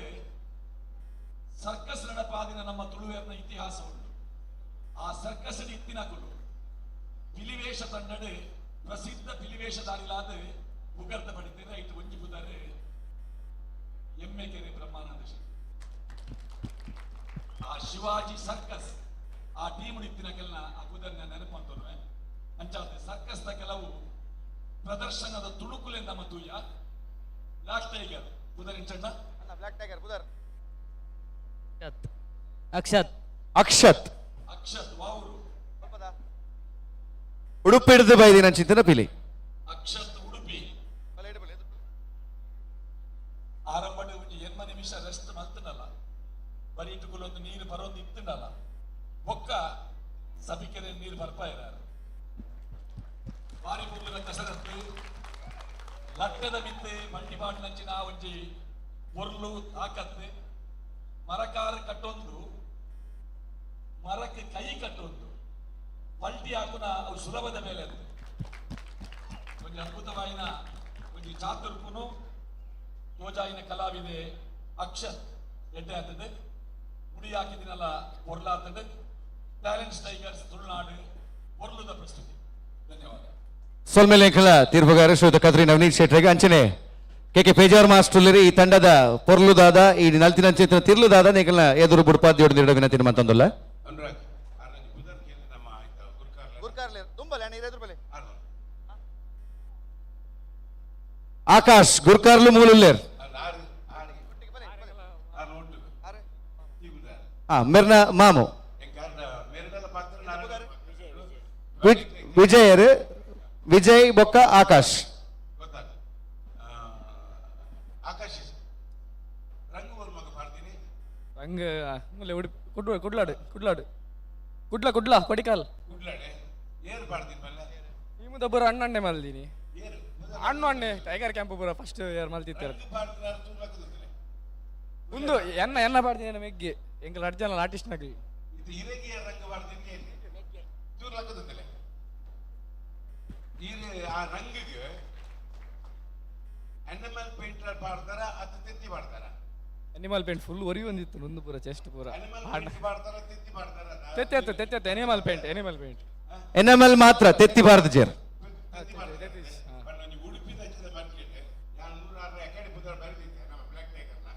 ಸರ್ಕಸ್ ನಡಪಾದಿನ ನಮ್ಮ ತುಳುವೇರ್ನ ಇತಿಹಾಸ ಉಂಟು ಆ ಸರ್ಕಸ್ ಇತ್ತಿನಕುಲು ಪಿಲಿವೇಷ ತಂಡಡ್ ಪ್ರಸಿದ್ಧ ಪಿಲಿವೇಷಧಾರಿಲಾದ ಮುಗರ್ತ ಪಡಿತೇನೆ ಐಟು ಒಂಜಿ ಬುದರೆ ಎಮ್ಮೆಕೆರೆ ಬ್ರಹ್ಮಾನಂದ ಆ ಶಿವಾಜಿ ಸರ್ಕಸ್ ಆ ಟೀಮ್ ಇತ್ತಿನಕ್ಕೆಲ್ಲ ಆ ಕುದರ್ನ ನೆನಪಂತವ್ರೆ ಅಂಚಾದ ಸರ್ಕಸ್ ದ ಕೆಲವು ಪ್ರದರ್ಶನದ ತುಣುಕುಲೆ ನಮ್ಮ ತೂಯ ಬ್ಲಾಕ್ ಟೈಗರ್ ಕುದರಿಂಚಣ್ಣ ಬ್ಲಾಕ್ ಟೈಗರ್ ಪುದರ್ ಅಕ್ಷತ್ ಅಕ್ಷತ್ ಅಕ್ಷತ್ ವಾವರು ಉಡುಪಿ ಹಿಡಿದು ಬೈದಿನ ಚಿಂತನ ಪಿಲಿ ಅಕ್ಷತ್ ಉಡುಪಿ ಆರಂಭದ ಒಂದು 8 ನಿಮಿಷ ರೆಸ್ಟ್ ಮಲ್ತನಲ್ಲ ಬರೀ ಇಟ್ಟುಕೊಳ್ಳೊಂದು ನೀರು ಬರೋದು ಇತ್ತನಲ್ಲ ಒಕ್ಕ ಸಭಿಕೆರೆ ನೀರು ಬರ್ಪಾ ಇರಾರು ಬಾರಿ ಪೂರ್ಣ ಕಸರತ್ತು ಲಟ್ಟದ ಮಿತ್ತೆ ಮಲ್ಟಿಪಾಟ್ ನಂಚಿನ ಒಂಜಿ ಒರ್ಲು ತಾಕತ್ತು ಮರಕಾರ ಕಟ್ಟೊಂದು ಮರಕ್ಕೆ ಕೈ ಕಟ್ಟೊಂದು ಪಲ್ಟಿ ಹಾಕುನ ಅವು ಸುಲಭದ ಮೇಲೆ ಅಂತ ಒಂದು ಅದ್ಭುತವಾಯಿನ ಒಂದು ಚಾತುರ್ಪುನು ಯೋಜಾಯಿನ ಕಲಾವಿದೆ ಅಕ್ಷತ್ ಎಡ್ಡೆ ಆತದೆ ಮುಡಿ ಹಾಕಿದಿನಲ್ಲ ಒರ್ಲಾತದೆ ಟ್ಯಾಲೆಂಟ್ಸ್ ಟೈಗರ್ಸ್ ತುಳುನಾಡು ಒರ್ಲುದ ಪ್ರಸ್ತುತಿ ಧನ್ಯವಾದ ಸೊಲ್ಮೆಲೆಂಕಲ ತೀರ್ಪುಗಾರ ಶ್ರೀಯುತ ಕದ್ರಿ ನವನೀತ್ ಶೆಟ್ರಿಗೆ ಅಂಚನೆ ಕೆ ಪೇಜಾರ್ ಮಾಸ್ಟರ್ಲಿ ಈ ತಂಡದ ಪೊರ್ಲುದಾದ ಈ ನಲ್ತಿನ ಚಿತ್ರ ತಿರ್ಲುದಾದ ನೀಕಲ್ನ ಎದುರು ಬುಡ್ಪಾದ್ಯೋಡು ನೀಡ ವಿನಂತಿ ಮಂತಂದುಲ್ಲ ಆಕಾಶ್ ಗುರ್ಕಾರ್ಲು ಮೂಲುಲ್ಲೇರ್ ಮೆರ್ನ ಮಾಮು ವಿಜಯ್ ಬೊಕ್ಕ ಆಕಾಶ್ ರಂಗ ಕುಡ್ಲಾಡು ಕುಡ್ಲ ಕೊಡಿಕಾಲ್ ನೀವು ದಬ್ಬರ ಅಣ್ಣಣ್ಣೆ ಮಲ್ದೀನಿ ಅಣ್ಣೆ ಟೈಗರ್ ಕ್ಯಾಂಪ್ ಪೂರ ಫಸ್ಟ್ ಇಯರ್ ಮಲ್ತಿರ್ತಾರೆ ಒಂದು ಎನ್ನ ಪಾಡ್ತೀನಿ ಮೆಗ್ಗೆ ಎಂಕಲ್ ಅರ್ಜನ ಆರ್ಟಿಸ್ಟ್ ನಗಲಿ ಆ ರಂಗಿಗೆ ಅನಿಮಲ್ ಪೇಂಟ್ ಮಾಡ್ತಾರ ಅದು ತಿತ್ತಿ ಮಾಡ್ತಾರ ಅನಿಮಲ್ ಪೇಂಟ್ ಫುಲ್ ಒರಿ ಒಂದಿತ್ತು ಒಂದು ಪೂರ ಚೆಸ್ಟ್ ಪೂರ ತೆತ್ತಿ ತೆತ್ತೆ ಅನಿಮಲ್ ಪೇಂಟ್ ಎನ್ಎಂಎಲ್ ಮಾತ್ರ ತೆತ್ತಿ ಬಾರದು ಜೇರ್ ಉಡುಪಿ ನಾನು 106 ಎಕಡೆ ಪುದರ್ ಬರೆದಿದ್ದೆ ನಮ್ಮ ಬ್ಲಾಕ್ ಟೈಗರ್ನ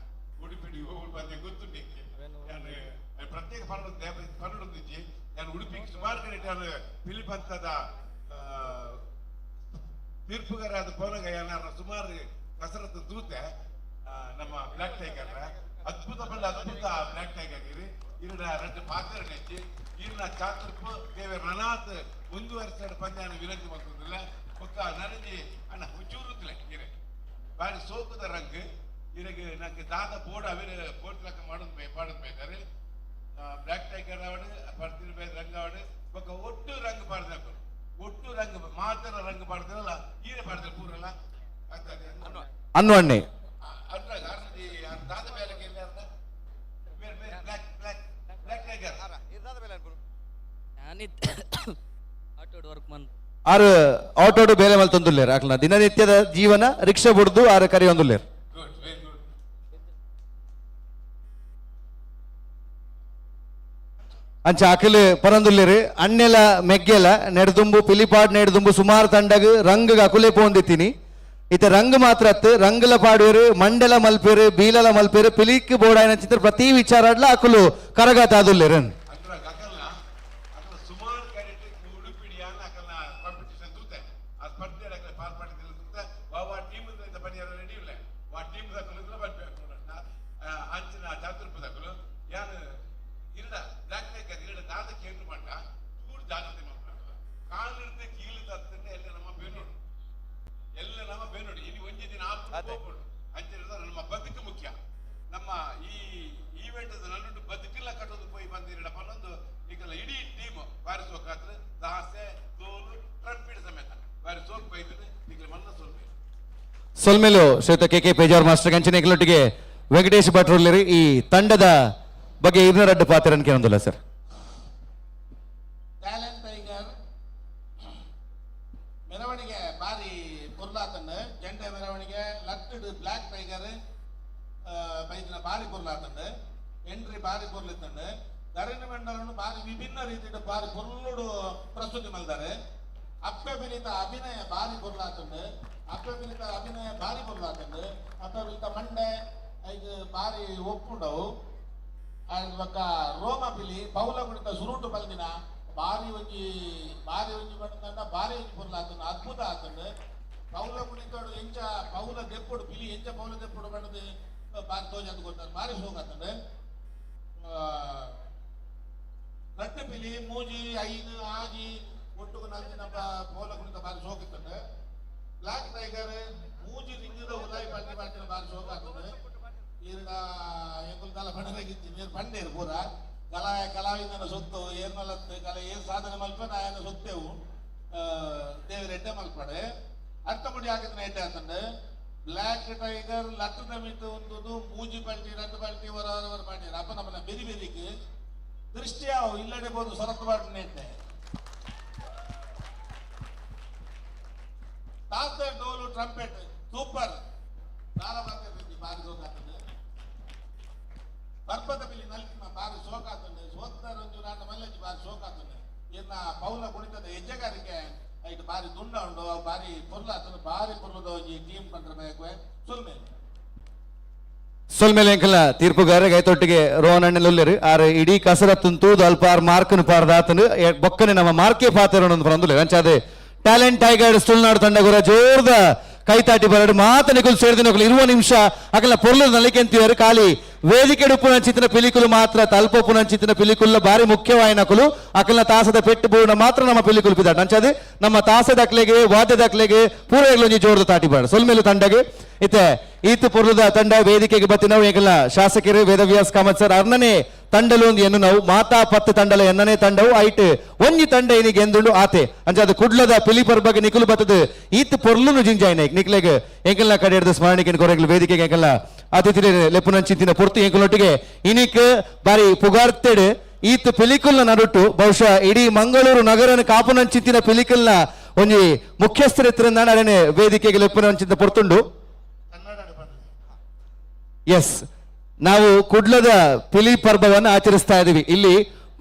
ಉಡುಪಿ ಬಂದೆ ಗೊತ್ತುಂಟು ಪ್ರತ್ಯೇಕ ಪನ್ನೊಂದಿಜ್ಜಿ ನಾನು ಉಡುಪಿಗೆ ಸುಮಾರು ಕಡೆ ನಾನು ಫಿಲಿಪ್ ಅಂತದ ತೀರ್ಪುಗಾರ ಪೋನಗ ಏನಾರ ಸುಮಾರು ಕಸರತ್ತು ದೂತೆ ನಮ್ಮ ಬ್ಲಾಕ್ ಟೈಗರ್ ಅದ್ಭುತ ಬ್ಲಾಕ್ ಟೈಗರ್ ಇರಿನ ರೆಡ್ ಪಾತ್ರ ನೆಚ್ಚಿ ಇರಿನ ಚಾತುರ್ಪು ದೇವ ರಣಾತ್ ಮುಂದುವರಿಸಿದ ಪಂದ್ಯನ ವಿನಂತಿ ಮಾಡ್ತಿಲ್ಲ ಒಕ್ಕ ನನಗೆ ಅಣ್ಣ ಹುಚ್ಚೂರುತ್ತಲೆ ಇರೆ ಬಾರಿ ಸೋಕುದ ರಂಗ್ ಇರಗೆ ನಂಗೆ ದಾದ ಬೋರ್ಡ್ ಅವರ ಬೋರ್ಡ್ ಲೆಕ್ಕ ಮಾಡೋದು ಬೇಕಾದ್ರೆ ಬ್ಲಾಕ್ ಟೈಗರ್ ಆವಡು ಪಡ್ತಿರ್ಬೇಕು ರಂಗ ಆವಡು ಒಕ್ಕ ಒಟ್ಟು ರಂಗ್ ಪಾಡ್ಬೇಕು ಒಟ್ಟು ರಂಗ್ ಮಾತ್ರ ರಂಗ್ ಪಾಡ್ತಾರಲ್ಲ ಈರೆ ಪಾಡ್ತಾರೆ ಪೂರಲ್ಲ ಆಗ್ತದೆ ಅನ್ನೊಣ್ಣೆ ದಾದ ಬೇಲಕ್ಕೆ ಬ್ಲಾಕ್ ಟೈಗರ್ ಆರು ಆಟೋಡು ಬೇಲೆ ಮಲ್ ತಂದುಲ್ಲೇರ್ ಆಕ್ಲ ದಿನನಿತ್ಯದ ಜೀವನ ರಿಕ್ಷಾ ಬುಡ್ದು ಆರು ಕರಿ ಒಂದುಲ್ಲೇರ್ ಅಂಚ ಅಖಿಲ್ ಪರಂದುಲ್ಲೇರು ಅಣ್ಣೆಲ ಮೆಗ್ಗೆಲ ನೆಡ್ದುಂಬು ಪಿಲಿಪಾಡ್ ನೆಡ್ದುಂಬು ಸುಮಾರು ತಂಡಗ್ ರಂಗ್ ಅಕುಲೆ ಪೋಂದಿತ್ತೀನಿ ಇತ ರಂಗ್ ಮಾತ್ರ ರಂಗಲ ಪಾಡುವೇರು ಮಂಡಲ ಮಲ್ಪೇರು ಬೀಲಲ ಮಲ್ಪೇರು ಪಿಲಿಕ್ ಬೋಡಾಯನ ಚಿತ್ರ ಪ್ರತಿ ವಿಚಾರಾಡ್ಲ ಅಕುಲು ಕರಗಾತ ಆದುಲ್ಲೇರನ್ ಸುಮಾರು ಉಡುಪಿಡಿಯಾನ ಕಾಂಪಿಟಿಷನ್ ತೂತೆ ಆ ಸ್ಪರ್ಧೆ ಪಾಲ್ಪಡಿಸಿದ ವಾ ಟೀಮ್ ಪನಿಯಾರ ರೆಡಿ ಇಲ್ಲ ವಾ ಟೀಮ್ ದಕ್ಕಲು ಬರ್ಬೇಕು ಅಂಚಿನ ಚಾತುರ್ಪದಕ್ಕಲು ಯಾನು ಇರಡ ಬ್ಲಾಕ್ ಟೈಗರ್ ಇರಡ ದಾದ ಕೇಂದ್ರ ಮಟ್ಟ ಚೂರು ಜಾಗ್ರತೆ ಮಾಡ್ತಾರೆ ಕಾಲಿರ್ದೆ ಕೀಳಿದತ್ತನ್ನೇ ಎಲ್ಲ ನಮ್ಮ ಬೇನೋಡು ಎಲ್ಲ ನಮ್ಮ ಬೇನೋಡು ಇಲ್ಲಿ ಒಂದೇ ದಿನ ಹೋಗ್ಬಿಡು ಅಂಚಿನ ನಮ್ಮ ಬದುಕು ಮುಖ್ಯ ನಮ್ಮ ಈ ಈವೆಂಟ್ ನನ್ನೊಂದು ಬದುಕಿಲ್ಲ ಕಟ್ಟೋದು ಪೋಯಿ ಬಂದಿರಡ ಪನ್ನೊಂದು ಈಗೆಲ್ಲ ಇಡೀ ಟೀಮ್ ಬಾರಿ ಸೋಕಾದ್ರೆ ದಾಸೆ ತೋಲು ಟ್ರಂಪಿಡ್ ಸಮೇತ ಬಾರಿ ಸೋಕ್ ಬೈದ್ರೆ ಈಗ ಮನ್ನ ಸೋಲ್ಬೇಕು ಸೊಲ್ಮೇಲು ಶ್ರೀಯುತ ಕೆ ಪೇಜಾವರ್ ಮಾಸ್ಟರ್ ಕಂಚಿನ ಎಗ್ಲೊಟ್ಟಿಗೆ ವೆಂಕಟೇಶ್ ಭಟ್ರು ಈ ತಂಡದ ಬಗ್ಗೆ ಇಬ್ನ ರಡ್ಡು ಪಾತ್ರ ಕೇಳೋದಿಲ್ಲ ಸರ್. ಟ್ಯಾಲೆಂಟ್ ಟೈಗರ್ ಮೆರವಣಿಗೆ ಬಾರಿ ಪೊರ್ಲಾತಂಡು ಜೆಂಡೆ ಮೆರವಣಿಗೆ ಲಟ್ಟಡ್ ಬ್ಲಾಕ್ ಟೈಗರ್ ಬೈದಿನ ಬಾರಿ ಪೊರ್ಲಾತಂಡು ಎಂಟ್ರಿ ಬಾರಿ ಪೊರ್ಲಿತ್ತಂಡು ಧರಣಿ ಮಂಡಲನು ಬಾರಿ ವಿಭಿನ್ನ ರೀತಿಯ ಬಾರಿ ಪೊರ್ಲುಡು ಪ್ರಸ್ತುತಿ ಮಲ್ದಾರೆ ಅಪ್ಪೆ ಬಿಲಿತ ಅಭಿನಯ ಬಾರಿ ಪೊರ್ಲಾತಂಡು ಅಪ್ಪೆ ಬಿಲಿತ ಅಭಿನಯ ಬಾರಿ ಪೊರ್ಲಾತಂಡು ಅಪ್ಪೆ ಬಿಲಿತ ಮಂಡೆ ಐದು ಬಾರಿ ಒಪ್ಪುಂಡವು ಬೊಕ್ಕ ರೋಮ ಪಿಲಿ ಪೌಲ ಕುಣಿತ ಸುರುಟು ಬಲ್ದಿನ ಬಾರಿ ಒಂಜಿ ಬಂಡ ಬಾರಿ ಒಂಜಿ ಪೊರ್ಲಾತಂಡು ಅದ್ಭುತ ಆತಂಡು ಪೌಲ ಕುಣಿತೋಡು ಎಂಚ ಪೌಲ ದೆಪ್ಪುಡು ಪಿಲಿ ಎಂಚ ಪೌಲ ದೆಪ್ಪುಡು ಬಂಡದು ಬಾರಿ ತೋಜಂದು ಕೊಡ್ತಾರೆ ಬಾರಿ ಸೋಗಾತಂಡು ರಟ್ಟು ಪಿಲಿ ಮೂಜಿ ಐದು ಆಜಿ ಒಟ್ಟುಗು ನಂಜಿನ ಪೌಲ ಕುಣಿತ ಬಾರಿ ಸೋಕಿತ್ತಂಡು ಬ್ಲಾಕ್ ಟೈಗರ್ ಮೂಜಿ ರಿಂಗದ ಉದಾಯಿ ಪಲ್ಟಿ ಮಾಡ್ತಿನ ಬಾರಿ ಸೋಗಾತಂಡು ಈರ್ಡ ಎಂಕುಲು ತಲ ಪಂಡಗಿತ್ತಿ ನೀರು ಪಂಡೇರು ಪೂರ ಕಲಾವಿದನ ಸೊತ್ತು ಏನ್ ಮಲತ್ತು ಕಲೆ ಏನ್ ಸಾಧನೆ ಮಲ್ಪನ ಆಯನ ಸೊತ್ತೇವು ದೇವರ ಎಡ್ಡೆ ಮಲ್ಪಡೆ ಅರ್ಥ ಮುಡಿ ಹಾಕಿದ್ರೆ ಎಡ್ಡೆ ಅಂತಂಡು ಬ್ಲಾಕ್ ಟೈಗರ್ ಲಟ್ಟದ ಮಿತ್ತು ಒಂದು ಮೂಜಿ ಪಲ್ಟಿ ರಟ್ಟು ಪಲ್ಟಿ ಹೊರವರ ಮಾಡಿರ ಅಪ್ಪ ನಮ್ಮನ್ನ ಬೆರಿ ಬೆರಿಕೆ ದೃಷ್ಟಿಯಾವು ಇಲ್ಲಡೆ ಬೋದು ಸೊರತು ಬಾಟಿನ ಎಡ್ಡೆ ತಾತ ಡೋಲು ಟ್ರಂಪೆಟ್ ಸೂಪರ್ ತಾಳ ಬರ್ತದೆ ಬಾರಿ ಸೋಕಾತಂಡು ಬರ್ಪದ ಬಿಲಿ ನಲ್ಕಿನ ಬಾರಿ ಸೋಕಾತಂಡು ಸೋತ್ತಾರಂಜು ನಾಟ ಮಲ್ಲಜಿ ಬಾರಿ ಸೋಕಾತಂಡು ಇನ್ನ ಪೌಲ ಕುಣಿತದ ಹೆಜ್ಜೆಗಾರಿಕೆ ಐಟ್ ಬಾರಿ ದುಂಡ ಉಂಡು ಅವು ಬಾರಿ ಪೊರ್ಲಾತಂಡು ಬಾರಿ ಪೊರ್ಲದ ಒಂಜಿ ಟೀಮ್ ಕಂಡ್ರೆ ಬೇಕು ಸೊಲ್ಮೇಲೆ ಎಂಕಲ ತೀರ್ಪುಗಾರ ಗೈತೊಟ್ಟಿಗೆ ರೋಹನ್ ಅಣ್ಣಲುಲ್ಲೆರು ಆರು ಇಡೀ ಕಸರತ್ತು ತೂದು ಅಲ್ಪ ಆರು ಮಾರ್ಕನ್ನು ಪಾರ್ದಾತನು ಬೊಕ್ಕನೆ ನಮ್ಮ ಮಾರ್ಕೆ ಪಾತ್ರ ಪರಂದುಲೆ ಅಂಚಾದೆ ಟ್ಯಾಲೆಂಟ್ ಟೈಗರ್ ತುಳುನಾಡು ತಂಡ ಗುರ ಜೋರ್ದ ಕೈತಾಟಿ ಬರಡು ಮಾತ ನಿಕುಲು ಸೇರಿದ ಇರುವ ನಿಮಿಷ ಅಕಲ ಪೊರ್ಲು ನಲಿಕೆಂತಿಯರು ಖಾಲಿ ವೇದಿಕೆ ಉಪ್ಪುನಂಚಿತ್ತಿನ ಪಿಲಿಕುಲು ಮಾತ್ರ ತಲ್ಪೊಪ್ಪುನಂಚಿತ್ತಿನ ಪಿಲಿಕುಲ್ಲ ಬಾರಿ ಮುಖ್ಯವಾಯಿನಕುಲು ಅಕಲ್ನ ತಾಸದ ಪೆಟ್ಟು ಬೂರ್ಣ ಮಾತ್ರ ನಮ್ಮ ಪಿಲಿಕುಲು ಪಿದಾಟ ಅಂಚದೆ ನಮ್ಮ ತಾಸದ ಅಕ್ಲೆಗೆ ವಾದ್ಯದ ಅಕ್ಲೆಗೆ ಪೂರೈಗ್ಲೊಂಜಿ ಜೋರ್ದ ತಾಟಿ ಬಾಡ ಸೊಲ್ಮೇಲು ತಂಡಗೆ ಇತ್ತೆ ಈತು ಪೊರ್ಲುದ ತಂಡ ವೇದಿಕೆಗೆ ಬತ್ತಿನವು ಏಕಲ ಶಾಸಕರು ವೇದವ್ಯಾಸ್ ಕಾಮತ್ ಸರ್ ಅರ್ನನೇ ತಂಡಲು ಒಂದು ಎನ್ನು ನಾವು ಮಾತಾ ಪತ್ತು ತಂಡಲ ಎನ್ನನೇ ತಂಡವು ಐಟ್ ಒಂಜಿ ತಂಡ ಏನಿಗೆ ಎಂದುಂಡು ಆತೆ ಅಂಚದು ಕುಡ್ಲದ ಪಿಲಿಪರ್ ಬಗ್ಗೆ ನಿಕುಲು ಬತ್ತದು ಈತ್ ಪೊರ್ಲುನು ಜಿಂಜಾಯ್ನೆ ನಿಕ್ಲೆಗೆ ಎಂಕಲ್ನ ಕಡೆ ಹಿಡಿದು ಸ್ಮರಣಿಕೆ ಕೊರೆಗ್ಲು ವೇದಿಕೆಗೆ ಎಂಕಲ್ಲ ಅತಿಥಿ ಲೆಪ್ಪುನಂಚಿತ್ತಿನ ಪೊರ್ತು ಎಂಕಲೊಟ್ಟಿಗೆ ಇನಿಕ್ ಬಾರಿ ಪುಗಾರ್ತೆಡ್ ಈತ್ ಪಿಲಿಕುಲ್ನ ನಡುಟು ಬಹುಶಃ ಇಡೀ ಮಂಗಳೂರು ನಗರನ ಕಾಪುನಂಚಿತ್ತಿನ ಪಿಲಿಕುಲ್ನ ಒಂಜಿ ಮುಖ್ಯಸ್ಥರಿತ್ತಿನ ಅಡನೆ ವೇದಿಕೆಗೆ ಲೆಪ್ಪುನಂಚಿತ್ತ ಪೊರ್ತುಂಡು ಎಸ್ ನಾವು ಕುಡ್ಲದ ಪಿಲಿ ಪರ್ವವನ್ನು ಆಚರಿಸ್ತಾ ಇದ್ದೀವಿ. ಇಲ್ಲಿ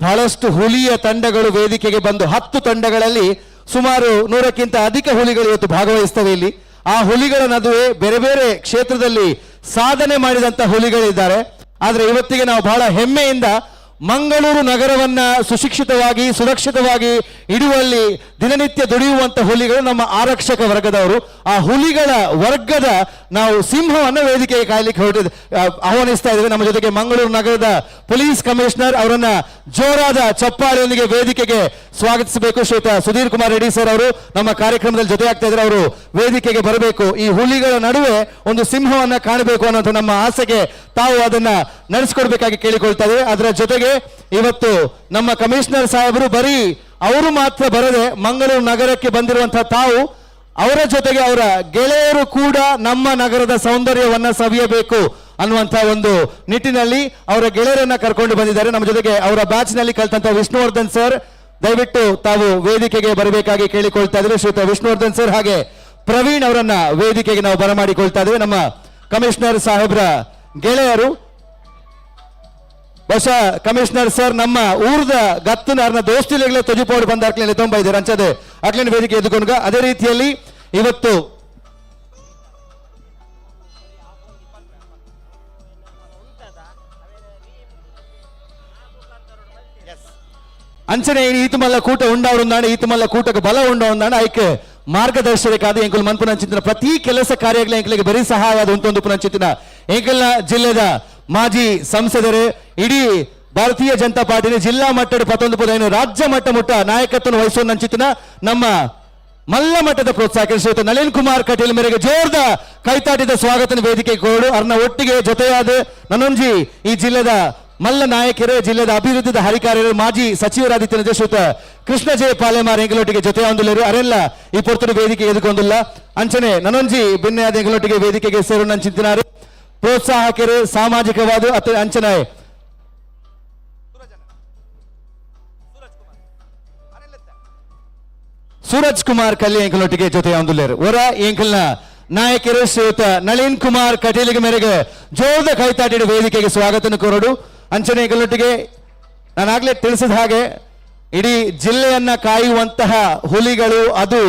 ಬಹಳಷ್ಟು ಹುಲಿಯ ತಂಡಗಳು ವೇದಿಕೆಗೆ ಬಂದು 10 ತಂಡಗಳಲ್ಲಿ ಸುಮಾರು 100ಕ್ಕಿಂತ ಅಧಿಕ ಹುಲಿಗಳು ಇವತ್ತು ಭಾಗವಹಿಸ್ತವೆ. ಇಲ್ಲಿ ಆ ಹುಲಿಗಳ ನಡುವೆ ಬೇರೆ ಬೇರೆ ಕ್ಷೇತ್ರದಲ್ಲಿ ಸಾಧನೆ ಮಾಡಿದಂತ ಹುಲಿಗಳಿದ್ದಾರೆ. ಆದ್ರೆ ಇವತ್ತಿಗೆ ನಾವು ಬಹಳ ಹೆಮ್ಮೆಯಿಂದ ಮಂಗಳೂರು ನಗರವನ್ನ ಸುಶಿಕ್ಷಿತವಾಗಿ ಸುರಕ್ಷಿತವಾಗಿ ಇಡುವಲ್ಲಿ ದಿನನಿತ್ಯ ದುಡಿಯುವಂತ ಹುಲಿಗಳು ನಮ್ಮ ಆರಕ್ಷಕ ವರ್ಗದವರು. ಆ ಹುಲಿಗಳ ವರ್ಗದ ನಾವು ಸಿಂಹವನ್ನ ವೇದಿಕೆಗೆ ಕಾಯ್ಲಿಕ್ಕೆ ಆಹ್ವಾನಿಸ್ತಾ ಇದ್ದೇವೆ. ನಮ್ಮ ಜೊತೆಗೆ ಮಂಗಳೂರು ನಗರದ ಪೊಲೀಸ್ ಕಮಿಷನರ್ ಅವರನ್ನ ಜೋರಾದ ಚಪ್ಪಾಳೆಯೊಂದಿಗೆ ವೇದಿಕೆಗೆ ಸ್ವಾಗತಿಸಬೇಕು. ಶ್ರೀಯುತ ಸುಧೀರ್ ಕುಮಾರ್ ರೆಡ್ಡಿ ಸರ್ ಅವರು ನಮ್ಮ ಕಾರ್ಯಕ್ರಮದಲ್ಲಿ ಜೊತೆ ಆಗ್ತಾ ಇದ್ದಾರೆ. ಅವರು ವೇದಿಕೆಗೆ ಬರಬೇಕು. ಈ ಹುಲಿಗಳ ನಡುವೆ ಒಂದು ಸಿಂಹವನ್ನ ಕಾಣಬೇಕು ಅನ್ನೋದು ನಮ್ಮ ಆಸೆಗೆ ತಾವು ಅದನ್ನ ನಡೆಸಿಕೊಡ್ಬೇಕಾಗಿ ಕೇಳಿಕೊಳ್ತಾ ಇದ್ದೇವೆ. ಅದರ ಜೊತೆಗೆ ಇವತ್ತು ನಮ್ಮ ಕಮಿಷನರ್ ಸಾಹೇಬರು ಬರೀ ಅವರು ಮಾತ್ರ ಬರದೆ ಮಂಗಳೂರು ನಗರಕ್ಕೆ ಬಂದಿರುವಂತಹ ತಾವು ಅವರ ಜೊತೆಗೆ ಅವರ ಗೆಳೆಯರು ಕೂಡ ನಮ್ಮ ನಗರದ ಸೌಂದರ್ಯವನ್ನ ಸವಿಯಬೇಕು ಅನ್ನುವಂತಹ ಒಂದು ನಿಟ್ಟಿನಲ್ಲಿ ಅವರ ಗೆಳೆಯರನ್ನ ಕರ್ಕೊಂಡು ಬಂದಿದ್ದಾರೆ. ನಮ್ಮ ಜೊತೆಗೆ ಅವರ ಬ್ಯಾಚ್ ನಲ್ಲಿ ಕಲ್ತಂತ ವಿಷ್ಣುವರ್ಧನ್ ಸರ್ ದಯವಿಟ್ಟು ತಾವು ವೇದಿಕೆಗೆ ಬರಬೇಕಾಗಿ ಕೇಳಿಕೊಳ್ತಾ ಇದ್ದೇವೆ. ಶ್ರೀಯುತ ವಿಷ್ಣುವರ್ಧನ್ ಸರ್ ಹಾಗೆ ಪ್ರವೀಣ್ ಅವರನ್ನ ವೇದಿಕೆಗೆ ನಾವು ಬರಮಾಡಿಕೊಳ್ತಾ ಇದ್ದೇವೆ. ನಮ್ಮ ಕಮಿಷನರ್ ಸಾಹೇಬ್ರ ಗೆಳೆಯರು ಬಹುಶಃ ಕಮಿಷನರ್ ಸರ್ ನಮ್ಮ ಊರ್ದ ಗತ್ತನ ಅರ್ನ ದೋಸ್ತಿಲೆಗ್ಲೆ ತೊಜಿಪೋಡು ಬಂದ ಅಕ್ಲೇನೆ ತೊಂಬ ಇದ್ದಾರೆ ಅಂಚದೆ ಅಕ್ಲೇನ ವೇದಿಕೆ ಎದುಕೊಂಡ್ಗ. ಅದೇ ರೀತಿಯಲ್ಲಿ ಇವತ್ತು ಅಂಚನೆ ಈತು ಮಲ್ಲ ಕೂಟ ಉಂಡಾವೃಂದಾಣ ಈತು ಮಲ್ಲ ಕೂಟಕ್ಕೆ ಬಲ ಉಂಡ ಒಂದಾಣ ಐಕೆ ಮಾರ್ಗದರ್ಶನಕ್ಕಾದ ಎಂಕುಲು ಮನ್ಪುನಂಚಿತ್ತಿನ ಪ್ರತಿ ಕೆಲಸ ಕಾರ್ಯಗಳ ಎಂಕಲಿಗೆ ಬರೀ ಸಹಾಯ ಅದು ಉಂಟೊಂದು ಪುನಂಚಿತ್ತಿನ ಎಂಕಲ್ನ ಜಿಲ್ಲೆದ ಮಾಜಿ ಸಂಸದರು ಇಡೀ ಭಾರತೀಯ ಜನತಾ ಪಾರ್ಟಿನ ಜಿಲ್ಲಾ ಮಟ್ಟದ 11 ರಾಜ್ಯ ಮಟ್ಟ ಮುಟ್ಟ ನಾಯಕತ್ವ ವಹಿಸುವಂಚಿತ್ತಿನ ನಮ್ಮ ಮಲ್ಲ ಮಟ್ಟದ ಪ್ರೋತ್ಸಾಹ ಶ್ರೀಯುತ ನಳಿನ್ ಕುಮಾರ್ ಕಟೀಲ್ ಮೇರೆಗೆ ಜೋರ್ದ ಕೈತಾಟಿದ ಸ್ವಾಗತನ ವೇದಿಕೆ ಕೋಡು ಅರ್ನ ಒಟ್ಟಿಗೆ ಜೊತೆಯಾದ ನನ್ನೊಂಜಿ ಈ ಜಿಲ್ಲೆದ ಮಲ್ಲ ನಾಯಕರೇ ಜಿಲ್ಲೆದ ಅಭಿವೃದ್ಧಿದ ಹರಿಕಾರ್ಯರು ಮಾಜಿ ಸಚಿವರಾದಿತ್ಯನ ಶ್ರೀಯುತ ಕೃಷ್ಣ ಜೆ ಪಾಲೆಮಾರ್ ಎಂಗಳೊಟ್ಟಿಗೆ ಜೊತೆ ಹೊಂದಿಲ್ಲರು ಅರೆಲ್ಲ ಈ ಪೊರ್ತುಡು ವೇದಿಕೆ ಎದುಕೊಂದಿಲ್ಲ ಅಂಚನೆ ನನ್ನೊಂಜಿ ಭಿನ್ನಯಾದ ಎಂಗಳೊಟ್ಟಿಗೆ ವೇದಿಕೆಗೆ ಸೇರೋಣಂಚಿತ್ತಿನಾರು ಪ್ರೋತ್ಸಾಹಕರು ಸಾಮಾಜಿಕವಾದ ಅತ್ತ ಅಂಚನೆ ಸೂರಜ್ ಕುಮಾರ್ ಕಲ್ಲಿ ಎಂಕಲೊಟ್ಟಿಗೆ ಜೊತೆ ಹೊಂದಿಲ್ಲರು ಹೊರ ಎಂಕಲ್ನ ನಾಯಕರು ಶ್ರೀಯುತ ನಳಿನ್ ಕುಮಾರ್ ಕಟೀಲಿಗೆ ಮೇರೆಗೆ ಜೋರದ ಕೈತಾಟಿದ ವೇದಿಕೆಗೆ ಸ್ವಾಗತ ಕೋರಡು ಅಂಚನೆ ಎಂಕಲೊಟ್ಟಿಗೆ ನಾನಾಗ್ಲೇ ತಿಳಿಸಿದ ಹಾಗೆ ಇಡೀ ಜಿಲ್ಲೆಯನ್ನ ಕಾಯುವಂತಹ ಹುಲಿಗಳು ಅದು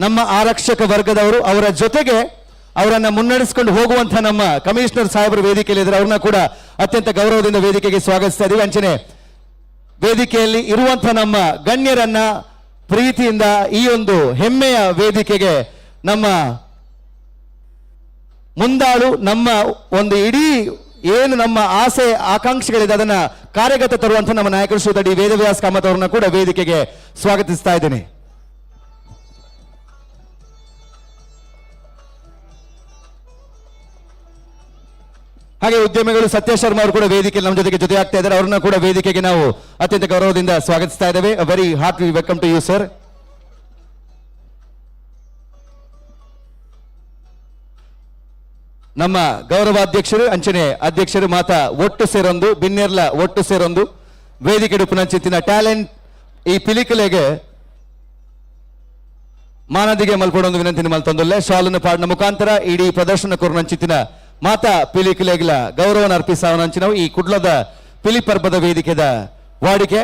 ನಮ್ಮ ಆರಕ್ಷಕ ವರ್ಗದವರು ಅವರ ಜೊತೆಗೆ ಅವರನ್ನ ಮುನ್ನಡೆಸಿಕೊಂಡು ಹೋಗುವಂತಹ ನಮ್ಮ ಕಮಿಷನರ್ ಸಾಹೇಬರು ವೇದಿಕೆಯಲ್ಲಿ ಇದ್ದಾರೆ ಅವ್ರನ್ನ ಕೂಡ ಅತ್ಯಂತ ಗೌರವದಿಂದ ವೇದಿಕೆಗೆ ಸ್ವಾಗತಿಸ್ತಾ ಇದೀವಿ ಅಂಚನೆ ವೇದಿಕೆಯಲ್ಲಿ ಇರುವಂತಹ ನಮ್ಮ ಗಣ್ಯರನ್ನ ಪ್ರೀತಿಯಿಂದ ಈ ಒಂದು ಹೆಮ್ಮೆಯ ವೇದಿಕೆಗೆ ನಮ್ಮ ಮುಂದಾಳು ನಮ್ಮ ಒಂದು ಇಡೀ ಏನು ನಮ್ಮ ಆಸೆ ಆಕಾಂಕ್ಷೆಗಳಿದೆ ಅದನ್ನ ಕಾರ್ಯಗತ ತರುವಂತಹ ನಮ್ಮ ನಾಯಕರು ಶ್ರೀ ಡಿ ವೇದವ್ಯಾಸ್ ಕಾಮತ್ ಅವರನ್ನ ಕೂಡ ವೇದಿಕೆಗೆ ಸ್ವಾಗತಿಸ್ತಾ ಇದ್ದೇನೆ. ಹಾಗೆ ಉದ್ಯಮಿಗಳು ಸತ್ಯ ಶರ್ಮಾ ಅವರು ಕೂಡ ವೇದಿಕೆಯಲ್ಲಿ ನಮ್ಮ ಜೊತೆಗೆ ಜೊತೆ ಆಗ್ತಾ ಇದ್ದಾರೆ ಅವ್ರನ್ನ ಕೂಡ ವೇದಿಕೆಗೆ ನಾವು ಅತ್ಯಂತ ಗೌರವದಿಂದ ಸ್ವಾಗತಿಸ್ತಾ ಇದ್ದೇವೆ. Very heartly welcome to you sir. ನಮ್ಮ ಗೌರವಾಧ್ಯಕ್ಷರು ಅಂಚನೆ ಅಧ್ಯಕ್ಷರು ಮಾತಾ ಒಟ್ಟು ಸೇರೊಂದು ಬಿನ್ನೆರ್ಲ ಒಟ್ಟು ಸೇರೊಂದು ವೇದಿಕೆ ಉಪನಂಚಿತ್ತಿನ ಟ್ಯಾಲೆಂಟ್ ಈ ಪಿಲಿಕಲೆಗೆ ಮಾನದಿಗೆ ಮಲ್ಪಡೊಂದು ವಿನಂತಿನ ಮಲ್ತೊಂದುಲ್ಲೆ ಶಾಲನ್ನು ಪಾಡಿನ ಮುಖಾಂತರ ಇಡೀ ಪ್ರದರ್ಶನ ಕೊರನಂಚಿತ್ತಿನ ಮಾತಾ ಪಿಲಿಕಲೆಗಳ ಗೌರವನ ಅರ್ಪಿಸಾವನಂಚಿನವು ಈ ಕುಡ್ಲದ ಪಿಲಿ ಪರ್ಬದ ವೇದಿಕೆದ ವಾಡಿಕೆ.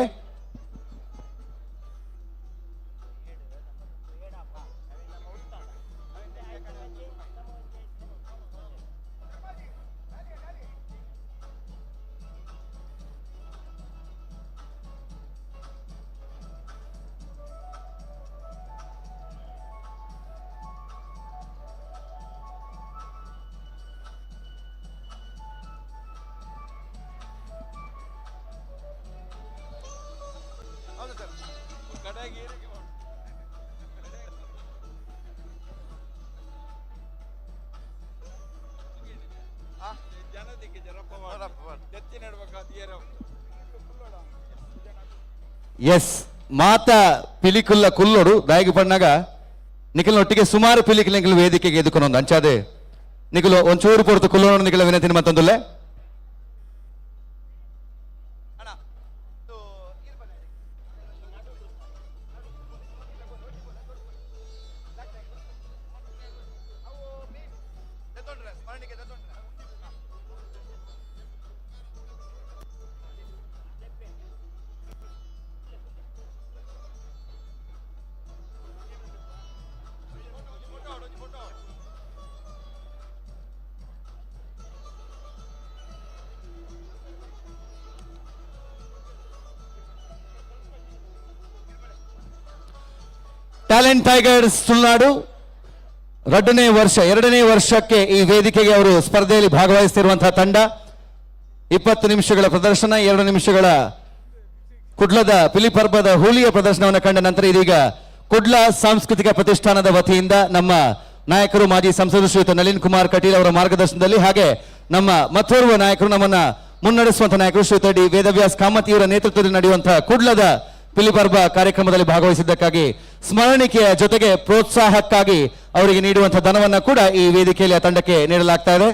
ಎಸ್ ಮಾತಾ ಪಿಲಿಕುಲ್ಲ ಕುಲ್ಲೋಡು ದಾಯಿಗೆ ಪಣ್ಣಾಗ ನಿಖಿಲ್ನೊಟ್ಟಿಗೆ ಸುಮಾರು ಪಿಲಿಕಲ್ ನಿಖಿಲ್ ವೇದಿಕೆಗೆ ಎದುಕೊಂಡೊಂದು ಅಂಚಾದೆ ನಿಖಿಲು ಒಂಚೂರು ಪೊರ್ತು ಕುಲ್ಲೋಡು ನಿಖಿಲ ವಿನಂತಿನ ಮತ್ತೊಂದುಲ್ಲೆ. ಟ್ಯಾಲೆಂಟ್ ಟೈಗರ್ಸ್ ತುಳುನಾಡು ಎರಡನೇ ವರ್ಷಕ್ಕೆ ಈ ವೇದಿಕೆಗೆ ಅವರು ಸ್ಪರ್ಧೆಯಲ್ಲಿ ಭಾಗವಹಿಸುತ್ತಿರುವಂತಹ ತಂಡ 20 ನಿಮಿಷಗಳ ಪ್ರದರ್ಶನ 2 ನಿಮಿಷಗಳ ಕುಡ್ಲದ ಪಿಲಿಪರ್ಬದ ಹೋಲಿಯ ಪ್ರದರ್ಶನವನ್ನು ಕಂಡ ನಂತರ ಇದೀಗ ಕುಡ್ಲ ಸಾಂಸ್ಕೃತಿಕ ಪ್ರತಿಷ್ಠಾನದ ವತಿಯಿಂದ ನಮ್ಮ ನಾಯಕರು ಮಾಜಿ ಸಂಸದರು ಶ್ರೀಯುತ ನಳಿನ್ ಕುಮಾರ್ ಕಟೀಲ್ ಅವರ ಮಾರ್ಗದರ್ಶನದಲ್ಲಿ ಹಾಗೆ ನಮ್ಮ ಮತ್ತೋರ್ವ ನಾಯಕರು ನಮ್ಮನ್ನ ಮುನ್ನಡೆಸುವಂತಹ ನಾಯಕರು ಶ್ರೀಯುತ ಡಿ ವೇದವ್ಯಾಸ್ ಕಾಮತ್ ಇವರ ನೇತೃತ್ವದಲ್ಲಿ ನಡೆಯುವಂತಹ ಕುಡ್ಲದ ಪಿಲಿಪರ್ಬ ಕಾರ್ಯಕ್ರಮದಲ್ಲಿ ಭಾಗವಹಿಸಿದ್ದಕ್ಕಾಗಿ ಸ್ಮರಣಿಕೆಯ ಜೊತೆಗೆ ಪ್ರೋತ್ಸಾಹಕ್ಕಾಗಿ ಅವರಿಗೆ ನೀಡುವಂತಹ ಧನವನ್ನ ಕೂಡ ಈ ವೇದಿಕೆಯಲ್ಲಿ ಆ ತಂಡಕ್ಕೆ ನೀಡಲಾಗ್ತಾ ಇದೆ.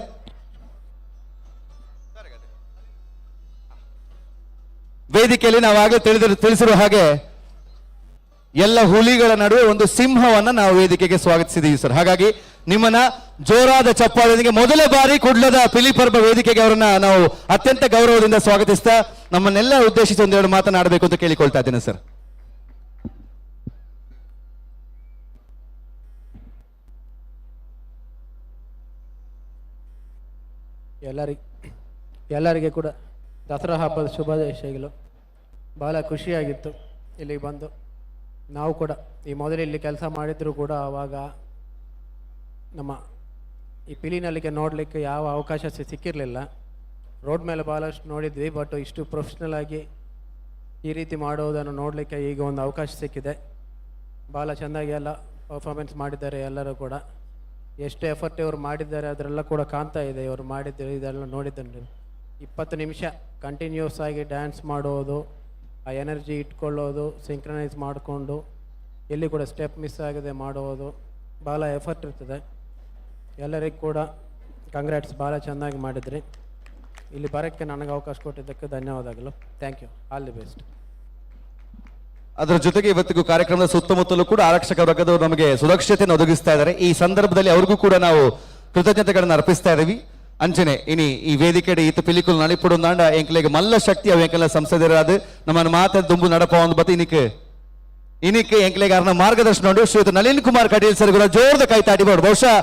ವೇದಿಕೆಯಲ್ಲಿ ನಾವಾಗಲೇ ತಿಳಿಸಿರುವ ಹಾಗೆ ಎಲ್ಲ ಹುಲಿಗಳ ನಡುವೆ ಒಂದು ಸಿಂಹವನ್ನ ನಾವು ವೇದಿಕೆಗೆ ಸ್ವಾಗತಿಸಿದ್ದೀವಿ ಸರ್. ಹಾಗಾಗಿ ನಿಮ್ಮನ್ನ ಜೋರಾದ ಚಪ್ಪಾಳದೊಂದಿಗೆ ಮೊದಲ ಬಾರಿ ಕುಡ್ಲದ ಪಿಲಿಪರ್ಬ ವೇದಿಕೆಗೆ ಅವರನ್ನ ನಾವು ಅತ್ಯಂತ ಗೌರವದಿಂದ ಸ್ವಾಗತಿಸ್ತಾ ನಮ್ಮನ್ನೆಲ್ಲ ಉದ್ದೇಶಿಸಿ ಒಂದೆರಡು ಮಾತನಾಡಬೇಕು ಅಂತ ಕೇಳಿಕೊಳ್ತಾ ಇದ್ದೇನೆ ಸರ್. ಎಲ್ಲರಿಗೆ ಕೂಡ ದಸರಾ ಹಬ್ಬದ ಶುಭಾಶಯಗಳು. ಬಹಳ ಖುಷಿಯಾಗಿತ್ತು ಇಲ್ಲಿಗೆ ಬಂದು ನಾವು ಕೂಡ ಈ ಮೊದಲು ಇಲ್ಲಿ ಕೆಲಸ ಮಾಡಿದ್ರು ಕೂಡ ಆವಾಗ ನಮ್ಮ ಈ ಪಿಲಿನಲ್ಲಿಗೆ ನೋಡಲಿಕ್ಕೆ ಯಾವ ಅವಕಾಶ ಸಿಕ್ಕಿರಲಿಲ್ಲ. ರೋಡ್ ಮೇಲೆ ಭಾಳಷ್ಟು ನೋಡಿದ್ವಿ, ಬಟ್ ಇಷ್ಟು ಪ್ರೊಫೆಷ್ನಲ್ ಆಗಿ ಈ ರೀತಿ ಮಾಡೋದನ್ನು ನೋಡಲಿಕ್ಕೆ ಈಗ ಒಂದು ಅವಕಾಶ ಸಿಕ್ಕಿದೆ. ಭಾಳ ಚೆಂದಾಗಿ ಎಲ್ಲ ಪರ್ಫಾರ್ಮೆನ್ಸ್ ಮಾಡಿದ್ದಾರೆ ಎಲ್ಲರೂ ಕೂಡ. ಎಷ್ಟು ಎಫರ್ಟ್ ಇವರು ಮಾಡಿದ್ದಾರೆ ಅದರೆಲ್ಲ ಕೂಡ ಕಾಣ್ತಾ ಇದೆ. ಇವರು ಮಾಡಿದ್ದು ಇದೆಲ್ಲ ನೋಡಿದ್ದರೆ 20 ನಿಮಿಷ ಕಂಟಿನ್ಯೂಸ್ ಆಗಿ ಡ್ಯಾನ್ಸ್ ಮಾಡೋದು, ಆ ಎನರ್ಜಿ ಇಟ್ಕೊಳ್ಳೋದು, ಸಿಂಕ್ರನೈಸ್ ಮಾಡಿಕೊಂಡು ಎಲ್ಲಿ ಕೂಡ ಸ್ಟೆಪ್ ಮಿಸ್ ಆಗದೆ ಮಾಡೋದು ಭಾಳ ಎಫರ್ಟ್ ಇರ್ತದೆ. ಎಲ್ಲರಿಗೂ ಕೂಡ ಕಂಗ್ರ್ಯಾಟ್ಸ್, ಭಾಳ ಚೆನ್ನಾಗಿ ಮಾಡಿದ್ರಿ. ಇಲ್ಲಿ ಬರೋಕ್ಕೆ ನನಗೆ ಅವಕಾಶ ಕೊಟ್ಟಿದ್ದಕ್ಕೆ ಧನ್ಯವಾದಗಳು. Thank you, all the best. ಅದರ ಜೊತೆಗೆ ಇವತ್ತಿಗೂ ಕಾರ್ಯಕ್ರಮದ ಸುತ್ತಮುತ್ತಲೂ ಕೂಡ ಆರಕ್ಷಕ ವರ್ಗದವರು ನಮಗೆ ಸುರಕ್ಷತೆಯನ್ನು ಒದಗಿಸ್ತಾ ಇದ್ದಾರೆ. ಈ ಸಂದರ್ಭದಲ್ಲಿ ಅವ್ರಿಗೂ ಕೂಡ ನಾವು ಕೃತಜ್ಞತೆಗಳನ್ನು ಅರ್ಪಿಸ್ತಾ ಇದ್ದೀವಿ. ಅಂಚನೆ ಇನಿ ಈ ವೇದಿಕೆಡೆ ಈತ ಪಿಲಿಕುಲ್ ನಳಿಪುಡುಂದಾಂಡ ಎಂಕ್ಲೆಗೆ ಮಲ್ಲ ಶಕ್ತಿ ಅವು ಎಂಕೆಲ್ಲ ಸಂಸದರಾದ ನಮ್ಮನ್ನು ಮಾತಾಡ ದುಂಬು ನಡಪ ಒಂದು ಬತ್ತ ಇನಿಕ್ಕೆ ಎಂಕ್ಲೆಗೆ ಅವರ ಮಾರ್ಗದರ್ಶನ ನೋಡಿ ಶ್ರೀಯುತ ನಳಿನ್ ಕುಮಾರ್ ಕಟೀಲ್ ಸರ್ ಕೂಡ ಜೋರದ ಕೈ ತಾಟಿಬಾರ್ದು. ಬಹುಶಃ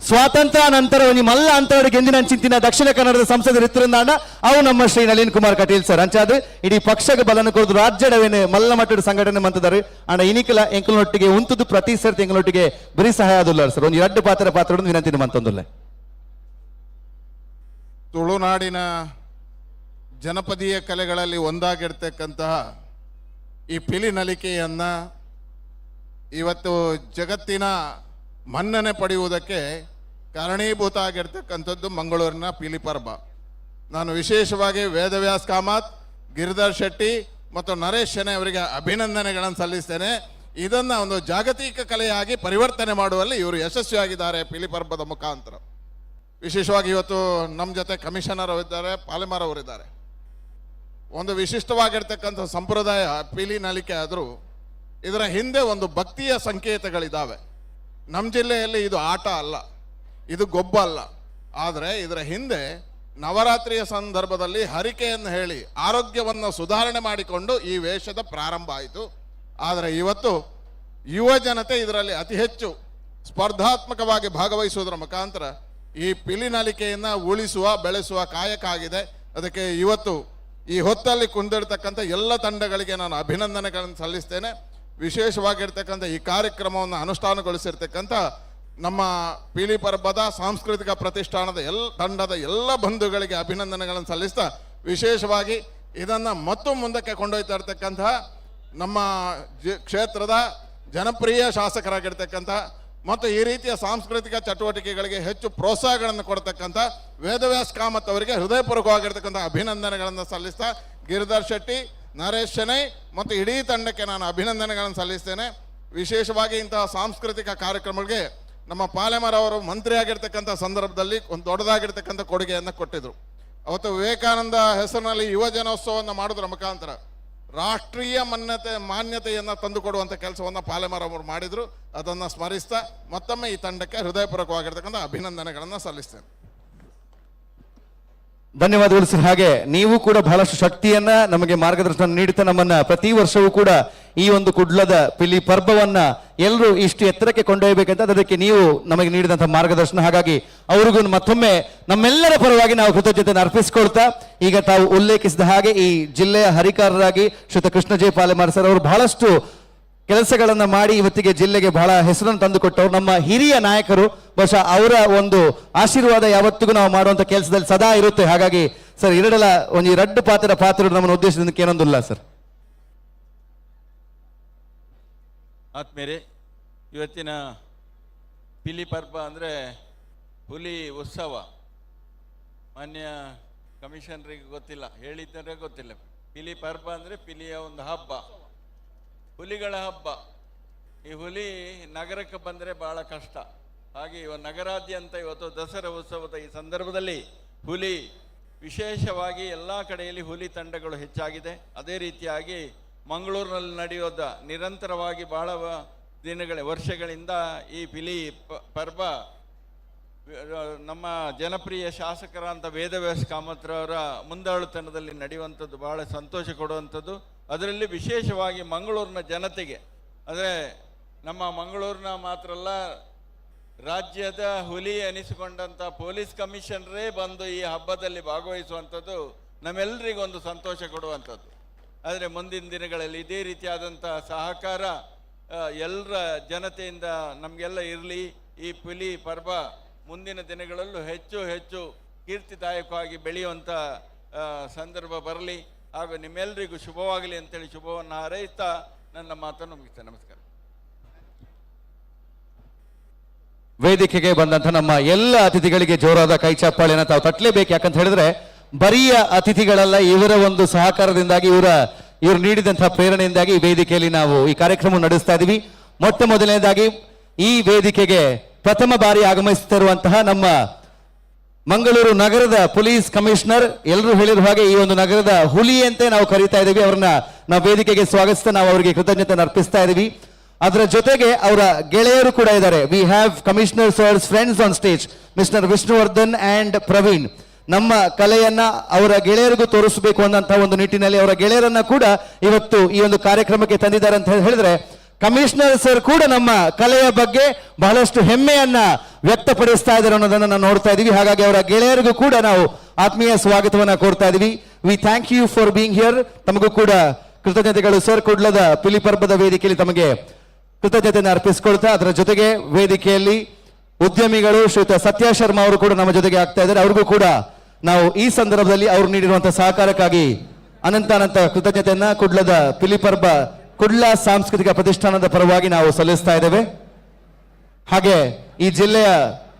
ಸ್ವಾತಂತ್ರ್ಯ ನಂತರ ಒಂದು ಮಲ್ಲ ಅಂತರಡು ಗೆಂದಿನ ಚಿಂತಿನ ದಕ್ಷಿಣ ಕನ್ನಡದ ಸಂಸದರು ಇತ್ತರಿಂದಾಂಡ ಅವು ನಮ್ಮ ಶ್ರೀ ನಳಿನ್ ಕುಮಾರ್ ಕಟೀಲ್ ಸರ್ ಅಂಚಾದ ಇಡೀ ಪಕ್ಷಕ್ಕೆ ಬಲನ ಕೊಡದು ರಾಜ್ಯಡವೇನೆ ಮಲ್ಲ ಮಟ್ಟದ ಸಂಘಟನೆ ಮಂತದಾರು ಅಂಡ ಇನಿಕಲ ಎಂಕಲೊಟ್ಟಿಗೆ ಉಂತದ್ದು ಪ್ರತಿ ಸರ್ತಿ ಎಂಕಲೊಟ್ಟಿಗೆ ಬರೀ ಸಹಾಯ ಆದುಲ್ಲ ಸರ್. ಒಂದು 2 ಪಾತ್ರ ವಿನಂತಿ ಮಂತೊಂದುಲ್ಲ. ತುಳುನಾಡಿನ ಜನಪದೀಯ ಕಲೆಗಳಲ್ಲಿ ಒಂದಾಗಿರ್ತಕ್ಕಂತಹ ಈ ಪಿಲಿನಲಿಕೆಯನ್ನು ಇವತ್ತು ಜಗತ್ತಿನ ಮನ್ನಣೆ ಪಡೆಯುವುದಕ್ಕೆ ಕಾರಣೀಭೂತ ಆಗಿರ್ತಕ್ಕಂಥದ್ದು ಮಂಗಳೂರಿನ ಪಿಲಿ ಪರ್ಬ. ನಾನು ವಿಶೇಷವಾಗಿ ವೇದವ್ಯಾಸ್ ಕಾಮತ್, ಗಿರಿಧರ್ ಶೆಟ್ಟಿ ಮತ್ತು ನರೇಶ್ ಶೆಣೈ ಅವರಿಗೆ ಅಭಿನಂದನೆಗಳನ್ನು ಸಲ್ಲಿಸ್ತೇನೆ. ಇದನ್ನು ಒಂದು ಜಾಗತಿಕ ಕಲೆಯಾಗಿ ಪರಿವರ್ತನೆ ಮಾಡುವಲ್ಲಿ ಇವರು ಯಶಸ್ವಿಯಾಗಿದ್ದಾರೆ ಪಿಲಿ ಪರ್ಬದ ಮುಖಾಂತರ. ವಿಶೇಷವಾಗಿ ಇವತ್ತು ನಮ್ಮ ಜೊತೆ ಕಮಿಷನರ್ ಅವರಿದ್ದಾರೆ, ಪಾಲೆಮಾರ್ ಅವರಿದ್ದಾರೆ. ಒಂದು ವಿಶಿಷ್ಟವಾಗಿರ್ತಕ್ಕಂಥ ಸಂಪ್ರದಾಯ ಪಿಲಿ ನಲಿಕೆ ಆದರೂ ಇದರ ಹಿಂದೆ ಒಂದು ಭಕ್ತಿಯ ಸಂಕೇತಗಳಿದ್ದಾವೆ. ನಮ್ಮ ಜಿಲ್ಲೆಯಲ್ಲಿ ಇದು ಆಟ ಅಲ್ಲ, ಇದು ಗೊಬ್ಬ ಅಲ್ಲ. ಆದರೆ ಇದರ ಹಿಂದೆ ನವರಾತ್ರಿಯ ಸಂದರ್ಭದಲ್ಲಿ ಹರಿಕೆಯನ್ನು ಹೇಳಿ ಆರೋಗ್ಯವನ್ನು ಸುಧಾರಣೆ ಮಾಡಿಕೊಂಡು ಈ ವೇಷದ ಪ್ರಾರಂಭ ಆಯಿತು. ಆದರೆ ಇವತ್ತು ಯುವ ಜನತೆ ಇದರಲ್ಲಿ ಅತಿ ಹೆಚ್ಚು ಸ್ಪರ್ಧಾತ್ಮಕವಾಗಿ ಭಾಗವಹಿಸುವುದರ ಮುಖಾಂತರ ಈ ಪಿಲಿನಲಿಕೆಯನ್ನು ಉಳಿಸುವ ಬೆಳೆಸುವ ಕಾಯಕ ಆಗಿದೆ. ಅದಕ್ಕೆ ಇವತ್ತು ಈ ಹೊತ್ತಲ್ಲಿ ಕುಂದಿರ್ತಕ್ಕಂಥ ಎಲ್ಲ ತಂಡಗಳಿಗೆ ನಾನು ಅಭಿನಂದನೆಗಳನ್ನು ಸಲ್ಲಿಸ್ತೇನೆ. ವಿಶೇಷವಾಗಿರ್ತಕ್ಕಂಥ ಈ ಕಾರ್ಯಕ್ರಮವನ್ನು ಅನುಷ್ಠಾನಗೊಳಿಸಿರ್ತಕ್ಕಂಥ ನಮ್ಮ ಪಿಲಿ ಪರ್ಬದ ಸಾಂಸ್ಕೃತಿಕ ಪ್ರತಿಷ್ಠಾನದ ತಂಡದ ಎಲ್ಲ ಬಂಧುಗಳಿಗೆ ಅಭಿನಂದನೆಗಳನ್ನು ಸಲ್ಲಿಸ್ತಾ, ವಿಶೇಷವಾಗಿ ಇದನ್ನು ಮುಂದಕ್ಕೆ ಕೊಂಡೊಯ್ತಾ ಇರ್ತಕ್ಕಂತಹ ನಮ್ಮ ಕ್ಷೇತ್ರದ ಜನಪ್ರಿಯ ಶಾಸಕರಾಗಿರ್ತಕ್ಕಂಥ ಮತ್ತು ಈ ರೀತಿಯ ಸಾಂಸ್ಕೃತಿಕ ಚಟುವಟಿಕೆಗಳಿಗೆ ಹೆಚ್ಚು ಪ್ರೋತ್ಸಾಹಗಳನ್ನು ಕೊಡ್ತಕ್ಕಂಥ ವೇದವ್ಯಾಸ್ ಕಾಮತ್ ಅವರಿಗೆ ಹೃದಯಪೂರ್ವಕವಾಗಿರ್ತಕ್ಕಂಥ ಅಭಿನಂದನೆಗಳನ್ನು ಸಲ್ಲಿಸ್ತಾ, ಗಿರಿಧರ್ ಶೆಟ್ಟಿ, ನರೇಶ್ ಶೆಣೈ ಮತ್ತು ಇಡೀ ತಂಡಕ್ಕೆ ನಾನು ಅಭಿನಂದನೆಗಳನ್ನು ಸಲ್ಲಿಸ್ತೇನೆ. ವಿಶೇಷವಾಗಿ ಇಂತಹ ಸಾಂಸ್ಕೃತಿಕ ಕಾರ್ಯಕ್ರಮಗಳಿಗೆ ನಮ್ಮ ಪಾಲೆಮಾರ್ ಅವರು ಮಂತ್ರಿ ಆಗಿರ್ತಕ್ಕಂಥ ಸಂದರ್ಭದಲ್ಲಿ ಒಂದು ದೊಡ್ಡದಾಗಿರ್ತಕ್ಕಂಥ ಕೊಡುಗೆಯನ್ನು ಕೊಟ್ಟಿದ್ರು. ಅವತ್ತು ವಿವೇಕಾನಂದ ಹೆಸರಿನಲ್ಲಿ ಯುವ ಜನೋತ್ಸವವನ್ನು ಮಾಡೋದ್ರ ಮುಖಾಂತರ ರಾಷ್ಟ್ರೀಯ ಮಾನ್ಯತೆಯನ್ನು ತಂದುಕೊಡುವಂಥ ಕೆಲಸವನ್ನು ಪಾಲೆಮಾರ್ ಅವರು ಮಾಡಿದರು. ಅದನ್ನು ಸ್ಮರಿಸ್ತಾ ಮತ್ತೊಮ್ಮೆ ಈ ತಂಡಕ್ಕೆ ಹೃದಯಪೂರ್ವಕವಾಗಿರ್ತಕ್ಕಂಥ ಅಭಿನಂದನೆಗಳನ್ನು ಸಲ್ಲಿಸ್ತೇನೆ. ಧನ್ಯವಾದಗಳು ಸರ್. ಹಾಗೆ ನೀವು ಕೂಡ ಬಹಳಷ್ಟು ಶಕ್ತಿಯನ್ನ ನಮಗೆ ಮಾರ್ಗದರ್ಶನ ನೀಡುತ್ತಾ ನಮ್ಮನ್ನ ಪ್ರತಿ ವರ್ಷವೂ ಕೂಡ ಈ ಒಂದು ಕುಡ್ಲದ ಪಿಲಿ ಪರ್ಬವನ್ನ ಎಲ್ಲರೂ ಇಷ್ಟು ಎತ್ತರಕ್ಕೆ ಕೊಂಡೊಯ್ಯಬೇಕಂತ ಅದಕ್ಕೆ ನೀವು ನಮಗೆ ನೀಡಿದಂತಹ ಮಾರ್ಗದರ್ಶನ. ಹಾಗಾಗಿ ಅವರಿಗೂ ಮತ್ತೊಮ್ಮೆ ನಮ್ಮೆಲ್ಲರ ಪರವಾಗಿ ನಾವು ಕೃತಜ್ಞತೆಯನ್ನು ಅರ್ಪಿಸಿಕೊಳ್ತಾ, ಈಗ ತಾವು ಉಲ್ಲೇಖಿಸಿದ ಹಾಗೆ ಈ ಜಿಲ್ಲೆಯ ಹರಿಕಾರರಾಗಿ ಶ್ರೀಯುತ ಕೃಷ್ಣ ಜೆ ಪಾಲೆಮಾರ್ ಸರ್ ಅವರು ಬಹಳಷ್ಟು ಕೆಲಸಗಳನ್ನ ಮಾಡಿ ಇವತ್ತಿಗೆ ಜಿಲ್ಲೆಗೆ ಬಹಳ ಹೆಸರನ್ನು ತಂದುಕೊಟ್ಟವರು ನಮ್ಮ ಹಿರಿಯ ನಾಯಕರು. ಬಹುಶಃ ಅವರ ಒಂದು ಆಶೀರ್ವಾದ ಯಾವತ್ತಿಗೂ ನಾವು ಮಾಡುವಂತ ಕೆಲಸದಲ್ಲಿ ಸದಾ ಇರುತ್ತೆ. ಹಾಗಾಗಿ ಸರ್ ಎರಡಲ ಒಂದು 2 ಪಾತ್ರ ನಮ್ಮನ್ನು ಉದ್ದೇಶದಿಂದ ಏನೊಂದಿಲ್ಲ ಸರ್. ಆತ್ಮೇರೆ, ಇವತ್ತಿನ ಪಿಲಿ ಪರ್ಬ ಅಂದರೆ ಹುಲಿ ಉತ್ಸವ. ಮಾನ್ಯ ಕಮಿಷನರಿಗೆ ಗೊತ್ತಿಲ್ಲ, ಹೇಳಿದ್ದರೆ ಗೊತ್ತಿಲ್ಲ. ಪಿಲಿ ಪರ್ಬ ಅಂದರೆ ಪಿಲಿಯ ಒಂದು ಹಬ್ಬ, ಹುಲಿಗಳ ಹಬ್ಬ. ಈ ಹುಲಿ ನಗರಕ್ಕೆ ಬಂದರೆ ಭಾಳ ಕಷ್ಟ. ಹಾಗೆ ನಗರಾದ್ಯಂತ ಇವತ್ತು ದಸರಾ ಉತ್ಸವದ ಈ ಸಂದರ್ಭದಲ್ಲಿ ಹುಲಿ ವಿಶೇಷವಾಗಿ ಎಲ್ಲ ಕಡೆಯಲ್ಲಿ ಹುಲಿ ತಂಡಗಳು ಹೆಚ್ಚಾಗಿದೆ. ಅದೇ ರೀತಿಯಾಗಿ ಮಂಗಳೂರಿನಲ್ಲಿ ನಡೆಯೋದ ನಿರಂತರವಾಗಿ ಬಹಳ ವರ್ಷಗಳಿಂದ ಈ ಪಿಲಿ ಪರ್ಬ ನಮ್ಮ ಜನಪ್ರಿಯ ಶಾಸಕರಾದಂಥ ವೇದವ್ಯಾಸ್ ಕಾಮತ್ರವರ ಮುಂದಾಳುತನದಲ್ಲಿ ನಡೆಯುವಂಥದ್ದು ಬಹಳ ಸಂತೋಷ ಕೊಡುವಂಥದ್ದು. ಅದರಲ್ಲಿ ವಿಶೇಷವಾಗಿ ಮಂಗಳೂರಿನ ಜನತೆಗೆ, ಅಂದರೆ ನಮ್ಮ ಮಂಗಳೂರಿನ ಮಾತ್ರ ಅಲ್ಲ, ರಾಜ್ಯದ ಹುಲಿ ಎನಿಸಿಕೊಂಡಂಥ ಪೊಲೀಸ್ ಕಮಿಷನರೇ ಬಂದು ಈ ಹಬ್ಬದಲ್ಲಿ ಭಾಗವಹಿಸುವಂಥದ್ದು ನಮ್ಮೆಲ್ಲರಿಗೊಂದು ಸಂತೋಷ ಕೊಡುವಂಥದ್ದು. ಆದರೆ ಮುಂದಿನ ದಿನಗಳಲ್ಲಿ ಇದೇ ರೀತಿಯಾದಂಥ ಸಹಕಾರ ಎಲ್ಲರ ಜನತೆಯಿಂದ ನಮಗೆಲ್ಲ ಇರಲಿ. ಈ ಪುಲಿ ಪರ್ವ ಮುಂದಿನ ದಿನಗಳಲ್ಲೂ ಹೆಚ್ಚು ಹೆಚ್ಚು ಕೀರ್ತಿದಾಯಕವಾಗಿ ಬೆಳೆಯುವಂಥ ಸಂದರ್ಭ ಬರಲಿ ಹಾಗೂ ನಿಮ್ಮೆಲ್ಲರಿಗೂ ಶುಭವಾಗಲಿ ಅಂತೇಳಿ ಶುಭವನ್ನು ಹಾರೈಸ್ತಾ ನನ್ನ ಮಾತನ್ನು ಮುಗಿಸ್ತೇನೆ. ನಮಸ್ಕಾರ. ವೇದಿಕೆಗೆ ಬಂದಂತ ನಮ್ಮ ಎಲ್ಲ ಅತಿಥಿಗಳಿಗೆ ಜೋರಾದ ಕೈ ಚಪ್ಪಾಳೆನ ತಾವು ತಟ್ಟಲೇಬೇಕು. ಯಾಕಂತ ಹೇಳಿದ್ರೆ ಬರಿಯ ಅತಿಥಿಗಳೆಲ್ಲ ಇವರ ಒಂದು ಸಹಕಾರದಿಂದಾಗಿ ಇವರು ನೀಡಿದಂತಹ ಪ್ರೇರಣೆಯಿಂದಾಗಿ ಈ ವೇದಿಕೆಯಲ್ಲಿ ನಾವು ಈ ಕಾರ್ಯಕ್ರಮ ನಡೆಸ್ತಾ ಇದೀವಿ. ಮೊಟ್ಟ ಮೊದಲನೇದಾಗಿ ಈ ವೇದಿಕೆಗೆ ಪ್ರಥಮ ಬಾರಿ ಆಗಮಿಸುತ್ತಿರುವಂತಹ ನಮ್ಮ ಮಂಗಳೂರು ನಗರದ ಪೊಲೀಸ್ ಕಮಿಷನರ್, ಎಲ್ಲರೂ ಹೇಳಿರುವ ಹಾಗೆ ಈ ಒಂದು ನಗರದ ಹುಲಿ ಅಂತ ನಾವು ಕರೀತಾ ಇದೀವಿ. ಅವ್ರನ್ನ ನಾವು ವೇದಿಕೆಗೆ ಸ್ವಾಗತಿಸ್ತಾ ನಾವು ಅವರಿಗೆ ಕೃತಜ್ಞತೆ ಅರ್ಪಿಸ್ತಾ ಇದೀವಿ. ಅದರ ಜೊತೆಗೆ ಅವರ ಗೆಳೆಯರು ಕೂಡ ಇದ್ದಾರೆ. We have commissioner sirs friends on stage, mister Vishnuvardhan and Praveen. ನಮ್ಮ ಕಲೆಯನ್ನ ಅವರ ಗೆಳೆಯರಿಗೂ ತೋರಿಸಬೇಕು ಅನ್ನಂತಹ ಒಂದು ನಿಟ್ಟಿನಲ್ಲಿ ಅವರ ಗೆಳೆಯರನ್ನ ಕೂಡ ಇವತ್ತು ಈ ಒಂದು ಕಾರ್ಯಕ್ರಮಕ್ಕೆ ತಂದಿದ್ದಾರೆ ಅಂತ ಹೇಳಿದ್ರೆ, ಕಮಿಷನರ್ ಸರ್ ಕೂಡ ನಮ್ಮ ಕಲೆಯ ಬಗ್ಗೆ ಬಹಳಷ್ಟು ಹೆಮ್ಮೆಯನ್ನ ವ್ಯಕ್ತಪಡಿಸ್ತಾ ಇದ್ದಾರೆ ಅನ್ನೋದನ್ನ ನಾವು ನೋಡ್ತಾ ಇದೀವಿ. ಹಾಗಾಗಿ ಅವರ ಗೆಳೆಯರಿಗೂ ಕೂಡ ನಾವು ಆತ್ಮೀಯ ಸ್ವಾಗತವನ್ನ ಕೋರ್ತಾ ಇದೀವಿ. We thank you for being here. ತಮಗೂ ಕೂಡ ಕೃತಜ್ಞತೆಗಳು ಸರ್. ಕುಡ್ಲದ ಪಿಲಿ ಪರ್ಬದ ವೇದಿಕೆಯಲ್ಲಿ ತಮಗೆ ಕೃತಜ್ಞತೆಯನ್ನು ಅರ್ಪಿಸಿಕೊಳ್ತಾ, ಅದರ ಜೊತೆಗೆ ವೇದಿಕೆಯಲ್ಲಿ ಉದ್ಯಮಿಗಳು ಶ್ರೀಯುತ ಸತ್ಯ ಶರ್ಮಾ ಅವರು ಕೂಡ ನಮ್ಮ ಜೊತೆಗೆ ಆಗ್ತಾ ಇದ್ದಾರೆ. ಅವ್ರಿಗೂ ಕೂಡ ನಾವು ಈ ಸಂದರ್ಭದಲ್ಲಿ ಅವರು ನೀಡಿರುವಂತಹ ಸಹಕಾರಕ್ಕಾಗಿ ಅನಂತ ಕೃತಜ್ಞತೆಯನ್ನ ಕುಡ್ಲದ ಪಿಲಿಪರ್ಬ ಕುಡ್ಲ ಸಾಂಸ್ಕೃತಿಕ ಪ್ರತಿಷ್ಠಾನದ ಪರವಾಗಿ ನಾವು ಸಲ್ಲಿಸ್ತಾ ಇದ್ದೇವೆ. ಹಾಗೆ ಈ ಜಿಲ್ಲೆಯ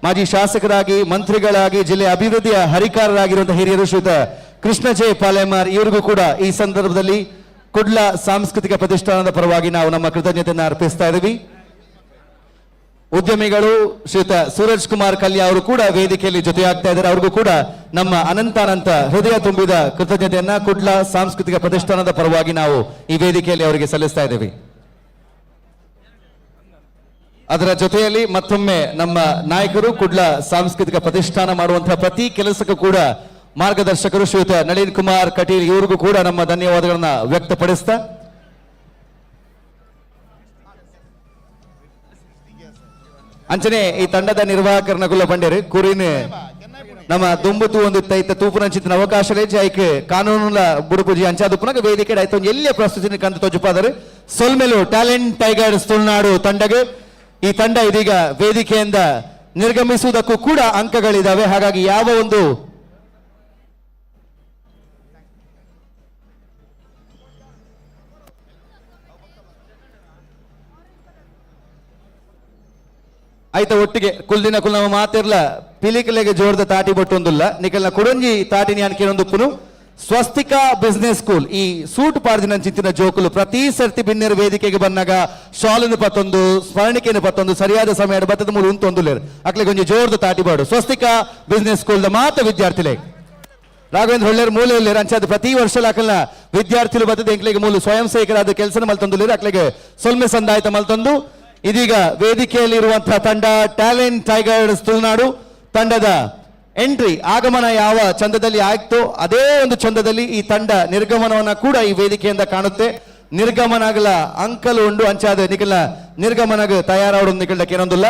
ಮಾಜಿ ಶಾಸಕರಾಗಿ, ಮಂತ್ರಿಗಳಾಗಿ, ಜಿಲ್ಲೆಯ ಅಭಿವೃದ್ಧಿಯ ಹರಿಕಾರರಾಗಿರುವಂತಹ ಹಿರಿಯರು ಶ್ರೀಯುತ ಕೃಷ್ಣ ಜೆ ಪಾಲೆಮಾರ್ ಇವರಿಗೂ ಕೂಡ ಈ ಸಂದರ್ಭದಲ್ಲಿ ಕುಡ್ಲ ಸಾಂಸ್ಕೃತಿಕ ಪ್ರತಿಷ್ಠಾನದ ಪರವಾಗಿ ನಾವು ನಮ್ಮ ಕೃತಜ್ಞತೆಯನ್ನು ಅರ್ಪಿಸ್ತಾ ಇದ್ದೀವಿ. ಉದ್ಯಮಿಗಳು ಶ್ರೀಯುತ ಸೂರಜ್ ಕುಮಾರ್ ಕಲ್ಯಾ ಅವರು ಕೂಡ ವೇದಿಕೆಯಲ್ಲಿ ಜೊತೆಯಾಗ್ತಾ ಇದ್ದಾರೆ. ಅವ್ರಿಗೂ ಕೂಡ ನಮ್ಮ ಅನಂತ ಹೃದಯ ತುಂಬಿದ ಕೃತಜ್ಞತೆಯನ್ನ ಕುಡ್ಲ ಸಾಂಸ್ಕೃತಿಕ ಪ್ರತಿಷ್ಠಾನದ ಪರವಾಗಿ ನಾವು ಈ ವೇದಿಕೆಯಲ್ಲಿ ಅವರಿಗೆ ಸಲ್ಲಿಸ್ತಾ ಇದ್ದೇವೆ. ಅದರ ಜೊತೆಯಲ್ಲಿ ಮತ್ತೊಮ್ಮೆ ನಮ್ಮ ನಾಯಕರು ಕುಡ್ಲ ಸಾಂಸ್ಕೃತಿಕ ಪ್ರತಿಷ್ಠಾನ ಮಾಡುವಂತಹ ಪ್ರತಿ ಕೆಲಸಕ್ಕೂ ಕೂಡ ಮಾರ್ಗದರ್ಶಕರು ಶ್ರೀಯುತ ನಳಿನ್ ಕುಮಾರ್ ಕಟೀಲ್ ಇವರಿಗೂ ಕೂಡ ನಮ್ಮ ಧನ್ಯವಾದಗಳನ್ನ ವ್ಯಕ್ತಪಡಿಸ್ತಾ, ಅಂಚನೆ ಈ ತಂಡದ ನಿರ್ವಾಹಕರನ್ನ ಬಂಡೇರಿ ಕುರಿನ ನಮ್ಮ ದುಂಬುತು ಒಂದು ತೈತ ತೂಪುನಂಚಿನ ಅವಕಾಶ ಐಕೆ ಕಾನೂನುಲ ಬುಡುಪುಜಿ ಅಂಚಾದುಪುನಗ ವೇದಿಕೆ ಆಯ್ತು ಎಲ್ಲ ಪ್ರಸ್ತುತಿ ಕಂದು ತೋಜುಪಾದರು ಸೊಲ್ಮೆಲು ಟ್ಯಾಲೆಂಟ್ ಟೈಗರ್ಸ್ ತುಳುನಾಡು ತಂಡಗೆ ಈ ತಂಡ ಇದೀಗ ವೇದಿಕೆಯಿಂದ ನಿರ್ಗಮಿಸುವುದಕ್ಕೂ ಕೂಡ ಅಂಕಗಳಿದಾವೆ. ಹಾಗಾಗಿ ಯಾವ ಒಂದು ಆಯ್ತಾ ಒಟ್ಟಿಗೆ ಕುಲ್ದಿನ ಕುಲ್ ನಮ್ಮ ಮಾತಿರ್ಲ ಪಿಲಿಕಲೆಗೆ ಜೋರ್ದ ತಾಟಿ ಬೊಟ್ಟೊಂದುಲ್ಲ ನಿಕಲ್ನ ಕುಡಂಜಿ ತಾಟಿನಿ ಅನ್ಕೇನೊಂದುಪ್ಪುನು ಸ್ವಸ್ತಿಕಾ ಬಿಸ್ನೆಸ್ ಸ್ಕೂಲ್ ಈ ಸೂಟ್ ಪಾಡ್ದಿನ ಚಿಂತಿನ ಜೋಕುಲು ಪ್ರತಿ ಸರ್ತಿ ಬಿನ್ನೆರ್ ವೇದಿಕೆಗೆ ಬಂದಾಗ ಶಾಲನ್ನು ಪತ್ತೊಂದು ಸ್ಮರಣಿಕೆಯನ್ನು ಪತ್ತೊಂದು ಸರಿಯಾದ ಸಮಯ ಬತ್ತದ ಮೂಲ ಉಂತೊಂದುಲೇರು ಅಕ್ಲೆ ಕೊಂಚ ಜೋರ್ದ ತಾಟಿ ಬಾಡು ಸ್ವಸ್ತಿಕಾ ಬಿಸ್ನೆಸ್ ಸ್ಕೂಲ್ ದ ಮಾತ ವಿದ್ಯಾರ್ಥಿಲೆ ರಾಘವೇಂದ್ರ ಹೊಳ್ಳೆರು ಮೂಲೆ ಹೊಳ್ಳೆರು ಅಂಚಾದ ಪ್ರತಿ ವರ್ಷ ಅಕಲ್ನ ವಿದ್ಯಾರ್ಥಿಗಳು ಬತ್ತದ ಎಂಕ್ಲೆಗೆ ಮೂಲ ಸ್ವಯಂ ಸೇವಕರಾದ ಕೆಲಸ ಮಲ್ತೊಂದುಲೇರು ಅಕ್ಲೆಗೆ ಸೊಲ್ಮೆ ಸಂದಾಯತ ಮಲ್ತೊಂದು ಇದೀಗ ವೇದಿಕೆಯಲ್ಲಿ ಇರುವಂತಹ ತಂಡ ಟ್ಯಾಲೆಂಟ್ ಟೈಗರ್ಸ್ ತುಳುನಾಡು ತಂಡದ ಎಂಟ್ರಿ ಆಗಮನ ಯಾವ ಚಂದದಲ್ಲಿ ಆಯ್ತೋ ಅದೇ ಒಂದು ಚಂದದಲ್ಲಿ ಈ ತಂಡ ನಿರ್ಗಮನವನ್ನ ಕೂಡ ಈ ವೇದಿಕೆಯಿಂದ ಕಾಣುತ್ತೆ. ನಿರ್ಗಮನಗಳ ಅಂಕಲು ಉಂಡು ಅಂಚಾದ ನಿಖಿಲ ನಿರ್ಗಮನಗ ತಯಾರಾವಡು ನಿಖಿಲಕ್ಕೆ ಏನೊಂದಿಲ್ಲ.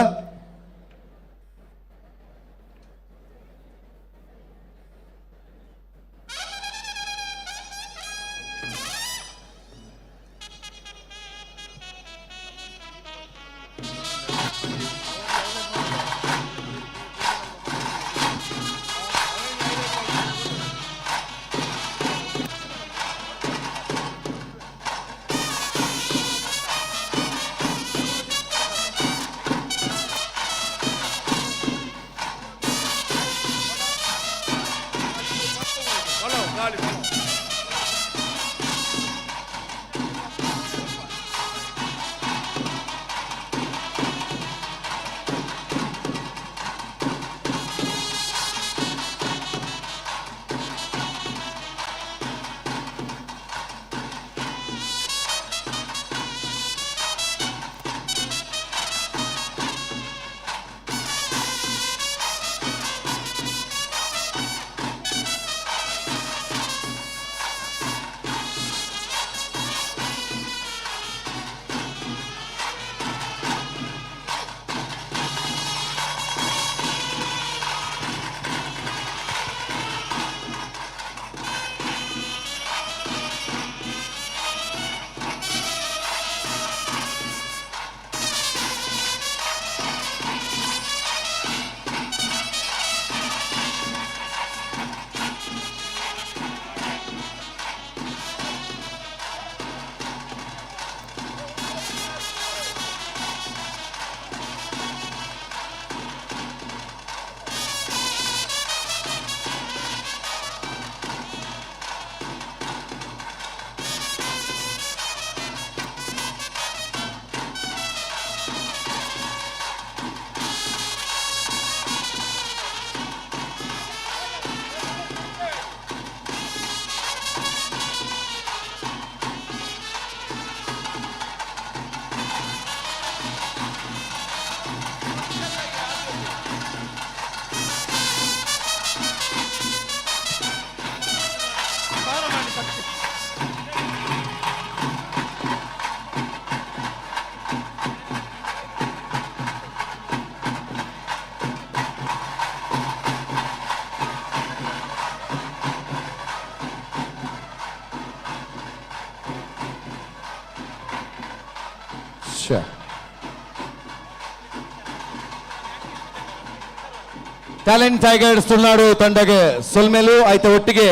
ಟ್ಯಾಲೆಂಟ್ ಟೈಗರ್ಸ್ ತುಳುನಾಡು ತಂಡಗೆ ಸೊಲ್ಮೆಲು ಆಯ್ತ ಒಟ್ಟಿಗೆ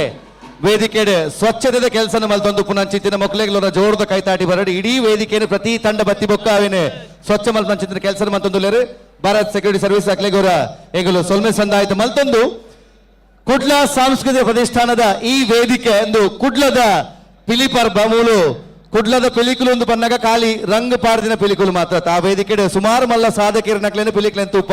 ವೇದಿಕೆಡೆ ಸ್ವಚ್ಛತೆದ ಕೆಲಸನ ಮಲ್ತೊಂದು ಪುನಂಚಿತ್ತಿನ ಮಕ್ಕಳಿಗೆ ಜೋರದ ಕೈತಾಟಿ ಬರಡಿ ಇಡೀ ವೇದಿಕೆಯನ್ನು ಪ್ರತಿ ತಂಡ ಬತ್ತಿ ಬೊಕ್ಕ ಅವೇನೆ ಸ್ವಚ್ಛ ಮಲ್ತಂಚಿತ್ತಿನ ಕೆಲಸ ಮಲ್ತೊಂದು ಭಾರತ್ ಸೆಕ್ಯೂರಿಟಿ ಸರ್ವಿಸ್ ಅಕ್ಲೆಗೋರ ಎಂಗಲು ಸೊಲ್ಮೆ ಸಂದ ಆಯ್ತು ಮಲ್ತೊಂದು ಕುಡ್ಲ ಸಾಂಸ್ಕೃತಿಕ ಪ್ರತಿಷ್ಠಾನದ ಈ ವೇದಿಕೆ ಎಂದು ಕುಡ್ಲದ ಪಿಲಿಪರ್ಬ ಮೂಲು ಕುಡ್ಲದ ಪಿಲಿಕುಲು ಒಂದು ಬಂದಾಗ ಖಾಲಿ ರಂಗ್ ಪಾಡ್ದಿನ ಪಿಲಿಕುಲು ಮಾತ್ರ ಆ ವೇದಿಕೆ ಸುಮಾರು ಮಲ್ಲ ಸಾಧಕರ ನಕ್ಲೇನು ಪಿಲಿಕ್ಲೆನ್ ತೂಪ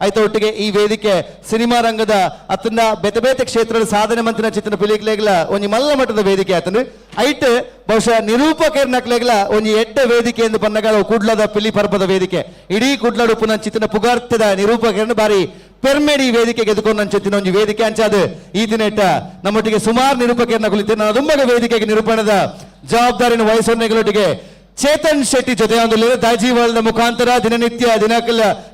ಆಯ್ತ ಒಟ್ಟಿಗೆ ಈ ವೇದಿಕೆ ಸಿನಿಮಾ ರಂಗದ ಅತನ ಬೇತೆ ಬೇತೆ ಕ್ಷೇತ್ರದ ಸಾಧನೆ ಮಂತಿನ ಚಿತ್ರ ಪಿಲಿಕ್ಲೆಗ್ಲ ಒಂಜಿ ಮಲ್ಲ ಮಟ್ಟದ ವೇದಿಕೆ ಆತನು ಐಟ್ ಬಹುಶಃ ನಿರೂಪಕರ ನಕ್ಲೆಗ್ಲ ಒಂಜಿ ಎಡ್ಡ ವೇದಿಕೆ ಎಂದು ಬಂದಾಗ ಕುಡ್ಲದ ಪಿಲಿಪರ್ಬದ ವೇದಿಕೆ ಇಡೀ ಕುಡ್ಲಡು ಪುನಃ ಚಿತ್ರ ಪುಗಾರ್ತದ ನಿರೂಪಕರನ್ನು ಬಾರಿ ಪೆರ್ಮೆಡಿ ವೇದಿಕೆಗೆ ಎದುಕೊಂಡು ಅಂಚಿನ ಒಂದು ವೇದಿಕೆ ಅಂಚಾದ ಈ ದಿನ ನಮ್ಮೊಟ್ಟಿಗೆ ಸುಮಾರು ನಿರೂಪಕರನ್ನ ಕುಳಿತೇನೆ ನಾನು ತುಂಬಾ ವೇದಿಕೆಗೆ ನಿರೂಪಣದ ಜವಾಬ್ದಾರಿನ ವಹಿಸೋನೆಗಳೊಟ್ಟಿಗೆ ಚೇತನ್ ಶೆಟ್ಟಿ ಜೊತೆ ಒಂದು ದಾಜಿವಾಳದ ಮುಖಾಂತರ ದಿನನಿತ್ಯ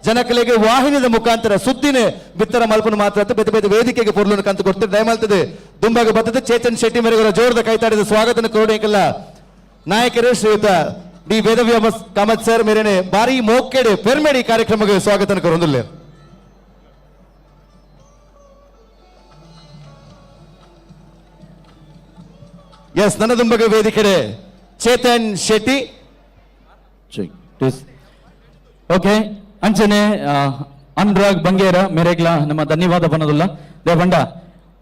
ಜನಕಲೆಗೆ ವಾಹಿನಿಯ ಮುಖಾಂತರ ಸುದ್ದಿನ ಬಿತ್ತರ ಮಲ್ಪನ ಮಾತ್ರ ಬೇತೆ ಬೇತೆ ವೇದಿಕೆಗೆ ಪೊರ್ಲು ಕಂತು ಕೊಡ್ತಾರೆ ದಯಮಾಲ್ತದೆ ದುಂಬಾಗ ಬರ್ತದೆ ಚೇತನ್ ಶೆಟ್ಟಿ ಮೇರೆಗರ ಜೋರದ ಕೈತಾಡಿದ ಸ್ವಾಗತನ ಕೋಡೇಕಲ್ಲ ನಾಯಕರು ಶ್ರೀಯುತ ಡಿ ವೇದವ್ಯಾಮ ಕಾಮತ್ ಸರ್ ಮೇರೆನೆ ಬಾರಿ ಮೋಕೆಡೆ ಪೆರ್ಮೆಡಿ ಕಾರ್ಯಕ್ರಮಕ್ಕೆ ಸ್ವಾಗತನ ಕೋರೊಂದುಲ್ಲೆ ಎಸ್ ನನ್ನ ದುಂಬಗ ವೇದಿಕೆಡೆ ಚೇತನ್ ಶೆಟ್ಟಿ ಓಕೆ ಅಂಚನೆ ಅನುರಾಗ್ ಬಂಗೇರ ಮೇರೆಗ್ಲ ನಮ್ಮ ಧನ್ಯವಾದ ಪನ್ನದುಲ್ಲ ದೇವಂಡ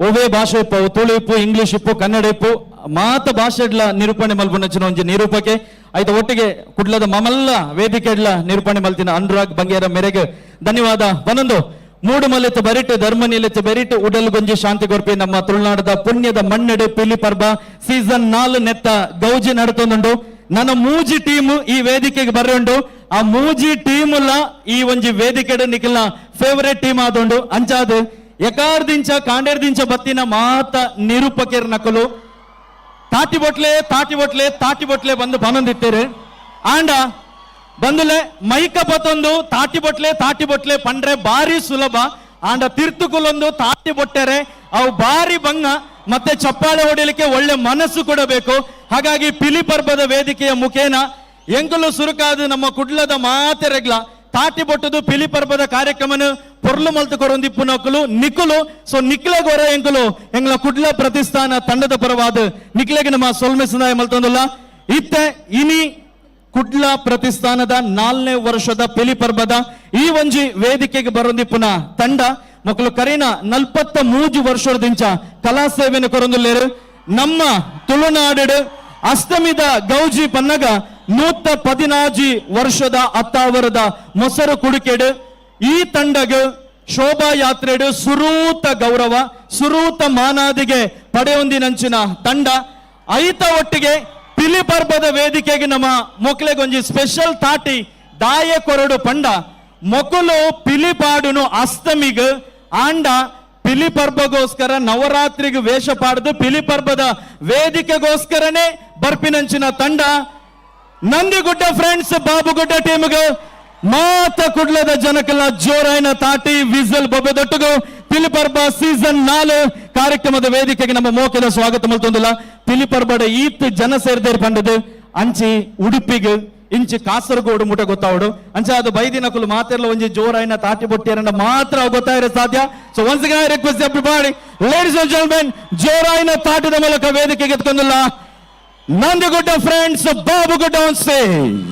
ಓವೇ ಭಾಷೆ ಇಪ್ಪು ತುಳು ಇಪ್ಪು ಇಂಗ್ಲಿಷ್ ಇಪ್ಪು ಕನ್ನಡ ಇಪ್ಪು ಮಾತ ಭಾಷೆಡ್ಲ ನಿರೂಪಣೆ ಮಲ್ಪುನಚ್ಚಿನ ಒಂಜಿ ನಿರೂಪಕೆ ಆಯ್ತು ಒಟ್ಟಿಗೆ ಕುಡ್ಲದ ಮಮಲ್ಲ ವೇದಿಕೆಡ್ಲ ನಿರೂಪಣೆ ಮಲ್ತಿನ ಅನುರಾಗ್ ಬಂಗೇರ ಮೇರೆಗೆ ಧನ್ಯವಾದ ಪನ್ನೊಂದು ಮೂಡು ಮಲೆತ್ತು ಬರಿಟ್ಟು ಧರ್ಮನಿಲೆತ್ತು ಬೆರಿಟ್ಟು ಉಡಲ್ ಗೊಂಜಿ ಶಾಂತಿ ಗೊರ್ಪಿ ನಮ್ಮ ತುಳುನಾಡದ ಪುಣ್ಯದ ಮಣ್ಣೆಡೆ ಪಿಲಿ ಪರ್ಬ ಸೀಸನ್ 4 ನೆತ್ತ ಗೌಜಿ ನಡ್ತೊಂದುಂಡು ನನ್ನ ಮೂಜಿ ಟೀಮ್ ಈ ವೇದಿಕೆಗೆ ಬರ್ರೆಂಡು ಆ ಮೂಜಿ ಟೀಮ್ಲ ಈ ಒಂಜಿ ವೇದಿಕೆಡೆ ನಿಖಿಲ್ನ ಫೇವರೇಟ್ ಟೀಮ್ ಆದೊಂಡು ಅಂಚಾದ ಎಕಾರ್ದಿಂಚ ಕಾಂಡೇರ್ದಿಂಚ ಬತ್ತಿನ ಮಾತ ನಿರೂಪಕರ ನಕಲು ತಾಟಿ ಬೊಟ್ಲೆ ಬಂದು ಬನೊಂದಿತ್ತೇರು ಆಂಡ ಬಂದುಲೆ ಮೈಕ ಬತ್ತೊಂದು ತಾಟಿ ಬೊಟ್ಲೆ ಪಂಡ್ರೆ ಬಾರಿ ಸುಲಭ ಆಂಡ ತಿರ್ತುಕುಲೊಂದು ತಾಟಿ ಬೊಟ್ಟರೆ ಅವು ಬಾರಿ ಬಂಗ ಮತ್ತೆ ಚಪ್ಪಾಳೆ ಹೊಡಿಲಿಕ್ಕೆ ಒಳ್ಳೆ ಮನಸ್ಸು ಕೊಡಬೇಕು ಹಾಗಾಗಿ ಪಿಲಿಪರ್ಬದ ವೇದಿಕೆಯ ಮುಖೇನ ಎಂಕುಲು ಸುರುಕಾದ ನಮ್ಮ ಕುಡ್ಲದ ಮಾತೆರೆಗ್ಲ ತಾಟಿ ಬೊಟ್ಟದು ಪಿಲಿಪರ್ಬದ ಕಾರ್ಯಕ್ರಮನು ಪೊರ್ಲು ಮಲ್ತು ಕೊರೊಂದಿಪ್ಪು ನಕಲು ನಿಕುಲು ಸೊ ನಿಕ್ಲೆಗೋರ ಎಂಕುಲು ಎಂಗ್ಲ ಕುಡ್ಲ ಪ್ರತಿಷ್ಠಾನ ತಂಡದ ಪರವಾದ ನಿಕ್ಲೆಗೆ ನಮ್ಮ ಸೊಲ್ಮೆ ಸಂದಾಯ ಮಲ್ತೊಂದುಲ್ಲ ಇತ್ತೆ ಇನಿ ಕುಡ್ಲ ಪ್ರತಿಷ್ಠಾನದ 4ನೇ ವರ್ಷದ ಪಿಲಿಪರ್ಬದ ಈ ಒಂಜಿ ವೇದಿಕೆಗೆ ಬರೊಂದಿಪ್ಪುನ ತಂಡ ಮಕ್ಕಳು ಕರೀನ 43 ವರ್ಷದಿಂಚ ಕಲಾ ಸೇವೆಯನ್ನು ಕೊರೊಂದುಲ್ಲೇರು ನಮ್ಮ ತುಳುನಾಡು ಅಷ್ಟಮಿದ ಗೌಜಿ ಪನ್ನಗ 114 ವರ್ಷದ ಅತ್ತಾವರದ ಮೊಸರು ಕುಡುಕೆಡು ಈ ತಂಡಗ ಶೋಭಾ ಯಾತ್ರೆಡು ಸುರೂತ ಗೌರವ ಸುರೂತ ಮಾನಾದಿಗೆ ಪಡೆಯೊಂದಿನಂಚಿನ ತಂಡ ಐತ ಒಟ್ಟಿಗೆ ಪಿಲಿಪರ್ಬದ ವೇದಿಕೆಗೆ ನಮ್ಮ ಮೊಕ್ಲೆಗೊಂಜಿ ಸ್ಪೆಷಲ್ ತಾಟಿ ದಾಯ ಕೊರಡು ಪಂಡ ಮೊಕುಲು ಪಿಲಿಪಾಡುನು ಅಸ್ತಮಿಗ ಆಂಡ ಪಿಲಿಪರ್ಬಗೋಸ್ಕರ ನವರಾತ್ರಿಗೆ ವೇಷ ಪಾಡ್ದು ಪಿಲಿಪರ್ಬದ ವೇದಿಕೆಗೋಸ್ಕರನೇ ಬರ್ಪಿನಂಚಿನ ತಂಡ ನಂದಿಗುಡ್ಡ ಫ್ರೆಂಡ್ಸ್ ಬಾಬುಗುಡ್ಡ ಟೀಮ್ಗೆ ಮಾತ ಕುಡ್ಲದ ಜನಕಲ ಜೋರಾಯಿನ ತಾಟಿ ವಿಸಲ್ ಬೊಬ್ಬೆದೊಟ್ಟುಗು ಪಿಲಿಪರ್ಬ ಸೀಸನ್ 4 ಕಾರ್ಯಕ್ರಮದ ವೇದಿಕೆಗೆ ನಮ್ಮ ಮೋಕೆದ ಸ್ವಾಗತ ಮಲ್ತೊಂದಿಲ್ಲ ಪಿಲಿಪರ್ಬಡ ಈತ್ ಜನ ಸೇರ್ದೇರ್ ಪಂಡದು ಅಂಚಿ ಉಡುಪಿಗೆ ಇಂಚಿ ಕಾಸರಗೋಡು ಮುಟ ಗೊತ್ತಾವಡು ಅಂಚ ಅದು ಬೈದಿನಕುಲು ಮಾತೆರ್ಲ ಒಂಜಿ ಜೋರಾಯಿನ ತಾಟಿ ಬೊಟ್ಟಿಯರನ್ನ ಮಾತ್ರ ಗೊತ್ತಾಯಿರ ಸಾಧ್ಯ so once again I request everybody ladies and gentlemen ಜೋರಾಯಿನ ತಾಟದ ಮೂಲಕ ವೇದಿಕೆಗೆ ಎತ್ಕೊಂದಿಲ್ಲ Nandigudda Friends Babugudda on stage.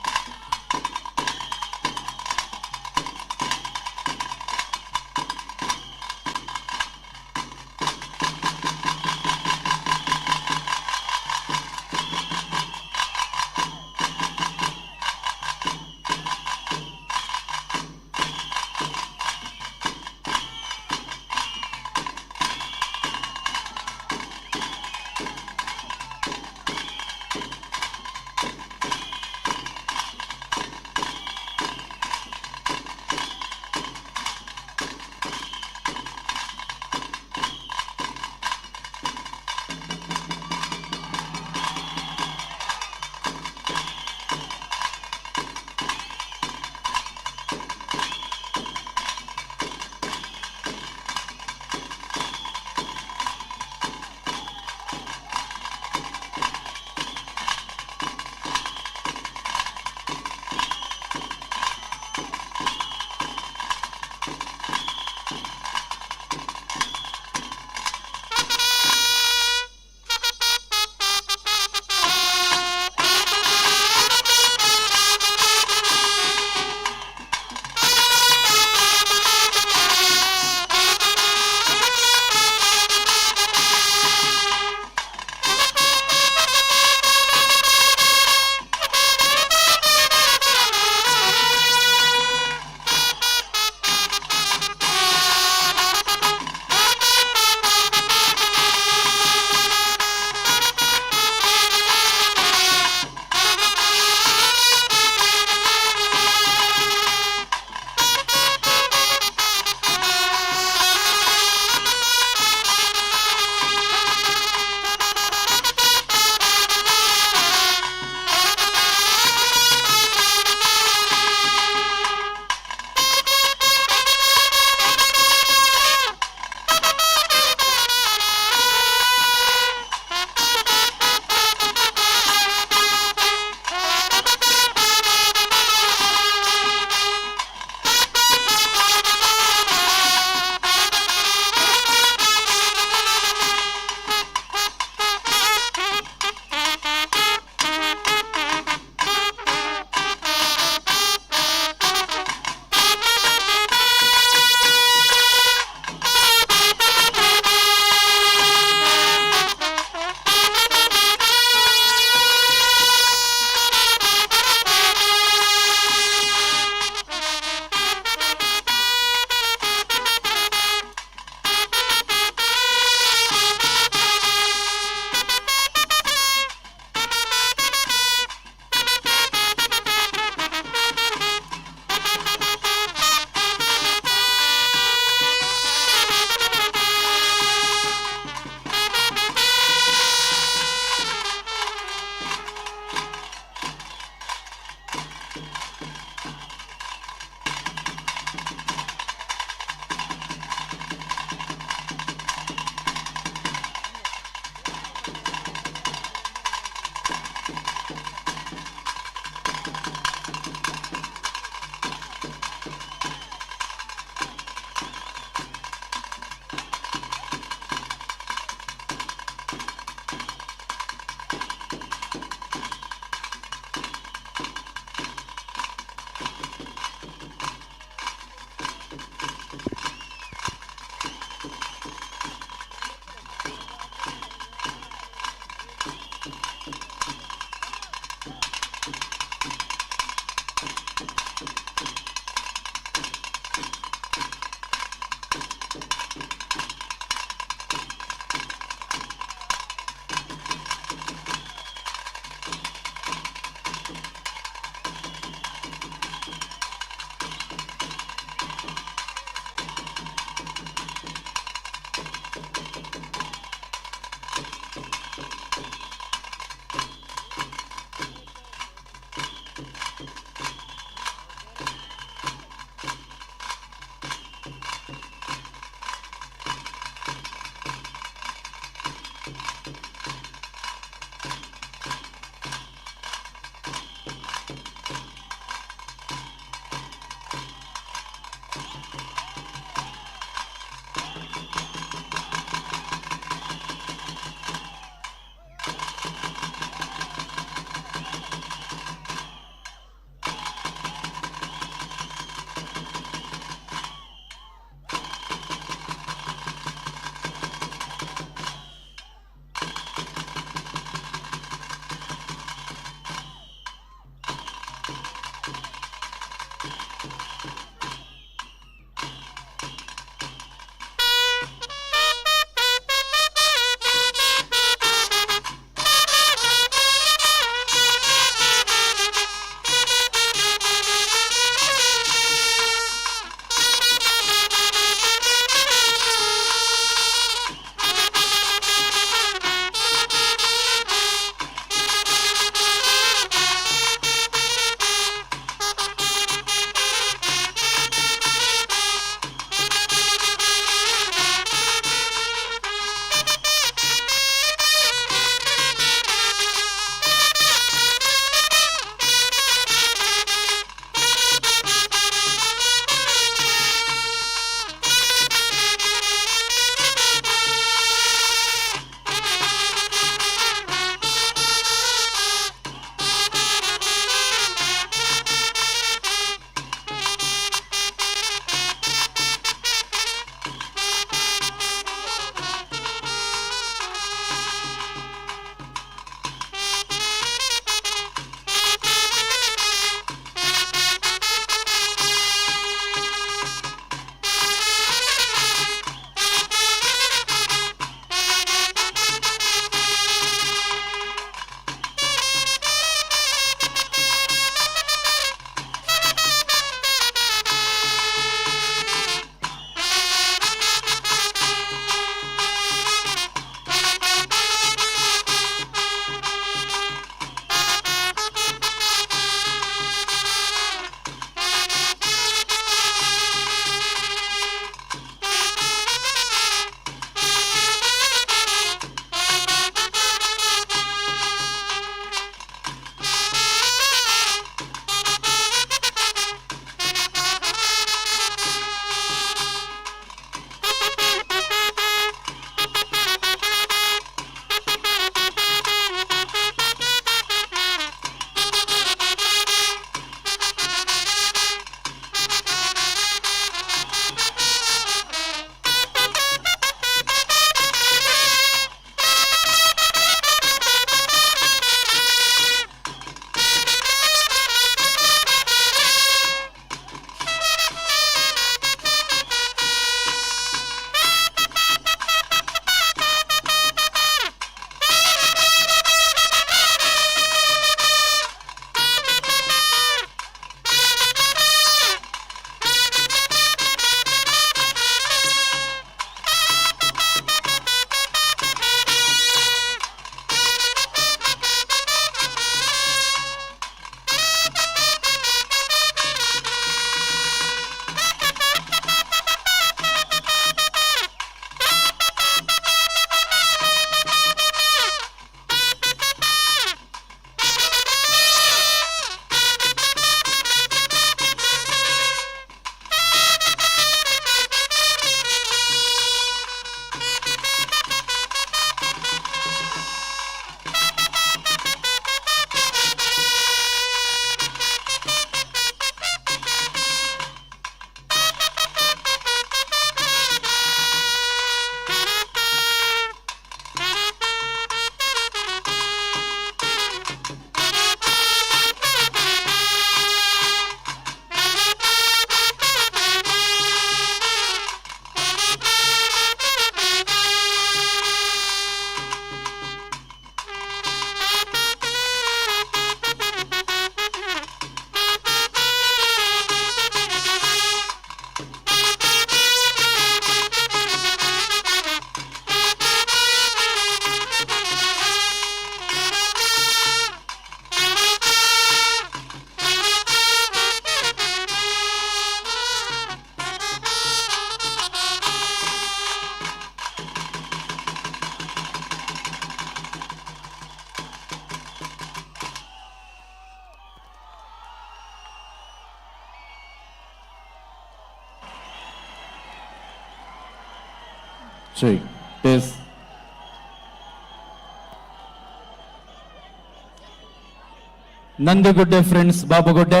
Nandigudde Friends Babugudde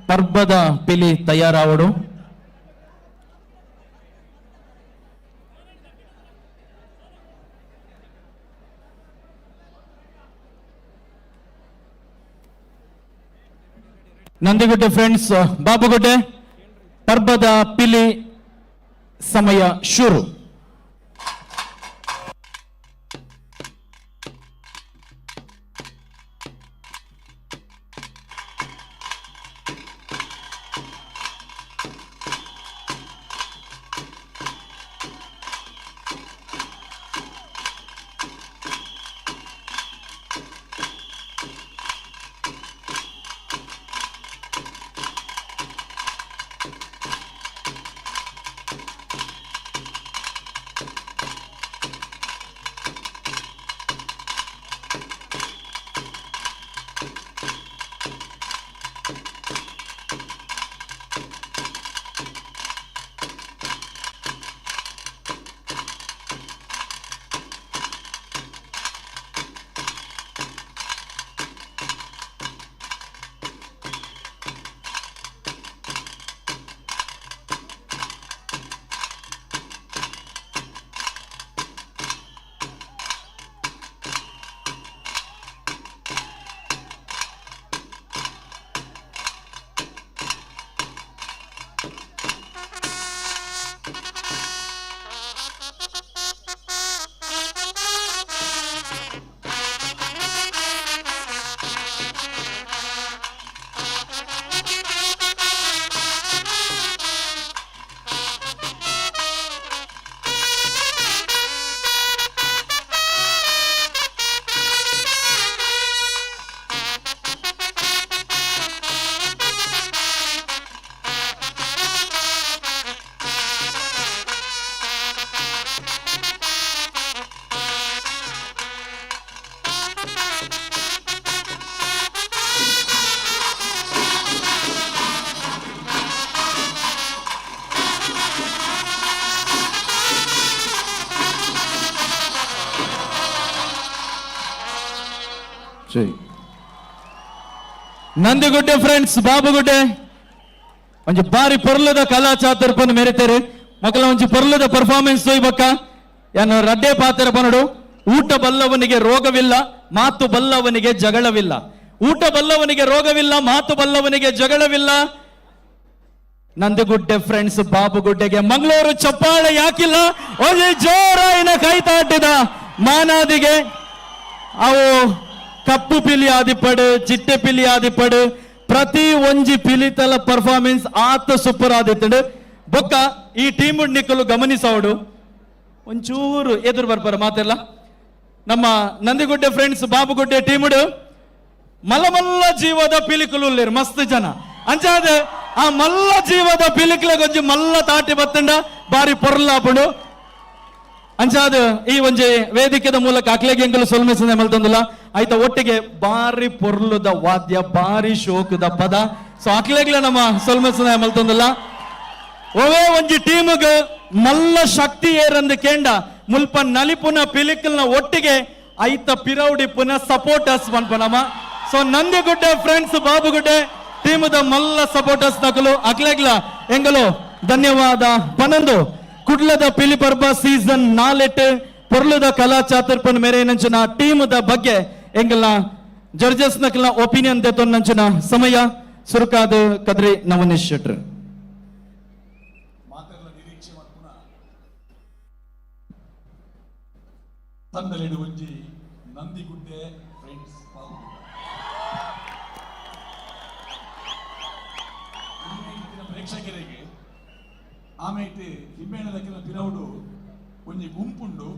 ಪರ್ಬದ ಪಿಲಿ ತಯಾರಾವಡು. ನಂದಿಗುಡ್ಡೆ ಫ್ರೆಂಡ್ಸ್ ಬಾಬುಗುಡ್ಡೆ ಪರ್ಬದ ಪಿಲಿ ಸಮಯ ಶುರು. ನಂದಿಗುಡ್ಡೆ ಫ್ರೆಂಡ್ಸ್ ಬಾಬುಗುಡ್ಡೆ ಒಂಜಿ ಬಾರಿ ಪೊರ್ಲದ ಕಲಾ ಚಾತುರ್ಪನ್ನು ಮೆರೆತಾರೆ. ಮಕ್ಕಳ ಒಂಜಿ ಪೊರ್ಲದ ಪರ್ಫಾರ್ಮೆನ್ಸ್ ಇಬಕ್ಕ ಯಾನು ರಡ್ಡೆ ಪಾತ್ರ ಪನಡು. ಊಟ ಬಲ್ಲವನಿಗೆ ರೋಗವಿಲ್ಲ, ಮಾತು ಬಲ್ಲವನಿಗೆ ಜಗಳವಿಲ್ಲ. ಊಟ ಬಲ್ಲವನಿಗೆ ರೋಗವಿಲ್ಲ, ಮಾತು ಬಲ್ಲವನಿಗೆ ಜಗಳವಿಲ್ಲ. ನಂದಿಗುಡ್ಡೆ ಫ್ರೆಂಡ್ಸ್ ಬಾಬುಗುಡ್ಡೆಗೆ ಮಂಗಳೂರು ಚಪ್ಪಾಳೆ ಯಾಕಿಲ್ಲ. ಒಂದು ಜೋರಾಯಿನ ಕೈತಾಟಿದ ಮಾನಾದಿಗೆ ಅವು ಕಪ್ಪು ಪಿಲಿ ಆದಿಪಡು, ಚಿಟ್ಟೆ ಪಿಲಿ ಆದಿಪಡು, ಪ್ರತಿ ಒಂಜಿ ಪಿಲಿತಲ ಪರ್ಫಾರ್ಮೆನ್ಸ್ ಆತ ಸೂಪರ್ ಆದಿತ್ತಡು. ಬೊಕ್ಕ ಈ ಟೀಮ್ ನಿಕ್ಕಲು ಗಮನಿಸೋಡು ಒಂಚೂರು ಎದುರು ಬರ್ಬಾರ ಮಾತೆಲ್ಲ. ನಮ್ಮ ನಂದಿಗುಡ್ಡೆ ಫ್ರೆಂಡ್ಸ್ ಬಾಬುಗುಡ್ಡೆ ಟೀಮುಡು ಮಲ್ಲ ಮಲ್ಲ ಜೀವದ ಪಿಲಿಕುಲು ಮಸ್ತ್ ಜನ ಅಂಚಾದ ಆ ಮಲ್ಲ ಜೀವದ ಪಿಲಿಕ್ಲ ಗೊಂಜಿ ಮಲ್ಲ ತಾಟಿ ಬತ್ತಂಡ ಬಾರಿ ಪೊರ್ಲಾಪುಡು ಅಂಚಾದ ಈ ಒಂಜಿ ವೇದಿಕೆದ ಮೂಲಕ ಅಕ್ಲೆಗೆ ಎಂಕಲು ಸೊಲ್ಮೆಸಂದೆ ಮಲ್ತಂದಿಲ್ಲ ಆಯ್ತಾ. ಒಟ್ಟಿಗೆ ಬಾರಿ ಪೊರ್ಲುದ ವಾದ್ಯ, ಬಾರಿ ಶೋಕದ ಪದ. ಸೊ ಅಕ್ಲೆಗ್ಲ ನಮ್ಮ ಸೊಲ್ಮೆಸಂದೆ ಮಲ್ತಂದಿಲ್ಲ. ಒವೇ ಒಂಜಿ ಟೀಮ್ಗ ಮಲ್ಲ ಶಕ್ತಿ ಏರಂದು ಕೇಂಡ ಮುಲ್ಪ ನಲಿಪುನ ಪಿಲಿಕಲ್ನ ಒಟ್ಟಿಗೆ ಐತ ಪಿರೌಡಿ ಪುನಃ supporters ಪನ್ಪನಮ. So Nandigudde Friends Babugudde ಟೀಮದ ಮಲ್ಲ ಸಪೋರ್ಟರ್ಸ್ ನಕಲು ಅಕ್ಲೆಗ್ಲ ಎಂಗಲು ಧನ್ಯವಾದ ಪನಂದು. ಕುಡ್ಲದ ಪಿಲಿಪರ್ಬ ಸೀಸನ್ 4 ಪೊರ್ಲದ ಕಲಾ ಚಾತುರ್ಪನ್ ಮೇರೆ ನಂಚಿನ ಟೀಮದ ಬಗ್ಗೆ ಎಂಗಲ ಜಡ್ಜಸ್ ನಕಲ್ನ ಒಪಿನಿಯನ್ ದೇತೋ ನಂಚಿನ ಸಮಯ ಸುರುಕಾದ ಕದ್ರಿ ನವನೀಶ್ ಶೆಟ್ರ್. ತಂದಲೆಡು ಒಂಜಿ ನಂದಿಗುಡ್ಡೆ ಫ್ರೆಂಡ್ಸ್ ಪ್ರೇಕ್ಷಕರಿಗೆ ಆಮೇಲೆ ಹಿಮ್ಮೇಳದಕ್ಕಿನ ಪಿರವುಡು ಒಂಜಿ ಗುಂಪುಂಡು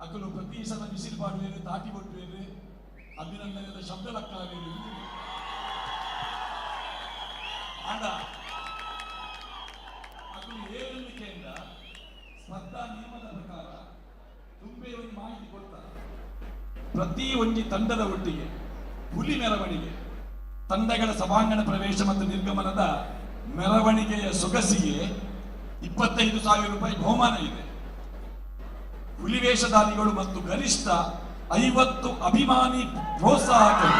ಅಕ್ಕಲು ಪ್ರತಿ ಸಲ ಬಿಸಿಲು ಪಾಡುವೇರು, ತಾಟಿ ಕೊಟ್ಟುವೇರು, ಅಭಿನಂದನೆದ ಶಬ್ದ ಲಕ್ಕವೇರು ಆಂಡ ಅಕ್ಕಲು ಏರಿಕೆಯಿಂದ ಸ್ಪರ್ಧಾ ನಿಯಮದ ಪ್ರಕಾರ ತುಂಬೆ ಒಂದು ಮಾಹಿತಿ ಕೊಡ್ತಾರೆ. ಪ್ರತಿ ಒಂಜಿ ತಂಡದ ಒಟ್ಟಿಗೆ ಹುಲಿ ಮೆರವಣಿಗೆ, ತಂಡಗಳ ಸಭಾಂಗಣ ಪ್ರವೇಶ ಮತ್ತು ನಿರ್ಗಮನದ ಮೆರವಣಿಗೆಯ ಸೊಗಸಿಗೆ 25,000 ರೂಪಾಯಿ ಬಹುಮಾನ ಇದೆ. ಹುಲಿವೇಷಧಾರಿಗಳು ಮತ್ತು ಗರಿಷ್ಠ 50 ಅಭಿಮಾನಿ ಪ್ರೋತ್ಸಾಹಕರು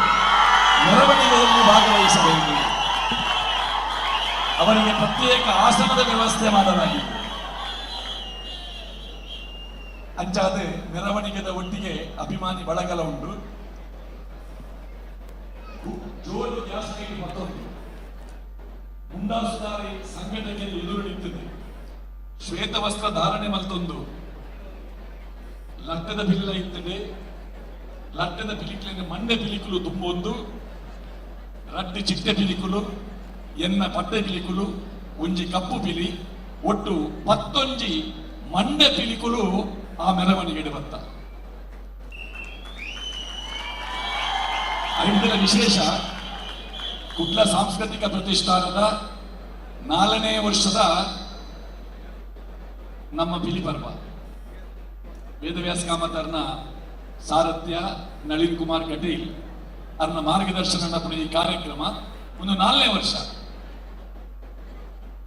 ಮೆರವಣಿಗೆಯಲ್ಲಿ ಭಾಗವಹಿಸಬೇಕು. ಅವರಿಗೆ ಪ್ರತ್ಯೇಕ ಆಸನದ ವ್ಯವಸ್ಥೆ ಮಾಡಲಾಗಿದೆ. ಅಂಚಾದೆ ಮೆರವಣಿಗೆದ ಒಟ್ಟಿಗೆ ಅಭಿಮಾನಿ ಬಳಗಲ ಉಂಟು. ಜೋರು ಗ್ಯಾಸ್ ಲೈಟ್ ಮತ್ತೊಂದು ಮುಂದಾಸುದಾರಿ ಸಂಘಟನೆಗೆ ಎದುರು ನಿಂತಿದೆ. ಶ್ವೇತ ವಸ್ತ್ರ ಧಾರಣೆ ಮತ್ತೊಂದು ಲಟ್ಟದ ಪಿಲ್ಲ ಇತ್ತದೆ. ಲಟ್ಟದ ಪಿಲಿಕಲಿನ ಮಂಡೆ ಪಿಲಿಕುಲು ತುಂಬೊಂದು ರಡ್ಡು ಚಿಟ್ಟೆ ಪಿಲಿಕುಲು ಎನ್ನ ಪಟ್ಟೆ ಪಿಲಿಕುಲು ಒಂಜಿ ಕಪ್ಪು ಪಿಲಿ ಒಟ್ಟು 11 ಮಂಡೆ ಪಿಲಿಕುಲು ಆ ಮೆರವಣಿಗೆ ಬತ್ತ. ಐದರ ವಿಶೇಷ ಕುಡ್ಲ ಸಾಂಸ್ಕೃತಿಕ ಪ್ರತಿಷ್ಠಾನದ 4ನೇ ವರ್ಷದ ನಮ್ಮ ಪಿಲಿ ಪರ್ವ ವೇದವ್ಯಾಸ ಕಾಮತರ್ನ ಸಾರಥ್ಯ ನಳಿನ್ ಕುಮಾರ್ ಕಟೀಲ್ ಅವರ ಮಾರ್ಗದರ್ಶನ ಈ ಕಾರ್ಯಕ್ರಮ ಒಂದು 4ನೇ ವರ್ಷ.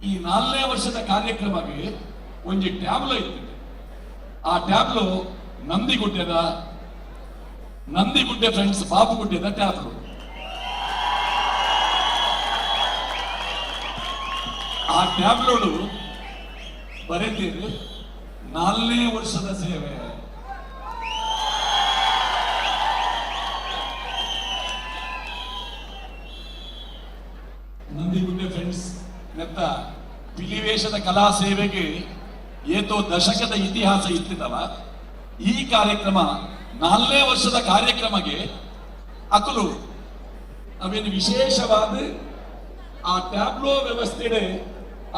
ಈ 4ನೇ ವರ್ಷದ ಕಾರ್ಯಕ್ರಮಕ್ಕೆ ಒಂದು ಟ್ಯಾಬ್ಲೋ ಇತ್ತು. ಆ ಟ್ಯಾಬ್ಲೋ ನಂದಿಗುಡ್ಡೆ ಫ್ರೆಂಡ್ಸ್ ಬಾಬುಗುಡ್ಡೆದ ಟ್ಯಾಬ್ಲೋ. ಆ ಟ್ಯಾಬ್ಲೋಡು ಬರೆದಿರು 4ನೇ ವರ್ಷದ ಸೇವೆ. ನಂದಿಗುಡ್ಡೆ ಫ್ರೆಂಡ್ಸ್ ನೆತ್ತ ಪಿಲಿವೇಷದ ಕಲಾ ಸೇವೆಗೆ ಏತೋ ದಶಕದ ಇತಿಹಾಸ ಇತ್ತಿದವ. ಈ ಕಾರ್ಯಕ್ರಮ 4ನೇ ವರ್ಷದ ಕಾರ್ಯಕ್ರಮಕ್ಕೆ ಅಕಲು ಅವೇನು ವಿಶೇಷವಾದ ಆ ಟ್ಯಾಬ್ಲೋ ವ್ಯವಸ್ಥೆ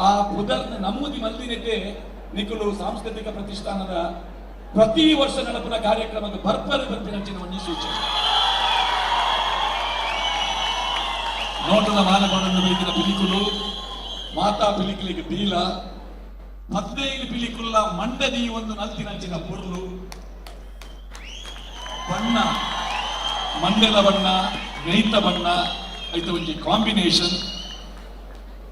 ಆ ಪುದರ್ನ ನಮ್ಮೂದಿ ಮಲ್ದಿನಕ್ಕೆ ನಿಖಲು ಸಾಂಸ್ಕೃತಿಕ ಪ್ರತಿಷ್ಠಾನದ ಪ್ರತಿ ವರ್ಷ ನಡೆಪಿನ ಕಾರ್ಯಕ್ರಮಕ್ಕೆ ಬರ್ಪಿನಂಚಿನ ಒಂದು ಸೂಚನೆ. ನೋಟದ ಮಾನಗಳನ್ನು ಬೈದಿನ ಪಿಲಿಕುಲು ಮಾತಾ ಪಿಲಿಕಲಿಗೆ ಬೀಲ 15 ಪಿಲಿಕುಲ್ಲ ಮಂಡದಿ ಒಂದು ನಲ್ತಿನಂಚಿನ ಪೊರ್ಲು ಬಣ್ಣ ಮಂಡೆಲ ಬಣ್ಣ ನೈತ ಬಣ್ಣ ಐತ ಒಂಜಿ ಕಾಂಬಿನೇಷನ್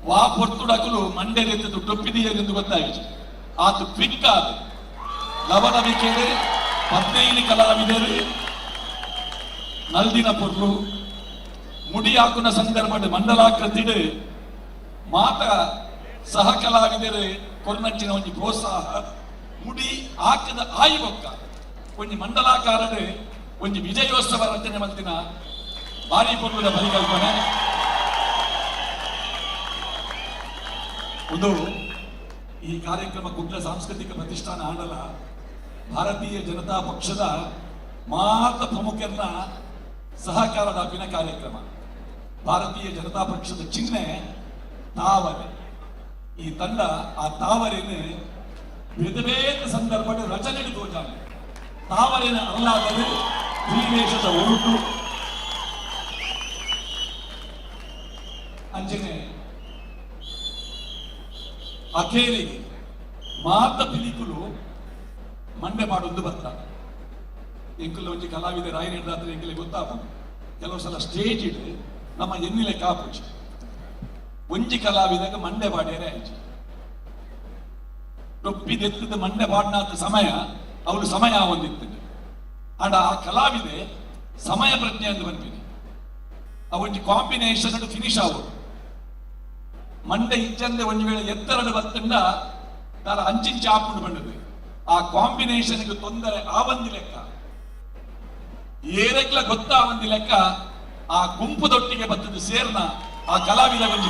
ವಾ ಪೊರ್ತುಡಕಲು ಮಂಡೆರೆದ್ದು ಟೊಪ್ಪಿದೀಯರೆಂದು ಗೊತ್ತಾಯಿತು. ಆತು ಕ್ವಿಕ್ ಆದ ಲವಣವಿಕೆರೆ 15 ಕಲಾವಿದರು ನಲ್ದಿನ ಪೊರ್ಲು ಮುಡಿ ಹಾಕುನ ಸಂದರ್ಭದ ಮಂಡಲಾಕೃತಿಡು ಮಾತ ಸಹ ಕಲಾವಿದರು ಕೊರ್ನಂಚಿನ ಒಂದು ಪ್ರೋತ್ಸಾಹ ಮುಡಿ ಹಾಕಿದ ಆಯುವಕ್ಕ ಒಂದು ಮಂಡಲಾಕಾರದ ಒಂದು ವಿಜಯೋತ್ಸವ ರಚನೆ ಮಲ್ತಿನ ಭಾರಿ ಪೊರ್ಲುದ ಪರಿಕಲ್ಪನೆ. ಒಂದು ಈ ಕಾರ್ಯಕ್ರಮ ಕುಡ್ಲ ಸಾಂಸ್ಕೃತಿಕ ಪ್ರತಿಷ್ಠಾನ ಆಡಲ ಭಾರತೀಯ ಜನತಾ ಪಕ್ಷದ ಮಾತ ಪ್ರಮುಖರನ್ನ ಸಹಕಾರದ ಅಭಿನ ಕಾರ್ಯಕ್ರಮ. ಭಾರತೀಯ ಜನತಾ ಪಕ್ಷದ ಚಿಹ್ನೆ ತಾವರೆ. ಈ ತಂಡ ಆ ತಾವರೆಯನ್ನು ಬೇರೆ ಸಂದರ್ಭದ ರಚನೆಗೆ ತೋಜಾನೆ. ತಾವರೆನ ಅಲ್ಲಾದರೆ ಹುಲಿವೇಷದ ಒರುಟು ಅಂಚನೆ ಅಖೇರಿಗೆ ಮಾತ ಪಿಲಿಕುಲು ಮಂಡೆ ಮಾಡುವುದು ಬತ್ತ. ಎಂಕುಲ ಒಂಜಿ ಕಲಾವಿದ ರಾಯನಿಡ್ದಾದ್ರೆ ಎಂಕಲೆ ಗೊತ್ತಾಗ್ಬೋದು. ಕೆಲವು ಸಲ ಸ್ಟೇಜ್ ಇಡು ನಮ್ಮ ಎನ್ನಿಲೆ ಕಾಪುಜಿ ಒಂಜಿ ಕಲಾವಿದಾಗ ಮಂಡೆ ಬಾಡ್ಯಾರೆ ಆಯ್ತು. ಟೊಪ್ಪಿದೆತ್ತದ ಮಂಡೆ ಬಾಡ್ನಾದ ಸಮಯ ಅವಳು ಸಮಯ ಹೊಂದಿರ್ತದೆ. ಆಡ ಆ ಕಲಾವಿದೆ ಸಮಯ ಪ್ರಜ್ಞೆ ಅಂತ ಬಂದಿದೆ. ಆ ಒಂಜಿ ಕಾಂಬಿನೇಷನ್ ಫಿನಿಶ್ ಆಗೋದು ಮಂಡೆ ಇಚ್ಚಂದೆ ಒಂದು ವೇಳೆ ಎತ್ತರದ ಬತ್ತಂಡ ತಾರ ಅಂಚಿಂಚಿ ಹಾಕೊಂಡು ಬಂದದ್ದು. ಆ ಕಾಂಬಿನೇಷನ್ಗೆ ತೊಂದರೆ ಆವಂದಿ ಲೆಕ್ಕ ಏರೆಗ್ಲ ಗೊತ್ತಾವಂದಿ ಲೆಕ್ಕ ಆ ಗುಂಪುದೊಟ್ಟಿಗೆ ಬತ್ತದ ಸೇರ್ನ ಆ ಕಲಾವಿದ ಒಂದು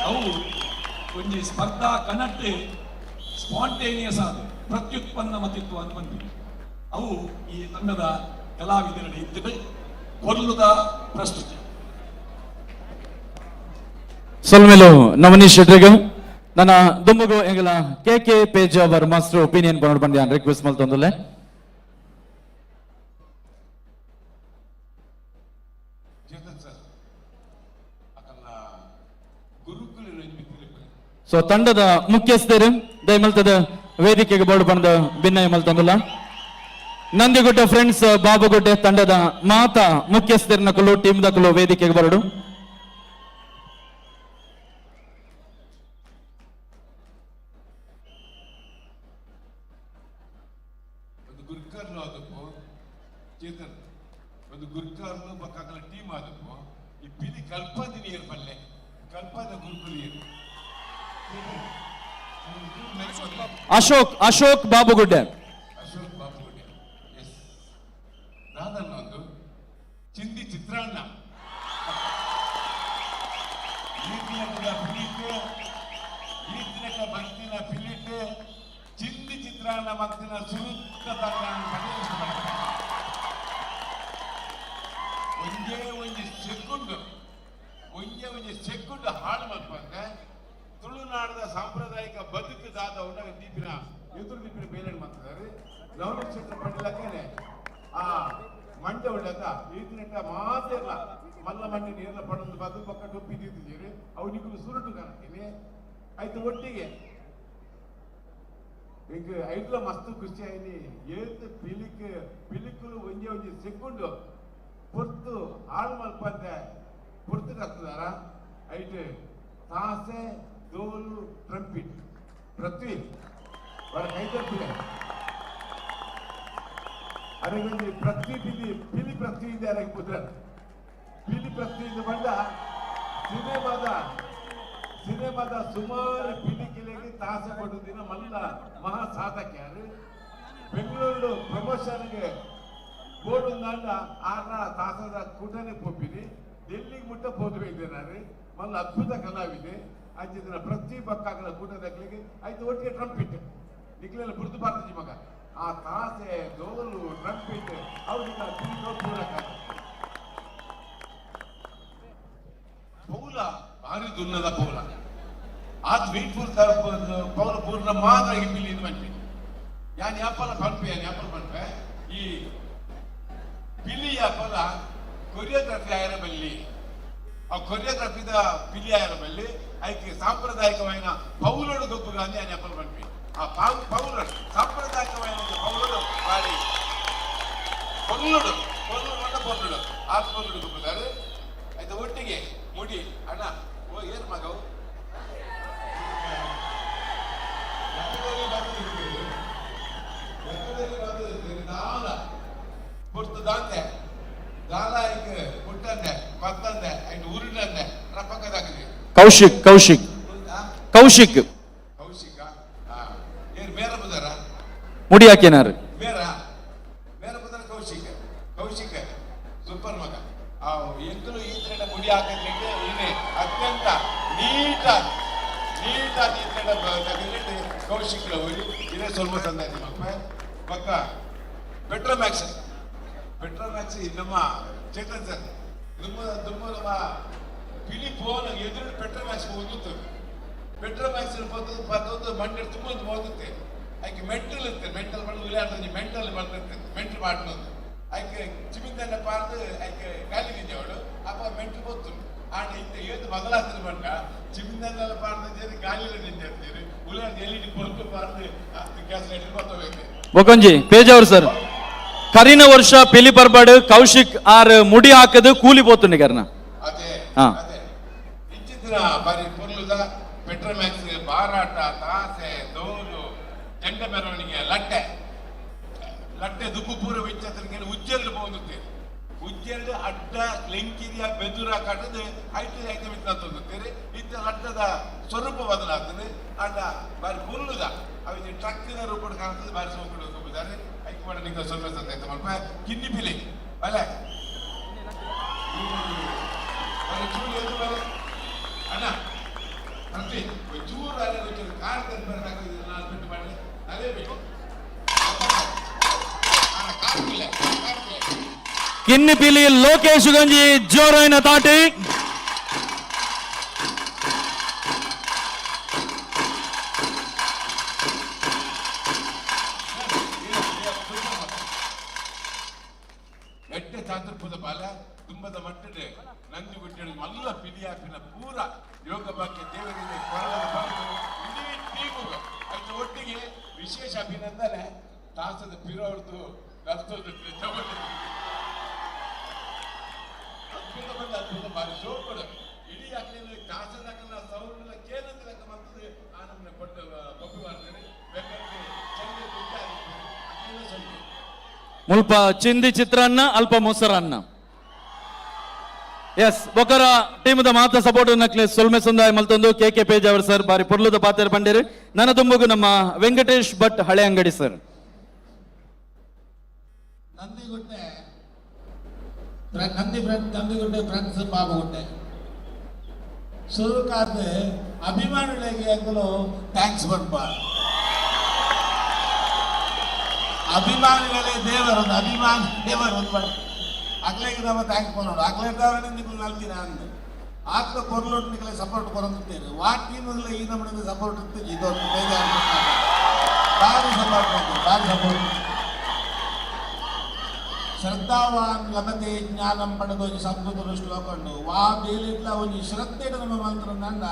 ಅವು ಒಂದು ಸ್ಪರ್ಧಾ ಕನಟ್ಟೆ ಸ್ಪಾಂಟೇನಿಯಸ್ ಆದ ಪ್ರತ್ಯುತ್ಪನ್ನ ಮತಿತ್ವ ಅಂತ ಬಂದಿವೆ. ಅವು ಈ ತಂಡದ ಕಲಾವಿದರಲ್ಲಿ ಇದ್ದಿವೆ. ಕೊರ್ಲುದ ಪ್ರಸ್ತುತಿ ಸೊಲ್ಮೆಲು ನವನೀಶ್ ಶೆಟ್ರಿಗೆ ನನ್ನ ದುಂಬುಗು ಎಂಗಲ K Pejavar master opinion ಪನೋಡ್ ಬಂದ ರಿಕ್ವೆಸ್ಟ್ ಮಲ್ತೊಂದುಲ್ಲೆ. ಸೊ ತಂಡದ ಮುಖ್ಯಸ್ಥರು ದಯಮಲ್ತದ ವೇದಿಕೆಗೆ ಬೋರ್ಡ್ ಬಂದ ಭಿನ್ನಯ ಮಲ್ತೊಂದುಲ್ಲ. ನಂದಿಗುಡ್ಡ ಫ್ರೆಂಡ್ಸ್ ಬಾಬುಗುಡ್ಡೆ ತಂಡದ ಮಾತ ಮುಖ್ಯಸ್ಥರನ್ನ ಕುಲು ಟೀಮ್ ದ ಕುಲು ವೇದಿಕೆಗೆ ಬರಡು. ಚೇತನ್ ಒಂದು ಗುರುಕಾರ್ಲು ಪಕ್ಕಗಳ ಟೀಮ್ ಆದವು ಈ ಪಿಲಿ ಕಲ್ಪದ ನೀರು ಪಲ್ಲೆ ಕಲ್ಪದ ಗುರುಕುಲಿಯರು ಅಶೋಕ್ ಬಾಬುಗುಡ್ಡೆ. ಅಶೋಕ್ ಬಾಬುಗುಡ್ಡೆ ಎಸ್. ನಾನನ್ನೊಂದು ಚಿಂದಿ ಚಿತ್ರಾನ್ನ ಈತಿನಕ ಮಂತಿನ ಪಿಲಿಟ್ ಚಿಂದಿ ಚಿತ್ರಾನ್ನ ಮಂತಿನ ಸುರುತ್ತ ಒಂಜೆ ಸೆಕೆಂಡ್ ಹಾಳು ಮಲ್ಪಂಗ ತುಳುನಾಡದ ಸಾಂಪ್ರದಾಯಿಕ ಬದುಕುದಾದ ಉಂಡಾಗ ದೀಪಿನ ಎದುರು ದೀಪಿನ ಬೇರೆ ಮಾಡ್ತಿದ್ದಾರೆ ನವನಕ್ಷತ್ರ ಪಂಡಲಕ್ಕೇನೆ ಆ ಮಂಡ್ಯ ಉಳ್ಳದ ಈತಿನಟ್ಟ ಮಾತ್ರ ಇಲ್ಲ ಮಲ್ಲ ಮಂಡಿ ನೀರ್ಲ ಪಡೊಂದು ಬದು ಪಕ್ಕ ಟೊಪ್ಪಿ ತಿಂತಿದ್ದೀರಿ ಅವು ನಿಕ್ಕಲು ಸುರುಟು ಕಾಣ್ತೀನಿ ಆಯ್ತು ಒಟ್ಟಿಗೆ ಈಗ ಐಟ್ಲ ಮಸ್ತ್ ಖುಷಿ ಆಯ್ನಿ ಏತ್ ಪಿಲಿಕುಲು ಒಂಜೆ ಸೆಕೆಂಡ್ ಪೊರ್ತು ಹಾಳು ಮಲ್ಪಂದ ಪೊರ್ತು ಕರ್ತದಾರ ಐಟ್ ತಾಸೆ ದೋಲು ಟ್ರಂಪಿಟ್ ಪೃಥ್ವಿ వాళ్ళ కైతప్పిలే అరగండి పృథ్వీ పిలి పృథ్వీ ಇದೆ ಅರಗ ಕುದ್ರ ಪಿಲಿ ಪೃಥ್ವಿ ಇದೆ ಬಂದ ಸಿನಿಮಾದ ಸುಮಾರು ಪಿಲಿಕಿಲೆಗೆ ತಾಸೆ ಕೊಡುದಿನ ಮಲ್ಲ ಮಹಾ ಸಾಧಕ ಯಾರು ಬೆಂಗಳೂರು ಪ್ರಮೋಷನ್ಗೆ ಬೋರ್ಡ್ ఉందంట ఆర తాసద కూటనే పోపిని ఢిల్లీకి ముట్ట పోతువే ఇదేనారు మళ్ళీ అద్భుత కళావిದೆ ಅಂಚಿನ ಪ್ರತಿ ಪಕ್ಕಗಳ ಕೂಟದಾಗ್ಲಿಗೆ ಆಯ್ತು ಒಟ್ಟಿಗೆ ಟ್ರಂಪಿಟ್ ನಿಕ್ಲೆಲ್ಲ ಬುರ್ದು ಬಾರ್ತಿ ಮಗ ಆ ತಾಸೆ ದೋಲು ಟ್ರಂಪಿಟ್ ಅವ್ರಿಗೆ ಪೂರಕ ಪೌಲ ಭಾರಿ ದುನ್ನದ ಪೌಲ ಆ ಸ್ವೀಟ್ಪುರ್ ಪೌಲ ಪೂರ್ಣ ಮಾತ್ರ ಇಲ್ಲಿ ಇದು ಬಂಟಿ ಯಾನ್ ಯಾಪಲ ಪಂಪೆ ಈ ಪಿಲಿ ಯಾಪಲ ಕೊರಿಯೋಗ್ರಫಿ ಆಗಿರೋ ಬಲ್ಲಿ ಆ ಕೊರಿಯೋಗ್ರಫಿದ ಪಿಲಿ ಆಗಿರೋ ಬಲ್ಲಿ అయితే సాంప్రదాయకమైన పౌలుడు గొప్ప గాంధీ అని చెప్పలు పంపి ఆ పౌలుడు సాంప్రదాయకమైన పౌలుడు వారి పొల్లుడు అంటే పొల్లుడు ఆ పొల్లుడు గొప్పదారు అయితే ఒట్టిಗೆ ముడి అన్న ఓ ఏరు మగవు పొర్తు దాంతే ದಾಲಾಯಿಗೆ ಪುಟ್ಟಂದೆ ಪತ್ತಂದೆ ಐದು ಉರುಳಂದೆ ರಪ್ಪಕ್ಕದಾಗಿದೆ ಕೌಶಿಕ್ ಏನು ಬೇರೆ ಬುದಾರ ಮುಡಿ ಹಾಕ್ಯನಾರು ಬೇರೆ ಬುದಾರ ಕೌಶಿಕ್ ಸೂಪರ್ ಮಗ ಆ ಎಂತಲೂ ಈ ತರ ಮುಡಿ ಹಾಕಲಿಕ್ಕೆ ಏನೇ ಅತ್ಯಂತ ನೀಟಾಗಿ ಈ ತರ ತಗೊಂಡು ಕೌಶಿಕ್ ಇದೇ ಸ್ವಲ್ಪ ತಂದೆ ನಿಮ್ಮ ಪಕ್ಕ ಪೆಟ್ರೋಮ್ಯಾಕ್ಸ್ ನಮ್ಮ ಚೇತನ್ ಸರ್ ನಮ್ಮ ಪಿಲಿ ಫೋನ್ ಎದುರು ಪೆಟ್ರೋಮ್ಯಾಕ್ಸ್ ಓದುತ್ತೆ ಪೆಟ್ರೋಮ್ಯಾಕ್ಸ್ ಪತ್ತೊಂದು ಮಂಡ್ಯ ತುಂಬ ಓದುತ್ತೆ ಆಯ್ಕೆ ಮೆಂಟಲ್ ಮಾಡಿ ಉಳಿಯಾಡ್ತೀನಿ ಮೆಂಟಲ್ ಬರ್ತೈತೆ ಮೆಂಟಲ್ ಮಾಡ್ನೊಂದು ಆಯ್ಕೆ ಚಿಮಿಂದನ್ನ ಪಾರ್ದು ಆಯ್ಕೆ ಗಾಲಿಗಿದ್ದೆ ಅವಳು ಅಪ್ಪ ಮೆಂಟಲ್ ಗೊತ್ತು ಆಟ ಇಂತ ಏದು ಮೊದಲಾಸ್ತಿ ಬಂಡ ಚಿಮಿಂದನ್ನೆಲ್ಲ ಪಾರ್ದು ಗಾಲಿಯಲ್ಲಿ ನಿಂತಿರ್ತೀರಿ ಉಳಿಯಾಡ್ದು ಎಲ್ಲಿ ಕೊರತು ಪಾರ್ದು ಗ್ಯಾಸ್ ಲೈಟ್ ಗೊತ್ತಬೇಕು ಬೊಕೊಂಜಿ ಪೇಜ್ ಸರ್ ಕರಿನ ವರ್ಷ ಪಿಲಿ ಬರ್ಬಾಡು ಕೌಶಿಕ್ ಆರ್ ಮುಡಿ ಹಾಕದು ಕೂಲಿ పోతుండే కర్ణ ಅದೇ ಇಂಚಿನ ಬಾರಿ ಪೊರ್ಲುದ ಪೆಟ್ರೋಮ್ಯಾಕ್ಸ್ ಬಾರಾಟ ತಾಸೆ ದೋಲು ಜಂಡ ಮೆರವಣಿಗೆ ಲಟ್ಟೆ ದುಬ್ಬು ಪೂರ ವಿಚ್ಚರಿಗೆ ಉಜ್ಜೆಲ್ಲು ಹೋಗುತ್ತೆ ಉಜ್ಜೆಲ್ಲು ಅಡ್ಡ ಲೆಂಕಿರಿಯ ಬೆದುರ ಕಟ್ಟದು ಐಟಿ ಮಿತ್ತಂತೀರಿ ಇತ್ತ ಲಟ್ಟದ ಸ್ವರೂಪ ಬದಲಾಗ್ತದೆ ಅಡ್ಡ ಬಾರಿ ಪೊರ್ಲುದ ಅವಿಗೆ ಟ್ರಕ್ಕಿನ ರೂಪದ ಕಾಣ್ತದೆ ಬಾರಿ ಸೋಕೊಂಡು ಹೋಗಿದ್ದಾರೆ ಐಕ್ ಮಾಡಿ ನಿಂಗೆ ಸ್ವಲ್ಪ ಸಂತೈತೆ ಮಲ್ಪ ಕಿನ್ನಿ ಪಿಲಿ ಬಲೆ ಚೂರು ಎದು ಬಲೆ ಅಣ್ಣ ಪ್ರತಿ ಚೂರು ಅಲ್ಲಿ ಕಾರ್ ಬರಬೇಕಾಗಿದೆ ನಾನು ಬಿಟ್ಟು ಮಾಡಿ ಅದೇ ಬೇಕು కిన్ని పిలి లోకేష్ గంజి జోరైన తాటి ಎಡ್ಡೆ ಚಾತುರ್ಪದ ಬಾಲ ತುಂಬದ ಮಟ್ಟಡೆ ನಂಜು ಗುಡ್ಡೆ ಮಲ್ಲ ಪಿಲಿಯಾಪಿನ ಪೂರ ಯೋಗ ಭಾಗ್ಯ ದೇವರಿಗೆ ಕೊರಳದ ಬಂದು ಇಡೀ ಟೀಮು ಅದು ಒಟ್ಟಿಗೆ ವಿಶೇಷ ಅಭಿನಂದನೆ ತಾಸದ ಪಿರೋರ್ದು ಅದ್ಭುತ ಬಾರಿ ಸೋಪಡು ಇಡೀ ಅಕ್ಕಲ್ಲಿ ತಾಸದ ಸೌಂಡ್ ಕೇಂದ್ರ ಬರ್ತದೆ ಆ ನಮ್ಮನ್ನ ಕೊಟ್ಟು ಕೊಪ್ಪಿ ಮಾಡ್ತಾರೆ ಬೇಕಾದ್ರೆ ಚಂದ ದುಡ್ಡು ಆಗಿರ್ತಾರೆ ಅಕ್ಕೆಲ್ಲ ಸ್ವಲ್ಪ ಮುಲ್ಪ ಚಿಂದಿ ಚಿತ್ರಾನ್ನ ಅಲ್ಪ ಮೊಸರನ್ನ. ಎಸ್ ಬೊಕರ ಟೀಮದ ಮಾತ ಸಪೋರ್ಟ್ ನಕ್ಲೆ ಸೊಲ್ಮೆ ಸಂದಾಯ ಮಲ್ತೊಂದು ಕೆ ಪೇಜ್ ಅವರು ಸರ್ ಬಾರಿ ಪೊರ್ಲುದ ಪಾತ್ರ ಬಂದಿರಿ. ನನ್ನ ತುಂಬುಗು ನಮ್ಮ ವೆಂಕಟೇಶ್ ಭಟ್ ಹಳೆ ಅಂಗಡಿ ಸರ್. ನಂದಿಗುಡ್ಡೆ ಫ್ರೆಂಡ್ಸ್ ಬಾಬುಗುಡ್ಡೆ ಸುರುಕಾದ ಅಭಿಮಾನಿಗಳಿಗೆ ಎಂಗಲು ಥ್ಯಾಂಕ್ಸ್ ಬನ್ಪ. ಅಭಿಮಾನಿಗಳೇ ದೇವರೊಂದು ಅಭಿಮಾನಿ ದೇವರೊಂದು ಬಣ್ಣ ಅಗ್ಲೆಗೆ ನಮ್ಮ ಥ್ಯಾಂಕ್ಸ್ ಕೊಡೋಣ. ಅಗ್ಲೆದವರೇ ನಿಮಗೆ ನಲ್ತಿನ ಅಂದು ಆತ್ಮ ಕೊರ್ಲೋಟ್ ನಿಗಲೇ ಸಪೋರ್ಟ್ ಕೊರಂತೇವೆ. ವಾಟ್ ಟೀಮ್ಗಳ ಈ ನಮ್ಮನೆ ಸಪೋರ್ಟ್ ಇರ್ತದೆ. ಇದೊಂದು ಬೇಜಾರು ಭಾರಿ ಸಪೋರ್ಟ್ ಮಾಡ್ತೀವಿ, ಭಾರಿ ಸಪೋರ್ಟ್. ಶ್ರದ್ಧಾವಾನ್ ಲಭತೆ ಜ್ಞಾನಂ ಪಡೆದು ಸಂಸ್ಕೃತ ಶ್ಲೋಕಂಡು ವಾ ಬೇಲಿಟ್ಲ ಒಂದು ಶ್ರದ್ಧೆ ನಮ್ಮ ಮಂತ್ರ ನಂಡ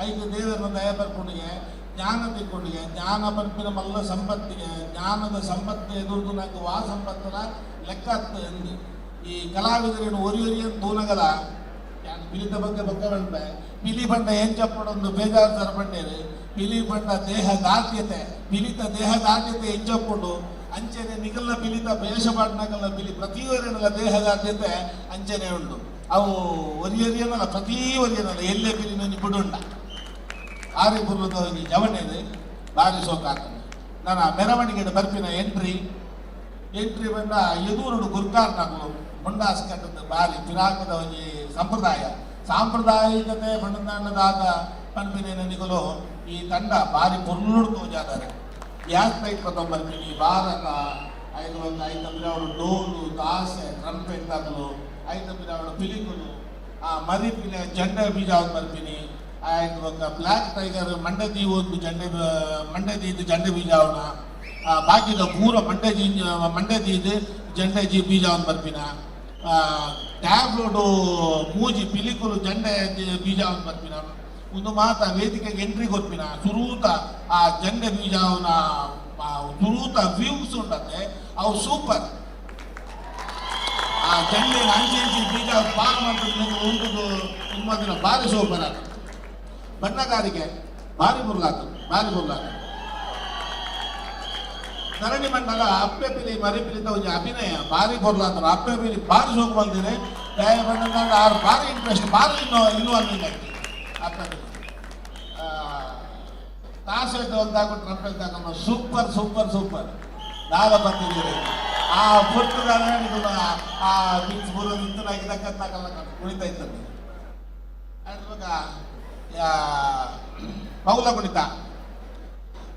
ಐದು ದೇವರ ದಯ ಬರ್ಕೊಂಡಿಗೆ ಜ್ಞಾನ ತಿಳ್ಕೊಂಡಿಗೆ ಜ್ಞಾನ ಬರ್ಪಿನ ಮಲ್ಲ ಸಂಪತ್ತಿಗೆ ಜ್ಞಾನದ ಸಂಪತ್ತು ಎದುರು ನಂಗೆ ವಾ ಸಂಪತ್ತರ ಲೆಕ್ಕ ಎಂದು ಈ ಕಲಾವಿದರೇನು ಒರಿಯೊರಿಯನ್ ತೂನಗಲ ಪಿಲಿತ ಬಗ್ಗೆ ಬಂಡೆ ಪಿಲಿ ಬಂಡ ಏನ್ ಚಪ್ಪಡೊಂದು ಬೇಜಾರು ತರ ಬಂಡೇರಿ ಪಿಲಿ ಬಂಡ ದೇಹ ದಾರ್ಢ್ಯತೆ ಪಿಲಿತ ದೇಹ ದಾರ್ಢ್ಯತೆ ಹೆಂಚಪ್ಕೊಂಡು ಅಂಚನೆ ನಿಗಲ್ನ ಪಿಲಿತ ಬೇಷಪಾಡ್ನಾಗಲ್ಲ ಪಿಲಿ ಪ್ರತಿಯೊರಿಯನಲ್ಲ ದೇಹ ದಾರ್ಢ್ಯತೆ ಅಂಚನೆ ಉಂಟು. ಅವು ಒರಿಯೊರಿಯನಲ್ಲ ಪ್ರತಿ ಒರಿಯನಲ್ಲ ಎಲ್ಲೇ ಪಿಲಿನ ಬಿಡುಂಡ ಆರಿ ಬುರ್ರದ ಜವಣೆದೆ ಭಾರಿ ಸೋಕಾಗ್ತದೆ. ನಾನು ಮೆರವಣಿಗೆ ಬರ್ಪಿನ ಎಂಟ್ರಿ ಬಂದ ಎದುರು ಗುರ್ಕಾರ್ನಾಗಲು ಮುಂಡಾಸ್ ಕಟ್ಟದ ಭಾರಿ ಪಿರಾಕದ ಒಂದು ಸಂಪ್ರದಾಯ ಸಾಂಪ್ರದಾಯಿಕತೆ ಬಣ್ಣದಾದ ಪಂಪಿನ ನಿಗಲು ಈ ತಂಡ ಭಾರಿ ಪೊರ್ಲುಡು ತೋಜಾದಾರೆ. ಯಾಕೆ ಬರ್ತೀನಿ ಭಾರತ ಐದು ಅವರು ಡೋಲು ದಾಸೆ ಟ್ರಂಪೆಟ್ ಆಗಲು ಐದು ಅವರು ಪಿಲಿಕುಲು ಆ ಮರಿಪಿನ ಜಂಡ ಬೀಜ ಬರ್ತೀನಿ ಆಯ್ತು ಒಂದು ಬ್ಲ್ಯಾಕ್ ಟೈಗರ್ ಮಂಡದಿ ಒಂದು ಮಂಡದಿ ಜಂಡೆ ಬೀಜ ಅವನ ಬಾಕಿದ ಪೂರ ಮಂಡದಿ ಜಂಡೆ ಬೀಜ ಅವನು ಬರ್ಪಿನ ಟ್ಯಾಬ್ಲೋಡು ಮೂಜಿ ಪಿಲಿಕುಲು ಜಂಡೆ ಬೀಜ ಅವನು ಬರ್ಪಿನ ಒಂದು ಮಾತ ವೇದಿಕೆಗೆ ಎಂಟ್ರಿ ಕೊರ್ಪಿನ ಸುರೂತ ಆ ಜಂಡೆ ಬೀಜ ಅವನ ಸುರೂತ ವ್ಯೂಸ್ ಉಂಟಂತೆ ಅವು ಸೂಪರ್. ಆ ಜಂಡೆ ಅಂಚೆ ಬೀಜ ಪಾಲ್ ಮಾಡ್ಕೊಂಡು ಉಂಟು ನಿಮ್ಮದಿನ ಭಾರಿ ಸೂಪರ್ ಆಗ್ತದೆ. ಬಣ್ಣಗಾರಿಕೆ ಭಾರಿ ಬುರ್ಲಾಗ್ತದೆ, ಭಾರಿ ಬುರ್ಲಾಗ್ತದೆ. ಧರಣಿ ಮಂಡಲ ಅಪ್ಪೆ ಪಿಲಿ ಮರಿ ಪಿಲಿತ ಒಂದು ಅಭಿನಯ ಭಾರಿ ಬುರ್ಲಾಗ್ತದೆ. ಅಪ್ಪೆ ಪಿಲಿ ಭಾರಿ ಸೋಕು ಬಂದಿದೆ ದಯ ಬಣ್ಣ ಆರು ಭಾರಿ ಇಂಟ್ರೆಸ್ಟ್ ಭಾರಿ ಇನ್ವಾಲ್ವ್ಮೆಂಟ್ ಆಗ್ತದೆ. ಅಪ್ಪೆ ಪಿಲಿ ತಾಸೆಟ್ ಒಂದಾಗ್ಬಿಟ್ಟು ಟ್ರಂಪೆಟ್ ತಗೊಂಡು ಸೂಪರ್ ಸೂಪರ್ ಸೂಪರ್ ನಾಗ ಬರ್ತಿದ್ದೀರಿ. ಆ ಪುಟ್ಟದಾಗ ಆ ಬೀಚ್ ಬುರು ನಿಂತನಾಗಿದ್ದಕ್ಕಲ್ಲ ಕುಣಿತಾ ಇರ್ತದೆ. ಅದ್ರಾಗ ಪೌಲ ಕುಣಿತ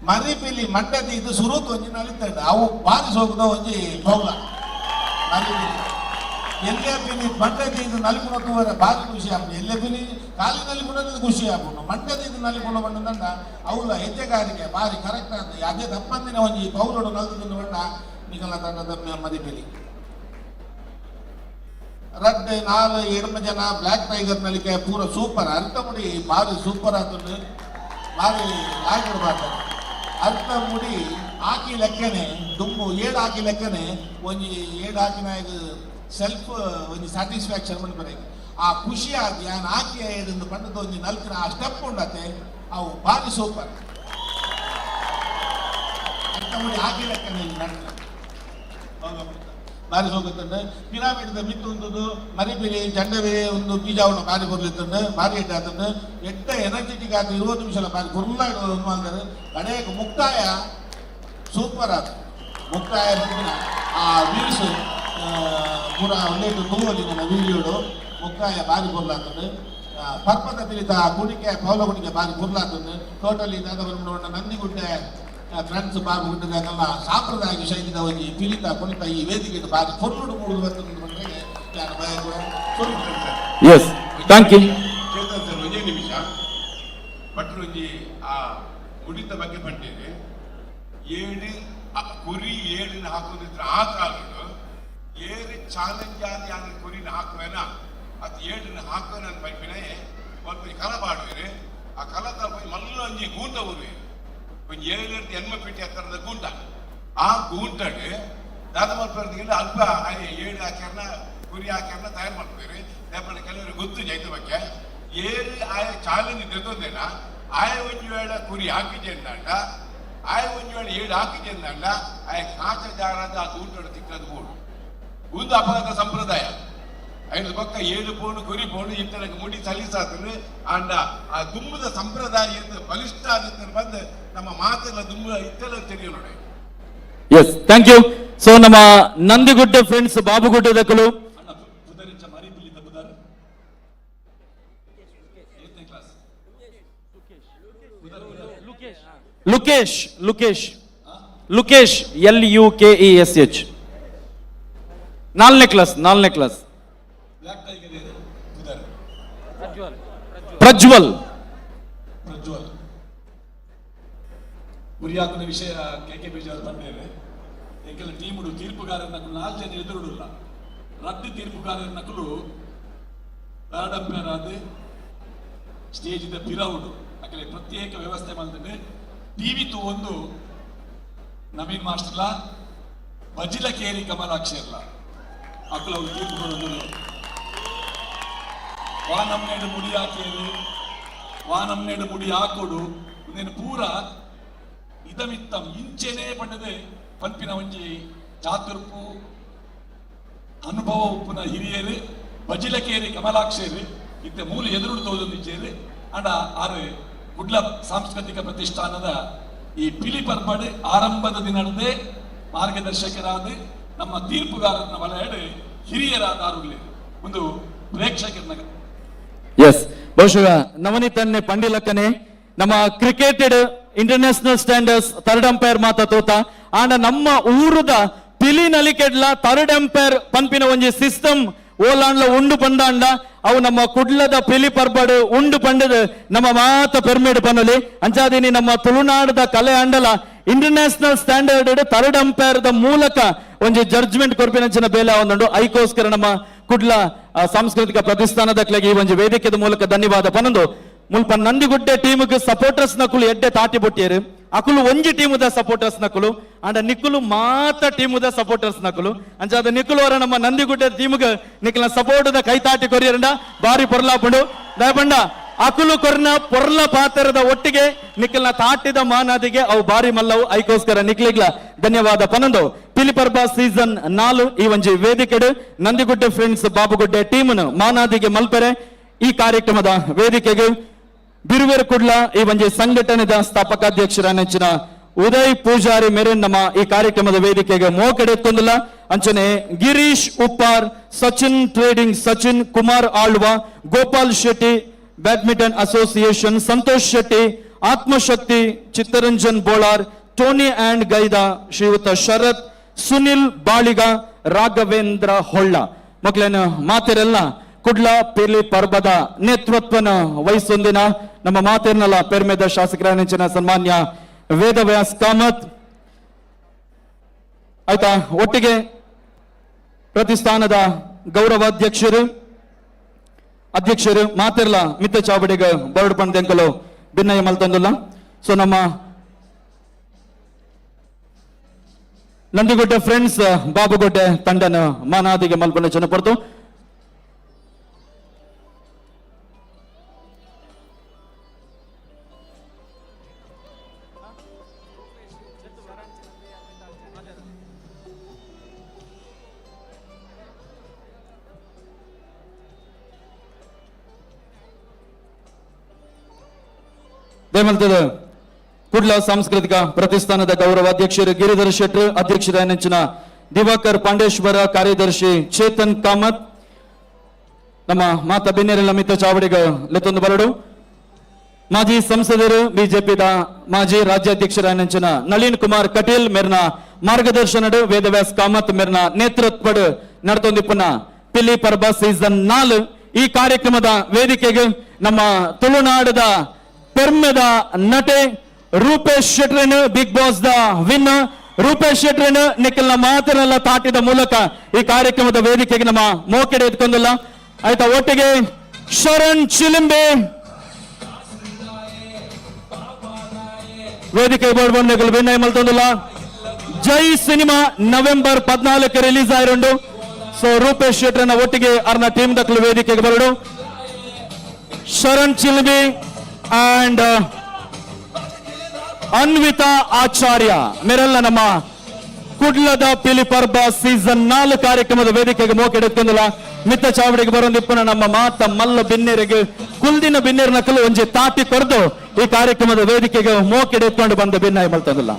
ಮರಿಪಿಲಿ ಮಂಡದಿ ಇದು ಸುರೂತ್ ಒಂಜಿ ನಲಿತಂಡ ಅವು ಭಾರಿ ಸೋಗುದ ಒಂಜಿ ಪೌಲ ಮರಿಪಿಲಿ ಎಲ್ಲೇ ಪಿಲಿ ಮಂಡದಿ ಇದು ನಲಿಪುಣವರೆ ಭಾರಿ ಖುಷಿ ಆಗ್ತದೆ. ಎಲ್ಲೇ ಪಿಲಿ ಕಾಲಿನಲ್ಲಿ ಕೂಡ ಖುಷಿ ಆಗ್ಬೋದು. ಮಂಡದಿ ಇದು ನಲಿಪುಣ ಬಂದಂಡ ಅವಳ ಹೆಜ್ಜೆಗಾರಿಕೆ ಭಾರಿ ಕರೆಕ್ಟ್ ಆಗ್ತದೆ. ಅದೇ ದಪ್ಪಂದಿನ ಒಂಜಿ ಪೌಲಡು ನಲ್ದು ಬಣ್ಣ ನಿಗಲ ತಂಡದ ಮರಿಪಿಲಿ ರಡ್ 4 ಜನ ಬ್ಲ್ಯಾಕ್ ಟೈಗರ್ ನಲಿಕೆ ಪೂರ ಸೂಪರ್ ಅರ್ಥ ಮುಡಿ ಭಾರಿ ಸೂಪರ್ ಆಗ್ತದೆ. ಭಾರಿ ಲಾಯ್ಕರು ಮಾಡ್ತಾರೆ. ಅರ್ಥ ಮುಡಿ ಹಾಕಿ ಲೆಕ್ಕನೆ ದುಮ್ಮು 7 ಹಾಕಿ ಲೆಕ್ಕನೆ ಒಂಜಿ 7 ಹಾಕಿನ ಸೆಲ್ಫ್ ಒಂದು ಸ್ಯಾಟಿಸ್ಫ್ಯಾಕ್ಷನ್ ಮಾಡ್ತಾರೆ. ಆ ಖುಷಿ ಆಗಿ ನಾನು ಹಾಕಿ ಒಂದು ಪಂಡದ ಒಂದು ನಲ್ಕಿನ ಆ ಸ್ಟೆಪ್ ಉಂಡತ್ತೆ ಅವು ಭಾರಿ ಸೂಪರ್. ಅರ್ಥ ಮುಡಿ ಹಾಕಿ ಲೆಕ್ಕನೆ ಭಾರಿ ಹೋಗುತ್ತದೆ. ಪಿರಾಮಿಡ್ ಮಿತ್ತೊಂದು ಮರಿಪಿಲಿ ಜಂಡವೇ ಒಂದು ಬೀಜ ಅವನು ಭಾರಿ ಬರ್ಲಿತ್ತಂದು ಭಾರಿ ಎಡ್ಡೆ ಆತಂದು ಎಡ್ಡ ಎನರ್ಜೆಟಿಕ್ ಆದ 20 ನಿಮಿಷ ಭಾರಿ ಫುಲ್ಲಾಗಿ ಮಾಡ್ತಾರೆ. ಕಡೆಗೆ ಮುಕ್ತಾಯ ಸೂಪರ್ ಆತ. ಮುಕ್ತಾಯ ಆ ವ್ಯೂಸ್ ಪೂರ ಒಳ್ಳೆಯದು ತೂವಲ್ಲಿ ನನ್ನ ವೀಡಿಯೋಡು ಮುಕ್ತಾಯ ಭಾರಿ ಬರ್ಲಾಗ್ತದೆ. ಪರ್ಪದ ಪಿಲಿತ ಕುಣಿಕೆ ಪೌಲ ಕುಣಿಕೆ ಭಾರಿ ಬರ್ಲಾಗ್ತದೆ. ಟೋಟಲಿ ದಾದವರ ನಂದಿಗುಡ್ಡೆ ಫ್ರೆಂಡ್ಸ್ ಬಾಬು ಹುಟ್ಟಿದಾಗೆಲ್ಲ ಸಾಂಪ್ರದಾಯಿಕ ಶೈಲಿದ ಒಂದು ಪಿಲಿತ ಕುಣಿತ ಈ ವೇದಿಕೆ ಬಾರಿ ಫುಲ್ಲು ಮೂಡು ಬಂದ್ರೆ yes thank you. Chetan sir ಒಂದೇ ನಿಮಿಷ ಭಟ್ರು ಒಂಜಿ ಆ ಮುಡಿತ ಬಗ್ಗೆ ಪಂಡೇನೆ 7 ಕುರಿ 7 ಹಾಕೋದಿದ್ರೆ ಆ ಕಾಲದ್ದು 7 ಚಾಲೆಂಜ್ ಆದಿ ಆದ್ರೆ ಕುರಿನ ಹಾಕುವೇನ ಅದು 7 ಹಾಕುವೇನ ಅಂತ ಪೈಪಿನೇ ಒಂದು ಕಲ ಪಾಡುವೇನೆ. ಆ ಕಲದ ಮಲ್ಲ ಒಂಜಿ ಗೂಂಟ ಊರುವೆ ಒಂದು 7 ಹೆಣ್ಮಪೇಟೆ ಹತ್ತಿರದ ಗೂಂಟ ಆ ಗೂಂಟಡ್ ದಾದ ಮಲ್ಪರ್ದಿಗೆಲ್ಲ ಅಲ್ಪ 7 ಹಾಕ್ಯಾರನ ಕುರಿ ಹಾಕ್ಯಾರನ ತಯಾರು ಮಾಡ್ತಾರೆ. ಯಾಕಂದ್ರೆ ಕೆಲವರಿಗೆ ಗೊತ್ತು ಜೈತ ಬಗ್ಗೆ 7 ಆಯ ಚಾಲೆಂಜ್ ತೆಗೆದೇನ ಆಯ ಒಂದು ವೇಳೆ ಕುರಿ ಹಾಕಿದ್ದೆ ಅಂದಾಗ ಆಯ ಒಂಜಿ ವೇಳೆ ಏಳು ಹಾಕಿದೆ ಅಂದಲ್ಲ ಆಯ ಕಾಚ ಜಾರದ ಆ ತೂಟಡ ತಿಕ್ಕದು ಬೋಡು ಒಂದು ಅಪಘಾತ ಸಂಪ್ರದಾಯ ಐದು ಪಕ್ಕ ಏಳು ಪೋಣು ಕುರಿ ಪೋಣು ಇತರಕ್ಕೆ ಮುಡಿ ಸಲ್ಲಿಸಾದ್ರು ಅಂಡ ಆ ದುಂಬದ ಸಂಪ್ರದಾಯ ಬಲಿಷ್ಠ ಆದ ಬಂದು ನಮ್ಮ ಮಾತೆಲ್ಲ ದುಂಬ ಇತ್ತೆಲ್ಲ ತೆರೆಯ ನೋಡಿ. S, thank you. ಸೊ ನಮ್ಮ ನಂದಿಗುಡ್ಡ ಫ್ರೆಂಡ್ಸ್ ಬಾಬುಗುಡ್ಡದಕ್ಕಲು ಲುಕೇಶ್ ಲುಕೇಶ್ ಲುಕೇಶ್ LUKESH 4ನೇ ಕ್ಲಾಸ್ ಪ್ರಜ್ವಲ್ ಉರಿಯಾಕನ ವಿಷಯ KKBJ ಅವರು ಬಂದಿದ್ದಾರೆ. ಏಕೆಲ್ಲ ಟೀಮುಡು ತೀರ್ಪುಗಾರರ ನಕಲು 4 ಜನ ಎದುರುಡುಲ್ಲ ರದ್ದು ತೀರ್ಪುಗಾರರ ನಕಲು ಥರ್ಡ್ ಅಂಪೈರ್ ಆದ ಸ್ಟೇಜ್ ಇದ್ದ ಪಿರೌಡು ಅಕಲೆ ಪ್ರತ್ಯೇಕ ವ್ಯವಸ್ಥೆ ಮಾಡಿದ್ರೆ ಟಿವಿ ತೂ ಒಂದು ನವೀನ್ ಮಾಸ್ಟರ್ಲ ಬಜಿಲ ಕೇರಿ ಕಮಲಾಕ್ಷಿ ಅಲ್ಲ ಅಕಲ ತೀರ್ಪು ಕೊಡೋದಿಲ್ಲ. ವಾನಮ್ನೇಡು ಮುಡಿ ಹಾಕೇರಿ ವಾನಮ್ನೇಡು ಮುಡಿ ಹಾಕೋಡು ನೀನು ಪೂರ ಇದಮಿತ್ತಂ ಇಂಚೆನೇ ಪಂಡದೆ ಪಂಪಿನ ಒಂಜಿ ಚಾತುರ್ಪು ಅನುಭವ ಉಪ್ಪುನ ಹಿರಿಯರು ಬಜಿಲಕೇರಿ ಕಮಲಾಕ್ಷೇರಿ ಇತ್ತೆ ಮೂಲ ಎದುರು ತೋಜೊಂದಿದ್ದೇರಿ ಅಂಡ ಆರು ಕುಡ್ಲ ಸಾಂಸ್ಕೃತಿಕ ಪ್ರತಿಷ್ಠಾನದ ಈ ಪಿಲಿ ಪರ್ಬಡ್ ಆರಂಭದ ದಿನದೇ ಮಾರ್ಗದರ್ಶಕರಾದ ನಮ್ಮ ತೀರ್ಪುಗಾರನ ವಲಯಡೆ ಹಿರಿಯರಾದ ಒಂದು ಪ್ರೇಕ್ಷಕರನ್ನ. ಎಸ್, ಬಹುಶಃ ನವನೀತನ್ನೇ ಪಂಡಿಲಕ್ಕನೆ ನಮ್ಮ ಕ್ರಿಕೆಟೆಡ್ ಇಂಟರ್ನ್ಯಾಷನಲ್ ಸ್ಟ್ಯಾಂಡರ್ಡ್ಸ್ ಥರ್ಡ್ ಅಂಪೈರ್ ಮಾತ ತೋತ ಆಂಡ ನಮ್ಮ ಊರುದ ಪಿಲಿ ನಲಿಕೆಡ್ಲ ಥರ್ಡ್ ಅಂಪೈರ್ ಪಂಪಿನ ಒಂಜಿ ಸಿಸ್ಟಮ್ ಓಲಾಂಡ್ಲ ಉಂಡು ಪಂದಾಂಡ ಅವು ನಮ್ಮ ಕುಡ್ಲದ ಪಿಲಿ ಪರ್ಬಡು ಉಂಡು ಪಂಡದು ನಮ್ಮ ಮಾತ ಪೆರ್ಮೇಡ್ ಪನ್ನಲಿ ಅಂಚಾದಿನಿ ನಮ್ಮ ತುಳುನಾಡದ ಕಲೆ ಅಂಡಲ ಇಂಟರ್ನ್ಯಾಷನಲ್ ಸ್ಟ್ಯಾಂಡರ್ಡ್ ಥರ್ಡ್ ಅಂಪೈರ್ ದ ಮೂಲಕ ಒಂಜಿ ಜಡ್ಜ್ಮೆಂಟ್ ಕೊರ್ಪಿನಂಚಿನ ಬೇಲೆ ಒಂದುಂಡು ಐಕೋಸ್ಕರ ನಮ್ಮ ಕುಡ್ಲ ಸಾಂಸ್ಕೃತಿಕ ಪ್ರತಿಷ್ಠಾನದ ಕ್ಲೆಗೆ ಈ ಒಂಜಿ ವೇದಿಕೆದ ಮೂಲಕ ಧನ್ಯವಾದ ಪನ್ನೊಂದು ಮುಲ್ಪ ನಂದಿಗುಡ್ಡೆ ಟೀಮ್ಗೆ ಸಪೋರ್ಟರ್ಸ್ ನಕುಲು ಎಡ್ಡೆ ತಾಟಿ ಬೊಟ್ಟಿಯರು ಅಕುಲು ಒಂಜಿ ಟೀಮುದ ಸಪೋರ್ಟರ್ಸ್ ನಕುಲು ಅಂಡ ನಿಕ್ಕುಲು ಮಾತ ಟೀಮುದ ಸಪೋರ್ಟರ್ಸ್ ನಕುಲು ಅಂಚಾದ ನಿಕ್ಕುಲು ಅವರ ನಮ್ಮ ನಂದಿಗುಡ್ಡೆ ಟೀಮ್ಗೆ ನಿಕ್ಕಲ ಸಪೋರ್ಟದ ಕೈ ತಾಟಿ ಕೊರಿಯರಂಡ ಬಾರಿ ಪೊರ್ಲಾಪುಂಡು ದಯಪಂಡ ಅಕುಲು ಕೊರ್ನ ಪೊರ್ಲ ಪಾತ್ರದ ಒಟ್ಟಿಗೆ ನಿಕ್ಕಲ್ನ ತಾಟಿದ ಮಾನಾದಿಗೆ ಅವು ಬಾರಿ ಮಲ್ಲವು ಐಕೋಸ್ಕರ ನಿಕ್ಲಿಗ್ಲ ಧನ್ಯವಾದ ಪನ್ನೊಂದು ಪಿಲಿಪರ್ಬ ಸೀಸನ್ 4 ಈ ಒಂಜಿ ವೇದಿಕೆಡು ನಂದಿಗುಡ್ಡೆ ಫ್ರೆಂಡ್ಸ್ ಬಾಬುಗುಡ್ಡೆ ಟೀಮ್ನು ಮಾನಾದಿಗೆ ಮಲ್ಪೆರೆ ಈ ಕಾರ್ಯಕ್ರಮದ ವೇದಿಕೆಗೆ ಬಿರುವೇರು ಕುಡ್ಲ ಈ ಒಂಜಿ ಸಂಘಟನೆದ ಸ್ಥಾಪಕಾಧ್ಯಕ್ಷರ ನೆಚ್ಚಿನ ಉದಯ್ ಪೂಜಾರಿ ಮೇರೆನ್ ನಮ್ಮ ಈ ಕಾರ್ಯಕ್ರಮದ ವೇದಿಕೆಗೆ ಮೋಕೆಡೆತ್ತೊಂದಿಲ್ಲ ಅಂಚನೆ Girish Uppar, Sachin Trading Sachin, Kumar Alva, Gopal Shetty Badminton Association, Santosh Shetty, Atmashakti, Chittaranjan Bolar, Tony and ಗೈದಾ, ಶ್ರೀಯುತ ಶರತ್, ಸುನಿಲ್ ಬಾಳಿಗ, ರಾಘವೇಂದ್ರ ಹೊಳ್ಳ ಮಕ್ಕಳೇನ ಮಾತೆರೆಲ್ಲ ಕುಡ್ಲ ಪಿಲಿ ಪರ್ಬದ ನೇತೃತ್ವನ ವಹಿಸೊಂದಿನ ನಮ್ಮ ಮಾತೇರ್ನಲ್ಲ ಪೆರ್ಮೆದ ಶಾಸಕರ ನೆಂಚಿನ ಸನ್ಮಾನ್ಯ ವೇದವ್ಯಾಸ್ ಕಾಮತ್ ಆಯ್ತಾ. ಒಟ್ಟಿಗೆ ಪ್ರತಿಷ್ಠಾನದ ಗೌರವಾಧ್ಯಕ್ಷರು ಮಾತೆರ್ಲ ಮಿತ್ತ ಚಾವಡಿಗ ಬರ್ಡ್ ಪಂಡೆಂಕಲು ಭಿನ್ನಯ ಮಲ್ತಂದುಲ್ಲ. ಸೊ ನಮ್ಮ ನಂದಿಗುಡ್ಡೆ ಫ್ರೆಂಡ್ಸ್ ಬಾಬುಗುಡ್ಡೆ ತಂಡನ ಮಾನಾದಿಗೆ ಮಲ್ಪನೆ ಚೆನ್ನಪಡ್ತು. ದೇಮಲ್ತದ ಕುಡ್ಲ ಸಾಂಸ್ಕೃತಿಕ ಪ್ರತಿಷ್ಠಾನದ ಗೌರವಾಧ್ಯಕ್ಷರು ಗಿರಿಧರ್ ಶೆಟ್ಟಿ, ಅಧ್ಯಕ್ಷರ ನೆಂಚಿನ ದಿವಾಕರ್ ಪಾಂಡೇಶ್ವರ, ಕಾರ್ಯದರ್ಶಿ ಚೇತನ್ ಕಾಮತ್, ನಮ್ಮ ಮಾತ ಬಿನ್ನೆರೆಲ್ಲ ಮಿತ್ತ ಚಾವಡಿಗ ಲೆತ್ತೊಂದು ಬರಡು ಮಾಜಿ ಸಂಸದರು ಬಿಜೆಪಿದ ಮಾಜಿ ರಾಜ್ಯಾಧ್ಯಕ್ಷರ ನೆಂಚಿನ ನಳಿನ್ ಕುಮಾರ್ ಕಟೀಲ್ ಮೇರ್ನ ಮಾರ್ಗದರ್ಶನಡು ವೇದವ್ಯಾಸ್ ಕಾಮತ್ ಮೇರ್ನ ನೇತೃತ್ವಡು ನಡತೊಂದಿಪ್ಪನ ಪಿಲಿ ಪರ್ಬ ಸೀಸನ್ 4 ಈ ಕಾರ್ಯಕ್ರಮದ ವೇದಿಕೆಗೆ ನಮ್ಮ ತುಳುನಾಡದ ಪೆರ್ಮೆದ ನಟೆ ರೂಪೇಶ್ ಶೆಟ್ರನ್, ಬಿಗ್ ಬಾಸ್ ದ ವಿನ್ನರ್ ರೂಪೇಶ್ ಶೆಟ್ರನ್ ನಿಖಲ್ನ ಮಾತನ್ನೆಲ್ಲ ತಾಟಿದ ಮೂಲಕ ಈ ಕಾರ್ಯಕ್ರಮದ ವೇದಿಕೆಗೆ ನಮ್ಮ ಮೋಕೆಡೆ ಎತ್ಕೊಂಡಲ್ಲ ಆಯ್ತಾ. ಒಟ್ಟಿಗೆ ಶರಣ್ ಚಿಲಿಂಬೆ ವೇದಿಕೆ ಬೋರ್ಡ್ ಬಂಡೆಗಳು ಭಿನ್ನಯ ಮಲ್ತೊಂದಿಲ್ಲ. ಜೈ ಸಿನಿಮಾ ನವೆಂಬರ್ 14 ರಿಲೀಸ್ ಆಯಿರುಂಡು. ಸೊ ರೂಪೇಶ್ ಶೆಟ್ರನ್ನ ಒಟ್ಟಿಗೆ ಅರ್ನ ಟೀಮ್ ದಕ್ಕಲು ವೇದಿಕೆಗೆ ಬರಡು ಶರಣ್ ಚಿಲಿಂಬೆ ಅಂಡ್ ಅನ್ವಿತಾ ಆಚಾರ್ಯ ಮೇರೆಲ್ಲ ನಮ್ಮ ಕುಡ್ಲದ ಪಿಲಿ ಪರ್ಬ ಸೀಸನ್ 4 ಕಾರ್ಯಕ್ರಮದ ವೇದಿಕೆಗೆ ಮೋಕೆಡುತ್ತಂದಿಲ್ಲ ಮಿತ್ತ ಚಾವಡಿಗೆ ಬರೋದಿಪ್ಪನ ನಮ್ಮ ಮಾತ ಮಲ್ಲ ಬಿನ್ನೇರಿಗೆ ಕುಲ್ದಿನ ಬಿನ್ನೇರ್ ನಕಲು ಒಂಜಿ ತಾಟಿ ಕೊರ್ದು ಈ ಕಾರ್ಯಕ್ರಮದ ವೇದಿಕೆಗೆ ಮೋಕೆಡೆತ್ಕೊಂಡು ಬಂದ ಭಿನ್ನಾಯ ಮಲ್ತಂದಿಲ್ಲ.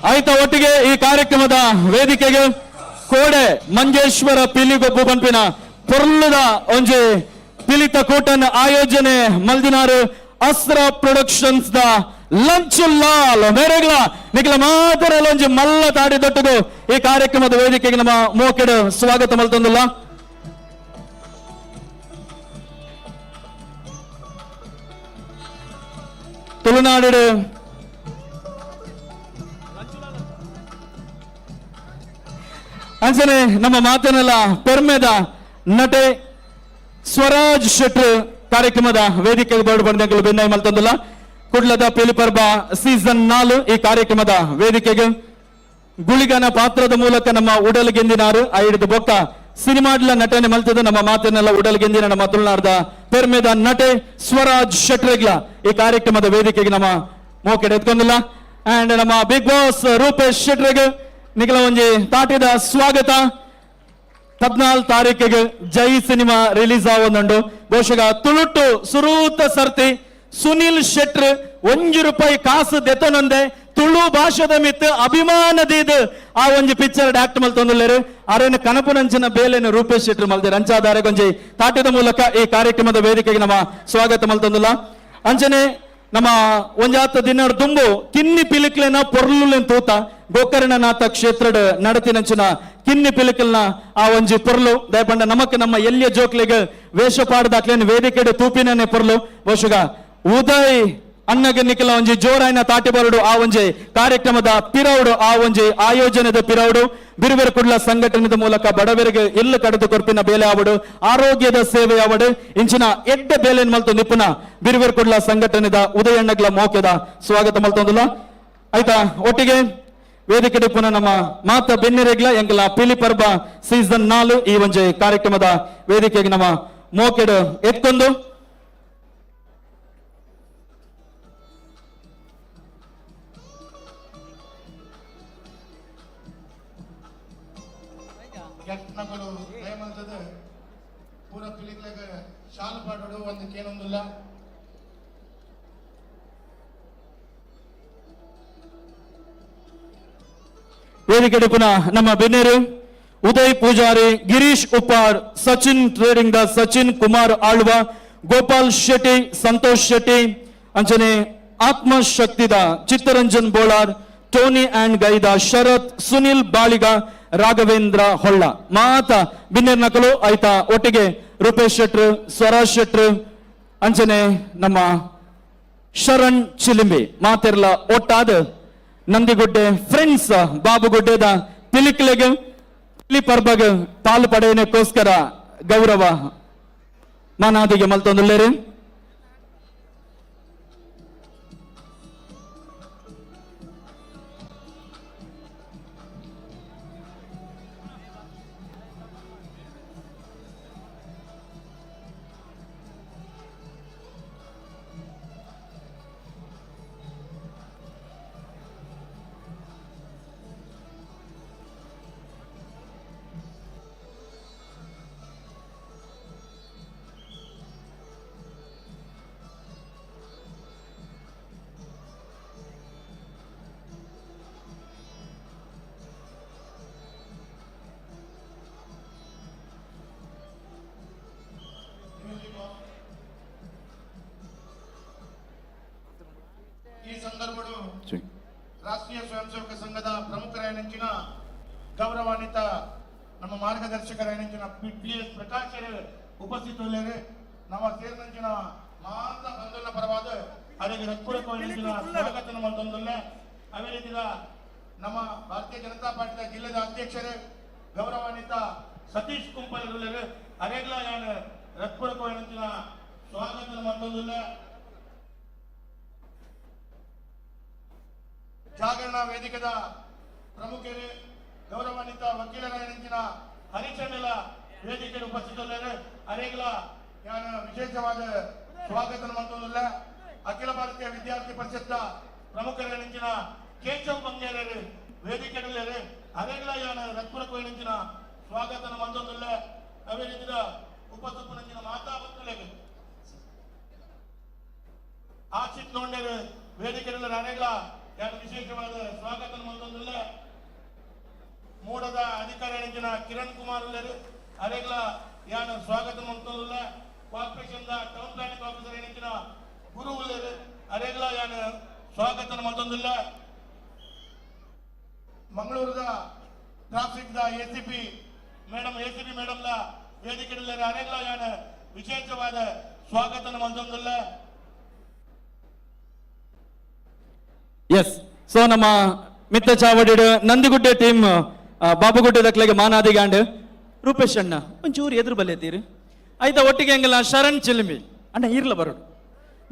ಆಯ್ತಾ ಒಟ್ಟಿಗೆ ಈ ಕಾರ್ಯಕ್ರಮದ ವೇದಿಕೆಗೆ ಕೋಡೆ ಮಂಜೇಶ್ವರ ಪಿಲಿಗೊಬ್ಬು ಪಂಪಿನ ಪೊರ್ಲುದ ಒಂಜಿ ಪಿಲಿತ ಕೂಟನ್ ಆಯೋಜನೆ ಮಲ್ದಿನಾರು ಅಸ್ರ ಪ್ರೊಡಕ್ಷನ್ಸ್ ದ ಲಂಚ್ ಲಾಲ್ ಮೇರೆಗ್ಲ ನಿಖಲ ಮಾತ್ರ ಒಂಜಿ ಮಲ್ಲ ತಾಡಿ ದೊಟ್ಟದು ಈ ಕಾರ್ಯಕ್ರಮದ ವೇದಿಕೆಗೆ ನಮ್ಮ ಮೋಕೆಡು ಸ್ವಾಗತ ಮಲ್ತಂದಿಲ್ಲ. ತುಳುನಾಡು ಅಂಚನೆ ನಮ್ಮ ಮಾತನ್ನೆಲ್ಲ ಪೆರ್ಮೆದ ನಟೆ ಸ್ವರಾಜ್ ಶೆಟ್ರ್ ಕಾರ್ಯಕ್ರಮದ ವೇದಿಕೆಗೆ ಬರ್ಡು ಬಂದಂಕಲು ಬೆನ್ನಾಯಿ ಮಲ್ತಂದಿಲ್ಲ. ಕುಡ್ಲದ ಪಿಲಿಪರ್ಬ ಸೀಸನ್ 4 ಈ ಕಾರ್ಯಕ್ರಮದ ವೇದಿಕೆಗೆ ಗುಳಿಗನ ಪಾತ್ರದ ಮೂಲಕ ನಮ್ಮ ಉಡಲ್ಗೆಂದಿನಾರು ಆ ಹಿಡಿದು ಬೊಕ್ಕ ಸಿನಿಮಾಡ್ಲ ನಟನೆ ಮಲ್ತದ ನಮ್ಮ ಮಾತನ್ನೆಲ್ಲ ಉಡಲ್ಗೆಂದಿನ ನಮ್ಮ ತುಳುನಾಡದ ಪೆರ್ಮೆದ ನಟೆ ಸ್ವರಾಜ್ ಶೆಟ್ರಿಗ್ಲ ಈ ಕಾರ್ಯಕ್ರಮದ ವೇದಿಕೆಗೆ ನಮ್ಮ ಮೋಕೆಡೆ ಎತ್ಕೊಂಡಿಲ್ಲ. ಅಂಡ್ ನಮ್ಮ ಬಿಗ್ ಬಾಸ್ ರೂಪೇಶ್ ಶೆಟ್ರಿಗೆ ನಿಖಲ ಒಂಜಿ ತಾಟಿದ ಸ್ವಾಗತ. 14 ತಾರೀಕಿಗೆ ಜೈ ಸಿನಿಮಾ ರಿಲೀಸ್ ಆವೊಂದುಂಡು ಬಹುಶಃ ತುಳುಟು ಸುರೂತ ಸರ್ತಿ ಸುನಿಲ್ ಶೆಟ್ರ್ ₹1 ಕಾಸು ದೆತೊನೊಂದೆ ತುಳು ಭಾಷೆದ ಮಿತ್ ಅಭಿಮಾನದಿದ್ ಆ ಒಂಜಿ ಪಿಕ್ಚರ್ ಆಕ್ಟ್ ಮಲ್ತೊಂದುಲ್ಲೇರು ಅರೇನು ಕನಪುನಂಚಿನ ಬೇಲೆನು ರೂಪೇಶ್ ಶೆಟ್ರ್ ಮಲ್ದೇರು ಅಂಚಾದಾರೆ ಗೊಂಜಿ ತಾಟಿದ ಮೂಲಕ ಈ ಕಾರ್ಯಕ್ರಮದ ವೇದಿಕೆಗೆ ನಮ್ಮ ಸ್ವಾಗತ ಮಲ್ತೊಂದುಲ್ಲ. ಅಂಚನೆ ನಮ್ಮ ಒಂಜಾತ ದಿನ ತುಂಬು ಕಿನ್ನಿ ಪಿಲಿಕ್ಲೆನ ಪೊರ್ಲುಲೆನ್ ತೂತ ಗೋಕರ್ಣನಾಥ ಕ್ಷೇತ್ರ ನಡತಿನಂಚಿನ ಕಿನ್ನಿ ಪಿಲಿಕಲ್ನ ಆ ಒಂಜಿ ಪೊರ್ಲು ದಯಪಂಡ ನಮಕ್ ನಮ್ಮ ಎಲ್ಲಿಯ ಜೋಕ್ಲಿಗೆ ವೇಷ ಪಾಡ್ದಾಕ್ಲೇನು ವೇದಿಕೆಡೆ ತೂಪಿನೇ ಪೊರ್ಲು ಬಹುಶಃ ಉದಯ್ ಅನ್ನಗೆ ನಿಖಲ ಒಂಜಿ ಜೋರಾಯಿನ ತಾಟಿ ಬರಡು ಆ ಒಂಜಿ ಕಾರ್ಯಕ್ರಮದ ಪಿರೌಡು ಆ ಒಂಜಿ ಆಯೋಜನೆದ ಪಿರೌಡು ಬಿರುವೆರ ಕುಡ್ಲ ಸಂಘಟನೆದ ಮೂಲಕ ಬಡವರಿಗೆ ಇಲ್ಲು ಕಡಿದು ಕೊರ್ಪಿನ ಬೇಲೆ ಆವಡು ಆರೋಗ್ಯದ ಸೇವೆ ಆವಡು ಇಂಚಿನ ಎಡ್ಡ ಬೇಲೆನ್ ಮಲ್ತು ನಿಪುಣ ಬಿರುವೆರ ಕುಡ್ಲ ಸಂಘಟನೆದ ಉದಯಣ್ಣಗ್ಲ ಮೋಕೆದ ಸ್ವಾಗತ ಮಲ್ತೊಂದುಲ್ಲ. ಆಯ್ತಾ ಒಟ್ಟಿಗೆ ವೇದಿಕೆ ಡಿಪುನ ನಮ್ಮ ಮಾತ ಬೆನ್ನಿರೆಗ್ಲ ಎಂಕಲ ಪಿಲಿ ಪರ್ಬ ಸೀಸನ್ 4 ಈ ಒಂಜಿ ಕಾರ್ಯಕ್ರಮದ ವೇದಿಕೆಗೆ ನಮ್ಮ ಮೋಕೆಡು ಎತ್ಕೊಂಡು ನಕಲು ದಯಮಲ್ತದ ಪೂರ ಪಿಲಿಕ್ಲೆಗ ಶಾಲು ಪಾಡೋಡು ಒಂದು ಕೇನೊಂದಿಲ್ಲ. ವೇದಿಕೆ ಡಿಪುನ ನಮ್ಮ ಬೆನ್ನೇರು ಉದಯ್ ಪೂಜಾರಿ, ಗಿರೀಶ್ ಉಪ್ಪಾರ್, ಸಚಿನ್ ಟ್ರೇಡಿಂಗ್ ದ ಸಚಿನ್ ಕುಮಾರ್ ಆಳ್ವ, ಗೋಪಾಲ್ ಶೆಟ್ಟಿ, ಸಂತೋಷ್ ಶೆಟ್ಟಿ ಅಂಚನೆ ಆತ್ಮಶಕ್ತಿದ ಚಿತ್ತರಂಜನ್ ಬೋಳಾರ್, ಟೋನಿ ಅಂಡ್ ಗೈದ ಶರತ್, ಸುನಿಲ್ ಬಾಳಿಗ, ರಾಘವೇಂದ್ರ ಹೊಳ್ಳ ಮಾತ ಬಿನ್ನೇರ್ ನಕಲು ಆಯ್ತಾ ಒಟ್ಟಿಗೆ ರೂಪೇಶ್ ಶೆಟ್ರ್, ಸ್ವರಾಜ್ ಶೆಟ್ರ್ ಅಂಚನೆ ನಮ್ಮ ಶರಣ್ ಚಿಲಿಂಬಿ ಮಾತೆರ್ಲ ಒಟ್ಟಾದ ನಂದಿಗುಡ್ಡೆ ಫ್ರೆಂಡ್ಸ್ ಬಾಬುಗುಡ್ಡೆದ ಪಿಲಿಕ್ಲೆಗೆ ಪಿಲಿ ಪರ್ಬಗ್ ತಾಲು ಪಡೆಯನಕ್ಕೋಸ್ಕರ ಗೌರವ ಮಾನಾದಿಗೆ ಮಲ್ತೊಂದುಲ್ಲೇರಿ. ಈ ಸಂದರ್ಭಗಳು ರಾಷ್ಟ್ರೀಯ ಸ್ವಯಂ ಸೇವಕ ಸಂಘದ ಪ್ರಮುಖರಾಯನಂಚಿನ ಗೌರವಾನ್ವಿತ ನಮ್ಮ ಮಾರ್ಗದರ್ಶಕರಾಯನಂಚಿನ PS ಪ್ರಕಾಶ್ ಉಪಸ್ಥಿತರಿದ್ದಾರೆ. ನಮ್ಮ ಸೇರಿನಂಚಿನ ಮಾತ ಬಂಧುಗಳ ಪರವಾದ ಅವರಿಗೆ ಹೃತ್ಪೂರ್ವಕವಾಗಿನ ಸ್ವಾಗತ ಮಂತೊಂದುಲ್ಲ. ಅದೇ ರೀತಿಯ ನಮ್ಮ ಭಾರತೀಯ ಜನತಾ ಪಾರ್ಟಿಯ ಜಿಲ್ಲೆಯ ಅಧ್ಯಕ್ಷರು ಗೌರವಾನ್ವಿತ ಸತೀಶ್ ಕುಂಪಲ್ಗುಲ್ಲರು ಅರೆಗ್ಲ ನಾನು ಹೃತ್ಪೂರ್ವಕವಾಗಿನ ಸ್ವಾಗತ ಮಂತೊಂದುಲ್ಲ. ಜಾಗರಣ ವೇದಿಕೆದ ಪ್ರಮುಖರು ಗೌರವಾನ್ವಿತ ವಕೀಲರ ಹರಿಚಂಡಲ ವೇದಿಕೆ ಉಪಸ್ಥಿತರಿದ್ದಾರೆ. ಅನೇಕಲ ವಿಶೇಷವಾದ ಸ್ವಾಗತ ಮಂತ್ರಿಲ್ಲ. ಅಖಿಲ ಭಾರತೀಯ ವಿದ್ಯಾರ್ಥಿ ಪರಿಷತ್ ಪ್ರಮುಖರ ಕೇಶವ್ ಬಂಗೇರರು ವೇದಿಕೆಯಲ್ಲಿ ಅನೇಕಲ ರತ್ಪುರಕ್ಕೆ ಸ್ವಾಗತ ಮಂತ್ರಿಲ್ಲ. ಅವೇ ರೀತಿಯ ಉಪಸ್ಥಿತ ಮಾತಾ ಭಕ್ತರಿಗೆ ಆಶಿತ್ ನೋಂಡರು ವೇದಿಕೆಯಲ್ಲಿ ಅನೇಕಲ ವಿಶೇಷವಾದ ಸ್ವಾಗತ ಮಂತ್ರಿಲ್ಲ. ಮೂಡದ ಅಧಿಕಾರಿ ಕಿರಣ್ ಕುಮಾರ್ ಅನೇಕಲ ಸ್ವಾಗತ ಮಂತ್ರಿಲ್ಲ. ಕಾರ್ಪೊರೇಷನ್ ಟೌನ್ ಪ್ಲಾನಿಂಗ್ ಆಫೀಸರ್ ಗುರು ಅನೇಕಲ ಸ್ವಾಗತ ಮಂತ್ರಿಲ್ಲ. ಮಂಗಳೂರದ ಟ್ರಾಫಿಕ್ ಎಸಿಪಿ ಮೇಡಮ್ ವೇದಿಕೆಯಲ್ಲಿ ಅನೇಕಲ ವಿಶೇಷವಾದ ಸ್ವಾಗತ ಮಂತ್ರಿಲ್ಲ. ಎಸ್ ಸೊ ನಮ್ಮ ಮಿತ್ತ ಚಾವಡಿ ನಂದಿಗುಡ್ಡೆ ಟೀಮ್ ಬಾಬುಗುಡ್ಡೆ ದಕ್ಲೆಗೆ ಮಾನಾದಿಗೆ ಅಂಡ್ ರೂಪೇಶ್ ಅಣ್ಣ ಒಂಚೂರು ಎದುರು ಬಲ್ಲೆತ್ತೀರಿ ಆಯ್ತಾ. ಒಟ್ಟಿಗೆ ಹಂಗಲ್ಲ ಶರಣ್ ಚಿಲಿಮಿ ಅಣ್ಣ ಇರ್ಲ ಬರೋಡು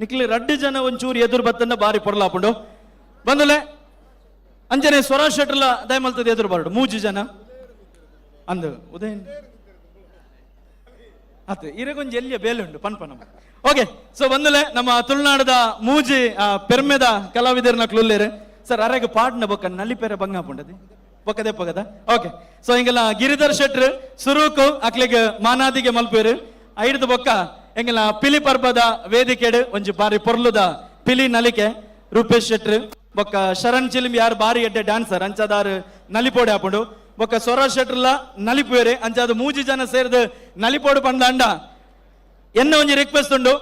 ನಿಕ್ಲಿ 2 ಜನ ಒಂಚೂರು ಎದುರು ಬತ್ತನ್ನ ಬಾರಿ ಪೊರ್ಲಾಪುಂಡು ಬಂದುಲೆ ಅಂಜನೆ ಸ್ವರ ಶೆಟ್ಲ ದಯಮಲ್ತದ ಎದುರು ಬರೋಡು 3 ಜನ ಅಂದು ಉದಯನ್ ಆತ ಇರಗೊಂದು ಎಲ್ಲಿಯ ಬೇಲುಂಡು ಪನ್ಪನ. ಓಕೆ ಸೊ ಬಂದುಲೆ ನಮ್ಮ ತುಳುನಾಡದ ಮೂಜಿ ಪೆರ್ಮೆದ ಕಲಾವಿದರನ್ನ ಕ್ಲುಲ್ಲೇರು ಸರ್ ಅರೆಗೆ ಪಾಡ್ನ ಬೊಕ್ಕ ನಲಿಪೆರೆ ಬಂಗಾಪುಂಡದಿ ಬೊಕ್ಕದೆ ಪಗದ. ಓಕೆ ಸೊ ಹಿಂಗೆಲ್ಲ ಗಿರಿಧರ್ ಶೆಟ್ರು ಸುರೂಕು ಅಕ್ಲಿಗೆ ಮಾನಾದಿಗೆ ಮಲ್ಪೇರು ಐಡ್ದು ಬೊಕ್ಕ ಹೆಂಗೆಲ್ಲ ಪಿಲಿ ಪರ್ಬದ ವೇದಿಕೆಡು ಒಂಜಿ ಬಾರಿ ಪೊರ್ಲುದ ಪಿಲಿ ನಲಿಕೆ ರೂಪೇಶ್ ಶೆಟ್ರು ಬೊಕ್ಕ ಶರಣ್ ಚಿಲಿಮ್ ಯಾರು ಬಾರಿ ಎಡ್ಡೆ ಡ್ಯಾನ್ಸರ್ ಅಂಚಾದಾರು ನಲಿಪೋಡೆ ಹಾಪುಂಡು ಬೊಕ್ಕ ಸ್ವರ ಶೆಟ್ರಲ್ಲ ನಲಿಪುವೇರೆ ಅಂಚಾದ 3 ಜನ ಸೇರಿದು ನಲಿಪೋಡು ಪಂಡ ಅಂಡ ಎನ್ನ ಒಂಜಿ ರಿಕ್ವೆಸ್ಟ್ ಉಂಡು.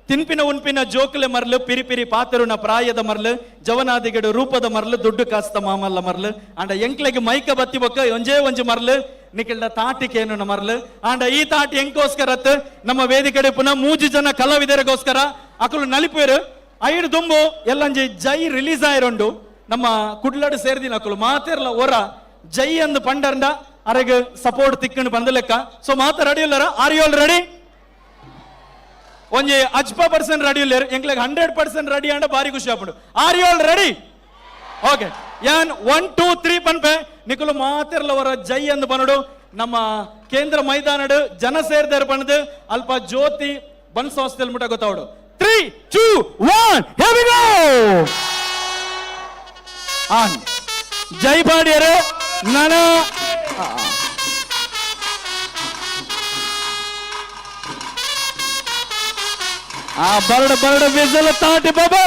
ತಿನ್ಪಿನ ಉನ್ಪಿನ ಜೋಕಲೆ ಮರ್ಲು ಪಿರಿ ಪಿರಿ ಪಾತರುನ ಪ್ರಾಯದ ಮರ್ಲು ಜವನಾದಿಗಡು ರೂಪದ ಮರ್ಲು ದುಡ್ಡು ಕಾಸ್ತ ಮಾಮಲ್ಲ ಮರ್ಲು ಅಂಡ ಎಂಕ್ಲೆಗೆ ಮೈಕ ಬತ್ತಿ ಬೊಕ್ಕ ಒಂಜಿ ಮರ್ಲು ನಿಖಿಲ್ಡ ತಾಟಿಕೇನು ಮರ್ಲು ಅಂಡ ಈ ತಾಟಿ ಎಂಕೋಸ್ಕರತ್ ನಮ್ಮ ವೇದಿಕೆ ಪುನಃ 3 ಜನ ಕಲಾವಿದರಿಗೋಸ್ಕರ ಅಕಲು ನಲಿಪೇರು ಐಡು ದುಂಬು ಎಲ್ಲಂಜಿ ಜೈ ರಿಲೀಸ್ ಆಯಿರೋಂಡು ನಮ್ಮ ಕುಡ್ಲಡು ಸೇರಿದಿನ ಅಕಲು ಮಾತಿರ್ಲ ಓರ ಜೈ ಅಂದು ಪಂಡರ್ಂಡ ಅರೆಗೆ ಸಪೋರ್ಟ್ ತಿಕ್ಕಂಡು ಬಂದ ಲೆಕ್ಕ. ಸೊ ಮಾತ ರೆಡಿ ಇಲ್ಲರ ಆರ್ ಯು ಆಲ್ ರೆಡಿ? ಒಂಜಿ 80% ರೆಡಿ ಇಲ್ಲ ಎಂಕ್ಲೆಗ್ 100% ರೆಡಿ ಅಂಡ ಬಾರಿ ಖುಷಿ ಆಪುಂಡು. Are you all ready? Okay ಯಾನ್ 1 2 3 ಪನ್ಪೆ ನಿಕುಲು ಮಾತಿರ್ಲವರ ಜೈ ಅಂದು ಬನಡು ನಮ್ಮ ಕೇಂದ್ರ ಮೈದಾನಡು ಜನ ಸೇರ್ದಾರ ಪಣದು ಅಲ್ಪ ಜ್ಯೋತಿ ಬನ್ಸೋಸ್ತೆಲ್ ಮುಟ ಗೊತ್ತಾವಡು. 3 2 1 here we go ಆನ್ ಜೈ ಬಾಡಿಯರು ನನ ಆ ಬರಡು ವಿಸಲ್ ತಾಟಿ ಬಾಬಾ.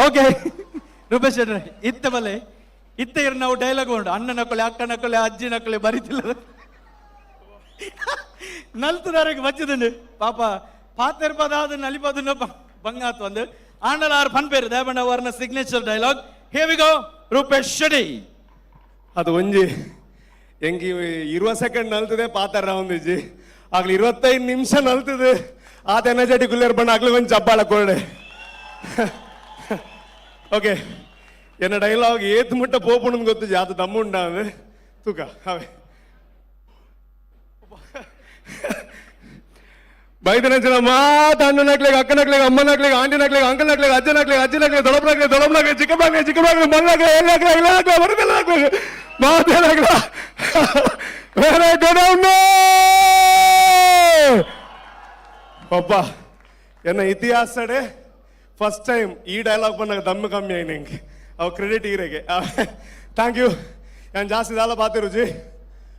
ಓಕೆ ರೂಪೇಶ್ ಶೆಟ್ರೆ ಇತ್ತ ಬಲೆ ಇತ್ತ ಇರ್ ನಾವು ಡೈಲಾಗ್ ಉಂಡು ಅಣ್ಣ ನಕ್ಕಳೆ ಅಕ್ಕ ನಕ್ಕಳೆ ಅಜ್ಜಿ ನಕ್ಕಳೆ ಬರೀತಿಲ್ಲ ನಲ್ತುದಾರಿಗೆ ಬಚ್ಚದುಂಡು ಪಾಪ ಪಾತಿರ್ಪದಾದ ನಲಿಪದನ್ನ ಬಂಗಾತು ಅಂದು ಆಂಡಲ ಆರು ಪನ್ಪೇರು ದಯಬಂಡ ಅವರನ್ನ signature dialogue. Here we go Rupesh Shetty. ಅದು ಒಂಜಿ ಎಂಗಿ 20 ಸೆಕೆಂಡ್ ನಲ್ತದೆ ಪಾತಾರ ಒಂದಿಜ್ಜಿ ಆಗ್ಲಿ 25 ನಿಮಿಷ ನಲ್ತದೆ ಆತ ಎನರ್ಜೆಟಿಕ್ ಗುಲ್ಲೇರ್ ಬಣ್ಣ ಆಗ್ಲಿ ಒಂದು ಚಪ್ಪಾಳ ಕೊಡೆ. ಓಕೆ ಎನ್ನ ಡೈಲಾಗ್ ಏತ್ ಮುಟ್ಟ ಪೋಪುಣ ಗೊತ್ತು ಜಾತ ದಮ್ಮುಂಡ ಅಂದ್ರೆ ತೂಕ ಅವೇ ಬೈದನಂಚಿನ ಮಾತ ಅಣ್ಣ ನಕ್ಲೆಗೆ ಅಕ್ಕ ನಕ್ಲೆಗೆ ಅಮ್ಮ ನಕ್ಲೆಗೆ ಆಂಟಿ ನಕ್ಲೆಗೆ ಅಂಕಲ್ ನಕ್ಲೆಗೆ ಅಜ್ಜ ನಕ್ಲೆಗೆ ಅಜ್ಜಿ ನಕ್ಲೆಗೆ ದೊಡಬ್ನಾಗ್ಲೆ ಚಿಕ್ಕಬ್ನಾಗ್ಲೆ ಮಲ್ಲಾಗ್ಲೆ ಎಲ್ಲಾಗ್ಲೆ ಇಲ್ಲಾಗ್ಲೆ ಬರುದಿಲ್ಲ ಮಾತೇನಾಗ್ಲ ಬೇರೆ ಗೊಡೌನ್ ಪಪ್ಪ ಎನ್ನ ಇತಿಹಾಸಡೆ ಫಸ್ಟ್ ಟೈಮ್ ಈ ಡೈಲಾಗ್ ಬಂದಾಗ ದಮ್ಮು ಕಮ್ಮಿ ಆಗಿ ನಂಗೆ ಅವು ಕ್ರೆಡಿಟ್ ಈರೆಗೆ ಥ್ಯಾಂಕ್ ಯು. ನಾನು ಜಾಸ್ತಿ ದಾಲ ಪಾತಿರುಜಿ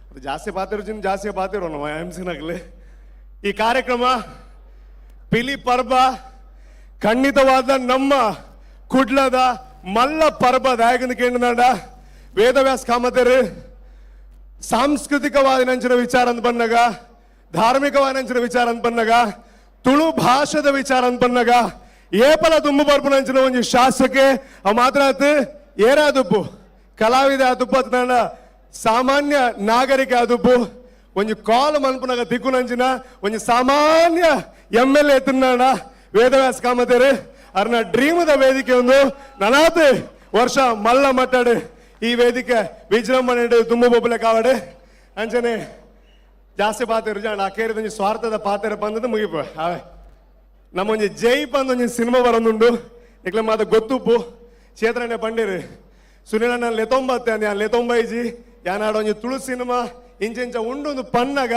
ಅದು ಜಾಸ್ತಿ ಪಾತಿರುಜಿನ ಜಾಸ್ತಿ ಪಾತಿರೋ ನಮ್ಮ ಎಂಸಿನಾಗಲಿ ಈ ಕಾರ್ಯಕ್ರಮ ಪಿಲಿ ಪರ್ಬ ಖಂಡಿತವಾದ ನಮ್ಮ ಕುಡ್ಲದ ಮಲ್ಲ ಪರ್ಬ ದಾಯಕನ ಕೇಂದ್ರ ವೇದವ್ಯಾಸ ಕಾಮತರು ಸಾಂಸ್ಕೃತಿಕವಾದ ನಂಚಿನ ವಿಚಾರ ಅಂತ ಬಂದಾಗ ಧಾರ್ಮಿಕವಾದ ನಂಚಿನ ವಿಚಾರ ಅಂತ ಬಂದಾಗ ತುಳು ಭಾಷೆದ ವಿಚಾರ ಅಂತ ಬಂದಾಗ ಏಪಲ ತುಂಬು ಬರ್ಪು ನಂಚಿನ ಒಂದು ಶಾಸಕ್ಕೆ ಅವು ಮಾತ್ರ ಏರಾದುಪ್ಪು ಕಲಾವಿದ ದುಬ್ಬತ್ನಾಡ ಸಾಮಾನ್ಯ ನಾಗರಿಕ ಅದುಬ್ಬು ಒಂಜಿ ಕಾಲ್ ಮನ್ಪುನಾಗ ತಿಕ್ಕುನಂಚಿನ ಒಂಜಿ ಸಾಮಾನ್ಯ MLA ಎತ್ತನಾಡ ವೇದವ್ಯಾಸ ಕಾಮತೇರು ಅರ್ನ ಡ್ರೀಮದ ವೇದಿಕೆ ಒಂದು ನನಾತ್ ವರ್ಷ ಮಲ್ಲ ಮಟ್ಟಾಡು ಈ ವೇದಿಕೆ ವಿಜೃಂಭಣೆ ತುಂಬ ಬೊಬ್ಬಲೆ ಕಾವಡೆ ಅಂಚನೆ ಜಾಸ್ತಿ ಪಾತ್ರ ಜಾಣ ಅಕೇರಿದ ಸ್ವಾರ್ಥದ ಪಾತ್ರ ಬಂದದ್ದು ಮುಗಿಪು ಅವೇ ನಮ್ಮೊಂಜಿ ಜೈ ಬಂದ ಒಂಜಿ ಸಿನಿಮಾ ಬರೋದುಂಡು ಇಕ್ಲ ಮಾತ ಗೊತ್ತುಪ್ಪು ಚೇತ್ರಣ್ಣ ಪಂಡೇರು ಸುನಿಲಣ್ಣ ಲೆತೊಂಬತ್ತೆ ಅಂದ ಲೆತೊಂಬೈಜಿ ಯಾನಾಡ ಒಂಜಿ ತುಳು ಸಿನಿಮಾ ಇಂಚ ಉಂಡು ಒಂದು ಪನ್ನಗ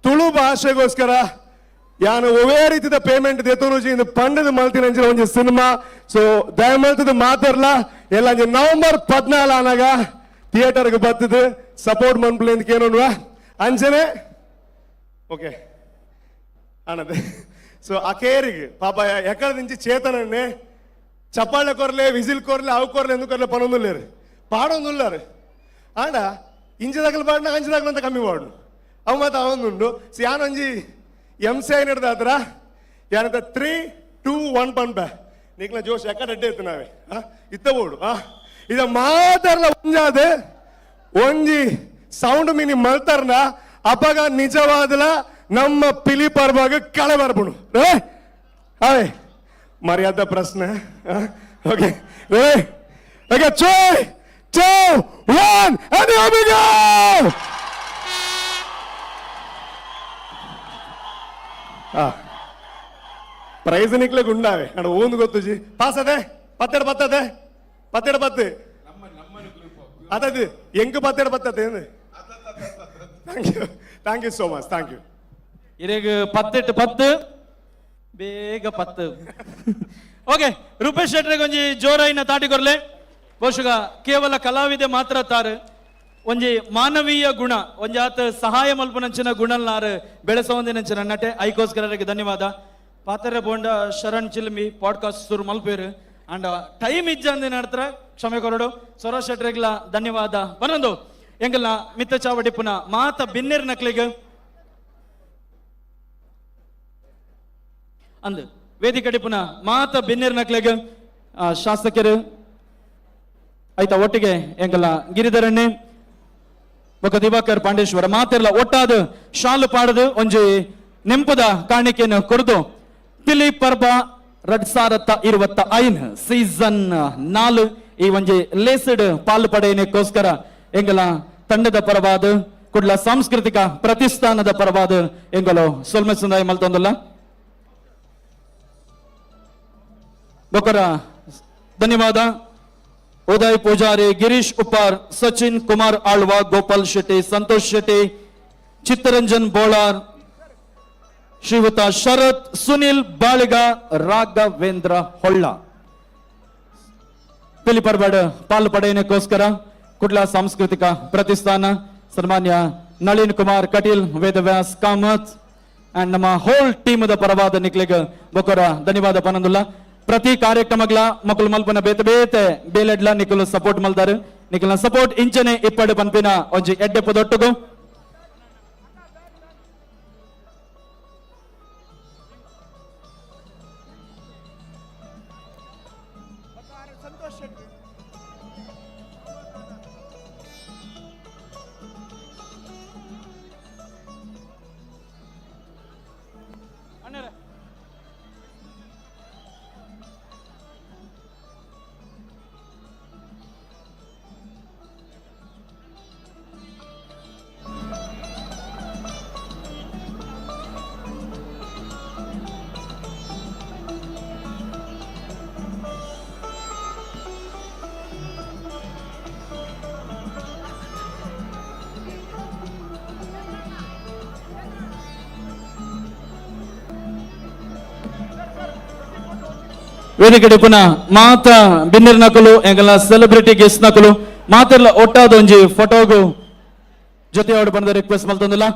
ತುಳು ಭಾಷೆಗೋಸ್ಕರ ಯಾನು ಒವೇ ರೀತಿದ ಪೇಮೆಂಟ್ ದೆತ್ತೋನುಜಿ ಇಂದು ಪಂಡದ ಮಲ್ತಿನಂಚಿನ ಒಂಜಿ ಸಿನಿಮಾ ಸೊ ದಯಮಲ್ತದ ಮಾತಾಡ್ಲ ಎಲ್ಲ ನವೆಂಬರ್ 14 ಆನಾಗ ಥಿಯೇಟರ್ಗೆ ಬರ್ತದೆ ಸಪೋರ್ಟ್ ಮನ್ಪುಲಿಂದ ಕೇನೋನ್ವ ಅಂಚನೆ ಓಕೆ ಅನ್ನದೆ ಸೊ ಅಕೇರಿಗೆ ಪಾಪ ಎಕಡ నుంచి చేతనన్నే చప్పాళ్ళ కొరలే విజిల్ కొరలే అవు కొరలే ఎందుకు కొరలే పనుందు లేరు పాడొందుల్లారు ఆడ ఇంచి దగ్గర పాడినా అంచి దగ్గరంత కమ్మి పాడు అవు మాత అవందుండు సో యానొంజి ఎంసీ అయినడు దాతరా యానంత 3, 2, 1 ಪನ್ಪ నీకుల జోష్ ఎక్కడ అడ్డే ఎత్తున్నావే ఇత్తబోడు ఇద మాతర్ల ఉంజాದೆ ಒಂಜಿ ಸೌಂಡ್ ಮಿನಿ ಮಲ್ತಾರ್ನ ಅಪಗ ನಿಜವಾದಲ ನಮ್ಮ ಪಿಲಿ ಪರ್ವಾಗ ಕಳೆ ಬರ್ಬಿಡು ಹಾಯ್ ಮರ್ಯಾದ ಪ್ರಶ್ನೆ okay okay 3, 2, 1 and here we go prize ನಿಕ್ಲಿಕ್ಕೆ ಉಂಡಾವೆ ಅಣ್ಣ ಒಂದು ಗೊತ್ತು ಜಿ ಪಾಸ್ ಅದೇ ಪತ್ತೆಡು അതത് എങ്ക് പത്തേടെ പത്തത്തെ thank you so much thank you ಇರೇಗ 10 ಬೇಗ 10 ಓಕೆ ರೂಪೇಶ್ ಶೆಟ್ರಿಗೆ ಒಂಜಿ ಜೋರಾಯಿನ ತಾಟಿ ಕೊರ್ಲೆ ಬಹುಶಃ ಕೇವಲ ಕಲಾವಿದೆ ಮಾತ್ರ ತಾರೆ ಒಂಜಿ ಮಾನವೀಯ ಗುಣ ಒಂಜಿ ಆತ ಸಹಾಯ ಮಲ್ಪನಂಚಿನ ಗುಣಲ್ನಾರು ಬೆಳೆಸೊಂದಿನಂಚಿನ ನಟೆ ಐಕೋಸ್ಕರರಿಗೆ ಧನ್ಯವಾದ ಪಾತ್ರೆ ಬೋಂಡ ಶರಣ್ ಚಿಲ್ಮಿ ಪಾಡ್ಕಾಸ್ಟ್ ಸುರು ಮಲ್ಪೇರು ಅಂಡ್ ಟೈಮ್ ಇಜ್ಜಂದಿ ನಡ್ತರ ಕ್ಷಮೆ ಕೊರಡು ಸೊರ ಶೆಟ್ರಿಗ್ಲ ಧನ್ಯವಾದ ಬನ್ನೊಂದು ಎಂಗಲ್ನ ಮಿತ್ತ ಚಾವಡಿ ಪುನಃ ಮಾತ ಬಿನ್ನೇರ್ ನಕ್ಲಿಗೆ ಅಂದು ವೇದಿಕೆ ಪುನಃ ಮಾತ ಬಿನ್ನೇರ್ ನಕ್ಲಿಗೆ ಶಾಸಕರು ಆಯ್ತಾ ಒಟ್ಟಿಗೆ ಎಂಗಲ್ಲ ಗಿರಿಧರಣ್ಣೆ ಬೊಕ ದಿವಾಕರ್ ಪಾಂಡೇಶ್ವರ ಮಾತೆಲ್ಲ ಒಟ್ಟಾದ ಶಾಲು ಪಾಡದು ಒಂಜಿ ನೆಂಪುದ ಕಾಣಿಕೆಯನ್ನು ಕೊಡ್ದು ಪಿಲಿ ಪರ್ಬ 2025 ಸೀಸನ್ 4 ಈ ಒಂಜಿ ಲೇಸಡ್ ಪಾಲು ಪಡೆಯನೆಗೋಸ್ಕರ ಎಂಗಲ ತಂಡದ ಪರವಾದ ಕುಡ್ಲ ಸಾಂಸ್ಕೃತಿಕ ಪ್ರತಿಷ್ಠಾನದ ಪರವಾದ ಎಂಗಲು ಸೊಲ್ಮೆ ಸುಂದಾಯ ಮಲ್ತೊಂದಲ್ಲ ಬೊಕರ ಧನ್ಯವಾದ ಉದಯ್ ಪೂಜಾರಿ ಗಿರೀಶ್ ಉಪ್ಪಾರ್ ಸಚಿನ್ ಕುಮಾರ್ ಆಳ್ವಾ ಗೋಪಾಲ್ ಶೆಟ್ಟಿ ಸಂತೋಷ್ ಶೆಟ್ಟಿ ಚಿತ್ತರಂಜನ್ ಬೋಳಾರ್ ಶ್ರೀಯುತ ಶರತ್ ಸುನಿಲ್ ಬಾಳಿಗ ರಾಘವೇಂದ್ರ ಹೊಳ್ಳ ಪಿಲಿಪರ್ಬಾಡ್ ಪಾಲು ಪಡೆಯನೆಗೋಸ್ಕರ ಕುಡ್ಲ ಸಾಂಸ್ಕೃತಿಕ ಪ್ರತಿಷ್ಠಾನ ಸನ್ಮಾನ್ಯ ನಳಿನ್ ಕುಮಾರ್ ಕಟೀಲ್ ವೇದವ್ಯಾಸ್ ಕಾಮತ್ ಅಂಡ್ ನಮ್ಮ ಹೋಲ್ ಟೀಮದ ಪರವಾದ ನಿಕ್ಲಿಗೆ ಬೊಕರ ಧನ್ಯವಾದ ಪನಂದುಲ್ಲ ಪ್ರತಿ ಕಾರ್ಯಕ್ರಮಗಳ ಮಕ್ಕಳು ಮಲ್ಪನ ಬೇತೆ ಬೇತೆ ಬೇಲೆಡ್ಲ ನಿಖಲು ಸಪೋರ್ಟ್ ಮಲ್ದಾರು ನಿಖಲ್ನ ಸಪೋರ್ಟ್ ಇಂಚನೆ ಇಪ್ಪಡು ಪನ್ಪಿನ ಒಂಜಿ ಎಡ್ಡೆ ಪದೊಟ್ಟುಗು ವೇದಿಕೆ ಪುನಃ ಮಾತ ಬಿನ್ನಿರ್ ನಕಲು ಎಂಗಲ ಸೆಲೆಬ್ರಿಟಿ ಗೆಸ್ಟ್ ನಕಲು ಮಾತೆಲ್ಲ ಒಟ್ಟಾದ ಒಂಜಿ ಫೋಟೋಗು ಜೊತೆ ಆಡು ಬಂದ ರಿಕ್ವೆಸ್ಟ್ ಮಲ್ತೊಂದಿಲ್ಲ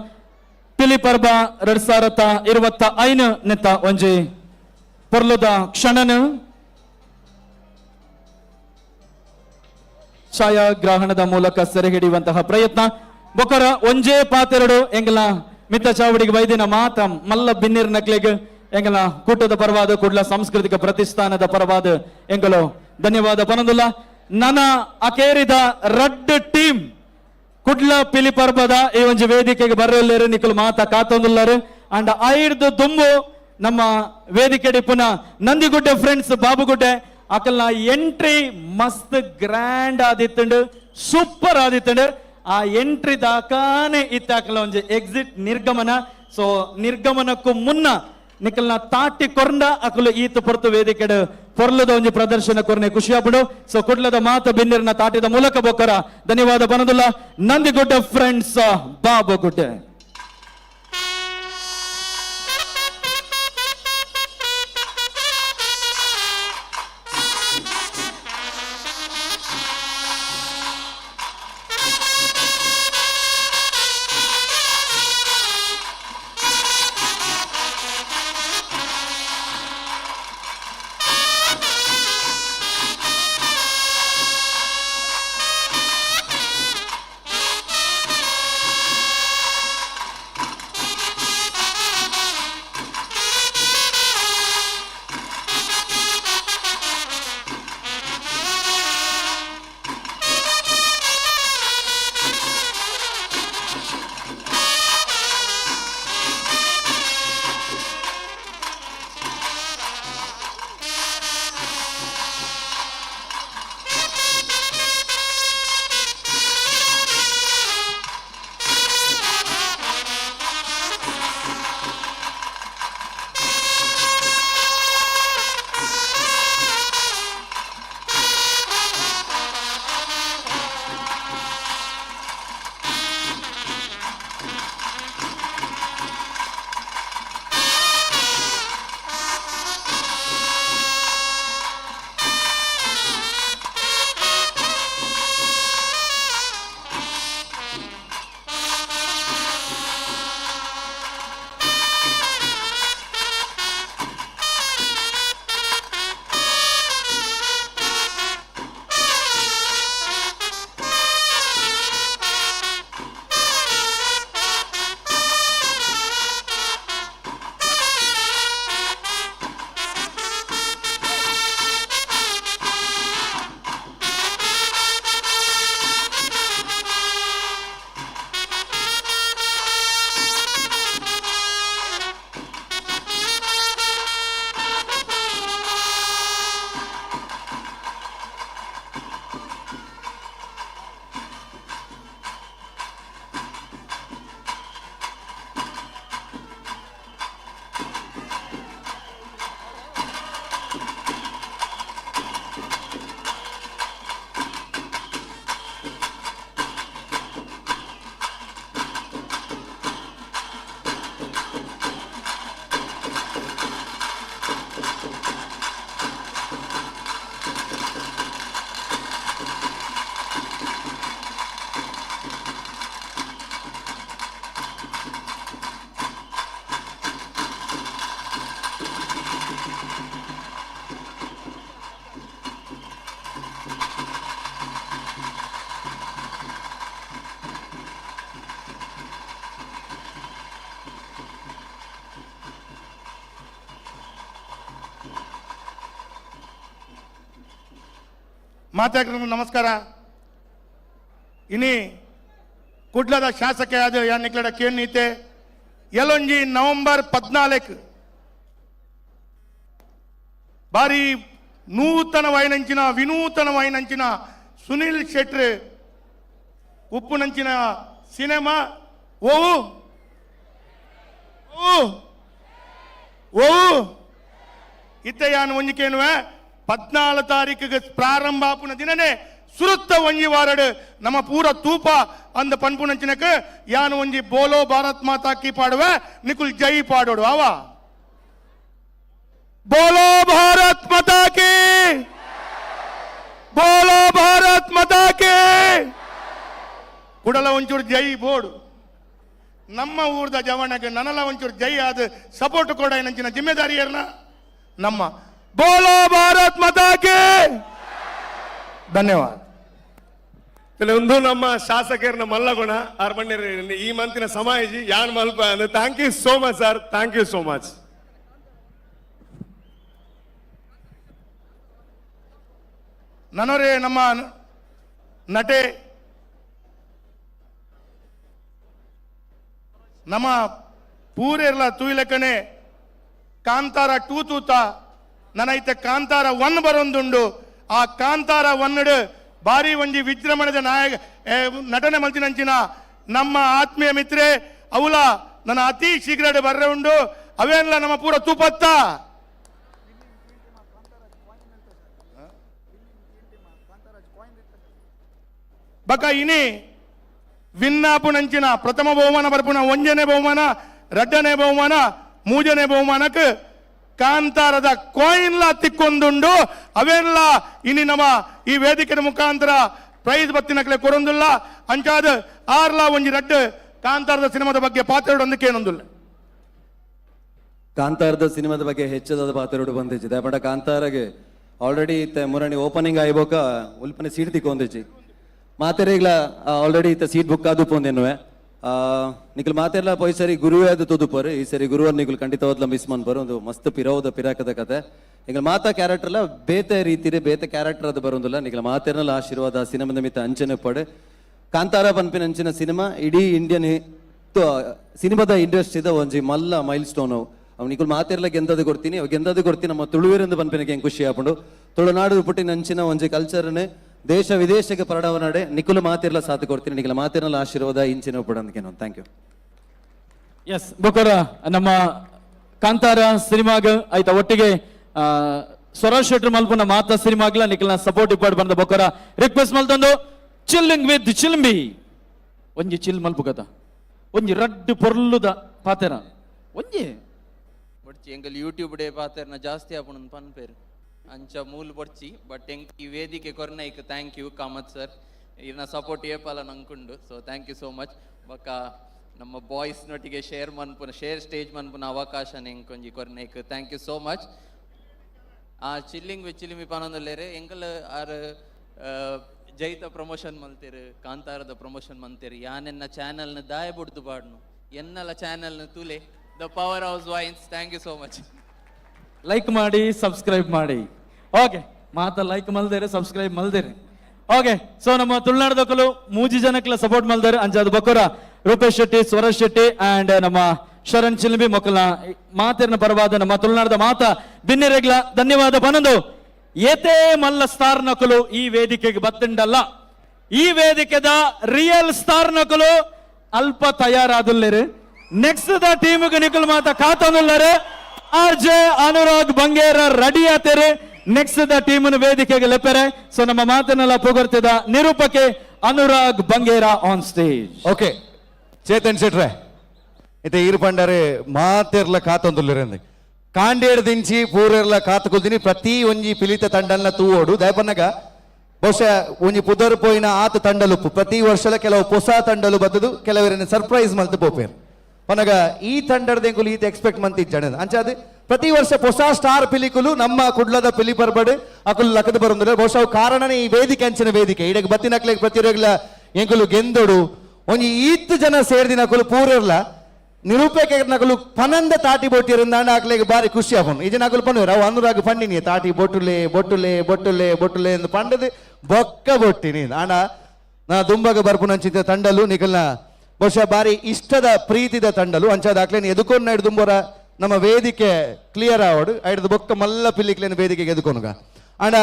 ಪಿಲಿ ಪರ್ಬ 2025 ನೆತ್ತ ಒಂಜಿ ಪೊರ್ಲುದ ಕ್ಷಣನ ಛಾಯಾಗ್ರಹಣದ ಮೂಲಕ ಸೆರೆ ಹಿಡಿಯುವಂತಹ ಪ್ರಯತ್ನ ಬೊಕರ ಒಂಜೇ ಪಾತೆರಡು ಎಂಗಲ ಮಿತ್ತ ಚಾವಡಿಗೆ ವೈದ್ಯನ ಮಾತ ಮಲ್ಲ ಬಿನ್ನಿರ್ ನಕ್ಲಿಗೆ ಎಂಗಲ ಕೂಟದ ಪರವಾದ ಕುಡ್ಲ ಸಾಂಸ್ಕೃತಿಕ ಪ್ರತಿಷ್ಠಾನದ ಪರವಾದ ಎಂಗಲು ಧನ್ಯವಾದ ಪನಂದುಲ್ಲ ನನ್ನ ಅಕೇರಿದ ರಡ್ ಟೀಮ್ ಕುಡ್ಲ ಪಿಲಿ ಪರ್ಬದ ಈ ಒಂದು ವೇದಿಕೆಗೆ ಬರಲಿರು ನಿಖಲ್ ಮಾತ ಕಾತೊಂದುಲ್ಲರು ಅಂಡ್ ಐರ್ದು ದುಂಬು ನಮ್ಮ ವೇದಿಕೆ ಡಿಪ್ಪುನ ನಂದಿಗುಡ್ಡೆ ಫ್ರೆಂಡ್ಸ್ ಬಾಬುಗುಡ್ಡೆ ಅಕಲ್ನ ಎಂಟ್ರಿ ಮಸ್ತ್ ಗ್ರ್ಯಾಂಡ್ ಆದಿತ್ತುಂಡು ಸೂಪರ್ ಆದಿತ್ತುಂಡು ಆ ಎಂಟ್ರಿ ದಾಕಾನೆ ಇತ್ತಾಕಲ ಒಂದು ಎಕ್ಸಿಟ್ ನಿರ್ಗಮನ ಸೊ ನಿರ್ಗಮನಕ್ಕೂ ಮುನ್ನ ನಿಖಲ್ನ ತಾಟಿ ಕೊರ್ಂಡ ಅಕಲು ಈತ ಪೊರ್ತು ವೇದಿಕೆಡು ಪೊರ್ಲದ ಒಂದು ಪ್ರದರ್ಶನ ಕೊರ್ನೆ ಖುಷಿಯಾಪಡು ಸೊ ಕುಡ್ಲದ ಮಾತು ಬಿನ್ನಿರ್ನ ತಾಟಿದ ಮೂಲಕ ಬೊಕ್ಕರ ಧನ್ಯವಾದ ಬನದುಲ್ಲ ನಂದಿಗುಡ್ಡ ಫ್ರೆಂಡ್ಸ್ ಬಾಬುಗುಡ್ಡೆ. ಮಾತಾಡ್ರಿಗೆ ನಮಸ್ಕಾರ. ಇನಿ ಕುಡ್ಲದ ಶಾಸಕ ಆದ ಯಾ ನಿಕ್ಲಡ ಕೇಳ್ನೀತೆ ಎಲ್ಲೊಂಜಿ ನವೆಂಬರ್ 14 ಬಾರಿ ನೂತನವಾಯಿನಂಚಿನ ವಿನೂತನವಾಯಿನಂಚಿನ ಸುನಿಲ್ ಶೆಟ್ಟಿ ಉಪ್ಪುನಂಚಿನ ಸಿನಿಮಾ ಓವು ಓವು ಇತ್ತ ಯಾನು ಒಂಜಿಕೇನುವೆ 14 ತಾರೀಕಿಗೆ ಪ್ರಾರಂಭ ಆಪುನ ದಿನನೇ ಸುರುತ್ತ ಒಂಜಿ ವಾರಡು ನಮ್ಮ ಪೂರ ತೂಪ ಅಂದ ಪನ್ಪುನಂಚಿನಕ ಯಾನು ಒಂಜಿ ಬೋಲೋ ಭಾರತ್ ಮಾತಾ ಕಿ ಪಾಡುವೆ ನಿಕುಲ್ ಜೈ ಪಾಡೋಡು ಅವ ಬೋಲೋ ಭಾರತ್ ಮಾತಾ ಕಿ, ಬೋಲೋ ಭಾರತ್ ಮಾತಾ ಕಿ ಕುಡಲ ಒಂಚೂರು ಜೈ ಬೋಡು. ನಮ್ಮ ಊರ್ದ ಜವನಗೆ ನನಲ ಒಂಚೂರು ಜೈ ಆದ ಸಪೋರ್ಟ್ ಕೊಡ ನಂಚಿನ ಜಿಮ್ಮೆದಾರಿ ಏರ್ನ ನಮ್ಮ ಬೋಲೋ ಭಾರತ್ ಮಾತಾ ಕಿ. ಧನ್ಯವಾದ. ಒಂದು ನಮ್ಮ ಶಾಸಕರನ್ನ ಮಲ್ಲಗುಣ ಅರ್ಬಣ್ಯರ ಈ ಮಂತಿನ ಸಮಾಜಿ ಯಾನ್ ಮಲ್ಪ ಅಂದ್ರೆ thank you so much sir, thank you so much. ನನರೇ ನಮ್ಮ ನಟೆ ನಮ್ಮ ಪೂರೆರ್ಲ ತೂಯಿಲೆಕ್ಕನೆ ಕಾಂತಾರ 2 ತೂತ ನನೈತೆ ಕಾಂತಾರ 1 ಬರೊಂದುಂಡು ಆ ಕಾಂತಾರ 1 ಬಾರಿ ಒಂಜಿ ವಿಜೃಂಭಣೆದ ನಾಯಕ ನಟನೆ ಮಲ್ತಿನಂಚಿನ ನಮ್ಮ ಆತ್ಮೀಯ ಮಿತ್ರೆ ಅವಲ ನನ್ನ ಅತಿ ಶೀಘ್ರ ಬರ್ರೆ ಉಂಡು ಅವೇನ್ಲ ನಮ್ಮ ಪೂರ ತೂಪತ್ತ ಬಕ ಇನಿ ವಿನ್ನಾಪು ನಂಚಿನ ಪ್ರಥಮ ಬಹುಮಾನ ಬರ್ಪುನ 1ನೇ ಬಹುಮಾನ 2ನೇ ಬಹುಮಾನ 3ನೇ ಬಹುಮಾನಕ್ಕೆ ಕಾಂತಾರದ ಕಾಯಿನ್ಲ ತಿಕ್ಕೊಂದುಂಡು ಅವೆಲ್ಲ ಇನಿ ನಮ್ಮ ಈ ವೇದಿಕೆ ಮುಖಾಂತರ ಪ್ರೈಸ್ ಬತ್ತಿನಕ್ಲೆ ಕೊರೊಂದುಲ್ಲ ಅಂಚಾದ ಆರ್ಲ ಒಂಜಿ ರಡ್ಡು ಕಾಂತಾರದ ಸಿನಿಮಾದ ಬಗ್ಗೆ ಪಾತ್ರೊಂದಕ್ಕೆ ಏನೊಂದಿಲ್ಲ ಕಾಂತಾರದ ಸಿನಿಮಾದ ಬಗ್ಗೆ ಹೆಚ್ಚದಾದ ಪಾತ್ರಗಳು ಬಂದಿಜ್ಜಿದೆ ಬಟ್ ಕಾಂತಾರಗೆ ಆಲ್ರೆಡಿ ಇತ್ತೆ ಮುರಣಿ ಓಪನಿಂಗ್ ಆಯ್ಬೋಕ ಉಲ್ಪನೆ ಸೀಟ್ ತಿಕ್ಕೊಂದಿಜ್ಜಿ ಮಾತೆರೆಗ್ಲ ಆಲ್ರೆಡಿ ಇತ್ತ ಸೀಟ್ ಬುಕ್ ಆದು ಪೋಂದೆನ್ನುವೆ ನಿಖಲ್ ಮಾತೆರ್ಲ ಪೋಯ್ ಸರಿ ಗುರುವೇ ಅದು ತುದುಪರ್ ಈ ಸರಿ ಗುರುವರ್ ನಿಖಲ್ ಖಂಡಿತವಾದ್ಲ ಮಿಸ್ ಮನ್ಪರ್ ಒಂದು ಮಸ್ತ್ ಪಿರೌದ ಪಿರಾಕದ ಕತೆ ನಿಖಲ್ ಮಾತಾ ಕ್ಯಾರೆಕ್ಟರ್ಲ ಬೇತೆ ರೀತಿರೆ ಬೇತೆ ಕ್ಯಾರೆಕ್ಟರ್ ಅದು ಬರೋದಿಲ್ಲ ನಿಖಲ್ ಮಾತೆರ್ನಲ್ಲ ಆಶೀರ್ವಾದ ಸಿನಿಮಾದ ಮಿತ್ತ ಅಂಚನೆ ಪಡೆ ಕಾಂತಾರ ಪನ್ಪಿನ ಅಂಚಿನ ಸಿನಿಮಾ ಇಡೀ ಇಂಡಿಯನ್ ಸಿನಿಮಾದ ಇಂಡಸ್ಟ್ರಿದ ಒಂಜಿ ಮಲ್ಲ ಮೈಲ್ ಸ್ಟೋನ್ ಅವ್ ನಿಖಲ್ ಮಾತೆರ್ಲ ಗೆಂದದು ಕೊಡ್ತೀನಿ ಅವ್ ಗೆಂದದು ಕೊಡ್ತೀನಿ ನಮ್ಮ ತುಳುವೇರಿಂದ ಪನ್ಪಿನಕ್ಕೆ ಹೆಂಗೆ ಖುಷಿ ಆಪುಂಡು ತುಳುನಾಡು ಪುಟ್ಟಿನ ಅಂಚಿನ ಒಂಜಿ ಕಲ್ಚರ್ನೇ ದೇಶ ವಿದೇಶಕ್ಕೆ ಪರಡವನಾಡೆ ನಿಖಲು ಮಾತಿರ್ಲ ಸಾಥ್ ಕೊಡ್ತೀನಿ ನಿಖಲ ಮಾತಿರ್ನಲ್ಲ ಆಶೀರ್ವಾದ ಇಂಚಿನ ಪಡಂದಕ್ಕೆ ಥ್ಯಾಂಕ್ ಯು ಎಸ್ ಬೊಕರ ನಮ್ಮ ಕಾಂತಾರ ಸಿನಿಮಾಗ ಆಯ್ತಾ ಒಟ್ಟಿಗೆ ಸ್ವರಾಜ್ ಶೆಟ್ರ್ ಮಲ್ಪನ ಮಾತ ಸಿನಿಮಾಗ್ಲ ನಿಖಲ್ನ ಸಪೋರ್ಟ್ ಇಪ್ಪಾಡು ಬಂದ ಬೊಕರ ರಿಕ್ವೆಸ್ಟ್ ಮಲ್ತಂದು ಚಿಲ್ಲಿಂಗ್ ವಿತ್ ಚಿಲ್ಮಿ ಒಂಜಿ ಚಿಲ್ ಮಲ್ಪು ಕಥ ಒಂಜಿ ರಡ್ಡು ಪೊರ್ಲುದ ಪಾತೆರ ಒಂಜಿ ಬಡ್ಚಿ ಎಂಗಲ್ ಯೂಟ್ಯೂಬ್ ಡೇ ಪಾತೆರ್ನ ಜಾಸ್ತಿ ಆಪುಣನ್ ಪನ್ಪೇರು ಅಂಚ ಮೂಲ್ ಬಡ್ಚಿ ಬಟ್ ಎಂಕ್ ಈ ವೇದಿಕೆ ಕೊರ್ನೈಕ್ ಥ್ಯಾಂಕ್ ಯು ಕಾಮತ್ ಸರ್ ಇನ್ನ ಸಪೋರ್ಟ್ ಏಪಲ ನಂಕುಂಡು so thank you so much ಬೊಕ್ಕ ನಮ್ಮ ಬಾಯ್ಸ್ ನೊಟ್ಟಿಗೆ ಶೇರ್ ಸ್ಟೇಜ್ ಮನ್ಪುನ ಅವಕಾಶ ಎಂಕೊಂಜಿ ಕೊರ್ನೈಕ್ ಥ್ಯಾಂಕ್ ಯು ಸೋ ಮಚ್ ಆ ಚಿಲ್ಲಿಂಗ್ ವಿತ್ ಚಿಲಿಮಿ ಪಾನೊಂದುಲ್ಲೇರೆ ಎಂಕಲ್ ಆರ್ ಜೈತ ಪ್ರಮೋಷನ್ ಮಲ್ತೇರು ಕಾಂತಾರದ ಪ್ರಮೋಷನ್ ಮಲ್ತೇರು ಯಾನೆನ್ನ ಚಾನಲ್ನ ದಾಯ ಬುಡ್ದು ಬಾಡ್ನು ಎನ್ನಲ ಚಾನಲ್ನ ತುಲೆ the Power House Vines thank you so much like ಮಾಡಿ ಸಬ್ಸ್ಕ್ರೈಬ್ ಮಾಡಿ ಓಕೆ ಮಾತ ಲೈಕ್ ಮಲ್ದೇರೆ ಸಬ್ಸ್ಕ್ರೈಬ್ ಮಲ್ದೇರೆ ಓಕೆ ಸೊ ನಮ್ಮ ತುಳುನಾಡದಕ್ಕಲು ಮೂಜಿ ಜನಕ್ಕೆಲ್ಲ ಸಪೋರ್ಟ್ ಮಲ್ದಾರೆ ಅಂಚಾದ ಬಕ್ಕರ ರೂಪೇಶ್ ಶೆಟ್ಟಿ ಸ್ವರಾಜ್ ಶೆಟ್ಟಿ ಅಂಡ್ ನಮ್ಮ ಶರಣ್ ಚಿಲ್ಬಿ ಮೊಕ್ಕಲ ಮಾತಿನ ಪರವಾದ ನಮ್ಮ ತುಳುನಾಡದ ಮಾತ ಬಿನ್ನೆರೆಗ್ಲ ಧನ್ಯವಾದ ಪನಂದು ಏತೇ ಮಲ್ಲ ಸ್ಟಾರ್ ನಕಲು ಈ ವೇದಿಕೆಗೆ ಬತ್ತಂಡಲ್ಲ ಈ ವೇದಿಕೆದ ರಿಯಲ್ ಸ್ಟಾರ್ ನಕಲು ಅಲ್ಪ ತಯಾರಾದುಲ್ಲೇರು ನೆಕ್ಸ್ಟ್ ದ ಟೀಮ್ಗೆ ನಿಕಲ್ ಮಾತ ಕಾತನುಲ್ಲರು ಆರ್ಜೆ ಅನುರಾಗ್ ಬಂಗೇರ ರೆಡಿ ಆತೇರೆ ನೆಕ್ಸ್ಟ್ ದ ಟೀಮ್ ವೇದಿಕೆಗೆ ಲೆಪ್ಪರೆ ಸೊ ನಮ್ಮ ಮಾತನ್ನೆಲ್ಲ ಪೊಗರ್ತಿದ ನಿರೂಪಕೆ Anurag Bangera on stage okay Chetan ಶೆಟ್ರೆ ಇತ್ತೆ ಈರು ಪಂಡರೆ ಮಾತೆರ್ಲ ಕಾತೊಂದುಲ್ಲೆರೆಂದು ಕಾಂಡೇಡ್ ದಿಂಚಿ ಪೂರೆರ್ಲ ಕಾತುಕೊಲ್ದಿನಿ ಪ್ರತಿ ಒಂಜಿ ಪಿಲಿತ ತಂಡಲ್ನ ತೂವೋಡು ದಯಪನ್ನಗ ಬಹುಶಃ ಒಂಜಿ ಪುದರ್ ಪೋಯಿನ ಆತ ತಂಡಲು ಪ್ರತಿ ವರ್ಷಲ ಕೆಲವು ಹೊಸ ತಂಡಲು ಬತ್ತದು ಕೆಲವರನ್ನ ಸರ್ಪ್ರೈಸ್ ಮಲ್ತು ಪೋಪೇರು ಪನಗ ಈ ತಂಡದ ಎಂಕುಲು ಈತ ಎಕ್ಸ್ಪೆಕ್ಟ್ ಮಂತಿ ಜನ ಅಂಚಾದ ಪ್ರತಿ ವರ್ಷ ಹೊಸ ಸ್ಟಾರ್ ಪಿಲಿಕುಲು ನಮ್ಮ ಕುಡ್ಲದ ಪಿಲಿ ಬರ್ಬಡು ಅಕುಲು ಲಕ್ಕದ ಬರೋದಿಲ್ಲ ಬಹುಶಃ ಕಾರಣನೇ ಈ ವೇದಿಕೆ ಅಂಚಿನ ವೇದಿಕೆ ಇಡಕ್ಕೆ ಬತ್ತಿನಕ್ಲೆ ಪ್ರತಿರೋಗ್ಲ ಎಂಕುಲು ಗೆಂದೋಡು ಒಂಜಿ ಈತ್ ಜನ ಸೇರಿದಿನ ಅಕುಲು ಪೂರರ್ಲ ನಿರೂಪಕ ನಕಲು ಪನಂದ ತಾಟಿ ಬೊಟ್ಟಿರಂದಾಂಡ ಆಕ್ಲೆಗೆ ಬಾರಿ ಖುಷಿ ಆಪುಂಡು ಈ ಜನ ಅಕುಲು ಪಂಡು ಅವು ಅನುರಾಗ್ ಪಂಡಿನಿ ತಾಟಿ ಬೊಟ್ಟುಲೆ ಬೊಟ್ಟುಲೆ ಬೊಟ್ಟುಲೆ ಬೊಟ್ಟುಲೆ ಎಂದು ಪಂಡದು ಬೊಕ್ಕ ಬೊಟ್ಟಿನಿ ಆಂಡ ನಾ ದುಂಬಗ ಬರ್ಪುನಂಚಿತ ತಂಡಲು ನಿಕಲ್ನ ಬಹುಶಃ ಬಾರಿ ಇಷ್ಟದ ಪ್ರೀತಿದ ತಂಡಲು ಅಂಚಾದ ಆಕ್ಲೇನು ಎದುಕೊಂಡು ಹಿಡ್ದುಂಬೋರ ನಮ್ಮ ವೇದಿಕೆ ಕ್ಲಿಯರ್ ಆವಡು ಐಡ್ದು ಬೊಕ್ಕ ಮಲ್ಲ ಪಿಲ್ಲಿಕ್ಲೇನು ವೇದಿಕೆಗೆ ಎದುಕೊನುಗ ಅಂಡ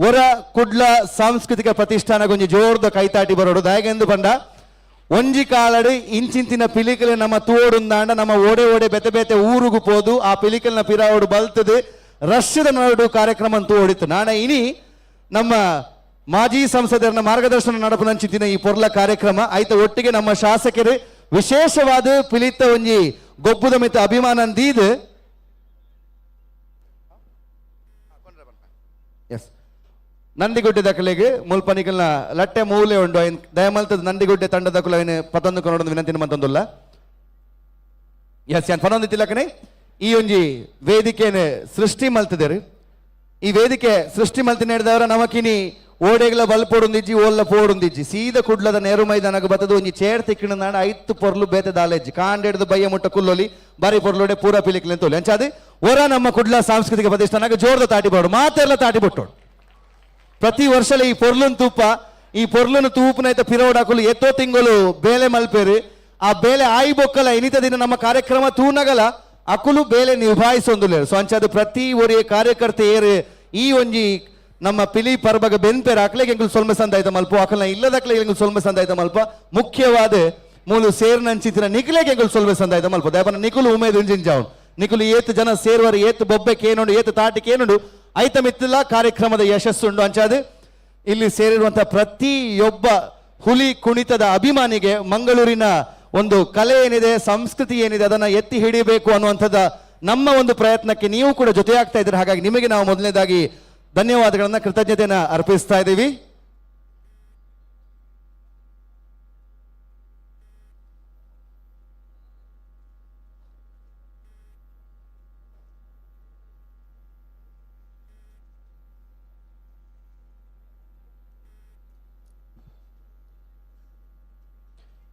ಒರ ಕುಡ್ಲ ಸಾಂಸ್ಕೃತಿಕ ಪ್ರತಿಷ್ಠಾನ ಕೊಂಚ ಜೋರ್ದ ಕೈತಾಟಿ ಬರೋಡು ದಯಗೆಂದು ಬಂಡ ಒಂಜಿ ಕಾಲಡು ಇಂಚಿಂತಿನ ಪಿಲಿಕಲೆ ನಮ್ಮ ತೋಡುಂದಾಂಡ ನಮ್ಮ ಓಡೆ ಓಡೆ ಬೆತೆ ಬೆತೆ ಊರುಗು ಪೋದು ಆ ಪಿಲಿಕಲ್ನ ಪಿರಾವಡು ಬಲ್ತದು ರಶ್ಯದ ನಡು ಕಾರ್ಯಕ್ರಮ ಅಂತೂ ಓಡಿತು ನಾಣ ಇನಿ ನಮ್ಮ ಮಾಜಿ ಸಂಸದರ ಮಾರ್ಗದರ್ಶನ ನಡಪುನಂಚಿನ ಈ ಪೊರ್ಲ ಕಾರ್ಯಕ್ರಮ ಆಯ್ತು ಒಟ್ಟಿಗೆ ನಮ್ಮ ಶಾಸಕರು ವಿಶೇಷವಾದ ಪಿಲಿತ ಒಂಜಿ ಗೊಬ್ಬುದ ಮಿತ್ತ ಅಭಿಮಾನ ದೀದು ಎಸ್ ನಂದಿಗುಡ್ಡೆ ಕಲೆಗೆ ಮುಲ್ಪನಿಕಲ್ನ ಲಟ್ಟೆ ಮೂಲೆ ಉಂಡು ದಯಮಲ್ತದ ನಂದಿಗುಡ್ಡೆ ತಂಡದ ಕುಲ ಪತೊಂದು ಕೊನೊಂದು ವಿನಂತಿನ ಮಂತೊಂದುಲ್ಲ ಎಸ್ ಯಾನ್ ಪನೊಂದು ತಿಲಕನೆ ಈ ಒಂಜಿ ವೇದಿಕೆನ ಸೃಷ್ಟಿ ಮಲ್ತದೇರು ಈ ವೇದಿಕೆ ಸೃಷ್ಟಿ ಮಲ್ತಿನ ಹಿಡಿದವರ ನಮಕಿನಿ ಓಡೆಗ್ಲ ಬಲ್ಪೋಡುಂದಿಜ್ಜಿ ಓಲ್ಲ ಪೋಡುಂದಿಜ್ಜಿ ಸೀದ ಕುಡ್ಲದ ನೇರು ಮೈದಾನಗ ಬತ್ತದು ಒಂಜಿ ಚೇರ್ ತಿಕ್ಕಿನ ನಾಡ ಐತ್ತು ಪೊರ್ಲು ಬೇತೆ ದಾಲೆಜ್ಜಿ ಕಾಂಡೆಡ್ದು ಬಯ್ಯ ಮುಟ್ಟ ಕುಲ್ಲೊಲಿ ಬಾರಿ ಪೊರ್ಲೋಡೆ ಪೂರ ಪಿಲಿಕ್ಲೆ ತೋಲಿ ಅಂಚಾದು ಒರ ನಮ್ಮ ಕುಡ್ಲ ಸಾಂಸ್ಕೃತಿಕ ಪ್ರತಿಷ್ಠಾನಗ ಜೋರ್ದ ತಾಟಿ ಬೋಡು ಮಾತೆಲ್ಲ ತಾಟಿ ಬಿಟ್ಟೋಡು ಪ್ರತಿ ವರ್ಷಲ ಈ ಪೊರ್ಲುನ್ ತೂಪ ಈ ಪೊರ್ಲುನು ತೂಪುನೈತ ಪಿರೋಡಾಕುಲು ಎತ್ತೋ ತಿಂಗಳು ಬೇಲೆ ಮಲ್ಪೇರಿ ಆ ಬೇಲೆ ಆಯಿ ಬೊಕ್ಕಲ ಇನಿತ ದಿನ ನಮ್ಮ ಕಾರ್ಯಕ್ರಮ ತೂನಗಲ ಅಕುಲು ಬೇಲೆ ನಿಭಾಯಿಸೊಂದುಲೇರು ಸೊ ಅಂಚಾದ ಪ್ರತಿ ಒರಿಯ ಕಾರ್ಯಕರ್ತೆ ಏರು ಈ ಒಂಜಿ ನಮ್ಮ ಪಿಲಿ ಪರ್ಬಗ ಬೆನ್ಪೇರು ಅಕ್ಲೆಗೆ ಎಂಗುಲು ಸೊಲ್ಮೆ ಸಂದಾಯ್ತ ಮಲ್ಪ ಅಕಲ್ನ ಇಲ್ಲದಕ್ಲೆ ಎಂಗುಲು ಸೊಲ್ಮೆ ಸಂದಾಯ್ತ ಮಲ್ಪ ಮುಖ್ಯವಾದ ಮೂಲು ಸೇರ್ನಂಚಿತಿನ ನಿಖಿಲೆಗೆ ಎಂಗುಲು ಸೊಲ್ಮೆ ಸಂದಾಯ್ತ ಮಲ್ಪ ದಯಪನ ನಿಖುಲು ಉಮೇದು ಇಂಜಿಂಜಾವನ್ ನಿಖುಲು ಏತ್ ಜನ ಸೇರ್ವರು ಏತ್ ಬೊಬ್ಬೆ ಕೇನುಂಡು ಏತ್ ತಾಟಿ ಕೇನುಂಡು ಐತ ಮಿತ್ತಿಲ್ಲ ಕಾರ್ಯಕ್ರಮದ ಯಶಸ್ಸುಂಡು ಅಂಚಾದು ಇಲ್ಲಿ ಸೇರಿರುವಂತಹ ಪ್ರತಿಯೊಬ್ಬ ಹುಲಿ ಕುಣಿತದ ಅಭಿಮಾನಿಗೆ ಮಂಗಳೂರಿನ ಒಂದು ಕಲೆ ಏನಿದೆ ಸಂಸ್ಕೃತಿ ಏನಿದೆ ಅದನ್ನ ಎತ್ತಿ ಹಿಡಿಬೇಕು ಅನ್ನುವಂಥದ್ದು ನಮ್ಮ ಒಂದು ಪ್ರಯತ್ನಕ್ಕೆ ನೀವು ಕೂಡ ಜೊತೆಯಾಗ್ತಾ ಇದ್ದೀರಿ. ಹಾಗಾಗಿ ನಿಮಗೆ ನಾವು ಮೊದಲನೇದಾಗಿ ಧನ್ಯವಾದಗಳನ್ನ ಕೃತಜ್ಞತೆಯನ್ನ ಅರ್ಪಿಸ್ತಾ ಇದ್ದೀವಿ.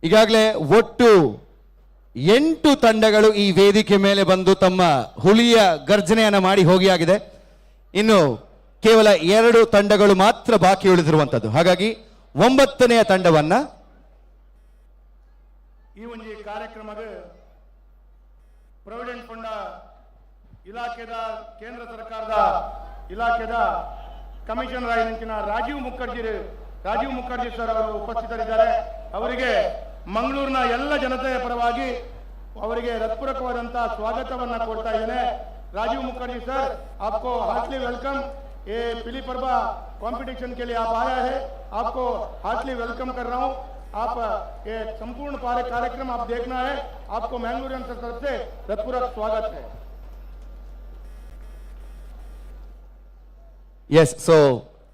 ಈಗಾಗಲೇ ಒಟ್ಟು 8 ತಂಡಗಳು ಈ ವೇದಿಕೆ ಮೇಲೆ ಬಂದು ತಮ್ಮ ಹುಲಿಯ ಗರ್ಜನೆಯನ್ನ ಮಾಡಿ ಹೋಗಿಯಾಗಿದೆ. ಇನ್ನು ಕೇವಲ 2 ತಂಡಗಳು ಮಾತ್ರ ಬಾಕಿ ಉಳಿದಿರುವಂತದ್ದು. ಹಾಗಾಗಿ 9ನೇ ತಂಡವನ್ನ ಈ ಒಂದು ಕಾರ್ಯಕ್ರಮದ ಪ್ರಾವಿಡೆಂಟ್ ಫಂಡ್ ಇಲಾಖೆದ ಕೇಂದ್ರ ಸರ್ಕಾರದ ಇಲಾಖೆದ ಕಮಿಷನರ್ ಆಗಿನ ರಾಜೀವ್ ಮುಖರ್ಜಿ ಸರ್ ಅವರು ಉಪಸ್ಥಿತರಿದ್ದಾರೆ. ಅವರಿಗೆ ಮಂಗಳೂರಿನ ಎಲ್ಲ ಜನತೆಯ ಪರವಾಗಿ ಅವರಿಗೆ ಹೃತ್ಪೂರ್ವಕವಾದಂತಹ ಸ್ವಾಗತವನ್ನ ಕೊಡ್ತಾ ಇದ್ದೇನೆ. राजीव मुखर्जी सर, आपको हार्टली वेलकम. ये पिली पर्बा कंपटीशन के लिए आप आया है, आपको हार्टली वेलकम कर रहा हूँ. आप ये संपूर्ण कार्यक्रम आप देखना है, आपको मैंगलोरियन तरफ से हृत्पूर्वक स्वागत है. ಎಸ್ ಸೊ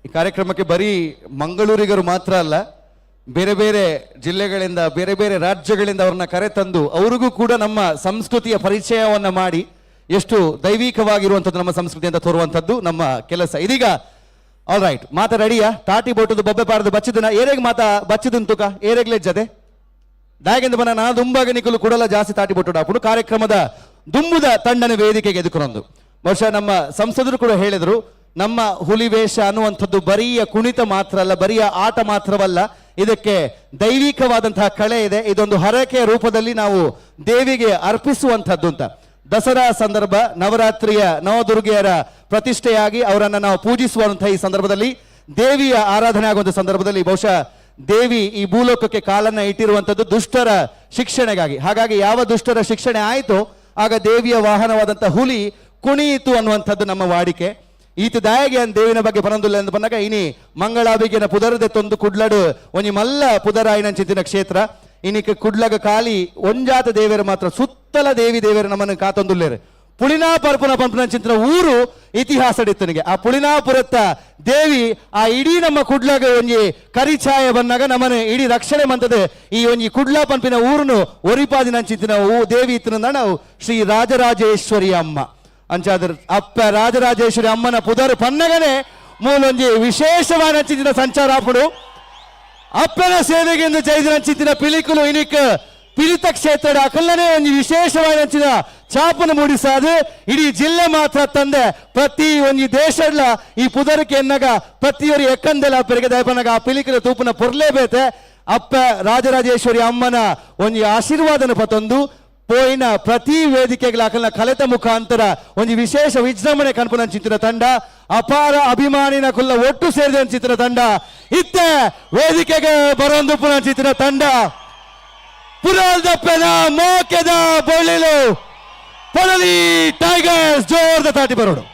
ಈ ಕಾರ್ಯಕ್ರಮಕ್ಕೆ ಬರೀ ಮಂಗಳೂರಿಗರು ಮಾತ್ರ ಅಲ್ಲ, ಬೇರೆ ಬೇರೆ ಜಿಲ್ಲೆಗಳಿಂದ ಬೇರೆ ಬೇರೆ ರಾಜ್ಯಗಳಿಂದ ಅವ್ರನ್ನ ಕರೆ ತಂದು ಅವ್ರಿಗೂ ಕೂಡ ನಮ್ಮ ಸಂಸ್ಕೃತಿಯ ಪರಿಚಯವನ್ನ ಮಾಡಿ ಎಷ್ಟು ದೈವಿಕವಾಗಿರುವಂಥದ್ದು ನಮ್ಮ ಸಂಸ್ಕೃತಿ ಅಂತ ತೋರುವಂಥದ್ದು ನಮ್ಮ ಕೆಲಸ. ಇದೀಗ ಆಲ್ ರೈಟ್ ಮಾತಾ ರೆಡಿಯಾ? ತಾಟಿ ಬೋಟದು ಬೊಬ್ಬೆ ಪಾರದು ಬಚ್ಚಿದನ ಏರೆಗ್ ಮಾತಾ ಬಚ್ಚಿದನ್ ತುಕ ಏರೆಗ್ಲೆ ಜದೆ ದಾಯಗೆಂದು ಬನ ನಾ ದುಂಬಾಗ ನಿಕಲು ಕೂಡಲ ಜಾಸ್ತಿ ತಾಟಿ ಬೋಟು ಹಾಪುಡು ಕಾರ್ಯಕ್ರಮದ ದುಂಬುದ ತಂಡನ ವೇದಿಕೆಗೆ ಎದುಕೊಂದು. ಬಹುಶಃ ನಮ್ಮ ಸಂಸದರು ಕೂಡ ಹೇಳಿದ್ರು, ನಮ್ಮ ಹುಲಿ ವೇಷ ಅನ್ನುವಂಥದ್ದು ಬರಿಯ ಕುಣಿತ ಮಾತ್ರ ಅಲ್ಲ, ಬರಿಯ ಆಟ ಮಾತ್ರವಲ್ಲ, ಇದಕ್ಕೆ ದೈವಿಕವಾದಂತಹ ಕಳೆ ಇದೆ. ಇದೊಂದು ಹರಕೆಯ ರೂಪದಲ್ಲಿ ನಾವು ದೇವಿಗೆ ಅರ್ಪಿಸುವಂಥದ್ದು ಅಂತ. ದಸರಾ ಸಂದರ್ಭ, ನವರಾತ್ರಿಯ ನವದುರ್ಗೆಯರ ಪ್ರತಿಷ್ಠೆಯಾಗಿ ಅವರನ್ನ ನಾವು ಪೂಜಿಸುವಂತಹ ಈ ಸಂದರ್ಭದಲ್ಲಿ, ದೇವಿಯ ಆರಾಧನೆ ಆಗುವಂತಹ ಸಂದರ್ಭದಲ್ಲಿ ಬಹುಶಃ ದೇವಿ ಈ ಭೂಲೋಕಕ್ಕೆ ಕಾಲನ್ನ ಇಟ್ಟಿರುವಂಥದ್ದು ದುಷ್ಟರ ಶಿಕ್ಷಣೆಗಾಗಿ. ಹಾಗಾಗಿ ಯಾವ ದುಷ್ಟರ ಶಿಕ್ಷಣೆ ಆಯಿತು ಆಗ ದೇವಿಯ ವಾಹನವಾದಂತಹ ಹುಲಿ ಕುಣಿಯಿತು ಅನ್ನುವಂಥದ್ದು ನಮ್ಮ ವಾಡಿಕೆ. ಈತ ದಾಯಗೆ ಅನ್ ದೇವಿನ ಬಗ್ಗೆ ಪನೊಂದುಲ್ಲ ಎಂದು ಬಂದಾಗ ಇನಿ ಮಂಗಳಾಬಿಗೆನ ಪುದರದೆ ತೊಂದು ಕುಡ್ಲಡು ಒಂಜಿ ಮಲ್ಲ ಪುದರಾಯಿನ ಚಿಂತಿನ ಕ್ಷೇತ್ರ ಇನಿಕ್ ಕುಡ್ಲಗ ಕಾಲಿ ಒಂಜಾತ ದೇವೇರು ಮಾತ್ರ ಸುತ್ತಲ ದೇವೇರು ನಮ್ಮನ್ನು ಕಾತೊಂದುಲ್ಲೇರು. ಪುಳಿನಾಪರ್ಪುನ ಪಂಪನ ಚಿಂತನ ಊರು ಇತಿಹಾಸಡಿತ್ತನಿಗೆ. ಆ ಪುಳಿನಾಪುರತ್ತ ದೇವಿ ಆ ಇಡೀ ನಮ್ಮ ಕುಡ್ಲಗ ಒಂಜಿ ಕರಿಛಾಯ ಬಂದಾಗ ನಮ್ಮನ್ನು ಇಡೀ ರಕ್ಷಣೆ ಮಂತದೆ ಈ ಒಂಜಿ ಕುಡ್ಲಾ ಪಂಪಿನ ಊರುನು ಒರಿಪಾದಿನ ಚಿಂತಿನ ದೇವಿ ಇತ್ತಿನ ನಾವು ಶ್ರೀ ರಾಜರಾಜೇಶ್ವರಿ ಅಮ್ಮ ಅಂಚಾದ್ರ ಅಪ್ಪ ರಾಜರಾಜೇಶ್ವರಿ ಅಮ್ಮನ ಪುದರ್ ಪನ್ನಗನೆ ಮೂಲೊಂಜಿ ವಿಶೇಷವಾದ ಚಿಂತಿನ ಸಂಚಾರ ಆಪುಡು. ಅಪ್ಪನ ಸೇವೆಗೆ ಎಂದು ಜೈದಿನ ಚಿಂತಿನ ಪಿಲಿಕುಲು ಇನಿಕ್ ಪಿಲಿತ ಕ್ಷೇತ್ರದ ಅಕಲ್ಲನೆ ಒಂದು ವಿಶೇಷವಾದ ಚಾಪನ ಮೂಡಿಸಾದು ಇಡೀ ಜಿಲ್ಲೆ ಮಾತ್ರ ತಂದೆ ಪ್ರತಿ ಒಂದು ದೇಶಡ್ಲ ಈ ಪುದರಕ್ಕೆ ಎನ್ನಗ ಪ್ರತಿಯೊರು ಎಕ್ಕಂದೆಲ್ಲ ಅಪ್ಪರಿಗೆ ದಯಪನಗ ಆ ಪಿಲಿಕಲ ತೂಪನ ಪೊರ್ಲೇಬೇತೆ ಅಪ್ಪ ರಾಜರಾಜೇಶ್ವರಿ ಅಮ್ಮನ ಒಂದು ಆಶೀರ್ವಾದನ ಪತೊಂದು ಪೋಯಿನ ಪ್ರತಿ ವೇದಿಕೆಗಳ ಅಕಲ್ನ ಕಲೆತ ಮುಖಾಂತರ ಒಂದು ವಿಶೇಷ ವಿಜೃಂಭಣೆ ಕಣ್ಪನ ಚಿತ್ರ ತಂಡ, ಅಪಾರ ಅಭಿಮಾನಿನ ಕುಲ್ಲ ಒಟ್ಟು ಸೇರಿದ ಚಿತ್ರ ತಂಡ, ಇತ್ತೆ ವೇದಿಕೆಗೆ ಬರೋಂದು ಪುನಃ ಚಿತ್ರ ತಂಡ ಪುರಾಲ್ದಪ್ಪನ ಮೋಕೆದ ಬೊಳ್ಳಿಲು ಪೊಳಲಿ ಟೈಗರ್ಸ್ ಜೋರ್ದ ತಾಟಿ ಬರೋಡು.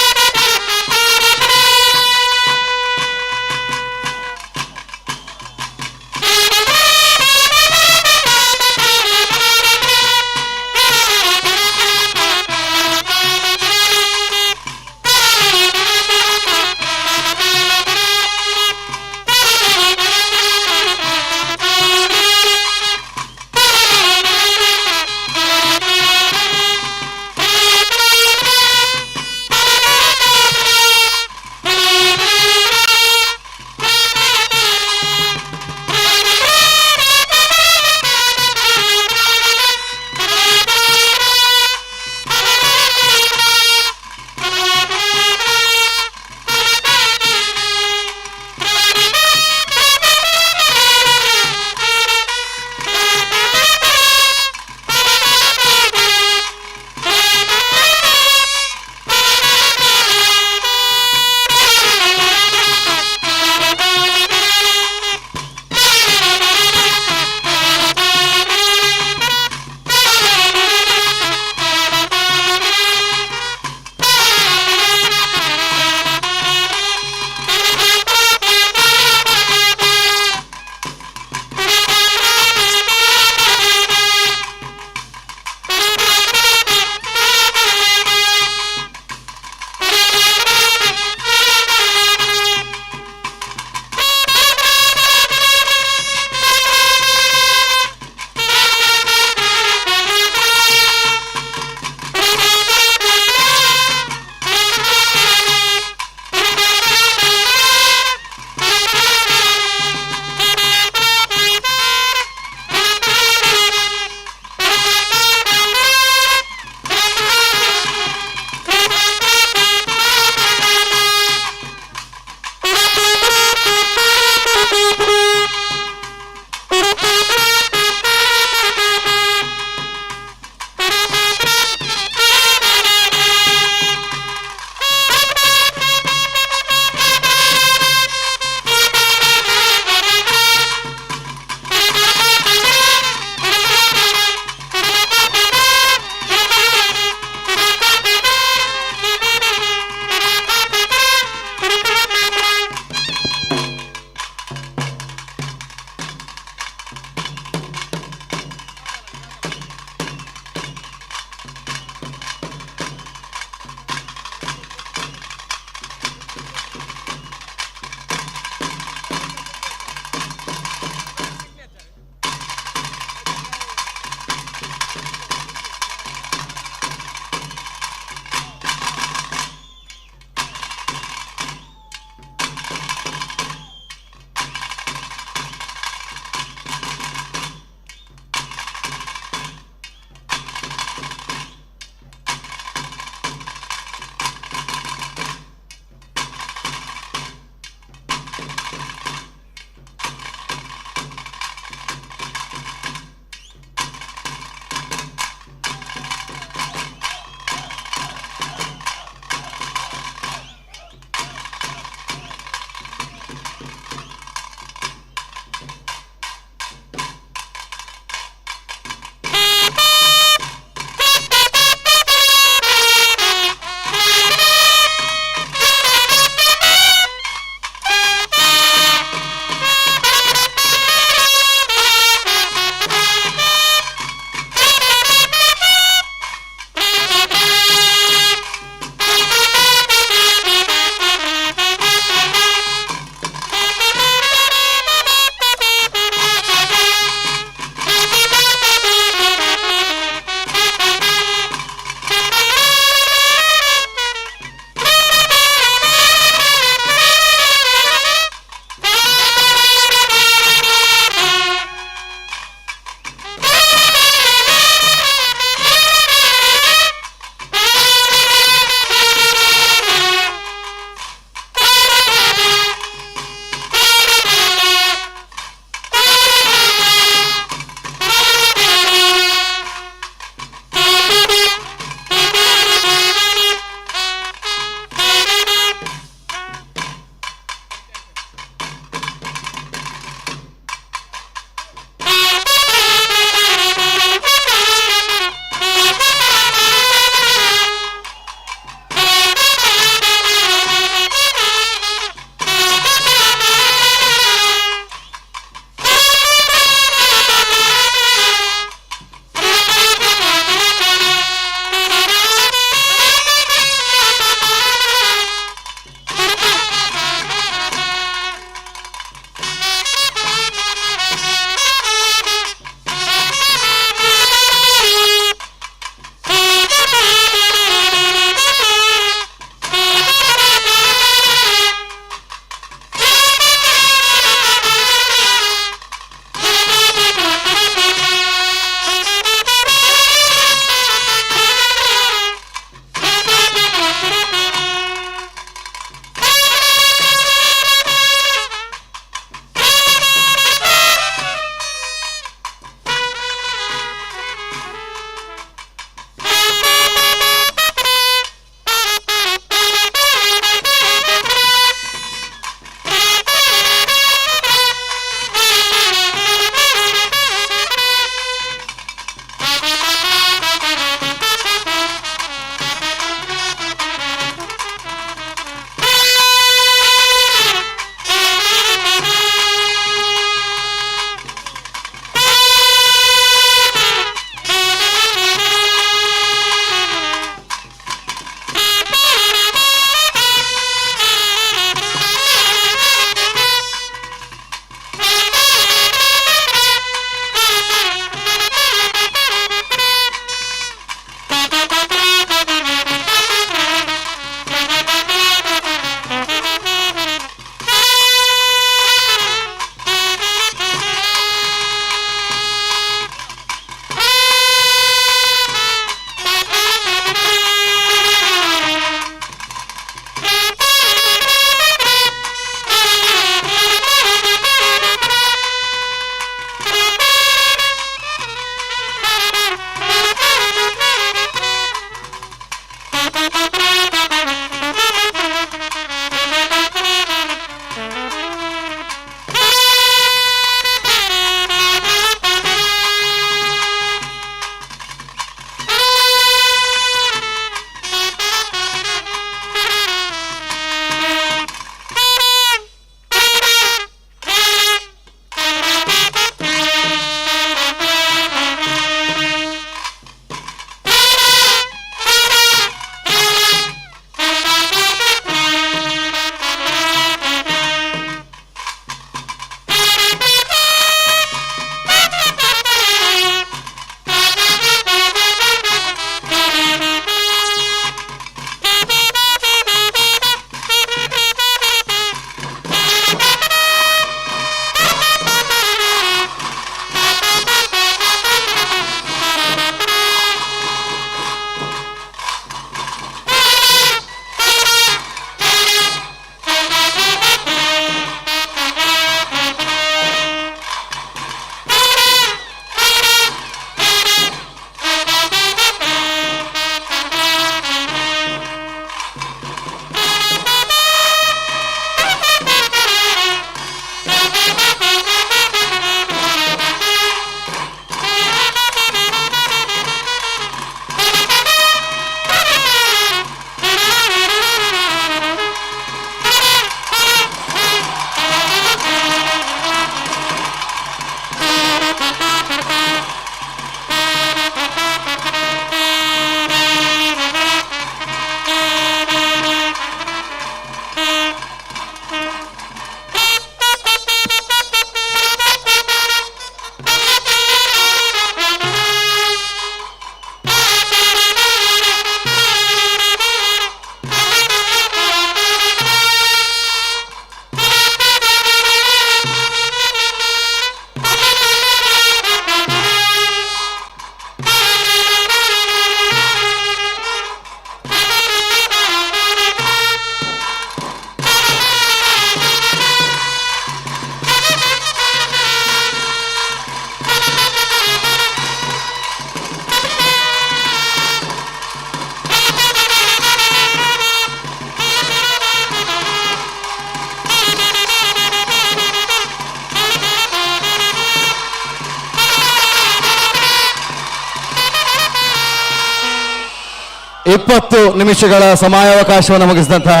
20 ನಿಮಿಷಗಳ ಸಮಯಾವಕಾಶವನ್ನು ಮುಗಿಸಿದಂತಹ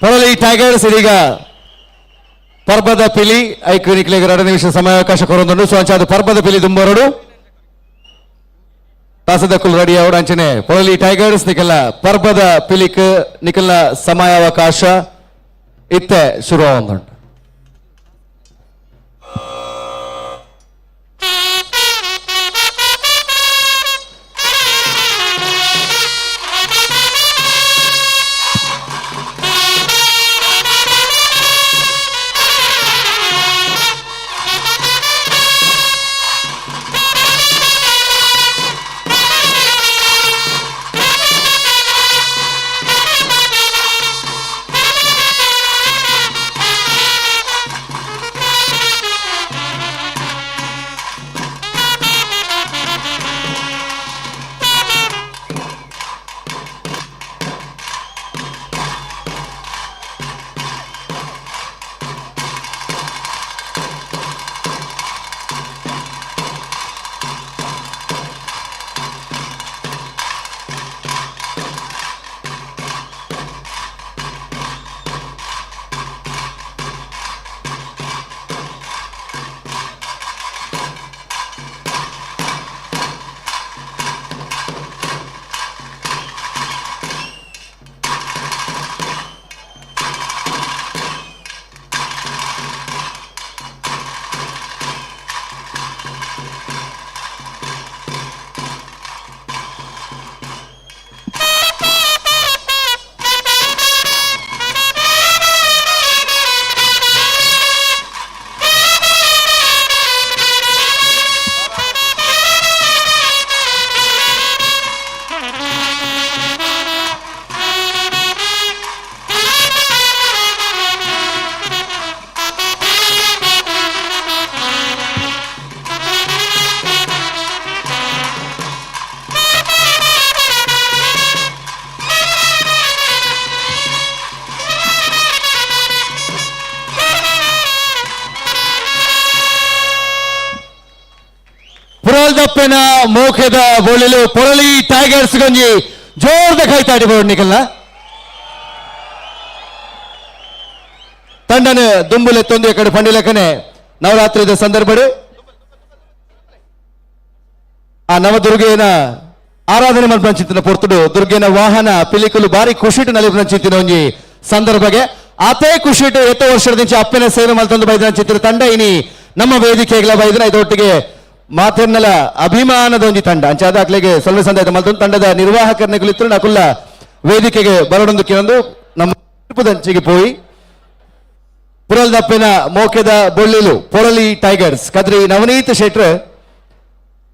ಪೊರಲಿ ಟೈಗರ್ಸ್ ಇದೀಗ ಪರ್ಬದ ಪಿಲಿ ಐಕ್ಯ ನಿಕ್ಲಿಗೆ 2 ನಿಮಿಷ ಸಮಯಾವಕಾಶ ಕೊರೊಂದು ಸೋಂಚಾದ ಪರ್ಬದ ಪಿಲಿ ದುಂಬರಡು ತಾಸದಕ್ಕುಲ್ ರೆಡಿ ಅವಡ ಅಂಚನೆ ಪೊರಲಿ ಟೈಗರ್ಸ್ ನಿಕಲ ಪರ್ಬದ ಪಿಲಿಕ್ ನಿಕಲ ಸಮಯಾವಕಾಶ ಇತ್ತೆ ಶುರು ಆಗುಂಡು ದಪ್ಪೆನ ಮೋಖದ ಬೋಳಿಲು ಪೊರಳಿ ಟೈಗರ್ಸ್ ಗೊಂಜಿ ಜೋರ್ದ ಕೈತಾಡಿ ಬೋಡ್ ನಿಕಲ್ನ ತಂಡನ ದುಂಬುಲೆತ್ತೊಂದು ಕಡೆ ಪಂಡಿಲಕನೆ ನವರಾತ್ರಿದ ಸಂದರ್ಭಡು ಆ ನವದುರ್ಗೆನ ಆರಾಧನೆ ಮಲ್ಪಂಚಿತ್ತಿನ ಪೊರ್ತುಡು ದುರ್ಗೆನ ವಾಹನ ಪಿಲಿಕುಲು ಬಾರಿ ಖುಷಿಟ್ಟು ನಲಿಪಂಚಿತ್ತಿನ ಒಂಜಿ ಸಂದರ್ಭಗೆ ಅತೇ ಖುಷಿಟ್ಟು ಎತ್ತ ವರ್ಷದಿಂದ ಅಪ್ಪನ ಸೇವೆ ಮಲ್ತೊಂದು ಬೈದಿನ ಚಿತ್ರ ತಂಡ ಇನಿ ನಮ್ಮ ವೇದಿಕೆಗಳ ಬೈದಿನ ಇದೊಟ್ಟಿಗೆ ಮಾತೆರ್ನಲ ಅಭಿಮಾನದ ಒಂಜಿ ತಂಡ ಅಂಚಾದಾಗ್ಲಿಗೆ ಸ್ವಲ್ಪ ಸಂದಾಯ ಮಲ್ತೊಂದು ತಂಡದ ನಿರ್ವಾಹಕರನ್ನ ಕುಳಿತು ನಕುಲ್ಲ ವೇದಿಕೆಗೆ ಬರೋಡೊಂದು ಕೆಲವೊಂದು ನಮ್ಮ ದಂಚಿಗೆ ಪೋಯಿ ಪುರಲ್ ದಪ್ಪೆನ ಮೋಕೆದ ಬೊಳ್ಳಿಲು ಪೊರಲಿ ಟೈಗರ್ಸ್ ಕದ್ರಿ ನವನೀತ್ ಶೆಟ್ರ್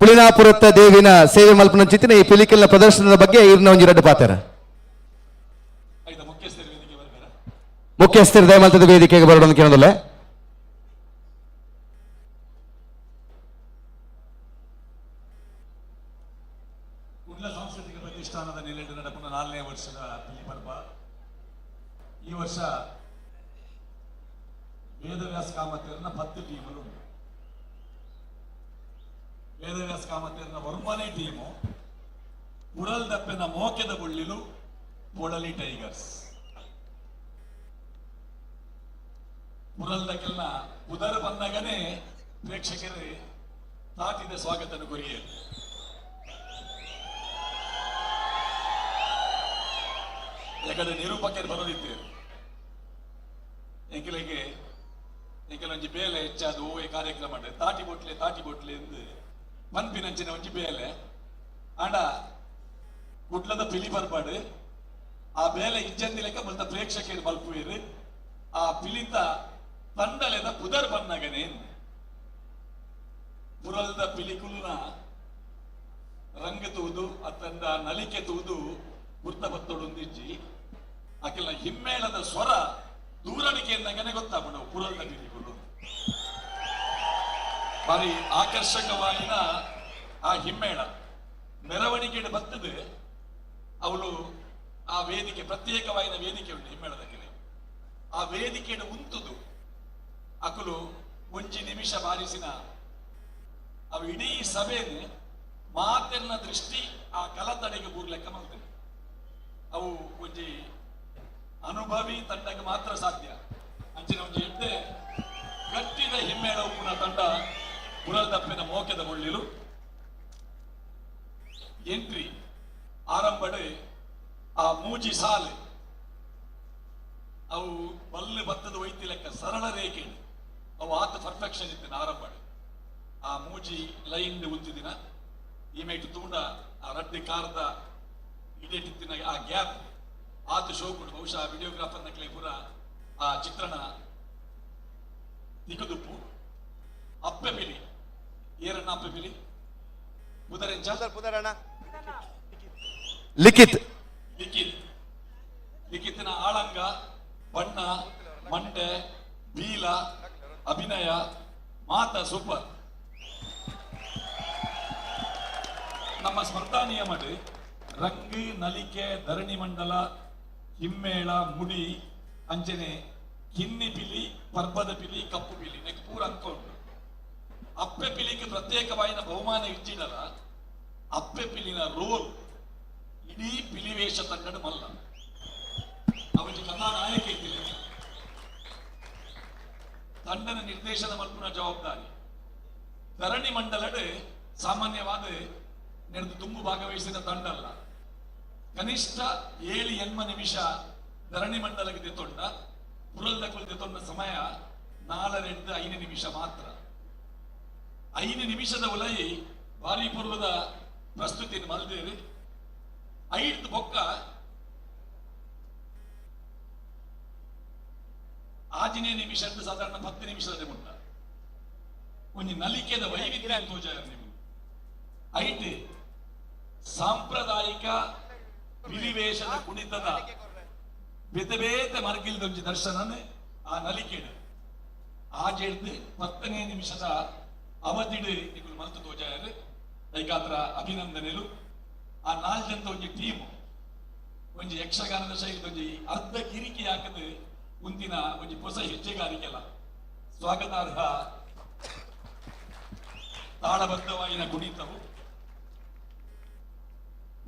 ಪುಳಿನಾಪುರತ್ತ ದೇವಿನ ಸೇವೆ ಮಲ್ಪನ ಚಿತ್ತಿನ ಈ ಪಿಲಿಕಲ್ನ ಪ್ರದರ್ಶನದ ಬಗ್ಗೆ ಇರ್ನ ಒಂಜಿ ರಡ್ಡು ಪಾತ್ರ ಮುಖ್ಯಸ್ಥರು ದಯಮಲ್ತದ ವೇದಿಕೆಗೆ ಬರೋಣ ಕೇಳೋದಲ್ಲ ಕುಡ್ಲ ಸಾಂಸ್ಕೃತಿಕ ಪ್ರತಿಷ್ಠಾನದ ನೆಲೆಯಲ್ಲಿ ನಡೆಪುನ 4ನೇ ವರ್ಷದ ಪಿಲಿ ಪರ್ವ ಈ ವರ್ಷ ವೇದವ್ಯಾಸ ಕಾಮತೇರನ 10 ಟೀಮುಗಳು ಉಂಟು. ವೇದವ್ಯಾಸ ಕಾಮತೇರನ ವರ್ಮನೆ ಟೀಮು ಪುರಲ್ ದಪ್ಪೆನ ಮೋಕೆದ ಬುಳ್ಳಿಲು ಪೊಳಲಿ ಟೈಗರ್ಸ್ ಪುರಲ್ದಕ್ಕೆಲ್ಲ ಉದರ ಬಂದಾಗನೇ ಪ್ರೇಕ್ಷಕರು ತಾತಿದ ಸ್ವಾಗತನ ಕೊರಿಯರು ಯಾಕಂದ್ರೆ ನಿರೂಪಕರು ಬರೋದಿದ್ದೇವೆ ಎಂಕಲಿಗೆ ಎಂಕಲೊಂಜಿ ಬೇಲೆ ಹೆಚ್ಚಾದ ಓವೆ ಕಾರ್ಯಕ್ರಮ ತಾಟಿ ಬೊಟ್ಲೆ ಎಂದು ಪನ್ಪಿನಂಚಿನ ಒಂಜಿ ಬೇಲೆ ಆಂಡ ಕುಡ್ಲದ ಪಿಲಿ ಬರ್ಪಾಡು ಆ ಬೇಲೆ ಇಜ್ಜಂದಿ ಲೆಕ್ಕ ಮಲ್ತ ಪ್ರೇಕ್ಷಕರು ಮಲ್ಪುವೇರು ಆ ಪಿಲಿತ ತಂಡಲೆದ ಪುದರ್ ಬನ್ನಗನೆ ಪುರಲ್ದ ಪಿಲಿಕುಲ್ನ ರಂಗ ತೂದು ಅತ್ತಂದ ನಲಿಕೆ ತೂದು ಗುರ್ತಬತ್ತೊಡೊಂದಿಜ್ಜಿ ಆಕೆಲ್ಲ ಹಿಮ್ಮೇಳದ ಸ್ವರ ದೂರಣಿಕೆ ಎಂದಂಗನೆ ಗೊತ್ತಾಪಡು ಪುರಲ್ದ ಪಿಲಿಕುಲು ಬಾರಿ ಆಕರ್ಷಕವಾಗಿನ ಆ ಹಿಮ್ಮೇಳ ಮೆರವಣಿಗೆ ಬರ್ತದೆ ಅವಳು ಆ ವೇದಿಕೆ ಪ್ರತ್ಯೇಕವಾಗಿನ ವೇದಿಕೆ ಉಂಟು ಹಿಮ್ಮೇಳದ ಕೆಲೆ ಆ ವೇದಿಕೆ ಉಂತುದು ಅಕುಲು ಒಂಜಿ ನಿಮಿಷ ಬಾರಿಸಿನ ಅವು ಇಡೀ ಸಭೆನೆ ಮಾತೆರ್ನ ದೃಷ್ಟಿ ಆ ಕಲತಡೆಗೆ ಬೂರ್ಲೆಕ್ಕ ಮಾಡ್ತೇನೆ ಅವು ಒಂಜಿ ಅನುಭವಿ ತಂಡಕ್ಕೆ ಮಾತ್ರ ಸಾಧ್ಯ ಅಂಚಿನ ಒಂಜಿ ಎಡ್ಡೆ ಗಟ್ಟಿದ ಹಿಮ್ಮೇಳ ಉಪ್ಪುನ ತಂಡ ಪುರಲ್ ದಪ್ಪೆನ ಮೋಕೆದ ಮುಳ್ಳಿಲು ಎಂಟ್ರಿ ಆರಂಭಡೆ ಆ ಮೂಜಿ ಸಾಲೆ ಅವು ಬಲ್ಲು ಬತ್ತದ ಒಯ್ತಿ ಲೆಕ್ಕ ಸರಳ ರೇಖೆ ಅವು ಆತ ಪರ್ಫೆಕ್ಷನ್ ಇತ್ತಿನ ಆರಂಭ ಆ ಮೂಜಿ ಲೈನ್ ಉಂತಿದಿನ ಈ ಮೇಟು ತೂಂಡ ಆ ರಡ್ಡಿ ಕಾರದ ಇಡೇಟಿತ್ತಿನ ಆ ಗ್ಯಾಪ್ ಆತ ಶೋಕುಡು ಬಹುಶಃ ವಿಡಿಯೋಗ್ರಾಫರ್ ನಕ್ಲೆ ಪುರ ಆ ಚಿತ್ರಣ ದಿಕ್ಕುದುಪ್ಪು ಅಪ್ಪೆ ಪಿಲಿ ಏರಣ್ಣ ಅಪ್ಪೆ ಪಿಲಿ ಪುದರಣ್ಣ ಲಿಖಿತ್ ಲಿಖಿತಿನ ಆಳಂಗ ಬಣ್ಣ ಮಂಡೆ ಬೀಲ ಅಭಿನಯ ಮಾತ ಸೂಪರ್ ನಮ್ಮ ಸ್ಪರ್ಧಾ ನಿಯಮಡು ರಂಗು ನಲಿಕೆ ಧರಣಿ ಮಂಡಲ ಹಿಮ್ಮೇಳ ಮುಡಿ ಅಂಚನೆ ಕಿನ್ನಿ ಪಿಲಿ ಪರ್ಬದ ಪಿಲಿ ಕಪ್ಪು ಪಿಲಿ ನೆಕ್ ಪೂರ ಅಂಕ ಉಂಟು ಅಪ್ಪೆ ಪಿಲಿಗೆ ಪ್ರತ್ಯೇಕವಾಯಿನ ಬಹುಮಾನ ಇಚ್ಚಿಡಲ ಅಪ್ಪೆ ಪಿಲಿನ ರೋಲ್ ಇಡೀ ಪಿಲಿವೇಶ ತಂಡದ ಮಲ್ಲ ಅವರಿಗೆ ಕಥಾನಾಯಕ ಇದ್ದಿಲ್ಲ ತಂಡನ ನಿರ್ದೇಶನ ಮಲ್ಪುನ ಜವಾಬ್ದಾರಿ ಧರಣಿ ಮಂಡಲಡ್ ಸಾಮಾನ್ಯವಾದ ನಡೆದು ತುಂಬು ಭಾಗವಹಿಸಿದ ತಂಡ ಅಲ್ಲ ಕನಿಷ್ಠ 7-8 ನಿಮಿಷ ಧರಣಿ ಮಂಡಲಕ್ಕೆ ತೆತ್ತೊಂಡ ಪುರಲ್ದಕ್ಕೂ ತೆತ್ತೊಂಡ ಸಮಯ 4-5 ನಿಮಿಷ ಮಾತ್ರ 5 ನಿಮಿಷದ ಒಲಯಿ ಬಾರಿ ಪೂರ್ವದ ಪ್ರಸ್ತುತಿಯನ್ನು ಮಲ್ದೇರಿ 5 ಬೊಕ್ಕ ಆಜಿನೇ ನಿಮಿಷ ಸಾಧಾರಣ 10 ನಿಮಿಷದ ಮುಟ್ಟ ಒಂಜಿ ನಲಿಕೆದ ವೈವಿಧ್ಯ ತೋಜಾರ ನೀವು ಐಟ್ ಸಾಂಪ್ರದಾಯಿಕ ಪಿಲಿವೇಷದ ಕುಣಿತದ ಬೇತೆ ಬೇತೆ ಮರ್ಗಿಲ್ದೊಂಜಿ ದರ್ಶನ ಆ ನಲಿಕೆಡು ಆಜೆಡ್ದು 10ನೇ ನಿಮಿಷದ ಅವಧಿಡು ನಿಗುಲು ಮಲ್ತು ತೋಜಾರ ಐಕಾತ್ರ ಅಭಿನಂದನೆಲು ಆ 4 ಜನದ ಒಂಜಿ ಟೀಮ್ ಒಂಜಿ ಯಕ್ಷಗಾನದ ಶೈಲಿ ಒಂಜಿ ಅರ್ಧ ಕಿರಿಕಿ ಹಾಕದು ಮುಂದಿನ ಒಂಜಿ ಹೊಸ ಹೆಜ್ಜೆಗಾರಿಕೆಲ್ಲ ಸ್ವಾಗತಾರ್ಹ ತಾಳಬದ್ಧವಾಯಿನ ಕುಣಿತವು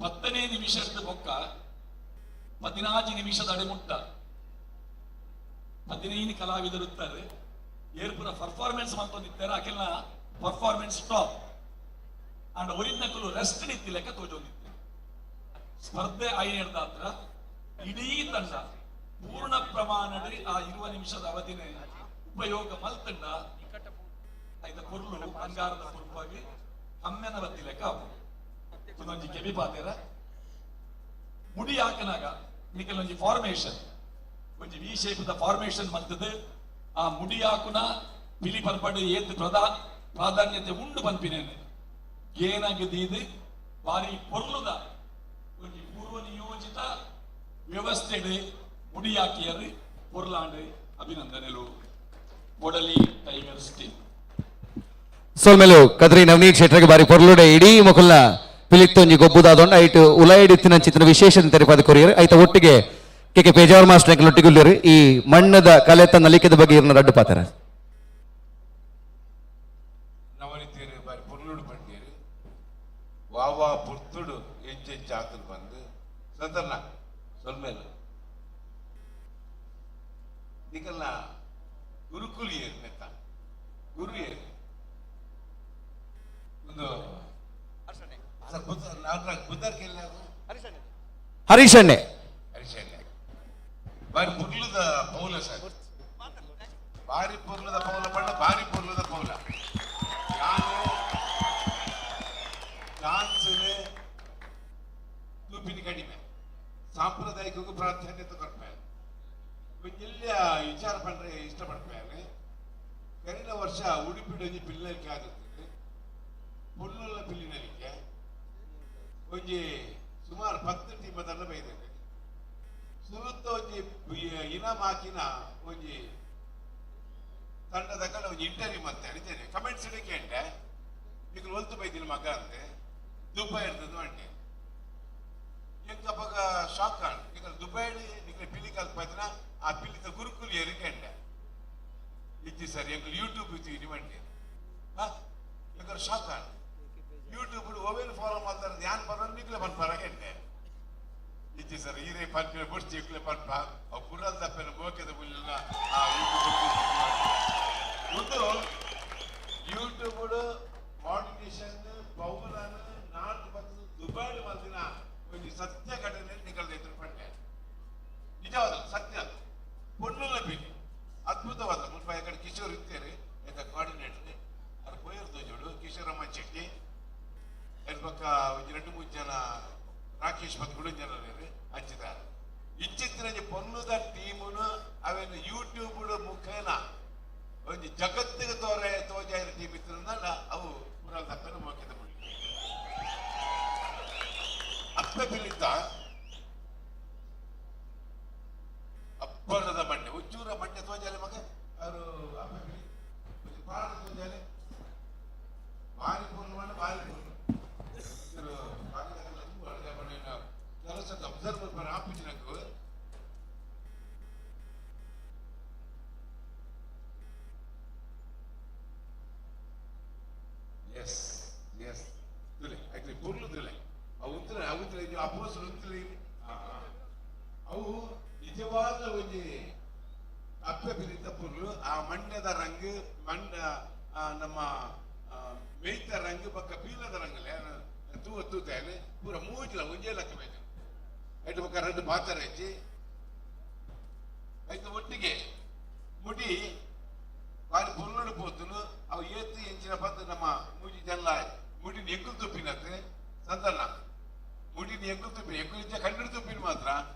10ನೇ ನಿಮಿಷದ ಬೊಕ್ಕ 14 ನಿಮಿಷದ ಅಡೆಮುಟ್ಟ 15 ಕಲಾವಿದರು ಇರ್ತಾರೆ. ಏರ್ಪುರ ಪರ್ಫಾರ್ಮೆನ್ಸ್ ಮಾಡ್ಕೊಂಡಿರ್ತಾರೆ. ಆಕೆಲ್ಲ performance top and original rest ನಿಂತಿ ಲೆಕ್ಕ ತೋಜೊಂದಿತ್ತು. ಸ್ಪರ್ಧೆ ಐನೇರ್ದ ಹತ್ರ ಇಡೀ ತಂಡ ಪೂರ್ಣ ಪ್ರಮಾಣದ ಆ 20 ನಿಮಿಷದ ಅವಧಿನ ಉಪಯೋಗ ಮಲ್ತಂಡ ಐದ ಪೊರ್ಲು ಬಂಗಾರದ ಪುರುಪಾಗಿ ಕಮ್ಮೆನ ಬತ್ತಿ ಲೆಕ್ಕ ಒಂದೊಂಜಿ ಕೆಬಿ ಪಾತೆರ ಮುಡಿ ಹಾಕನಾಗ ನಿಕಲೊಂಜಿ ಫಾರ್ಮೇಶನ್ ಒಂಜಿ ವಿ ಶೇಪ್ ದ ಫಾರ್ಮೇಶನ್ ಮಲ್ತದೆ. ಆ ಮುಡಿ ಹಾಕುನ ಪಿಲಿ ಪರ್ಪಡು ಏತ್ ಪ್ರಾಧಾನ್ಯತೆ ಉಂಡು ಪನ್ಪಿನೇನೆ ಏನಾಗಿ ದೀದು ಬಾರಿ ಪೊರ್ಲುದ ಒಂಜಿ ಪೂರ್ವ ನಿಯೋಜಿತ ವ್ಯವಸ್ಥೆಡು ಮುಡಿ ಹಾಕಿಯರು ಪೊರ್ಲಾಂಡು ಅಭಿನಂದನೆಲು ಒಡಲಿ ಟೈಗರ್ಸ್ ಟೀಮ್. ಸೋಲ್ಮೇಲು ಕದ್ರಿ ನವನೀತ್ ಶೆಟ್ರಿಗೆ ಬಾರಿ ಪೊರ್ಲುಡೆ ಇಡೀ ಮೊಕಲ್ನ ಪಿಲಿತ್ತೊಂಜಿ ಗೊಬ್ಬುದಾದೊಂಡ ಐಟು ಉಲಾಯಿಡಿತ್ತಿನ ಚಿತ್ರ ವಿಶೇಷ ತೆರಿಪಾದ ಕೊರಿಯರು ಐತ ಒಟ್ಟಿಗೆ ಕೆ ಪೇಜಾವರ್ ಮಾಸ್ಟರ್ ಒಟ್ಟಿಗುಳ್ಳಿರು ಈ ಮಣ್ಣದ ಕಲೆತ ನಲಿಕೆದ ಬಗ್ಗೆ ಇರ್ನ ರಡ್ಡು ಪಾತ್ರ ನವನಿತೀರು ಬಾರಿ ಪೊರ್ಲುಡು ಪಂಡೀರು ವಾವಾ ಪುರ್ತುಡು ಹೆಜ್ಜೆಜ್ಜೆ ಹಾಕಲು ಬಂದು ಸಂತರ್ನ ಸೊಲ್ಮೇಲು ನಿಕಲ್ನ ಗುರುಕುಲಿ ಏರು ನೆತ್ತ ಗುರು ಏರು ಒಂದು ಬುದ್ಧರ್ಕೆಲ್ಲ ಹರೀಶಣ್ಣೆ ಬಾರಿ ಪುರ್ಲುದ ಪೌಲ ಸರ್ ಬಾರಿ ಪುರ್ಲುದ ಪೌಲ ಪಂಡ ಬಾರಿ ಪುರ್ಲುದ ಪೌಲ ಚಾನ್ಸಲೆ ತೂಪಿನಿ ಕಡಿಮೆ ಸಾಂಪ್ರದಾಯಿಕಕ್ಕೂ ಪ್ರಾಧಾನ್ಯತೆ ಕೊಡ್ಪೇನೆ ಎಲ್ಲ ವಿಚಾರ ಪಂಡ್ರೆ ಇಷ್ಟಪಡ್ಪೇನೆ. ಕರಿನ ವರ್ಷ ಉಡುಪಿಡೊಂಜಿ ಪಿಲ್ಲರಿಕೆ ಆಗುತ್ತದೆ ಪೊನ್ನುಲ್ಲ ಪಿಲ್ಲಿನಲಿಕೆ ಒಂಜಿ ಸುಮಾರು 10 ಟೀಮ್ ತಂಡ ಬೈದಿದೆ. ಸುರುತ್ತ ಒಂಜಿ ಇನಾಮ್ ಹಾಕಿನ ಒಂಜಿ ತಂಡದ ಕಡೆ ಒಂಜಿ ಇಂಟರ್ವ್ಯೂ ಮತ್ತೆ ಅಡಿತೇನೆ ಕಮೆಂಟ್ಸ್ ಇಡಕ್ಕೆ ಅಂಟೆ ಈಗ ಒಲ್ತು ಬೈದಿನ ಮಗ ಅಂತೆ ದುಬೈ ಇರ್ತದೆ ಅಂಟೆ ಎಂಕ ಪಗ ಶಾಕ್ ಕಾಣ್ ಈಗ ದುಬೈ ನಿಮಗೆ ಪಿಲಿ ಕಲ್ಪದಿನ ಆ ಪಿಲಿತ ಗುರುಕುಲಿ ಏರಿಕೆ ಅಂಟೆ ಇಜ್ಜಿ ಸರ್ ಎಂಕ ಯೂಟ್ಯೂಬ್ ಇತ್ತು ನಿವಂಟೆ ಎಂಕ ಶಾಕ್ ಕಾಣ್ ಯೂಟ್ಯೂಬ್ ಮೊಬೈಲ್ ಫಾಲೋ ಮಾಡ್ತಾರೆ ಧ್ಯಾನ ಬರೋ ನಿಕ್ಲೆ ಬಂದು ಬರಕಂಟೆ ಇಜ್ಜಿ ಸರ್ ಈರೇ ಪನ್ಪಿನ ಬುಡ್ಸಿ ಇಕ್ಲೆ ಪನ್ಪ ಅವು ಕುಡಲ್ ತಪ್ಪೇನ ಬೋಕೆದ ಬುಲ್ಲ ಆ ಒಂದು ಯೂಟ್ಯೂಬ್ ಮಾಡಿಟೇಷನ್ ಪೌರನ್ ನಾಟ್ ಬಂದು ದುಬೈ ಬಂದಿನ ಒಂದು ಸತ್ಯ ಘಟನೆ ನಿಕಲ್ದೈತ್ರ ಪಂಡೆ ನಿಜವಾದ ಸತ್ಯ ಪೊನ್ನುಲ್ಲ ಬಿಡಿ ಅದ್ಭುತವಾದ ಮುನ್ಪಾಯ ಕಡೆ ಕಿಶೋರ್ ಇರ್ತೇನೆ ಯಾಕ ಕೋಆರ್ಡಿನೇಟರ್ ಅದು ಪೋಯರ್ದು ಜೋಡು ಕಿಶೋರಮ್ಮ ಚೆಟ್ಟಿ ಎಲ್ ಪಕ್ಕ ಒಂದು 2-3 ಜನ ರಾಕೇಶ್ ಮತ್ತು 3 ಜನ ಹಂಚಿದ್ದಾರೆ. ಇಚ್ಚಿತ್ತಿನ ಪೊನ್ನುದ ಟೀಮುನು ಅವೇನು ಯೂಟ್ಯೂಬ್ ಮುಖೇನ ಒಂದು ಜಗತ್ತಿಗೆ ತೋಜಾಯಿನ ಟೀಮ್ ಇದ್ರಲ್ಲ ಅವು ಪುರ ತಪ್ಪೇನು ಮೋಕಿದ ಮುಡಿ ಅಪ್ಪೆ ಬಿಲ್ಲಿದ್ದ ಅಬ್ಬರದ ಮಂಡೆ ಉಚ್ಚೂರ ಮಂಡೆ ತೋಜಾಲೆ ಮಗ ಅವರು ಅಪ್ಪೆ ಬಿಲ್ಲಿ ಪಾಡ ತೋಜಾಲೆ ಭಾರಿ ಪೂರ್ಣ ಮಾಡಿ ಭಾರಿ ಪೂರ್ಣ ಕೆಲಸ ಅಬ್ಸರ್ವ್ ಮಾಡಿ ಆಪಿಸಿನಕ್ಕು ಎಸ್ ಎಸ್ ತುಲೆ ಆಕ್ಚುಲಿ ಪೂರ್ಣ ತುಲೆ ಅವು ಅಪೋಸ್ ಅವು ನಿಜವಾದ ಒಂದು ಅಪ್ಪೆ ಬಿರಿತ ಪುರ್ಲು ಆ ಮಂಡ್ಯದ ರಂಗು ನಮ್ಮ ಮೇಯ್ತ ರಂಗು ಪಕ್ಕ ಪೀಲದ ರಂಗಲೆ ತೂತೇನೆ ಪೂರ ಮೂಜಿಲ ಒಂಜೇ ಲೆಕ್ಕ ಬೇಕು ಐದು ಪಕ್ಕ 2 ಪಾತ್ರ ಹೆಚ್ಚಿ ಐದು ಒಟ್ಟಿಗೆ ಮುಡಿ ಬಾರಿ ಪೊರ್ಲುಡು ಪೋತುನು ಅವು ಏತು ಎಂಚಿನ ಬಂದು ನಮ್ಮ ಮೂಜಿ ಜನ ಮುಡಿನ ಎಗ್ಗುಲು ತುಪ್ಪಿನತ್ತೆ ಸಂತನ್ನ ಮುಡಿನ ಎಗ್ಗುಲು ತುಪ್ಪಿನ ಎಗ್ಗುಲಿಂದ ಕಣ್ಣು ತುಪ್ಪಿನ ಮಾತ್ರ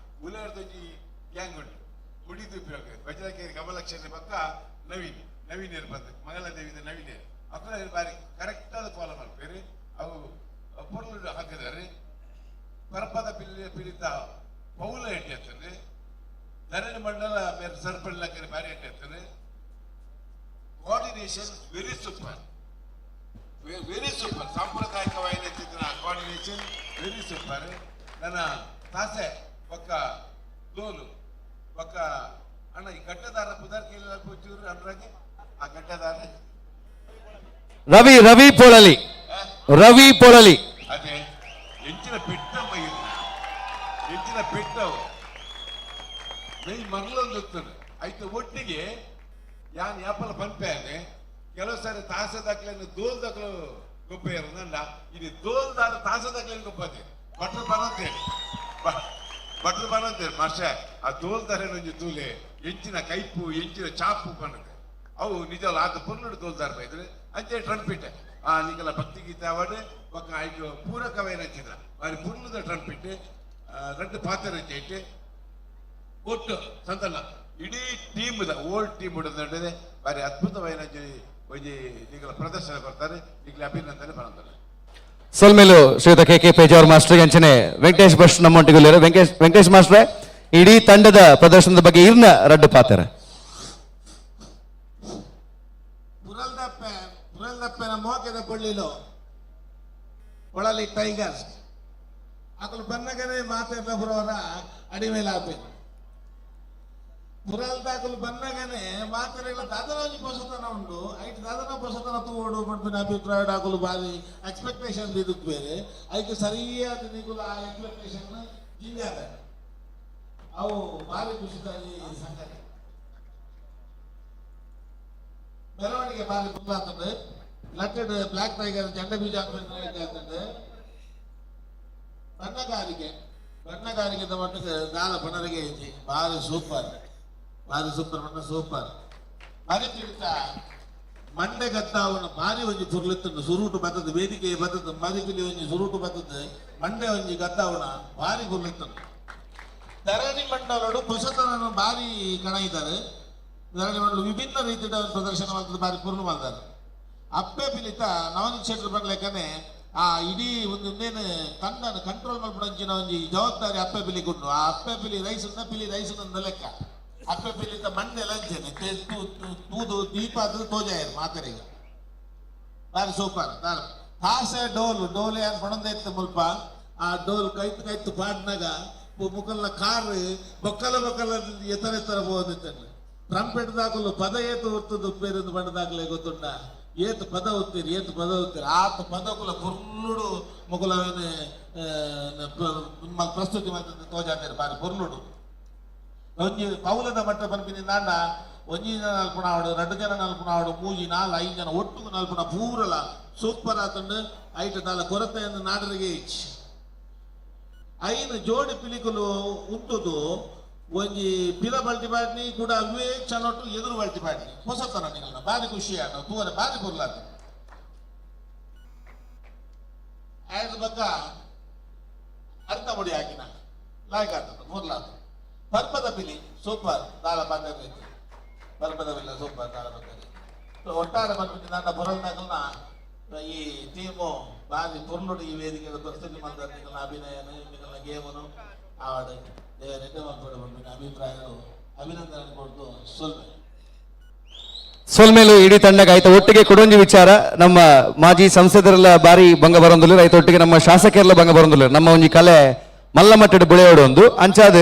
ಉಲೇರ್ದೊಂಜಿ ಗ್ಯಾಂಗ್ ಉಂಟು ಮುಡಿ ತುಪ್ಪಿ ಬಜರಾಕೇರಿ ಕಮಲಕ್ಷಣ ಪಕ್ಕ ನವೀನ್ ಬಂದು ಮಂಗಲದೇವಿದ ನವೀನ್ ಅಕ್ಕಳ ಬಾರಿ ಕರೆಕ್ಟ್ ಆದ ಫಾಲೋ ಮಾಡ್ಬೇರಿ ಅವು ಪೊರ್ಲು ಹಾಕಿದ್ದಾರೆ. ಪರಪದ ಪಿಲಿತ ಪೌಲ ಎಣ್ಣೆ ಆಗ್ತದೆ ಧರಣಿ ಮಂಡಲ ಮೇಲೆ ಸರ್ಪಳ್ಳ ಬಾರಿ ಎಣ್ಣೆ ಆಗ್ತದೆ. ಕೋಆರ್ಡಿನೇಷನ್ ವೆರಿ ಸೂಪರ್ ಸಾಂಪ್ರದಾಯಿಕವಾಗಿ ಕೋಆರ್ಡಿನೇಷನ್ ವೆರಿ ಸೂಪರ್. ನನ್ನ ತಾಸೆ ಒಕ್ಕ ದೋಲು ಒಕ್ಕ ಅಣ್ಣ ಈ ಗಡ್ಡದಾರ ಪುದರ್ಕೆ ಚೂರು ಅನ್ರಾಗೆ ಆ ಗಡ್ಡದಾರ ರವಿ ಪೊಳಲಿ ಅದೇ ಎಂಚಿನ ಪೆಟ್ಟ ಹೆಚ್ಚಿನ ಪೆಟ್ಟವು ಮೈ ಮರಳೊಂದು ಆಯ್ತು ಒಟ್ಟಿಗೆ ಯಾನ್ ಯಾಪಲ ಪಂಪೇನೆ ಕೆಲವು ಸಾರಿ ತಾಸದಾಕ್ಲೇನು ದೋಲ್ದಾಕ್ಲು ಗೊಬ್ಬ ಇರೋದಂಡ ಇದು ದೋಲ್ದಾರ ತಾಸದಾಕ್ಲೇನು ಗೊಬ್ಬದೆ ಬಟ್ರು ಬರಂತೇಳಿ ಬಟ್ರು ಬರಂತೇಳಿ ಮಾಸ್ಟರ್ ಆ ದೋಲ್ದಾರೆ ಒಂಜಿ ತೂಲೆ ಎಂಚಿನ ಕೈಪು ಎಂಚಿನ ಚಾಪು ಬಣ್ಣದೆ ಅವು ನಿಜವಲ್ಲ ಆತ ಪೊನ್ನಡು ದೋಲ್ದಾರ ಬೈದ್ರೆ ಅಂಚೆ ಟ್ರಂಪಿಟ್ ನಿಗಲ ಭಕ್ತಿ ಗೀತೆ ಅವಾರ್ಡ್ ఒక ఐదు పూరకమైన చిత్ర వారి పుర్లుద ట్రంపిట్ రెండు పాత్ర చేయిட்டு ಒಟ್ಟು ಸಂತಲ್ಲ ಇಡೀ ಟೀಮ್ ಓಲ್ಡ್ ಟೀಮ್ ಉಳಿದ್ರೆ ಬಾರಿ ಅದ್ಭುತమైన ಒಂದು ನಿಗಲ ಪ್ರದರ್ಶನ ಕೊಡ್ತಾರೆ ನಿಗಲ ಅಭಿನಂದನೆ ಬರುತ್ತಾರೆ. ಸೊಲ್ಮೇಲು ಶ್ರೀಯುತ ಕೆ ಪೇಜಾವರ್ ಮಾಸ್ಟರ್ ಅಂಚನೆ ವೆಂಕಟೇಶ್ ಭಟ್ ನಮ್ಮೊಟ್ಟಿಗೆ ವೆಂಕಟೇಶ್ ಮಾಸ್ಟ್ರೆ ಇಡೀ ತಂಡದ ಪ್ರದರ್ಶನದ ಬಗ್ಗೆ ಇರ್ನ ರಡ್ಡು ಪಾತ್ರ ಪುರಲ್ದಪ್ಪನ ಮೋಕೆದ ಕೊಳ್ಳಿಲು ಒಳಲಿ ಟೈಗರ್ಸ್ ಅಕಲು ಬನ್ನಗನೆ ಮಾತೆಲ್ಲ ಬರೋರ ಅಡಿಮೇಲೆ ಆಪೇನು ಪುರಲ್ದಾಕಲು ಬನ್ನಗನೆ ಮಾತೆಲ್ಲ ದಾದನ ಹೊಸತನ ಉಂಟು ಐಟ್ ದಾದನ ಹೊಸತನ ತೂಡು ಪಡ್ಪಿನ ಅಭಿಪ್ರಾಯ ಆಕಲು ಬಾರಿ ಎಕ್ಸ್ಪೆಕ್ಟೇಷನ್ ಇದಕ್ಕೆ ಬೇರೆ ಐಕೆ ಸರಿಯಾದ ನಿಗುಲ ಆ ಎಕ್ಸ್ಪೆಕ್ಟೇಷನ್ ಜಿಂಜಾದ ಅವು ಭಾರಿ ಖುಷಿದ ಈ ಸಂಗತಿ ಮೆರವಣಿಗೆ ಭಾರಿ ಫುಲ್ ಲಟ್ಟೆಡ್ ಬ್ಲಾಕ್ ಟೈಗರ್ ಜಂಡ ಬೀಜ ಆಗ್ತದೆ ಬಣ್ಣಗಾರಿಕೆ ಮಟ್ಟಿಗೆ ದಾಲ ಬಣ್ಣರಿಗೆ ಐತಿ ಭಾರಿ ಸೂಪರ್ ಬಣ್ಣ ಸೂಪರ್ ಭಾರಿ ತಿಳಿತ ಮಂಡೆ ಗದ್ದಾವನ ಭಾರಿ ಒಂಜಿ ಪುರ್ಲಿತ್ತು ಸುರುಟು ಬರ್ತದೆ ವೇದಿಕೆ ಬರ್ತದೆ ಮರಿಪಿಲಿ ಒಂಜಿ ಸುರುಟು ಬರ್ತದೆ ಮಂಡೆ ಒಂಜಿ ಗದ್ದಾವನ ಭಾರಿ ಪುರ್ಲಿತ್ತು ಧರಣಿ ಮಂಡಲರು ಹೊಸತನ ಭಾರಿ ಕಣಯಿದ್ದಾರೆ ಧರಣಿ ಮಂಡಲ ವಿಭಿನ್ನ ರೀತಿಯ ಪ್ರದರ್ಶನ ಮಾಡ್ತದೆ ಭಾರಿ ಪೂರ್ಣ ಮಾಡ್ತಾರೆ ಅಪ್ಪೆ ಪಿಲಿತ ನವನೀತ್ ಶೆಟ್ಟರ್ ಬರ್ಲಿಕ್ಕನೆ ಆ ಇಡೀ ಒಂದೇನು ತಂಡನ ಕಂಟ್ರೋಲ್ ಮಾಡ್ಬಿಡಂಚಿನ ಒಂಜಿ ಜವಾಬ್ದಾರಿ ಅಪ್ಪೆ ಪಿಲಿಗುಂಡು ಆ ಅಪ್ಪೆ ಪಿಲಿ ರೈಸನ್ನ ಲೆಕ್ಕ ಅಪ್ಪೆ ಪಿಲಿತ ಮಂಡೆ ಲಂಚನೆ ತೂದು ದೀಪ ಅದು ತೋಜಾಯರು ಮಾತರಿಗೆ ಭಾರಿ ಸೂಪರ್ ಹಾಸೆ ಡೋಲ್ ಏನ್ ಪಣಂದೈತೆ ಮುಲ್ಪ ಆ ಡೋಲ್ ಕೈತು ಪಾಡ್ನಾಗ ಮುಕ್ಕಲ್ನ ಕಾರ್ ಬೊಕ್ಕಲ ಎತ್ತರ ಹೋಗುತ್ತೆ ಟ್ರಂಪೆಟ್ ದಾಖಲು ಪದ ಏತು ಹೊರ್ತದ್ದು ಬೇರೊಂದು ಬಣ್ಣದಾಗಲೇ ಗೊತ್ತುಂಡ ಏತು ಪದ ಓದ್ತೀರಿ ಆತ ಪದಕುಲ ಪುರ್ಲುಡು ಮುಗುಲವೇನೆ ಪ್ರಸ್ತುತಿ ಮಾಡ್ತದೆ ತೋಜಾಮೇರು ಬಾರಿ ಪುರ್ಲುಡು ಒಂಜಿ ಪೌಲದ ಮಟ್ಟ ಪಂಪಿನಿ ನಾಂಡ ಒಂಜಿ ಜನ ನಲ್ಪುಣ ಆವಡು 2 ಜನ ನಲ್ಪುಣ ಆವಡು 3 4 5 ಜನ ಒಟ್ಟು ನಲ್ಪುಣ ಪೂರಲ ಸೂಪರ್ ಆತಂಡು ಐಟ ನಾಲ ಕೊರತೆಯನ್ನು ನಾಡರಿಗೆ ಇಚ್ಚಿ ಐನು ಜೋಡಿ ಪಿಲಿಕುಲು ಉಂಟುದು ಒಂಜಿ ಪಿಲ ಬಲ್ಟಿ ಬಾಡ್ನಿ ಕೂಡ ಅವೇ ಚನ್ನೊಟ್ಟು ಎದುರು ಬಲ್ಟಿ ಬಾಡ್ನಿ ಹೊಸತನ ನಿಗಳನ್ನ ಬಾರಿ ಖುಷಿ ಆಡ ತೂರ ಬಾರಿ ಪುರ್ಲಾತ ಆಯ್ದ ಬಕ್ಕ ಅರ್ಥ ಮುಡಿ ಹಾಕಿನ ಲಾಯ್ಕ ಆಗ್ತದೆ ಪುರ್ಲಾತ ಪರ್ಪದ ಪಿಲಿ ಸೂಪರ್ ದಾಳ ಪಾತ್ರೆ ಪರ್ಪದ ಪಿಲ್ಲ ಸೂಪರ್ ದಾಳ ಪಾತ್ರೆ ಒಟ್ಟಾರೆ ಬಂದ್ಬಿಟ್ಟು ನನ್ನ ಬುರಲ್ನಾಗಲ್ನ ಈ ಟೀಮು ಬಾರಿ ಪುರ್ಲುಡು ಈ ವೇದಿಕೆ ಪರಿಸ್ಥಿತಿ ಮಾಡ್ತಾರೆ ನಿಗಳ ಅಭಿನಯನು ನಿಗಳ ಗೇಮನು ಆವಾಡು ಅಭಿಪ್ರಾಯಗಳು ಅಭಿನಂದನೆ ಕೊಟ್ಟು ಸೊಲ್ಮೇಲು ಇಡೀ ತಂಡಕ್ಕೆ ಆಯ್ತು ಒಟ್ಟಿಗೆ ಕೊಡೊಂಜಿ ವಿಚಾರ ನಮ್ಮ ಮಾಜಿ ಸಂಸದರೆಲ್ಲ ಬಾರಿ ಭಂಗ ಬರೋದಿಲ್ಲ ಆಯ್ತು ಒಟ್ಟಿಗೆ ನಮ್ಮ ಶಾಸಕರೆಲ್ಲ ಭಂಗ ಬರೋದಿಲ್ಲ ನಮ್ಮ ಒಂಜಿ ಕಲೆ ಮಲ್ಲಮಟ್ಟದ ಬುಳೆಯೋಡು ಒಂದು ಅಂಚಾದ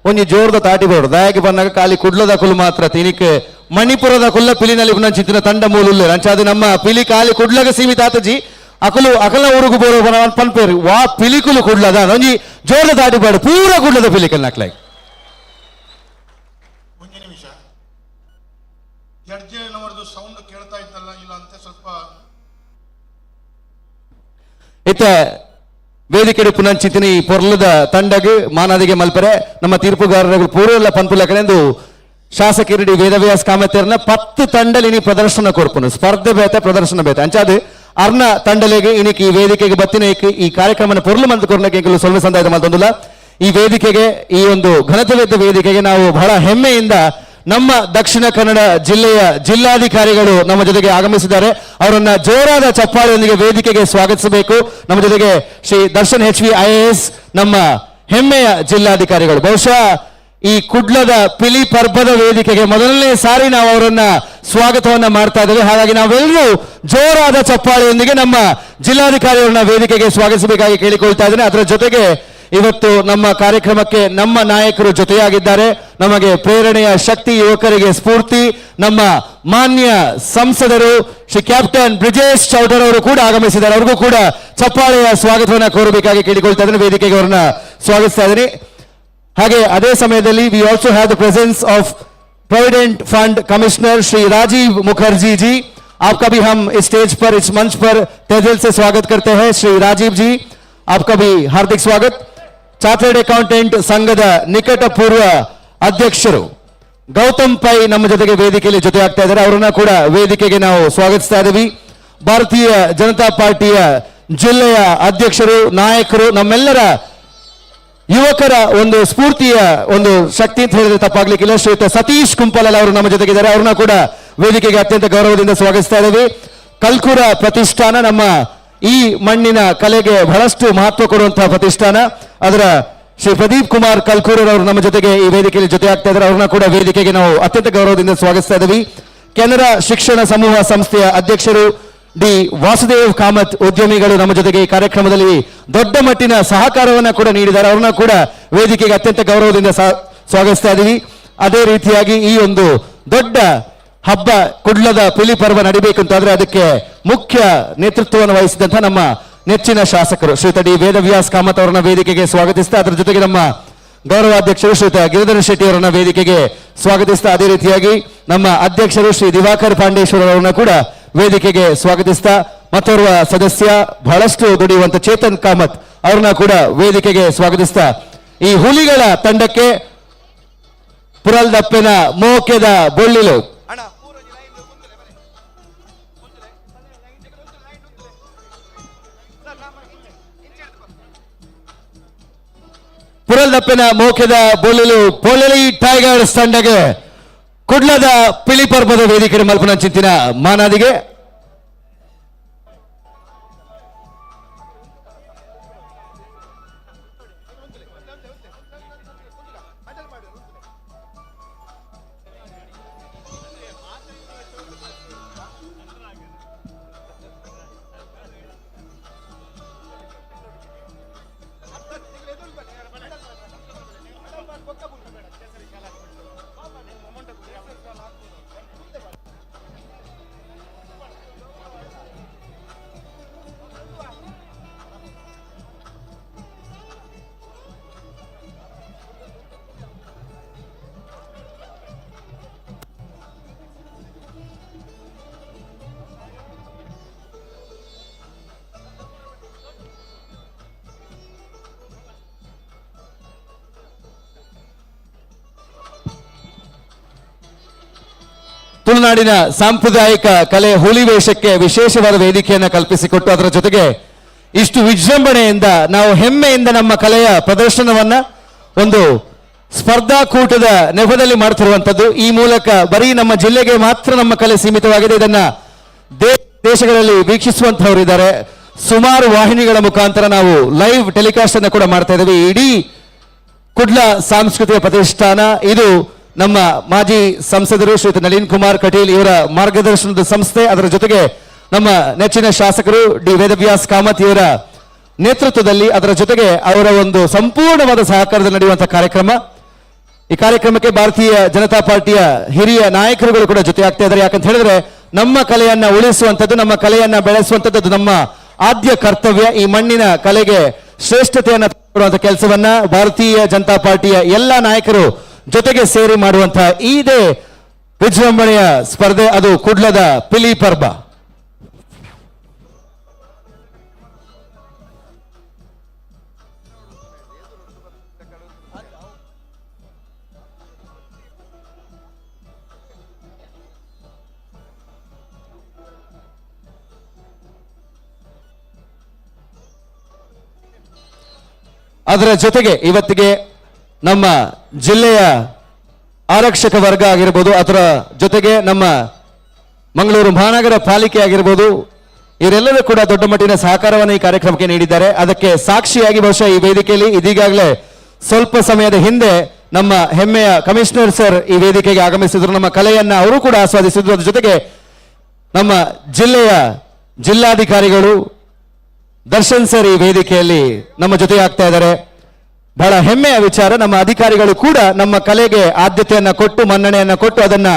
ಒಂಜಿ ಜೋರ್ದ ತಾಟಿ ಬರೋಡು ದಯಾಗಿ ಬಂದಾಗ ಖಾಲಿ ಕುಡ್ಲದ ಕುಲ್ ಮಾತ್ರ ತಿನಿಕ್ ಮಣಿಪುರದ ಕುಲ್ಲ ಪಿಲಿನಲ್ಲಿ ಚಿಂತಿನ ತಂಡ ಮೂಲುಲ್ಲ ಅಂಚಾದ ನಮ್ಮ ಪಿಲಿ ಖಾಲಿ ಕುಡ್ಲಗ ಸೀಮಿತ ಆತಜಿ ಅಕಲು ಅಕಲ ಊರುಗು ಬೋರೋ ಪನ್ಪೇರು ವಾ ಪಿಲಿಕುಲು ಕುಡ್ಲದ ಒಂಜಿ ಜೋರ್ದ ತಾಟಿ ಬಾಡು ಪೂರ ಕುಡ್ಲದ ಪಿಲಿಕಲ್ ನಾಕ್ಲಾಯ್ ಒಂದು ನಿಮಿಷ ಜಡ್ಜಿನವರದು ಸೌಂಡ್ ಕೇಳ್ತಾ ಇದ್ದಲ್ಲ ಇಲ್ಲ ಅಂತ ಸ್ವಲ್ಪ ಇತ್ತ ವೇದಿಕೆ ಪುನಂಚಿತಿನ ಈ ಪೊರ್ಲದ ತಂಡಗೆ ಮಾನದಿಗೆ ಮಲ್ಪರೆ ನಮ್ಮ ತೀರ್ಪುಗಾರರು ಪೂರ್ವೆಲ್ಲ ಪನ್ಪುಲಕನೆಂದು ಶಾಸಕರಿಡಿ ವೇದವ್ಯಾಸ ಕಾಮತ್ತೇರ್ನ 10 ತಂಡಲಿನಿ ಪ್ರದರ್ಶನ ಕೊರ್ಪುನು ಸ್ಪರ್ಧೆ ಬೇತೆ ಪ್ರದರ್ಶನ ಬೇತೆ ಅಂಚಾದ ಅರ್ನ ತಂಡಲೆಗೆ ಇನಿಕ್ ಈ ವೇದಿಕೆಗೆ ಬತ್ತಿನ ಈ ಕಾರ್ಯಕ್ರಮನ ಪೊರ್ಲು ಮಂತ್ ಕೊರ್ನಕ್ಕೆ ಸ್ವಲ್ಪ ಸಂದಾಯ ಮತ್ತೊಂದಿಲ್ಲ ಈ ವೇದಿಕೆಗೆ ಈ ಒಂದು ಘನತೆವೆದ್ದ ವೇದಿಕೆಗೆ ನಾವು ಬಹಳ ಹೆಮ್ಮೆಯಿಂದ ನಮ್ಮ ದಕ್ಷಿಣ ಕನ್ನಡ ಜಿಲ್ಲೆಯ ಜಿಲ್ಲಾಧಿಕಾರಿಗಳು ನಮ್ಮ ಜೊತೆಗೆ ಆಗಮಿಸಿದ್ದಾರೆ ಅವರನ್ನ ಜೋರಾದ ಚಪ್ಪಾಳೆಯೊಂದಿಗೆ ವೇದಿಕೆಗೆ ಸ್ವಾಗತಿಸಬೇಕು ನಮ್ಮ ಜೊತೆಗೆ ಶ್ರೀ ದರ್ಶನ್ HV IAS ನಮ್ಮ ಹೆಮ್ಮೆಯ ಜಿಲ್ಲಾಧಿಕಾರಿಗಳು ಬಹುಶಃ ಈ ಕುಡ್ಲದ ಪಿಲಿ ಪರ್ಬದ ವೇದಿಕೆಗೆ ಮೊದಲನೇ ಸಾರಿ ನಾವು ಅವರನ್ನ ಸ್ವಾಗತವನ್ನ ಮಾಡ್ತಾ ಇದ್ದೇವೆ ಹಾಗಾಗಿ ನಾವೆಲ್ಲರೂ ಜೋರಾದ ಚಪ್ಪಾಳೆಯೊಂದಿಗೆ ನಮ್ಮ ಜಿಲ್ಲಾಧಿಕಾರಿಯವರನ್ನ ವೇದಿಕೆಗೆ ಸ್ವಾಗತಿಸಬೇಕಾಗಿ ಕೇಳಿಕೊಳ್ತಾ ಇದ್ದೇನೆ ಅದರ ಜೊತೆಗೆ ಇವತ್ತು ನಮ್ಮ ಕಾರ್ಯಕ್ರಮಕ್ಕೆ ನಮ್ಮ ನಾಯಕರು ಜೊತೆಯಾಗಿದ್ದಾರೆ ನಮಗೆ ಪ್ರೇರಣೆಯ ಶಕ್ತಿ ಯುವಕರಿಗೆ ಸ್ಫೂರ್ತಿ ನಮ್ಮ ಮಾನ್ಯ ಸಂಸದರು ಶ್ರೀ ಕ್ಯಾಪ್ಟನ್ ಬ್ರಿಜೇಶ್ ಚೌಧರಿ ಅವರು ಕೂಡ ಆಗಮಿಸಿದ್ದಾರೆ ಅವ್ರಿಗೂ ಕೂಡ ಚಪ್ಪಾಳೆಯ ಸ್ವಾಗತವನ್ನ ಕೋರಬೇಕಾಗಿ ಕೇಳಿಕೊಳ್ತಾ ಇದ್ದೇನೆ ವೇದಿಕೆಗೆ ಅವರನ್ನ ಸ್ವಾಗತಿಸ್ತಾ ಇದ್ದೀನಿ ಹಾಗೆ ಅದೇ ಸಮಯದಲ್ಲಿ we also have the presence of provident fund commissioner Shri Rajeev Mukherjee ji, आपका भी हम इस स्टेज पर, इस मंच पर तहे दिल से स्वागत करते हैं। श्री राजीव जी, आपका भी हार्दिक स्वागत। चार्टर्ड अकाउंटेंट संघದ ನಿಕಟ ಪೂರ್ವ ಅಧ್ಯಕ್ಷರು ಗೌತಮ್ ಪೈ ನಮ್ಮ ಜೊತೆಗೆ ವೇದಿಕೆಯಲ್ಲಿ ಜೊತೆ ಆಗ್ತಾ ಇದ್ದಾರೆ, ಅವರನ್ನ ಕೂಡ ವೇದಿಕೆಗೆ ನಾವು ಸ್ವಾಗತಿಸ್ತಾ ಇದ್ದೀವಿ। ಭಾರತೀಯ ಜನತಾ ಪಾರ್ಟಿಯ ಜಿಲ್ಲೆಯ ಅಧ್ಯಕ್ಷರು, ನಾಯಕರು, ನಮ್ಮೆಲ್ಲರ ಯುವಕರ ಒಂದು ಸ್ಫೂರ್ತಿಯ ಒಂದು ಶಕ್ತಿ ಅಂತ ಹೇಳಿದ್ರೆ ತಪ್ಪಾಗ್ಲಿಕ್ಕಿಲ್ಲ, ಶ್ರೀಯುತ ಸತೀಶ್ ಕುಂಪಲಲ್ ಅವರು ನಮ್ಮ ಜೊತೆಗಿದ್ದಾರೆ, ಅವ್ರನ್ನ ಕೂಡ ವೇದಿಕೆಗೆ ಅತ್ಯಂತ ಗೌರವದಿಂದ ಸ್ವಾಗತಿಸ್ತಾ ಇದ್ದೀವಿ। ಕಲ್ಕುರ ಪ್ರತಿಷ್ಠಾನ ನಮ್ಮ ಈ ಮಣ್ಣಿನ ಕಲೆಗೆ ಬಹಳಷ್ಟು ಮಹತ್ವ ಕೊಡುವಂತಹ ಪ್ರತಿಷ್ಠಾನ, ಅದರ ಶ್ರೀ ಪ್ರದೀಪ್ ಕುಮಾರ್ ಕಲ್ಕೂರ್ ಅವರು ನಮ್ಮ ಜೊತೆಗೆ ಈ ವೇದಿಕೆಯಲ್ಲಿ ಜೊತೆ ಆಗ್ತಾ ಇದ್ದಾರೆ, ಅವ್ರನ್ನ ಕೂಡ ವೇದಿಕೆಗೆ ನಾವು ಅತ್ಯಂತ ಗೌರವದಿಂದ ಸ್ವಾಗತಿಸ್ತಾ ಇದ್ದೀವಿ। ಕೆನರಾ ಶಿಕ್ಷಣ ಸಮೂಹ ಸಂಸ್ಥೆಯ ಅಧ್ಯಕ್ಷರು ಡಿ ವಾಸುದೇವ್ ಕಾಮತ್ ಉದ್ಯಮಿಗಳು ನಮ್ಮ ಜೊತೆಗೆ ಈ ಕಾರ್ಯಕ್ರಮದಲ್ಲಿ ದೊಡ್ಡ ಮಟ್ಟಿನ ಸಹಕಾರವನ್ನ ಕೂಡ ನೀಡಿದ್ದಾರೆ, ಅವ್ರನ್ನ ಕೂಡ ವೇದಿಕೆಗೆ ಅತ್ಯಂತ ಗೌರವದಿಂದ ಸ್ವಾಗತಿಸ್ತಾ ಇದ್ದೀವಿ। ಅದೇ ರೀತಿಯಾಗಿ ಈ ಒಂದು ದೊಡ್ಡ ಹಬ್ಬ ಕುಡ್ಲದ ಪಿಲಿ ಪರ್ವ ನಡಿಬೇಕು ಅಂತಾದ್ರೆ ಅದಕ್ಕೆ ಮುಖ್ಯ ನೇತೃತ್ವವನ್ನು ವಹಿಸಿದಂತಹ ನಮ್ಮ ನೆಚ್ಚಿನ ಶಾಸಕರು ಶ್ರೀಯುತ ಡಿ ವೇದವ್ಯಾಸ್ ಕಾಮತ್ ಅವರನ್ನ ವೇದಿಕೆಗೆ ಸ್ವಾಗತಿಸ್ತಾ, ಅದರ ಜೊತೆಗೆ ನಮ್ಮ ಗೌರವಾಧ್ಯಕ್ಷರು ಶ್ರೀಯುತ ಗಿರಿಧರ್ ಶೆಟ್ಟಿ ಅವರನ್ನ ವೇದಿಕೆಗೆ ಸ್ವಾಗತಿಸ್ತಾ, ಅದೇ ರೀತಿಯಾಗಿ ನಮ್ಮ ಅಧ್ಯಕ್ಷರು ಶ್ರೀ ದಿವಾಕರ್ ಪಾಂಡೇಶ್ವರ ಅವರನ್ನ ಕೂಡ ವೇದಿಕೆಗೆ ಸ್ವಾಗತಿಸ್ತಾ, ಮತ್ತೋರ್ವ ಸದಸ್ಯ ಬಹಳಷ್ಟು ದುಡಿಯುವಂತ ಚೇತನ್ ಕಾಮತ್ ಅವ್ರನ್ನ ಕೂಡ ವೇದಿಕೆಗೆ ಸ್ವಾಗತಿಸ್ತಾ, ಈ ಹುಲಿಗಳ ತಂಡಕ್ಕೆ ಪುರಲ್ದಪ್ಪನ ಮೋಕೆದ ಬೊಳ್ಳಿಲು ಪುರಲ್ದಪ್ಪನ ಮೋಕೆದ ಬೊಳ್ಳಿಲು ಪೊಲಲಿ ಟೈಗರ್ಸ್ ತಂಡಗೆ ಕುಡ್ಲದ ಪಿಳಿ ಪರ್ವದ ವೇದಿಕೆ ಮಲ್ಪನ ಚಿಂತಿನ ಮಾನಾದಿಗೆ ತುಳುನಾಡಿನ ಸಾಂಪ್ರದಾಯಿಕ ಕಲೆ ಹುಲಿ ವೇಷಕ್ಕೆ ವಿಶೇಷವಾದ ವೇದಿಕೆಯನ್ನು ಕಲ್ಪಿಸಿಕೊಟ್ಟು ಅದರ ಜೊತೆಗೆ ಇಷ್ಟು ವಿಜೃಂಭಣೆಯಿಂದ ನಾವು ಹೆಮ್ಮೆಯಿಂದ ನಮ್ಮ ಕಲೆಯ ಪ್ರದರ್ಶನವನ್ನ ಒಂದು ಸ್ಪರ್ಧಾಕೂಟದ ನೆಪದಲ್ಲಿ ಮಾಡ್ತಿರುವಂತದ್ದು, ಈ ಮೂಲಕ ಬರೀ ನಮ್ಮ ಜಿಲ್ಲೆಗೆ ಮಾತ್ರ ನಮ್ಮ ಕಲೆ ಸೀಮಿತವಾಗಿದೆ, ಇದನ್ನ ದೇಶಗಳಲ್ಲಿ ವೀಕ್ಷಿಸುವಂತಹವರು ಇದ್ದಾರೆ, ಸುಮಾರು ವಾಹಿನಿಗಳ ಮುಖಾಂತರ ನಾವು ಲೈವ್ ಟೆಲಿಕಾಸ್ಟ್ ಅನ್ನು ಕೂಡ ಮಾಡ್ತಾ ಇದ್ದೇವೆ। ಇಡೀ ಕುಡ್ಲ ಸಾಂಸ್ಕೃತಿಕ ಪ್ರತಿಷ್ಠಾನ ಇದು ನಮ್ಮ ಮಾಜಿ ಸಂಸದರು ಶ್ರೀಯುತ ನಳಿನ್ ಕುಮಾರ್ ಕಟೀಲ್ ಇವರ ಮಾರ್ಗದರ್ಶನದ ಸಂಸ್ಥೆ, ಅದರ ಜೊತೆಗೆ ನಮ್ಮ ನೆಚ್ಚಿನ ಶಾಸಕರು ಡಿ ವೇದವ್ಯಾಸ್ ಕಾಮತ್ ಇವರ ನೇತೃತ್ವದಲ್ಲಿ, ಅದರ ಜೊತೆಗೆ ಅವರ ಒಂದು ಸಂಪೂರ್ಣವಾದ ಸಹಕಾರದಲ್ಲಿ ನಡೆಯುವಂತಹ ಕಾರ್ಯಕ್ರಮ। ಈ ಕಾರ್ಯಕ್ರಮಕ್ಕೆ ಭಾರತೀಯ ಜನತಾ ಪಾರ್ಟಿಯ ಹಿರಿಯ ನಾಯಕರುಗಳು ಕೂಡ ಜೊತೆ ಆಗ್ತಾ ಇದ್ದಾರೆ, ಯಾಕಂತ ಹೇಳಿದ್ರೆ ನಮ್ಮ ಕಲೆಯನ್ನ ಉಳಿಸುವಂಥದ್ದು, ನಮ್ಮ ಕಲೆಯನ್ನ ಬೆಳೆಸುವಂಥದ್ದು ನಮ್ಮ ಆದ್ಯ ಕರ್ತವ್ಯ। ಈ ಮಣ್ಣಿನ ಕಲೆಗೆ ಶ್ರೇಷ್ಠತೆಯನ್ನು ಕೊಡುವಂತಹ ಕೆಲಸವನ್ನ ಭಾರತೀಯ ಜನತಾ ಪಾರ್ಟಿಯ ಎಲ್ಲ ನಾಯಕರು ಜೊತೆಗೆ ಸೇರಿ ಮಾಡುವಂತಹ ಇದೇ ವಿಜೃಂಭಣೆಯ ಸ್ಪರ್ಧೆ, ಅದು ಕುಡ್ಲದ ಪಿಲಿ ಪರ್ವ। ಅದರ ಜೊತೆಗೆ ಇವತ್ತಿಗೆ ನಮ್ಮ ಜಿಲ್ಲೆಯ ಆರಕ್ಷಕ ವರ್ಗ ಆಗಿರ್ಬೋದು, ಅದರ ಜೊತೆಗೆ ನಮ್ಮ ಮಂಗಳೂರು ಮಹಾನಗರ ಪಾಲಿಕೆ ಆಗಿರ್ಬೋದು, ಇವರೆಲ್ಲರೂ ಕೂಡ ದೊಡ್ಡ ಮಟ್ಟಿನ ಸಹಕಾರವನ್ನು ಈ ಕಾರ್ಯಕ್ರಮಕ್ಕೆ ನೀಡಿದ್ದಾರೆ। ಅದಕ್ಕೆ ಸಾಕ್ಷಿಯಾಗಿ ಬಹುಶಃ ಈ ವೇದಿಕೆಯಲ್ಲಿ ಇದೀಗಾಗಲೇ ಸ್ವಲ್ಪ ಸಮಯದ ಹಿಂದೆ ನಮ್ಮ ಹೆಮ್ಮೆಯ ಕಮಿಷನರ್ ಸರ್ ಈ ವೇದಿಕೆಗೆ ಆಗಮಿಸಿದ್ರು, ನಮ್ಮ ಕಲೆಯನ್ನ ಅವರು ಕೂಡ ಆಸ್ವಾದಿಸಿದ್ರು। ಅದ್ರ ಜೊತೆಗೆ ನಮ್ಮ ಜಿಲ್ಲೆಯ ಜಿಲ್ಲಾಧಿಕಾರಿಗಳು ದರ್ಶನ್ ಸರ್ ಈ ವೇದಿಕೆಯಲ್ಲಿ ನಮ್ಮ ಜೊತೆ ಆಗ್ತಾ ಇದ್ದಾರೆ। ಬಹಳ ಹೆಮ್ಮೆಯ ವಿಚಾರ, ನಮ್ಮ ಅಧಿಕಾರಿಗಳು ಕೂಡ ನಮ್ಮ ಕಲೆಗೆ ಆದ್ಯತೆಯನ್ನ ಕೊಟ್ಟು ಮನ್ನಣೆಯನ್ನ ಕೊಟ್ಟು ಅದನ್ನ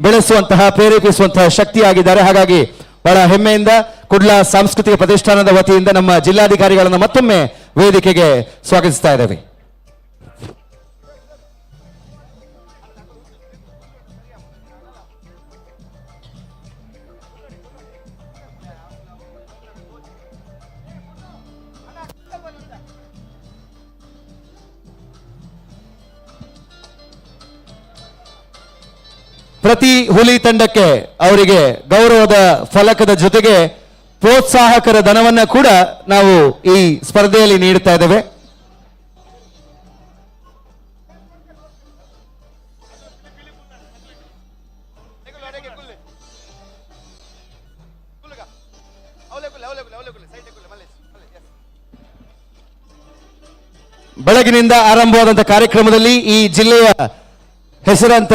ಬೆಳೆಸುವಂತಹ ಪ್ರೇರೇಪಿಸುವಂತಹ ಶಕ್ತಿಯಾಗಿದ್ದಾರೆ। ಹಾಗಾಗಿ ಬಹಳ ಹೆಮ್ಮೆಯಿಂದ ಕುಡ್ಲ ಸಾಂಸ್ಕೃತಿಕ ಪ್ರತಿಷ್ಠಾನದ ವತಿಯಿಂದ ನಮ್ಮ ಜಿಲ್ಲಾಧಿಕಾರಿಗಳನ್ನು ಮತ್ತೊಮ್ಮೆ ವೇದಿಕೆಗೆ ಸ್ವಾಗತಿಸ್ತಾ ಇದ್ದೇವೆ। ಪ್ರತಿ ಹುಲಿ ತಂಡಕ್ಕೆ ಅವರಿಗೆ ಗೌರವದ ಫಲಕದ ಜೊತೆಗೆ ಪ್ರೋತ್ಸಾಹಕರ ಧನವನ್ನ ಕೂಡ ನಾವು ಈ ಸ್ಪರ್ಧೆಯಲ್ಲಿ ನೀಡ್ತಾ ಇದ್ದೇವೆ. ಬೆಳಗಿನಿಂದ ಆರಂಭವಾದಂತಹ ಕಾರ್ಯಕ್ರಮದಲ್ಲಿ ಈ ಜಿಲ್ಲೆಯ ಹೆಸರಾಂತ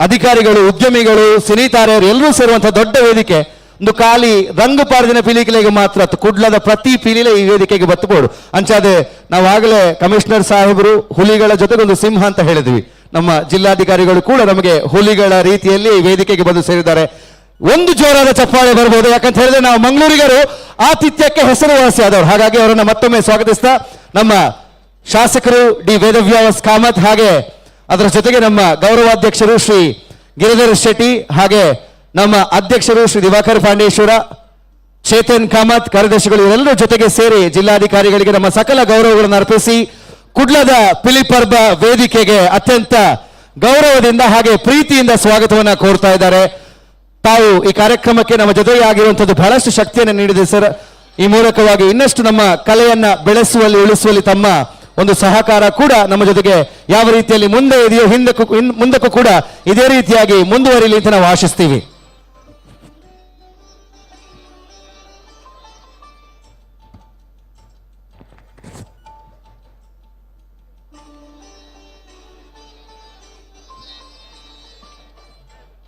ಅಧಿಕಾರಿಗಳು, ಉದ್ಯಮಿಗಳು, ಸಿನಿತಾರೆಯರು ಎಲ್ಲರೂ ಸೇರುವಂತಹ ದೊಡ್ಡ ವೇದಿಕೆ. ಒಂದು ಖಾಲಿ ರಂಗು ಪಾರ್ದಿನ ಪೀಳಿಗೆಗೆ ಮಾತ್ರ ಕುಡ್ಲದ ಪ್ರತಿ ಪೀಳಿಲೆ ಈ ವೇದಿಕೆಗೆ ಬತ್ತಬಹುದು. ಅಂಚಾದೆ ನಾವಾಗಲೇ ಕಮಿಷನರ್ ಸಾಹೇಬರು ಹುಲಿಗಳ ಜೊತೆಗೊಂದು ಸಿಂಹ ಅಂತ ಹೇಳಿದ್ವಿ. ನಮ್ಮ ಜಿಲ್ಲಾಧಿಕಾರಿಗಳು ಕೂಡ ನಮಗೆ ಹುಲಿಗಳ ರೀತಿಯಲ್ಲಿ ಈ ವೇದಿಕೆಗೆ ಬಂದು ಸೇರಿದ್ದಾರೆ. ಒಂದು ಜೋರಾದ ಚಪ್ಪಾಳೆ ಬರಬಹುದು, ಯಾಕಂತ ಹೇಳಿದ್ರೆ ನಾವು ಮಂಗಳೂರಿಗರು ಆತಿಥ್ಯಕ್ಕೆ ಹೆಸರುವಾಸಿಯಾದವರು. ಹಾಗಾಗಿ ಅವರನ್ನ ಮತ್ತೊಮ್ಮೆ ಸ್ವಾಗತಿಸ್ತಾ ನಮ್ಮ ಶಾಸಕರು ಡಿ ವೇದವ್ಯಾಸ್ ಕಾಮತ್, ಹಾಗೆ ಅದರ ಜೊತೆಗೆ ನಮ್ಮ ಗೌರವಾಧ್ಯಕ್ಷರು ಶ್ರೀ ಗಿರಿಧರ್ ಶೆಟ್ಟಿ, ಹಾಗೆ ನಮ್ಮ ಅಧ್ಯಕ್ಷರು ಶ್ರೀ ದಿವಾಕರ್ ಪಾಂಡೇಶ್ವರ, ಚೇತನ್ ಕಾಮತ್, ಕಾರ್ಯದರ್ಶಿಗಳು ಇವರೆಲ್ಲರ ಜೊತೆಗೆ ಸೇರಿ ಜಿಲ್ಲಾಧಿಕಾರಿಗಳಿಗೆ ನಮ್ಮ ಸಕಲ ಗೌರವಗಳನ್ನು ಅರ್ಪಿಸಿ ಕುಡ್ಲದ ಪಿಲಿಪರ್ಬ ವೇದಿಕೆಗೆ ಅತ್ಯಂತ ಗೌರವದಿಂದ ಹಾಗೆ ಪ್ರೀತಿಯಿಂದ ಸ್ವಾಗತವನ್ನ ಕೋರ್ತಾ ಇದ್ದಾರೆ. ತಾವು ಈ ಕಾರ್ಯಕ್ರಮಕ್ಕೆ ನಮ್ಮ ಜೊತೆಗೆ ಆಗಿರುವಂತದ್ದು ಬಹಳಷ್ಟು ಶಕ್ತಿಯನ್ನು ನೀಡಿದೆ ಸರ್. ಈ ಮೂಲಕವಾಗಿ ಇನ್ನಷ್ಟು ನಮ್ಮ ಕಲೆಯನ್ನ ಬೆಳೆಸುವಲ್ಲಿ, ಉಳಿಸುವಲ್ಲಿ ತಮ್ಮ ಒಂದು ಸಹಕಾರ ಕೂಡ ನಮ್ಮ ಜೊತೆಗೆ ಯಾವ ರೀತಿಯಲ್ಲಿ ಮುಂದೆ ಇದೆಯೋ ಮುಂದಕ್ಕೂ ಕೂಡ ಇದೇ ರೀತಿಯಾಗಿ ಮುಂದುವರಿಲಿ ಅಂತ ನಾವು ಆಶಿಸ್ತೀವಿ.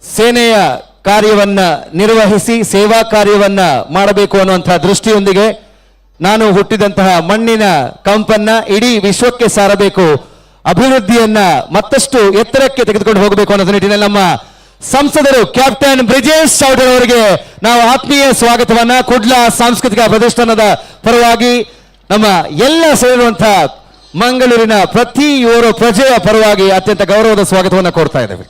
ಸೇನೆಯ ಕಾರ್ಯವನ್ನ ನಿರ್ವಹಿಸಿ ಸೇವಾ ಕಾರ್ಯವನ್ನ ಮಾಡಬೇಕು ಅನ್ನುವಂತಹ ದೃಷ್ಟಿಯೊಂದಿಗೆ ನಾನು ಹುಟ್ಟಿದಂತಹ ಮಣ್ಣಿನ ಕಂಪನ್ನ ಇಡೀ ವಿಶ್ವಕ್ಕೆ ಸಾರಬೇಕು, ಅಭಿವೃದ್ಧಿಯನ್ನ ಮತ್ತಷ್ಟು ಎತ್ತರಕ್ಕೆ ತೆಗೆದುಕೊಂಡು ಹೋಗಬೇಕು ಅನ್ನೋ ನಿಟ್ಟಿನಲ್ಲಿ ನಮ್ಮ ಸಂಸದರು ಕ್ಯಾಪ್ಟನ್ ಬ್ರಿಜೇಶ್ ಚೌಧರಿ ಅವರಿಗೆ ನಾವು ಆತ್ಮೀಯ ಸ್ವಾಗತವನ್ನ ಕುಡ್ಲ ಸಾಂಸ್ಕೃತಿಕ ಪ್ರತಿಷ್ಠಾನದ ಪರವಾಗಿ ನಮ್ಮ ಎಲ್ಲ ಸೇರಿರುವಂತಹ ಮಂಗಳೂರಿನ ಪ್ರತಿ ಓರ್ವ ಪ್ರಜೆಯ ಪರವಾಗಿ ಅತ್ಯಂತ ಗೌರವದ ಸ್ವಾಗತವನ್ನ ಕೋರ್ತಾ ಇದ್ದೇವೆ.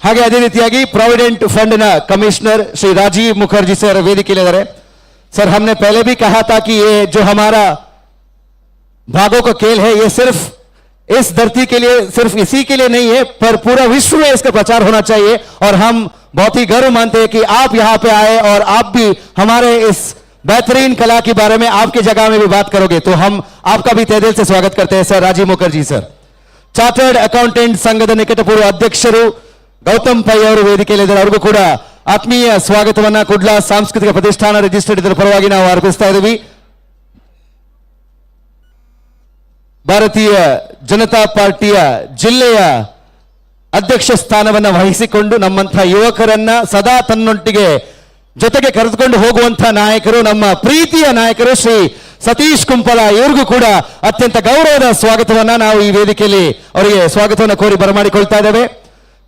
ಹಾಗೆ ಅದೇ ರೀತಿಯಾಗಿ ಪ್ರಾವಿಡೆಂಟ್ फंड न कमिश्नर श्री राजीव मुखर्जी सर वेदिके ले सर, हमने पहले भी कहा था कि ये जो हमारा भागों का खेल है ये सिर्फ इस धरती के लिए, सिर्फ इसी के लिए नहीं है, पर पूरा विश्व में इसका प्रचार होना चाहिए. और हम बहुत ही गर्व मानते हैं कि आप यहाँ पे आए और आप भी हमारे इस बेहतरीन कला के बारे में आपकी जगह में भी बात करोगे, तो हम आपका भी तहे दिल से स्वागत करते हैं sir. Rajeev Mukherjee sir, chartered accountant संघದ ನಿಕಟಪೂರ್ವ ಅಧ್ಯಕ್ಷರು ಗೌತಮ್ ಪೈ ಅವರು ವೇದಿಕೆಯಲ್ಲಿದ್ದಾರೆ. ಅವ್ರಿಗೂ ಕೂಡ ಆತ್ಮೀಯ ಸ್ವಾಗತವನ್ನ ಕುಡ್ಲ ಸಾಂಸ್ಕೃತಿಕ ಪ್ರತಿಷ್ಠಾನ ರಿಜಿಸ್ಟರ್ಡ್ ಇದರ ಪರವಾಗಿ ನಾವು ಅರ್ಪಿಸ್ತಾ ಇದ್ದೀವಿ. ಭಾರತೀಯ ಜನತಾ ಪಾರ್ಟಿಯ ಜಿಲ್ಲೆಯ ಅಧ್ಯಕ್ಷ ಸ್ಥಾನವನ್ನ ವಹಿಸಿಕೊಂಡು ನಮ್ಮಂತಹ ಯುವಕರನ್ನ ಸದಾ ತನ್ನೊಟ್ಟಿಗೆ ಜೊತೆಗೆ ಕರೆದುಕೊಂಡು ಹೋಗುವಂತಹ ನಾಯಕರು, ನಮ್ಮ ಪ್ರೀತಿಯ ನಾಯಕರು ಶ್ರೀ ಸತೀಶ್ ಕುಂಪಲ, ಇವರಿಗೂ ಕೂಡ ಅತ್ಯಂತ ಗೌರವದ ಸ್ವಾಗತವನ್ನ ನಾವು ಈ ವೇದಿಕೆಯಲ್ಲಿ ಅವರಿಗೆ ಸ್ವಾಗತವನ್ನು ಕೋರಿ ಬರಮಾಡಿಕೊಳ್ತಾ ಇದ್ದೇವೆ.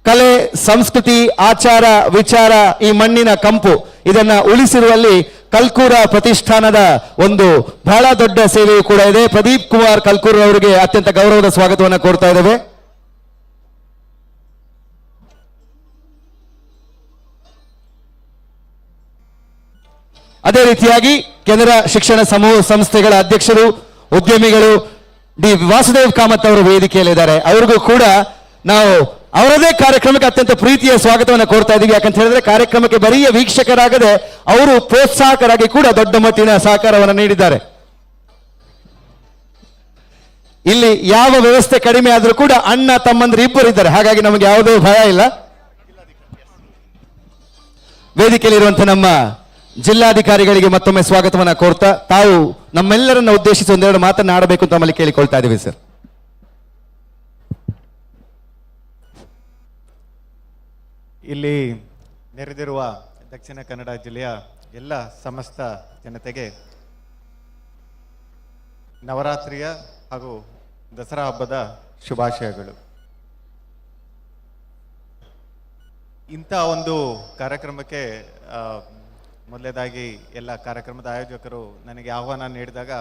ಕಲೆ, ಸಂಸ್ಕೃತಿ, ಆಚಾರ, ವಿಚಾರ, ಈ ಮಣ್ಣಿನ ಕಂಪು ಇದನ್ನ ಉಳಿಸಿರುವಲ್ಲಿ ಕಲ್ಕೂರ ಪ್ರತಿಷ್ಠಾನದ ಒಂದು ಬಹಳ ದೊಡ್ಡ ಸೇವೆಯೂ ಕೂಡ ಇದೆ. ಪ್ರದೀಪ್ ಕುಮಾರ್ ಕಲ್ಕೂರ್ ಅವರಿಗೆ ಅತ್ಯಂತ ಗೌರವದ ಸ್ವಾಗತವನ್ನು ಕೋರ್ತಾ ಇದ್ದೇವೆ. ಅದೇ ರೀತಿಯಾಗಿ ಕೇಂದ್ರ ಶಿಕ್ಷಣ ಸಮೂಹ ಸಂಸ್ಥೆಗಳ ಅಧ್ಯಕ್ಷರು, ಉದ್ಯಮಿಗಳು ಡಿ ವಾಸುದೇವ್ ಕಾಮತ್ ಅವರು ವೇದಿಕೆಯಲ್ಲಿದ್ದಾರೆ. ಅವ್ರಿಗೂ ಕೂಡ ನಾವು ಅವರದೇ ಕಾರ್ಯಕ್ರಮಕ್ಕೆ ಅತ್ಯಂತ ಪ್ರೀತಿಯ ಸ್ವಾಗತವನ್ನು ಕೋರ್ತಾ ಇದ್ದೀವಿ. ಯಾಕಂತ ಹೇಳಿದ್ರೆ ಕಾರ್ಯಕ್ರಮಕ್ಕೆ ಬರೀ ವೀಕ್ಷಕರಾಗದೆ ಅವರು ಪ್ರೋತ್ಸಾಹಕರಾಗಿ ಕೂಡ ದೊಡ್ಡ ಮಟ್ಟಿನ ಸಹಕಾರವನ್ನು ನೀಡಿದ್ದಾರೆ. ಇಲ್ಲಿ ಯಾವ ವ್ಯವಸ್ಥೆ ಕಡಿಮೆ ಆದರೂ ಕೂಡ ಅಣ್ಣ ತಮ್ಮಂದ್ರು ಇಬ್ಬರು ಇದ್ದಾರೆ, ಹಾಗಾಗಿ ನಮಗೆ ಯಾವುದೇ ಭಯ ಇಲ್ಲ. ವೇದಿಕೆಯಲ್ಲಿರುವಂತಹ ನಮ್ಮ ಜಿಲ್ಲಾಧಿಕಾರಿಗಳಿಗೆ ಮತ್ತೊಮ್ಮೆ ಸ್ವಾಗತವನ್ನ ಕೋರ್ತಾ ತಾವು ನಮ್ಮೆಲ್ಲರನ್ನ ಉದ್ದೇಶಿಸಿ ಒಂದೆರಡು ಮಾತನ್ನ ಆಡಬೇಕು ಅಂತ ನಮ್ಮಲ್ಲಿ ಕೇಳಿಕೊಳ್ತಾ ಇದ್ದೀವಿ ಸರ್. ಇಲ್ಲಿ ನೆರೆದಿರುವ ದಕ್ಷಿಣ ಕನ್ನಡ ಜಿಲ್ಲೆಯ ಎಲ್ಲ ಸಮಸ್ತ ಜನತೆಗೆ ನವರಾತ್ರಿಯ ಹಾಗೂ ದಸರಾ ಹಬ್ಬದ ಶುಭಾಶಯಗಳು. ಇಂಥ ಒಂದು ಕಾರ್ಯಕ್ರಮಕ್ಕೆ ಮೊದಲೇದಾಗಿ ಎಲ್ಲ ಕಾರ್ಯಕ್ರಮದ ಆಯೋಜಕರು ನನಗೆ ಆಹ್ವಾನ ನೀಡಿದಾಗ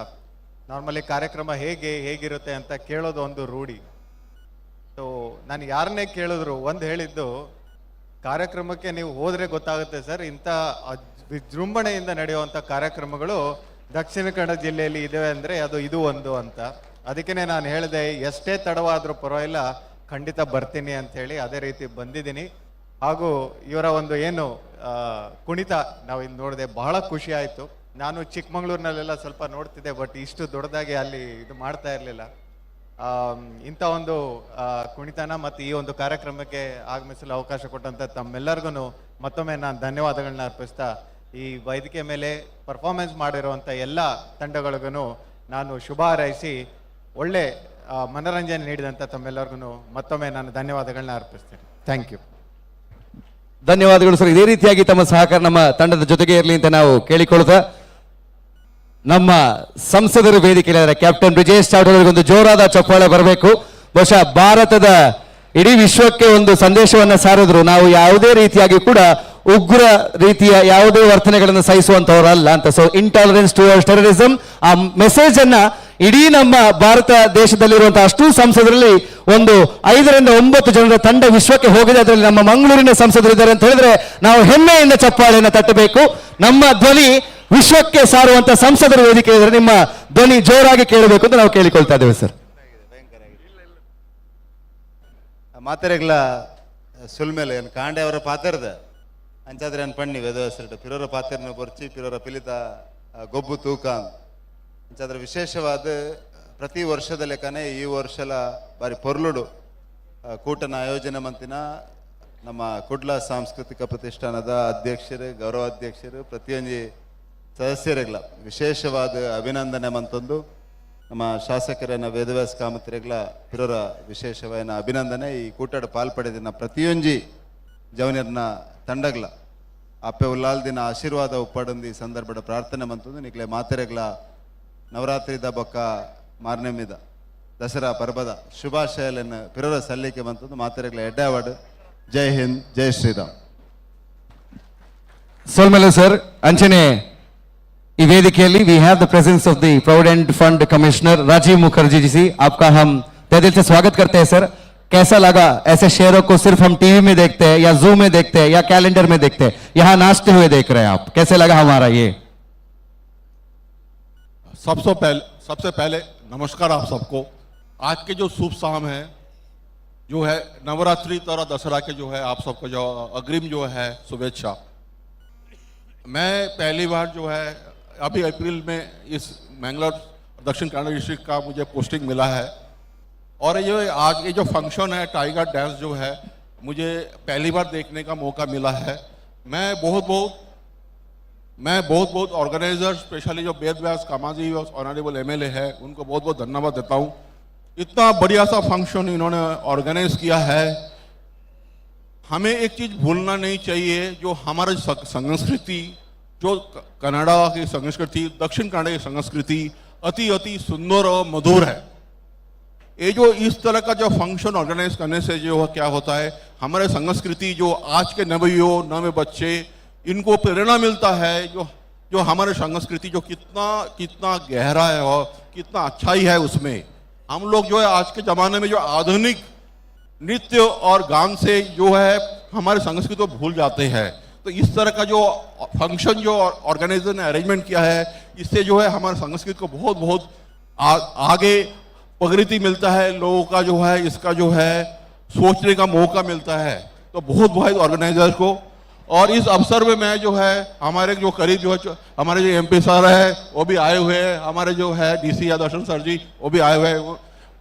ನಾರ್ಮಲಿ ಕಾರ್ಯಕ್ರಮ ಹೇಗಿರುತ್ತೆ ಅಂತ ಕೇಳೋದು ಒಂದು ರೂಢಿ. ಸೊ ನಾನು ಯಾರನ್ನೇ ಕೇಳಿದ್ರು ಒಂದು ಹೇಳಿದ್ದು, ಕಾರ್ಯಕ್ರಮಕ್ಕೆ ನೀವು ಹೋದರೆ ಗೊತ್ತಾಗುತ್ತೆ ಸರ್, ಇಂಥ ವಿಜೃಂಭಣೆಯಿಂದ ನಡೆಯುವಂಥ ಕಾರ್ಯಕ್ರಮಗಳು ದಕ್ಷಿಣ ಕನ್ನಡ ಜಿಲ್ಲೆಯಲ್ಲಿ ಇದೆ ಅಂದರೆ ಇದು ಒಂದು ಅಂತ. ಅದಕ್ಕೆ ನಾನು ಹೇಳಿದೆ, ಎಷ್ಟೇ ತಡವಾದರೂ ಪರವಾಗಿಲ್ಲ, ಖಂಡಿತ ಬರ್ತೀನಿ ಅಂತ ಹೇಳಿ ಅದೇ ರೀತಿ ಬಂದಿದ್ದೀನಿ. ಹಾಗೂ ಇವರ ಒಂದು ಏನು ಕುಣಿತ ನಾವು ಇಲ್ಲಿ ನೋಡಿದೆ, ಬಹಳ ಖುಷಿ ಆಯಿತು. ನಾನು ಚಿಕ್ಕಮಂಗ್ಳೂರಿನಲ್ಲೆಲ್ಲ ಸ್ವಲ್ಪ ನೋಡ್ತಿದ್ದೆ, ಬಟ್ ಇಷ್ಟು ದೊಡ್ಡದಾಗಿ ಅಲ್ಲಿ ಇದು ಮಾಡ್ತಾ ಇರಲಿಲ್ಲ. ಇಂಥ ಒಂದು ಕುಣಿತನ ಮತ್ತು ಈ ಒಂದು ಕಾರ್ಯಕ್ರಮಕ್ಕೆ ಆಗಮಿಸಲು ಅವಕಾಶ ಕೊಟ್ಟಂಥ ತಮ್ಮೆಲ್ಲರಿಗೂ ಮತ್ತೊಮ್ಮೆ ನಾನು ಧನ್ಯವಾದಗಳನ್ನ ಅರ್ಪಿಸ್ತಾ, ಈ ವೇದಿಕೆ ಮೇಲೆ ಪರ್ಫಾರ್ಮೆನ್ಸ್ ಮಾಡಿರುವಂಥ ಎಲ್ಲ ತಂಡಗಳಿಗೂ ನಾನು ಶುಭ ಹಾರೈಸಿ ಒಳ್ಳೆ ಮನೋರಂಜನೆ ನೀಡಿದಂಥ ತಮ್ಮೆಲ್ಲರಿಗೂ ಮತ್ತೊಮ್ಮೆ ನಾನು ಧನ್ಯವಾದಗಳನ್ನ ಅರ್ಪಿಸ್ತೇನೆ. Thank you. ಧನ್ಯವಾದಗಳು ಸರ್. ಇದೇ ರೀತಿಯಾಗಿ ತಮ್ಮ ಸಹಕಾರ ನಮ್ಮ ತಂಡದ ಜೊತೆಗೆ ಇರಲಿ ಅಂತ ನಾವು ಕೇಳಿಕೊಳ್ಳುತ್ತಾ, ನಮ್ಮ ಸಂಸದರು ವೇದಿಕೆಯಲ್ಲಿ ಕ್ಯಾಪ್ಟನ್ ಬ್ರಿಜೇಶ್ ಚಾವ್ಡಾ ಅವರಿಗೊಂದು ಜೋರಾದ ಚಪ್ಪಾಳೆ ಬರಬೇಕು. ಬಹುಶಃ ಭಾರತದ ಇಡೀ ವಿಶ್ವಕ್ಕೆ ಒಂದು ಸಂದೇಶವನ್ನ ಸಾರಿದ್ರು. ನಾವು ಯಾವುದೇ ರೀತಿಯಾಗಿ ಕೂಡ ಉಗ್ರ ರೀತಿಯ ಯಾವುದೇ ವರ್ತನೆಗಳನ್ನು ಸಹಿಸುವಂತವರಲ್ಲ ಅಂತ. ಸೊ ಇಂಟಾಲರೆನ್ಸ್ ಟುವರ್ಡ್ಸ್ ಟೆರರಿಸಂ, ಆ ಮೆಸೇಜ್ ಅನ್ನ ಇಡೀ ನಮ್ಮ ಭಾರತ ದೇಶದಲ್ಲಿರುವಂತಹ ಅಷ್ಟೂ ಸಂಸದರಲ್ಲಿ ಒಂದು 5ರಿಂದ 9 ಜನರ ತಂಡ ವಿಶ್ವಕ್ಕೆ ಹೋಗಿದೆ. ಅದರಲ್ಲಿ ನಮ್ಮ ಮಂಗಳೂರಿನ ಸಂಸದರು ಇದ್ದಾರೆ ಅಂತ ಹೇಳಿದ್ರೆ ನಾವು ಹೆಮ್ಮೆಯಿಂದ ಚಪ್ಪಾಳೆಯನ್ನು ತಟ್ಟಬೇಕು. ನಮ್ಮ ಧ್ವನಿ ವಿಶ್ವಕ್ಕೆ ಸಾರುವಂತ ಸಂಸದರ ವೇದಿಕೆ ಇದ್ರೆ ನಿಮ್ಮ ಧ್ವನಿ ಜೋರಾಗಿ ಕೇಳಬೇಕು ಅಂತ ನಾವು ಕೇಳಿಕೊಳ್ತಾ ಇದ್ದೇವೆ ಸರ್. ಮಾತೆರೆಗ್ಲ ಸುಲ್ಮೇಲೆ ಏನು ಕಾಂಡೆ ಅವರ ಪಾತ್ರದ ಅಂಚಾದ್ರೆ ಏನು ಪಣ್ಣಿ ವೆದವಸರಟ್ಟು ಪಿರೋರ ಪಾತ್ರೆನ ಬರ್ಚಿ ಪಿರೋರ ಪಿಲಿತ ಗೊಬ್ಬು ತೂಕ ಅಂಚಾದ್ರೆ ವಿಶೇಷವಾದ ಪ್ರತಿ ವರ್ಷದ ಲೆಕ್ಕನೆ ಈ ವರ್ಷಲ ಬಾರಿ ಪೊರ್ಲುಡು ಕೂಟನ ಆಯೋಜನೆ ಮಂತಿನ ನಮ್ಮ ಕುಡ್ಲ ಸಾಂಸ್ಕೃತಿಕ ಪ್ರತಿಷ್ಠಾನದ ಅಧ್ಯಕ್ಷರು, ಗೌರವಾಧ್ಯಕ್ಷರು, ಪ್ರತಿಯೊಂದು ಸದಸ್ಯರುಗಳ ವಿಶೇಷವಾದ ಅಭಿನಂದನೆ ಮಂತೊಂದು ನಮ್ಮ ಶಾಸಕರನ್ನ ವೇದವ್ಯಾಸ ಕಾಮತ್ರಿಗಳ ಪಿರೋರ ವಿಶೇಷವಾದ ಅಭಿನಂದನೆ. ಈ ಕೂಟದ ಪಾಲ್ಪಡೆದಿನ ಪ್ರತಿಯೊಂಜಿ ಜವನಿಯರ್ನ ತಂಡಗಳ ಅಪ್ಪೆ ಉಲ್ಲಾಲ್ ದಿನ ಆಶೀರ್ವಾದ ಉಪ್ಪಡೊಂದು ಈ ಸಂದರ್ಭದ ಪ್ರಾರ್ಥನೆ ಮಂತಂದು ನಿಕ್ಲೆ ಮಾತೆರೆಗಳ ನವರಾತ್ರಿದ ಬೊಕ್ಕ ಮಾರನೇ ಮೀದ ದಸರಾ ಪರ್ಬದ ಶುಭಾಶಯಗಳನ್ನು ಪಿರೋರ ಸಲ್ಲಿಕೆ ಬಂತಂದು ಮಾತೆರೆಗಳ ಎಡ್ಡಾವಾಡು. ಜೈ ಹಿಂದ್, ಜೈ ಶ್ರೀರಾಮ್. ಸೋಲ್ಮೇಲೆ ಸರ್, ಅಂಚನೆ ಈ ವೇದಿಕೆಯಲ್ಲಿ we have the presence of the provident fund commissioner Rajeev Mukherjee ji, आपका हम तहे दिल से स्वागत करते हैं सर. कैसा लगा ऐसे शेयरों को सिर्फ हम टीवी में देखते हैं या जूम में देखते हैं या कैलेंडर में देखते हैं, यहाँ नाचते हुए देख रहे हैं आप, कैसे लगा हमारा ये? सबसे पहले नमस्कार आप सबको. आज के जो शुभ शाम है जो है नवरात्रि तथा दशहरा के जो है आप सबको जो अग्रिम जो है शुभेच्छा. मैं पहली बार जो है अभी अप्रैल में इस मैंगलोर दक्षिण कन्नड़ डिस्ट्रिक्ट का मुझे पोस्टिंग मिला है और ये आज ये जो फंक्शन है टाइगर डांस जो है मुझे पहली बार देखने का मौका मिला है. मैं बहुत बहुत ऑर्गेनाइजर स्पेशली जो वेद व्यास कामाजी ऑनरेबल एमएलए है उनको बहुत बहुत धन्यवाद देता हूँ. इतना बढ़िया सा फंक्शन इन्होंने ऑर्गेनाइज किया है. हमें एक चीज़ भूलना नहीं चाहिए, जो हमारी संस्कृति, जो कनाडा की संस्कृति, दक्षिण कन्नड़ की संस्कृति अति अति सुंदर और मधुर है. ये जो इस तरह का जो फंक्शन ऑर्गेनाइज करने से जो क्या होता है, हमारे संस्कृति जो आज के नवे बच्चे इनको प्रेरणा मिलता है, जो हमारे संस्कृति जो कितना गहरा है और कितना अच्छाई है उसमें. हम लोग जो है आज के ज़माने में जो आधुनिक नृत्य और गान से जो है हमारे संस्कृति को भूल जाते हैं. तो इस तरह का जो फंक्शन जो ऑर्गेनाइजर ने अरेंजमेंट किया है, इससे जो है हमारे संस्कृति को बहुत बहुत आगे प्रगति मिलता है. लोगों का जो है इसका जो है सोचने का मौका मिलता है. तो बहुत बहुत ऑर्गेनाइजर को. और इस अवसर में मैं जो है हमारे जो करीब जो है हमारे जो एमपी सर है वो भी आए हुए हैं, हमारे जो है डीसी या दर्शन सर जी वो भी आए हुए हैं.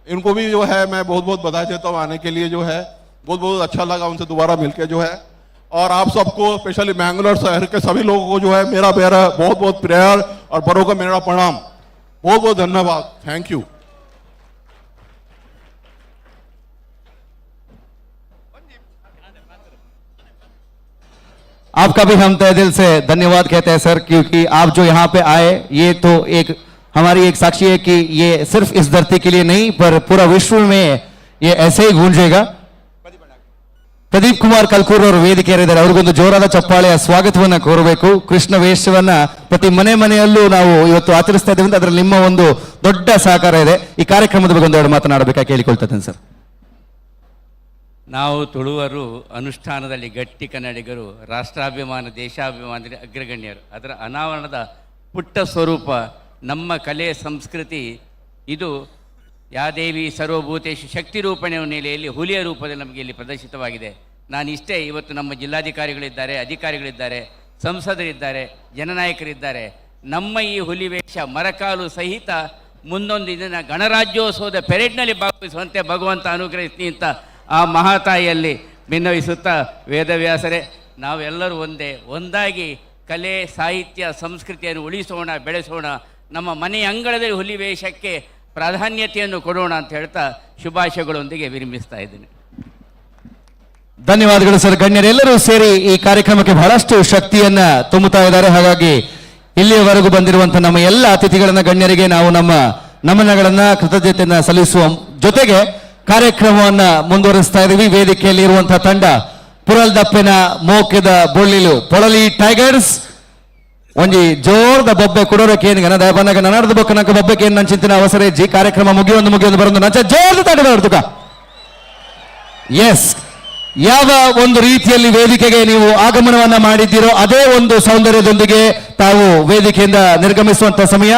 इनको भी जो है मैं बहुत बहुत बधाई देता हूँ आने के लिए. जो है बहुत बहुत अच्छा लगा उनसे दोबारा मिलके जो है. और आप सबको स्पेशली मैंगलोर शहर के सभी लोगों को जो है मेरा बहुत बहुत प्यार और बड़ों का मेरा प्रणाम. बहुत बहुत धन्यवाद. Thank you. आपका भी हम तहे दिल से धन्यवाद कहते हैं सर, क्योंकि आप जो यहाँ पे आए ये तो एक हमारी एक साक्षी है कि ये सिर्फ इस धरती के लिए नहीं पर पूरा विश्व में ये ऐसे ही गूंजेगा. ಪ್ರದೀಪ್ ಕುಮಾರ್ ಕಲ್ಕೂರ್ ಅವರು ವೇದಿಕೆಯಲ್ಲಿದ್ದಾರೆ, ಅವ್ರಿಗೊಂದು ಜೋರಾದ ಚಪ್ಪಾಳೆಯ ಸ್ವಾಗತವನ್ನ ಕೋರಬೇಕು. ಕೃಷ್ಣ ವೇಷವನ್ನ ಪ್ರತಿ ಮನೆಯಲ್ಲೂ ನಾವು ಇವತ್ತು ಆಚರಿಸ್ತಾ ಇದ್ದೇವೆ ಅಂತ ಅದರಲ್ಲಿ ನಿಮ್ಮ ಒಂದು ದೊಡ್ಡ ಸಹಕಾರ ಇದೆ. ಈ ಕಾರ್ಯಕ್ರಮದ ಬಗ್ಗೆ ಒಂದೆರಡು ಮಾತನಾಡಬೇಕಾಗಿ ಕೇಳಿಕೊಳ್ತೇನೆ ಸರ್. ನಾವು ತುಳುವರು ಅನುಷ್ಠಾನದಲ್ಲಿ ಗಟ್ಟಿ ಕನ್ನಡಿಗರು, ರಾಷ್ಟ್ರಾಭಿಮಾನ ದೇಶಾಭಿಮಾನದಲ್ಲಿ ಅಗ್ರಗಣ್ಯರು. ಅದರ ಅನಾವರಣದ ಪುಟ್ಟ ಸ್ವರೂಪ ನಮ್ಮ ಕಲೆ ಸಂಸ್ಕೃತಿ. ಇದು ಯಾದೇವಿ ಸರ್ವಭೂತೇಶು ಶಕ್ತಿ ರೂಪಣೆ ನೆಲೆಯಲ್ಲಿ ಹುಲಿಯ ರೂಪದಲ್ಲಿ ನಮಗೆ ಇಲ್ಲಿ ಪ್ರದರ್ಶಿತವಾಗಿದೆ. ನಾನು ಇಷ್ಟೇ, ಇವತ್ತು ನಮ್ಮ ಜಿಲ್ಲಾಧಿಕಾರಿಗಳಿದ್ದಾರೆ, ಅಧಿಕಾರಿಗಳಿದ್ದಾರೆ, ಸಂಸದರಿದ್ದಾರೆ, ಜನನಾಯಕರಿದ್ದಾರೆ. ನಮ್ಮ ಈ ಹುಲಿ ವೇಷ ಮರಕಾಲು ಸಹಿತ ಮುಂದೊಂದು ದಿನ ಗಣರಾಜ್ಯೋತ್ಸವದ ಪೆರೇಡ್ನಲ್ಲಿ ಭಾಗವಹಿಸುವಂತೆ ಭಗವಂತ ಅನುಗ್ರಹಿಸ್ತೀನಿ ಅಂತ ಆ ಮಹಾತಾಯಿಯಲ್ಲಿ ಭಿನ್ನವಿಸುತ್ತಾ, ವೇದವ್ಯಾಸರೇ, ನಾವೆಲ್ಲರೂ ಒಂದಾಗಿ ಕಲೆ ಸಾಹಿತ್ಯ ಸಂಸ್ಕೃತಿಯನ್ನು ಉಳಿಸೋಣ, ಬೆಳೆಸೋಣ. ನಮ್ಮ ಮನೆಯ ಅಂಗಳದಲ್ಲಿ ಹುಲಿ ವೇಷಕ್ಕೆ ಪ್ರಾಧಾನ್ಯತೆಯನ್ನು ಕೊಡೋಣ ಅಂತ ಹೇಳ್ತಾ ಶುಭಾಶಯಗಳೊಂದಿಗೆ ವಿರಮಿಸ್ತಾ ಇದ್ದೀನಿ. ಧನ್ಯವಾದಗಳು ಸರ್. ಗಣ್ಯರೆಲ್ಲರೂ ಸೇರಿ ಈ ಕಾರ್ಯಕ್ರಮಕ್ಕೆ ಬಹಳಷ್ಟು ಶಕ್ತಿಯನ್ನ ತುಂಬುತ್ತಾ ಇದ್ದಾರೆ. ಹಾಗಾಗಿ ಇಲ್ಲಿಯವರೆಗೂ ಬಂದಿರುವಂತಹ ನಮ್ಮ ಎಲ್ಲ ಅತಿಥಿಗಳನ್ನ, ಗಣ್ಯರಿಗೆ ನಾವು ನಮ್ಮ ನಮನಗಳನ್ನ, ಕೃತಜ್ಞತೆಯನ್ನ ಸಲ್ಲಿಸುವ ಜೊತೆಗೆ ಕಾರ್ಯಕ್ರಮವನ್ನ ಮುಂದುವರಿಸ್ತಾ ಇದ್ದೀವಿ. ವೇದಿಕೆಯಲ್ಲಿ ಇರುವಂತಹ ತಂಡ ಪುರಲ್ದಪ್ಪೆನ ಮೋಕೆದ ಬೊಳ್ಳಿಲು ಪೊಳಲಿ ಟೈಗರ್ಸ್ ಒಂಜಿ ಜೋರ್ದ ಬೊಬ್ಬೆ ಕೊಡೋರಕ್ಕೆ ಏನು ಗನ ದಯಪನ್ನಾಗ ನನಾರ್ದ ಬೊಕ್ಕ ನಕ್ಕ ಬೊಬ್ಬೆಗೆ ಏನು ನಂಚಿಂತಿನ ಅವಸರ ಜಿ ಕಾರ್ಯಕ್ರಮ ಮುಗಿಯೊಂದು ಬರೋದು ನಂಚ ಜೋರ್ದ ತಡೆಬಾರ್ದುಕ. ಎಸ್, ಯಾವ ಒಂದು ರೀತಿಯಲ್ಲಿ ವೇದಿಕೆಗೆ ನೀವು ಆಗಮನವನ್ನ ಮಾಡಿದ್ದೀರೋ ಅದೇ ಒಂದು ಸೌಂದರ್ಯದೊಂದಿಗೆ ತಾವು ವೇದಿಕೆಯಿಂದ ನಿರ್ಗಮಿಸುವಂತ ಸಮಯ.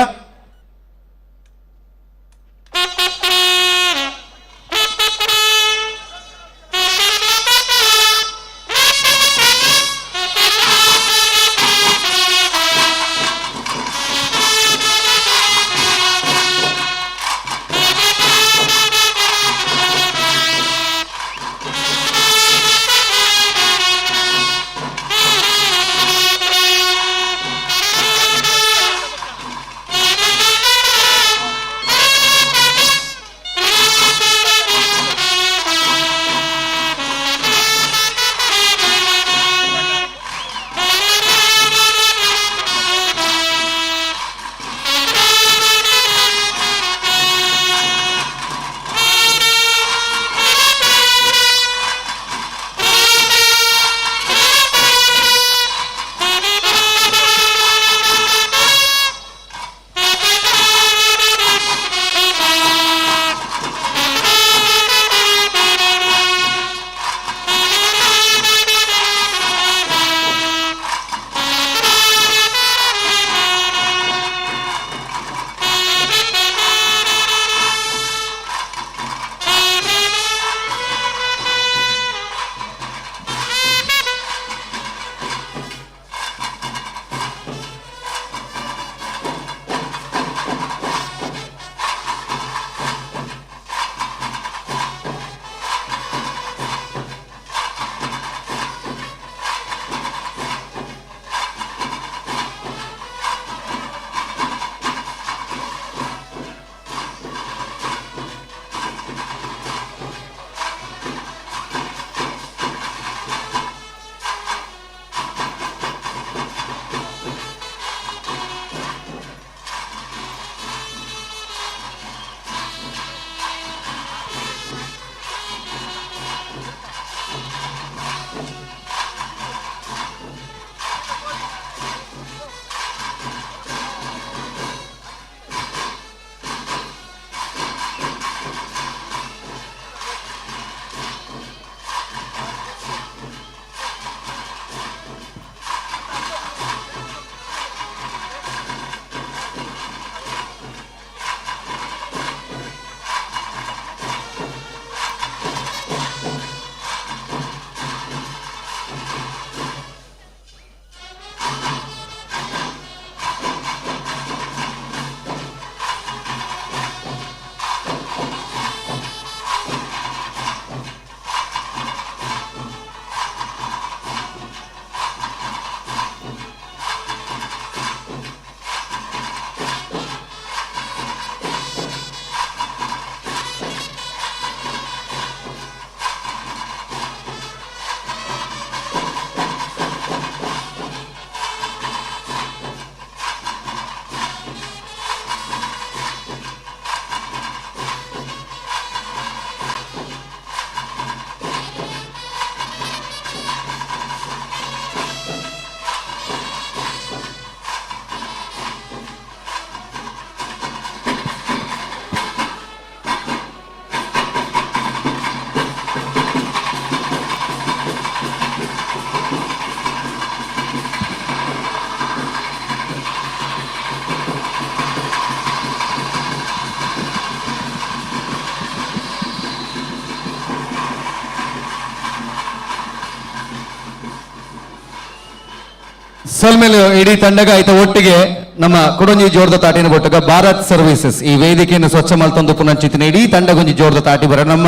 ಸೊಲ್ಮೇಲೆ ಇಡೀ ತಂಡಗ ಐತ ಒಟ್ಟಿಗೆ ನಮ್ಮ ಕೊಡೊಂಜಿ ಜೋರ್ದ ತಾಟಿನ ಕೊಟ್ಟಗ ಭಾರತ್ ಸರ್ವಿಸಸ್ ಈ ವೇದಿಕೆಯನ್ನು ಸ್ವಚ್ಛ ಮಲ್ತೊಂದು ಪುನಂಚಿತ್ತಿನ ಇಡೀ ತಂಡಗೊಂಜಿ ಜೋರ್ದ ತಾಟಿ ಬರ ನಮ್ಮ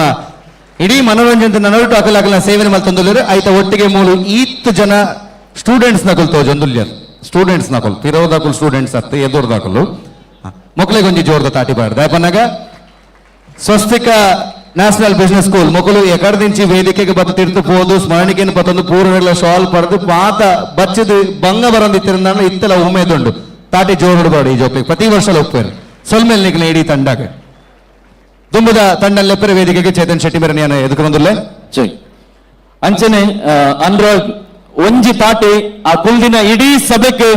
ಇಡೀ ಮನೋರಂಜನೆ ನನ್ನೊಟ್ಟು ಅಕಲ ಸೇವೆನೆ ಮಲ್ತೊಂದುಲ್ಲೇರು ಐತ ಒಟ್ಟಿಗೆ ಮೂಲು ಈತ್ ಜನ ಸ್ಟೂಡೆಂಟ್ಸ್ ನಕಲ್ ತೋಜೊಂದುಲ್ಯರ್ ಸ್ಟೂಡೆಂಟ್ಸ್ ನಕಲ್ ಪಿರೋದಾಕುಲ್ ಸ್ಟೂಡೆಂಟ್ಸ್ ಅತ್ತ ಎದುರ್ದಾಕಲು ಮೊಕ್ಲೆಗೊಂಜಿ ಜೋರ್ದ ತಾಟಿ ಬಾರ್ದ ದಯಪನ್ನಾಗ ಸ್ವಸ್ತಿಕ ನ್ಯಾಷನಲ್ ಬಿಸಿನೆಸ್ ಸ್ಕೂಲ್ ಮೊಕಲು ಎಕಡದಿಂಚಿ ವೇದಿಕೆಗೆ ಬತ್ತು ತಿರ್ತು ಪೋದು ಸ್ಮರಣಿಕೆಯನ್ನು ಪತ್ತೊಂದು ಪೂರ್ವಗಳ ಶಾಲ್ ಪಡೆದು ಪಾತ ಬಚ್ಚದು ಭಂಗ ಬರಂದಿತ್ತಿರಂದ ಇತ್ತೆಲ್ಲ ಉಮೇದುಂಡು ತಾಟಿ ಜೋರು ಬಾಡಿ ಈ ಜೋಕ್ಲಿ ಪ್ರತಿ ವರ್ಷ ಒಪ್ಪೇರು ಸೊಲ್ಮೇಲ್ ನಿಕ್ಲೆ ಇಡೀ ತಂಡಾಗ ತುಂಬದ ತಂಡ ಲೆಪ್ಪರ ವೇದಿಕೆಗೆ ಚೇತನ್ ಶೆಟ್ಟಿ ಮೇರನಿಯನ್ನ ಎದುಕೊಂದಿಲ್ಲ ಜೈ ಅಂಚನೆ ಅನ್ರಾಗ್ ಒಂಜಿ ತಾಟಿ ಆ ಕುಲ್ದಿನ ಇಡೀ ಸಭೆಗೆ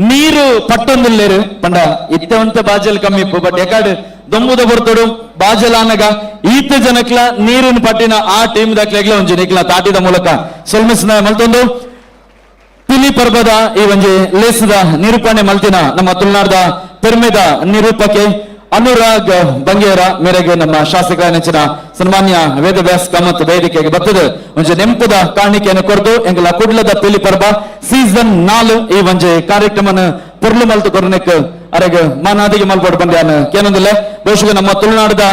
ನೀರು ಪಟ್ಟೊಂದಿಲ್ಲೇರು ಪಂಡ ಇತ್ತವಂತ ಬಾಜಲ್ ಕಮ್ಮಿ ಬಟ್ ಯಾಕಡೆ ದೊಂಬುದ ಬರ್ತಡು ಬಾಜಲ್ ಅನ್ನಗ ಈತ ಜನಕ್ಲ ನೀರಿನ ಪಟ್ಟಿನ ಆ ಟೀಮ್ ದಾಕ್ಲೆಗ್ಲ ಒಂಜಿ ನಿಕ್ಲ ತಾಟಿದ ಮೂಲಕ ಸೊಲ್ಮಿಸ್ನ ಮಲ್ತೊಂದು ಪಿಲಿ ಪರ್ಬದ ಈ ಒಂಜಿ ಲೇಸದ ನಿರೂಪಣೆ ಮಲ್ತಿನ ನಮ್ಮ ತುಳುನಾಡದ ಪೆರ್ಮೆದ ನಿರೂಪಕೆ ಅನುರಾಗ್ ಬಂಗೇರ ಮೇರೆಗೆ ನಮ್ಮ ಶಾಸಕರ ನೆಚ್ಚಿನ ಸನ್ಮಾನ್ಯ ವೇದವ್ಯಾಸ್ ಕಾಮತ್ ವೇದಿಕೆಗೆ ಬರ್ತದೆ ಒಂಜಿ ನೆಂಪುದ ಕಾಣಿಕೆಯನ್ನು ಕೊರದು ಎಂಗಲ ಕುಡ್ಲದ ಪಿಲಿ ಪರ್ಬ ಸೀಸನ್ 4 ಈ ಒಂಜಿ ಕಾರ್ಯಕ್ರಮನ ಪೊರ್ಲು ಮಲ್ತು ಕೊರನೆಕ್ ಅರೆಗೆ ಮಾನಾದಿಗೆ ಮಲ್ಪಡು ಬಂದ್ಯಾನ ಕೇನೊಂದಿಲ್ಲ ಬಹುಶಃ ನಮ್ಮ ತುಳುನಾಡದ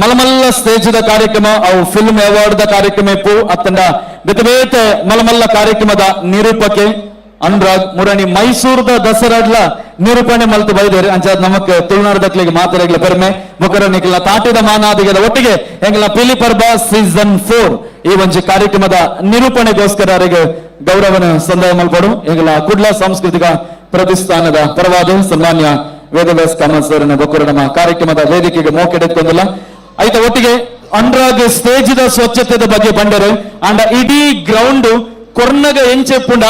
ಮಲಮಲ್ಲ ಸ್ಟೇಜ್ದ ಕಾರ್ಯಕ್ರಮ ಅವು ಫಿಲ್ಮ್ ಅವಾರ್ಡ್ ಕಾರ್ಯಕ್ರಮ ಇಪ್ಪು ಅತ್ತಂಡ ಬೇತೆ ಬೇತೆ ಮಲಮಲ್ಲ ಕಾರ್ಯಕ್ರಮದ ನಿರೂಪಕೆ ಅನುರಾಗ್ ಮುರಣಿ ಮೈಸೂರದ ದಸರಾಡ್ಲ ನಿರೂಪಣೆ ಮಲ್ತು ಬೈದೇರಿ ಅಂಚಾದ ನಮಕ್ ತುಳುನಾಡದಕ್ಲಿಗೆ ಮಾತಾಡಗ್ಲ ಪೆರ್ಮೆ ಮುಖರ ನಿಖಿಲ ತಾಟಿದ ಮಾನಾದಿಗದ ಒಟ್ಟಿಗೆ ಎಂಗ್ಲ ಪಿಲಿ ಪರ್ಬ ಸೀಸನ್ 4 ಈ ಒಂಜಿ ಕಾರ್ಯಕ್ರಮದ ನಿರೂಪಣೆಗೋಸ್ಕರ ಅವರಿಗೆ ಗೌರವನ ಸಂದಾಯ ಮಲ್ಪಡು ಎಂಗ್ಲ ಕುಡ್ಲ ಸಾಂಸ್ಕೃತಿಕ ಪ್ರತಿಷ್ಠಾನದ ಪರವಾದ ಸನ್ಮಾನ್ಯ ವೇದವ್ಯಾಸ್ ಕಾಮತ್ ಸರ್ ಬೊಕ್ಕರು ನಮ್ಮ ಕಾರ್ಯಕ್ರಮದ ವೇದಿಕೆಗೆ ಮೋಕೆಡೆತ್ಕೊಂಡಿಲ್ಲ ಐತ ಒಟ್ಟಿಗೆ ಅನುರಾಗ್ ಸ್ಟೇಜ್ ದ ಸ್ವಚ್ಛತೆದ ಬಗ್ಗೆ ಬಂಡರು ಅಂಡ ಇಡೀ ಗ್ರೌಂಡ್ ಕೊರ್ನಗ ಎಂಚೆಪ್ಪುಂಡ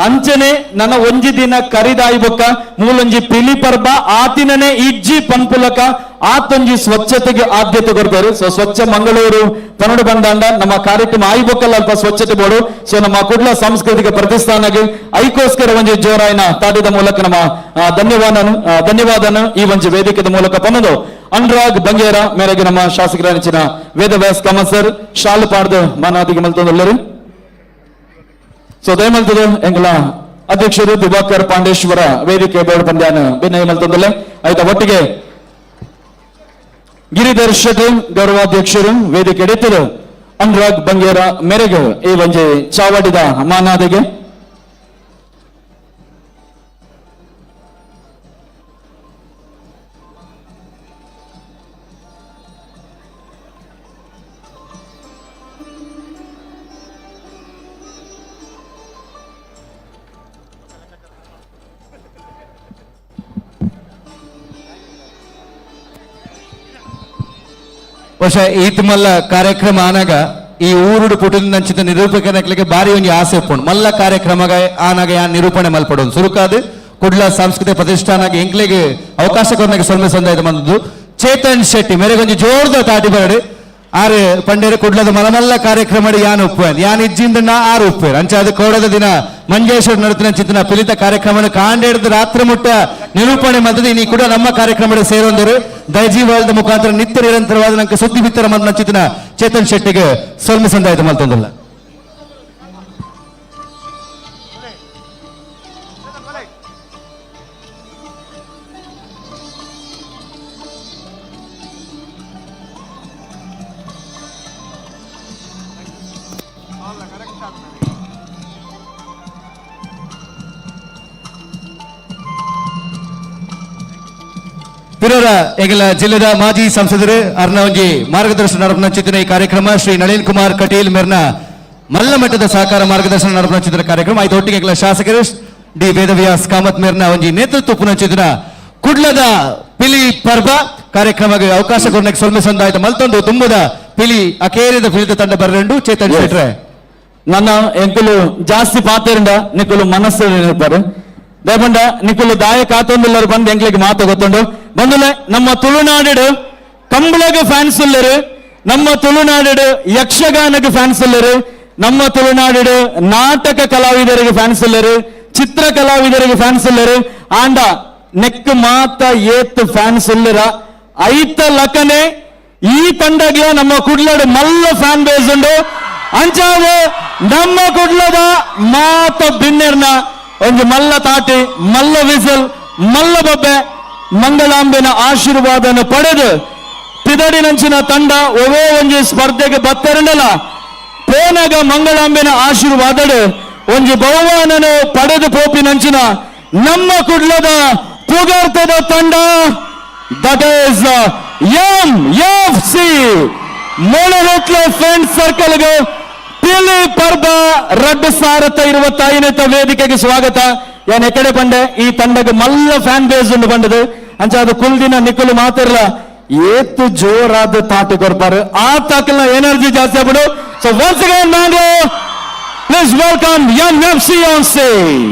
ಅಂಚನೆ ನನ್ನ ಒಂಜಿ ದಿನ ಕರಿದಾಯಿ ಬೊಕ್ಕ ಮೂಲೊಂಜಿ ಪಿಲಿ ಪರ್ಬ ಆತಿನನೆ ಇಜ್ಜಿ ಪನ್ಪುಲಕ ಆತೊಂಜಿ ಸ್ವಚ್ಛತೆಗೆ ಆದ್ಯತೆ ಕೊಡ್ತಾರೆ ಸೊ ಸ್ವಚ್ಛ ಮಂಗಳೂರು ಪನ್ನಡ ಬಂದಾಂಡ ನಮ್ಮ ಕಾರ್ಯಕ್ರಮ ಆಯ್ಬೊಕ್ಕಲ್ಲ ಅಲ್ಪ ಸ್ವಚ್ಛತೆ ಬೋಡು ಸೊ ನಮ್ಮ ಕುಡ್ಲ ಸಾಂಸ್ಕೃತಿಕ ಪ್ರತಿಷ್ಠಾನಗೆ ಐಕೋಸ್ಕರ ಒಂಜಿ ಜೋರಾಯಿನ ತಾಟಿದ ಮೂಲಕ ನಮ್ಮ ಧನ್ಯವಾದನು ಈ ಒಂಜಿ ವೇದಿಕೆದ ಮೂಲಕ ಪನ್ನದು ಅನುರಾಗ್ ಬಂಗೇರ ಮೇರೆಗೆ ನಮ್ಮ ಶಾಸಕರ ನೆಚ್ಚಿನ ವೇದವ್ಯಾಸ್ ಕಾಮತ್ ಸರ್ ಶಾಲು ಪಾಡ್ದು ಮಾನಾದಿಗೆ ಮಲ್ತೊಂದುಲ್ಲರು ಸೊ ದಯಮಲ್ತದ ಎಂಗ್ಲ ಅಧ್ಯಕ್ಷರು ದಿವಾಕರ್ ಪಾಂಡೇಶ್ವರ ವೇದಿಕೆ ಬೋರ್ಡ್ ಪಂದ್ಯಾನ ಭಿನ್ನಯ ಮಲ್ತೊಂದಲ್ಲ ಆಯ್ತಾ ಒಟ್ಟಿಗೆ ಗಿರಿಧರ್ ಶೆಟ್ಟಿ ಗೌರವಾಧ್ಯಕ್ಷರು ವೇದಿಕೆ ಎಡೆತರು ಅನುರಾಗ್ ಬಂಗೇರ ಮೇರೆಗೆ ಈ ಒಂಜಿ ಚಾವಡಿದ ಮಾನಾದಿಗೆ ಬಹುಶಃ ಈತ್ ಮಲ್ಲ ಕಾರ್ಯಕ್ರಮ ಆನಾಗ ಈ ಊರುಡು ಪುಟದ ನಂಚಿದ ನಿರೂಪಕನಕ್ಲಿಗೆ ಬಾರಿ ಒಂಜಿ ಆಸೆ ಉಪ್ಪುಂಡು ಮಲ್ಲ ಕಾರ್ಯಕ್ರಮಗ ಆನಾಗ ಯಾ ನಿರೂಪಣೆ ಮಲ್ಪಡೋದು ಸುರುಕಾದು ಕುಡ್ಲ ಸಾಂಸ್ಕೃತಿಕ ಪ್ರತಿಷ್ಠಾನಗೆ ಎಂಕ್ಲೆಗೆ ಅವಕಾಶ ಕೊರನಾಗ ಸೊಲ್ಮೆ ಸಂದಾಯದ ಬಂದದ್ದು ಚೇತನ್ ಶೆಟ್ಟಿ ಮೇರೆಗೊಂಜಿ ಜೋರ್ದ ತಾಟಿ ಬರಡು ಆರು ಪಂಡೇರು ಕುಡ್ಲದ ಮಲಮಲ್ಲ ಕಾರ್ಯಕ್ರಮ ಯಾನ್ ಉಪ್ಪೇನ್ ಯಾನ್ ಇಜ್ಜಿಂದ ಆರು ಉಪ್ಪೇರು ಅಂಚ ಅದು ಕೋಡದ ದಿನ ಮಂಜೇಶ್ವರ ನಡತಿನ ಚಿಂತನ ಪಿಲಿತ ಕಾರ್ಯಕ್ರಮ ಕಾಂಡೇಡ್ದು ರಾತ್ರಿ ಮುಟ್ಟ ನಿರೂಪಣೆ ಮಾಡ್ತದೆ ನೀ ಕೂಡ ನಮ್ಮ ಕಾರ್ಯಕ್ರಮ ಸೇರೊಂದರು ದಯಜೀವಾಳದ ಮುಖಾಂತರ ನಿತ್ಯ ನಿರಂತರವಾದ ನಂಗೆ ಸುದ್ದಿ ಬಿತ್ತರ ಮನ್ನ ಚಿಂತನ ಚೇತನ್ ಶೆಟ್ಟಿಗೆ ಸೊಲ್ಮೆ ಸಂದಾಯದ ಮಲ್ತೊಂದಿಲ್ಲ ಪಿರೋರ ಎಗಲ ಜಿಲ್ಲೆದ ಮಾಜಿ ಸಂಸದರು ಅರ್ನ ಒಂಜಿ ಮಾರ್ಗದರ್ಶನ ನಡಪನ ಚಿಂತನೆ ಈ ಕಾರ್ಯಕ್ರಮ ಶ್ರೀ ನಳಿನ್ ಕುಮಾರ್ ಕಟೀಲ್ ಮೇರ್ನ ಮಲ್ಲ ಮಟ್ಟದ ಸಹಕಾರ ಮಾರ್ಗದರ್ಶನ ನಡಪನ ಚಿಂತನೆ ಕಾರ್ಯಕ್ರಮ ಆಯ್ತು ಒಟ್ಟಿಗೆ ಎಗಲ ಶಾಸಕರು ಡಿ ವೇದವ್ಯಾಸ್ ಕಾಮತ್ ಮೇರ್ನ ಒಂಜಿ ನೇತೃತ್ವ ಪುನಚಿಂತನ ಕುಡ್ಲದ ಪಿಲಿ ಪರ್ಬ ಕಾರ್ಯಕ್ರಮಕ್ಕೆ ಅವಕಾಶ ಕೊಡಕ್ಕೆ ಸೊಲ್ಮೆ ಸಂದಾಯ್ತು ಮಲ್ತೊಂದು ತುಂಬದ ಪಿಲಿ ಅಕೇರಿದ ಪಿಲಿತ ತಂಡ ಬರರಂಡು ಚೇತನ್ ಶೆಟ್ರೆ ನನ್ನ ಎಂಕುಲು ಜಾಸ್ತಿ ಪಾತೆರಂಡ ನಿಕ್ಕುಲು ಮನಸ್ಸು ನಿರ್ಪಾರು ದಯಪಂಡ ನಿಕ್ಕುಲು ದಾಯ ಕಾತೊಂದುಲ್ಲರು ಬಂದು ಎಂಕ್ಲಿಗೆ ಮಾತು ಗೊತ್ತುಂಡು ಬಂದುಲೆ ನಮ್ಮ ತುಳುನಾಡು ಕಂಬಳಗೆ ಫ್ಯಾನ್ಸ್ ಉಳ್ಳರು ನಮ್ಮ ತುಳುನಾಡು ಯಕ್ಷಗಾನಕ್ಕೆ ಫ್ಯಾನ್ಸ್ ಉಳ್ಳರು ನಮ್ಮ ತುಳುನಾಡು ನಾಟಕ ಕಲಾವಿದರಿಗೆ ಫ್ಯಾನ್ಸ್ ಉಳ್ಳರು ಚಿತ್ರ ಕಲಾವಿದರಿಗೆ ಫ್ಯಾನ್ಸ್ ಉಳ್ಳರು ಆಂಡ ನೆಕ್ ಮಾತ ಏತ್ ಫ್ಯಾನ್ಸ್ ಉಳ್ಳರ ಐತ ಲಕನೆ ಈ ತಂಡಗೆ ನಮ್ಮ ಕುಡ್ಲಡ್ ಮಲ್ಲ ಫ್ಯಾನ್ ಬೇಸ್ ಉಂಡು ಅಂಚಾವು ನಮ್ಮ ಕುಡ್ಲದ ಮಾತ ಬಿನ್ನೆರ್ನ ಒಂದು ಮಲ್ಲ ತಾಟಿ ಮಲ್ಲ ವಿಸಲ್ ಮಲ್ಲ ಬೊಬ್ಬೆ ಮಂಗಳಾಂಬೆನ ಆಶೀರ್ವಾದನ ಪಡೆದು ತಿದಡಿನಂಚಿನ ತಂಡ ಒವೇ ಒಂಜಿ ಸ್ಪರ್ಧೆಗೆ ಬತ್ತರನಲ ಪೋನಗ ಮಂಗಳಾಂಬೆನ ಆಶೀರ್ವಾದಡು ಒಂಜಿ ಬಹುಮಾನನು ಪಡೆದು ಪೋಪಿನಂಚಿನ ನಮ್ಮ ಕುಡ್ಲದ ಪುಗಾರ್ತದ ತಂಡ ದಟ್ ಈಸ್ MFC ಮೊಳರೊಟ್ಲೆ ಫ್ರೆಂಡ್ ಸರ್ಕಲ್ಗೆ ಪಿಲಿ ಪರ್ಬ 2025 ವೇದಿಕೆಗೆ ಸ್ವಾಗತ. ಯಾನ್ ಎಕಡೆ ಪಂಡೆ ಈ ತಂಡಕ್ಕೆ ಮಲ್ಲ ಫ್ಯಾನ್ ಬೇಸ್ ಉಂಡು ಪಂಡದು ಅಂಚ ಅದು ಕುಲ್ದಿನ ನಿಕ್ಕಲು ಮಾತಿರಲ್ಲ ಏತು ಜೋರಾದ ತಾಟಿ ಕೊರ್ಪಾರು ಆ ತಾಕಲ್ನ ಎನರ್ಜಿ ಜಾಸ್ತಿ ಆಗ್ಬಿಡು. So once again mango please welcome MFC on stage.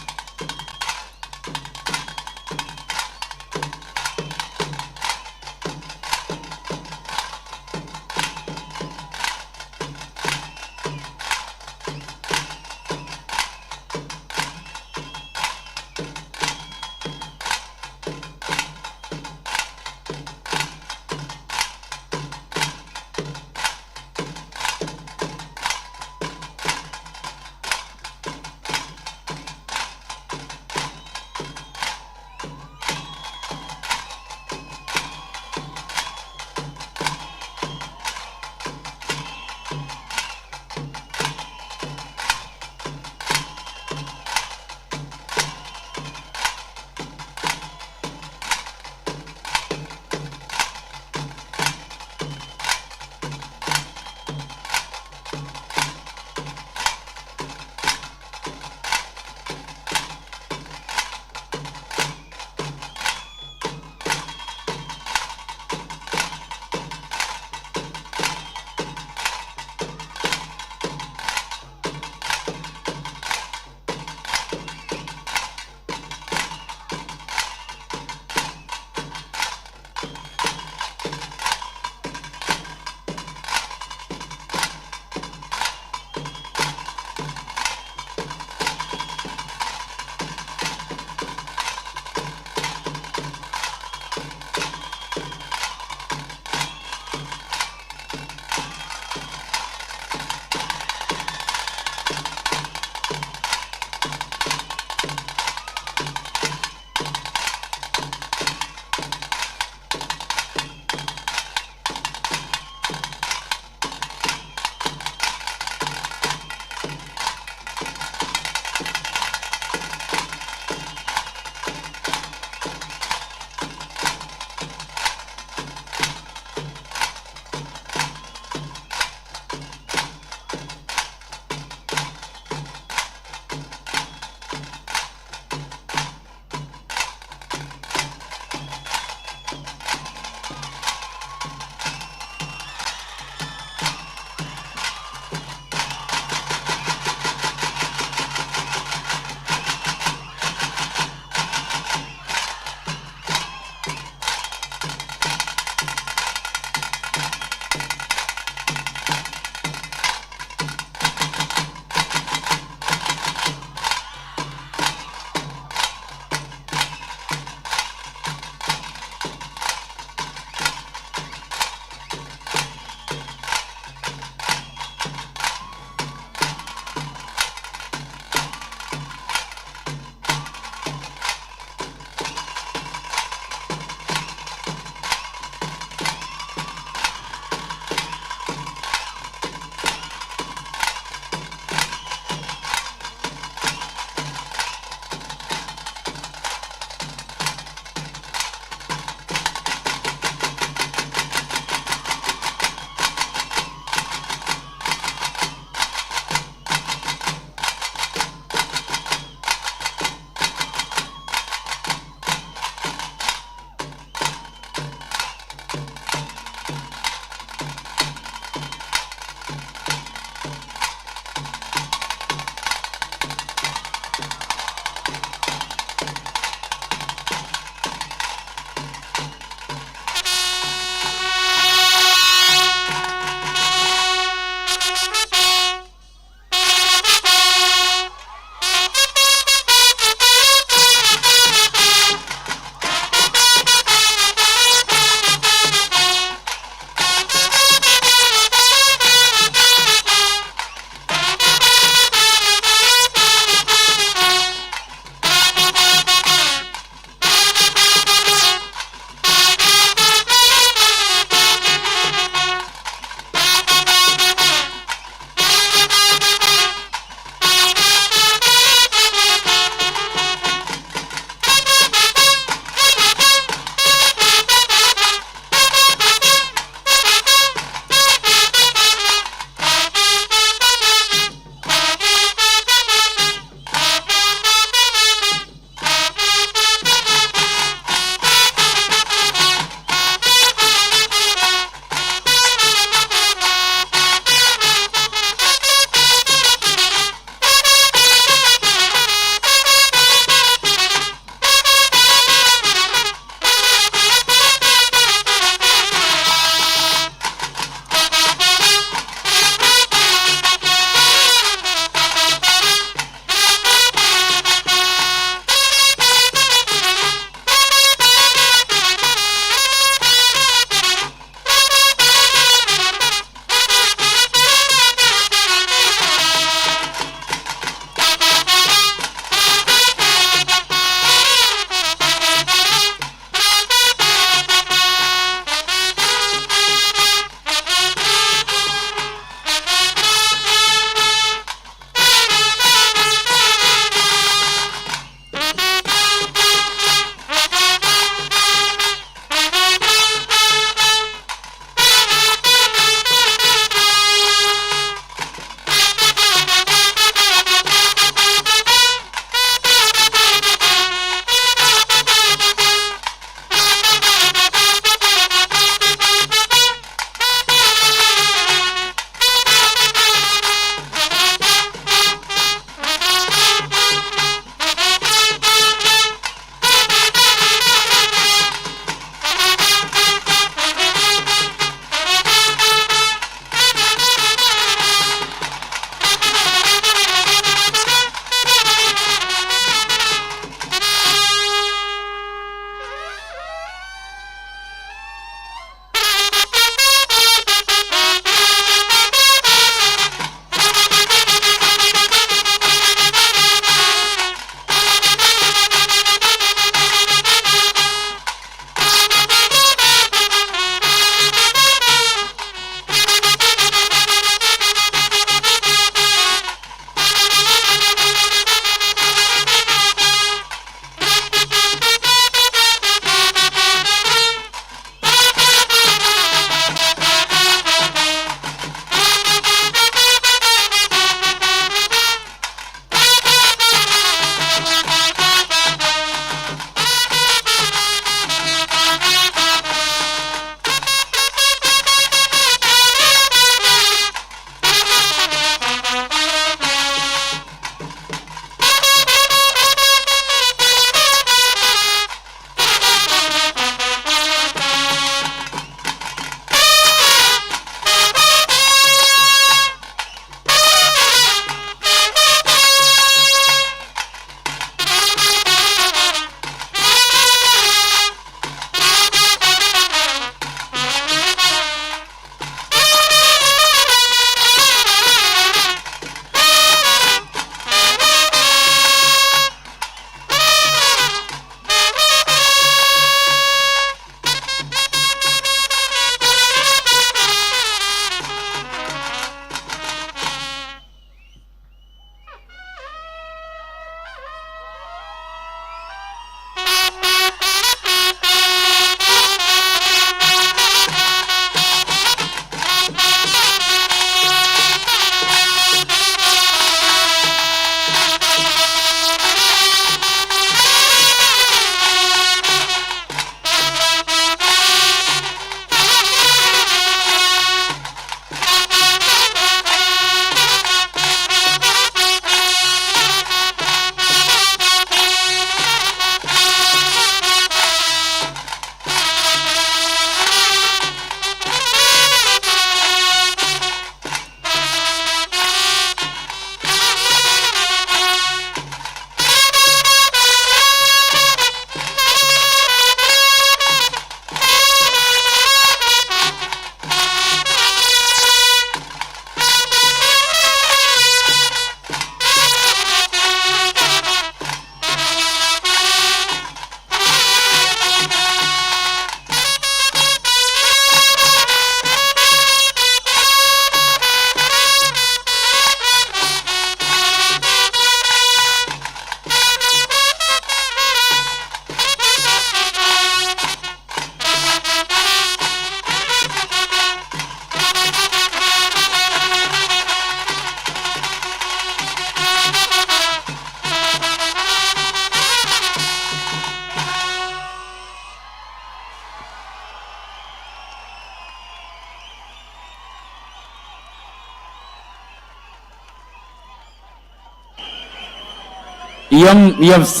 MFC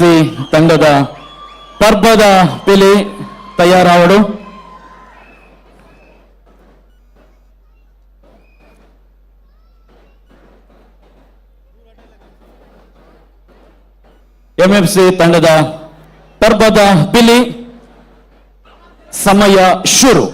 ತಂಡದ ಪರ್ಬದ ಪಿಲಿ ತಯಾರಾವಡು. MFC ತಂಡದ ಪರ್ಬದ ಪಿಲಿ ಸಮಯ ಶುರು.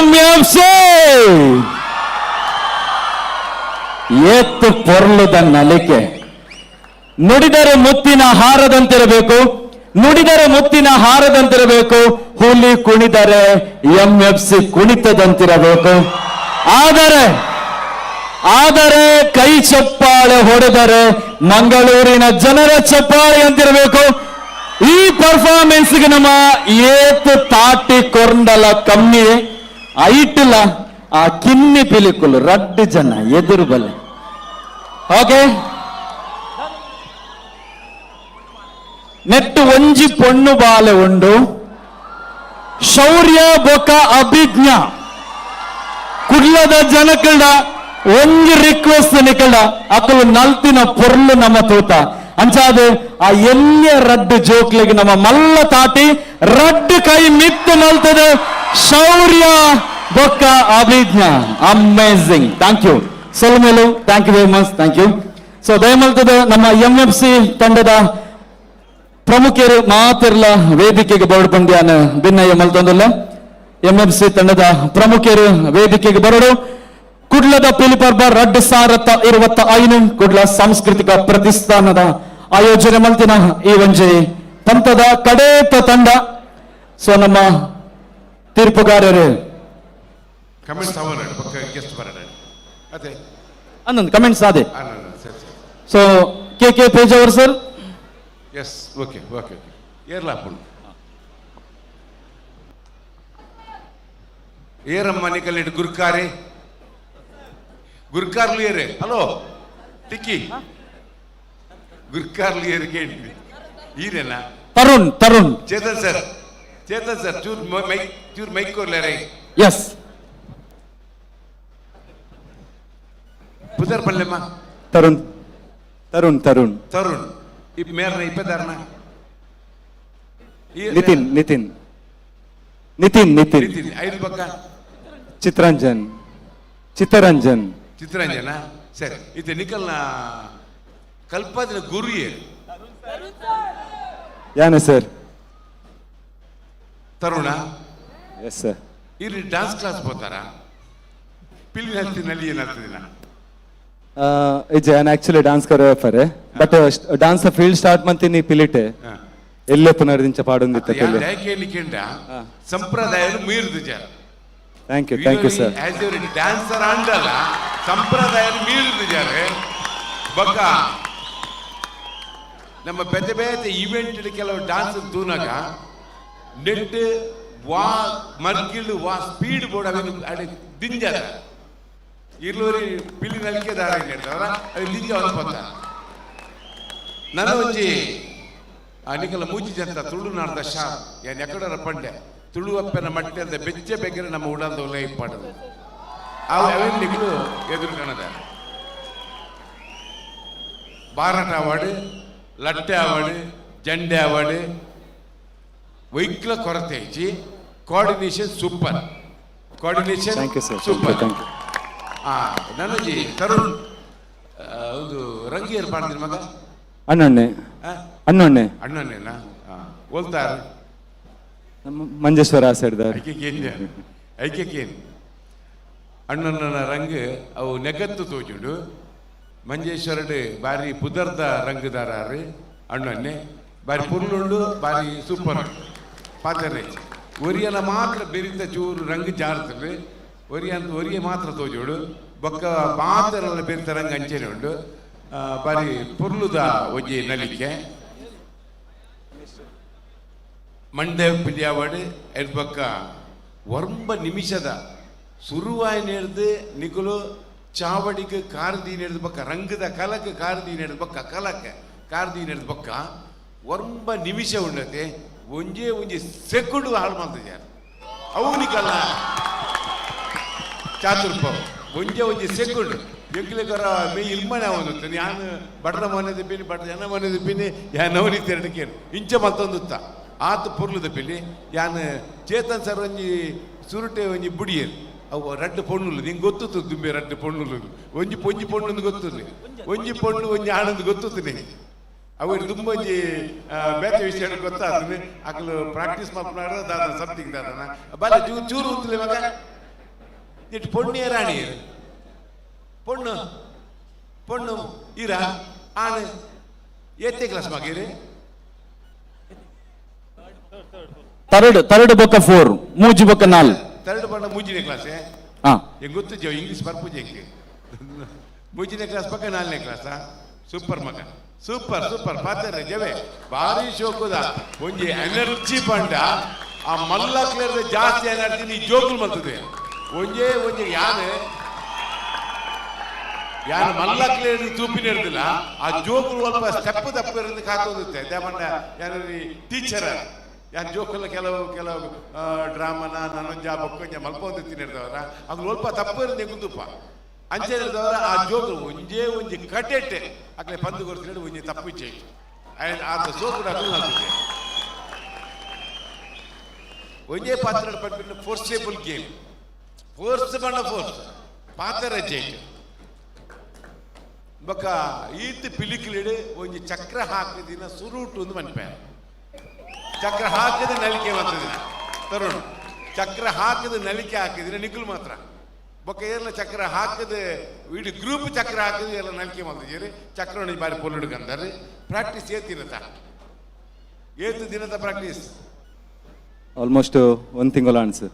MFC ಎತ್ತು ಪೊರ್ಲದ ನಲಿಕೆ. ನುಡಿದರೆ ಮುತ್ತಿನ ಹಾರದಂತಿರಬೇಕು, ನುಡಿದರೆ ಮುತ್ತಿನ ಹಾರದಂತಿರಬೇಕು, ಹುಲಿ ಕುಣಿದರೆ MFC ಕುಣಿತದಂತಿರಬೇಕು. ಆದರೆ ಕೈ ಚಪ್ಪಾಳೆ ಹೊಡೆದರೆ ಮಂಗಳೂರಿನ ಜನರ ಚಪ್ಪಾಳೆ ಅಂತಿರಬೇಕು. ಈ ಪರ್ಫಾರ್ಮೆನ್ಸ್ಗೆ ನಮ್ಮ ಏತು ತಾಟಿ ಕೊಂಡಲ ಕಮ್ಮಿ ಐಟಿಲ್ಲ ಆ ಕಿನ್ನಿ ಪಿಲಿಕುಲು ರಡ್ಡು ಜನ ಎದುರು ಬಲೆ. ಓಕೆ, ನೆಟ್ಟು ಒಂಜಿ ಪೊಣ್ಣು ಬಾಲೆ ಉಂಡು ಶೌರ್ಯ ಬೊಕ ಅಭಿಜ್ಞ ಕುಡ್ಲದ ಜನಕಲ್ಡ ಒಂಜಿ ರಿಕ್ವೆಸ್ಟ್ ನಿಕಲ್ಡ ಅಕಲು ನಲ್ತಿನ ಪೊರ್ಲು ನಮ್ಮ ತೂತ ಅಂಚಾದು ಆ ಎಲ್ಲಿಯ ರಡ್ಡು ಜೋಕ್ಲಿಗೆ ನಮ್ಮ ಮಲ್ಲ ತಾಟಿ ರಡ್ಡು ಕೈ ಮಿತ್ತು ನಲ್ತದೆ ಶೌರ್ಯ ಬೊಕ್ಕ ಅಭಿಜ್ಞ. ಅಮೇಸಿಂಗ್, ಥ್ಯಾಂಕ್ ಯು ಸೊಲ್ಮೇಲು, thank you very much, thank you. So ದಯಮಲ್ತದ ನಮ್ಮ MFC ತಂಡದ ಪ್ರಮುಖರು ಮಾತಿರ್ಲ ವೇದಿಕೆಗೆ ಬೋರ್ಡ್ ಪಂದ್ಯಾನ ಭಿನ್ನಯ ಮಲ್ತೊಂದಲ್ಲ. MFC ತಂಡದ ಪ್ರಮುಖರು ವೇದಿಕೆಗೆ ಬರಡು. ಕುಡ್ಲದ ಪಿಲಿಪರ್ಬ 2025 ಕುಡ್ಲ ಸಾಂಸ್ಕೃತಿಕ ಪ್ರತಿಷ್ಠಾನದ ಆಯೋಜನೆ ಮಲ್ತಿನ ಈ ಒಂಜಿ ಪಂಥದ ಕಡೇತ ತಂಡ. ಸೊ ನಮ್ಮ ತೀರ್ಪುಗಾರರು ಅನ್ನೊಂದು ಕಮೆಂಟ್ಸ್ ಆದೆ. So K Pejavar sir. Yes, okay okay ಏರ್ಲಾಪುಡು ಏರಮ್ಮ ನಿಕಲಿಟ್ಟು ಗುರ್ಕಾರೆ ಗುರ್ಕಾರ್ಲು ಏರೆ. ಹಲೋ ಟಿಕ್ಕಿ ಗುರ್ಕಾರ್ಲು ಏರು ಕೇಳಿ ಈರೇನಾ? ತರುಣ್ ಚೇತನ್ ಸರ್ ಚೂರ್ ಮೈಕ್ ಕೊರ್ಲಾರೆ. ಎಸ್ ಪುದರ್ ಪಲ್ಲೆಮ್ಮ ತರುಣ್ ಇಪ್ ಮೇರ್ನ ಇಪ್ಪದಾರ್ನ ನಿತಿನ್ ಐದು ಪಕ್ಕ ಚಿತ್ತರಂಜನ್ ಸರಿ. ಇದು ನಿಕಲ್ನ ಕಲ್ಪದಿನ ಗುರು ಏನು ಯಾನ ಸರ್? ತರುಣ ಎಸ್ ಸರ್. ಇಲ್ಲಿ ಡ್ಯಾನ್ಸ್ ಕ್ಲಾಸ್ ಹೋಗ್ತಾರಾ? ಪಿಲಿ ನಲ್ತಿನಲ್ಲಿ ಏನಾಗ್ತದಿನ ನಾನು ಆಕ್ಚುಲಿ ಡಾನ್ಸ್ ಕರೋಫರೆ ಬಟ್ ಡಾನ್ಸ್ ಫೀಲ್ಡ್ ಸ್ಟಾರ್ಟ್ ಮಂತೀನಿ ಪಿಲಿಟೆ ಎಲ್ಲೇ ಪುನರ್ದಿಂಚ ಪಾಡೊಂದಿತ್ತ ಪಿಲಿ ಯಾಕೆ ಸಂಪ್ರದಾಯ ಮೀರುದು ಜಾರ thank you sir as a dancer ಅಂಡಲ್ಲ ಸಂಪ್ರದಾಯ ಮೀರುದು ಜಾರ ಬೊಕ್ಕ ನಮ್ಮ ಬೇತೆ ಬೇತೆ ಈವೆಂಟ್ ಕೆಲವು ಡ್ಯಾನ್ಸ್ ತೂನಾಗ ನೆಟ್ ವಾ ಮರ್ಗಿಳು ವಾ ಸ್ಪೀಡ್ ಬೋರ್ಡ್ ಅಡೆ ದಿಂಜದ ಇರ್ಲೂರಿ ಪಿಲಿ ನಲಿಕೆ ದಾರ ಹೇಳ್ತಾರ ಅದು ದಿಂಜ ಅನ್ಪತ್ತ ನನ್ನ ಒಂಜಿ ನಿಕಲ ಮೂಜಿ ಜಂತ ತುಳು ನಾಡ್ದ ಶಾ ಏನ್ ಎಕಡರ ಪಂಡೆ ತುಳು ಅಪ್ಪನ ಮಟ್ಟದ ಬೆಚ್ಚ ಬೇಕರೆ ನಮ್ಮ ಉಡಾದ ಒಳ್ಳೆ ಇಪ್ಪಾಡದು ಅವೇನು ನಿಗಳು ಎದುರು ಕಾಣದ ಭಾರತ ಅವಾರ್ಡ್ ಲಟ್ಟೆ ಅವಾರ್ಡ್ ಜಂಡೆ ಅವಾರ್ಡ್ ವೈಕ್ಲ ಕೊರತೆ ಇಚ್ಚಿ ಕೋಆರ್ಡಿನೇಷನ್ ಸೂಪರ್ ಕೋಆರ್ಡಿನೇಷನ್ ಸೂಪರ್ ನನಜಿ ತರುಣ್ ಒಂದು ರಂಗಿ ಏರ್ಪಾಡಿನ ಮಗ ಅಣ್ಣಣ್ಣೆ ಅಣ್ಣನೇನಾ ಓಲ್ತಾರ ಮಂಜೇಶ್ವರ ಸೈಡ್ ಐಕ್ಯಕ್ಕೇನು ಅಣ್ಣನ ರಂಗ್ ಅವು ನೆಗತ್ತು ತೋಜುಂಡು ಮಂಜೇಶ್ವರಡ್ ಬಾರಿ ಪುದರ್ದ ರಂಗದಾರ ಅಣ್ಣನ್ನೆ ಬಾರಿ ಪುರ್ಲುಂಡು ಬಾರಿ ಸೂಪರ್ ಪಾತ್ರೆ ಒರಿಯನ ಮಾತ್ರ ಬೆರಿತ ಚೂರು ರಂಗ್ ಜಾರ್ತದೆ ಒರಿಯ ಮಾತ್ರ ತೋಜೋಡು ಬೊಕ್ಕ ಮಾತ್ರ ಬೆರಿತ ರಂಗ್ ಅಂಚೆನೆ ಉಂಡು ಬಾರಿ ಪುರ್ಲುದ ಒಜ್ಜಿ ನಲಿಕೆ ಮಂಡ್ಯ ಪಿಲಿಯಾವಾಡು ಎಡ್ ಬೊಕ್ಕ ಒಂಬ ನಿಮಿಷದ ಸುರುವಾಯಿ ನೆಡ್ದು ನಿಗುಲು ಚಾವಡಿಗೆ ಕಾರ್ದಿ ನೆಡ್ದು ಬೊಕ್ಕ ರಂಗದ ಕಲಕ್ಕೆ ಕಾರ್ದಿ ನೆಡ್ದು ಬೊಕ್ಕ ಕಲಕ್ಕೆ ಕಾರ್ದಿ ನೆಡ್ದು ಬೊಕ್ಕ ಒಂಬ ನಿಮಿಷ ಉಂಡತೆ ಒಂಜೆ ಸೆಕೆಂಡು ಹಾಳು ಮಾಡ್ತಿದ್ದಾರೆ ಅವನಿಗಲ್ಲ ಚಾತುರ್ಪ ಒಂಜೆ ಸೆಕೆಂಡ್ ಎಂಕ್ಲೆಗರ ಮೇ ಇಲ್ಮನೆ ಅವನು ಯಾನು ಬಡ್ರ ಮನೆ ದಪ್ಪಿನಿ ಬಡ್ರ ಜನ ಮನೆ ದಪ್ಪಿನಿ ಯಾನ್ ಅವನಿ ತೆರಡಿಕೇನು ಇಂಚ ಮತ್ತೊಂದುತ್ತ ಆತ ಪುರ್ಲು ದಪ್ಪಿಲಿ ಯಾನ್ ಚೇತನ್ ಸರ್ ಒಂಜಿ ಸುರುಟೆ ಒಂಜಿ ಬುಡಿಯರು ಅವು ರಡ್ಡು ಪೊಣ್ಣುಲು ನಿಂಗೆ ಗೊತ್ತು ದುಂಬೆ ರಡ್ಡು ಪೊಣ್ಣುಲು ಒಂಜಿ ಪೊಣ್ಣೊಂದು ಗೊತ್ತು ಒಂಜಿ ಪೊಣ್ಣು ಒಂಜಿ ಆಣಂದು ಗೊತ್ತು ನಿಂಗೆ ಅವರು ತುಂಬ ಒಂಜಿ ಬೇರೆ ವಿಷಯ ಗೊತ್ತಾದ್ರೆ ಅಕಲು ಪ್ರಾಕ್ಟೀಸ್ ಮಾಡ್ಕೊಂಡ ದಾದ ಸಮಥಿಂಗ್ ದಾದನ ಬಾಲ ಚೂರು ಉಂತಲೆ ಮಗ ಇಟ್ಟು ಪೊಣ್ಣೆ ರಾಣಿ ಪೊಣ್ಣು ಇರ ಆಣ್ ಎತ್ತೆ ಕ್ಲಾಸ್ ಮಗಿರಿ ತರಡು ಬೊಕ್ಕ 4 ಮೂಜಿ ಬೊಕ್ಕ 4 ತರಡು ಬಣ್ಣ ಮೂಜಿನೇ ಕ್ಲಾಸ್ ಹೆಂಗ್ ಗೊತ್ತು ಜೋ ಇಂಗ್ಲಿಷ್ ಬರ್ಪೂಜೆ ಹೆಂಗೆ ಮೂಜಿನೇ ಕ್ಲಾಸ್ ಪಕ್ಕ 4ನೇ ಕ್ಲಾಸಾ ಸೂಪರ್ ಮಗ ಸೂಪರ್ ಪಾತ್ರೆ ಜವೆ ಭಾರಿ ಶೋಕುದ ಒಂಜಿ ಎನರ್ಜಿ ಪಂಡ ಆ ಮಲ್ಲ ಕ್ಲೇರ್ದ ಜಾಸ್ತಿ ಎನರ್ಜಿ ನೀ ಜೋಗುಲ್ ಮಲ್ತದೆ ಒಂಜೆ ಯಾರು ಮಲ್ಲ ಕ್ಲೇರ್ ತೂಪಿ ನಡೆದಿಲ್ಲ ಆ ಜೋಗುಲ್ ಸ್ವಲ್ಪ ಸ್ಟೆಪ್ ತಪ್ಪಿರೋದು ಕಾಕೋದುತ್ತೆ ದೇವಣ್ಣ ಯಾರು ಟೀಚರ್ ಯಾರು ಜೋಕಲ್ಲ ಕೆಲವು ಡ್ರಾಮನ ನಾನೊಂಜ ಬೊಕ್ಕೊಂಜ ಮಲ್ಪೊಂದು ತಿನ್ನಿಡ್ದವರ ಅವ್ನು ಸ್ವಲ್ಪ ತಪ್ಪಿರೋದು ಗುಂದುಪ್ಪ ಅಂಚೆ ಹಿಡಿದವರ ಆ ಜೋಗು ಒಂಜಿ ಕಟೆಟ್ಟೆ ಅಕ್ಲೆ ಪಂದು ಕೊಡ್ತಿದ್ದು ಒಂಜಿ ತಪ್ಪಿಚ್ಚೆ ಆತ ಸೋಕು ಹಾಕುತ್ತೆ ಒಂಜೇ ಪಾತ್ರ ಪಟ್ಟು ಫೋರ್ಸೇಬಲ್ ಗೇಮ್ ಫೋರ್ಸ್ ಪಾತ್ರ ಜೈಟ್ ಬೊಕ್ಕ ಈತ್ ಪಿಲಿಕಿಲಿಡು ಒಂಜಿ ಚಕ್ರ ಹಾಕಿದಿನ ಸುರುಟು ಒಂದು ಮನ್ಪೆ ಚಕ್ರ ಹಾಕಿದ ನಲಿಕೆ ಬರ್ತದಿನ ತರುಣ್ ಚಕ್ರ ಹಾಕಿದ ನಲಿಕೆ ಹಾಕಿದಿನ ನಿಗುಲ್ ಮಾತ್ರ ಬೊಕ್ಕ ಎಲ್ಲ ಚಕ್ರ ಹಾಕದ ಇಡೀ ಗ್ರೂಪ್ ಚಕ್ರ ಹಾಕಿದ್ರೆ ಎಲ್ಲ ನಲಿಕೆ ಮಾಡ್ತಿದ್ದೀರಿ ಚಕ್ರ ಬಾರಿ ಪೊಲ್ಲು ಪ್ರಾಕ್ಟೀಸ್ ಏತು ದಿನದ ಪ್ರಾಕ್ಟೀಸ್ ಆಲ್ಮೋಸ್ಟ್ 1 ತಿಂಗಳ ಅನ್ಸು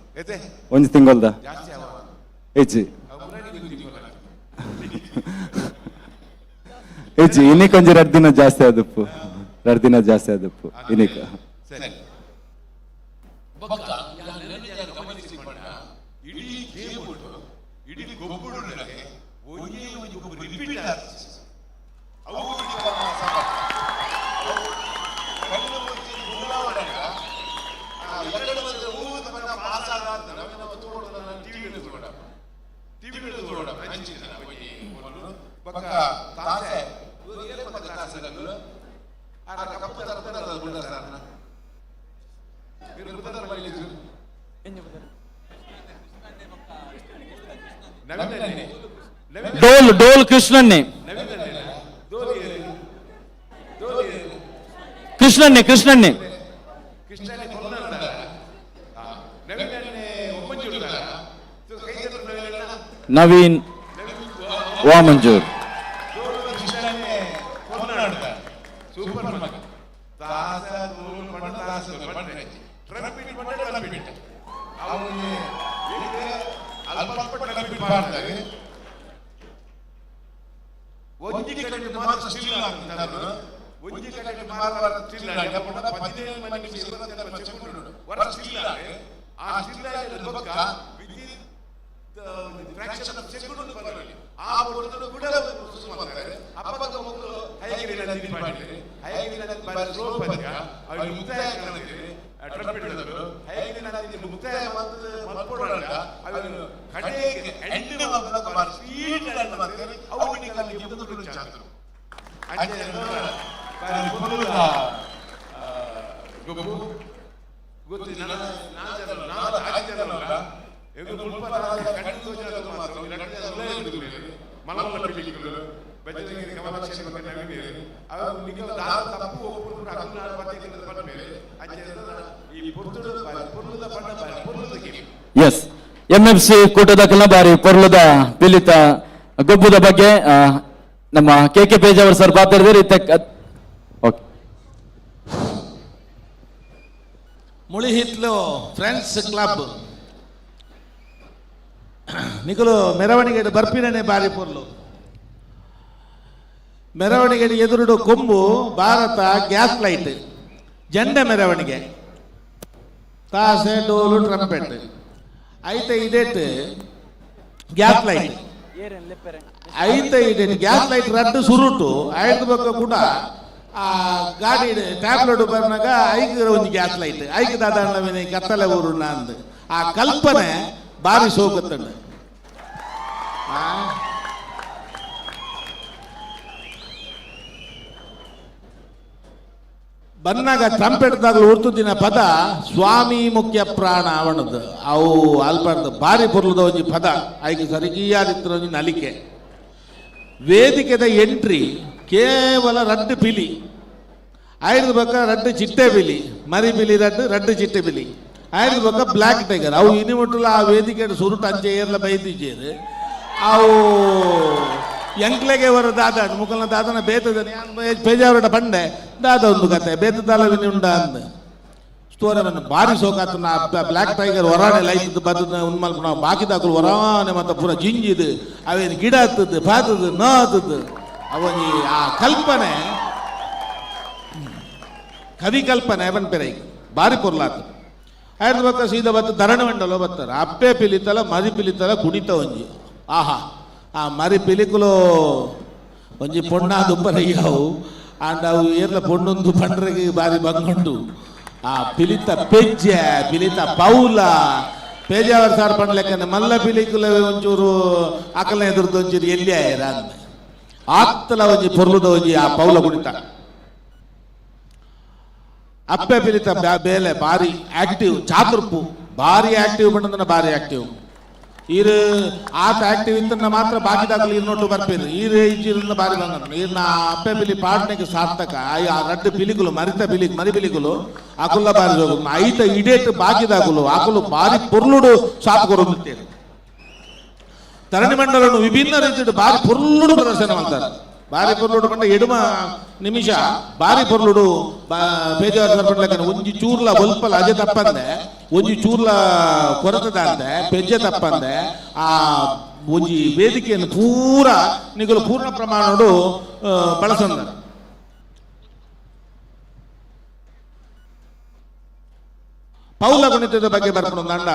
ಒಂದು ತಿಂಗಳದ ಹೆಜ್ಜಿ ಇನ್ನಿಕ್ ಒಂಜಿ 2 ದಿನ ಜಾಸ್ತಿ ಆದಪ್ಪು 2 ದಿನ ಜಾಸ್ತಿ ಆದಪ್ಪು ಇನ್ನಿಕ್ ಇಡೀ ಗೊಬ್ಬುಡು ರಿಪೀಟ್ ಡೋಲ್ ಕೃಷ್ಣನ್ನೇ ನವೀನ್ ವಾಮಂಜೂರ್. ಸೂಪರ್ ಮಗ ದಾಸ ದೂರು ಪಂಡ ದಾಸ ಪಂಡ ಟ್ರಂಪಿಟ್ ಪಂಡ ಟ್ರಂಪಿಟ್ ಅವನಿಗೆ ಅಲ್ಪ ಟ್ರಂಪಿಟ್ ಮಾಡ್ತಾರೆ ಒಂಜಿ ಕಡೆ ಮಾತ್ರ ಸ್ಟಿಲ್ ಆಗ್ತಾರೆ ಒಂಜಿ ಕಡೆ ಮಾತ್ರ ಸ್ಟಿಲ್ ಆಗ ಪಂಡ 17 ಮನೆ ಸಿಗದ ಚೆಕ್ಕೊಂಡು ವರ ಸ್ಟಿಲ್ ಆಗ ಆ ಸ್ಟಿಲ್ ಆಗ ಬಕ್ಕ ವಿದಿನ್ ಫ್ರಾಕ್ಷನ್ ಆಫ್ ಸೆಕೆಂಡ್ ಬರಲಿ ಆ ಪೊರ್ತಡು ಕೂಡ ಸುಮಾರೆ ಅಪ್ಪಗ ಮಕ್ಕಳು ಹೈಗಿರಿ ನದಿ ಮಾಡಿದ್ರೆ ಹೈಗಿರಿ ನದಿ ಬಾರಿ ಸ್ಲೋ ಪದಕ ಅವರು ಮುಕ್ತಾಯ ಕರೆದ್ರೆ ಟ್ರಂಪಿಟ್ ಹಿಡಿದ್ರು ಹೈಗಿರಿ ನದಿ ಮುಕ್ತಾಯ ಮತ್ತು ಮಲ್ಪೊಡಾಗ ಅವರು ಕಡೆಗೆ ಎಂಡ್ ಬಂದ ಬಾರಿ ಸ್ಪೀಡ್ ಅಂತ ಮಾಡ್ತಾರೆ ಅವನಿಗೆ ಅಲ್ಲಿ ಎದ್ದು ಚಾದ್ರು ಅಂಜೆ ಬಾರಿ ಪೊರುದ ಗೊಬ್ಬು ಗೊತ್ತಿನ ನಾನು ಆಚರಣೆ ಎಗು ಮುಲ್ಪರಾದ ಕಣ್ಣು ಜನ ಮಾತ್ರ ನಡೆದ ಉಲಯಗಳು ಮಲಮಲ ಪಿಲಿಗಳು ಬಜರಂಗಿ ಕಮಲಕ್ಷೇಮ ನವಿಗೆ ಅವರು ನಿಗಮ ದಾದ ತಪ್ಪು ಒಪ್ಪುಕೊಂಡು ಅಗ್ನಾಳ ಪದ್ಧತಿಯಿಂದ ಬಂದ ಮೇಲೆ ಅಜ್ಜನ ಈ ಪೊರ್ಲುದ ಬಣ್ಣ ಪೊರ್ಲುದ ಗೇಮ್. ಎಸ್ MFC ಕೂಟದ ಬಾರಿ ಪೊರ್ಲುದ ಪಿಲಿತ ಗೊಬ್ಬುದ ಬಗ್ಗೆ ನಮ್ಮ KK ಪೇಜಾವರ್ ಸರ್ ಮಾತಾಡಿದ್ರೆ ಓಕೆ. ಮುಳಿಹಿತ್ಲು ಫ್ರೆಂಡ್ಸ್ ಕ್ಲಬ್ ನಿಖಲು ಮೆರವಣಿಗೆ ಬರ್ಪಿನೇ ಬಾರಿ ಪೊರ್ಲು ಮೆರವಣಿಗೆ ಎದುರುಡು ಕೊಂಬು ಭಾರತ ಗ್ಯಾಸ್ ಲೈಟ್ ಜೆಂಡ ಮೆರವಣಿಗೆ ತಾಸೆ ಡೋಲು ಟ್ರಂಪೆಟ್ ಐತೆ ಇಡೇಟ್ ಗ್ಯಾಸ್ ಲೈಟ್ ಐತೆ ಇಡೇಟ್ ಗ್ಯಾಸ್ ಲೈಟ್ ರಡ್ಡು ಸುರುಟು ಐದು ಬಕ್ಕ ಕೂಡ ಆ ಗಾಡಿ ಟ್ಯಾಬ್ಲೆಟ್ ಬಂದಾಗ ಐದು ಒಂದು ಗ್ಯಾಸ್ ಲೈಟ್ ಐದು ದಾದ ಕತ್ತಲೆ ಊರು ಅಂದು ಆ ಕಲ್ಪನೆ ಬಾರಿ ಸೋಗುತ್ತಂಡ ಬನ್ನಾಗ ಟ್ರಂಪೆಟ್ದಾಗಲು ಉರ್ತುದಿನ ಪದ ಸ್ವಾಮಿ ಮುಖ್ಯ ಪ್ರಾಣ ಅವನದು ಅವು ಅಲ್ಬಾರ್ದು ಬಾರಿ ಪೊರ್ಲದ ಒಂಜಿ ಪದ ಐದು ಸರಿಗಿಯಾದಿತ್ರ ಒಂಜಿ ನಲಿಕೆ ವೇದಿಕೆದ ಎಂಟ್ರಿ ಕೇವಲ ರಡ್ಡು ಪಿಲಿ ಐದು ಬಕ್ಕ ರಡ್ಡು ಚಿಟ್ಟೆ ಬಿಲಿ ಮರಿ ಬಿಲಿ ರಡ್ಡು ಚಿಟ್ಟೆ ಬಿಲಿ ಐದು ಬಕ್ಕ ಬ್ಲ್ಯಾಕ್ ಟೈಗರ್ ಅವು ಇನಿಮುಟ್ಟುಲ ಆ ವೇದಿಕೆ ಸುರುಟು ಅಂಚೆ ಏರ್ಲ ಬೈದಿದ್ದೇರು ಅವು ಎಂಕ್ಲೆಗೆ ಅವರ ದಾದ ಮುಖಲ್ನ ದಾದನ ಬೇತದ ಪೇಜಾವರಡ ಬಂಡೆ ದಾದ ಒಂದು ಕತೆ ಬೇತದಾಲವಿನಿ ಉಂಡ ಅಂದ ಸ್ಟೋರವನ್ನು ಬಾರಿ ಸೋಕಾತ ಬ್ಲ್ಯಾಕ್ ಟೈಗರ್ ಹೊರಾಣೆ ಲೈಟ್ ಬದ ಉನ್ಮಲ್ಪ ನಾವು ಬಾಕಿದಾಕಲು ಹೊರಾನೆ ಮತ್ತು ಪೂರ ಜಿಂಜಿದು ಅವೇನು ಗಿಡ ಹತ್ತದ್ದು ಬಾತದ್ದು ನ ಹತ್ತದ್ದು ಅವನಿ ಆ ಕಲ್ಪನೆ ಕವಿ ಕಲ್ಪನೆ ಅವನ್ ಪೆರೆ ಬಾರಿ ಪೊರ್ಲಾತ ಐದು ಬಕ್ಕ ಸೀದಾ ಬತ್ತ ಧರಣ ಮಂಡಲ ಬರ್ತಾರೆ ಅಪ್ಪೆ ಪಿಲಿತಲ ಮರಿ ಪಿಲಿತಲ ಕುಣಿತ ಒಂಜಿ ಆಹಾ ಆ ಮರಿ ಪಿಲಿಕುಲು ಒಂಜಿ ಪೊಣ್ಣ ದುಪ್ಪರಯ್ಯವು ಅಂಡ್ ಅವು ಏರ್ಲ ಪೊಣ್ಣೊಂದು ಪಂಡ್ರೆಗೆ ಬಾರಿ ಬಂಗೊಂಡು ಆ ಪಿಲಿತ ಪೆಜ್ಜೆ ಪಿಲಿತ ಪೌಲ ಪೇಜಾವರ ಸಾರ್ ಪಂಡ್ಲೆಕ್ಕನೆ ಮಲ್ಲ ಪಿಲಿಕುಲ ಒಂಚೂರು ಅಕಲ ಎದುರ್ದು ಒಂಚೂರು ಎಲ್ಲಿ ಆಯ್ರ ಅಂದ ಆತ್ತಲ ಒಂಜಿ ಪೊರ್ಲುದ ಒಂಜಿ ಆ ಪೌಲ ಕುಣಿತ ಅಪ್ಪೆ ಪಿಲಿತ ಬೇಲೆ ಬಾರಿ ಆಕ್ಟಿವ್ ಚಾತುರ್ಪು ಬಾರಿ ಆಕ್ಟಿವ್ ಬಂದ ಬಾರಿ ಆಕ್ಟಿವ್ ಈರು ಆತ ಆಕ್ಟಿವ್ ಇತ್ತ ಮಾತ್ರ ಬಾಕಿದಾಗಲು ಇರ್ನೊಟ್ಟು ಬರ್ಪೇರು ಈರು ಈಜಿನ ಬಾರಿ ಬಂದ ಈರ್ನ ಅಪ್ಪೆ ಪಿಲಿ ಪಾಡ್ನೆಗೆ ಸಾರ್ಥಕ ಆ ರಡ್ಡು ಪಿಲಿಗುಲು ಮರಿ ಪಿಲಿಗುಲು ಆಕುಲ್ಲ ಬಾರಿ ಹೋಗುದು ಐತ ಇಡೇಟ್ ಬಾಕಿದಾಗಲು ಆಕುಲು ಬಾರಿ ಪೊರ್ಲುಡು ಸಾಪ್ ಕೊರೊಂದಿತ್ತೇರು ತರಣಿ ಮಂಡಲನು ವಿಭಿನ್ನ ರೀತಿಯ ಬಾರಿ ಪೊರ್ಲುಡು ಪ್ರದರ್ಶನ ಮಾಡ್ತಾರೆ ಬಾರಿ ಪೊರ್ಲುಡು ಬಂಡ ಎಡುಮ ನಿಮಿಷ ಬಾರಿ ಪೊರ್ಲುಡು ಬೇಜಾರು ಸರ್ಪಂಡ್ಲಕ್ಕ ಒಂಜಿ ಚೂರ್ಲ ಬಲ್ಪಲ ಅಜೆ ತಪ್ಪಂದೆ ಒಂಜಿ ಚೂರ್ಲ ಕೊರತದ ಅಂದೆ ಪೆಜ್ಜೆ ತಪ್ಪಂದೆ ಆ ಒಂಜಿ ವೇದಿಕೆಯನ್ನು ಪೂರ ನಿಗಲು ಪೂರ್ಣ ಪ್ರಮಾಣಡು ಬಳಸಂದ ಪೌಲ ಕುಣಿತದ ಬಗ್ಗೆ ಬರ್ಕೊಂಡು ದಂಡ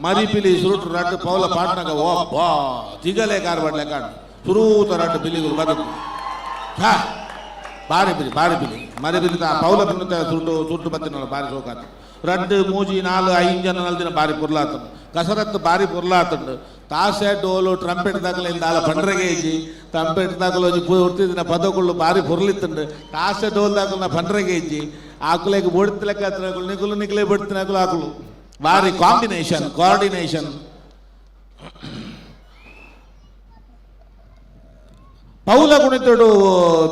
ಮರಿಪಿಲಿ ಸುರುಟು ರಡ್ಡು ಪೌಲ ಪಾಟ್ನಾಗ ಓ ಬಾ ತಿಗಲೆ ಕಾರ್ಬಡ್ಲೆ ಕಾಣು ಸುರೂತ ರಡ್ಡು ಬಿಲಿಗಳು ಬದುಕು ಬಾರಿ ಬಿಲಿ ಮರಿ ಬಿಲಿ ಪೌಲ ಕುಣಿತ ಸುರುಟು ಬತ್ತಿನ ಬಾರಿ ಸೋಕಾತು ರಡ್ಡು ಮೂಜಿ 4-5 ಜನ ನಲ್ದಿನ ಬಾರಿ ಪುರ್ಲಾತನು ಕಸರತ್ತು ಬಾರಿ ಪುರ್ಲಾತುಂಡು ತಾಸೆ ಡೋಲು ಟ್ರಂಪೆಟ್ ದಾಖಲೆಯಿಂದ ಆಲ ಪಂಡ್ರೆಗೆ ಇಜ್ಜಿ ಟ್ರಂಪೆಟ್ ದಾಖಲು ಉರ್ತಿದಿನ ಪದಗಳು ಬಾರಿ ಪುರ್ಲಿತ್ತುಂಡು ತಾಸೆ ಡೋಲ್ ದಾಖಲ ಪಂಡ್ರೆಗೆ ಇಜ್ಜಿ ಆಕುಲೆಗೆ ಬೊಡ್ತಿಲೆಕ್ಕ ನಿಗುಲು ಬಡ್ತಿನ ಆಕುಲು ಬಾರಿ ಕಾಂಬಿನೇಷನ್ ಕೋಆರ್ಡಿನೇಷನ್ ಪೌಲ ಕುಣಿತಡು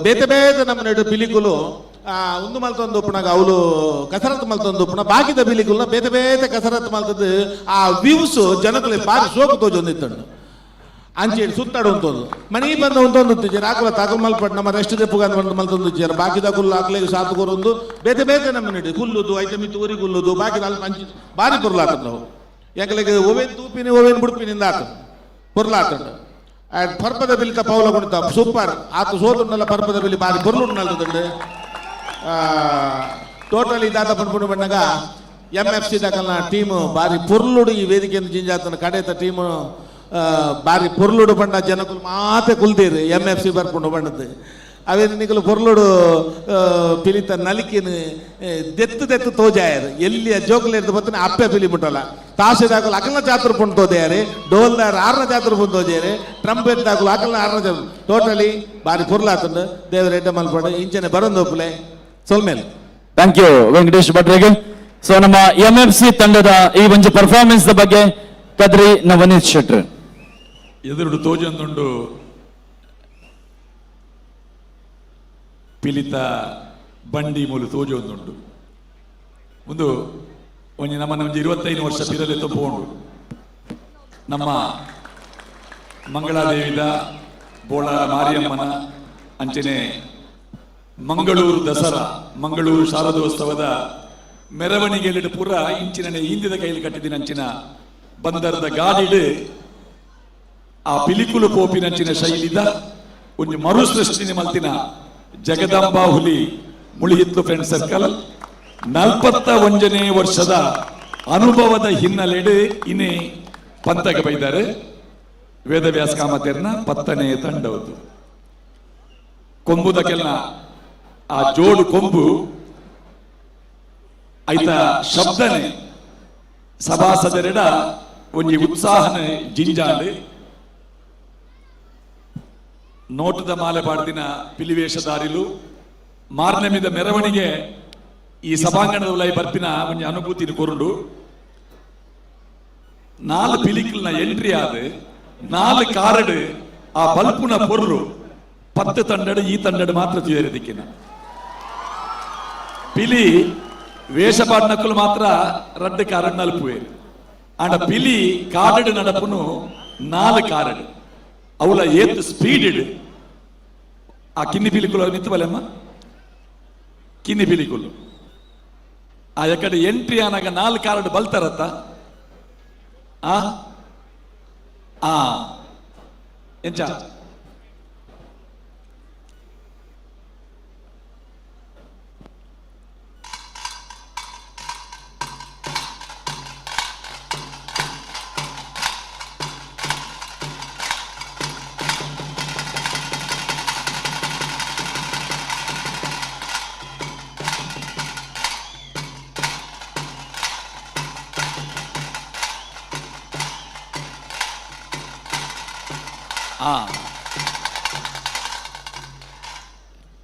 ಬೇತೆ ಬೇತೆ ನಮ್ಮ ನೆಡು ಪಿಲಿಕುಲು ಒಂದು ಮಲ್ತೊಂದು ಉಪ್ಪುನಾಗ ಅವಳು ಕಸರತ್ತು ಮಲ್ತೊಂದು ಉಪ್ಪುನ ಬಾಕಿದ ಬಿಲಿಗುಲ್ನ ಬೇತೆ ಬೇತೆ ಕಸರತ್ತು ಮಲ್ತದ್ದು ಆ ವ್ಯೂಸ್ ಜನಗಳಿಗೆ ಬಾರಿ ಸೋಕು ತೋಜೊಂದಿತ್ತಂಡು ಅಂಚೇಳಿ ಸುತ್ತಾಡು ಉಂಟೊಂದು ಮನಿ ಬಂದ ಉಂಟೊಂದು ಆಕಲ ತಗಲ್ ಮಲ್ಪಟ್ಟು ನಮ್ಮ ರೆಸ್ಟ್ ದೆಪ್ಪುಗ ಮಲ್ತೊಂದು ಜರ ಬಾಕಿದ ಕುಲ್ಲು ಆಕಲಿಗೆ ಸಾತು ಕೊರೊಂದು ಬೇತೆ ಬೇತೆ ನಮ್ಮ ನಡಿ ಕುಲ್ಲುದು ಐಟಮ್ ಇತ್ತು ಊರಿ ಕುಲ್ಲುದು ಬಾಕಿ ನಾಲ್ಕು ಅಂಚಿ ಭಾರಿ ಪೊರ್ಲಾತದ ನಾವು ಯಾಕಲಿಗೆ ಓವೇನ್ ತೂಪಿನಿ ಓವೇನ್ ಬುಡ್ಪಿನಿಂದ ಆತದ ಪೊರ್ಲಾತದ ಪರ್ಪದ ಬಿಲ್ತ ಪೌಲ ಕುಣಿತ ಸೂಪರ್ ಆತು ಸೋತುಂಡಲ್ಲ ಪರ್ಪದ ಬಿಲ್ಲಿ ಬಾರಿ ಪೊರ್ಲುಂಡಲ್ತದಂಡೆ ಟೋಟಲಿ ದಾದ ಪನ್ಪುಂಡು ಬಣ್ಣಗ MFC ದಕಲ್ನ ಟೀಮು ಬಾರಿ ಪೊರ್ಲುಡು ಈ ವೇದಿಕೆಯನ್ನು ಜಿಂಜಾತನ ಕಡೆತ ಟೀಮು ಬಾರಿ ಪೊರ್ಲುಡು ಬಣ್ಣ ಜನಕುಲು ಮಾತೆ ಕುಲ್ತೀರಿ MFC ಬರ್ಕೊಂಡು ಬಣ್ಣದ್ದು ಅವೇನು ನಿಗಲು ಪೊರ್ಲುಡು ಪಿಲಿತ ನಲಿಕಿನ ದೆತ್ತು ತೋಜಾಯರು ಎಲ್ಲಿ ಜೋಕುಲೇರ್ದು ಬತ್ತನೆ ಅಪ್ಪೆ ಪಿಲಿ ಮುಟ್ಟಲ್ಲ ತಾಸಿದಾಕಲು ಅಕಲ್ನ ಜಾತ್ರೆ ಪುಂಡು ತೋಜಾರೆ ಡೋಲ್ದಾರ 6ನ ಜಾತ್ರೆ ಪುಂಡು ತೋಜಾರೆ ಟ್ರಂಪೆಟ್ ದಾಕಲು ಅಕಲ್ನ 6ನ ಜಾತ್ರೆ ಟೋಟಲಿ ಬಾರಿ ಪೊರ್ಲಾತಂಡು ದೇವರ ಎಡ್ಡ ಮಲ್ಪಂಡು ಇಂಚನೆ ಬರೋಂದೊಪ್ಪಲೆ ಸೊಲ್ಮೇಲೆ. ಥ್ಯಾಂಕ್ ಯು ವೆಂಕಟೇಶ್ ಭಟ್ರಿಗೆ. ಸೊ ನಮ್ಮ MFC ತಂಡದ ಈ ಒಂದು ಪರ್ಫಾರ್ಮೆನ್ಸ್ ಬಗ್ಗೆ ಕದ್ರಿ ನವನೀತ್ ಶೆಟ್ರ್ ಎದುರುಡು ತೋಜೊಂದುಂಡು ಪಿಲಿತ ಬಂಡಿ ಮೂಲು ತೋಜೊಂದುಂಡು ಒಂದು ಒಂಜಿ ನಮ್ಮನ್ನ ಒಂಜಿ 25 ವರ್ಷ ಪಿರಲೆ ತಪ್ಪುಂಡು ನಮ್ಮ ಮಂಗಳಾದೇವಿದ ಬೋಳಾರ ಮಾರಿಯಮ್ಮನ ಅಂಚನೆ ಮಂಗಳೂರು ದಸರಾ ಮಂಗಳೂರು ಶಾರದೋತ್ಸವದ ಮೆರವಣಿಗೆಯಲ್ಲಿ ಪೂರ ಇಂಚಿನ ಹಿಂದಿದ ಕೈಲಿ ಕಟ್ಟಿದಿನ ಅಂಚಿನ ಬಂದರದ ಗಾಡಿಡು ಆ ಪಿಲಿಕುಲು ಪೋಪಿನಂಚಿನ ಶೈಲಿದ ಒಂದು ಮರು ಸೃಷ್ಟಿನಿ ಮಲ್ತಿನ ಜಗದಾಂಬಾ ಹುಲಿ ಮುಳಿಹಿತ್ತು ಫ್ರೆಂಡ್ ಸರ್ಕಲ್ 41ನೇ ವರ್ಷದ ಅನುಭವದ ಹಿನ್ನೆಲೆಡು ಇನ್ನೇ ಪಂತಗೆ ಬೈದಾರೆ ವೇದವ್ಯಾಸ ಕಾಮತೇರ್ನ 10ನೇ ತಂಡವದು ಕೊಂಬುದಕ್ಕೆಲ್ಲ ಆ ಜೋಡು ಕೊಂಬು ಐತ ಶಬ್ದನೆ ಸಭಾಸದರೆಡ ಒಂಜಿ ಉತ್ಸಾಹನೆ ಜಿಂಜಾಂಡ್ ನೋಟದ ಮಾಲೆ ಪಾಡ್ದಿನ ಪಿಲಿವೇಷಧಾರಿಲು ಮಾರ್ನಮಿದ ಮೆರವಣಿಗೆ ಈ ಸಭಾಂಗಣದ ಉಲೈ ಬರ್ಪಿನ ಒಂಜಿ ಅನುಭೂತಿನ ಕೊರುಂಡು 4 ಪಿಲಿಕಲ್ನ ಎಂಟ್ರಿ ಆದ 4 ಕಾರಡು ಆ ಬಲ್ಪುನ ಪೊರ್ಲು 10 ತಂಡಡು ಈ ತಂಡಡು ಮಾತ್ರ ತುಯರಿದಿಕ್ಕಿನ ಪಿಲಿ ವೇಷಪಾಡ್ನಕ್ಕಲು ಮಾತ್ರ ರಡ್ಡು ಕಾರಡ್ ನಲ್ಪುವೇರು ಆಂಡ ಪಿಲಿ ಕಾರಡು ನಡಪುನು 4 ಕಾರಡು ಅವಳ ಏತ್ ಸ್ಪೀಡ್ ಆ ಕಿನ್ನಿ ಪಿಲಿಕುಲು ನಿಂತು ಬಲೆಮ್ಮ ಕಿನ್ನಿ ಪಿಲಿಕುಲು ಆ ಎಕಡೆ ಎಂಟ್ರಿ ಆನಾಗ 4 ಕಾರಡ್ ಬಲ್ತಾರತ್ತ ಆ ಎಂಚ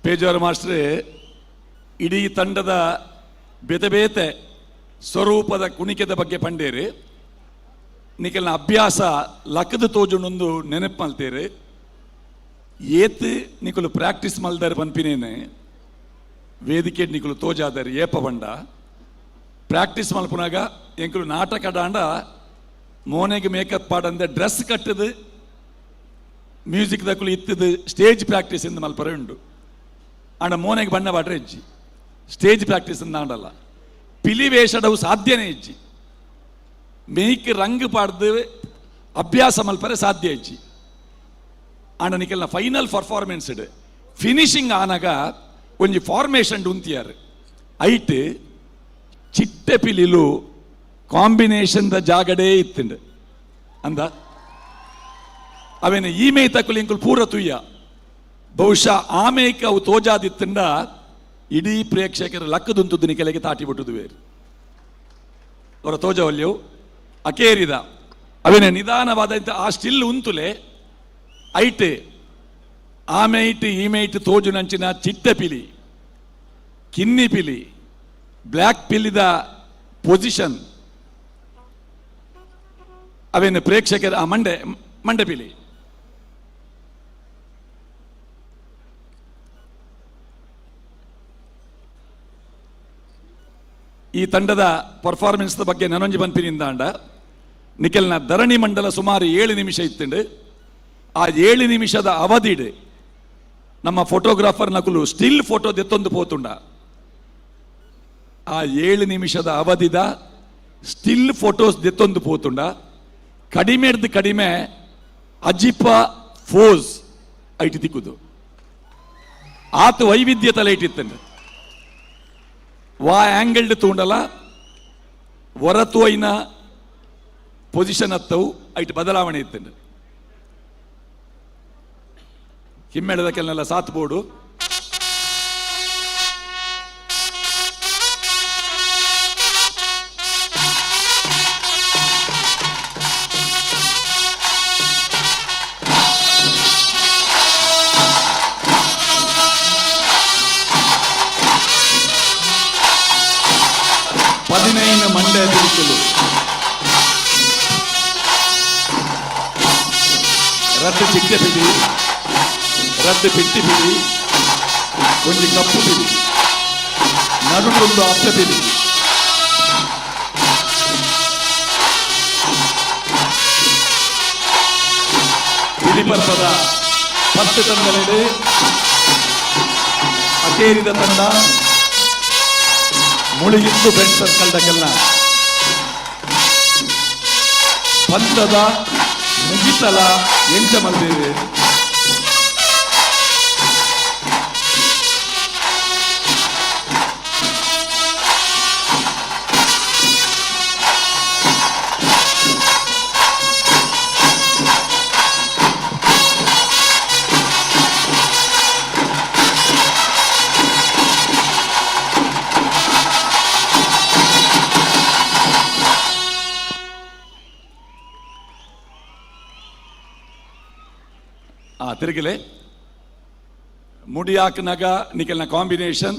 ಪೇಜಾವರ ಮಾಸ್ಟ್ರೆ ಇಡೀ ತಂಡದ ಬೇತೆ ಬೇತೆ ಸ್ವರೂಪದ ಕುಣಿಕೆದ ಬಗ್ಗೆ ಪಂಡೇರಿ ನಿಕಲ್ನ ಅಭ್ಯಾಸ ಲಕ್ಕದ ತೋಜುಂಡೊಂದು ನೆನಪು ಮಲ್ತೇರಿ ಏತ್ ನಿಕಲು ಪ್ರಾಕ್ಟೀಸ್ ಮಲ್ದಾರೆ ಪನ್ಪಿನೇನೆ ವೇದಿಕೆ ನಿಕಲು ತೋಜಾದಾರೆ ಏಪ ಬಂಡ ಪ್ರಾಕ್ಟೀಸ್ ಮಲ್ಪುನಾಗ ಎಂಕಲು ನಾಟಕ ಆಂಡ ಮೋನೆಗೆ ಮೇಕಪ್ ಪಾಡಂದ ಡ್ರೆಸ್ ಕಟ್ಟದು ಮ್ಯೂಸಿಕ್ ದಕ್ಕಲು ಇತ್ತದು ಸ್ಟೇಜ್ ಪ್ರಾಕ್ಟೀಸ್ ಇಂದ ಮಲ್ಪರೆ ಉಂಡು ಆಂಡ ಮೋನೆಗೆ ಬಣ್ಣ ಬಾಡ್ರೆ ಇಜ್ಜಿ ಸ್ಟೇಜ್ ಪ್ರಾಕ್ಟೀಸ್ ಇಂದ ಆಂಡಲ್ಲ ಪಿಲಿ ವೇಷಡವು ಸಾಧ್ಯನೇ ಇಜ್ಜಿ ಮೇಯ್ಕ್ ರಂಗ್ ಪಾಡ್ದು ಅಭ್ಯಾಸ ಮಲ್ಪರೆ ಸಾಧ್ಯ ಇಜ್ಜಿ ಆಂಡ ನಿಕಲ್ನ ಫೈನಲ್ ಪರ್ಫಾರ್ಮೆನ್ಸ್ ಇಡು ಫಿನಿಶಿಂಗ್ ಆನಾಗ ಒಂಜಿ ಫಾರ್ಮೇಶನ್ ಉಂತಿಯಾರು ಐಟ್ ಚಿಟ್ಟೆ ಪಿಲಿಲು ಕಾಂಬಿನೇಷನ್ ದ ಜಾಗಡೇ ಇತ್ತುಂಡು ಅಂದ ಅವೇನು ಈ ಮೇಯ್ ತಕ್ಕಲು ಇಂಕುಲು ಪೂರ ತುಯ್ಯ ಬಹುಶಃ ಆ ಮೇಯ್ಕ ಅವು ತೋಜಾದಿತ್ತಂಡ ಇಡೀ ಪ್ರೇಕ್ಷಕರ ಲಕ್ಕದುಂತದ್ದು ನಿಕಲೆಗೆ ತಾಟಿ ಬಿಟ್ಟುದು ಬೇರೆ ಅವರ ತೋಜವಲ್ಯವು ಅಕೇರಿದ ಅವೇನೆ ನಿಧಾನವಾದಂತ ಆ ಸ್ಟಿಲ್ ಉಂತುಲೆ ಐಟ್ ಆ ಮೇಯ್ಟ್ ಈ ಮೇಯ್ಟ್ ತೋಜು ನಂಚಿನ ಚಿಟ್ಟೆ ಪಿಲಿ ಕಿನ್ನಿ ಪಿಲಿ ಬ್ಲ್ಯಾಕ್ ಪಿಲಿದ ಪೊಸಿಷನ್ ಅವೇನು ಪ್ರೇಕ್ಷಕರ ಆ ಮಂಡೆ ಪಿಲಿ ಈ ತಂಡದ ಪರ್ಫಾರ್ಮೆನ್ಸ್ ಬಗ್ಗೆ ನನೊಂಜಿ ಬನ್ಪಿನಿಂದ ನಿಖಲ್ನ ಧರಣಿ ಮಂಡಲ ಸುಮಾರು 7 ನಿಮಿಷ ಇತ್ತುಂಡು ಆ 7 ನಿಮಿಷದ ಅವಧಿಡ್ ನಮ್ಮ ಫೋಟೋಗ್ರಾಫರ್ ನಕುಲು ಸ್ಟಿಲ್ ಫೋಟೋ ದೆತ್ತೊಂದು ಪೋತುಂಡ. ಆ 7 ನಿಮಿಷದ ಅವಧಿದ ಸ್ಟಿಲ್ ಫೋಟೋಸ್ ದೆತ್ತೊಂದು ಪೋತುಂಡ. ಕಡಿಮೆ ಅಜಿಪ ಫೋಸ್ ಐಟಿ ತಿಕ್ಕುದು ಆತ ವೈವಿಧ್ಯತೆ ಲೈಟ್ ಇತ್ತಂಡು. ವಾ ಆಂಗಲ್ಡ್ ತೂಂಡಲ ಹೊರತು ಐನ ಪೊಸಿಷನ್ ಹತ್ತವು ಐಟ್ ಬದಲಾವಣೆ ಇತ್ತಂಡು. ಹಿಮ್ಮೆಳದಕ್ಕೆಲ್ಲ ಸಾತ್ ಬೋರ್ಡು ಮಂಡ್ಯ ತಿರುಕಲು ರದ್ದು ಚಿಟ್ಟೆ ಬಿಡಿ, ರದ್ದು ಬಿಟ್ಟಿ ಬಿಡಿ, ಒಂದು ಕಪ್ಪು ಬಿಡಿ, ನಡುಗೊಂದು ಅಪ್ಪ ಬಿಡಿ. ಪಿಲಿಪರ್ಪದ 10 ತಂಡಗಳಿದೆ. ಅಕೇರಿದ ತಂಡ ಮುಳುಗಿದ್ದು ಫ್ರೆಂಡ್ ಸರ್ಕಲ್ದಾಗೆಲ್ಲ ಪಂಥದ ಮುಗಿತಲ ಎಂಚ ಮಲ್ದೇವೆ. ತಿರುಗಲೆ ಮುಡಿಯಾಕನಗ ನಿಕಲ್ನ ಕಾಂಬಿನೇಷನ್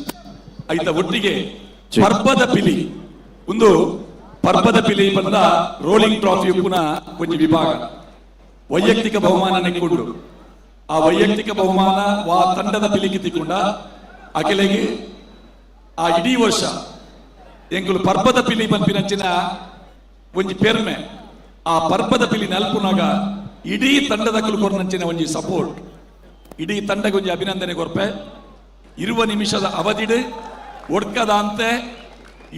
ಐತ ಒಟ್ಟಿಗೆ ಪರ್ಬದ ಪಿಲಿ ಒಂದು ಪರ್ಬದ ಪಿಲಿ ಬಂದ ರೋಲಿಂಗ್ ಟ್ರಾಫಿ ಪುನಃ ಒಂದು ವಿಭಾಗ ವೈಯಕ್ತಿಕ ಬಹುಮಾನ ನೆಕ್ಕೊಂಡು ಆ ವೈಯಕ್ತಿಕ ಬಹುಮಾನ ವಾ ತಂಡದ ಪಿಲಿಗೆ ತಿಕ್ಕೊಂಡ ಅಕೆಲೆಗೆ ಆ ಇಡೀ ವರ್ಷ ಎಂಕುಲು ಪರ್ಬದ ಪಿಲಿ ಪಂಪಿನಂಚಿನ ಒಂಜಿ ಪೆರ್ಮೆ ಆ ಪರ್ಬದ ಪಿಲಿ ನಲ್ಪುನಾಗ ಇಡೀ ತಂಡದ ಕೊರ್ನಂಚಿನ ಒಂಜಿ ಸಪೋರ್ಟ್ ಇಡೀ ತಂಡಕ್ಕೆ ಒಂಜಿ ಅಭಿನಂದನೆ ಕೊರ್ಪೆ. 20 ನಿಮಿಷದ ಅವಧಿಡ್ ಒಡ್ಕದ ಅಂತೆ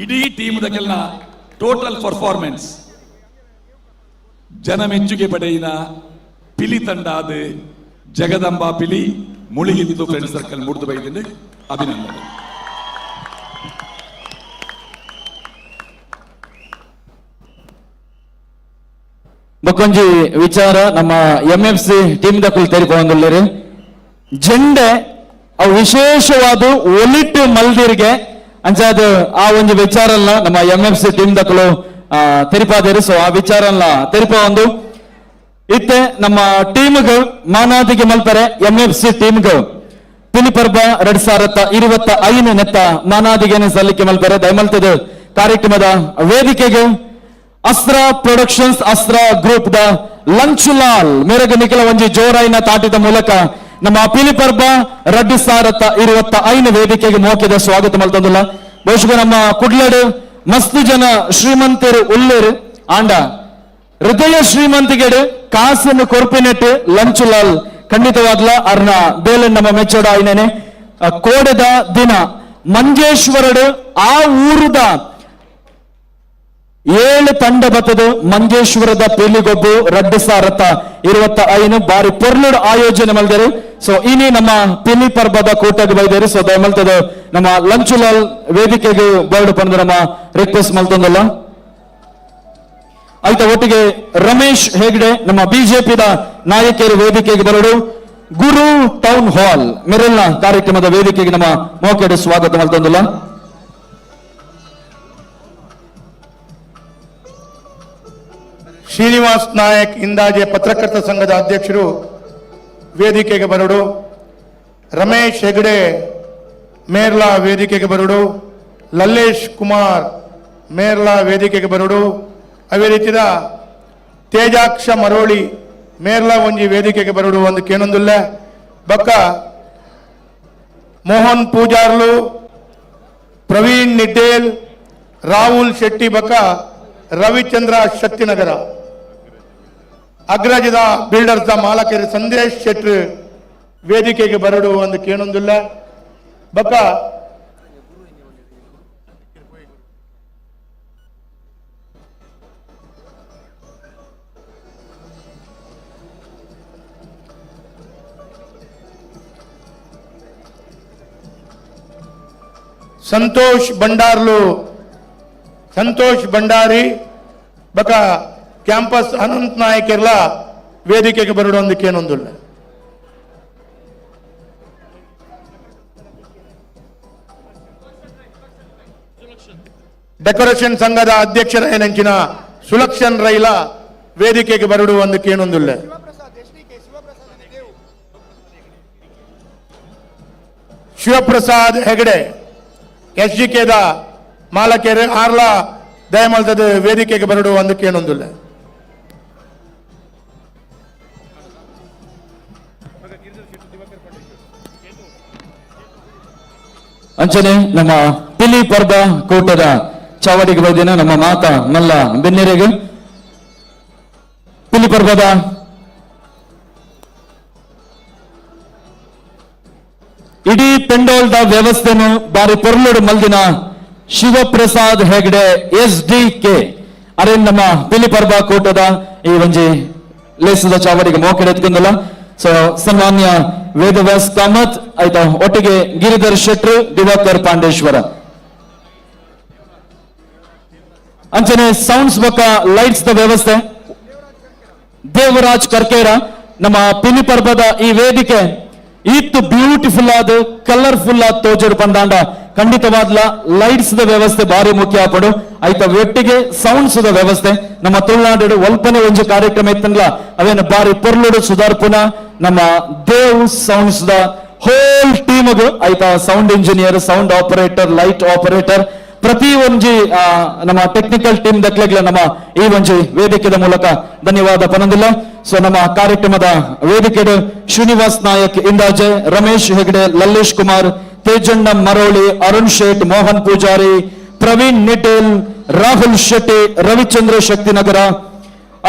ಇಡೀ ಟೀಮ್ದಕ್ಕೆಲ್ಲ ಟೋಟಲ್ ಪರ್ಫಾರ್ಮೆನ್ಸ್ ಜನ ಮೆಚ್ಚುಗೆ ಪಡೆಯಿನ ಪಿಲಿ ತಂಡ ಅದು ಜಗದಂಬಾ ಪಿಲಿ ಮುಳುಗಿದ್ದು ಫ್ರೆಂಡ್ ಸರ್ಕಲ್ ಮುಡಿದು ಬೈದಿದ್ದು ಅಭಿನಂದನೆ. ಬೊಕ್ಕೊಂಜಿ ವಿಚಾರ ನಮ್ಮ MFC ಟೀಮ್ ದಕ್ಕಲು ತೆರಿಕೊಂಡ್ರಿ ಜೆಂಡೆ ಅವು ವಿಶೇಷವಾದ ಒಲಿಟ್ಟು ಮಲ್ದಿರ್ಗೆ ಅಂಚಾದ ಆ ಒಂದು ವಿಚಾರಲ್ಲ ನಮ್ಮ MFC ಟೀಮ್ ದಕ್ಕಲು ತೆರಿಪಾದೇರಿ. ಸೊ ಆ ವಿಚಾರಲ್ಲ ತೆರಿಪ ಒಂದು ಇತ್ತೆ ನಮ್ಮ ಟೀಮ್ಗೆ ಮಾನಾದಿಗೆ ಮಲ್ಪರೆ MFC ಟೀಮ್ಗೆ ಪಿಲಿಪರ್ಬ 2025 ನೆತ್ತ ಮಾನಾದಿಗೆ ಸಲ್ಲಿಕೆ ಮಲ್ಪರೆ ದಯಮಲ್ತದ ಕಾರ್ಯಕ್ರಮದ ವೇದಿಕೆಗೆ ಅಸ್ತ್ರ ಪ್ರೊಡಕ್ಷನ್ಸ್ ಅಸ್ತ್ರ ಗ್ರೂಪ್ ದ ಲಂಚುಲಾಲ್ ಮೇರೆಗೆ ನಿಖಿಲ ಒಂಜಿ ಜೋರಾಯಿನ ತಾಟಿದ ಮೂಲಕ ನಮ್ಮ ಪಿಲಿಪರ್ಬ 2025 ವೇದಿಕೆಗೆ ಮೋಕಿದ ಸ್ವಾಗತ ಮಲ್ತಂದುಲ್ಲ. ಬಹುಶಃ ನಮ್ಮ ಕುಡ್ಲಡ್ ಮಸ್ತ್ ಜನ ಶ್ರೀಮಂತರು ಉಳ್ಳೇರು ಆಂಡ ಹೃದಯ ಶ್ರೀಮಂತಿಗೆಡು ಕಾಸನ್ನು ಕೊರ್ಪಿನೆಟ್ಟು ಲಂಚುಲಾಲ್ ಖಂಡಿತವಾಗ್ಲ ಅರ್ನ ಬೇಲೆ ನಮ್ಮ ಮೆಚ್ಚೋಡ ಐನೇನೆ ಕೋಡೆದ ದಿನ ಮಂಜೇಶ್ವರಡು ಆ ಊರುದ 7 ತಂಡ ಬತ್ತದು ಮಂಜೇಶ್ವರದ ಪೇಲಿಗೊಬ್ಬು 2025 ಬಾರಿ ಪೊರ್ಲುಡ್ ಆಯೋಜನೆ ಮಲ್ದರು. ಸೊ ಇನಿ ನಮ್ಮ ಪಿಲಿ ಪರ್ಬದ ಕೂಟಕ್ಕೆ ಬೈದೇರಿ. ಸೊ ದಯಮಲ್ತದ ನಮ್ಮ ಲಂಚುಲಾಲ್ ವೇದಿಕೆಗೆ ಬರ್ಡ್ ಬಂದು ನಮ್ಮ ರಿಕ್ವೆಸ್ಟ್ ಮಲ್ತಂದಲ್ಲ ಆಯ್ತಾ. ಒಟ್ಟಿಗೆ ರಮೇಶ್ ಹೆಗ್ಡೆ ನಮ್ಮ ಬಿಜೆಪಿದ ನಾಯಕರು ವೇದಿಕೆಗೆ ಬರಡು ಗುರು ಟೌನ್ ಹಾಲ್ ಮೆರೆಲ್ನ ಕಾರ್ಯಕ್ರಮದ ವೇದಿಕೆಗೆ ನಮ್ಮ ಮೋಕೆಡೆ ಸ್ವಾಗತ ಮಲ್ತಂದಲ್ಲ. ಶ್ರೀನಿವಾಸ್ ನಾಯಕ್ ಇಂದಾಜೆ ಪತ್ರಕರ್ತ ಸಂಘದ ಅಧ್ಯಕ್ಷರು ವೇದಿಕೆಗೆ ಬರಡು. ರಮೇಶ್ ಹೆಗ್ಡೆ ಮೇರ್ಲಾ ವೇದಿಕೆಗೆ ಬರಡು. ಲಲ್ಲೇಶ್ ಕುಮಾರ್ ಮೇರ್ಲಾ ವೇದಿಕೆಗೆ ಬರಡು. ಅವೇ ರೀತಿಯ ತೇಜಾಕ್ಷ ಮರೋಳಿ ಮೇರ್ಲಾ ಒಂಜಿ ವೇದಿಕೆಗೆ ಬರಡು. ಒಂದು ಕೇನೊಂದಿಲ್ಲ ಬಕ್ಕ ಮೋಹನ್ ಪೂಜಾರ್ಲು, ಪ್ರವೀಣ್ ನಿಡ್ಡೇಲ್, ರಾಹುಲ್ ಶೆಟ್ಟಿ ಬಕ್ಕ ರವಿಚಂದ್ರ ಶಕ್ತಿನಗರ ಅಗ್ರಜದ ಬಿಲ್ಡರ್ಸ್ ಮಾಲಕರು ಸಂದೇಶ್ ಶೆಟ್ರು ವೇದಿಕೆಗೆ ಬರಡು ಒಂದು ಕೇಳೊಂದಿಲ್ಲ ಬಕ ಸಂತೋಷ್ ಭಂಡಾರಿ ಬಕ ಕ್ಯಾಂಪಸ್ ಅನಂತ್ ನಾಯಕರ್ಲ ವೇದಿಕೆಗೆ ಬರಡು ಒಂದು ಕೇಳೊಂದಿಲ್ಲ ಡೆಕೋರೇಷನ್ ಸಂಘದ ಅಧ್ಯಕ್ಷರ ನೆಂಚಿನ ಸುಲಕ್ಷಣ್ ರೈಲ ವೇದಿಕೆಗೆ ಬರಡು ಒಂದು ಕೇಳೊಂದಿಲ್ಲ ಶಿವಪ್ರಸಾದ್ ಹೆಗಡೆ SGKದ ಮಾಲಕೆರೆ ಆರ್ಲ ದಯಮಲ್ತದ ವೇದಿಕೆಗೆ ಬರಡು ಒಂದು ಕೇಳೊಂದಿಲ್ಲ ಅಂಚನೆ ನಮ್ಮ ಪಿಲಿ ಪರ್ಬ ಕೂಟದ ಚಾವಡಿಗೆ ಬಂದಿನ ನಮ್ಮ ಮಾತ ಮಲ್ಲ ಬೆನ್ನೆರೆಗೆ ಪಿಲಿ ಪರ್ಬದ ಇಡೀ ಪೆಂಡೋಲ್ದ ವ್ಯವಸ್ಥೆನು ಬಾರಿ ಪೊರ್ಲುಡು ಮಲ್ದಿನ ಶಿವಪ್ರಸಾದ್ ಹೆಗ್ಡೆ SDK ಅರೆ ನಮ್ಮ ಪಿಲಿ ಪರ್ಬ ಕೂಟದ ಈ ಒಂಜಿ ಲೇಸದ ಚಾವಡಿಗೆ ಮೋಕೆಡೆ ಎತ್ಕೊಂಡಲ್ಲ ಸೊ ಸನ್ಮಾನ್ಯ ವೇದವ್ಯಾಸ್ ಕಾಮತ್ ಆಯ್ತಾ ಒಟ್ಟಿಗೆ ಗಿರಿಧರ್ ಶೆಟ್ರು ದಿವಾಕರ್ ಪಾಂಡೇಶ್ವರ ಅಂಚನೆ ಸೌಂಡ್ಸ್ ಬೊಕ್ಕ ಲೈಟ್ಸ್ ದ ವ್ಯವಸ್ಥೆ ದೇವರಾಜ್ ಕರ್ಕೇರ ನಮ್ಮ ಪಿಲಿ ಪರ್ಬದ ಈ ವೇದಿಕೆ ಇತ್ತು ಬ್ಯೂಟಿಫುಲ್ ಆದ ಕಲರ್ಫುಲ್ ಆದ ತೋಜರು ಪಂದಾಂಡ ಖಂಡಿತವಾದ್ಲ ಲೈಟ್ಸ್ ದ ವ್ಯವಸ್ಥೆ ಭಾರಿ ಮುಖ್ಯ ಆಪಡು ಆಯ್ತಾ ಒಟ್ಟಿಗೆ ಸೌಂಡ್ಸ್ ದ ವ್ಯವಸ್ಥೆ ನಮ್ಮ ತುಳುನಾಡು ಒಲ್ಪನೆ ಒಂಜಿ ಕಾರ್ಯಕ್ರಮ ಇತ್ತನ್ಲ ಅವೇನು ಬಾರಿ ಪೊರ್ಲುಡು ಸುಧಾರ್ಪುನ ನಮ್ಮ ದೇವ್ ಸೌಂಡ್ಸ್ ದ ಹೋಲ್ ಟೀಮ್ಗು ಆಯ್ತಾ sound engineer sound operator light operator ಪ್ರತಿ ಒಂಜಿ ನಮ್ಮ ಟೆಕ್ನಿಕಲ್ ಟೀಮ್ ದಕ್ಲೆಗ್ಲ ನಮ್ಮ ಈ ಒಂಜಿ ವೇದಿಕೆದ ಮೂಲಕ ಧನ್ಯವಾದ ಪನಂದಿಲ್ಲ ಸೊ ನಮ್ಮ ಕಾರ್ಯಕ್ರಮದ ವೇದಿಕೆಡು ಶ್ರೀನಿವಾಸ್ ನಾಯಕ್ ಇಂದಾಜೆ ರಮೇಶ್ ಹೆಗಡೆ ಲಲ್ಲೇಶ್ ಕುಮಾರ್ ತೇಜಣ್ಣ ಮರೋಳಿ ಅರುಣ್ ಶೇಟ್ ಮೋಹನ್ ಪೂಜಾರಿ ಪ್ರವೀಣ್ ನಿಟೇಲ್ ರಾಹುಲ್ ಶೆಟ್ಟಿ ರವಿಚಂದ್ರ ಶಕ್ತಿನಗರ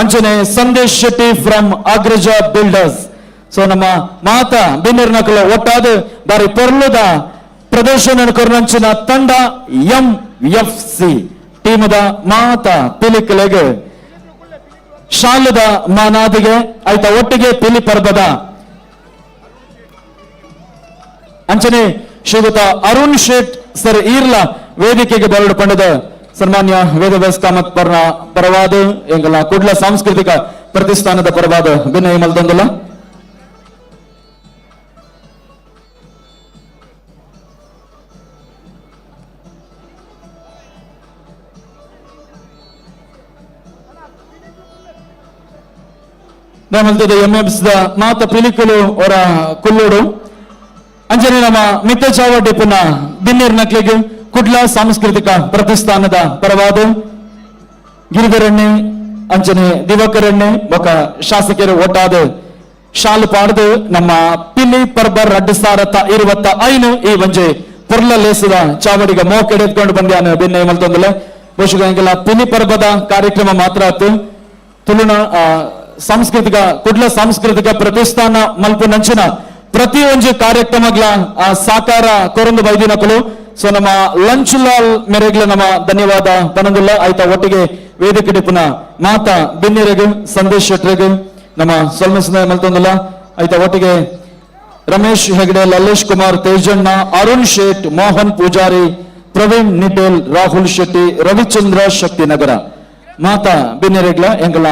ಅಂಚನೆ Sandesh Shetty from Agraja Builders so ನಮ್ಮ ಮಾತ ಬಿನ್ನರ್ನಕಲ ಒಟ್ಟಾದ ಬಾರಿ ಪೊರ್ಲುದ ಪ್ರದರ್ಶನ ಕೊರ್ನಂಚಿನ ತಂಡ MFC ಟೀಮದ ಮಾತ ಪಿಲಿಕಲೆಗೆ ಶಾಲದ ಮಾನಾದಿಗೆ ಆಯ್ತಾ ಒಟ್ಟಿಗೆ ಪಿಲಿ ಪರ್ಬದ ಅಂಚನೆ ಶ್ರೀಯುತ ಅರುಣ್ ಶೇಟ್ ಸರ್ ಈರ್ಲ ವೇದಿಕೆಗೆ ಬರಡು ಪಂಡದ ಸನ್ಮಾನ್ಯ ವೇದವ್ಯಾಸ್ ಕಾಮತ್ ಪರವಾದ ಎಂಗಲ ಕುಡ್ಲ ಸಾಂಸ್ಕೃತಿಕ ಪ್ರತಿಷ್ಠಾನದ ಪರವಾದ ಭಿನ್ನ ಮಲ್ತೊಂದಲ್ಲ ನಮ್ಮಲ್ತದ MFC ದ ಮಾತ ಪಿಲಿಕಲು ಅವರ ಕುಲ್ಲೋಡು ಅಂಜನೆ ನಮ್ಮ ಮಿತ್ತ ಚಾವಟಿ ಪುನ ಬಿನ್ನೀರ್ ನಕ್ಲಿಗೆ ಕುಡ್ಲ ಸಾಂಸ್ಕೃತಿಕ ಪ್ರತಿಷ್ಠಾನದ ಪರವಾದ ಗಿರಿಧರಣ್ಣೆ ಅಂಚನೆ ದಿವಾಕರಣ್ಣೆ ಬೊಕ ಶಾಸಕರು ಒಟ್ಟಾದ ಶಾಲು ಪಾಡ್ದು ನಮ್ಮ ಪಿಲಿ ಪರ್ಬರ್ 2025 ಈ ಒಂಜೆ ಪೊರ್ಲ ಲೇಸದ ಚಾವಡಿಗ ಮೋಕೆಡೆ ಎತ್ಕೊಂಡು ಬಂದ್ಯಾನ ಬೆನ್ನೆ ಮಲ್ತೊಂದಲೆ ಬಹುಶಃ ಇಂಗೆಲ್ಲ ಪಿಲಿ ಪರ್ಬದ ಕಾರ್ಯಕ್ರಮ ಮಾತ್ರ ಆತು ತುಳುನ ಸಾಂಸ್ಕೃತಿಕ ಕುಡ್ಲ ಸಾಂಸ್ಕೃತಿಕ ಪ್ರತಿಷ್ಠಾನ ಮಲ್ಪ ನಂಚಿನ ಪ್ರತಿ ಒಂಜಿ ಕಾರ್ಯಕ್ರಮಗಳ ಸಾಕಾರ ಕೊರಂದು ಬೈದಿನಕಲು ಸೊ ನಮ್ಮ ಲಂಚ್ ಲಾಲ್ ಮೇರೆಗ್ಲ ನಮ್ಮ ಧನ್ಯವಾದ ಪನಂದಿಲ್ಲ ಆಯ್ತಾ ಒಟ್ಟಿಗೆ ವೇದಿಕೆ ಡಿಪುನ ಮಾತ ಬಿನ್ನಿರೆಗೆ ಸಂದೇಶ್ ಶೆಟ್ರೆಗೆ ನಮ್ಮ ಸೊಲ್ಮಸ್ನ ಮಲ್ತೊಂದಿಲ್ಲ ಆಯ್ತಾ ಒಟ್ಟಿಗೆ ರಮೇಶ್ ಹೆಗಡೆ ಲಲ್ಲೇಶ್ ಕುಮಾರ್ ತೇಜಣ್ಣ ಅರುಣ್ ಶೇಟ್ ಮೋಹನ್ ಪೂಜಾರಿ ಪ್ರವೀಣ್ ನಿಟೇಲ್ ರಾಹುಲ್ ಶೆಟ್ಟಿ ರವಿಚಂದ್ರ ಶಕ್ತಿನಗರ ಮಾತ ಬಿನ್ನಿರೆಗ್ಲ ಎಂಗಲ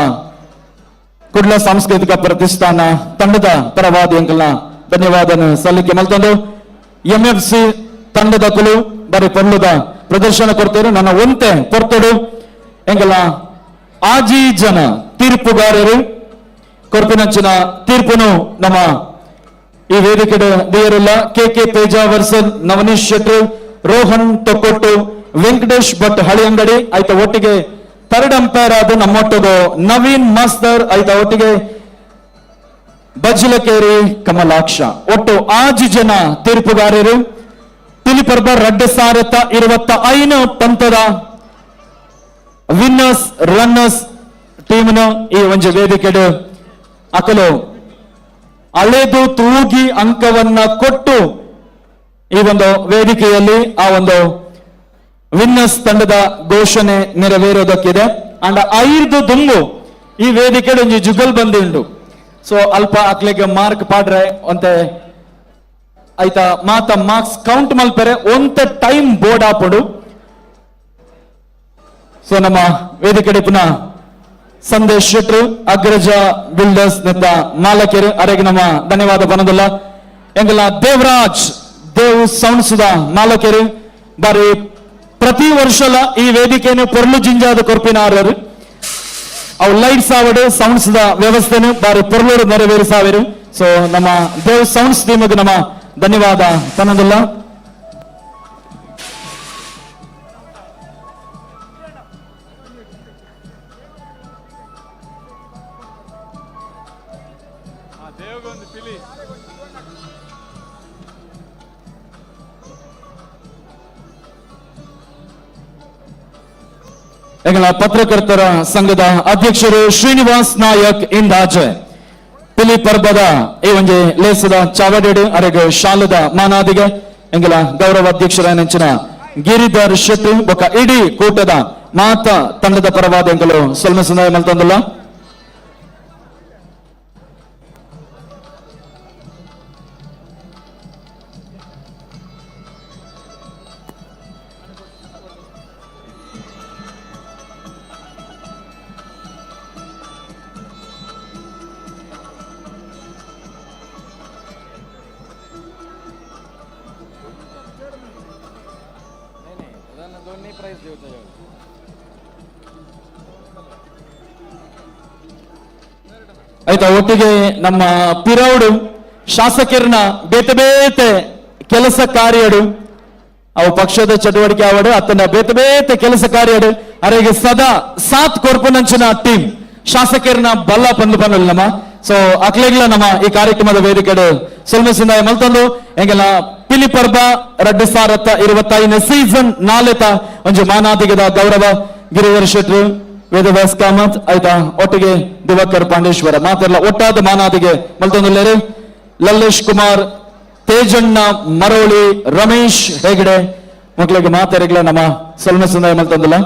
ಕುಡ್ಲ ಸಾಂಸ್ಕೃತಿಕ ಪ್ರತಿಷ್ಠಾನ ತಂಡದ ಪರವಾದ ಎಂಕಲ್ನ ಧನ್ಯವಾದ ಸಲ್ಲಿಕೆ ಮಲ್ತಂದು MFC ತಂಡದ ಕುಲು ಬರೀ ಪೊರ್ಲುದ ಪ್ರದರ್ಶನ ಕೊಡ್ತೇವೆ ನನ್ನ ಒಂತೆ ಪೊರ್ತಡು ಎಂಗಲ ಆಜಿ ಜನ ತೀರ್ಪುಗಾರರು ಕೊರ್ಪಿನಂಚಿನ ತೀರ್ಪುನು ನಮ್ಮ ಈ ವೇದಿಕೆ ದೇವರೆಲ್ಲ KK ಪೇಜಾವರ್ಸನ್ ನವನೀಶ್ ಶೆಟ್ರು ರೋಹನ್ ತೊಕ್ಕೊಟ್ಟು ವೆಂಕಟೇಶ್ ಭಟ್ ಹಳಿ ಅಂಗಡಿ ಆಯ್ತಾ ಒಟ್ಟಿಗೆ ಥರ್ಡ್ ಅಂಪೈರ್ ಆದ ನಮ್ಮೊಟ್ಟಿಗೆ ನವೀನ್ ಮಾಸ್ತರ್ ಆಯ್ತಾ ಒಟ್ಟಿಗೆ ಬಜ್ಲಕೇರಿ ಕಮಲಾಕ್ಷ ಒಟ್ಟು 5 ಜನ ತೀರ್ಪುಗಾರರು ಪಿಲಿ ಪರ್ಬ 2025 ಪಂತದ ವಿನ್ನರ್ಸ್ ರನ್ನರ್ಸ್ ಟೀಮ್ನ ಈ ಒಂಜಿ ವೇದಿಕೆ ಅಕಲು ಅಳೆದು ತೂಗಿ ಅಂಕವನ್ನ ಕೊಟ್ಟು ಈ ಒಂದು ವೇದಿಕೆಯಲ್ಲಿ ಆ ಒಂದು ವಿನ್ನರ್ಸ್ ತಂಡದ ಘೋಷಣೆ ನೆರವೇರೋದಕ್ಕಿದೆ. ಅಂಡ್ 5 ದುಂಬು ಈ ವೇದಿಕೆ ಒಂಜಿ ಜುಗಲ್ ಬಂದಿಂಡು. ಸೊ ಅಲ್ಪ ಅಕ್ಲೆಗೆ ಮಾರ್ಕ್ ಪಾಡ್ರೆ ಒಂತೆ ಆಯ್ತಾ ಮಾತ ಮಾರ್ಕ್ಸ್ ಕೌಂಟ್ ಮಲ್ಪರೆ ಒಂತೆ ಟೈಮ್ ಬೋರ್ಡ್ ಹಾಪಡು. ಸೊ ನಮ್ಮ ವೇದಿಕೆ ಪುನಃ ಸಂದೇಶ್ ಶೆಟ್ರು ಅಗ್ರಜ ಬಿಲ್ಡರ್ಸ್ ನೆತ್ತ ಮಾಲಕರು ಅರೆಗೆ ನಮ್ಮ ಧನ್ಯವಾದ ಪನದಲ್ಲ ಎಂಗಲ ದೇವರಾಜ್ ದೇವ್ ಸೌಂಡ್ಸ್ ಮಾಲಕರು ಬಾರಿ ಪ್ರತಿ ವರ್ಷಲ ಈ ವೇದಿಕೆಯನ್ನು ಪೊರ್ಲು ಜಿಂಜಾದ ಕೊರ್ಪಿನಾರರು ಅವು ಲೈಟ್ಸ್ ಆವಡು ಸೌಂಡ್ಸ್ ವ್ಯವಸ್ಥೆನು ಬಾರಿ ಪೊರ್ಲೋಡು ನೆರವೇರಿಸಾವರು. ಸೊ ನಮ್ಮ ದೇವ್ ಸೌಂಡ್ಸ್ ಟೀಮ್ಗೆ ನಮ್ಮ ಧನ್ಯವಾದ ಪನದಲ್ಲ. ಎಂಗಳ ಪತ್ರಕರ್ತರ ಸಂಘದ ಅಧ್ಯಕ್ಷರು ಶ್ರೀನಿವಾಸ್ ನಾಯಕ್ ಇಂದಾಜೆ ಪಿಲಿ ಪರ್ಬದ ಈ ಒಂದು ಲೇಸದ ಚಾವಡೇಡು ಅರೆಗೆ ಶಾಲದ ಮಾನಾದಿಗೆ ಎಂಗಳ ಗೌರವ ಅಧ್ಯಕ್ಷರ ನೆಂಚಿನ ಗಿರಿಧರ್ ಶೆಟ್ಟಿ ಬೊಕ್ಕ ಇಡೀ ಕೂಟದ ಮಾತ ತಂಡದ ಪರವಾದ ಎಂಗಳು ಸೊಲ್ಮೆ ಸಂದಾಯ ಮಲ್ತಂದಲ್ಲ. ಆಯ್ತಾ ಒಟ್ಟಿಗೆ ನಮ್ಮ ಪಿರೌಡು ಶಾಸಕರನ್ನ ಬೇತೆ ಬೇತೆ ಕೆಲಸ ಕಾರ್ಯಡು ಅವು ಪಕ್ಷದ ಚಟುವಟಿಕೆ ಆವಡು ಅತ್ತನ ಬೇತೆ ಬೇತೆ ಕೆಲಸ ಕಾರ್ಯಡು ಅರೆಗೆ ಸದಾ ಸಾತ್ ಕೊರ್ಪುನಂಚಿನ ಟೀಮ್ ಶಾಸಕರನ್ನ ಬಲ್ಲ ಪಂದು ಪನ್ನಲ್ ನಮ್ಮ. ಸೊ ಅಕ್ಲೆಗ್ಲ ನಮ್ಮ ಈ ಕಾರ್ಯಕ್ರಮದ ವೇದಿಕೆಡು ಸೊಲ್ಮೆ ಸಂದಾಯ ಮಲ್ತಂದು ಎಂಗೆಲ್ಲ ಪಿಲಿ ಪರ್ಬ 2025 ಸೀಸನ್ 4 ಒಂಜಿ ಮಾನಾದಿಗದ ಗೌರವ ಗಿರಿಧರ್ ಶೆಟ್ರು ವೇದವ್ಯಾಸ್ ಕಾಮತ್ ಆಯ್ತಾ ಒಟ್ಟಿಗೆ ದಿವಾಕರ್ ಪಾಂಡೇಶ್ವರ ಮಾತೆಲ್ಲ ಒಟ್ಟಾದ ಮಾನಾದಿಗೆ ಮಲ್ತೊಂದುಲ್ಲೇರು ಲಲ್ಲೇಶ್ ಕುಮಾರ್ ತೇಜಣ್ಣ ಮರೋಳಿ ರಮೇಶ್ ಹೆಗಡೆ ಮಕ್ಕಳಿಗೆ ಮಾತೆರೆಗ್ಲ ನಮ್ಮ ಸೊಲ್ಮೆ ಸಂದಾಯ ಮಲ್ತೊಂದಿಲ್ಲ.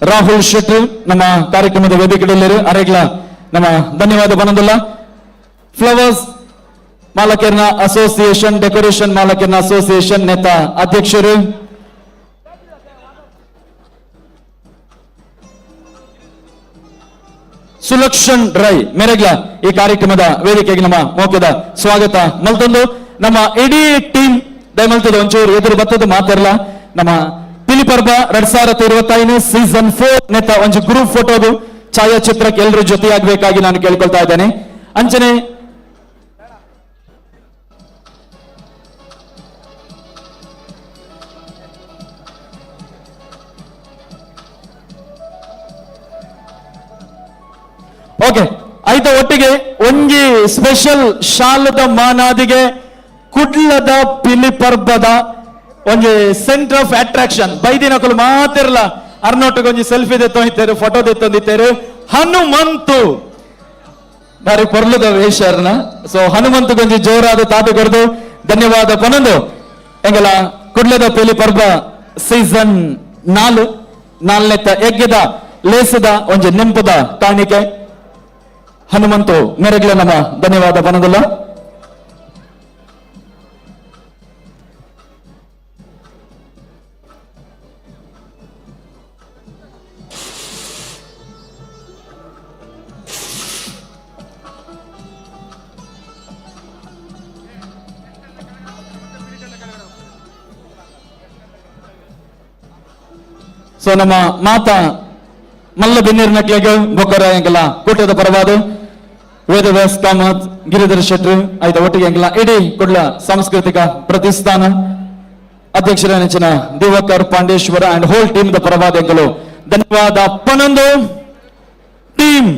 ರಾಹುಲ್ ಶೆಟ್ಟಿ ನಮ್ಮ ಕಾರ್ಯಕ್ರಮದ ವೇದಿಕೆಯಲ್ಲಿ ಅರೆಗ್ಲ ನಮ್ಮ ಧನ್ಯವಾದ ಬನದಲ್ಲ. ಫ್ಲವರ್ಸ್ ಮಾಲಕರ್ನ ಅಸೋಸಿಯೇಷನ್ ಡೆಕೋರೇಷನ್ ಮಾಲಕರ್ನ ಅಸೋಸಿಯೇಷನ್ ನೇತ ಅಧ್ಯಕ್ಷರು ಸುಲಕ್ಷಣ್ ರೈ ಮೆರೆಗ್ಲ ಈ ಕಾರ್ಯಕ್ರಮದ ವೇದಿಕೆಗೆ ನಮ್ಮ ಮೋಕದ ಸ್ವಾಗತ ಮಲ್ತೊಂದು ನಮ್ಮ ಇಡೀ ಟೀಮ್ ದಯಮಲ್ತದ ಒಂಚೂರು ಎದುರು ಬತ್ತದ ಮಾತಾರಲ್ಲ ನಮ್ಮ ಪಿಲಿ ಪರ್ಬ 2025 ಸೀಸನ್ 4 ನೆತ್ತ ಒಂದು ಗ್ರೂಪ್ ಫೋಟೋದು ಛಾಯಾಚಿತ್ರಕ್ಕೆ ಎಲ್ಲರೂ ಜೊತೆಯಾಗಬೇಕಾಗಿ ನಾನು ಕೇಳ್ಕೊಳ್ತಾ ಇದ್ದೇನೆ. ಅಂಚನೆ ಓಕೆ ಆಯ್ತಾ ಒಟ್ಟಿಗೆ ಒಂಜಿ ಸ್ಪೆಷಲ್ ಶಾಲದ ಮಾನಾದಿಗೆ ಕುಡ್ಲದ ಪಿಲಿ ಪರ್ಬದ ಒಂಜಿ ಸೆಂಟರ್ ಆಫ್ ಅಟ್ರಾಕ್ಷನ್ ಬೈದಿನಕಲು ಮಾತಿರಲ್ಲ ಅರ್ನೊಟ್ಟಿಗೆ ಒಂಜಿ ಸೆಲ್ಫಿ ದೆತ್ತೊಂದಿತ್ತೇರು ಫೋಟೋ ದೆತ್ತೊಂದಿತ್ತೇರು ಹನುಮಂತು ಬಾರಿ ಪೊರ್ಲದ ವೇಷರ್ನ. ಸೊ ಹನುಮಂತಗೊಂಜಿ ಜೋರಾದ ತಾಟು ಕೊರದು ಧನ್ಯವಾದ ಪನೊಂದು ಎಂಗಲ ಕುಡ್ಲದ ಪಿಲಿ ಪರ್ಬ ಸೀಸನ್ 4 ಎಗ್ಗೆದ ಲೇಸದ ಒಂಜಿ ನೆಂಪದ ಕಾಣಿಕೆ ಹನುಮಂತು ಮೆರೆಗ್ಲ ನಮ್ಮ ಧನ್ಯವಾದ ಪನದಲ್ಲ. ಸೊ ನಮ್ಮ ಮಾತಾ ಮಲ್ಲ ಬಿನ್ನೀರ್ ನಕ್ಲೆಗೆ ಬೊಕ್ಕರ ಎಂಗಲ ಕೂಟದ ಪರವಾದ ವೇದವ್ಯಾಸ್ ಕಾಮತ್ ಗಿರಿಧರ್ ಶೆಟ್ರು ಆಯ್ತಾ ಒಟ್ಟಿಗೆ ಎಂಗಲ ಇಡೀ ಕುಡ್ಲ ಸಾಂಸ್ಕೃತಿಕ ಪ್ರತಿಷ್ಠಾನ ಅಧ್ಯಕ್ಷರ Diwakar Pandeshwar and whole team ದ ಪರವಾದ್ಯಗಳು ಧನ್ಯವಾದ. ಪನ್ನೊಂದು ಟೀಮ್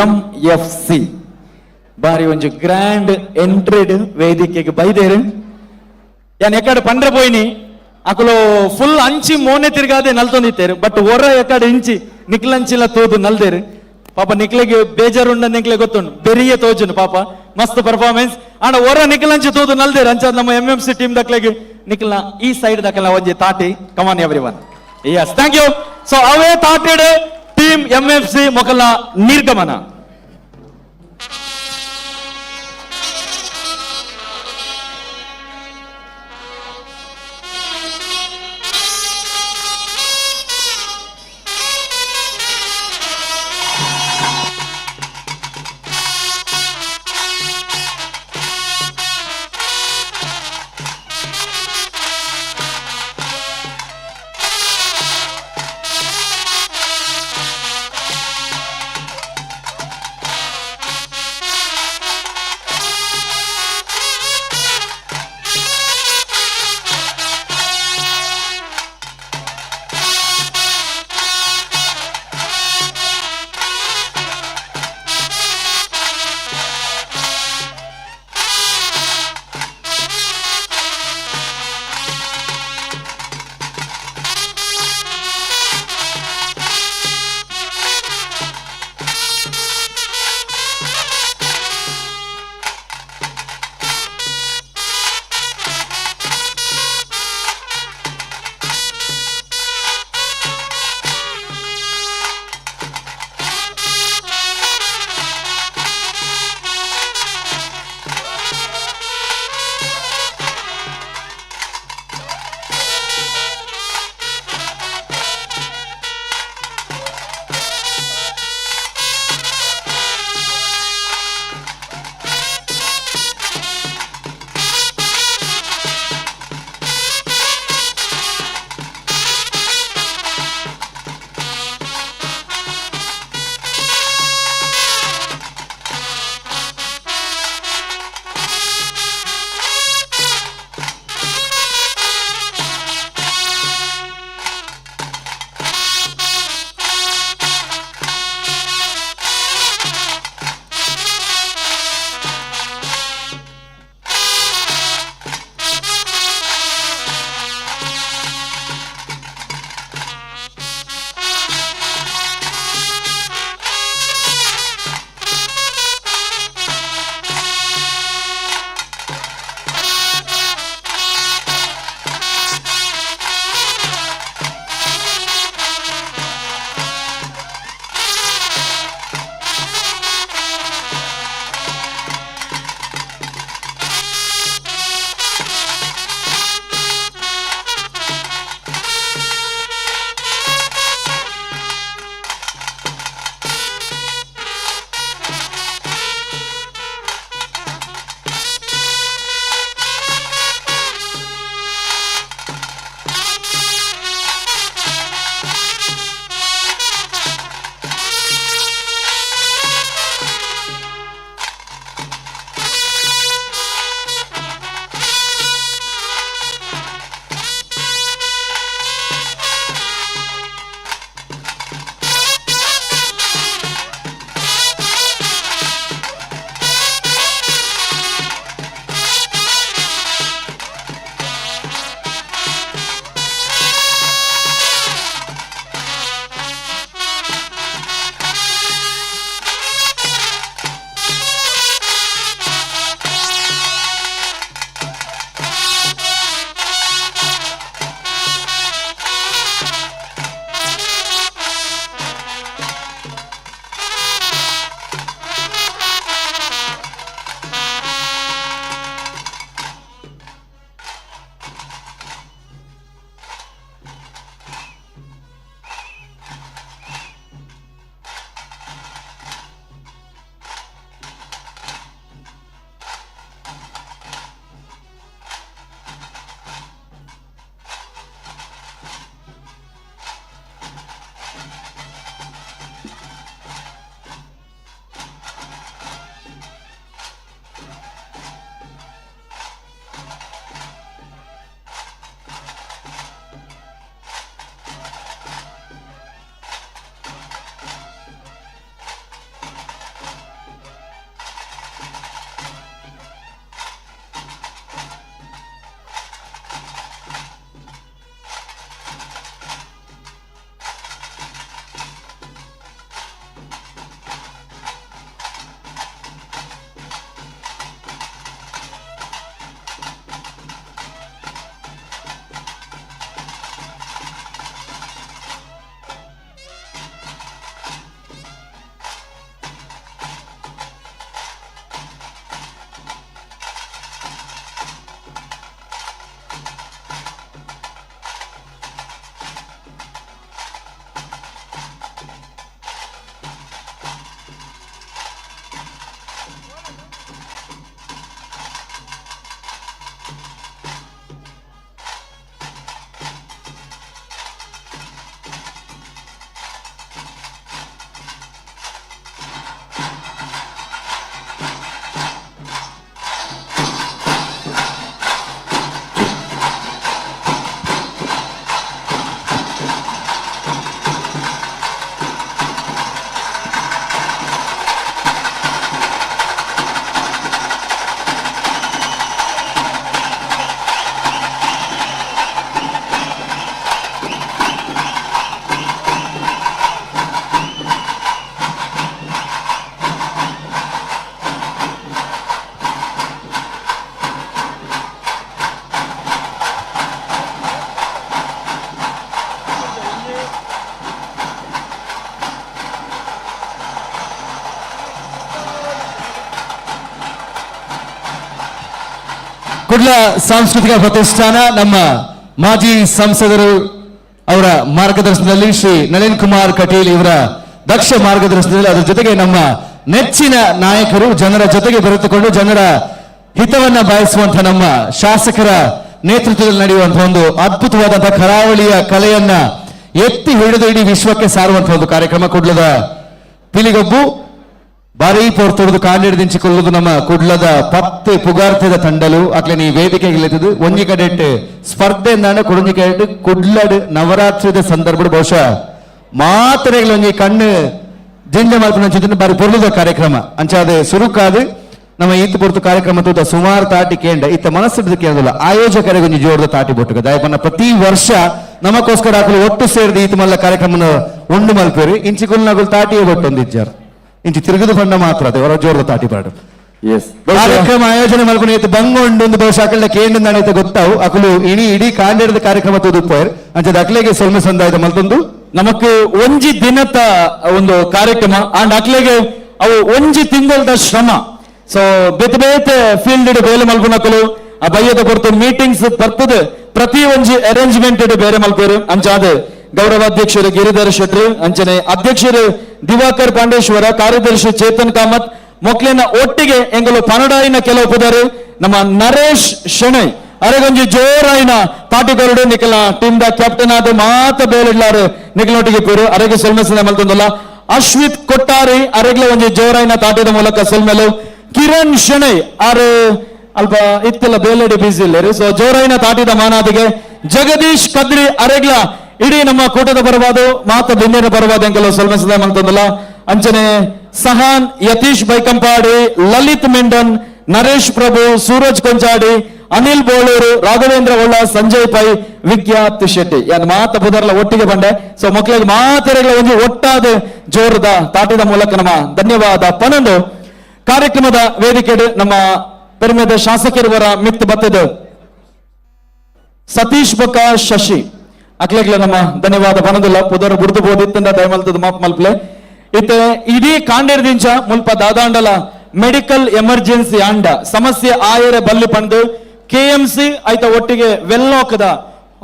MFC ಬಾರಿ ಒಂದು ಗ್ರ್ಯಾಂಡ್ ಎಂಟ್ರಿಡ್ ವೇದಿಕೆಗೆ ಬೈದೇರು. ಯಾನ್ ಎಕಡೆ ಪಂಡ್ರೆ ಪೋಯ್ನಿ ಅಕಲು ಫುಲ್ ಅಂಚಿ ಮೋನೆ ತಿರ್ಗಾದೆ ನಲ್ತೊಂದಿತ್ತೇರು. ಬಟ್ ಹೊರ ಎಕಡೆ ಇಂಚಿ ನಿಕ್ಲಂಚಿಲ ತೋದು ನಲ್ದೇರು. ಪಾಪ ನಿಕ್ಲೆಗೆ ಬೇಜಾರುಂಡ ನಿಕ್ಲೆ ಗೊತ್ತುಂಡು ಬೆರಿಯ ತೋಜುನು ಪಾಪ ಮಸ್ತ್ ಪರ್ಫಾರ್ಮೆನ್ಸ್ ಆಂಡ ಹೊರ ನಿಕ್ಲಂಚಿ ತೋದು ನಲ್ದೇರು. ಅಂಚ ನಮ್ಮ MMC ಟೀಮ್ ದಕ್ಲೆಗೆ ನಿಕ್ಲ ಈ ಸೈಡ್ ದಕ್ಲ ಒಂಜಿ ತಾಟಿ come on everyone. Yes thank you. So ಅವೇ ತಾಟೆಡ್ ಟೀಮ್ MFC ಮೊಕಲ ನಿರ್ಗಮನ. ಕುಡ್ಲ ಸಾಂಸ್ಕೃತಿಕ ಪ್ರತಿಷ್ಠಾನ ನಮ್ಮ ಮಾಜಿ ಸಂಸದರು ಅವರ ಮಾರ್ಗದರ್ಶನದಲ್ಲಿ ಶ್ರೀ ನಳಿನ್ ಕುಮಾರ್ ಕಟೀಲ್ ಇವರ ದಕ್ಷ ಮಾರ್ಗದರ್ಶನದಲ್ಲಿ ಅದರ ಜೊತೆಗೆ ನಮ್ಮ ನೆಚ್ಚಿನ ನಾಯಕರು ಜನರ ಜೊತೆಗೆ ಬೆರೆತುಕೊಂಡು ಜನರ ಹಿತವನ್ನ ಬಯಸುವಂತಹ ನಮ್ಮ ಶಾಸಕರ ನೇತೃತ್ವದಲ್ಲಿ ನಡೆಯುವಂತಹ ಒಂದು ಅದ್ಭುತವಾದಂತಹ ಕರಾವಳಿಯ ಕಲೆಯನ್ನ ಎತ್ತಿ ಹಿಡಿದು ಇಡೀ ವಿಶ್ವಕ್ಕೆ ಸಾರುವಂತಹ ಒಂದು ಕಾರ್ಯಕ್ರಮ ಕುಡ್ಲದ ಪಿಲಿಗೊಬ್ಬು ಬಾರಿ ಪೋರ್ತುವುದು ಕಾಲಿಡಿದಿಂಚಿಕೊಳ್ಳುವುದು ನಮ್ಮ ಕುಡ್ಲದ ಪತ್ತೆ ಪುಗಾರ್ಥದ ತಂಡಲು ಅಕ್ಲೆ ಈ ವೇದಿಕೆಗೆ ಇಲ್ಲದು ಒಂಜಿ ಕಡೆಟ್ ಸ್ಪರ್ಧೆ ಎಂದಾಂಡ ಕುಡಂಜಿ ಕಡೆಟ್ ಕುಡ್ಲಡ್ ನವರಾತ್ರಿದ ಸಂದರ್ಭ ಬಹುಶಃ ಮಾತ್ರೆಗಳು ಒಂಜಿ ಕಣ್ಣು ಜಿಂಜ ಮಲ್ಪನ ಬಾರಿ ಪೊರ್ಲುದ ಕಾರ್ಯಕ್ರಮ ಅಂಚಾದ ಸುರುಕಾದು ನಮ್ಮ ಈತ ಪೊರ್ತು ಕಾರ್ಯಕ್ರಮ ತೂತ ಸುಮಾರು ತಾಟಿ ಕೇಂದ್ರ ಇತ್ತ ಮನಸ್ಸಿಡ್ದು ಕೇಂದ್ರಲ್ಲ ಆಯೋಜಕರಿಗೆ ಒಂಜಿ ಜೋರ್ದ ತಾಟಿ ಬೊಟ್ಟುಗ ದಯಪನ್ನ ಪ್ರತಿ ವರ್ಷ ನಮಗೋಸ್ಕರ ಹಾಕಲು ಒಟ್ಟು ಸೇರಿದ ಈತ ಮಲ್ಲ ಕಾರ್ಯಕ್ರಮ ಉಂಡು ಮಲ್ಪೇರಿ ಇಂಚಿಗುಲ್ ನಗುಲ್ ತಾಟಿಯೇ ಬೊಟ್ಟೊಂದಿಜ್ಜಾರು ಇಂಚಿ ತಿರುಗದು ಬಂಡ ಮಾತ್ರ ಅದೇ ಹೊರ ಜೋರ್ದ ತಾಟಿ ಪಾಡು ಕಾರ್ಯಕ್ರಮ ಆಯೋಜನೆ ಮಲ್ಪನ ಈತ ಬಂಗೊಂಡು ಒಂದು ಬಹುಶಃ ಅಕಲ್ನ ಕೇಂದ್ರ ನಾಣೈತೆ ಗೊತ್ತಾವು ಅಕಲು ಇಡೀ ಕಾಂಡೇರದ ಕಾರ್ಯಕ್ರಮ ತೂದುಪ್ಪೋಯರ್ ಅಂಚದ ಅಕ್ಲೆಗೆ ಸೊಲ್ಮೆ ಸಂದಾಯದ ಮಲ್ತೊಂದು ನಮಕ್ ಒಂಜಿ ದಿನದ ಒಂದು ಕಾರ್ಯಕ್ರಮ ಅಂಡ್ ಅಕ್ಲೆಗೆ ಅವು ಒಂಜಿ ತಿಂಗಳದ ಶ್ರಮ ಸೊ ಬೇತೆ ಬೇತೆ ಫೀಲ್ಡ್ ಬೇಲೆ ಮಲ್ಪನಕಲು ಆ ಬಯ್ಯದ ಕೊರ್ತು ಮೀಟಿಂಗ್ಸ್ ಬರ್ತದೆ ಪ್ರತಿ ಒಂಜಿ ಅರೇಂಜ್ಮೆಂಟ್ ಬೇರೆ ಮಲ್ಪೇರು ಅಂಚಾದ ಗೌರವಾಧ್ಯಕ್ಷರು ಗಿರಿಧರ್ ಶೆಟ್ರು ಅಂಚನೆ ಅಧ್ಯಕ್ಷರು ದಿವಾಕರ್ ಪಾಂಡೇಶ್ವರ ಕಾರ್ಯದರ್ಶಿ ಚೇತನ್ ಕಾಮತ್ ಮೊಕ್ಲಿನ ಒಟ್ಟಿಗೆ ಎಂಗಲು ಪನಡಾಯಿನ ಕೆಲವು ಪುದರು ನಮ್ಮ ನರೇಶ್ ಶೆಣೈ ಅರೆಗೊಂಜಿ ಜೋರಾಯಿನ ತಾಟಿಕೊರಡು ನಿಖಲ ಟೀಮ್ ದ ಕ್ಯಾಪ್ಟನ್ ಆದ ಮಾತ ಬೇಲಿಡ್ಲಾರು ನಿಖಲೊಟ್ಟಿಗೆ ಪೂರು ಅರೆಗೆ ಸೊಲ್ಮೆಸನೆ ಮಲ್ತೊಂದಲ್ಲ ಅಶ್ವಿತ್ ಕೊಟ್ಟಾರಿ ಅರೆಗ್ಲ ಒಂಜಿ ಜೋರಾಯಿನ ತಾಟಿದ ಮೂಲಕ ಸೊಲ್ಮೆಲು ಕಿರಣ್ ಶೆಣೈ ಆರು ಅಲ್ಪ ಇತ್ತೆಲ್ಲ ಬೇಲೆಡಿ ಬಿಸಿ ಇಲ್ಲರಿ ಸೊ ಜೋರಾಯಿನ ತಾಟಿದ ಮಾನಾದಿಗೆ ಜಗದೀಶ್ ಕದ್ರಿ ಅರೆಗ್ಲ ಇಡೀ ನಮ್ಮ ಕೂಟದ ಬರವಾದು ಮಾತ ಬಿಂದಿನ ಬರವಾದ ಎಂಕಲು ಸೊಲ್ಮೆಸನೆ ಮಲ್ತೊಂದಲ್ಲ ಅಂಚನೆ ಸಹಾನ್ ಯತೀಶ್ ಬೈಕಂಪಾಡಿ ಲಲಿತ್ ಮೆಂಡನ್ ನರೇಶ್ ಪ್ರಭು ಸೂರಜ್ ಕೊಂಚಾಡಿ ಅನಿಲ್ ಬೋಳೂರು ರಾಘವೇಂದ್ರ ಒಳ್ಳ ಸಂಜಯ್ ಪೈ ವಿಖ್ಯಾತ್ ಶೆಟ್ಟಿ ಯಾನ್ ಮಾತ ಬುದರ್ಲ ಒಟ್ಟಿಗೆ ಬಂಡೆ ಸೊ ಮಕ್ಕಳಿಗೆ ಮಾತೆರೆಗಳ ಒಂದು ಒಟ್ಟಾದ ಜೋರದ ತಾಟಿದ ಮೂಲಕ ನಮ್ಮ ಧನ್ಯವಾದ ಪನಂದು ಕಾರ್ಯಕ್ರಮದ ವೇದಿಕೆ ನಮ್ಮ ಪೆರ್ಮೆದ ಶಾಸಕರುವರ ಮಿತ್ ಬತ್ತದ ಸತೀಶ್ ಬೊಕ್ಕ ಶಶಿ ಅಕ್ಲೆಗ್ಲ ನಮ್ಮ ಧನ್ಯವಾದ ಪನದುಲ್ಲ ಪುದರ್ ಬುಡ್ದು ಬೋದಿತ್ತಂದ ದಯಮಲ್ತದ ಮಾಪ್ ಮಲ್ಪಲೆ ಇತ್ತೆ ಇಡೀ ಕಾಂಡೇರ್ದಿಂಚ ಮುಲ್ಪ ದಾದಾಂಡಲ ಮೆಡಿಕಲ್ ಎಮರ್ಜೆನ್ಸಿ ಅಂಡ ಸಮಸ್ಯೆ ಆಯರೆ ಬಲ್ಲಿ ಪಂಡು ಕೆಎಂಸಿ ಐತ ಒಟ್ಟಿಗೆ ವೆಲ್ಲೋಕದ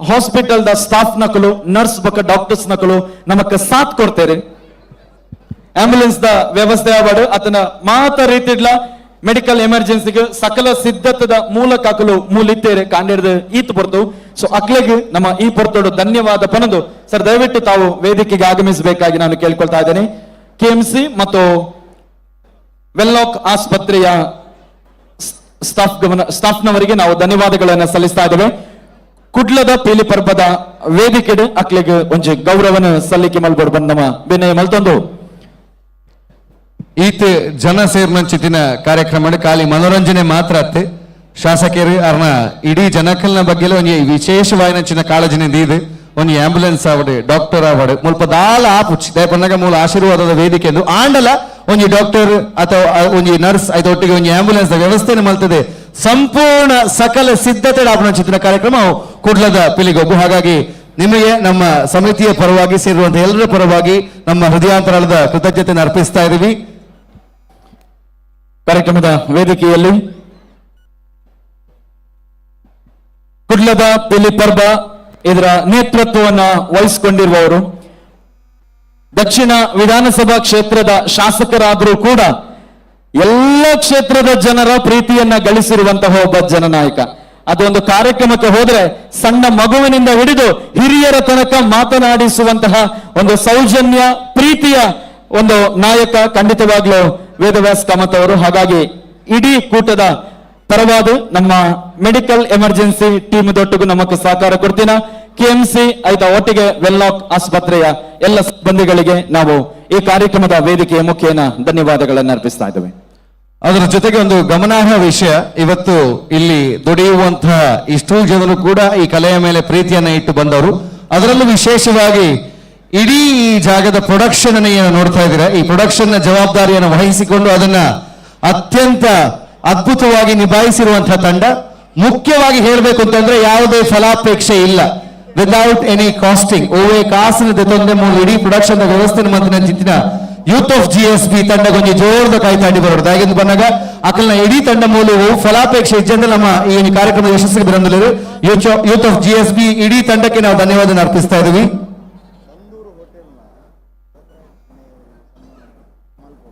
ಹಾಸ್ಪಿಟಲ್ ದ ಸ್ಟಾಫ್ ನಕಲು ನರ್ಸ್ ಬಕ್ಕ ಡಾಕ್ಟರ್ಸ್ ನಕಲು ನಮಕ್ ಸಾಥ್ ಕೊಡ್ತೇರಿ ಆಂಬ್ಯುಲೆನ್ಸ್ ದ ವ್ಯವಸ್ಥೆ ಆವಾಡು ಅತನ ಮಾತ ರೀತಿಡ್ಲ ಮೆಡಿಕಲ್ ಎಮರ್ಜೆನ್ಸಿಗೆ ಸಕಲ ಸಿದ್ಧತದ ಮೂಲಕ ಅಕಲು ಮೂಲಿತ್ತೇರೆ ಕಾಂಡೇರ್ದ ಈತ್ ಬರ್ತು ಸೊ ಅಕ್ಲೆಗೆ ನಮ್ಮ ಈ ಪೊರ್ತೋಡು ಧನ್ಯವಾದ ಪನದು ಸರ್ ದಯವಿಟ್ಟು ತಾವು ವೇದಿಕೆಗೆ ಆಗಮಿಸಬೇಕಾಗಿ ನಾನು ಕೇಳ್ಕೊಳ್ತಾ ಇದ್ದೇನೆ ಕೆಎಂಸಿ ಮತ್ತು ವೆಲ್ಲಾಕ್ ಆಸ್ಪತ್ರೆಯ ಸ್ಟಾಫ್ನವರಿಗೆ ನಾವು ಧನ್ಯವಾದಗಳನ್ನು ಸಲ್ಲಿಸ್ತಾ ಇದ್ದೇವೆ ಕುಡ್ಲದ ಪೀಲಿ ಪರ್ಬದ ವೇದಿಕೆ ಅಕ್ಲೆಗೆ ಒಂಜಿ ಗೌರವನ ಸಲ್ಲಿಕೆ ಮಲ್ಬೋದು ಬಂದ ನಮ್ಮ ಬೆನೆ ಮಲ್ತೊಂದು ಈತ ಜನ ಸೇರ್ಮಂಚಿತಿನ ಕಾರ್ಯಕ್ರಮ ಖಾಲಿ ಮನೋರಂಜನೆ ಮಾತ್ರ ಅತ್ತೆ ಶಾಸಕರು ಅರ್ನ ಇಡೀ ಜನಕಲ್ನ ಬಗ್ಗೆ ಒಂಜಿ ವಿಶೇಷವಾಯಿನಂಚಿನ ಕಾಳಜಿನ ದೀದು ಒಂಜಿ ಆಂಬ್ಯುಲೆನ್ಸ್ ಆವಡು ಡಾಕ್ಟರ್ ಆವಡು ಮುಲ್ಪ ದಾಲ ಆಪುಚ್ಚಿ ದಯಪಂಡಾಗ ಮೂಲ ಆಶೀರ್ವಾದದ ವೇದಿಕೆ ಎಂದು ಆಂಡಲ ಒಂಜಿ ಡಾಕ್ಟರ್ ಅಥವಾ ಒಂಜಿ ನರ್ಸ್ ಐತ ಒಟ್ಟಿಗೆ ಒಂಜಿ ಆಂಬ್ಯುಲೆನ್ಸ್ ವ್ಯವಸ್ಥೆ ಮಲ್ತದೆ ಸಂಪೂರ್ಣ ಸಕಲ ಸಿದ್ಧತೆ ಆಪುನಂಚಿನ ಕಾರ್ಯಕ್ರಮ ಕುಡ್ಲದ ಪಿಲಿಗೊಬ್ಬು ಹಾಗಾಗಿ ನಿಮಗೆ ನಮ್ಮ ಸಮಿತಿಯ ಪರವಾಗಿ ಸೇರುವಂತಹ ಎಲ್ಲರ ಪರವಾಗಿ ನಮ್ಮ ಹೃದಯಾಂತರಾಳದ ಕೃತಜ್ಞತೆಯನ್ನು ಅರ್ಪಿಸ್ತಾ ಇದ್ದೀವಿ ಕಾರ್ಯಕ್ರಮದ ವೇದಿಕೆಯಲ್ಲಿ ಕುಡ್ಲದ ಪಿಲಿ ಪರ್ಬ ಇದರ ನೇತೃತ್ವವನ್ನ ವಹಿಸಿಕೊಂಡಿರುವವರು ದಕ್ಷಿಣ ವಿಧಾನಸಭಾ ಕ್ಷೇತ್ರದ ಶಾಸಕರಾದರೂ ಕೂಡ ಎಲ್ಲ ಕ್ಷೇತ್ರದ ಜನರ ಪ್ರೀತಿಯನ್ನ ಗಳಿಸಿರುವಂತಹ ಒಬ್ಬ ಜನನಾಯಕ. ಅದೊಂದು ಕಾರ್ಯಕ್ರಮಕ್ಕೆ ಹೋದ್ರೆ ಸಣ್ಣ ಮಗುವಿನಿಂದ ಹಿಡಿದು ಹಿರಿಯರ ತನಕ ಮಾತನಾಡಿಸುವಂತಹ ಒಂದು ಸೌಜನ್ಯ ಪ್ರೀತಿಯ ಒಂದು ನಾಯಕ ಖಂಡಿತವಾಗ್ಲೂ ವೇದವ್ಯಾಸ್ ಕಾಮತ್ ಅವರು. ಹಾಗಾಗಿ ಇಡೀ ಕೂಟದ ಪರವಾದ ನಮ್ಮ ಮೆಡಿಕಲ್ ಎಮರ್ಜೆನ್ಸಿ ಟೀಮ್ ದೊಟ್ಟಿಗೂ ನಮಕ್ಕೆ ಸಹಕಾರ ಕೊಡ್ತೀನ. ಕೆಎಂಸಿ ಆಯ್ತಾ ಒಟ್ಟಿಗೆ ವೆಲ್ಲಾಕ್ ಆಸ್ಪತ್ರೆಯ ಎಲ್ಲ ಸಿಬ್ಬಂದಿಗಳಿಗೆ ನಾವು ಈ ಕಾರ್ಯಕ್ರಮದ ವೇದಿಕೆಯ ಮುಖೇನ ಧನ್ಯವಾದಗಳನ್ನು ಅರ್ಪಿಸ್ತಾ ಇದ್ದೇವೆ. ಅದರ ಜೊತೆಗೆ ಒಂದು ಗಮನಾರ್ಹ ವಿಷಯ, ಇವತ್ತು ಇಲ್ಲಿ ದುಡಿಯುವಂತಹ ಇಷ್ಟೂ ಜನರು ಕೂಡ ಈ ಕಲೆಯ ಮೇಲೆ ಪ್ರೀತಿಯನ್ನ ಇಟ್ಟು ಬಂದವರು. ಅದರಲ್ಲೂ ವಿಶೇಷವಾಗಿ ಇಡೀ ಈ ಜಾಗದ ಪ್ರೊಡಕ್ಷನ್ ಅನ್ನು ಏನು ನೋಡ್ತಾ ಇದ್ದೀರಾ, ಈ ಪ್ರೊಡಕ್ಷನ್ ನ ಜವಾಬ್ದಾರಿಯನ್ನು ವಹಿಸಿಕೊಂಡು ಅದನ್ನ ಅತ್ಯಂತ ಅದ್ಭುತವಾಗಿ ನಿಭಾಯಿಸಿರುವಂತಹ ತಂಡ. ಮುಖ್ಯವಾಗಿ ಹೇಳಬೇಕು ಅಂತಂದ್ರೆ ಯಾವುದೇ ಫಲಾಪೇಕ್ಷೆ ಇಲ್ಲ, ವಿದೌಟ್ ಎನಿ ಕಾಸ್ಟಿಂಗ್. ಓವೇ ಕಾಸಿನ ತೊಂದರೆ ಮೂಲ ಇಡೀ ಪ್ರೊಡಕ್ಷನ್ ವ್ಯವಸ್ಥೆ ಮಂತ್ರಿನ ಯೂತ್ ಆಫ್ GSB ತಂಡ ಕೊಂಚ ಜೋರದ ಕೈ ತಾಂಡಿ ಬರೋದು ಹಾಗೆಂದು ಬಂದಾಗ ಅಕಲ್ನ ಇಡೀ ತಂಡ ಮೂಲವು ಫಲಾಪೇಕ್ಷೆ ಇಜ್ಜಂದ್ರೆ ನಮ್ಮ ಈ ಕಾರ್ಯಕ್ರಮದ ಯಶಸ್ಸಿಗೆ ಬರಂದಿಲ್ಲ ಯೂತ್ ಆಫ್ GSB ಇಡೀ ತಂಡಕ್ಕೆ ನಾವು ಧನ್ಯವಾದ ಅರ್ಪಿಸ್ತಾ ಇದ್ದೀವಿ.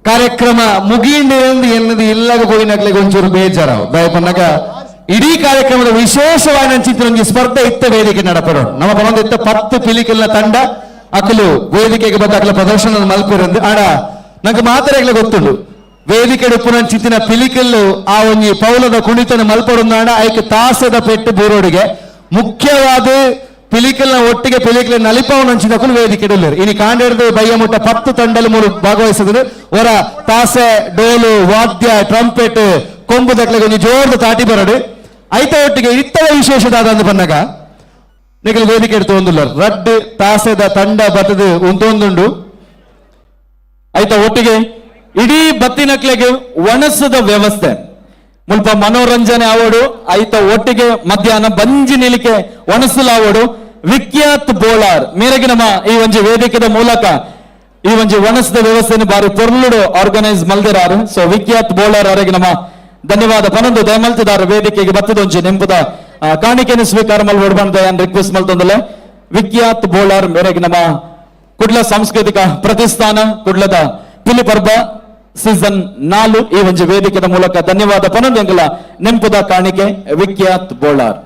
ಕಾರ್ಯಕ್ರಮ ಮುಗಿಯಿಂದ ಎನ್ನದು ಇಲ್ಲಾಗ ಹೋಗಿನಾಗ್ಲಿಗೆ ಒಂಚೂರು ಬೇಜಾರಾವು ದಯ ಬಂದಾಗ ಇಡೀ ಕಾರ್ಯಕ್ರಮದ ವಿಶೇಷವಾದ ಚಿತ್ರ ಸ್ಪರ್ಧೆ ಇತ್ತ ವೇದಿಕೆ ನಡಪರೋಣ ನಮ್ಮ ಬಂದ ಇತ್ತ 10 ಪಿಲಿಕಲ್ನ ತಂಡ ಅಕಲು ವೇದಿಕೆಗೆ ಬಂದ ಅಕಲ ಪ್ರದರ್ಶನ ಮಲ್ಪಿರಂದು ಆಡ ನಂಗೆ ಮಾತಾಡಲಿ ಗೊತ್ತುಂಡು ವೇದಿಕೆ ಉಪ್ಪುನ ಚಿತ್ತಿನ ಪಿಲಿಕಲ್ಲು ಆ ಒಂಜಿ ಪೌಲದ ಕುಣಿತನ ಮಲ್ಪಡೊಂದಾಡ ಐಕ್ ತಾಸದ ಪೆಟ್ಟು ಬೂರೋಡಿಗೆ ಮುಖ್ಯವಾದ ಪಿಲಿಕಲ್ನ ಒಟ್ಟಿಗೆ ಪಿಲಿಕಲ್ ನಲಿಪವನಂಚಿನಕಲು ವೇದಿಕೆ ಇಡಲೇರು ಇನಿ ಕಾಂಡಿಡ್ದು ಬಯ್ಯ ಮುಟ್ಟ 10 ತಂಡಲು ಮೂರು ಭಾಗವಹಿಸಿದ್ರು ಅವರ ತಾಸೆ ಡೋಲು ವಾದ್ಯ ಟ್ರಂಪೆಟ್ ಕೊಂಬು ದಕ್ಲಿಗೆ ಒಂದು ಜೋರ್ದು ತಾಟಿ ಬರಡು ಐತ ಒಟ್ಟಿಗೆ ಇತ್ತವ ವಿಶೇಷದಾದ ಅಂದು ಬಂದಾಗ ನಿಗಲು ವೇದಿಕೆ ಇಡ್ತು ಒಂದುಲ್ಲ ರಡ್ ತಾಸೆದ ತಂಡ ಬತ್ತದು ಒಂದೊಂದುಂಡು ಐತ ಒಟ್ಟಿಗೆ ಇಡೀ ಬತ್ತಿನಕ್ಲೆಗೆ ಒಣಸದ ವ್ಯವಸ್ಥೆ ಮುಲ್ಪ ಮನೋರಂಜನೆ ಆವಡು ಐತ ಒಟ್ಟಿಗೆ ಮಧ್ಯಾಹ್ನ ಬಂಜಿ ನಿಲಿಕೆ ಒಣಸಲಾವಡು ವಿಖ್ಯಾತ್ ಬೋಳಾರ್ ಮೇರೆಗೆ ನಮ್ಮ ಈ ಒಂಜಿ ವೇದಿಕೆದ ಮೂಲಕ ಈ ಒಂಜಿ ಒಣಸದ ವ್ಯವಸ್ಥೆಯನ್ನು ಬಾರಿ ಪೊರ್ಲುಡು ಆರ್ಗನೈಸ್ ಮಲ್ದಿರಾರು ಸೊ ವಿಖ್ಯಾತ್ ಬೋಳಾರ್ ಅವರಿಗೆ ನಮ್ಮ ಧನ್ಯವಾದ ಪನೊಂದು ದಯಮಲ್ತಿದಾರ ವೇದಿಕೆಗೆ ಬತ್ತದೊಂಜಿ ನೆಂಪುದ ಕಾಣಿಕೆಯನ್ನು ಸ್ವೀಕಾರ ಮಲ್ಬಡು ಬಂದ ರಿಕ್ವೆಸ್ಟ್ ಮಲ್ತೊಂದಲೆ ವಿಖ್ಯಾತ್ ಬೋಳಾರ್ ಮೇರೆಗೆ ನಮ್ಮ ಕುಡ್ಲ ಸಾಂಸ್ಕೃತಿಕ ಪ್ರತಿಷ್ಠಾನ ಕುಡ್ಲದ ಪಿಲಿಪರ್ಬ ಸೀಸನ್ 4 ಈ ಒಂದು ವೇದಿಕೆಯ ಮೂಲಕ ಧನ್ಯವಾದ ಪನೊಂದೆಂಗಲ ನೆಂಪುದ ಕಾಣಿಕೆ ವಿಖ್ಯಾತ್ ಬೋಳಾರ್.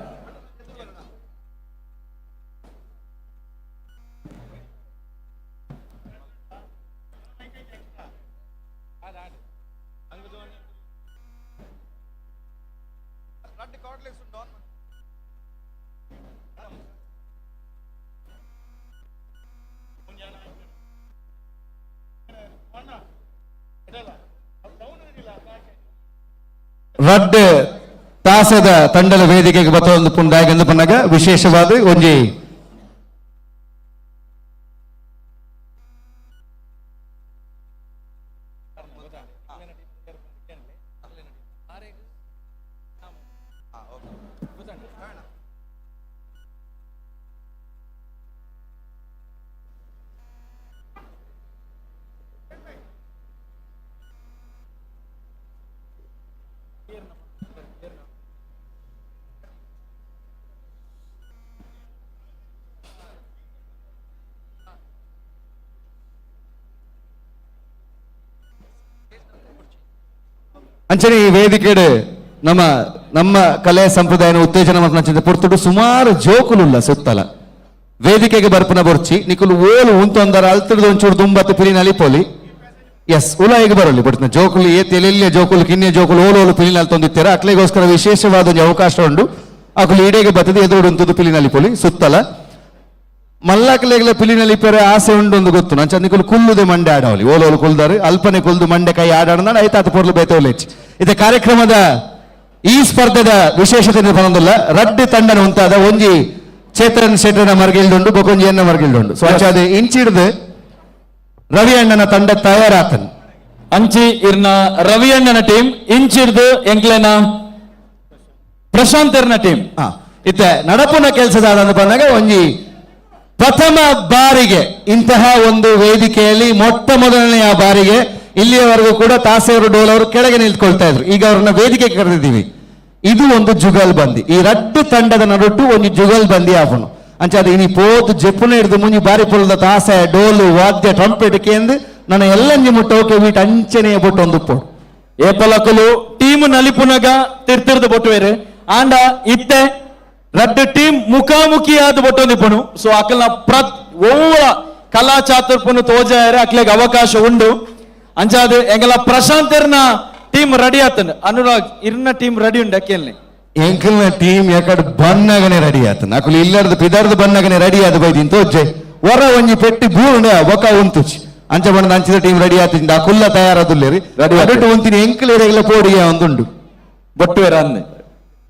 ರಡ್ ತಾಸದ ತಂಡದ ವೇದಿಕೆಗೆ ಬತ್ತೊಂದು ಪುಂಡಾಗೆಂದು ಬಂದಾಗ ವಿಶೇಷವಾದ ಒಂಜಿ ಅಂಚನೆ ಈ ವೇದಿಕೆ ನಮ್ಮ ಕಲೆ ಸಂಪ್ರದಾಯ ಉತ್ತೇಜನ ಮಾಡ್ಕೊಂಡು ಪೊರ್ತುಡು ಸುಮಾರು ಜೋಕುಲುಲ್ಲ ಸುತ್ತಲ ವೇದಿಕೆಗೆ ಬರ್ಪನ ಬರ್ಚಿ ನಿಕುಲು ಓಲು ಉಂತೊಂದರ ಅಲ್ತದ ಒಂಚೂರು ತುಂಬತ್ತು ಪಿಲಿನ ಅಲಿಪೋಲಿ ಎಸ್ ಉಲಾಯಿಗೆ ಬರಲಿ ಬಟ್ ಜೋಕುಲು ಎಲ್ಲಿಯ ಜೋಕುಲು ಕಿನ್ನೆ ಜೋಕುಲು ಓಲು ಪಿಲಿನಲ್ಲಿ ತಂದಿತ್ತಾರೆ ಅಕ್ಲೆಗೋಸ್ಕರ ವಿಶೇಷವಾದ ಒಂದು ಅವಕಾಶ ಉಂಡು ಅಕುಲು ಇಡೆಗೆ ಬರ್ತದೆ ಎದುರುಂತದ್ದು ಪಿಲಿನ ಅಲಿಪೋಲಿ ಸುತ್ತಲ ಮಲ್ಲಕಲೆಗಳ ಪಿಲಿನಲ್ಲಿ ಪೆರೆ ಆಸೆ ಉಂಡು ಒಂದು ಗೊತ್ತು ನಾನು ಚಂದಿಕುಲು ಕುಲ್ಲುದೆ ಮಂಡೆ ಆಡವಲಿ ಓಲೋಲು ಕುಲ್ದಾರು ಅಲ್ಪನೆ ಕುಲ್ದು ಮಂಡೆ ಕೈ ಆಡಾಡ ಐತಾತ ಪೊರ್ಲು ಬೇತೋಲೆಚ್ಚಿ ಇದ ಕಾರ್ಯಕ್ರಮದ ಈ ಸ್ಪರ್ಧೆದ ವಿಶೇಷತೆ ಬಂದಿಲ್ಲ ರಡ್ಡು ತಂಡನ ಉಂಟಾದ ಒಂಜಿ ಚೇತನ್ ಶೆಟ್ಟನ ಮರ್ಗಿಲ್ದುಂಡು ಬೊಕೊಂಜಿಯನ್ನ ಮರ್ಗಿಲ್ದುಂಡು ಸೊ ಅದು ಇಂಚಿಡ್ದು ರವಿ ಅಣ್ಣನ ತಂಡ ತಯಾರಾತನ್ ಅಂಚಿ ಇರ್ನ ರವಿ ಅಣ್ಣನ ಟೀಮ್ ಇಂಚಿಡ್ದು ಎಂಕ್ಲೆನ ಪ್ರಶಾಂತ್ ಇರ್ನ ಟೀಮ್ ಇತ್ತ ನಡಪುನ ಕೆಲಸದಾದ ಬಂದಾಗ ಒಂಜಿ ಪ್ರಥಮ ಬಾರಿಗೆ ಇಂತಹ ಒಂದು ವೇದಿಕೆಯಲ್ಲಿ ಮೊಟ್ಟ ಮೊದಲನೆಯ ಬಾರಿಗೆ ಇಲ್ಲಿಯವರೆಗೂ ಕೂಡ ತಾಸೆಯವರು ಡೋಲವರು ಕೆಳಗೆ ನಿಂತ್ಕೊಳ್ತಾ ಇದ್ರು ಈಗ ಅವ್ರನ್ನ ವೇದಿಕೆಗೆ ಕರೆದಿದ್ದೀವಿ ಇದು ಒಂದು ಜುಗಲ್ ಬಂದಿ ಈ ರಡ್ಡು ತಂಡದ ನಡುಟು ಒಂದು ಜುಗಲ್ ಬಂದಿ ಆಪನು ಅಂಚ ಅದು ಇನಿ ಪೋತು ಜೆಪ್ಪುನ ಹಿಡಿದು ಮುಂಜಿ ಬಾರಿ ಪುರದ ತಾಸೆ ಡೋಲು ವಾದ್ಯ ಟ್ರಂಪೆಟ್ ಕೇಂದು ನನ್ನ ಎಲ್ಲಂಜಿ ಮುಟ್ಟೋಕೆ ವೀಟ್ ಅಂಚನೆಯ ಬೊಟ್ಟು ಒಂದು ಪೋಡು ಏಪಲಕಲು ಟೀಮ್ ನಲಿಪುನಗ ತಿರ್ತಿರ್ದು ಬೊಟ್ಟುವೇರು ಆಂಡ ಇತ್ತೆ ರಡ್ಡು ಟೀಮ್ ಮುಖಾಮುಖಿಯಾದ ಬೊಟ್ಟೊಂದಿಪ್ಪನು ಸೊ ಅಕಲ್ನ ಓವ ಕಲಾ ಚಾತುರ್ಪನು ತೋಜಾರೆ ಅಕ್ಲೆಗೆ ಅವಕಾಶ ಉಂಡು ಅಂಚಾದ ಎಂಗಲ ಪ್ರಶಾಂತ್ ಇರ್ನ ಟೀಮ್ ರೆಡಿ ಆತನ ಅನುರಾಗ್ ಇರ್ನ ಟೀಮ್ ರೆಡಿ ಉಂಡು ಅಕ್ಕೇಲ್ನಿ ಎಂಕಲ್ನ ಟೀಮ್ ಯಾಕಡೆ ಬನ್ನಗನೆ ರೆಡಿ ಆತನ ಅಕುಲು ಇಲ್ಲರ್ದು ಪಿದರ್ದು ಬನ್ನಗನೆ ರೆಡಿ ಆದ ಬೈದಿನ್ ತೋಜೆ ಹೊರ ಒಂಜಿ ಪೆಟ್ಟಿ ಬೂರುಂಡೆ ಒಕ ಉಂತುಚಿ ಅಂಚ ಬಣ್ಣದ ಅಂಚಿದ ಟೀಮ್ ರೆಡಿ ಆತಿಂದ ಆ ಕುಲ್ಲ ತಯಾರಾದುಲ್ಲೇರಿ ಅಡಟು ಒಂತಿನ ಎಂಕಲೇರೆಲ್ಲ ಪೋಡಿಗೆ ಒಂದುಂಡು ಬೊಟ್ಟುವೇರ ಅಂದೆ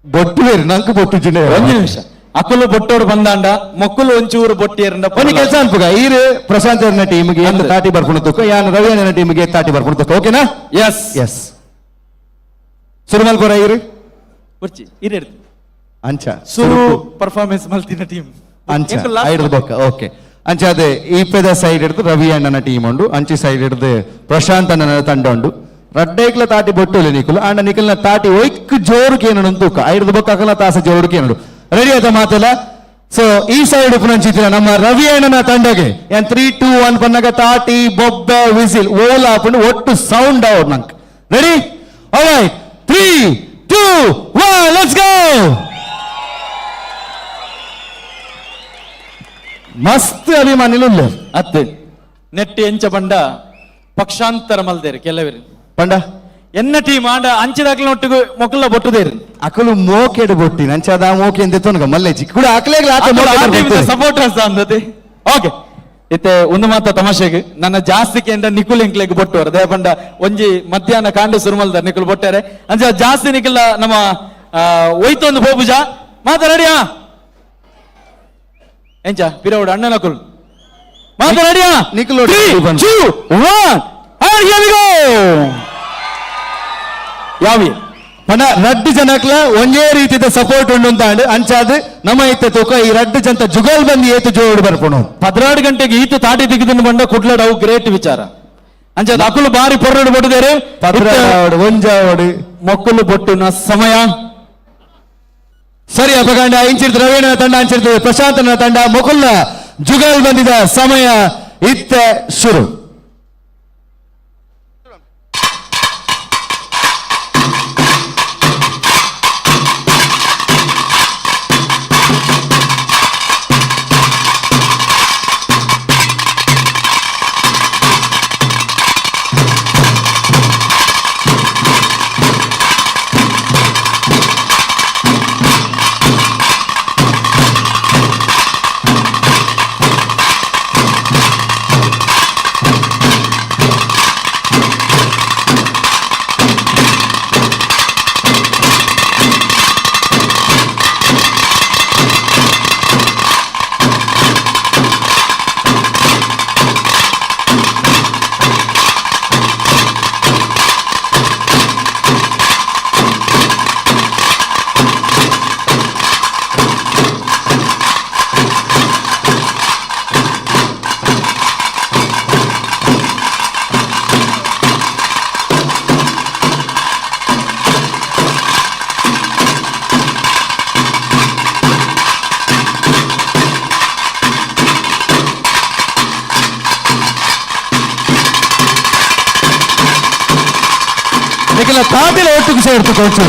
ಬೊಟ್ಟುವೇರಿ ನಂಕು ಬೊಟ್ಟು ಜಿಂಡೆ ಒಂದು ನಿಮಿಷ ಅಕುಲು ಬೊಟ್ಟೋರು ಬಂದಾಂಡ ಮೊಕ್ಕಲು ಒಂಚೂರು ಬೊಟ್ಟಿಯರಿಂದ ಒಂದು ಕೆಲಸ ಅನ್ಪುಗ ಈರು ಪ್ರಶಾಂತ್ ಅವ್ರನ್ನ ಟೀಮ್ಗೆ ಏನು ತಾಟಿ ಬರ್ಕೊಂಡು ತೂಕ ಯಾನು ರವಿ ಅಣ್ಣನ ಟೀಮ್ಗೆ ತಾಟಿ ಬರ್ಕೊಂಡು ತೂಕ ಓಕೆನಾ ಎಸ್ ಎಸ್ ಸುರುಮಲ್ಪುರ ಈರು ಬರ್ಚಿ ಇರೇರ್ದು ಅಂಚ ಸುರು ಪರ್ಫಾರ್ಮೆನ್ಸ್ ಮಲ್ತಿನ ಟೀಮ್ ಅಂಚ ಐದು ಬೊಕ್ಕ ಓಕೆ ಅಂಚಾದ ಈಪೆದ ಸೈಡ್ ಹಿಡಿದು ರವಿ ಅಣ್ಣನ ಟೀಮ್ ಉಂಡು, ಅಂಚಿ ಸೈಡ್ ಹಿಡಿದು ಪ್ರಶಾಂತ್ ಅಣ್ಣನ ತಂಡ ಉಂಡು. ರಡ್ಡೈಕ್ಲ ತಾಟಿ ಬೊಟ್ಟುಲೆ ನಿಖುಲು ಅಂಡ ನಿಖಲ್ನ ತಾಟಿ ಒಯ್ಕ್ ಜೋರು ಕೇನಡು ತೂಕ ಐದು ಬೊಕ್ಕ ಅಕಲ ತಾಸ ಜೋರು ಕೇನಡು ರೆಡಿ ಆದ ಮಾತಲ್ಲ. ಸೊ ಈ ಸೈಡ್ ಉಪನಂಚಿತ್ರ ನಮ್ಮ ರವಿ ಅಣ್ಣನ ತಂಡಗೆ 3, 2, 1 ಪನ್ನಗ ತಾಟಿ ಬೊಬ್ಬೆ ವಿಸಿಲ್ ಓಲ್ ಹಾಕೊಂಡು ಒಟ್ಟು ಸೌಂಡ್ ಅವ್ರು ನಂಗೆ ರೆಡಿ. All right 3, 2, 1 let's go. ಮಸ್ತ್ ಅಭಿಮಾನಿಲು ಅತ್ತೆ ನೆಟ್ಟಿ ಎಂಚ ಬಂಡ ಪಕ್ಷಾಂತರ ಮಲ್ದೇರಿ ಕೆಲವೇರಿ ಪಂಡ ಎನ್ನ ಟೀಮ್ ಆಂಡ ಅಂಚಿದಾಕ್ಲ ಒಟ್ಟಿಗೆ ಮೊಕ್ಕಲ ಬೊಟ್ಟುದೇರಿ ಅಕಲು ಮೋಕೆಡು ಬೊಟ್ಟಿ ನಂಚಾದ ಮೋಕೆ ಅಂತ ತೊನಗ ಮಲ್ಲೆಜಿ ಕೂಡ ಅಕಲೇಗ್ಲ ಸಪೋರ್ಟರ್ಸ್ ಅಂದತೆ. ಓಕೆ ಇತ್ತೆ ಒಂದು ಮಾತ ತಮಾಷೆಗೆ ನನ್ನ ಜಾಸ್ತಿ ಕೇಂದ್ರ ನಿಕುಲ್ ಇಂಕ್ಲೆಗ್ ಬೊಟ್ಟವರು ದೇ ಪಂಡ ಒಂಜಿ ಮಧ್ಯಾಹ್ನ ಕಾಂಡು ಸುರುಮಲ್ದ ನಿಕುಲ್ ಬೊಟ್ಟಾರೆ ಅಂಚ ಜಾಸ್ತಿ ನಿಕುಲ್ ನಮ್ಮ ಒಯ್ತೊಂದು ಬೋಬುಜ ಮಾತಾಡಿಯಾ ಎಂಚ ಪಿರವುಡು ಅಣ್ಣ ನಕುಲ್ ಮಾತಾಡಿಯಾ ನಿಕುಲ್ ಯಾವಿ ಪಂಡ ರಡ್ಡು ಜನಕ್ಲ ಒಂದೇ ರೀತಿಯ ಸಪೋರ್ಟ್ ಉಂಡು ಅಂತ ಅಂಚಾದ ನಮ್ಮ ಇತ್ತೆ ತೂಕ ಈ ರಡ್ಡು ಜಂತ ಜುಗಲ್ ಬಂದು ಏತು ಜೋಡು ಬರ್ಪುಣು 16 ಗಂಟೆಗೆ ಈತು ತಾಟಿ ತೆಗೆದು ಬಂಡ ಕುಡ್ಲಾಡ್ ಅವು ಗ್ರೇಟ್ ವಿಚಾರ ಅಂಚದ ಅಕುಲು ಬಾರಿ ಪೊರ್ರಡು ಬೊಟ್ಟಿದೇರು ಒಂಜಾವಡು ಮೊಕ್ಕಲು ಬೊಟ್ಟುನ ಸಮಯ ಸರಿ ಅಪಗಂಡ ಇಂಚಿರ್ತದೆ ರವೀಣ ತಂಡ ಅಂಚಿರ್ತದೆ ಪ್ರಶಾಂತನ ತಂಡ ಮೊಕುಲ್ನ ಜುಗಲ್ ಬಂದಿದ ಸಮಯ ಇತ್ತೆ ಶುರು. ನಿಖಿಲ ತಾಟಿಲ ಒಟ್ಟಿಗೆ ಸೇರ್ತು ಕೋಚು.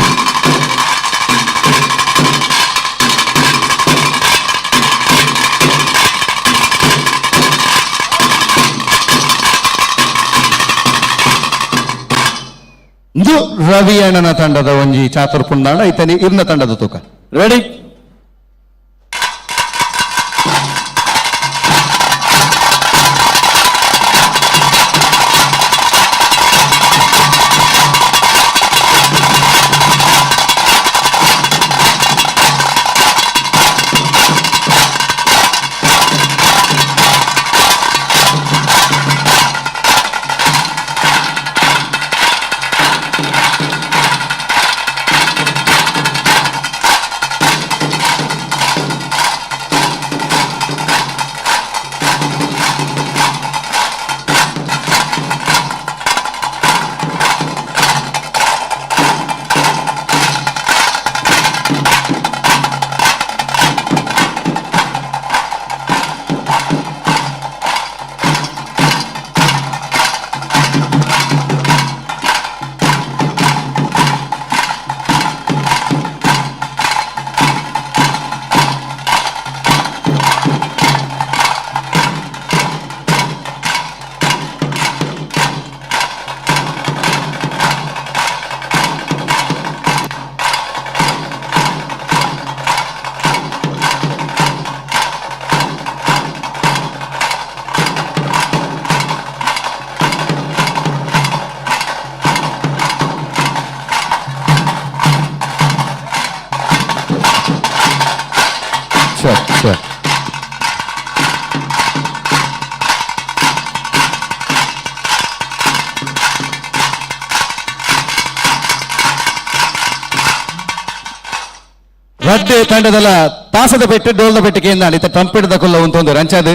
ಇದು ರವಿ ಅಣ್ಣನ ತಂಡದ ಒಂಜಿ ಚಾತುರ್ ಪುಂಡಾಂಡ ಐತನಿ ಇರ್ನ ತಂಡದ ತೂಕ ರೆಡಿ. Sure. ರಡ್ಡೆ ತಂಡದಲ್ಲ ತಾಸದ ಪೆಟ್ಟು ಡೋಲ್ದ ಪೆಟ್ಟಿಗೆಯಿಂದ ಇತ್ತ ಟ್ರಂಪೆಟ್ ದಕೊಲ್ಲ ಉಂತೊಂದು ರಂಚಾದ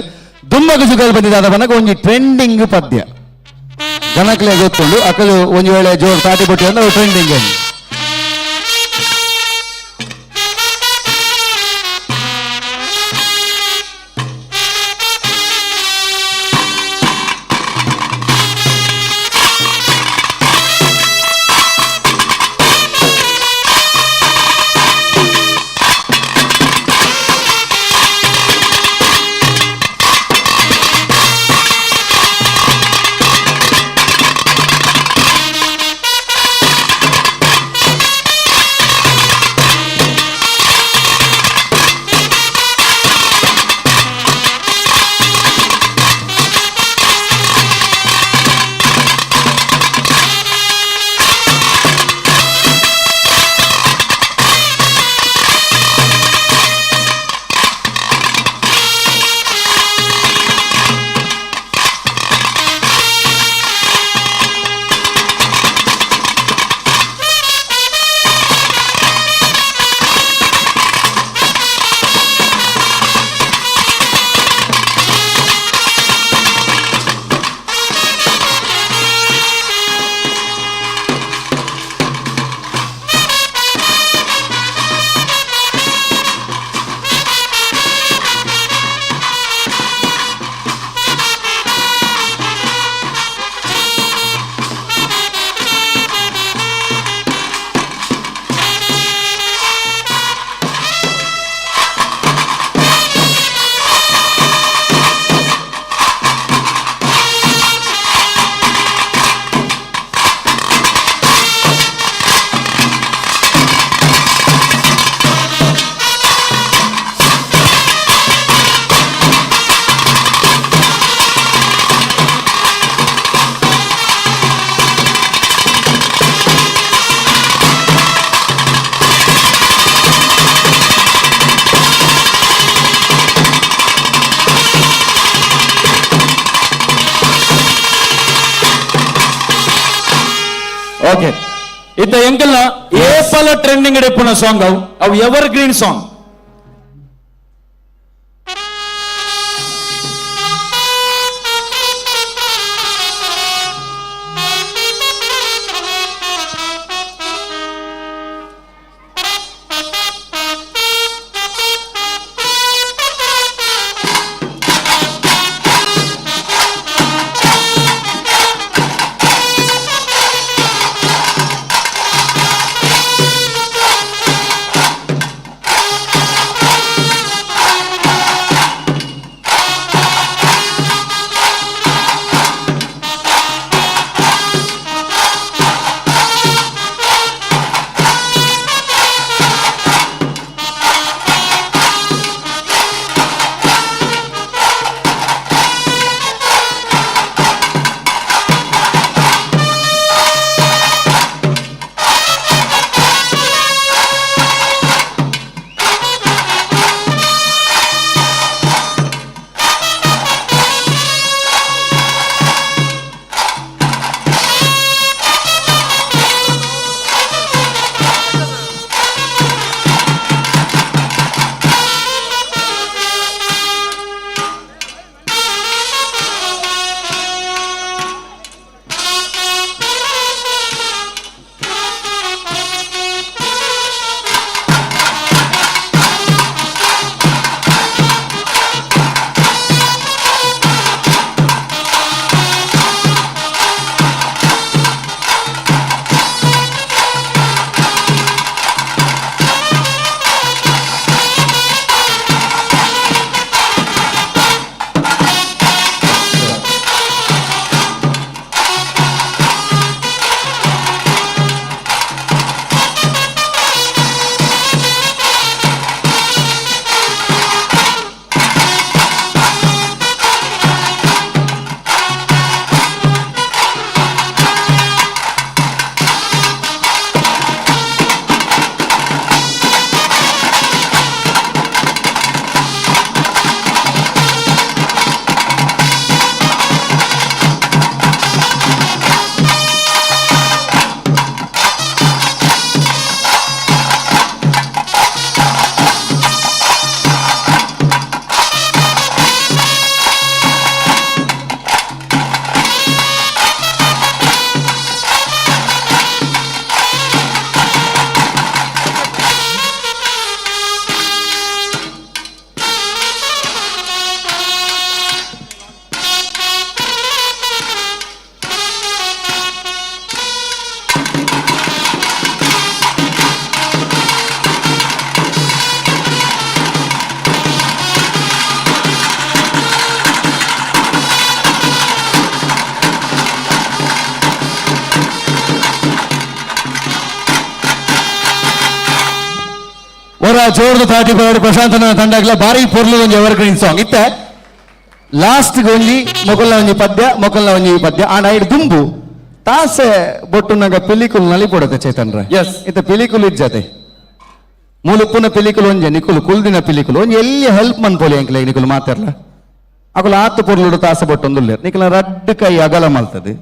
ದುಮ್ಮಗ ಜುಗಲ್ ಬಂದಿದ್ದಾದ ಬನಗ ಒಂಜಿ ಟ್ರೆಂಡಿಂಗ್ ಪದ್ಯ ಜನಕ್ಲೆ ಗೊತ್ತುಂಡು ಅಕಲು ಒಂಜಿ ವೇಳೆ ಜೋರ್ ತಾಟಿ ಬೊಟ್ಟಿ ಅಂದ್ರೆ ಟ್ರೆಂಡಿಂಗ್ ಅಂತ ಓಕೆ ಇತ್ತ ಎಂಕಲ್ನ ಏಪಲ ಟ್ರೆಂಡಿಂಗ್ ಎಪ್ಪುನ ಸಾಂಗ್ ಅವು ಎವರ್ ಗ್ರೀನ್ ಸಾಂಗ್ ಅವರ ಜೋರ್ದು ತಾಟಿ ಬರೋಡು ಪ್ರಶಾಂತನ ತಂಡಗಳ ಬಾರಿ ಪೊರ್ಲು ಒಂಜಿ ಎವರ್ಗ್ರೀನ್ ಸಾಂಗ್ ಇತ್ತೆ ಲಾಸ್ಟ್ ಒಂಜಿ ಮೊಕಲ್ನ ಒಂಜಿ ಪದ್ಯ ಆ ನೈಡ್ ದುಂಬು ತಾಸೆ ಬೊಟ್ಟುನಾಗ ಪಿಲಿಕುಲ್ ನಲಿ ಪೊಡತೆ ಚೇತನ್ರ ಎಸ್ ಇತ್ತ ಪಿಲಿಕುಲ್ ಇಜ್ಜತೆ ಮೂಲುಪ್ಪುನ ಪಿಲಿಕುಲ್ ಒಂಜೆ ನಿಕುಲು ಕುಲ್ದಿನ ಪಿಲಿಕುಲ್ ಒಂಜಿ ಎಲ್ಲಿ ಹೆಲ್ಪ್ ಮನ್ಪೊಲಿ ಅಂಕ್ಲೆ ನಿಕುಲು ಮಾತಾಡ್ಲ ಅಕುಲು ಆತು ಪೊರ್ಲುಡು ತಾಸೆ ಬೊಟ್ಟೊಂದುಲ್ಲೇರ್ ನಿಕುಲ ರಡ್ಡು ಕೈ ಅಗಲ ಮಲ್ತದೆ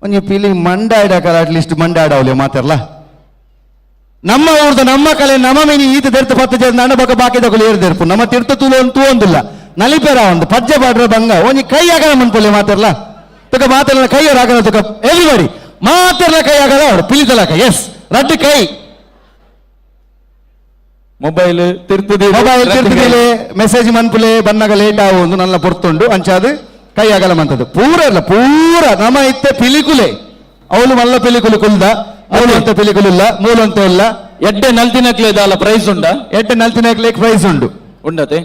ಒಂಜಿ ಪಿಲಿ ಮಂಡಾಡಕಲ ಅಟ್ಲೀಸ್ಟ್ ಮಂಡಾಡವಲಿ ಮಾತಾಡ್ಲ ನಮ್ಮ ಊರ್ದ ನಮ್ಮ ಕಲೆ ನಮ್ಮ ಮಿನಿ ಈತ ತೆರ್ತು ಪತ್ತು ಜನ ನನ್ನ ಬಕ ಬಾಕಿ ತಗೊಳ್ಳಿ ಏರ್ದೇರ್ಪು ನಮ್ಮ ತೀರ್ಥ ತೂಲು ಅಂತೂ ಒಂದಿಲ್ಲ ನಲಿಪೇರ ಒಂದು ಪಜ್ಜೆ ಬಾಡ್ರ ಬಂಗ ಒಂಜಿ ಕೈ ಆಗಲ ಮನ್ಪೊಲಿ ಮಾತಾಡ್ಲ ತುಕ ಮಾತಾಡಲ ಕೈ ಆಗಲ ತುಕ ಎವ್ರಿಬಡಿ ಮಾತಾಡ್ಲ ಕೈ ಆಗಲ ಅವಳು ಪಿಲಿತಲಕ ಎಸ್ ರಡ್ಡು ಕೈ ಮೊಬೈಲ್ ತಿರ್ತದೆ ಮೆಸೇಜ್ ಮನ್ಪುಲೆ ಬನ್ನಗ ಲೇಟ್ ಆವು ಒಂದು ನನ್ನ ಪೊರ್ತುಂಡು ಅಂಚಾದು ಕೈ ಆಗಲ ಮಂತದ್ದು ಪೂರ ಇಲ್ಲ ಪೂರ ನಮ್ಮ ಇತ್ತೆ ಪಿಲಿಕುಲೆ ಅವಳು ಮಲ್ಲ ಪಿಲಿಕುಲು ಕುಲ್ದ ಅವಳು ಅಂತ ಪಿಲಿಕುಲು ಇಲ್ಲ ಮೂಲು ಅಂತ ಇಲ್ಲ ಎಡ್ಡೆ ನಲ್ತಿನಕ್ಲೆ ಇದಲ್ಲ ಪ್ರೈಸ್ ಉಂಡ ಎಡ್ಡೆ ನಲ್ತಿನಕ್ಲೆ ಪ್ರೈಸ್ ಉಂಡು ಉಂಡತೆ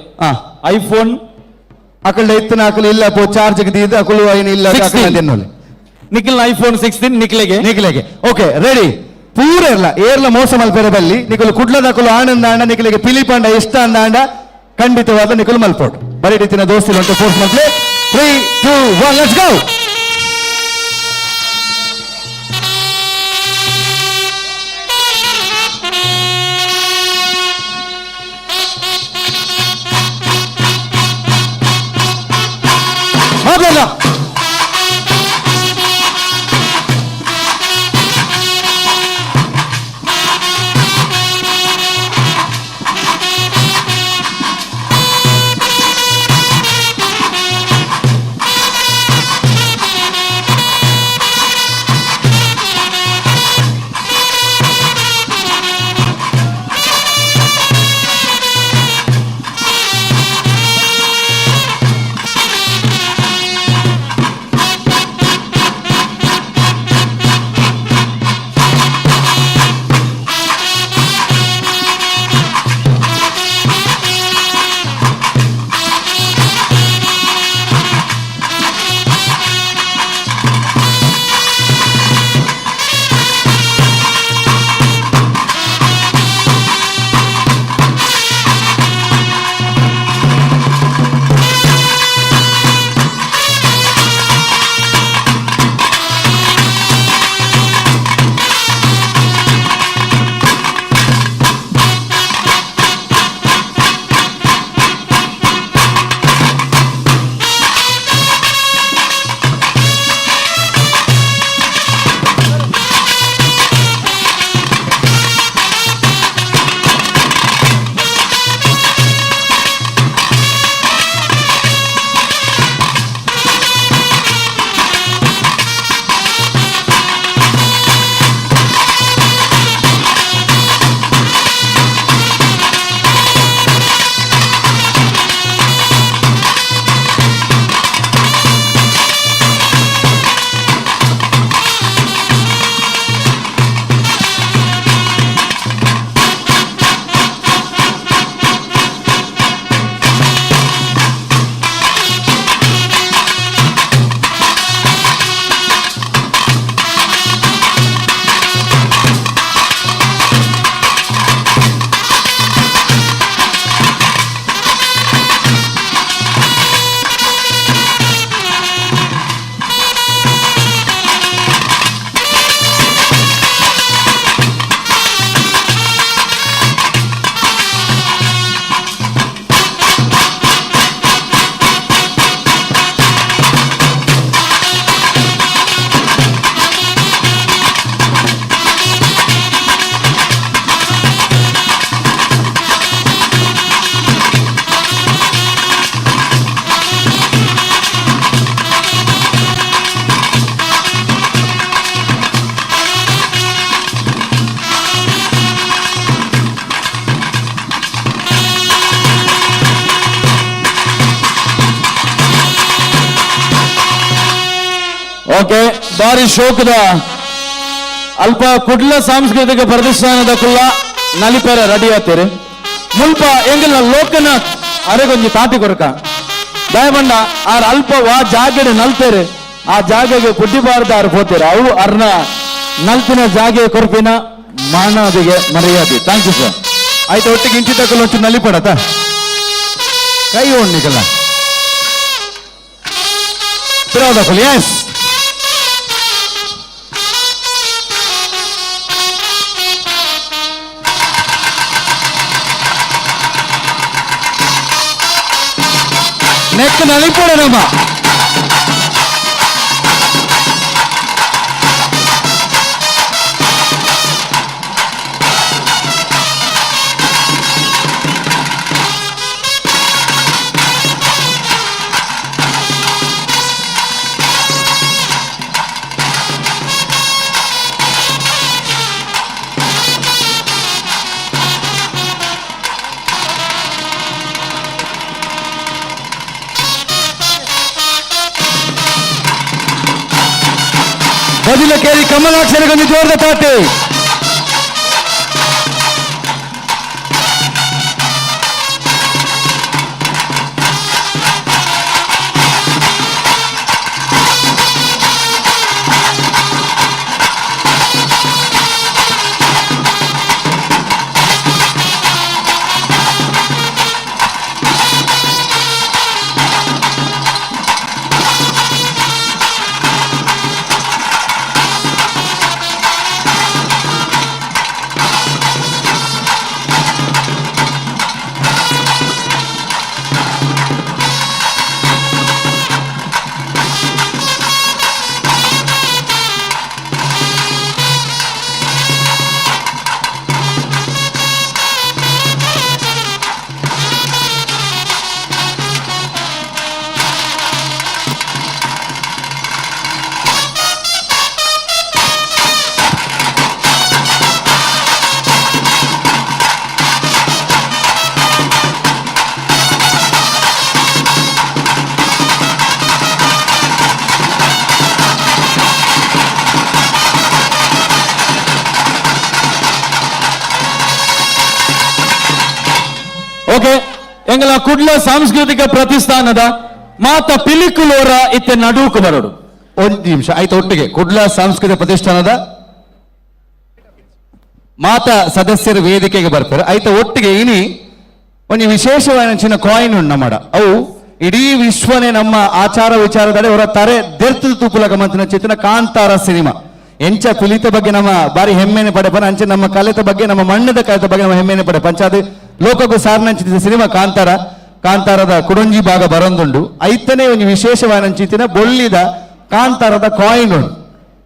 ಐಫೋನ್ ಅಕಲ್ಡ ಇತ್ತನ ಅಕಲು ಇಲ್ಲ ಪೋ ಚಾರ್ಜ್ ದೀದು ಅಕಲು ಐನ್ ಇಲ್ಲ ನಿಖಿಲ್ ಐಫೋನ್ 16 ನಿಖಿಲೆಗೆ ಓಕೆ ರೆಡಿ ಪೂರ ಇರಲ್ಲ ಏರ್ಲ ಮೋಸ ಮಲ್ಪೆರ ಬಲ್ಲಿ ನಿಖಲು ಕುಡ್ಲದ ಅಕಲು ಆನಂದ ಅಂಡ ನಿಖಿಲೆಗೆ ಪಿಲಿಪಂಡ ಇಷ್ಟ ಅಂದ ಖಂಡಿತವಾದ ನಿಖಲು ಮಲ್ಪೋಡು ಬರೀ ರೀತಿನ ದೋಸ್ತಿಲ್ ಉಂಟು ಫೋರ್ಸ್ ಮಲ್ಪೆ 3, 2, 1 ಲೆಟ್ಸ್ ಗೋ ಹೋಗಲ್ಲ ಓಕೆ ಬಾರಿ ಶೋಕದ ಅಲ್ಪ ಕುಡ್ಲ ಸಾಂಸ್ಕೃತಿಕ ಪ್ರದರ್ಶನದ ಕುಲ್ಲ ನಲಿಪೇರ ರೆಡಿ ಆತೀರಿ ಮುಲ್ಪ ಎಂಗಿಲ್ಲ ಲೋಕನಾಥ್ ಅರೆಗೊಂಜಿ ತಾಟಿ ಕೊರಕ ದಯಮಂಡ ಆರ್ ಅಲ್ಪ ವಾ ಜಾಗೆಡೆ ನಲ್ತೇರೆ ಆ ಜಾಗೆಗೆ ಕುಡ್ಡಿಬಾರ್ದ ಆರು ಹೋತೀರ ಅವು ಅರ್ನ ನಲ್ತಿನ ಜಾಗೆ ಕೊರಪಿನ ಮಾನದಿಗೆ ಮರ್ಯಾದೆ ಥ್ಯಾಂಕ್ ಯು ಸರ್ ಆಯ್ತು ಒಟ್ಟಿಗೆ ಇಂಚಿ ತಗೊಳ್ಳು ಒಂಚೂರು ನಲ್ಲಿ ಪಡತ ಕೈ ಓಡ್ನಿಕಲ್ಲ ತಿರೋದಕ್ಕಳು ಎಸ್ ನೆಕ್ ನಲ್ಲಿ ಪಡನಮ್ಮ ಬದಿಲ ಕೇರಿ ಕಮಲಾಕ್ಷರಿಗೊಂದು ಜೋರದ ಪಾಟಿ ಓಕೆ ಎಂಗಲ ಕುಡ್ಲ ಸಾಂಸ್ಕೃತಿಕ ಪ್ರತಿಷ್ಠಾನದ ಮಾತ ಪಿಲಿಕುಲೋರ ಇತ್ತೆ ನಡುಕು ಬರೋಡು ಒಂದು ನಿಮಿಷ ಆಯ್ತು ಒಟ್ಟಿಗೆ ಕುಡ್ಲ ಸಾಂಸ್ಕೃತಿಕ ಪ್ರತಿಷ್ಠಾನದ ಮಾತ ಸದಸ್ಯರ ವೇದಿಕೆಗೆ ಬರ್ತಾರೆ ಆಯ್ತು ಒಟ್ಟಿಗೆ ಇನಿ ಒಂದು ವಿಶೇಷವಾದ ಕಾಯಿನ್ ಉಂಡು ನಮ್ಮಡ ಅವು ಇಡೀ ವಿಶ್ವನೇ ನಮ್ಮ ಆಚಾರ ವಿಚಾರದಲ್ಲಿ ಅವರ ತರೆ ದೆರ್ತು ತೂಪುಲಕ ಮಂತಿನ ಚಿತ್ರ ಕಾಂತಾರ ಸಿನಿಮಾ ಎಂಚ ಪಿಲಿತ ಬಗ್ಗೆ ನಮ್ಮ ಬಾರಿ ಹೆಮ್ಮೆನೆ ಪಡೆಪನ ಅಂಚೆ ನಮ್ಮ ಕಲೆತ ಬಗ್ಗೆ ನಮ್ಮ ಮಣ್ಣದ ಕಲೆತ ಬಗ್ಗೆ ನಮ್ಮ ಹೆಮ್ಮೆನೆ ಪಡೆಪ ಅಂಚಾದ ಲೋಕಕ್ಕೂ ಸಾರ್ನಂಚಿದ ಸಿನಿಮಾ ಕಾಂತಾರ ಕಾಂತಾರದ ಕುಡಂಜಿ ಭಾಗ ಬರೊಂದುಂಡು ಐತನೇ ಒಂದು ವಿಶೇಷವಾದ ಬೊಳ್ಳಿದ ಕಾಂತಾರದ ಕಾಯಿನ್ ಉಂಡು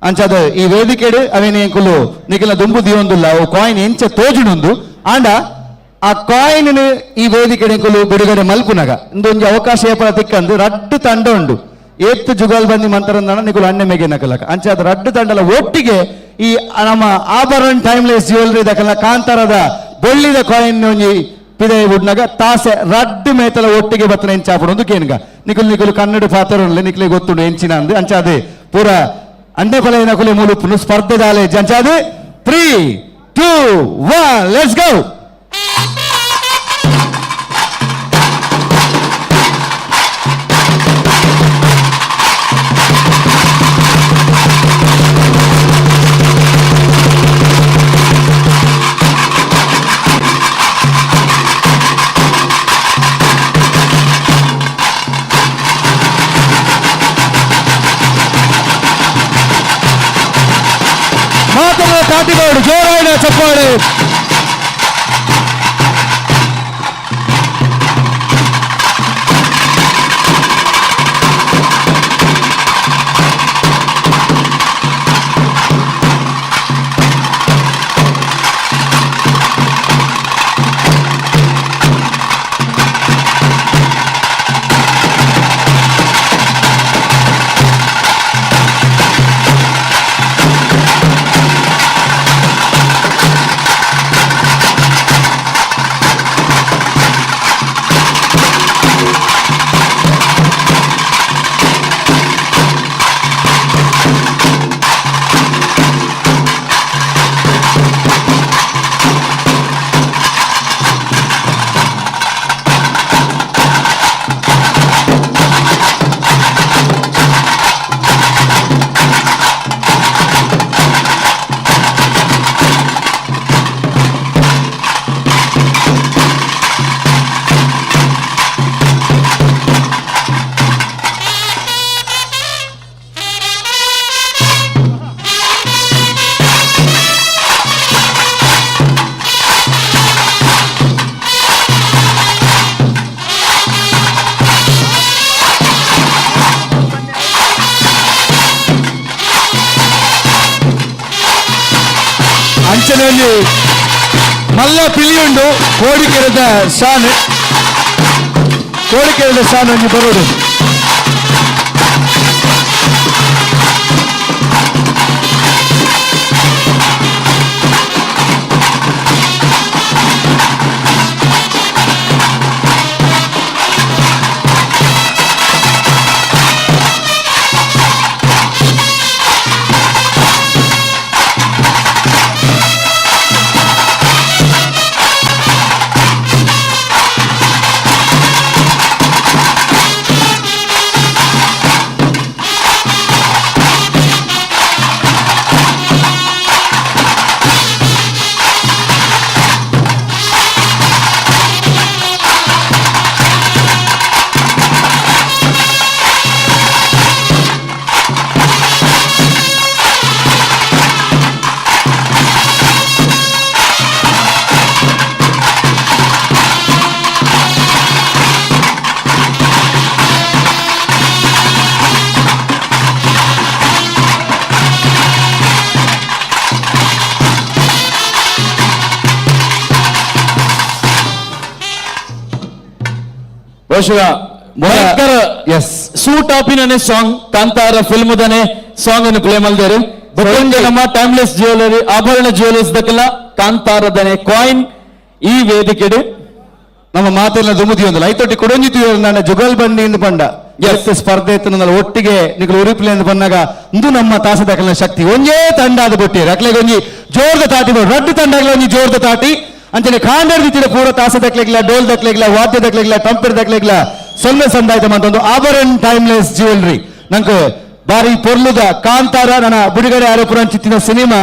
ಅಂಚಾದ ಈ ವೇದಿಕೆಡು ಅವೇನೇ ಕುಲು ನಿಖಿಲ ದುಂಬು ದಿಯೊಂದುಲ್ಲ ಅವು ಕಾಯಿನ್ ಎಂಚ ತೋಜುನುಂದು ಆಂಡ ಆ ಕಾಯಿನ್ ಈ ವೇದಿಕೆಡೆ ಕುಲು ಬಿಡುಗಡೆ ಮಲ್ಪುನಗ ಇಂದೊಂದು ಅವಕಾಶ ಏಪಲ ತಿಕ್ಕಂದು ರಡ್ಡು ತಂಡ ಉಂಡು ಏತ್ತು ಜುಗಾಲ್ ಬಂದಿ ಮಂತರಂದಣ ನಿಗುಲು ಅಣ್ಣೆ ಮೇಗೆ ನಕಲಕ ಅಂಚಾದ ರಡ್ಡು ತಂಡಲ ಒಟ್ಟಿಗೆ ಈ ನಮ್ಮ ಆಭರಣ ಟೈಮ್ಲೆಸ್ ಜ್ಯುವೆಲ್ರಿ ದಕಲ ಕಾಂತಾರದ ಬೊಳ್ಳಿದ ಕಾಯಿನ್ ಒಂಜಿ ಪಿದೈ ಉಡ್ನಾಗ ತಾಸೆ ರಡ್ಡು ಮೇತಲ ಒಟ್ಟಿಗೆ ಬತ್ತನ ಎಂಚಾಪಡು ಒಂದು ಕೇನ್ಗ ನಿಕುಲು ಕನ್ನಡ ಪಾತ್ರ ನಿಕ್ಲೆ ಗೊತ್ತುಂಡು ಎಂಚಿನ ಅಂದು ಅಂಚಾದೆ ಪೂರ ಅಂಡೆ ಫಲ ಕುಲೆ ಮೂಲು ಸ್ಪರ್ಧೆದಾಲೆ ಅಂಚಾದೆ 3, 2, 1 ಲೆಟ್ಸ್ ಗೋ ಕಾಟಿಗೋಡು ಜೋರಾಯಿನ ಚಪ್ಪಾಳೆ ಅಂಚನೆಯಲ್ಲಿ ಮಲ್ಲ ಪಿಲಿಯುಂಡು ಕೋಡಿಕೆರೆದ ಶಾನ್ ಒಂಜಿ ಬರೋದು. ಬಹುಶಃ ಭಯಂಕರ ಸೂಟ್ ಆಪಿನ ಸಾಂಗ್ ಕಾಂತಾರ ಫಿಲ್ಮ್ ದನೆ ಸಾಂಗ್ ಅನ್ನು ಪ್ಲೇ ಮಾಡಿದ್ದಾರೆ. ನಮ್ಮ ಟೈಮ್ಲೆಸ್ ಜ್ಯುವೆಲರಿ ಆಭರಣ ಜ್ಯುವೆಲರ್ಸ್ ದಕ್ಕಲ ಕಾಂತಾರದನೆ ಕಾಯಿನ್ ಈ ವೇದಿಕೆಡು ನಮ್ಮ ಮಾತೆಲ್ಲ ದುಮುದಿ ಒಂದು ಐತೊಟ್ಟಿ ಕೊಡೊಂಜಿತು ನನ್ನ ಜುಗಲ್ ಬಂಡಿಯಿಂದ ಬಂಡ ಸ್ಪರ್ಧೆ ಇತ್ತು ಒಟ್ಟಿಗೆ ನಿಗಳು ಉರಿಪ್ಲೆ ಅಂತ ಬಂದಾಗ ಇಂದು ನಮ್ಮ ತಾಸ ದಾಖಲಿನ ಶಕ್ತಿ ಒಂಜೇ ತಂಡ ಅದು ಬಿಟ್ಟಿರಿ ಅಕ್ಲೆಗೆ ಒಂಜಿ ಜೋರ್ದ ತಾಟಿ ರಡ್ಡು ತಂಡಗಳ ಒಂಜಿ ಜೋರ್ದ ತಾಟಿ ಅಂಚನೆ ಕಾಂಡರ್ ರೀತಿಯ ಪೂರ ತಾಸ ದಕ್ಲೆಗಿಲ್ಲ ಡೋಲ್ ದಕ್ಲೆಗಿಲ್ಲ ವಾದ್ಯ ದಕ್ಲೆಗಿಲ್ಲ ಟಂಪರ್ ದಕ್ಲೆಗಿಲ್ಲ ಸೊಲ್ಮೆ ಸಂದಾಯ್ತ ಒಂದು ಆಭರಣ ಟೈಮ್ಲೆಸ್ ಜ್ಯುವೆಲ್ರಿ ನಂಗೆ ಬಾರಿ ಪೊರ್ಲುದ ಕಾಂತಾರ ನನ್ನ ಬಿಡುಗಡೆ ಆರೋಪುರ ಚಿತ್ತಿನ ಸಿನಿಮಾ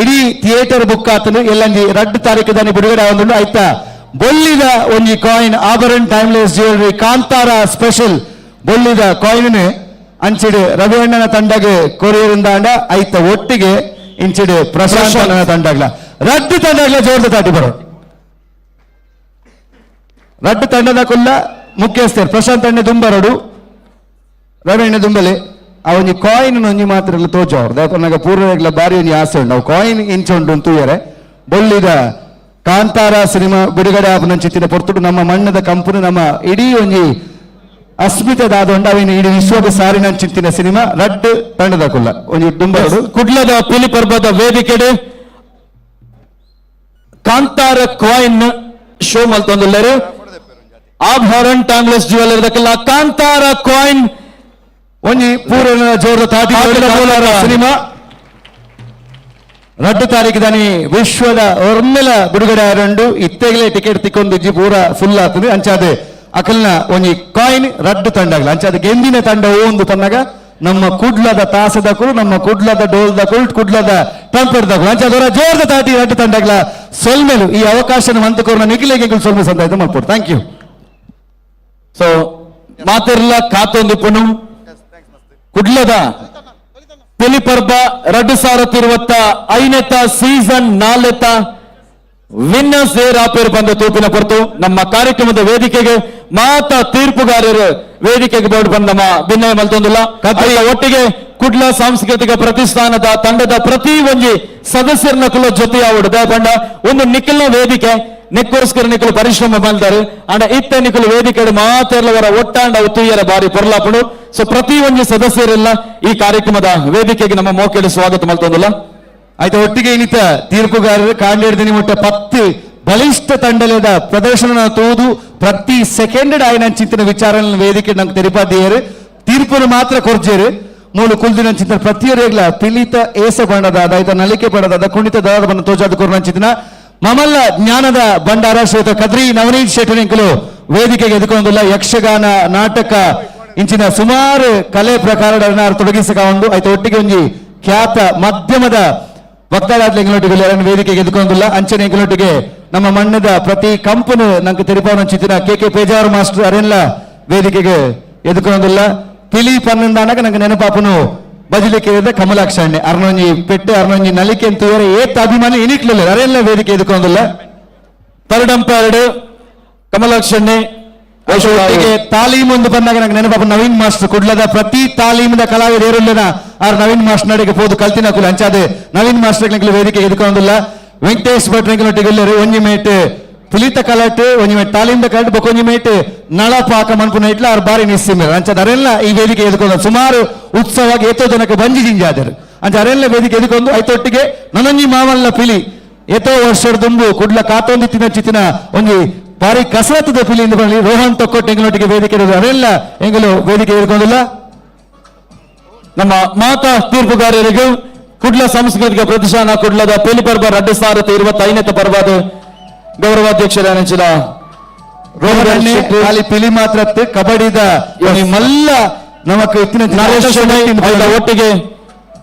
ಇಡೀ ಥಿಯೇಟರ್ ಬುಕ್ ಆತನು ಎಲ್ಲಂಜಿ 2 ತಾರೀಕು ದಾನಿ ಬಿಡುಗಡೆ ಆಗೊಂಡು ಆಯ್ತಾ ಬೊಲ್ಲಿದ ಒಂಜಿ ಕಾಯಿನ್ ಆಭರಣ ಟೈಮ್ಲೆಸ್ ಜ್ಯುವೆಲ್ರಿ ಕಾಂತಾರ ಸ್ಪೆಷಲ್ ಬೊಲ್ಲಿದ ಕಾಯಿನ್ ಅಂಚಿಡು ರವಿ ಅಣ್ಣನ ತಂಡಗೆ ಕೊರಿಯರಿಂದಾಂಡ ಆಯ್ತ ಒಟ್ಟಿಗೆ ಇಂಚಿಡು ಪ್ರಶಾಂತ್ ಅಣ್ಣನ ತಂಡಗ್ಲ 2 ತಂಡಗ್ಲ ಜೋರ್ದ ತಾಟಿ ಬರೋ 2 ತಂಡದ ಕುಲ್ಲ ಮುಖ್ಯಸ್ಥರು ಪ್ರಶಾಂತ್ ಅಣ್ಣೆ ದುಂಬರಡು ರವಿ ಅಣ್ಣೆ ದುಂಬಲೆ ಆ ಒಂಜಿ ಕಾಯಿನ್ ಒಂಜಿ ಮಾತ್ರ ತೋಜ ಅವ್ರದ್ದು ಪೂರ್ವಗಳ ಬಾರಿ ಒಂಜಿ ಆಸೆ ಉಂಟು ಅವು ಕಾಯಿನ್ ಇಂಚುಂಡು ತೂಯರೆ ಬೊಲ್ಲಿದ ಕಾಂತಾರ ಸಿನಿಮಾ ಬಿಡುಗಡೆ ಆಪನ ಚಿತ್ತಿನ ಪೊರ್ತುಡು ನಮ್ಮ ಮಣ್ಣದ ಕಂಪನಿ ನಮ್ಮ ಇಡೀ ಒಂಜಿ ಅಸ್ಮಿತದಾದೊಂಡ ಅವಿನ ಇಡೀ ವಿಶ್ವದ ಸಾರಿನ ಚಿತ್ತಿನ ಸಿನಿಮಾ 2 ತಂಡದ ಕುಲ್ಲ ಒಂಜಿ ದುಂಬರಡು ಕುಡ್ಲದ ಪಿಲಿ ಪರ್ಬದ ವೇದಿಕೆಡೆ ಕಾಂತಾರ ಕಾಯಿನ್ ಶೋ ಮಲ್ತೊಂದುಲ್ಲೆರು ಆಭರಣ ಟೈಮ್ಲೆಸ್ ಜ್ಯುವೆಲರಿ ದಕ್ಕಲ ಕಾಂತಾರ ಕಾಯಿನ್ ಒಂಜಿ ಪೂರ್ಣ ಜೋರ್ದ ತಾಟಿ ಸಿನಿಮಾ 2 ತಾರೀಕು ದಾನಿ ವಿಶ್ವದ ಒರ್ಮೆಲ ಬಿಡುಗಡೆ ಆರಂಡು ಇತ್ತೆಗಲೇ ಟಿಕೆಟ್ ತಿಕ್ಕೊಂಡು ಇಜ್ಜಿ ಪೂರ ಫುಲ್ ಆಗ್ತದೆ ಅಂಚಾದೆ ಅಕಲ್ನ ಒಂಜಿ ಕಾಯಿನ್ 2 ತಂಡಗಳು ಅಂಚಾದ ಗೆಂದಿನ ತಂಡ ಒಂದು ಪನ್ನಾಗ ನಮ್ಮ ಕುಡ್ಲದ ತಾಸದ ಕುರು ನಮ್ಮ ಕುಡ್ಲದ ಡೋಲ್ದ ಕುಲ್ಟ್ ಕುಡ್ಲದ ಟಂಪರ್ದ ಕುರು ಅಂಚಾದ ಜೋರ್ದ ತಾಟಿ 2 ತಂಡಗಳ ಸೊಲ್ಮೆಲು ಈ ಅವಕಾಶ ಮಂತಕೋರ್ನ ನಿಖಿಲೆಗೆ ಸೊಲ್ಮೆ ಸಂದಾಯ್ತ ಮಾಡ್ಕೊಡು ಥ್ಯಾಂಕ್ ಯು. ಸೊ ಮಾತೆರ್ಲ ಕಾತೊಂದಿಪ್ಪನು ಕುಡ್ಲದ ಪಿಲಿಪರ್ಬ 2025 ಸೀಸನ್ 4 ವಿನ್ನರ್ಸ್ ರಾಪೇರು ಬಂದ ತೂಪಿನ ಹೊರತು ನಮ್ಮ ಕಾರ್ಯಕ್ರಮದ ವೇದಿಕೆಗೆ ಮಾತ ತೀರ್ಪುಗಾರರು ವೇದಿಕೆಗೆ ಬೋರ್ಡ್ ಬಂದ ನಮ್ಮ ಭಿನ್ನಯ ಮಲ್ತೊಂದಿಲ್ಲ ಒಟ್ಟಿಗೆ ಕುಡ್ಲ ಸಾಂಸ್ಕೃತಿಕ ಪ್ರತಿಷ್ಠಾನದ ತಂಡದ ಪ್ರತಿ ಒಂಜಿ ಸದಸ್ಯರನ್ನ ಕುಲ ಜೊತೆಯಾವಡು ದಯಪಂಡ ಒಂದು ನಿಖಿಲ್ನ ವೇದಿಕೆ ನೆಕ್ಕೋಸ್ಕರ ನಿಖಲು ಪರಿಶ್ರಮ ಬಂದರು ಅಂಡ ಇತ್ತ ನಿಖಲು ವೇದಿಕೆ ಮಾತೆರ್ಲವರ ಒಟ್ಟಾಂಡ ತೂಯರ ಬಾರಿ ಪೊರ್ಲಾಪಡು ಸೊ ಪ್ರತಿ ಒಂಜಿ ಸದಸ್ಯರೆಲ್ಲ ಈ ಕಾರ್ಯಕ್ರಮದ ವೇದಿಕೆಗೆ ನಮ್ಮ ಮೋಕೆಡು ಸ್ವಾಗತ ಮಲ್ತೊಂದಿಲ್ಲ ಆಯ್ತು ಒಟ್ಟಿಗೆ ಇನ್ನಿತ ತೀರ್ಪುಗಾರರು ಕಾಂಡೇಡ್ದಿನಿ ಮುಟ್ಟ 10 ಬಲಿಷ್ಠ ತಂಡಲದ ಪ್ರದರ್ಶನ ತೋದು ಪ್ರತಿ ಸೆಕೆಂಡ್ ಆಯ್ನ ಚಿಂತನ ವಿಚಾರ ವೇದಿಕೆ ನಂಗೆ ತೆರಿಪಾದಿಯರು ತೀರ್ಪನ್ನು ಮಾತ್ರ ಕೊರ್ಜೇರು ಮೂಲು ಕುಲ್ದಿನ ಚಿಂತನ ಪ್ರತಿಯೊರೆಗ್ಲ ಪಿಲಿತ ಏಸ ಬಣ್ಣದ ಅದಾಯ್ತ ನಲಿಕೆ ಬಣ್ಣದ ಕುಣಿತ ದಾದ ಬಣ್ಣ ತೋಜಾದ ಕೊರ್ನ ಚಿಂತನ ಮಮಲ್ಲ ಜ್ಞಾನದ ಭಂಡಾರ ಶ್ರೀಯುತ ಕದ್ರಿ ನವನೀತ್ ಶೆಟ್ಟನಿಂಕಲು ವೇದಿಕೆಗೆ ಎದುಕೊಂಡಿಲ್ಲ ಯಕ್ಷಗಾನ ನಾಟಕ ಇಂಚಿನ ಸುಮಾರು ಕಲೆ ಪ್ರಕಾರಗಳನ್ನ ತೊಡಗಿಸಕ ಒಂದು ಆಯ್ತು ಒಟ್ಟಿಗೆ ಒಂಜಿ ಖ್ಯಾತ ಮಧ್ಯಮದ ವಕ್ತಾರಾತ್ಲೆ ಎಂಗಳೊಟ್ಟಿಗೆ ವೇದಿಕೆಗೆ ಎದುಕೊಂಡಿಲ್ಲ ಅಂಚನೆ ಎಂಗಳೊಟ್ಟಿಗೆ ನಮ್ಮ ಮಣ್ಣದ ಪ್ರತಿ ಕಂಪನು ನಂಗೆ ತೆರಿಪಾವನ ಚಿತ್ತಿನ ಕೆ ಪೇಜಾರ್ ಮಾಸ್ಟರ್ ಅರೆಲ್ಲ ವೇದಿಕೆಗೆ ಎದುಕೊಂಡಿಲ್ಲ ಪಿಲಿ ಪನ್ನೊಂದಾಣಗ ನಂಗೆ ನೆನಪಾಪನು ಬಜಲಿಕೆ ಕಮಲಾಕ್ಷಣ್ಣೆ ಅರ್ನೊಂಜಿ ಪೆಟ್ಟು ಅರ್ನೊಂಜಿ ನಲಿಕೆ ಅಂತ ಏತ್ ಅಭಿಮಾನಿ ಇನಿಕ್ಲಿಲ್ಲ ಅರೆಲ್ಲ ವೇದಿಕೆ ಎದುಕೊಂಡಿಲ್ಲ ಪರಡಂಪರಡು ಕಮಲಾಕ್ಷಣ್ಣೆ ಒಟ್ಟಿಗೆ ತಾಲೀಮು ಒಂದು ಬಂದಾಗ ನಂಗೆ ನೆನಪಾಪ ನವೀನ್ ಮಾಸ್ಟರ್ ಕುಡ್ಲದ ಪ್ರತಿ ತಾಲೀಮಿನ ಕಲಾವಿದರಿನ ಆರ್ ನವೀನ್ ಮಾಸ್ಟರ್ ನಡಿಗೆ ಪೋದು ಕಲ್ತಿನ ಕುಲು ಅಂಚಾದೆ ನವೀನ್ ಮಾಸ್ಟರ್ ವೇದಿಕೆ ಎದುಕೊಂಡಿಲ್ಲ ವೆಂಕಟೇಶ್ ಭಟ್ರೆಂಗಿನೊಟ್ಟಿಗೆ ಒಂಜಿ ಮೇಟ್ ಪುಲಿತ ಕಲಟ್ ಒಂಜಿ ಮೇಟ್ ತಾಲಿಂದ ಕಲಟ್ ಬೊಕೊಂಜಿ ಮೇಟ್ ನಳಪಾಕ ಮನ್ಪುನ ಇಟ್ಲ ಅವ್ರು ಬಾರಿ ನಿಸ್ಸಿಮೇರು ಅಂಚ ಅರೆಲ್ಲ ಈ ವೇದಿಕೆ ಎದುಕೊಂಡ ಸುಮಾರು ಉತ್ಸವವಾಗಿ ಏತೋ ಜನಕ್ಕೆ ಬಂಜಿ ಜಿಂಜಾದರು ಅಂಚ ಅರೆಲ್ಲ ವೇದಿಕೆ ಎದುಕೊಂಡು ಐತೊಟ್ಟಿಗೆ ನನೊಂಜಿ ಮಾವಲ್ಲ ಪಿಲಿ ಏತೋ ವರ್ಷದ ದುಂಬು ಕುಡ್ಲ ಕಾತೊಂದಿತ್ತಿನ ಚಿತ್ತಿನ ಒಂಜಿ ಬಾರಿ ಕಸರತ್ತದ ಪಿಲಿಯಿಂದ ಬರಲಿ ರೋಹನ್ ತೊಕ್ಕೊಟ್ಟು ಎಂಗಳೊಟ್ಟಿಗೆ ವೇದಿಕೆ ಅರೆಲ್ಲ ಎಂಗಲು ವೇದಿಕೆ ಎದುಕೊಂಡಿಲ್ಲ ನಮ್ಮ ಮಾತಾ ತೀರ್ಪುಗಾರರಿಗೂ ಕುಡ್ಲ ಸಾಂಸ್ಕೃತಿಕ ಪ್ರತಿಷ್ಠಾನ ಕುಡ್ಲದ ಪೆಲಿ ಪರ್ವ 2025 ಪರ್ವದ ಗೌರವಾಧ್ಯಕ್ಷರ ನೆಂಚಿನ ರೋಹಣ್ಣೆ ಖಾಲಿ ಪಿಲಿ ಮಾತ್ರ ಕಬಡ್ಡಿದ ಮಲ್ಲ ನಮಕ್ ಇತ್ತಿನ ಒಟ್ಟಿಗೆ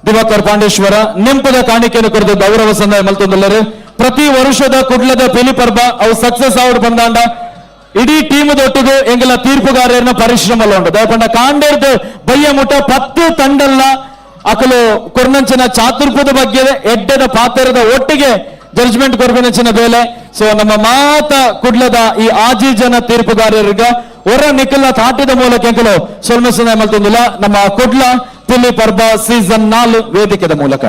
ದಿವಾಕರ್ ಪಾಂಡೇಶ್ವರ ನೆಂಪದ ಕಾಣಿಕೆಯನ್ನು ಕೊರೆದು ಗೌರವ ಸಂದಾಯ ಮಲ್ತೊಂದುಲ್ಲರು ಪ್ರತಿ ವರ್ಷದ ಕುಡ್ಲದ ಪೆಲಿ ಪರ್ವ ಅವು ಸಕ್ಸಸ್ ಆವಡ್ ಬಂದಾಂಡ ಇಡೀ ಟೀಮ್ ಒಟ್ಟಿಗೂ ಎಂಗೆಲ್ಲ ತೀರ್ಪುಗಾರರನ್ನ ಪರಿಶ್ರಮ ಉಂಟು ದಯಪಂಡ ಕಾಂಡೇರ್ದು ಬಯ್ಯ ಮುಟ್ಟ 10 ತಂಡಲ್ಲ ಅಕಲು ಕೊರ್ನಂಚಿನ ಚಾತುರ್ಪದ ಬಗ್ಗೆ ಎಡ್ಡದ ಪಾತ್ರದ ಒಟ್ಟಿಗೆ ಜಡ್ಜ್ಮೆಂಟ್ ಕೊರ್ಬೆನಂಚಿನ ಬೇಲೆ ಸೊ ನಮ್ಮ ಮಾತ ಕುಡ್ಲದ ಈ ಆಜಿ ಜನ ತೀರ್ಪುಗಾರರಿಗ ಹೊರ ನಿಖಲ ತಾಟಿದ ಮೂಲಕ ಎಂಕಲು ಸೊಲ್ಮೆಸನ ಮಲ್ತೊಂದಿಲ್ಲ ನಮ್ಮ ಕುಡ್ಲ ಪಿಲಿ ಪರ್ಬ ಸೀಸನ್ 4 ವೇದಿಕೆದ ಮೂಲಕ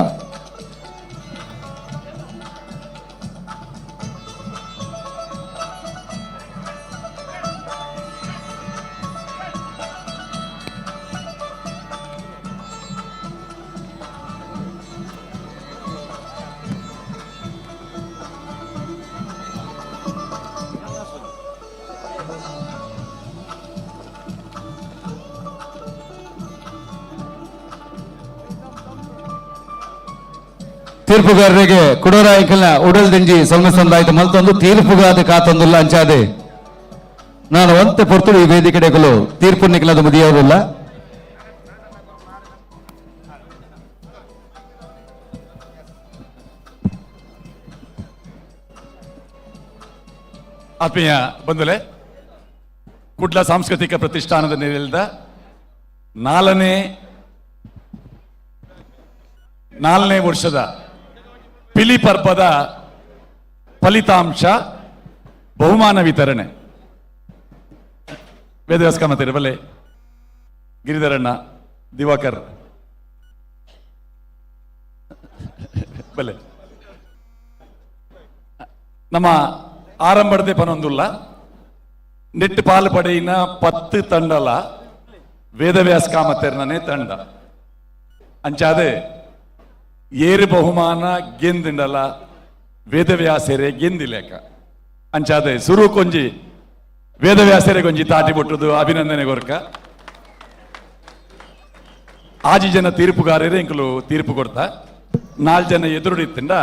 ತೀರ್ಪುಗಾರರಿಗೆ ಕುಡೋರಾಯಕಲ್ನ ಉಡಲ್ ದಿಂಜಿ ಸೊಲ್ಮೆಸಂದಾಯ್ತು ಮಲ್ತೊಂದು ತೀರ್ಪುಗಾದ ಕಾತೊಂದುಲ್ಲ ಅಂಚಾದೆ ನಾನು ಒಂತೆ ಪೊರ್ತುಡು ಈ ವೇದಿಕೆಡೆಗಳು ತೀರ್ಪು ನಿಖಲದ ಮುದಿಯೋದಿಲ್ಲ ಆತ್ಮೀಯ ಬಂಧುಗಳೇ, ಕುಡ್ಲ ಸಾಂಸ್ಕೃತಿಕ ಪ್ರತಿಷ್ಠಾನದ ನೆಲೆಯಿಂದ ನಾಲ್ನೇ ವರ್ಷದ ಪಿಲಿ ಪರ್ವದ ಫಲಿತಾಂಶ ಬಹುಮಾನ ವಿತರಣೆ ವೇದವ್ಯಾಸ ಕಾಮತಿರ ಬಲೆ ಗಿರಿಧರಣ್ಣ ದಿವಾಕರ್ ಬಲೆ ನಮ್ಮ ಆರಂಭಡದೆ ಪನೊಂದುಲ್ಲ ನೆಟ್ಟು ಪಾಲು ಪಡೆಯಿನ 10 ತಂಡಲ ವೇದವ್ಯಾಸ ಕಾಮತೆರ್ನೇ ತಂಡ ಅಂಚಾದೆ ಏರು ಬಹುಮಾನ ಗೆಂದಿಂಡಲ ವೇದವ್ಯಾಸರೆ ಗೆಂದಿಲೇಕ ಅಂಚಾದೆ ಸುರು ಕೊಂಜಿ ವೇದವ್ಯಾಸರೆ ಕೊಂಜಿ ತಾಟಿ ಬಿಟ್ಟದು ಅಭಿನಂದನೆ ಗೊರ್ಕ ಆಜಿ ಜನ ತೀರ್ಪುಗಾರರೇ ಇಂಕಲು ತೀರ್ಪು ಕೊಡ್ತಾ 4 ಜನ ಎದುರುಡಿತ್ತಿಂದ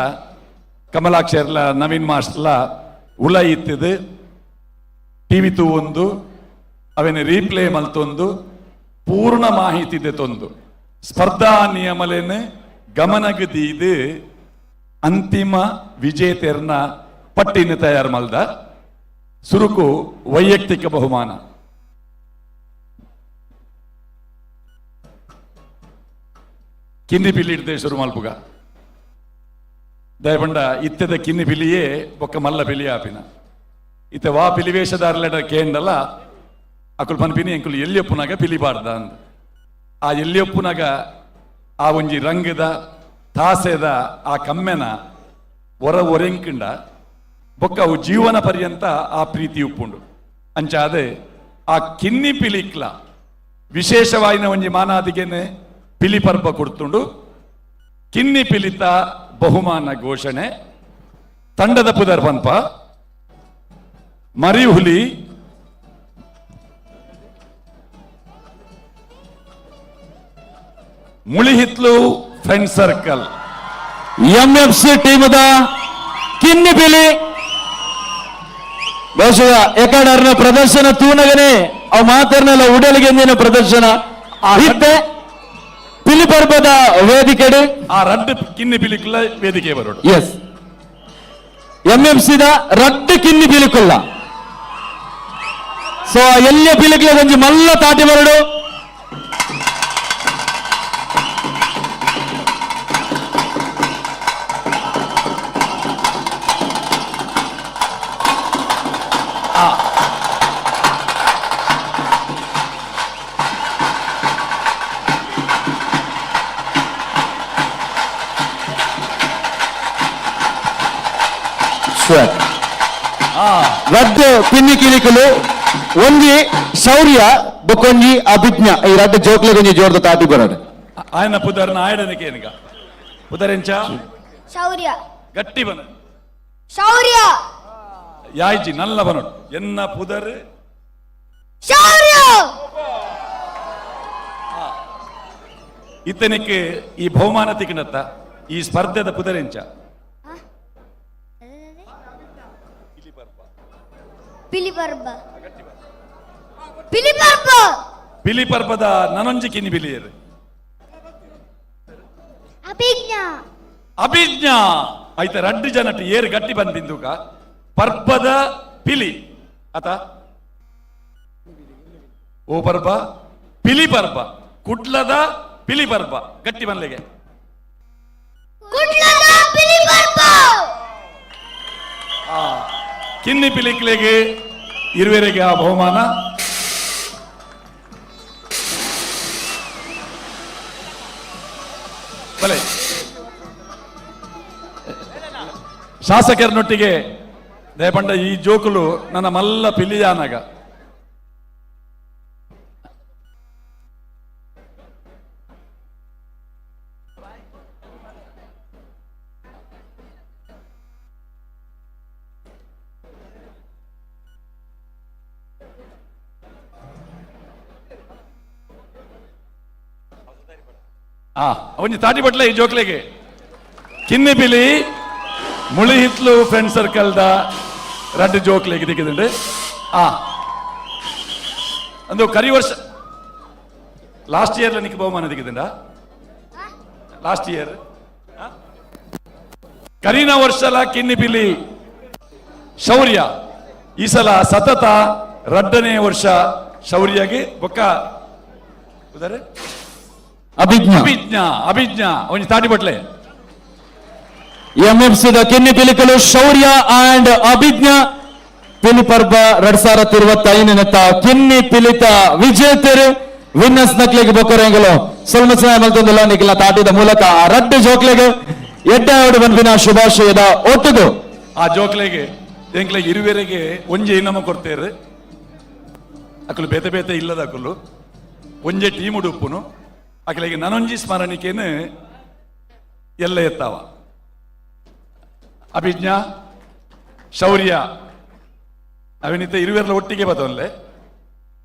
ಕಮಲಾಕ್ಷರ್ಲ ನವೀನ್ ಮಾಸ್ಟರ್ಲ ಉಳ ಇತ್ತಿದು ಟಿವಿ ತೂವೊಂದು ಅವೇನು ರೀಪ್ಲೇ ಮಲ್ತೊಂದು ಪೂರ್ಣ ಮಾಹಿತಿ ತೊಂದು ಸ್ಪರ್ಧಾ ನಿಯಮಲೇನು ಗಮನಗದೀದು ಅಂತಿಮ ವಿಜೇತರನ್ನ ಪಟ್ಟಿನ ತಯಾರು ಮಲ್ದ ಸುರುಕು ವೈಯಕ್ತಿಕ ಬಹುಮಾನ ಕಿನ್ನಿ ಪಿಲಿ ಇಡ್ದೆ ಶುರು ಮಲ್ಪುಗ ದಯಪಂಡ ಇತ್ತದ ಕಿನ್ನಿ ಪಿಲಿಯೇ ಬೊಕ್ಕ ಮಲ್ಲ ಪಿಲಿ ಆಪಿನ ಇತ್ತ ವಾ ಪಿಲಿವೇಷದಾರ್ಲೆಡ ಕೇಂಡಲ್ಲ ಅಕುಲ್ ಪನ್ಪಿನಿ ಎಂಕುಲು ಎಲ್ಲಿಯಪ್ಪನಾಗ ಪಿಲಿಬಾರ್ದ ಅಂದ ಆ ಎಲ್ಲಿಯಪ್ಪನಾಗ ಆ ಒಂಜಿ ರಂಗದ ತಾಸೆದ ಆ ಕಮ್ಮೆನ ಒರೆಂಕಿಂಡ ಬೊಕ್ಕ ಅವು ಜೀವನ ಪರ್ಯಂತ ಆ ಪ್ರೀತಿ ಉಪ್ಪುಂಡು ಅಂಚಾದೆ ಆ ಕಿನ್ನಿ ಪಿಲಿಕ್ಲ ವಿಶೇಷವಾಯಿನ ಒಂಜಿ ಮಾನಾದಿಗೆನೆ ಪಿಲಿ ಪರ್ಬ ಕೊಡ್ತುಂಡು ಕಿನ್ನಿ ಪಿಲಿತ ಬಹುಮಾನ ಘೋಷಣೆ ತಂಡದ ಪುದರ್ ಪನ್ಪ ಮರಿ ಹುಲಿ ಮುಳಿಹಿತ್ಲು ಫ್ರೆಂಡ್ ಸರ್ಕಲ್ ಎಂಎಫ್ಸಿ ಟೀಮದ ಕಿನ್ನಿ ಪಿಲಿ ಬಹುಶಃ ಎಕಡರ್ನ ಪ್ರದರ್ಶನ ತೂನಗನೆ ಅವು ಮಾತರ್ನೆಲ್ಲ ಉಡಲಿಗೆಂದಿನ ಪ್ರದರ್ಶನ ಇತ್ತೆ ಪಿಲಿ ಪರ್ಬದ ವೇದಿಕೆಡು ಆ ರಡ್ಡು ಕಿನ್ನಿ ಪಿಲಿಕ್ಲ ವೇದಿಕೆ ಬರೋಡು ಎಸ್ ಎಂಎಫ್ಸಿದ ರಡ್ಡು ಕಿನ್ನಿ ಪಿಲಿಕುಲ್ಲ ಸೊ ಎಲ್ಲ ಪಿಲಿಕ್ಲ ಒಂಜಿ ಮಲ್ಲ ತಾಟಿ ಬರಡು ರಡ್ಡು ಪಿನ್ನಿ ಕಿಲಿಕಲು ಒಂಜಿ ಶೌರ್ಯ ಬೊಕ್ಕೊಂಜಿ ಅಭಿಜ್ಞ ಈ ರಡ್ಡು ಜೋಕ್ಲೆ ಒಂಜಿ ಜೋರ್ದ ತಾಟಿ ಬರೋದು ఆయన పుదర్న ఆయనకి ఎనక పుదరించా ಶೌರ್ಯ గట్టి బన ಶೌರ್ಯ యాయిజి నల్ల బనడు ఎన్న పుదర్ ಶೌರ್ಯ ఇతనికి ఈ బహుమాన తికినత్త ఈ స్పర్ధದ పుదరించ ಪಿಲಿಪರ್ಬ ಪಿಲಿಪರ್ಬ పిలిపర్పద ననొంజి కిని బిలియర్ ಅಭಿಜ್ಞ ಅಭಿಜ್ಞ ಐತ ರಡ್ಡು ಜನಟ್ ಏರು ಗಟ್ಟಿ ಬಂದ್ ಬಿಂದುಗ ಪರ್ಪದ ಪಿಲಿ ಅತ ಓ ಪರ್ಬ ಪಿಲಿ ಪರ್ಬ ಕುಡ್ಲದ ಪಿಲಿ ಪರ್ಬ ಗಟ್ಟಿ ಬನ್ಲೆಗೆ ಕುಡ್ಲದ ಪಿಲಿಪರ್ಬ ಕಿನ್ನಿ ಪಿಲಿಕ್ಲೆಗೆ ಇರುವೆರೆಗೆ ಆ ಬಹುಮಾನ ಬಲೆ ಶಾಸಕರನೊಟ್ಟಿಗೆ ದಯಪಂಡ ಈ ಜೋಕುಲು ನನ್ನ ಮಲ್ಲ ಪಿಲಿಯಾನಾಗ ಒಂಜಿ ತಾಟಿ ಬಟ್ಲ ಈ ಜೋಕ್ಲೆಗೆ ಕಿನ್ನಿ ಪಿಲಿ ಮುಳಿ ಹಿತ್ಲು ಫ್ರೆಂಡ್ ಸರ್ಕಲ್ದ ರಡ್ಡು ಜೋಕ್ಲೆಗೆ ದಿಕ್ಕಿದುಂಡು ಅಂದು ಕರಿ ವರ್ಷ ಲಾಸ್ಟ್ ಇಯರ್ ನಿಕ್ಕೆ ಬಹುಮಾನ ದಿಕ್ಕಿದುಂಡ ಲಾಸ್ಟ್ ಇಯರ್ ಕರಿನ ವರ್ಷಲ ಕಿನ್ನಿ ಪಿಲಿ ಶೌರ್ಯ ಈ ಸಲ ಸತತ ರಡ್ಡನೇ ವರ್ಷ ಶೌರ್ಯಗೆ ಬೊಕ್ಕ ಅಭಿಜ್ಞ ಅಭಿಜ್ಞ ಅಭಿಜ್ಞ ಒಂಜಿ ತಾಟಿ ಬಟ್ಲೆ ಎಂಎಫ್ಸಿದ ಕಿನ್ನಿ ಪಿಲಿಕಲು ಶೌರ್ಯ ಅಂಡ್ ಅಭಿಜ್ಞ ಪಿಲಿಪರ್ಬ 2025 ಕಿನ್ನಿ ಪಿಲಿತ ವಿಜೇತರು ವಿನ್ನರ್ಸ್ ನಕ್ಲೆಗೆ ಬೊಕ್ಕರೆಂಗಲು ಸೊಲ್ಮಸನ ಮಲ್ತೊಂದಲ್ಲ ನಿಖಿಲ ತಾಟಿದ ಮೂಲಕ ಆ ರಡ್ಡು ಜೋಕ್ಲೆಗೆ ಎಡ್ಡ ಬನ್ಪಿನ ಶುಭಾಶಯದ ಒಟ್ಟುಗು ಆ ಜೋಕ್ಲೆಗೆ ಎಂಕ್ಲೆಗೆ ಇರುವೆರೆಗೆ ಒಂಜೆ ಇನಮ ಕೊಡ್ತೇರು ಅಕಲು ಬೇತೆ ಬೇತೆ ಇಲ್ಲದ ಅಕಲು ಒಂಜೆ ಟೀಮ್ ಉಡುಪ್ಪುನು ಅಕಲಿಗೆ ನನೊಂಜಿ ಸ್ಮರಣಿಕೆನು ಎಲ್ಲ ಎತ್ತಾವ ಅಭಿಜ್ಞ ಶೌರ್ಯ ಅವನಿತ ಇರುವೆರ್ಲ ಒಟ್ಟಿಗೆ ಬತ್ತವನ್ಲೆ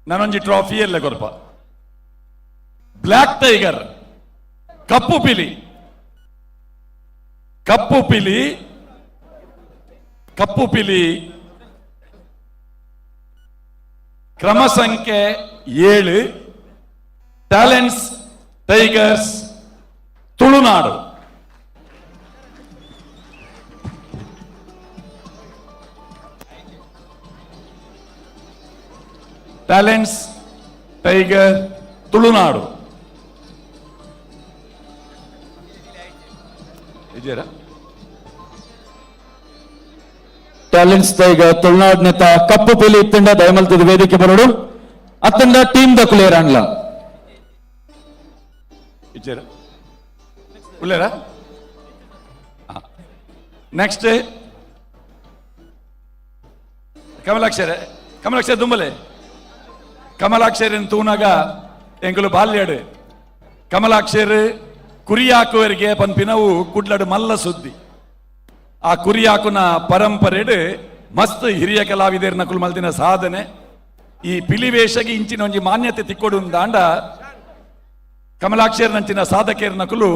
ನನೊಂಜಿ ಟ್ರಾಫಿ ಎಲ್ಲ ಕೊರ್ಪ ಬ್ಲ್ಯಾಕ್ ಟೈಗರ್ ಕಪ್ಪು ಪಿಲಿ ಕಪ್ಪು ಪಿಲಿ ಕಪ್ಪು ಪಿಲಿ ಕ್ರಮ ಸಂಖ್ಯೆ 7 talents tigers Tulunadu talents tiger Tulunadu ಇದೆಯಾ ಟ್ಯಾಲೆಂಟ್ಸ್ ತೈಗ ತುಳುನಾಡು ನೆತ ಕಪ್ಪು ಪಿಲಿ ಇತ್ತಂಡ ದಯಮಲ್ತದ ವೇದಿಕೆ ಬರೋಡು ಅತ್ತಂಡ ಟೀಮ್ ದಕ್ಕುಲೇರ ಅನ್ಲ ಇಚ್ಚಾರ ಉಳ್ಳೇರ ನೆಕ್ಸ್ಟ್ ಕಮಲಾಕ್ಷರ ದುಂಬಲೆ ಕಮಲಾಕ್ಷರನ್ ತೂನಾಗ ಎಂಕುಲು ಬಾಲ್ಯಡು ಕಮಲಾಕ್ಷರ್ ಕುರಿಯಾಕುವರಿಗೆ ಪನ್ಪಿನವು ಕುಡ್ಲಡು ಮಲ್ಲ ಸುದ್ದಿ ಆ ಕುರಿಯಾಕುನ ಪರಂಪರೆಡು ಮಸ್ತ್ ಹಿರಿಯ ಕಲಾವಿದರ ನಕುಲು ಮಲ್ತಿನ ಸಾಧನೆ ಈ ಪಿಲಿವೇಷಗೆ ಇಂಚಿನ ಒಂಜಿ ಮಾನ್ಯತೆ ತಿಕ್ಕೊಡು ದಾಂಡ ಕಮಲಾಕ್ಷರ್ ನಂಚಿನ ಸಾಧಕರ ನಕುಲು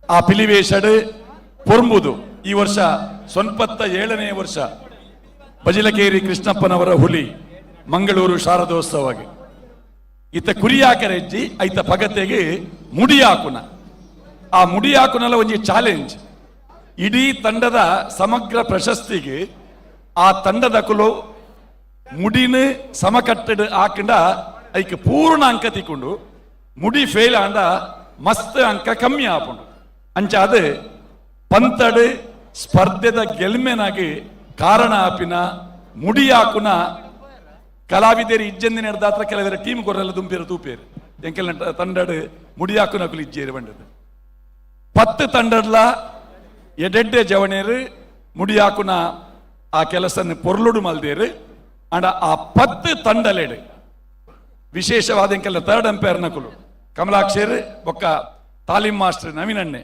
ಆ ಪಿಲಿವೇಷಡು ಪೊರ್ಂಬುದು ಈ ವರ್ಷ 97ನೇ ವರ್ಷ ಬಜಿಲಕೇರಿ ಕೃಷ್ಣಪ್ಪನವರ ಹುಲಿ ಮಂಗಳೂರು ಶಾರದೋತ್ಸವಗೆ ಇತ್ತ ಕುರಿಯಾಕರೆಜ್ಜಿ ಐತ ಪಗತೆಗೆ ಮುಡಿಯಾಕುನ ಆ ಮುಡಿಯಾಕುನಲ ಒಂಜಿ ಚಾಲೆಂಜ್ ಇಡೀ ತಂಡದ ಸಮಗ್ರ ಪ್ರಶಸ್ತಿಗೆ ಆ ತಂಡದ ಕುಲು ಮುಡಿನ ಸಮಕಟ್ಟಡು ಹಾಕಂಡ ಐಕ್ ಪೂರ್ಣ ಅಂಕ ತಿಕ್ಕೊಂಡು ಮುಡಿ ಫೇಲ್ ಆಂಡ ಮಸ್ತ್ ಅಂಕ ಕಮ್ಮಿ ಆಪುಂಡು ಅಂಚ ಅದು ಪಂತಡು ಸ್ಪರ್ಧೆದ ಗೆಲ್ಮೆನಾಗಿ ಕಾರಣ ಆಪಿನ ಮುಡಿಯಾಕುನ ಕಲಾವಿದರು ಇಜ್ಜಂದಿನ ಹಿಡ್ದಾತ್ರ ಕೆಲವರ ಟೀಮ್ ಕೊರಲ್ಲ ದುಂಪೇರು ತೂಪೇರು ಎಂಕೆಲ್ಲ ತಂಡಡು ಮುಡಿಯಾಕುನಕುಲು ಇಜ್ಜೇರು ಬಂಡದು 10 ತಂಡಡ್ಲ ಎಡೆಡ್ಡೆ ಜವನೇರು ಮುಡಿಯಾಕುನ ಆ ಕೆಲಸನ ಪೊರ್ಲುಡು ಮಲ್ದೇರು ಅಂಡ ಆ 10 ತಂಡಲೆಡು ವಿಶೇಷವಾದ ಥರ್ಡ್ ಅಂಪೈರ್ ನಕುಲು ಕಮಲಾಕ್ಷರ್ ಬೊಕ್ಕ ತಾಲೀಮ್ ಮಾಸ್ಟರ್ ನವೀನಣ್ಣೆ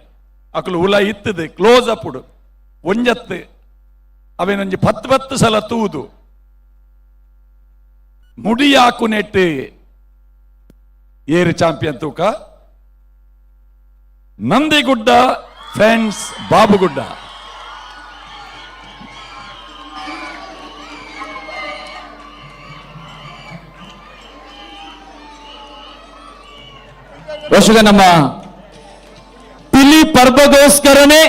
ಅಕುಲು ಉಲ ಇತ್ತದು ಕ್ಲೋಸ್ ಅಪ್ ಒಂಜತ್ತು ಅವೇನೊಂಜಿ 10 ಸಲ ತೂದು ಮುಡಿಯಾಕು ನೆಟ್ಟು ಏರು ಚಾಂಪಿಯನ್ ತೂಕ ನಂದಿಗುಡ್ಡ ಫ್ರೆಂಡ್ಸ್ ಬಾಬುಗುಡ್ಡ ವರ್ಷಗ ನಮ್ಮ ಪಿಲಿ ಪರ್ಬಗೋಸ್ಕರನೇ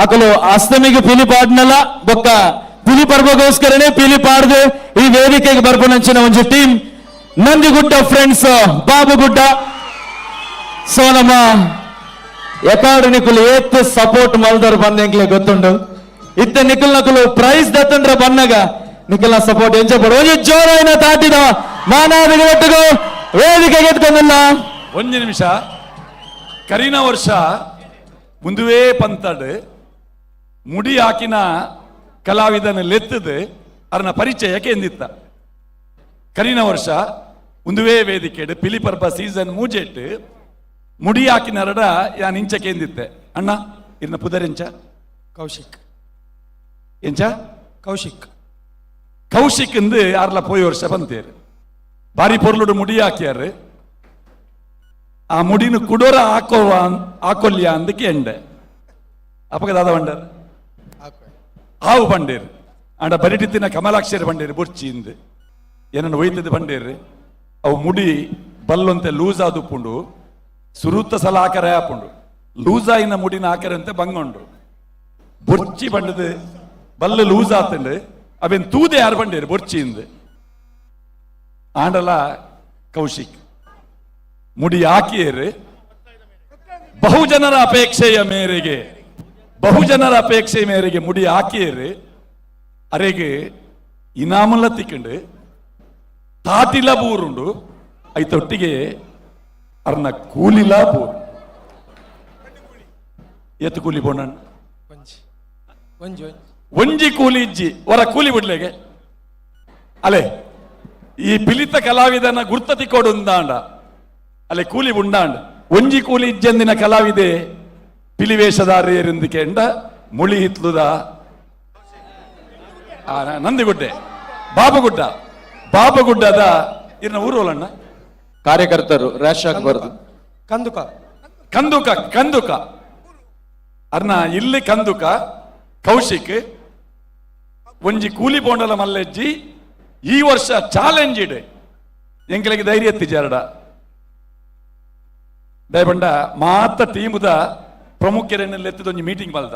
ಅಕಲು ಅಸ್ತಮಿಗೆ ಪಿಲಿ ಪಾಡ್ನಲ್ಲ ಬೊಕ್ಕ ಪಿಲಿ ಪರ್ಬಗೋಸ್ಕರನೇ ಪಿಲಿ ಪಾಡ್ದು ಈ ವೇದಿಕೆಗೆ ಬರ್ಪುನಂಚಿನ ಒಂದು ಟೀಮ್ ನಂದಿಗುಡ್ಡ ಫ್ರೆಂಡ್ಸ್ ಬಾಬುಗುಡ್ಡ. ಸೊ ನಮ್ಮ ಎಕಾಡು ನಿಕುಲು ಏತ್ ಸಪೋರ್ಟ್ ಮಲ್ದರ್ ಬಂದೆಂಗ್ಲೆ ಗೊತ್ತುಂಡು ಇತ್ತ ನಿಖಿಲ್ ನಕುಲು ಪ್ರೈಸ್ ದತ್ತಂದ್ರ ಬನ್ನಗ ನಿಖಿಲ್ನ ಸಪೋರ್ಟ್ ಎಂಜ ಪಡು ಒಂದು ಜೋರಾಯಿನ ತಾಟಿದ ಮಾನಾದಿಗೆ ಒಟ್ಟಿಗೂ ವೇದಿಕೆಗೆ ಎತ್ಕೊಂಡಲ್ಲ. ಒಂದು ನಿಮಿಷ ಕರಿನ ವರ್ಷ ಮುಂದುವೇ ಪಂತಡ್ ಮುಡಿ ಹಾಕಿನ ಕಲಾವಿದನ ಲೆತ್ತದು ಅರ್ನ ಪರಿಚಯಕ್ಕೆ ಎಂದಿತ್ತ ಕರಿನ ವರ್ಷ ಮುಂದುವೇ ವೇದಿಕೆ ಪಿಲಿಪರ್ಬ ಸೀಸನ್ ಮೂಜೆಟ್ ಮುಡಿ ಹಾಕಿನರಡ ಯಾನ್ ಇಂಚಕ್ಕೆ ಎಂದಿತ್ತೆ ಅಣ್ಣ ಇನ್ನ ಪುದರೆಂಚ ಕೌಶಿಕ್ ಎಂಚ ಕೌಶಿಕ್ ಕೌಶಿಕ್ ಎಂದು ಆರ್ಲ ಪೋಯ್ ವರ್ಷ ಬಂತೇರು ಬಾರಿ ಪೊರ್ಲುಡು ಮುಡಿ ಹಾಕ್ಯಾರು ಆ ಮುಡಿನ ಕುಡೋರ ಹಾಕೊಲ್ಯ ಅಂದಕ್ಕೆ ಎಂಡೆ ಅಪಕ ದಾದ ಬಂಡರ್ ಹಾವು ಬಂಡೇರು ಆಂಡ ಬರಿಟಿತ್ತಿನ ಕಮಲಾಕ್ಷರ ಬಂಡೇರು ಬುರ್ಚಿ ಇಂದು ಏನನ್ನು ಒಯ್ತದ ಬಂಡೇರು ಅವು ಮುಡಿ ಬಲ್ಲೊಂತೆ ಲೂಸ್ ಆದುಪ್ಪುಂಡು ಸುರುತ್ತ ಸಲ ಆಕರ ಹಾಪುಂಡು ಲೂಸ್ ಆಯಿನ ಮುಡಿನ ಆಕರ ಅಂತ ಬಂಗೊಂಡು ಬೊರ್ಚಿ ಬಂಡದು ಬಲ್ಲು ಲೂಸ್ ಆತಂಡು ಅವೇನ್ ತೂದೆ ಯಾರು ಬಂಡೇರು ಬೊರ್ಚಿಯಿಂದ ಆಂಡಲ ಕೌಶಿಕ್ ಮುಡಿ ಹಾಕಿಯರು ಬಹುಜನರ ಅಪೇಕ್ಷೆಯ ಮೇರೆಗೆ ಮುಡಿ ಹಾಕಿಯರು ಅರೆಗೆ ಇನಾಮಲ್ಲ ತಿಕ್ಕಂಡು ತಾಟಿಲ ಬೂರುಂಡು ಐತೊಟ್ಟಿಗೆ ಅರ್ನ ಕೂಲಿಲ ಬೂರು ಎತ್ತು ಕೂಲಿ ಬೋಣಣ್ಣ ಒಂಜಿ ಕೂಲಿ ಇಜ್ಜಿ ಹೊರ ಕೂಲಿ ಬಿಡ್ಲೆಗೆ ಅಲೆ ಈ ಪಿಲಿತ ಕಲಾವಿದನ ಗುರ್ತತಿ ಕೊಡು ಉಂದಾಂಡ ಅಲೆ ಕೂಲಿ ಉಂಡಾಂಡ ಒಂಜಿ ಕೂಲಿ ಇಜ್ಜಂದಿನ ಕಲಾವಿದೆ ಪಿಲಿವೇಷದಾರಿಯರಿಂದಕ್ಕೆ ಎಂಡ ಮುಳಿ ಹಿತ್ಲುದ ನಂದಿಗುಡ್ಡೆ ಬಾಬುಗುಡ್ಡದ ಇರ್ನ ಊರೋಲಣ್ಣ ಕಾರ್ಯಕರ್ತರು ರ್ಯಾಶ್ ಆಗಬಾರದು. ಕಂದುಕ ಅರ್ನ ಇಲ್ಲಿ ಕಂದುಕ ಕೌಶಿಕ್ ಒಂಜಿ ಕೂಲಿ ಬೋಂಡಲ ಮಲ್ಲೆಜ್ಜಿ ಈ ವರ್ಷ ಚಾಲೆಂಜ್ ಇಡೆ ಎಂಕಲಿಗೆ ಧೈರ್ಯ ಎತ್ತಿಜಾರಡ ದಯಬಂಡ ಮಾತ ಟೀಮುದ ಪ್ರಮುಖರನ್ನೆಲ್ಲ ಎತ್ತಿದೊಂದು ಮೀಟಿಂಗ್ ಮಲ್ದ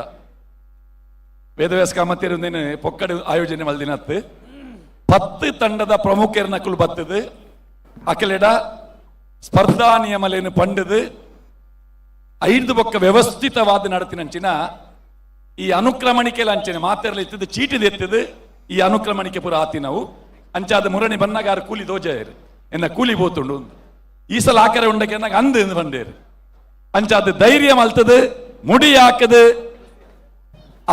ವೇದವ್ಯಾಸ ಕಾಮತ್ತೇರಿಂದೇನು ಪೊಕ್ಕಡು ಆಯೋಜನೆ ಮಲ್ದಿನತ್ತು 10 ತಂಡದ ಪ್ರಮುಖರ ನಕಲು ಬತ್ತದು ಅಕಲೆಡ ಸ್ಪರ್ಧಾ ನಿಯಮಲೇನು ಪಂಡದು 5 ಬೊಕ್ಕ ವ್ಯವಸ್ಥಿತವಾದ ನಡತಿನಂಚಿನ ಈ ಅನುಕ್ರಮಣಿಕೆ ಅಂಚನೆ ಮಾತೆರಲಿ ಎತ್ತದು ಚೀಟಿದ ಎತ್ತದು ಈ ಅನುಕ್ರಮಣಿಕೆ ಪುರ ಆತಿ ನಾವು ಅಂಚಾದ ಮುರಣಿ ಬನ್ನಗಾರ ಕೂಲಿ ದೋಜಾಯರು ಎನ್ನ ಕೂಲಿ ಬೋತುಂಡು ಈ ಸಲ ಆಕರೆ ಉಂಡಕ್ಕೆ ಎನ್ನಾಗ ಅಂದು ಬಂಡೇರು ಅಂಚಾದ ಧೈರ್ಯ ಮಲ್ತದು ಮುಡಿ ಹಾಕದು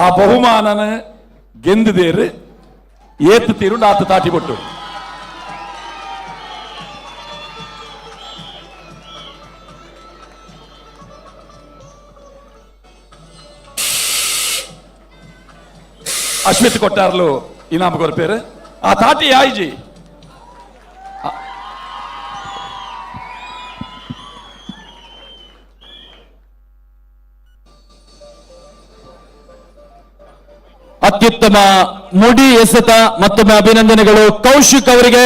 ಆ ಬಹುಮಾನನ ಗೆಂದಿದೇರು ಏತ್ ತೀರುಂಡು ಆತ ತಾಟಿ ಕೊಟ್ಟು ಅಶ್ವಿತ್ ಕೊಟ್ಟಾರ್ಲು ಇನಾಮ ಕೊರಪೇರು ಆ ತಾಟಿ ಆಯ್ಜಿ ಅತ್ಯುತ್ತಮ ಮುಡಿ ಎಸೆತ ಮತ್ತೊಮ್ಮೆ ಅಭಿನಂದನೆಗಳು ಕೌಶಿಕ್ ಅವರಿಗೆ.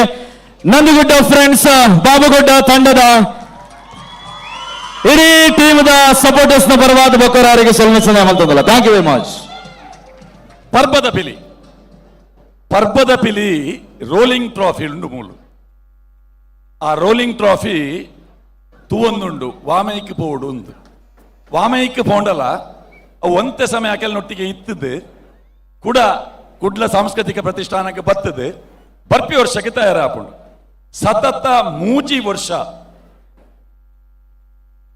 ನಂದಿಗುಡ್ಡ ಫ್ರೆಂಡ್ಸ್ ಬಾಬುಗುಡ್ಡ ತಂಡದ ಇಡೀ ಟೀಮ್ದ ಸಪೋರ್ಟರ್ಸ್ ನ ಪರವಾದ ಬೊಕ್ಕರಾರಿಗೆ ಸಲ್ಮಿಸನ ಮಲ್ತದಲ್ಲ. Thank you very much. ಪರ್ಬದ ಪಿಲಿ ರೋಲಿಂಗ್ ಟ್ರಾಫಿ ಉಂಡು ಮೂಲು ಆ ರೋಲಿಂಗ್ ಟ್ರಾಫಿ ತೂವೊಂದುಂಡು ವಾಮೈಕ್ ಪೋಡು ಉಂದು ವಾಮೈಕ್ ಪೋಂಡಲ ಅವು ಒಂತೆ ಸಮಯ ಅಕೆಲ್ನೊಟ್ಟಿಗೆ ಇತ್ತದು ಕೂಡ ಕುಡ್ಲ ಸಾಂಸ್ಕೃತಿಕ ಪ್ರತಿಷ್ಠಾನಕ್ಕೆ ಬರ್ತದೆ ಬರ್ಪಿ ವರ್ಷಕ್ಕೆ ತಯಾರಾಪುಂಡು ಸತತ 3 ವರ್ಷ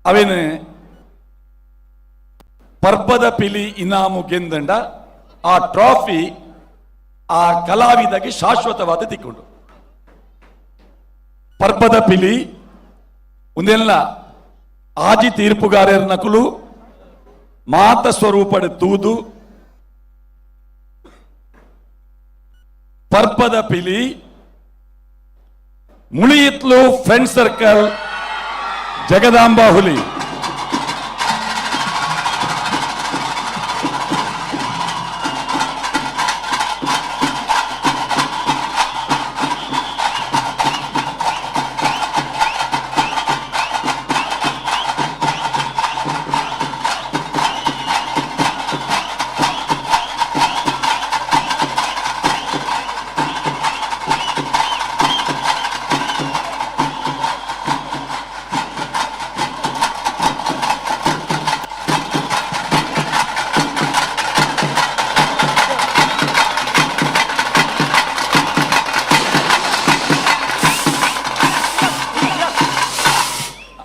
ಅವೇನು ಪರ್ಬದ ಪಿಲಿ ಇನಾಮು ಗೆಂದಂಡ ಆ ಟ್ರಾಫಿ ಆ ಕಲಾವಿದಗೆ ಶಾಶ್ವತವಾದ ತಿಕ್ಕೊಂಡು ಪರ್ಬದ ಪಿಲಿ ಒಂದೆಲ್ಲ ಆಜಿ ತೀರ್ಪುಗಾರರ ನಕಲು ಮಾತ ಸ್ವರೂಪದ ತೂದು ಪರ್ಬದ ಪಿಲಿ ಮುಳಿಯಿತ್ಲು ಫ್ರೆಂಡ್ ಸರ್ಕಲ್ ಜಗದಾಂಬ ಹುಲಿ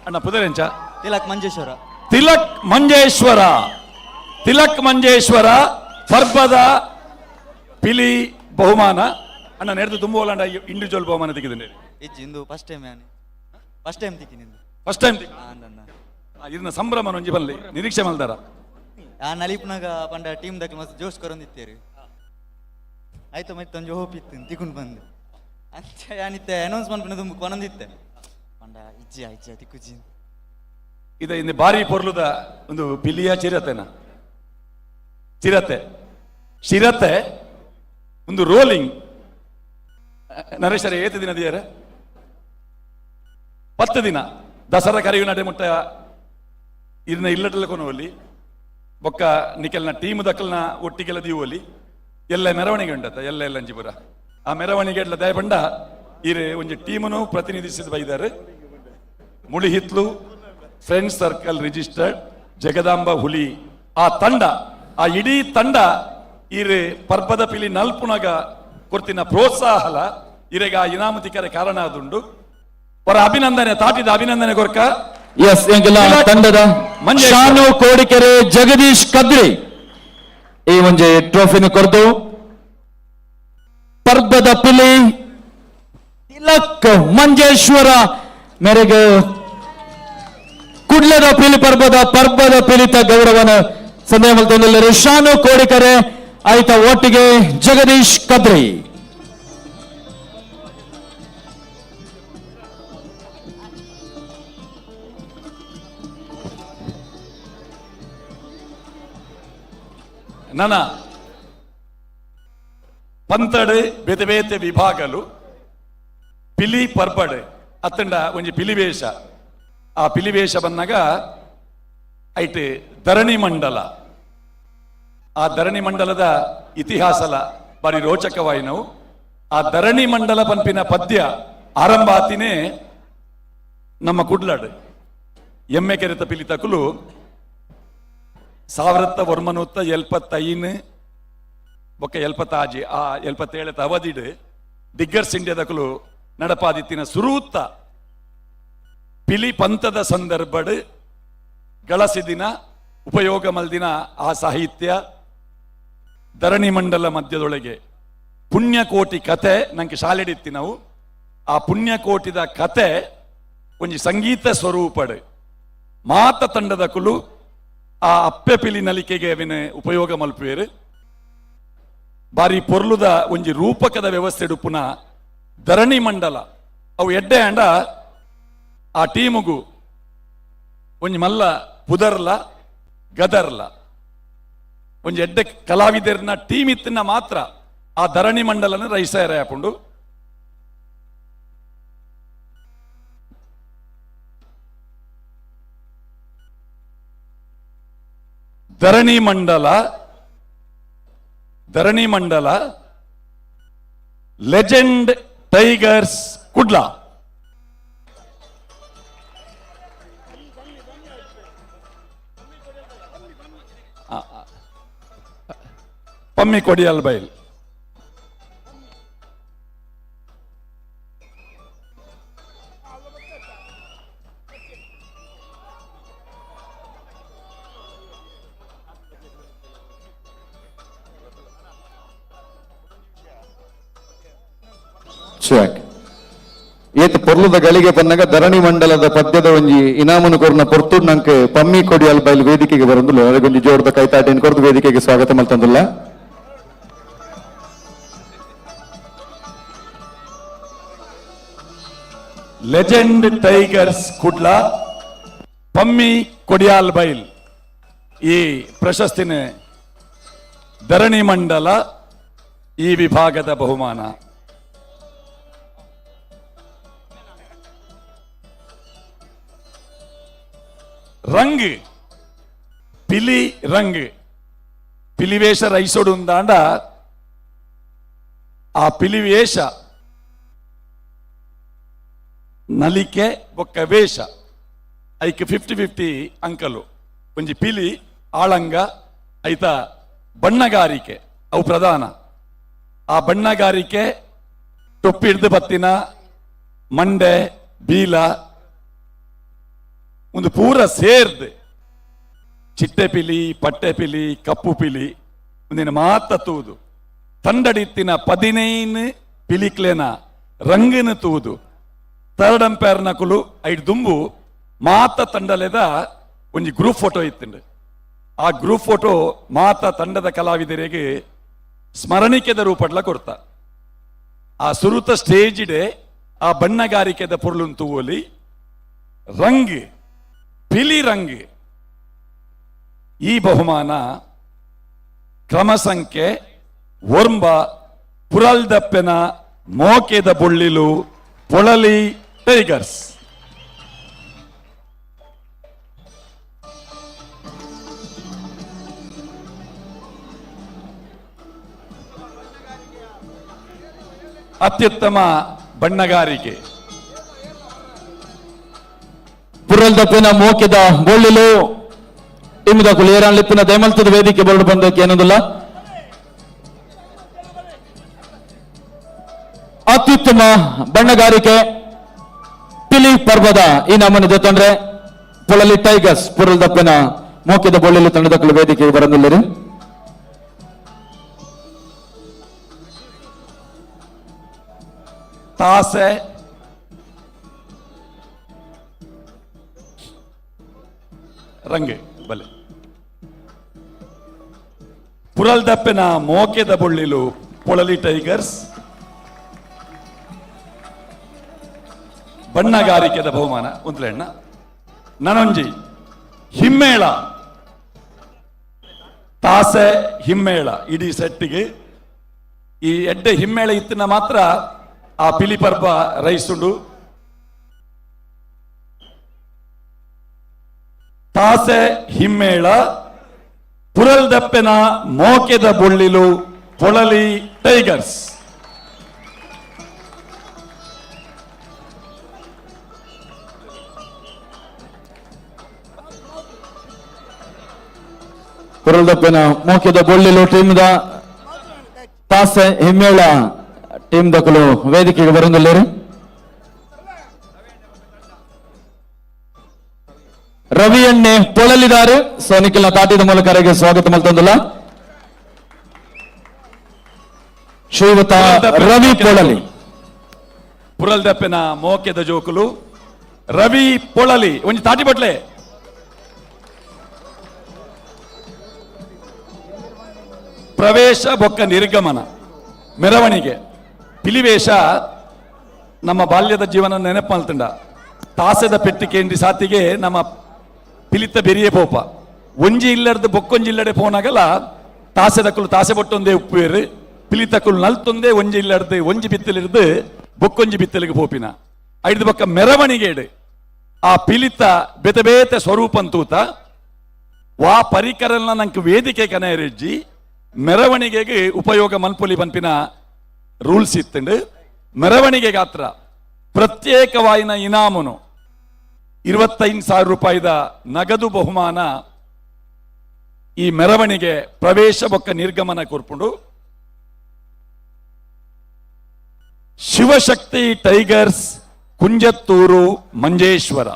ಅಣ್ಣ ಪುದರೆಂಚ ತಿಲಕ್ ಮಂಜೇಶ್ವರ ತಿಲಕ್ ಮಂಜೇಶ್ವರ ಪರ್ಬದ ಪಿಲಿ ಬಹುಮಾನ ಅಣ್ಣ ನೆರೆದು ತುಂಬುವಲ್ಲ ಇಂಡಿವಿಜುವಲ್ ಬಹುಮಾನ ತೆಗೆದು ಇಂದು ಫಸ್ಟ್ ಟೈಮ್ ತಿಕ್ಕಿನಿಂದು ಫಸ್ಟ್ ಟೈಮ್ ಇದನ್ನ ಸಂಭ್ರಮ ಒಂಜಿ ಬಲ್ಲಿ ನಿರೀಕ್ಷೆ ಮಲ್ದಾರ ಆ ನಲಿಪ್ನಾಗ ಪಂಡ ಟೀಮ್ ದಕ್ಕೆ ಮಸ್ತ್ ಜೋಶ್ ಕೊರೊಂದಿತ್ತೇರಿ ಆಯ್ತು ಮತ್ತೆ ಒಂಜಿ ಹೋಪಿತ್ತು ತಿಕ್ಕೊಂಡು ಬಂದೆ ಅಂಚ ಯಾನಿತ್ತೆ ಅನೌನ್ಸ್ಮೆಂಟ್ ತುಂಬ ಕೊನೊಂದಿತ್ತೆ ಪಂಡ ಇಜ್ಜಿ ತಿಕ್ಕುಜಿ ಇದ ಇನ್ನು ಬಾರಿ ಪೊರ್ಲುದ ಒಂದು ಪಿಲಿಯ ಚಿರತೆ ಒಂದು ರೋಲಿಂಗ್ ನರೇಶರ ಏತು ದಿನ ದಿಯರ 10 ದಿನ ದಸರಾ ಕರೆಯು ನಡೆ ಮುಟ್ಟ ಇದನ್ನ ಇಲ್ಲಟಲ್ಲ ಕೊನವಲ್ಲಿ ಬೊಕ್ಕ ನಿಕೆಲ್ನ ಟೀಮ್ ದಕ್ಕಲ್ನ ಒಟ್ಟಿಗೆಲ್ಲ ದೀವಲ್ಲಿ ಎಲ್ಲ ಮೆರವಣಿಗೆ ಉಂಟತ್ತ ಎಲ್ಲ ಅಂಜಿಪುರ ಆ ಮೆರವಣಿಗೆ ಎಲ್ಲ ದಯ ಬಂಡ ಇರು ಒಂಜಿ ಟೀಮನು ಪ್ರತಿನಿಧಿಸಿದ ಬೈದಾರೆ ಮುಳಿಹಿತ್ಲು ಫ್ರೆಂಡ್ ಸರ್ಕಲ್ ರಿಜಿಸ್ಟರ್ಡ್ ಜಗದಾಂಬ ಹುಲಿ ಆ ತಂಡ ಆ ಇಡೀ ತಂಡ ಇರು ಪರ್ಬದ ಪಿಲಿ ನಲ್ಪುನಗ ಕೊರ್ತಿನ ಪ್ರೋತ್ಸಾಹಲ ಇರೆಗ ಆ ಇನಾಮತಿಕರ ಕಾರಣ ಆದುಂಡು ಅವರ ಅಭಿನಂದನೆ ತಾಟಿದ ಅಭಿನಂದನೆ ಕೊರ್ಕ ಎಸ್ ಎಂಗೆಲ್ಲ ತಂಡದ ಶಾನು ಕೋಡಿಕೆರೆ ಜಗದೀಶ್ ಕದ್ರಿ ಈ ಒಂಜಿ ಟ್ರೋಫಿನ ಕೊರ್ದು ಪರ್ಬದ ಪಿಲಿ ತಿಲಕ್ ಮಂಜೇಶ್ವರ ಮೇರೆಗೆ ಕುಡ್ಲದ ಪಿಲಿ ಪರ್ಬದ ಪಿಲಿತ ಗೌರವನ ಸಂದೇಹ ಮಲ್ತೊಂದಲ್ಲರು ಶಾನು ಕೋಡಿಕೆರೆ ಆಯ್ತ ಒಟ್ಟಿಗೆ ಜಗದೀಶ್ ಕದ್ರಿ ನನ ಪಂತಡ್ ಬೇತೆ ಬೇತೆ ವಿಭಾಗಲು ಪಿಲಿ ಪರ್ಬಡ್ ಅತ್ತಂಡ ಒಂಜಿ ಪಿಲಿವೇಷ ಆ ಪಿಲಿವೇಷ ಬಂದಾಗ ಐಟ್ ಧರಣಿ ಮಂಡಲ ಆ ಧರಣಿ ಮಂಡಲದ ಇತಿಹಾಸಲ ಬಾರಿ ರೋಚಕವಾಯಿನವು ಆ ಧರಣಿ ಮಂಡಲ ಪಂಪಿನ ಪದ್ಯ ಆರಂಭ ಆತಿನೇ ನಮ್ಮ ಕುಡ್ಲಾಡ್ ಎಮ್ಮೆ ಕೆರೆತ ಪಿಲಿತಕುಲು 1975 ಬೊಕ್ಕ 76 ಆ 77 ಅವಧಿಡ್ ದಿಗ್ಗರ್ಸ್ ಇಂಡಿಯಾದಕುಲು ನಡಪಾದಿತ್ತಿನ ಸುರೂತ್ತ ಪಿಲಿ ಪಂತದ ಸಂದರ್ಭಡ್ ಗಳಸಿದಿನ ಉಪಯೋಗ ಮಲ್ದಿನ ಆ ಸಾಹಿತ್ಯ ಧರಣಿ ಮಂಡಲ ಮಧ್ಯದೊಳಗೆ ಪುಣ್ಯಕೋಟಿ ಕತೆ ನಂಗೆ ಶಾಲೆಡಿತ್ತಿ ನಾವು ಆ ಪುಣ್ಯಕೋಟಿದ ಕತೆ ಒಂಜಿ ಸಂಗೀತ ಸ್ವರೂಪಡ್ ಮಾತ ತಂಡದ ಕುಲು ಆ ಅಪ್ಪೆ ಪಿಲಿ ನಲಿಕೆಗೆ ಅವಿನ ಉಪಯೋಗ ಮಲ್ಪುವೇರು ಬಾರಿ ಪೊರ್ಲುದ ಒಂಜಿ ರೂಪಕದ ವ್ಯವಸ್ಥೆ ಡುಪುನ ಧರಣಿ ಮಂಡಲ ಅವು ಎಡ್ಡೆ ಅಂಡ ಆ ಟೀಮುಗು ಒಂಜಿ ಮಲ್ಲ ಪುದರ್ಲ ಗದರ್ಲ ಒಂಜಿ ಎಡ್ಡೆ ಕಲಾವಿದರ್ನ ಟೀಮ್ ಇತ್ತಿನ ಮಾತ್ರ ಆ ಧರಣಿ ಮಂಡಲನ ರೈಸಾಯರ ಹಾಕೊಂಡು ಧರಣಿ ಮಂಡಲ ಲೆಜೆಂಡ್ ಟೈಗರ್ಸ್ ಕುಡ್ಲಾ ಪಮ್ಮಿ ಕೊಡಿಯಲ್ ಬೈಲ್ ಚುವಾಕ್ ಏತ್ ಪೊರ್ಲುದ ಗಳಿಗೆ ಬಂದಾಗ ಧರಣಿ ಮಂಡಲದ ಪದ್ಯದ ಒಂಜಿ ಇನಾಮನು ಕೊರ್ನ ಪೊರ್ತು ನಂಗೆ ಪಮ್ಮಿ ಕೊಡಿಯಲ್ ಬೈಲ್ ವೇದಿಕೆಗೆ ಬರಂದುಲ್ಲ ಅದಕ್ಕೊಂಜಿ ಜೋರ್ದ ಕೈತಾಟೆನ್ ಕೊರ್ದು ವೇದಿಕೆಗೆ ಸ್ವಾಗತ ಮಲ್ತಂದುಲ್ಲ. ಲೆಜೆಂಡ್ ಟೈಗರ್ಸ್ ಕುಡ್ಲ ಪಮ್ಮಿ ಕೊಡಿಯಾಲ್ ಬೈಲ್ ಈ ಪ್ರಶಸ್ತಿನ ಧರಣಿ ಮಂಡಲ ಈ ವಿಭಾಗದ ಬಹುಮಾನ. ರಂಗ್ ಪಿಲಿ ರಂಗ್ ಪಿಲಿವೇಷ ರೈಸೋಡು ఉందాండ ಆ ಪಿಲಿವೇಷ ನಲಿಕೆ ಒಕ್ಕ ವೇಷ ಐಕ್ 50-50 ಅಂಕಲು ಒಂಜಿ ಪಿಲಿ ಆಳಂಗ ಐತ ಬಣ್ಣಗಾರಿಕೆ ಅವು ಪ್ರಧಾನ. ಆ ಬಣ್ಣಗಾರಿಕೆ ಟೊಪ್ಪಿಡ್ದು ಬತ್ತಿನ ಮಂಡೆ ಬೀಲ ಒಂದು ಪೂರ ಸೇರ್ದು ಚಿಟ್ಟೆ ಪಿಲಿ ಪಟ್ಟೆ ಪಿಲಿ ಕಪ್ಪು ಪಿಲಿ ಒಂದಿನ ಮಾತ ತೂದು ತಂಡಡಿತ್ತಿನ 15 ಪಿಲಿಕ್ಲೆನ ರಂಗಿನ ತೂದು ತರಡಂಪೇರ್ನಕುಲು ಐದು ದುಂಬು ಮಾತ ತಂಡಲೆದ ಒಂಜಿ ಗ್ರೂಪ್ ಫೋಟೋ ಇತ್ತಂಡು. ಆ ಗ್ರೂಪ್ ಫೋಟೋ ಮಾತ ತಂಡದ ಕಲಾವಿದರಿಗೆ ಸ್ಮರಣಿಕೆದ ರೂಪಡ್ಲ ಕೊಡ್ತ. ಆ ಸುರುತ ಸ್ಟೇಜಿಡೆ ಆ ಬಣ್ಣಗಾರಿಕೆದ ಪೊರ್ಲು ತೂವಲಿ ರಂಗ್ ಪಿಲಿ ರಂಗ್. ಈ ಬಹುಮಾನ ಕ್ರಮ ಸಂಖ್ಯೆ ಒರ್ಂಬ ಪುರಲ್ದಪ್ಪೆನ ಮೋಕೆದ ಬುಳ್ಳಿಲು ಪೊಳಲಿ ಟೈಗರ್ಸ್. ಅತ್ಯುತ್ತಮ ಬಣ್ಣಗಾರಿಕೆ ಪುರಲ್ ದಪ್ಪಿನ ಮೋಕಿದ ಬೋಳಿಲು ಇಮ್ದ ಕುಲಿಯರಾನ್ ಲಿಪ್ಪಿನ ದೈಮಲ್ತದ ವೇದಿಕೆ ಬರಡು ಬಂದಕ್ಕೆ ಏನಂದಿಲ್ಲ. ಅತ್ಯುತ್ತಮ ಬಣ್ಣಗಾರಿಕೆ ಪಿಲಿ ಪರ್ವದ ಈ ನಮ್ಮನ್ನು ಜೊತಂದ್ರೆ ಪೊಳಲಿ ಟೈಗರ್ಸ್ ಪುರಲ್ ದಪ್ಪಿನ ಮೋಕಿದ ಬೋಳಿಲು ತಂಡದ ವೇದಿಕೆಗೆ ಬರಂದಿಲ್ಲರಿ. ತಾಸೆ ರಂಗೆ ಬಲೆ ಪುರಲ್ ದಪ್ಪೆನ ಮೋಕೆದ ಬುಳ್ಳಿಲು ಪೊಳಲಿ ಟೈಗರ್ಸ್ ಬಣ್ಣಗಾರಿಕೆದ ಬಹುಮಾನ ಉಂತ್ಲೆಣ್ಣ ನನೊಂಜಿ ಹಿಮ್ಮೇಳ ತಾಸೆ ಹಿಮ್ಮೇಳ ಇಡೀ ಸೆಟ್ಟಿಗೆ ಈ ಎಡ್ಡೆ ಹಿಮ್ಮೇಳ ಇತ್ತಿನ ಮಾತ್ರ ಆ ಪಿಲಿ ಪರ್ಬ ರೈಸ್ ಉಂಡು. ತಾಸೆ ಹಿಮ್ಮೇಳ ಪುರಲ್ ದಪ್ಪೆನ ಮೋಕೆದ ಬುಳ್ಳಿಲು ಪೊಳಲಿ ಟೈಗರ್ಸ್. ಪುರಲ್ ದಪ್ಪಿನ ಮೋಕಿದ ಬೊಳ್ಳಿಲು ಟೀಮ್ದ ತಾಸೆ ಹಿಮ್ಮೇಳ ಟೀಮ್ ದಕ್ಕಲು ವೇದಿಕೆಗೆ ಬರಂದಿಲ್ಲರಿ. ರವಿ ಎಣ್ಣೆ ಪೊಳಲಿದಾರು ಸೋನಿಕಲ್ನ ತಾಟಿದ ಮೂಲಕ ಅವರಿಗೆ ಸ್ವಾಗತ ಮಲ್ತಂದಿಲ್ಲ. ಶ್ರೀಯುತ ರವಿ ಪೊಳಲಿ ಪುರಲ್ ದಪ್ಪೆನ ಮೋಕೆದ ಜೋಕುಲು ರವಿ ಪೊಳಲಿ ಒಂಜಿ ತಾಟಿ ಬಟ್ಲೆ ಪ್ರವೇಶ ಬೊಕ್ಕ ನಿರ್ಗಮನ ಮೆರವಣಿಗೆ ಪಿಲಿವೇಷ ನಮ್ಮ ಬಾಲ್ಯದ ಜೀವನ ನೆನಪು ಮಲ್ತಂಡ. ತಾಸೆದ ಪೆಟ್ಟಿಗೆ ಸಾತಿಗೆ ನಮ್ಮ ಪಿಲಿತ ಬೆರಿಯೇ ಪೋಪ ಒಂಜಿ ಇಲ್ಲರ್ದು ಬೊಕ್ಕೊಂಜಿ ಇಲ್ಲಡೆ ಪೋನಾಗಲ್ಲ ತಾಸೆದಕ್ಕಲು ತಾಸೆ ಬೊಟ್ಟೊಂದೇ ಉಪ್ಪುವೇರು ಪಿಲಿತಕ್ಕಲು ನಲ್ತೊಂದೇ ಒಂಜಿ ಇಲ್ಲರ್ದು ಒಂಜಿ ಬಿತ್ತಲಿರ್ದು ಬೊಕ್ಕೊಂಜಿ ಬಿತ್ತಲಿಗೆ ಪೋಪಿನ ಐದು ಬೊಕ್ಕ ಮೆರವಣಿಗೆಡು ಆ ಪಿಲಿತ ಬೇತೆ ಬೇತೆ ಸ್ವರೂಪಂತೂತ ವಾ ಪರಿಕರನ ನಂಗೆ ವೇದಿಕೆ ಕನೆಯರೆಜ್ಜಿ ಮೆರವಣಿಗೆಗೆ ಉಪಯೋಗ ಮಲ್ಪೊಲಿ ಪನ್ಪಿನ ರೂಲ್ಸ್ ಇತ್ತಂಡು. ಮೆರವಣಿಗೆ ಗಾತ್ರ ಪ್ರತ್ಯೇಕವಾಯಿನ ಇನಾಮನು 25,000 ರೂಪಾಯಿದ ನಗದು ಬಹುಮಾನ ಈ ಮೆರವಣಿಗೆ ಪ್ರವೇಶ ಬೊಕ್ಕ ನಿರ್ಗಮನ ಕೊರ್ಪುಂಡು. ಶಿವಶಕ್ತಿ ಟೈಗರ್ಸ್ ಕುಂಜತ್ತೂರು ಮಂಜೇಶ್ವರ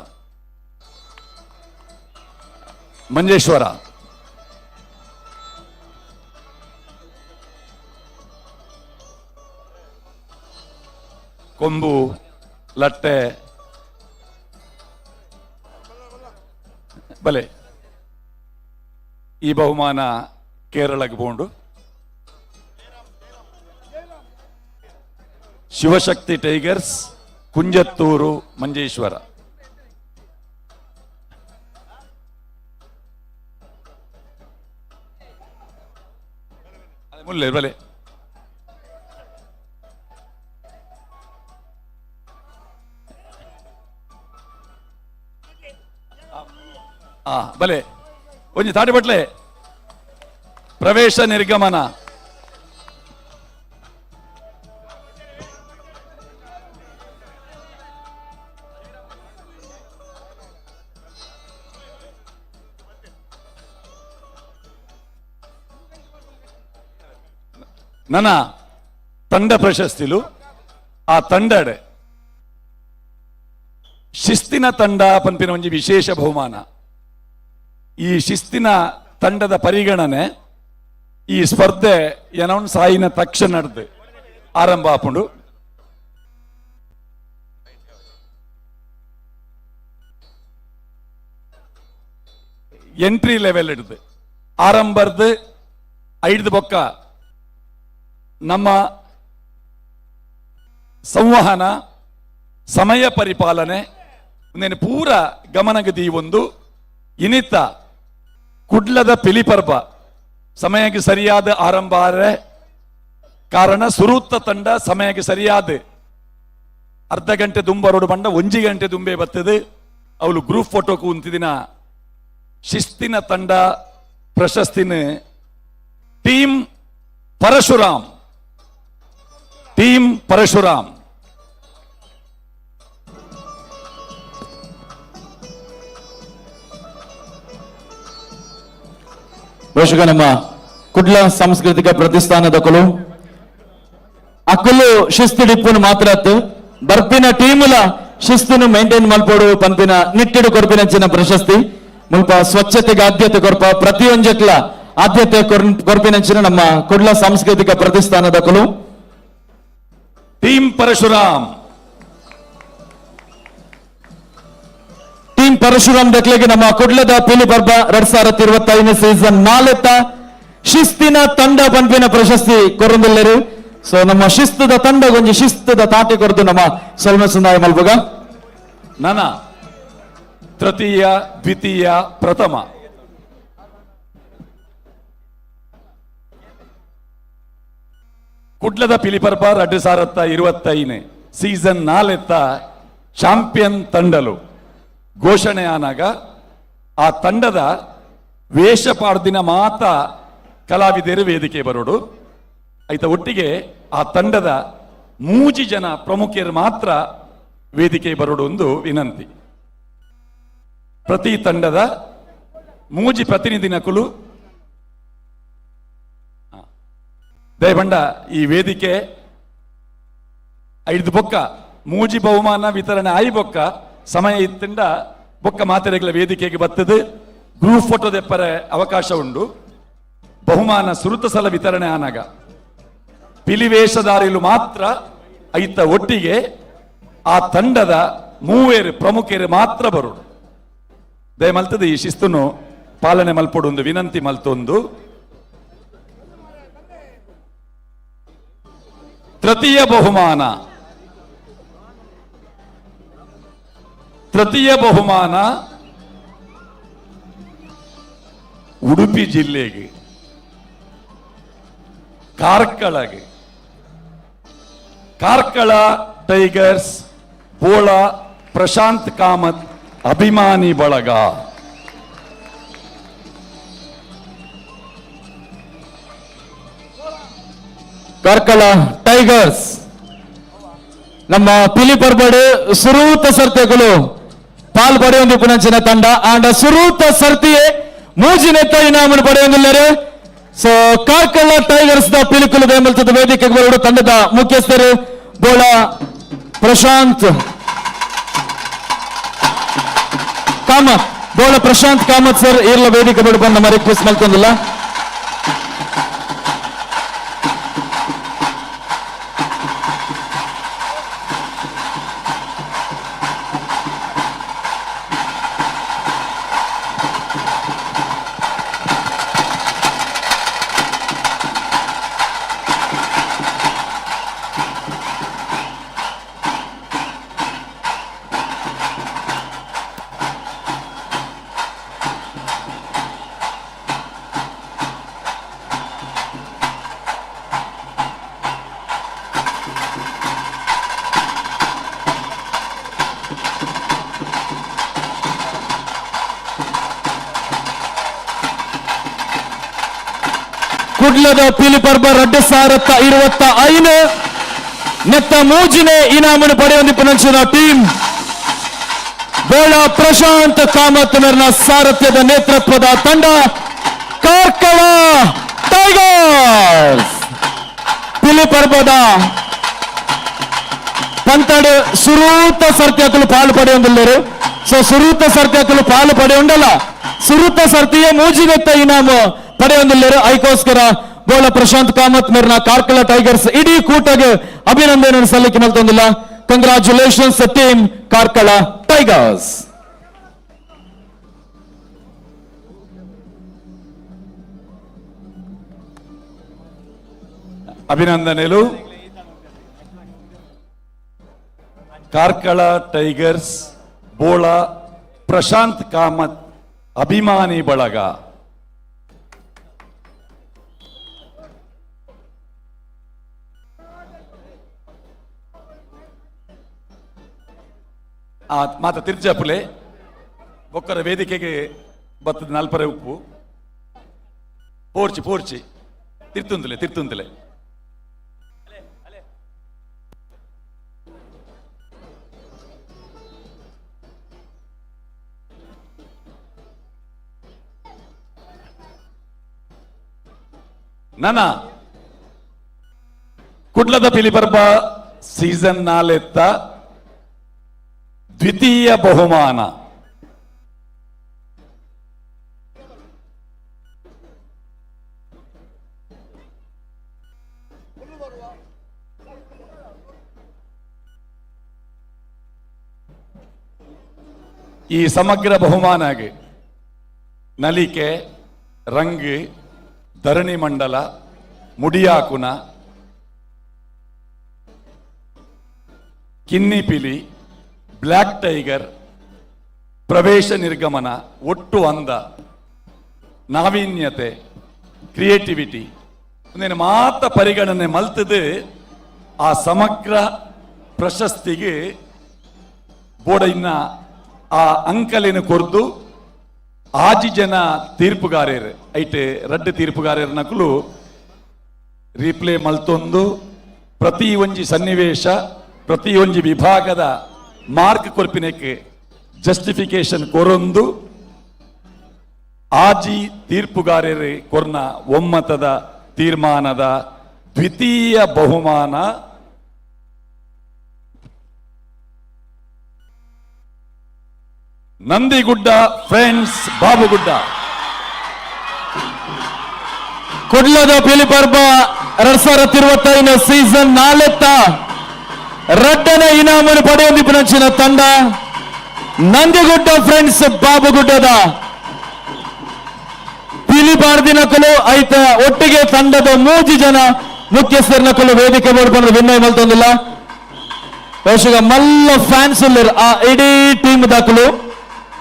ಕೊಂಬು ಲಟ್ಟೆ ಬಲೆ ಈ ಬಹುಮಾನ ಕೇರಳಕ್ಕೆ ಬೋಂಡು ಶಿವಶಕ್ತಿ ಟೈಗರ್ಸ್ ಕುಂಜತ್ತೂರು ಮಂಜೇಶ್ವರ ಮುಲ್ಲೆ ಬಲೆ ಬಲೆ ಒಂಜಿ ತಾಡಿ ಬಟ್ಲೆ ಪ್ರವೇಶ ನಿರ್ಗಮನ ನನ್ನ ತಂಡ ಪ್ರಶಸ್ತಿಲು ಆ ತಂಡಡೆ ಶಿಸ್ತಿನ ತಂಡ ಪಂಪಿನ ಒಂಜಿ ವಿಶೇಷ ಬಹುಮಾನ. ಈ ಶಿಸ್ತಿನ ತಂಡದ ಪರಿಗಣನೆ ಈ ಸ್ಪರ್ಧೆ ಏನೊಂದು ಸಾಯಿನ ತಕ್ಷಣ ನಡೆದು ಆರಂಭ ಆಪುಂಡು. ಎಂಟ್ರಿ ಲೆವೆಲ್ ಹಿಡಿದು ಆರಂಭರ್ದು ಐದು ಬೊಕ್ಕ ನಮ್ಮ ಸಂವಹನ ಸಮಯ ಪರಿಪಾಲನೆ ಒಂದೇನು ಪೂರ ಗಮನಗದಿ ಒಂದು ಇನಿತ ಕುಡ್ಲದ ಪಿಲಿಪರ್ಬ ಸಮಯಕ್ಕೆ ಸರಿಯಾದ ಆರಂಭ ಆದರೆ ಕಾರಣ ಸುರೂತ್ತ ತಂಡ ಸಮಯಕ್ಕೆ ಸರಿಯಾದ ಅರ್ಧ ಗಂಟೆ ದುಂಬರೋಡು ಬಂಡ 1 ಗಂಟೆ ದುಂಬೆ ಬರ್ತದೆ. ಅವಳು ಗ್ರೂಪ್ ಫೋಟೋ ಕೂಂತಿದಿನ ಶಿಸ್ತಿನ ತಂಡ ಪ್ರಶಸ್ತಿನ ಟೀಮ್ ಪರಶುರಾಮ್ ಬಹುಶಃ ನಮ್ಮ ಕುಡ್ಲ ಸಾಂಸ್ಕೃತಿಕ ಪ್ರತಿಷ್ಠಾನದ ಕುಲು ಅಕ್ಕಲು ಶಿಸ್ತು ಡಿಪ್ಪುನು ಮಾತ್ರ ಬರ್ಪಿನ ಟೀಮುಲ ಶಿಸ್ತುನು ಮೇಂಟೈನ್ ಮಲ್ಪೋಡು ಪಂಪಿನ ನಿಟ್ಟಿಡು ಕೊರ್ಪಿನಂಚಿನ ಪ್ರಶಸ್ತಿ ಮುಲ್ಪ ಸ್ವಚ್ಛತೆಗೆ ಆದ್ಯತೆ ಕೊರ್ಪ ಪ್ರತಿಯೊಂಜಕ್ಲ ಆದ್ಯತೆ ಕೊರ್ಪಿನಂಚಿನ ನಮ್ಮ ಕುಡ್ಲ ಸಾಂಸ್ಕೃತಿಕ ಪ್ರತಿಷ್ಠಾನದ ಕುಲು ಟೀಮ್ ಪರಶುರಾಮ್ ದಕ್ಲೆಗೆ ನಮ್ಮ ಕುಡ್ಲದ ಪಿಲಿಪರ್ಬ 2025 ಸೀಸನ್ 4 ಶಿಸ್ತಿನ ತಂಡ ಪಂಪಿನ ಪ್ರಶಸ್ತಿ ಕೊರಂದಿಲ್ಲರು. ಸೊ ನಮ್ಮ ಶಿಸ್ತದ ತಂಡ ಒಂಜಿ ಶಿಸ್ತದ ತಾಟಿ ಕೊರದು ನಮ್ಮ ಸಲ್ಮ ಸುಂದಾಯ ಮಲ್ಬಗ ನನ ತೃತೀಯ ದ್ವಿತೀಯ ಪ್ರಥಮ ಕುಡ್ಲದ ಪಿಲಿಪರ್ಬ 2025 ಸೀಸನ್ 4 ಚಾಂಪಿಯನ್ ತಂಡಲು ಘೋಷಣೆ ಆನಾಗ ಆ ತಂಡದ ವೇಷಪಾಡ್ದಿನ ಮಾತ ಕಲಾವಿದರು ವೇದಿಕೆ ಬರೋಡು ಆಯ್ತ. ಒಟ್ಟಿಗೆ ಆ ತಂಡದ 3 ಜನ ಪ್ರಮುಖರು ಮಾತ್ರ ವೇದಿಕೆ ಬರೋಡು ಒಂದು ವಿನಂತಿ. ಪ್ರತಿ ತಂಡದ 3 ಪ್ರತಿನಿಧಿನಕುಲು ದಯಬಂಡ ಈ ವೇದಿಕೆ 5 ಬೊಕ್ಕ 3 ಬಹುಮಾನ ವಿತರಣೆ ಆಯಿ ಬೊಕ್ಕ ಸಮಯ ಇತ್ತಿಂದ ಬೊಕ್ಕ ಮಾತೆರೆಗಳ ವೇದಿಕೆಗೆ ಬರ್ತದೆ. ಗ್ರೂಪ್ ಫೋಟೋ ದೆಪ್ಪರೆ ಅವಕಾಶ ಉಂಡು. ಬಹುಮಾನ ಸುರುತ ಸಲ ವಿತರಣೆ ಆನಾಗ ಪಿಲಿವೇಷಧಾರಿಲು ಮಾತ್ರ ಐತ ಒಟ್ಟಿಗೆ ಆ ತಂಡದ 3 ಪ್ರಮುಖರು ಮಾತ್ರ ಬರೋಡು. ದಯ ಮಲ್ತದೆ ಈ ಶಿಸ್ತುನು ಪಾಲನೆ ಮಲ್ಪೊಡೊಂದು ವಿನಂತಿ ಮಲ್ತೊಂದು. ತೃತೀಯ ಬಹುಮಾನ ಉಡುಪಿ ಜಿಲ್ಲೆಗೆ ಕಾರ್ಕಳ ಟೈಗರ್ಸ್ ಬೋಳ ಪ್ರಶಾಂತ್ ಕಾಮತ್ ಅಭಿಮಾನಿ ಬಳಗ. ಕಾರ್ಕಳ ಟೈಗರ್ಸ್ ನಮ್ಮ ಪಿಲಿಪರ್ಬಡು ಸುರೂತ ಸರ್ತೆಗಳು ಪಾಲ್ಪಡೆಯೊಂದು ಪುನಂಚಿನ ತಂಡ ಆಂಡ ಸುರೂತ ಸರ್ತಿಯೇ ಮೂಜಿನೆತ್ತ ಇನಾಮನ್ನು ಪಡೆಯೊಂದಿಲ್ಲರು. ಸೊ ಕಾರ್ಕಳ ಟೈಗರ್ಸ್ ದ ಪಿಲಿಕುಲು ಬೆಂಬಲಿಸಿದ ವೇದಿಕೆಗೆ ಬರುವ ತಂಡದ ಮುಖ್ಯಸ್ಥರು ಬೋಳ ಪ್ರಶಾಂತ್ ಕಾಮತ್ ಸರ್ ಇರ್ಲ ವೇದಿಕೆ ಬಿಡು ಬಂದ ನಮ್ಮ ರಿಕ್ವೆಸ್ಟ್ ಮಾಡ್ಕೊಂಡಿಲ್ಲ. ಕುಡ್ಲದ ಪಿಲಿಪರ್ಬ 2025 ನೆತ್ತ ಮೂಜಿನೆ ಇನಾಮನ್ನು ಪಡೆಯೊಂದಿಪ್ಪನಂಚಿನ ಟೀಮ್ ಬೋಳ ಪ್ರಶಾಂತ್ ಕಾಮತ್ ಮೇರ್ನ ಸಾರಥ್ಯದ ನೇತೃತ್ವದ ತಂಡ ಕಾರ್ಕಳ ಟೈಗರ್ಸ್. ಪಿಲಿಪರ್ಬದ ಪಂತಡ್ ಸುರೂತ ಸರ್ತ್ಯಾಕಲು ಪಾಲು ಪಡೆಯೊಂದಿಲ್ಲರು. ಸೊ ಸುರೂತ ಸರ್ತ್ಯಾಕಲು ಪಾಲು ಪಡೆಯೊಂಡಲ್ಲ, ಸುರೂತ ಸರ್ತಿಯ ಮೂಜಿನೆತ್ತ ಇನಾಮು ಪಡೆಯೊಂದಿಲ್ಲರು. ಐಕೋಸ್ಕರ ಬೋಳ ಪ್ರಶಾಂತ್ ಕಾಮತ್ ಮೇರ್ನ ಕಾರ್ಕಳ ಟೈಗರ್ಸ್ ಇಡೀ ಕೂಟಗೆ ಅಭಿನಂದನೆ ಸಲ್ಲಿಕೆ ಮಲ್ತೊಂದಿಲ್ಲ. Congratulations team Karkala Tigers. ಅಭಿನಂದನೆಗಳು. ಕಾರ್ಕಳ ಟೈಗರ್ಸ್ ಬೋಳ ಪ್ರಶಾಂತ್ ಕಾಮತ್ ಅಭಿಮಾನಿ ಬಳಗ. ಮಾತ ತಿರ್ಜಾಪುಲೆ ಬೊಕ್ಕರ ವೇದಿಕೆಗೆ ಬತ್ತದ ನಲ್ಪರೆ ಉಪ್ಪು ಪೋರ್ಚಿ ಪೋರ್ಚಿ ತಿರ್ತುಂದಲೆ ತಿರ್ತುಂದಲೆ ನನ್ನ ಕುಡ್ಲದ ಪಿಲಿಪರ್ಬ ಸೀಸನ್ 4 ದ್ವಿತೀಯ ಬಹುಮಾನ ಈ ಸಮಗ್ರ ಬಹುಮಾನಗೆ ನಲಿಕೆ ರಂಗ್ ಧರಣಿ ಮಂಡಲ ಮುಡಿಯಾಕುನ ಕಿನ್ನಿಪಿಲಿ ಬ್ಲ್ಯಾಕ್ ಟೈಗರ್ ಪ್ರವೇಶ ನಿರ್ಗಮನ ಒಟ್ಟು ಅಂದ ನಾವೀನ್ಯತೆ ಕ್ರಿಯೇಟಿವಿಟಿ ಒಂದೇನು ಮಾತ ಪರಿಗಣನೆ ಮಲ್ತದು ಆ ಸಮಗ್ರ ಪ್ರಶಸ್ತಿಗೆ ಬೋಡ ಇನ್ನ ಆ ಅಂಕಲಿನ ಕೊರ್ದು ಆಜಿ ಜನ ತೀರ್ಪುಗಾರರು ಐಟೆ ರಡ್ಡು ತೀರ್ಪುಗಾರರ ನಕಲು ರೀಪ್ಲೇ ಮಲ್ತೊಂದು ಪ್ರತಿ ಒಂಜಿ ಸನ್ನಿವೇಶ ಪ್ರತಿ ಒಂಜಿ ವಿಭಾಗದ ಮಾರ್ಕ್ ಕೊರ್ಪಿನಕ್ಕೆ ಜಸ್ಟಿಫಿಕೇಶನ್ ಕೊರೊಂದು ಆಜಿ ತೀರ್ಪುಗಾರರು ಕೊರ್ನ ಒಮ್ಮತದ ತೀರ್ಮಾನದ ದ್ವಿತೀಯ ಬಹುಮಾನ ನಂದಿಗುಡ್ಡ ಫ್ರೆಂಡ್ಸ್ ಬಾಬುಗುಡ್ಡ. ಕುಡ್ಲದ ಪಿಲಿಪರ್ಬ 2025 ಸೀಸನ್ 4 ರಡ್ಡನ ಇನಾಮನ್ನು ಪಡೆಯೊಂದಿಪ್ಪನಂಚಿನ ತಂಡ ನಂದಿಗುಡ್ಡ ಫ್ರೆಂಡ್ಸ್ ಬಾಬುಗುಡ್ಡದ ಪಿಲಿಪಾರ್ದಿನಕಲು ಐತ ಒಟ್ಟಿಗೆ ತಂಡದ 3 ಜನ ಮುಖ್ಯಸ್ಥರನಕಲು ವೇದಿಕೆ ಬೋರ್ಡ್ ವಿನ್ನಯ ಮಲ್ತೊಂದಿಲ್ಲ. ಬಹುಶಃ ಮಲ್ಲ ಫ್ಯಾನ್ಸ್ ಆ ಇಡೀ ಟೀಮ್ ದಾಖಲು.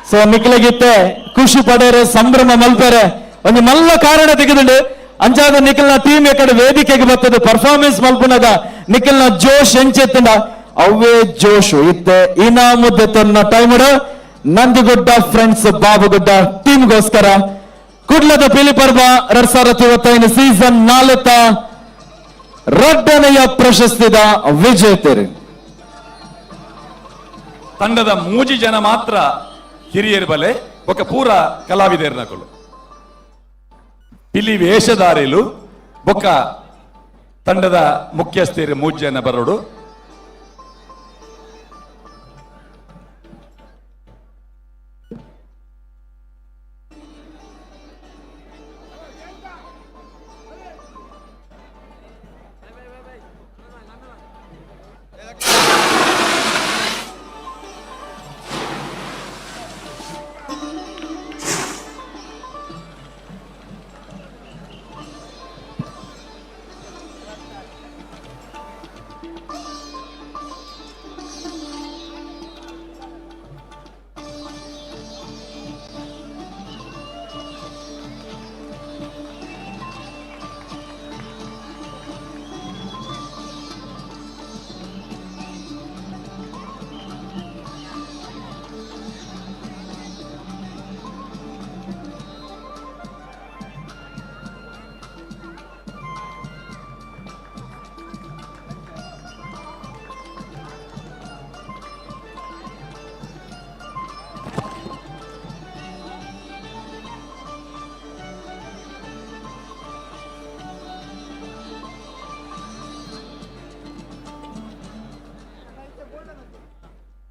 ಸೊ ನಿಖಿಲಗಿತ್ತೆ ಖುಷಿ ಪಡೆಯರೆ ಸಂಭ್ರಮ ಮಲ್ಪೆರೆ ಒಂದು ಮಲ್ಲ ಕಾರಣ ತೆಗೆದುಂಡು ಅಂಚಾದ ನಿಖಿಲ್ನ ಟೀಮ್ ಎಕಡೆ ವೇದಿಕೆಗೆ ಬರ್ತದೆ ಪರ್ಫಾರ್ಮೆನ್ಸ್ ಮಲ್ಪುನಗ ನಿಖಿಲ್ನ ಜೋಶ್ ಎಂಚೆತ್ತಿಂದ ಅವೇ ಜೋಶು ಇತ್ತೆ ಇನಾಮುದ್ದೆ ತನ್ನ ಟೈಮುಡ ನಂದಿಗುಡ್ಡ ಫ್ರೆಂಡ್ಸ್ ಬಾಬುಗುಡ್ಡ ಟೀಮ್ಗೋಸ್ಕರ ಕುಡ್ಲದ ಪಿಲಿಪರ್ಬ 2025 ಸೀಸನ್ 4 ರಡ್ಡನೆಯ ಪ್ರಶಸ್ತಿದ ವಿಜೇತರು. ತಂಡದ 3 ಜನ ಮಾತ್ರ ಹಿರಿಯರು ಬಲೆ ఒక ಪೂರ ಕಲಾವಿದರ್ನಕಲು ಪಿಲಿ ವೇಷಧಾರಿಲು ಬೊಕ್ಕ ತಂಡದ ಮುಖ್ಯಸ್ಥರು 3 ಜನ ಬರೋಡು.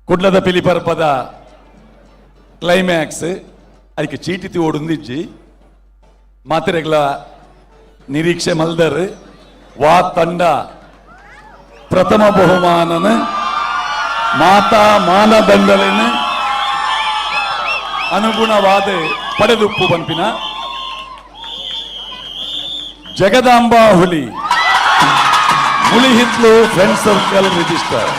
ಕುಡ್ಲದ ಪಿಲಿಪರ್ಪದ ಕ್ಲೈಮ್ಯಾಕ್ಸ್ ಅದಕ್ಕೆ ಚೀಟಿತಿ ಓಡುಂದಿಜ್ಜಿ ಮಾತೆರೆಗ್ಲ ನಿರೀಕ್ಷೆ ಮಲ್ದರ್ ವಾ ತಂಡ ಪ್ರಥಮ ಬಹುಮಾನನ ಮಾತಾ ಮಾನದಂಡಲಿನ ಅನುಗುಣವಾದ ಪಡೆದುಪ್ಪು ಪಂಪಿನ ಜಗದಾಂಬಾ ಹುಲಿ ಮುಳಿಹಿತ್ಲು ಫ್ರೆಂಡ್ ಸರ್ಕಲ್ ರಿಜಿಸ್ಟರ್.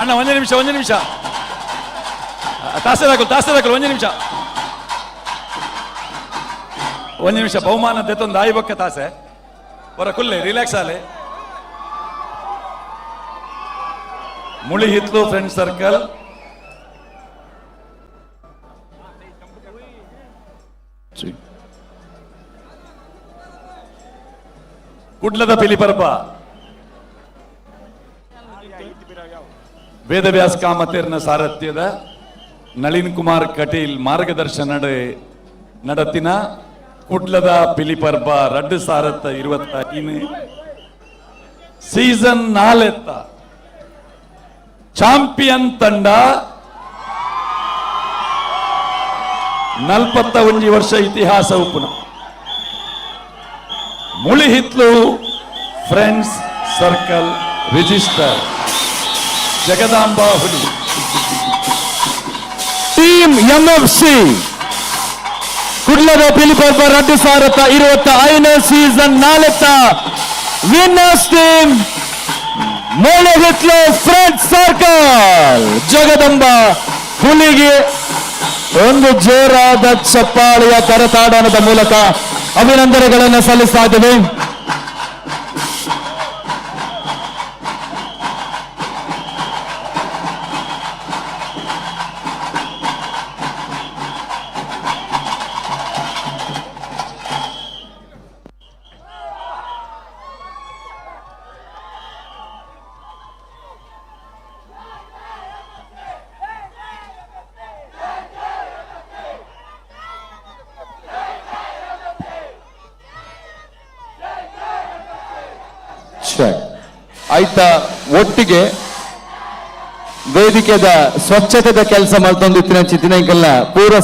ಅಣ್ಣ ಒಂದೇ ನಿಮಿಷ ತಾಸದಾಕಲು ಒಂದೇ ನಿಮಿಷ ಬಹುಮಾನ ದೆತ್ತೊಂದು ಆಯಿ ಬೊಕ್ಕ ತಾಸೆ ಹೊರ ಕುಲ್ಲೆ ರಿಲ್ಯಾಕ್ಸ್ ಆಲೆ. ಮುಳಿ ಹಿತ್ಲು ಫ್ರೆಂಡ್ ಸರ್ಕಲ್ ಕುಡ್ಲದ ಪಿಲಿಪರ್ಪ ವೇದವ್ಯಾಸ ಕಾಮತೇರ್ನ ಸಾರಥ್ಯದ ನಳಿನ್ ಕುಮಾರ್ ಕಟೀಲ್ ಮಾರ್ಗದರ್ಶನ ನಡತಿನ ಕುಡ್ಲದ ಪಿಲಿಪರ್ಬ ರಡ್ಡು ಸಾರಥ 25 ಸೀಸನ್ 4 ಚಾಂಪಿಯನ್ ತಂಡ 41 ವರ್ಷ ಇತಿಹಾಸ ಉಪ್ಪುನ Mulihithlu Friends Circle register Jagadamba ಹುಲಿ ಟೀಮ್ ಎಂಎಫ್ಸಿ ಕುಡ್ಲದ ಪಿಲಿಪರ್ಬ 2025 season 4 winners team Mulihithlu Friends Circle Jagadamba ಹುಲಿಗೆ ಒಂದು ಜೋರಾದ ಚಪ್ಪಾಳೆಯ ಕರತಾಡನದ ಮೂಲಕ ಅಭಿನಂದನೆಗಳನ್ನು ಸಲ್ಲಿಸ್ತಾ ಇದ್ದೇವೆ. ಆಯ್ತಾ ಒಟ್ಟಿಗೆ ವೇದಿಕೆದ ಸ್ವಚ್ಛತೆದ ಕೆಲಸ ಮಾಡ್ತೊಂದಿತ್ತಿನ ಚಿತ್ತಿನ ಪೂರ್ವ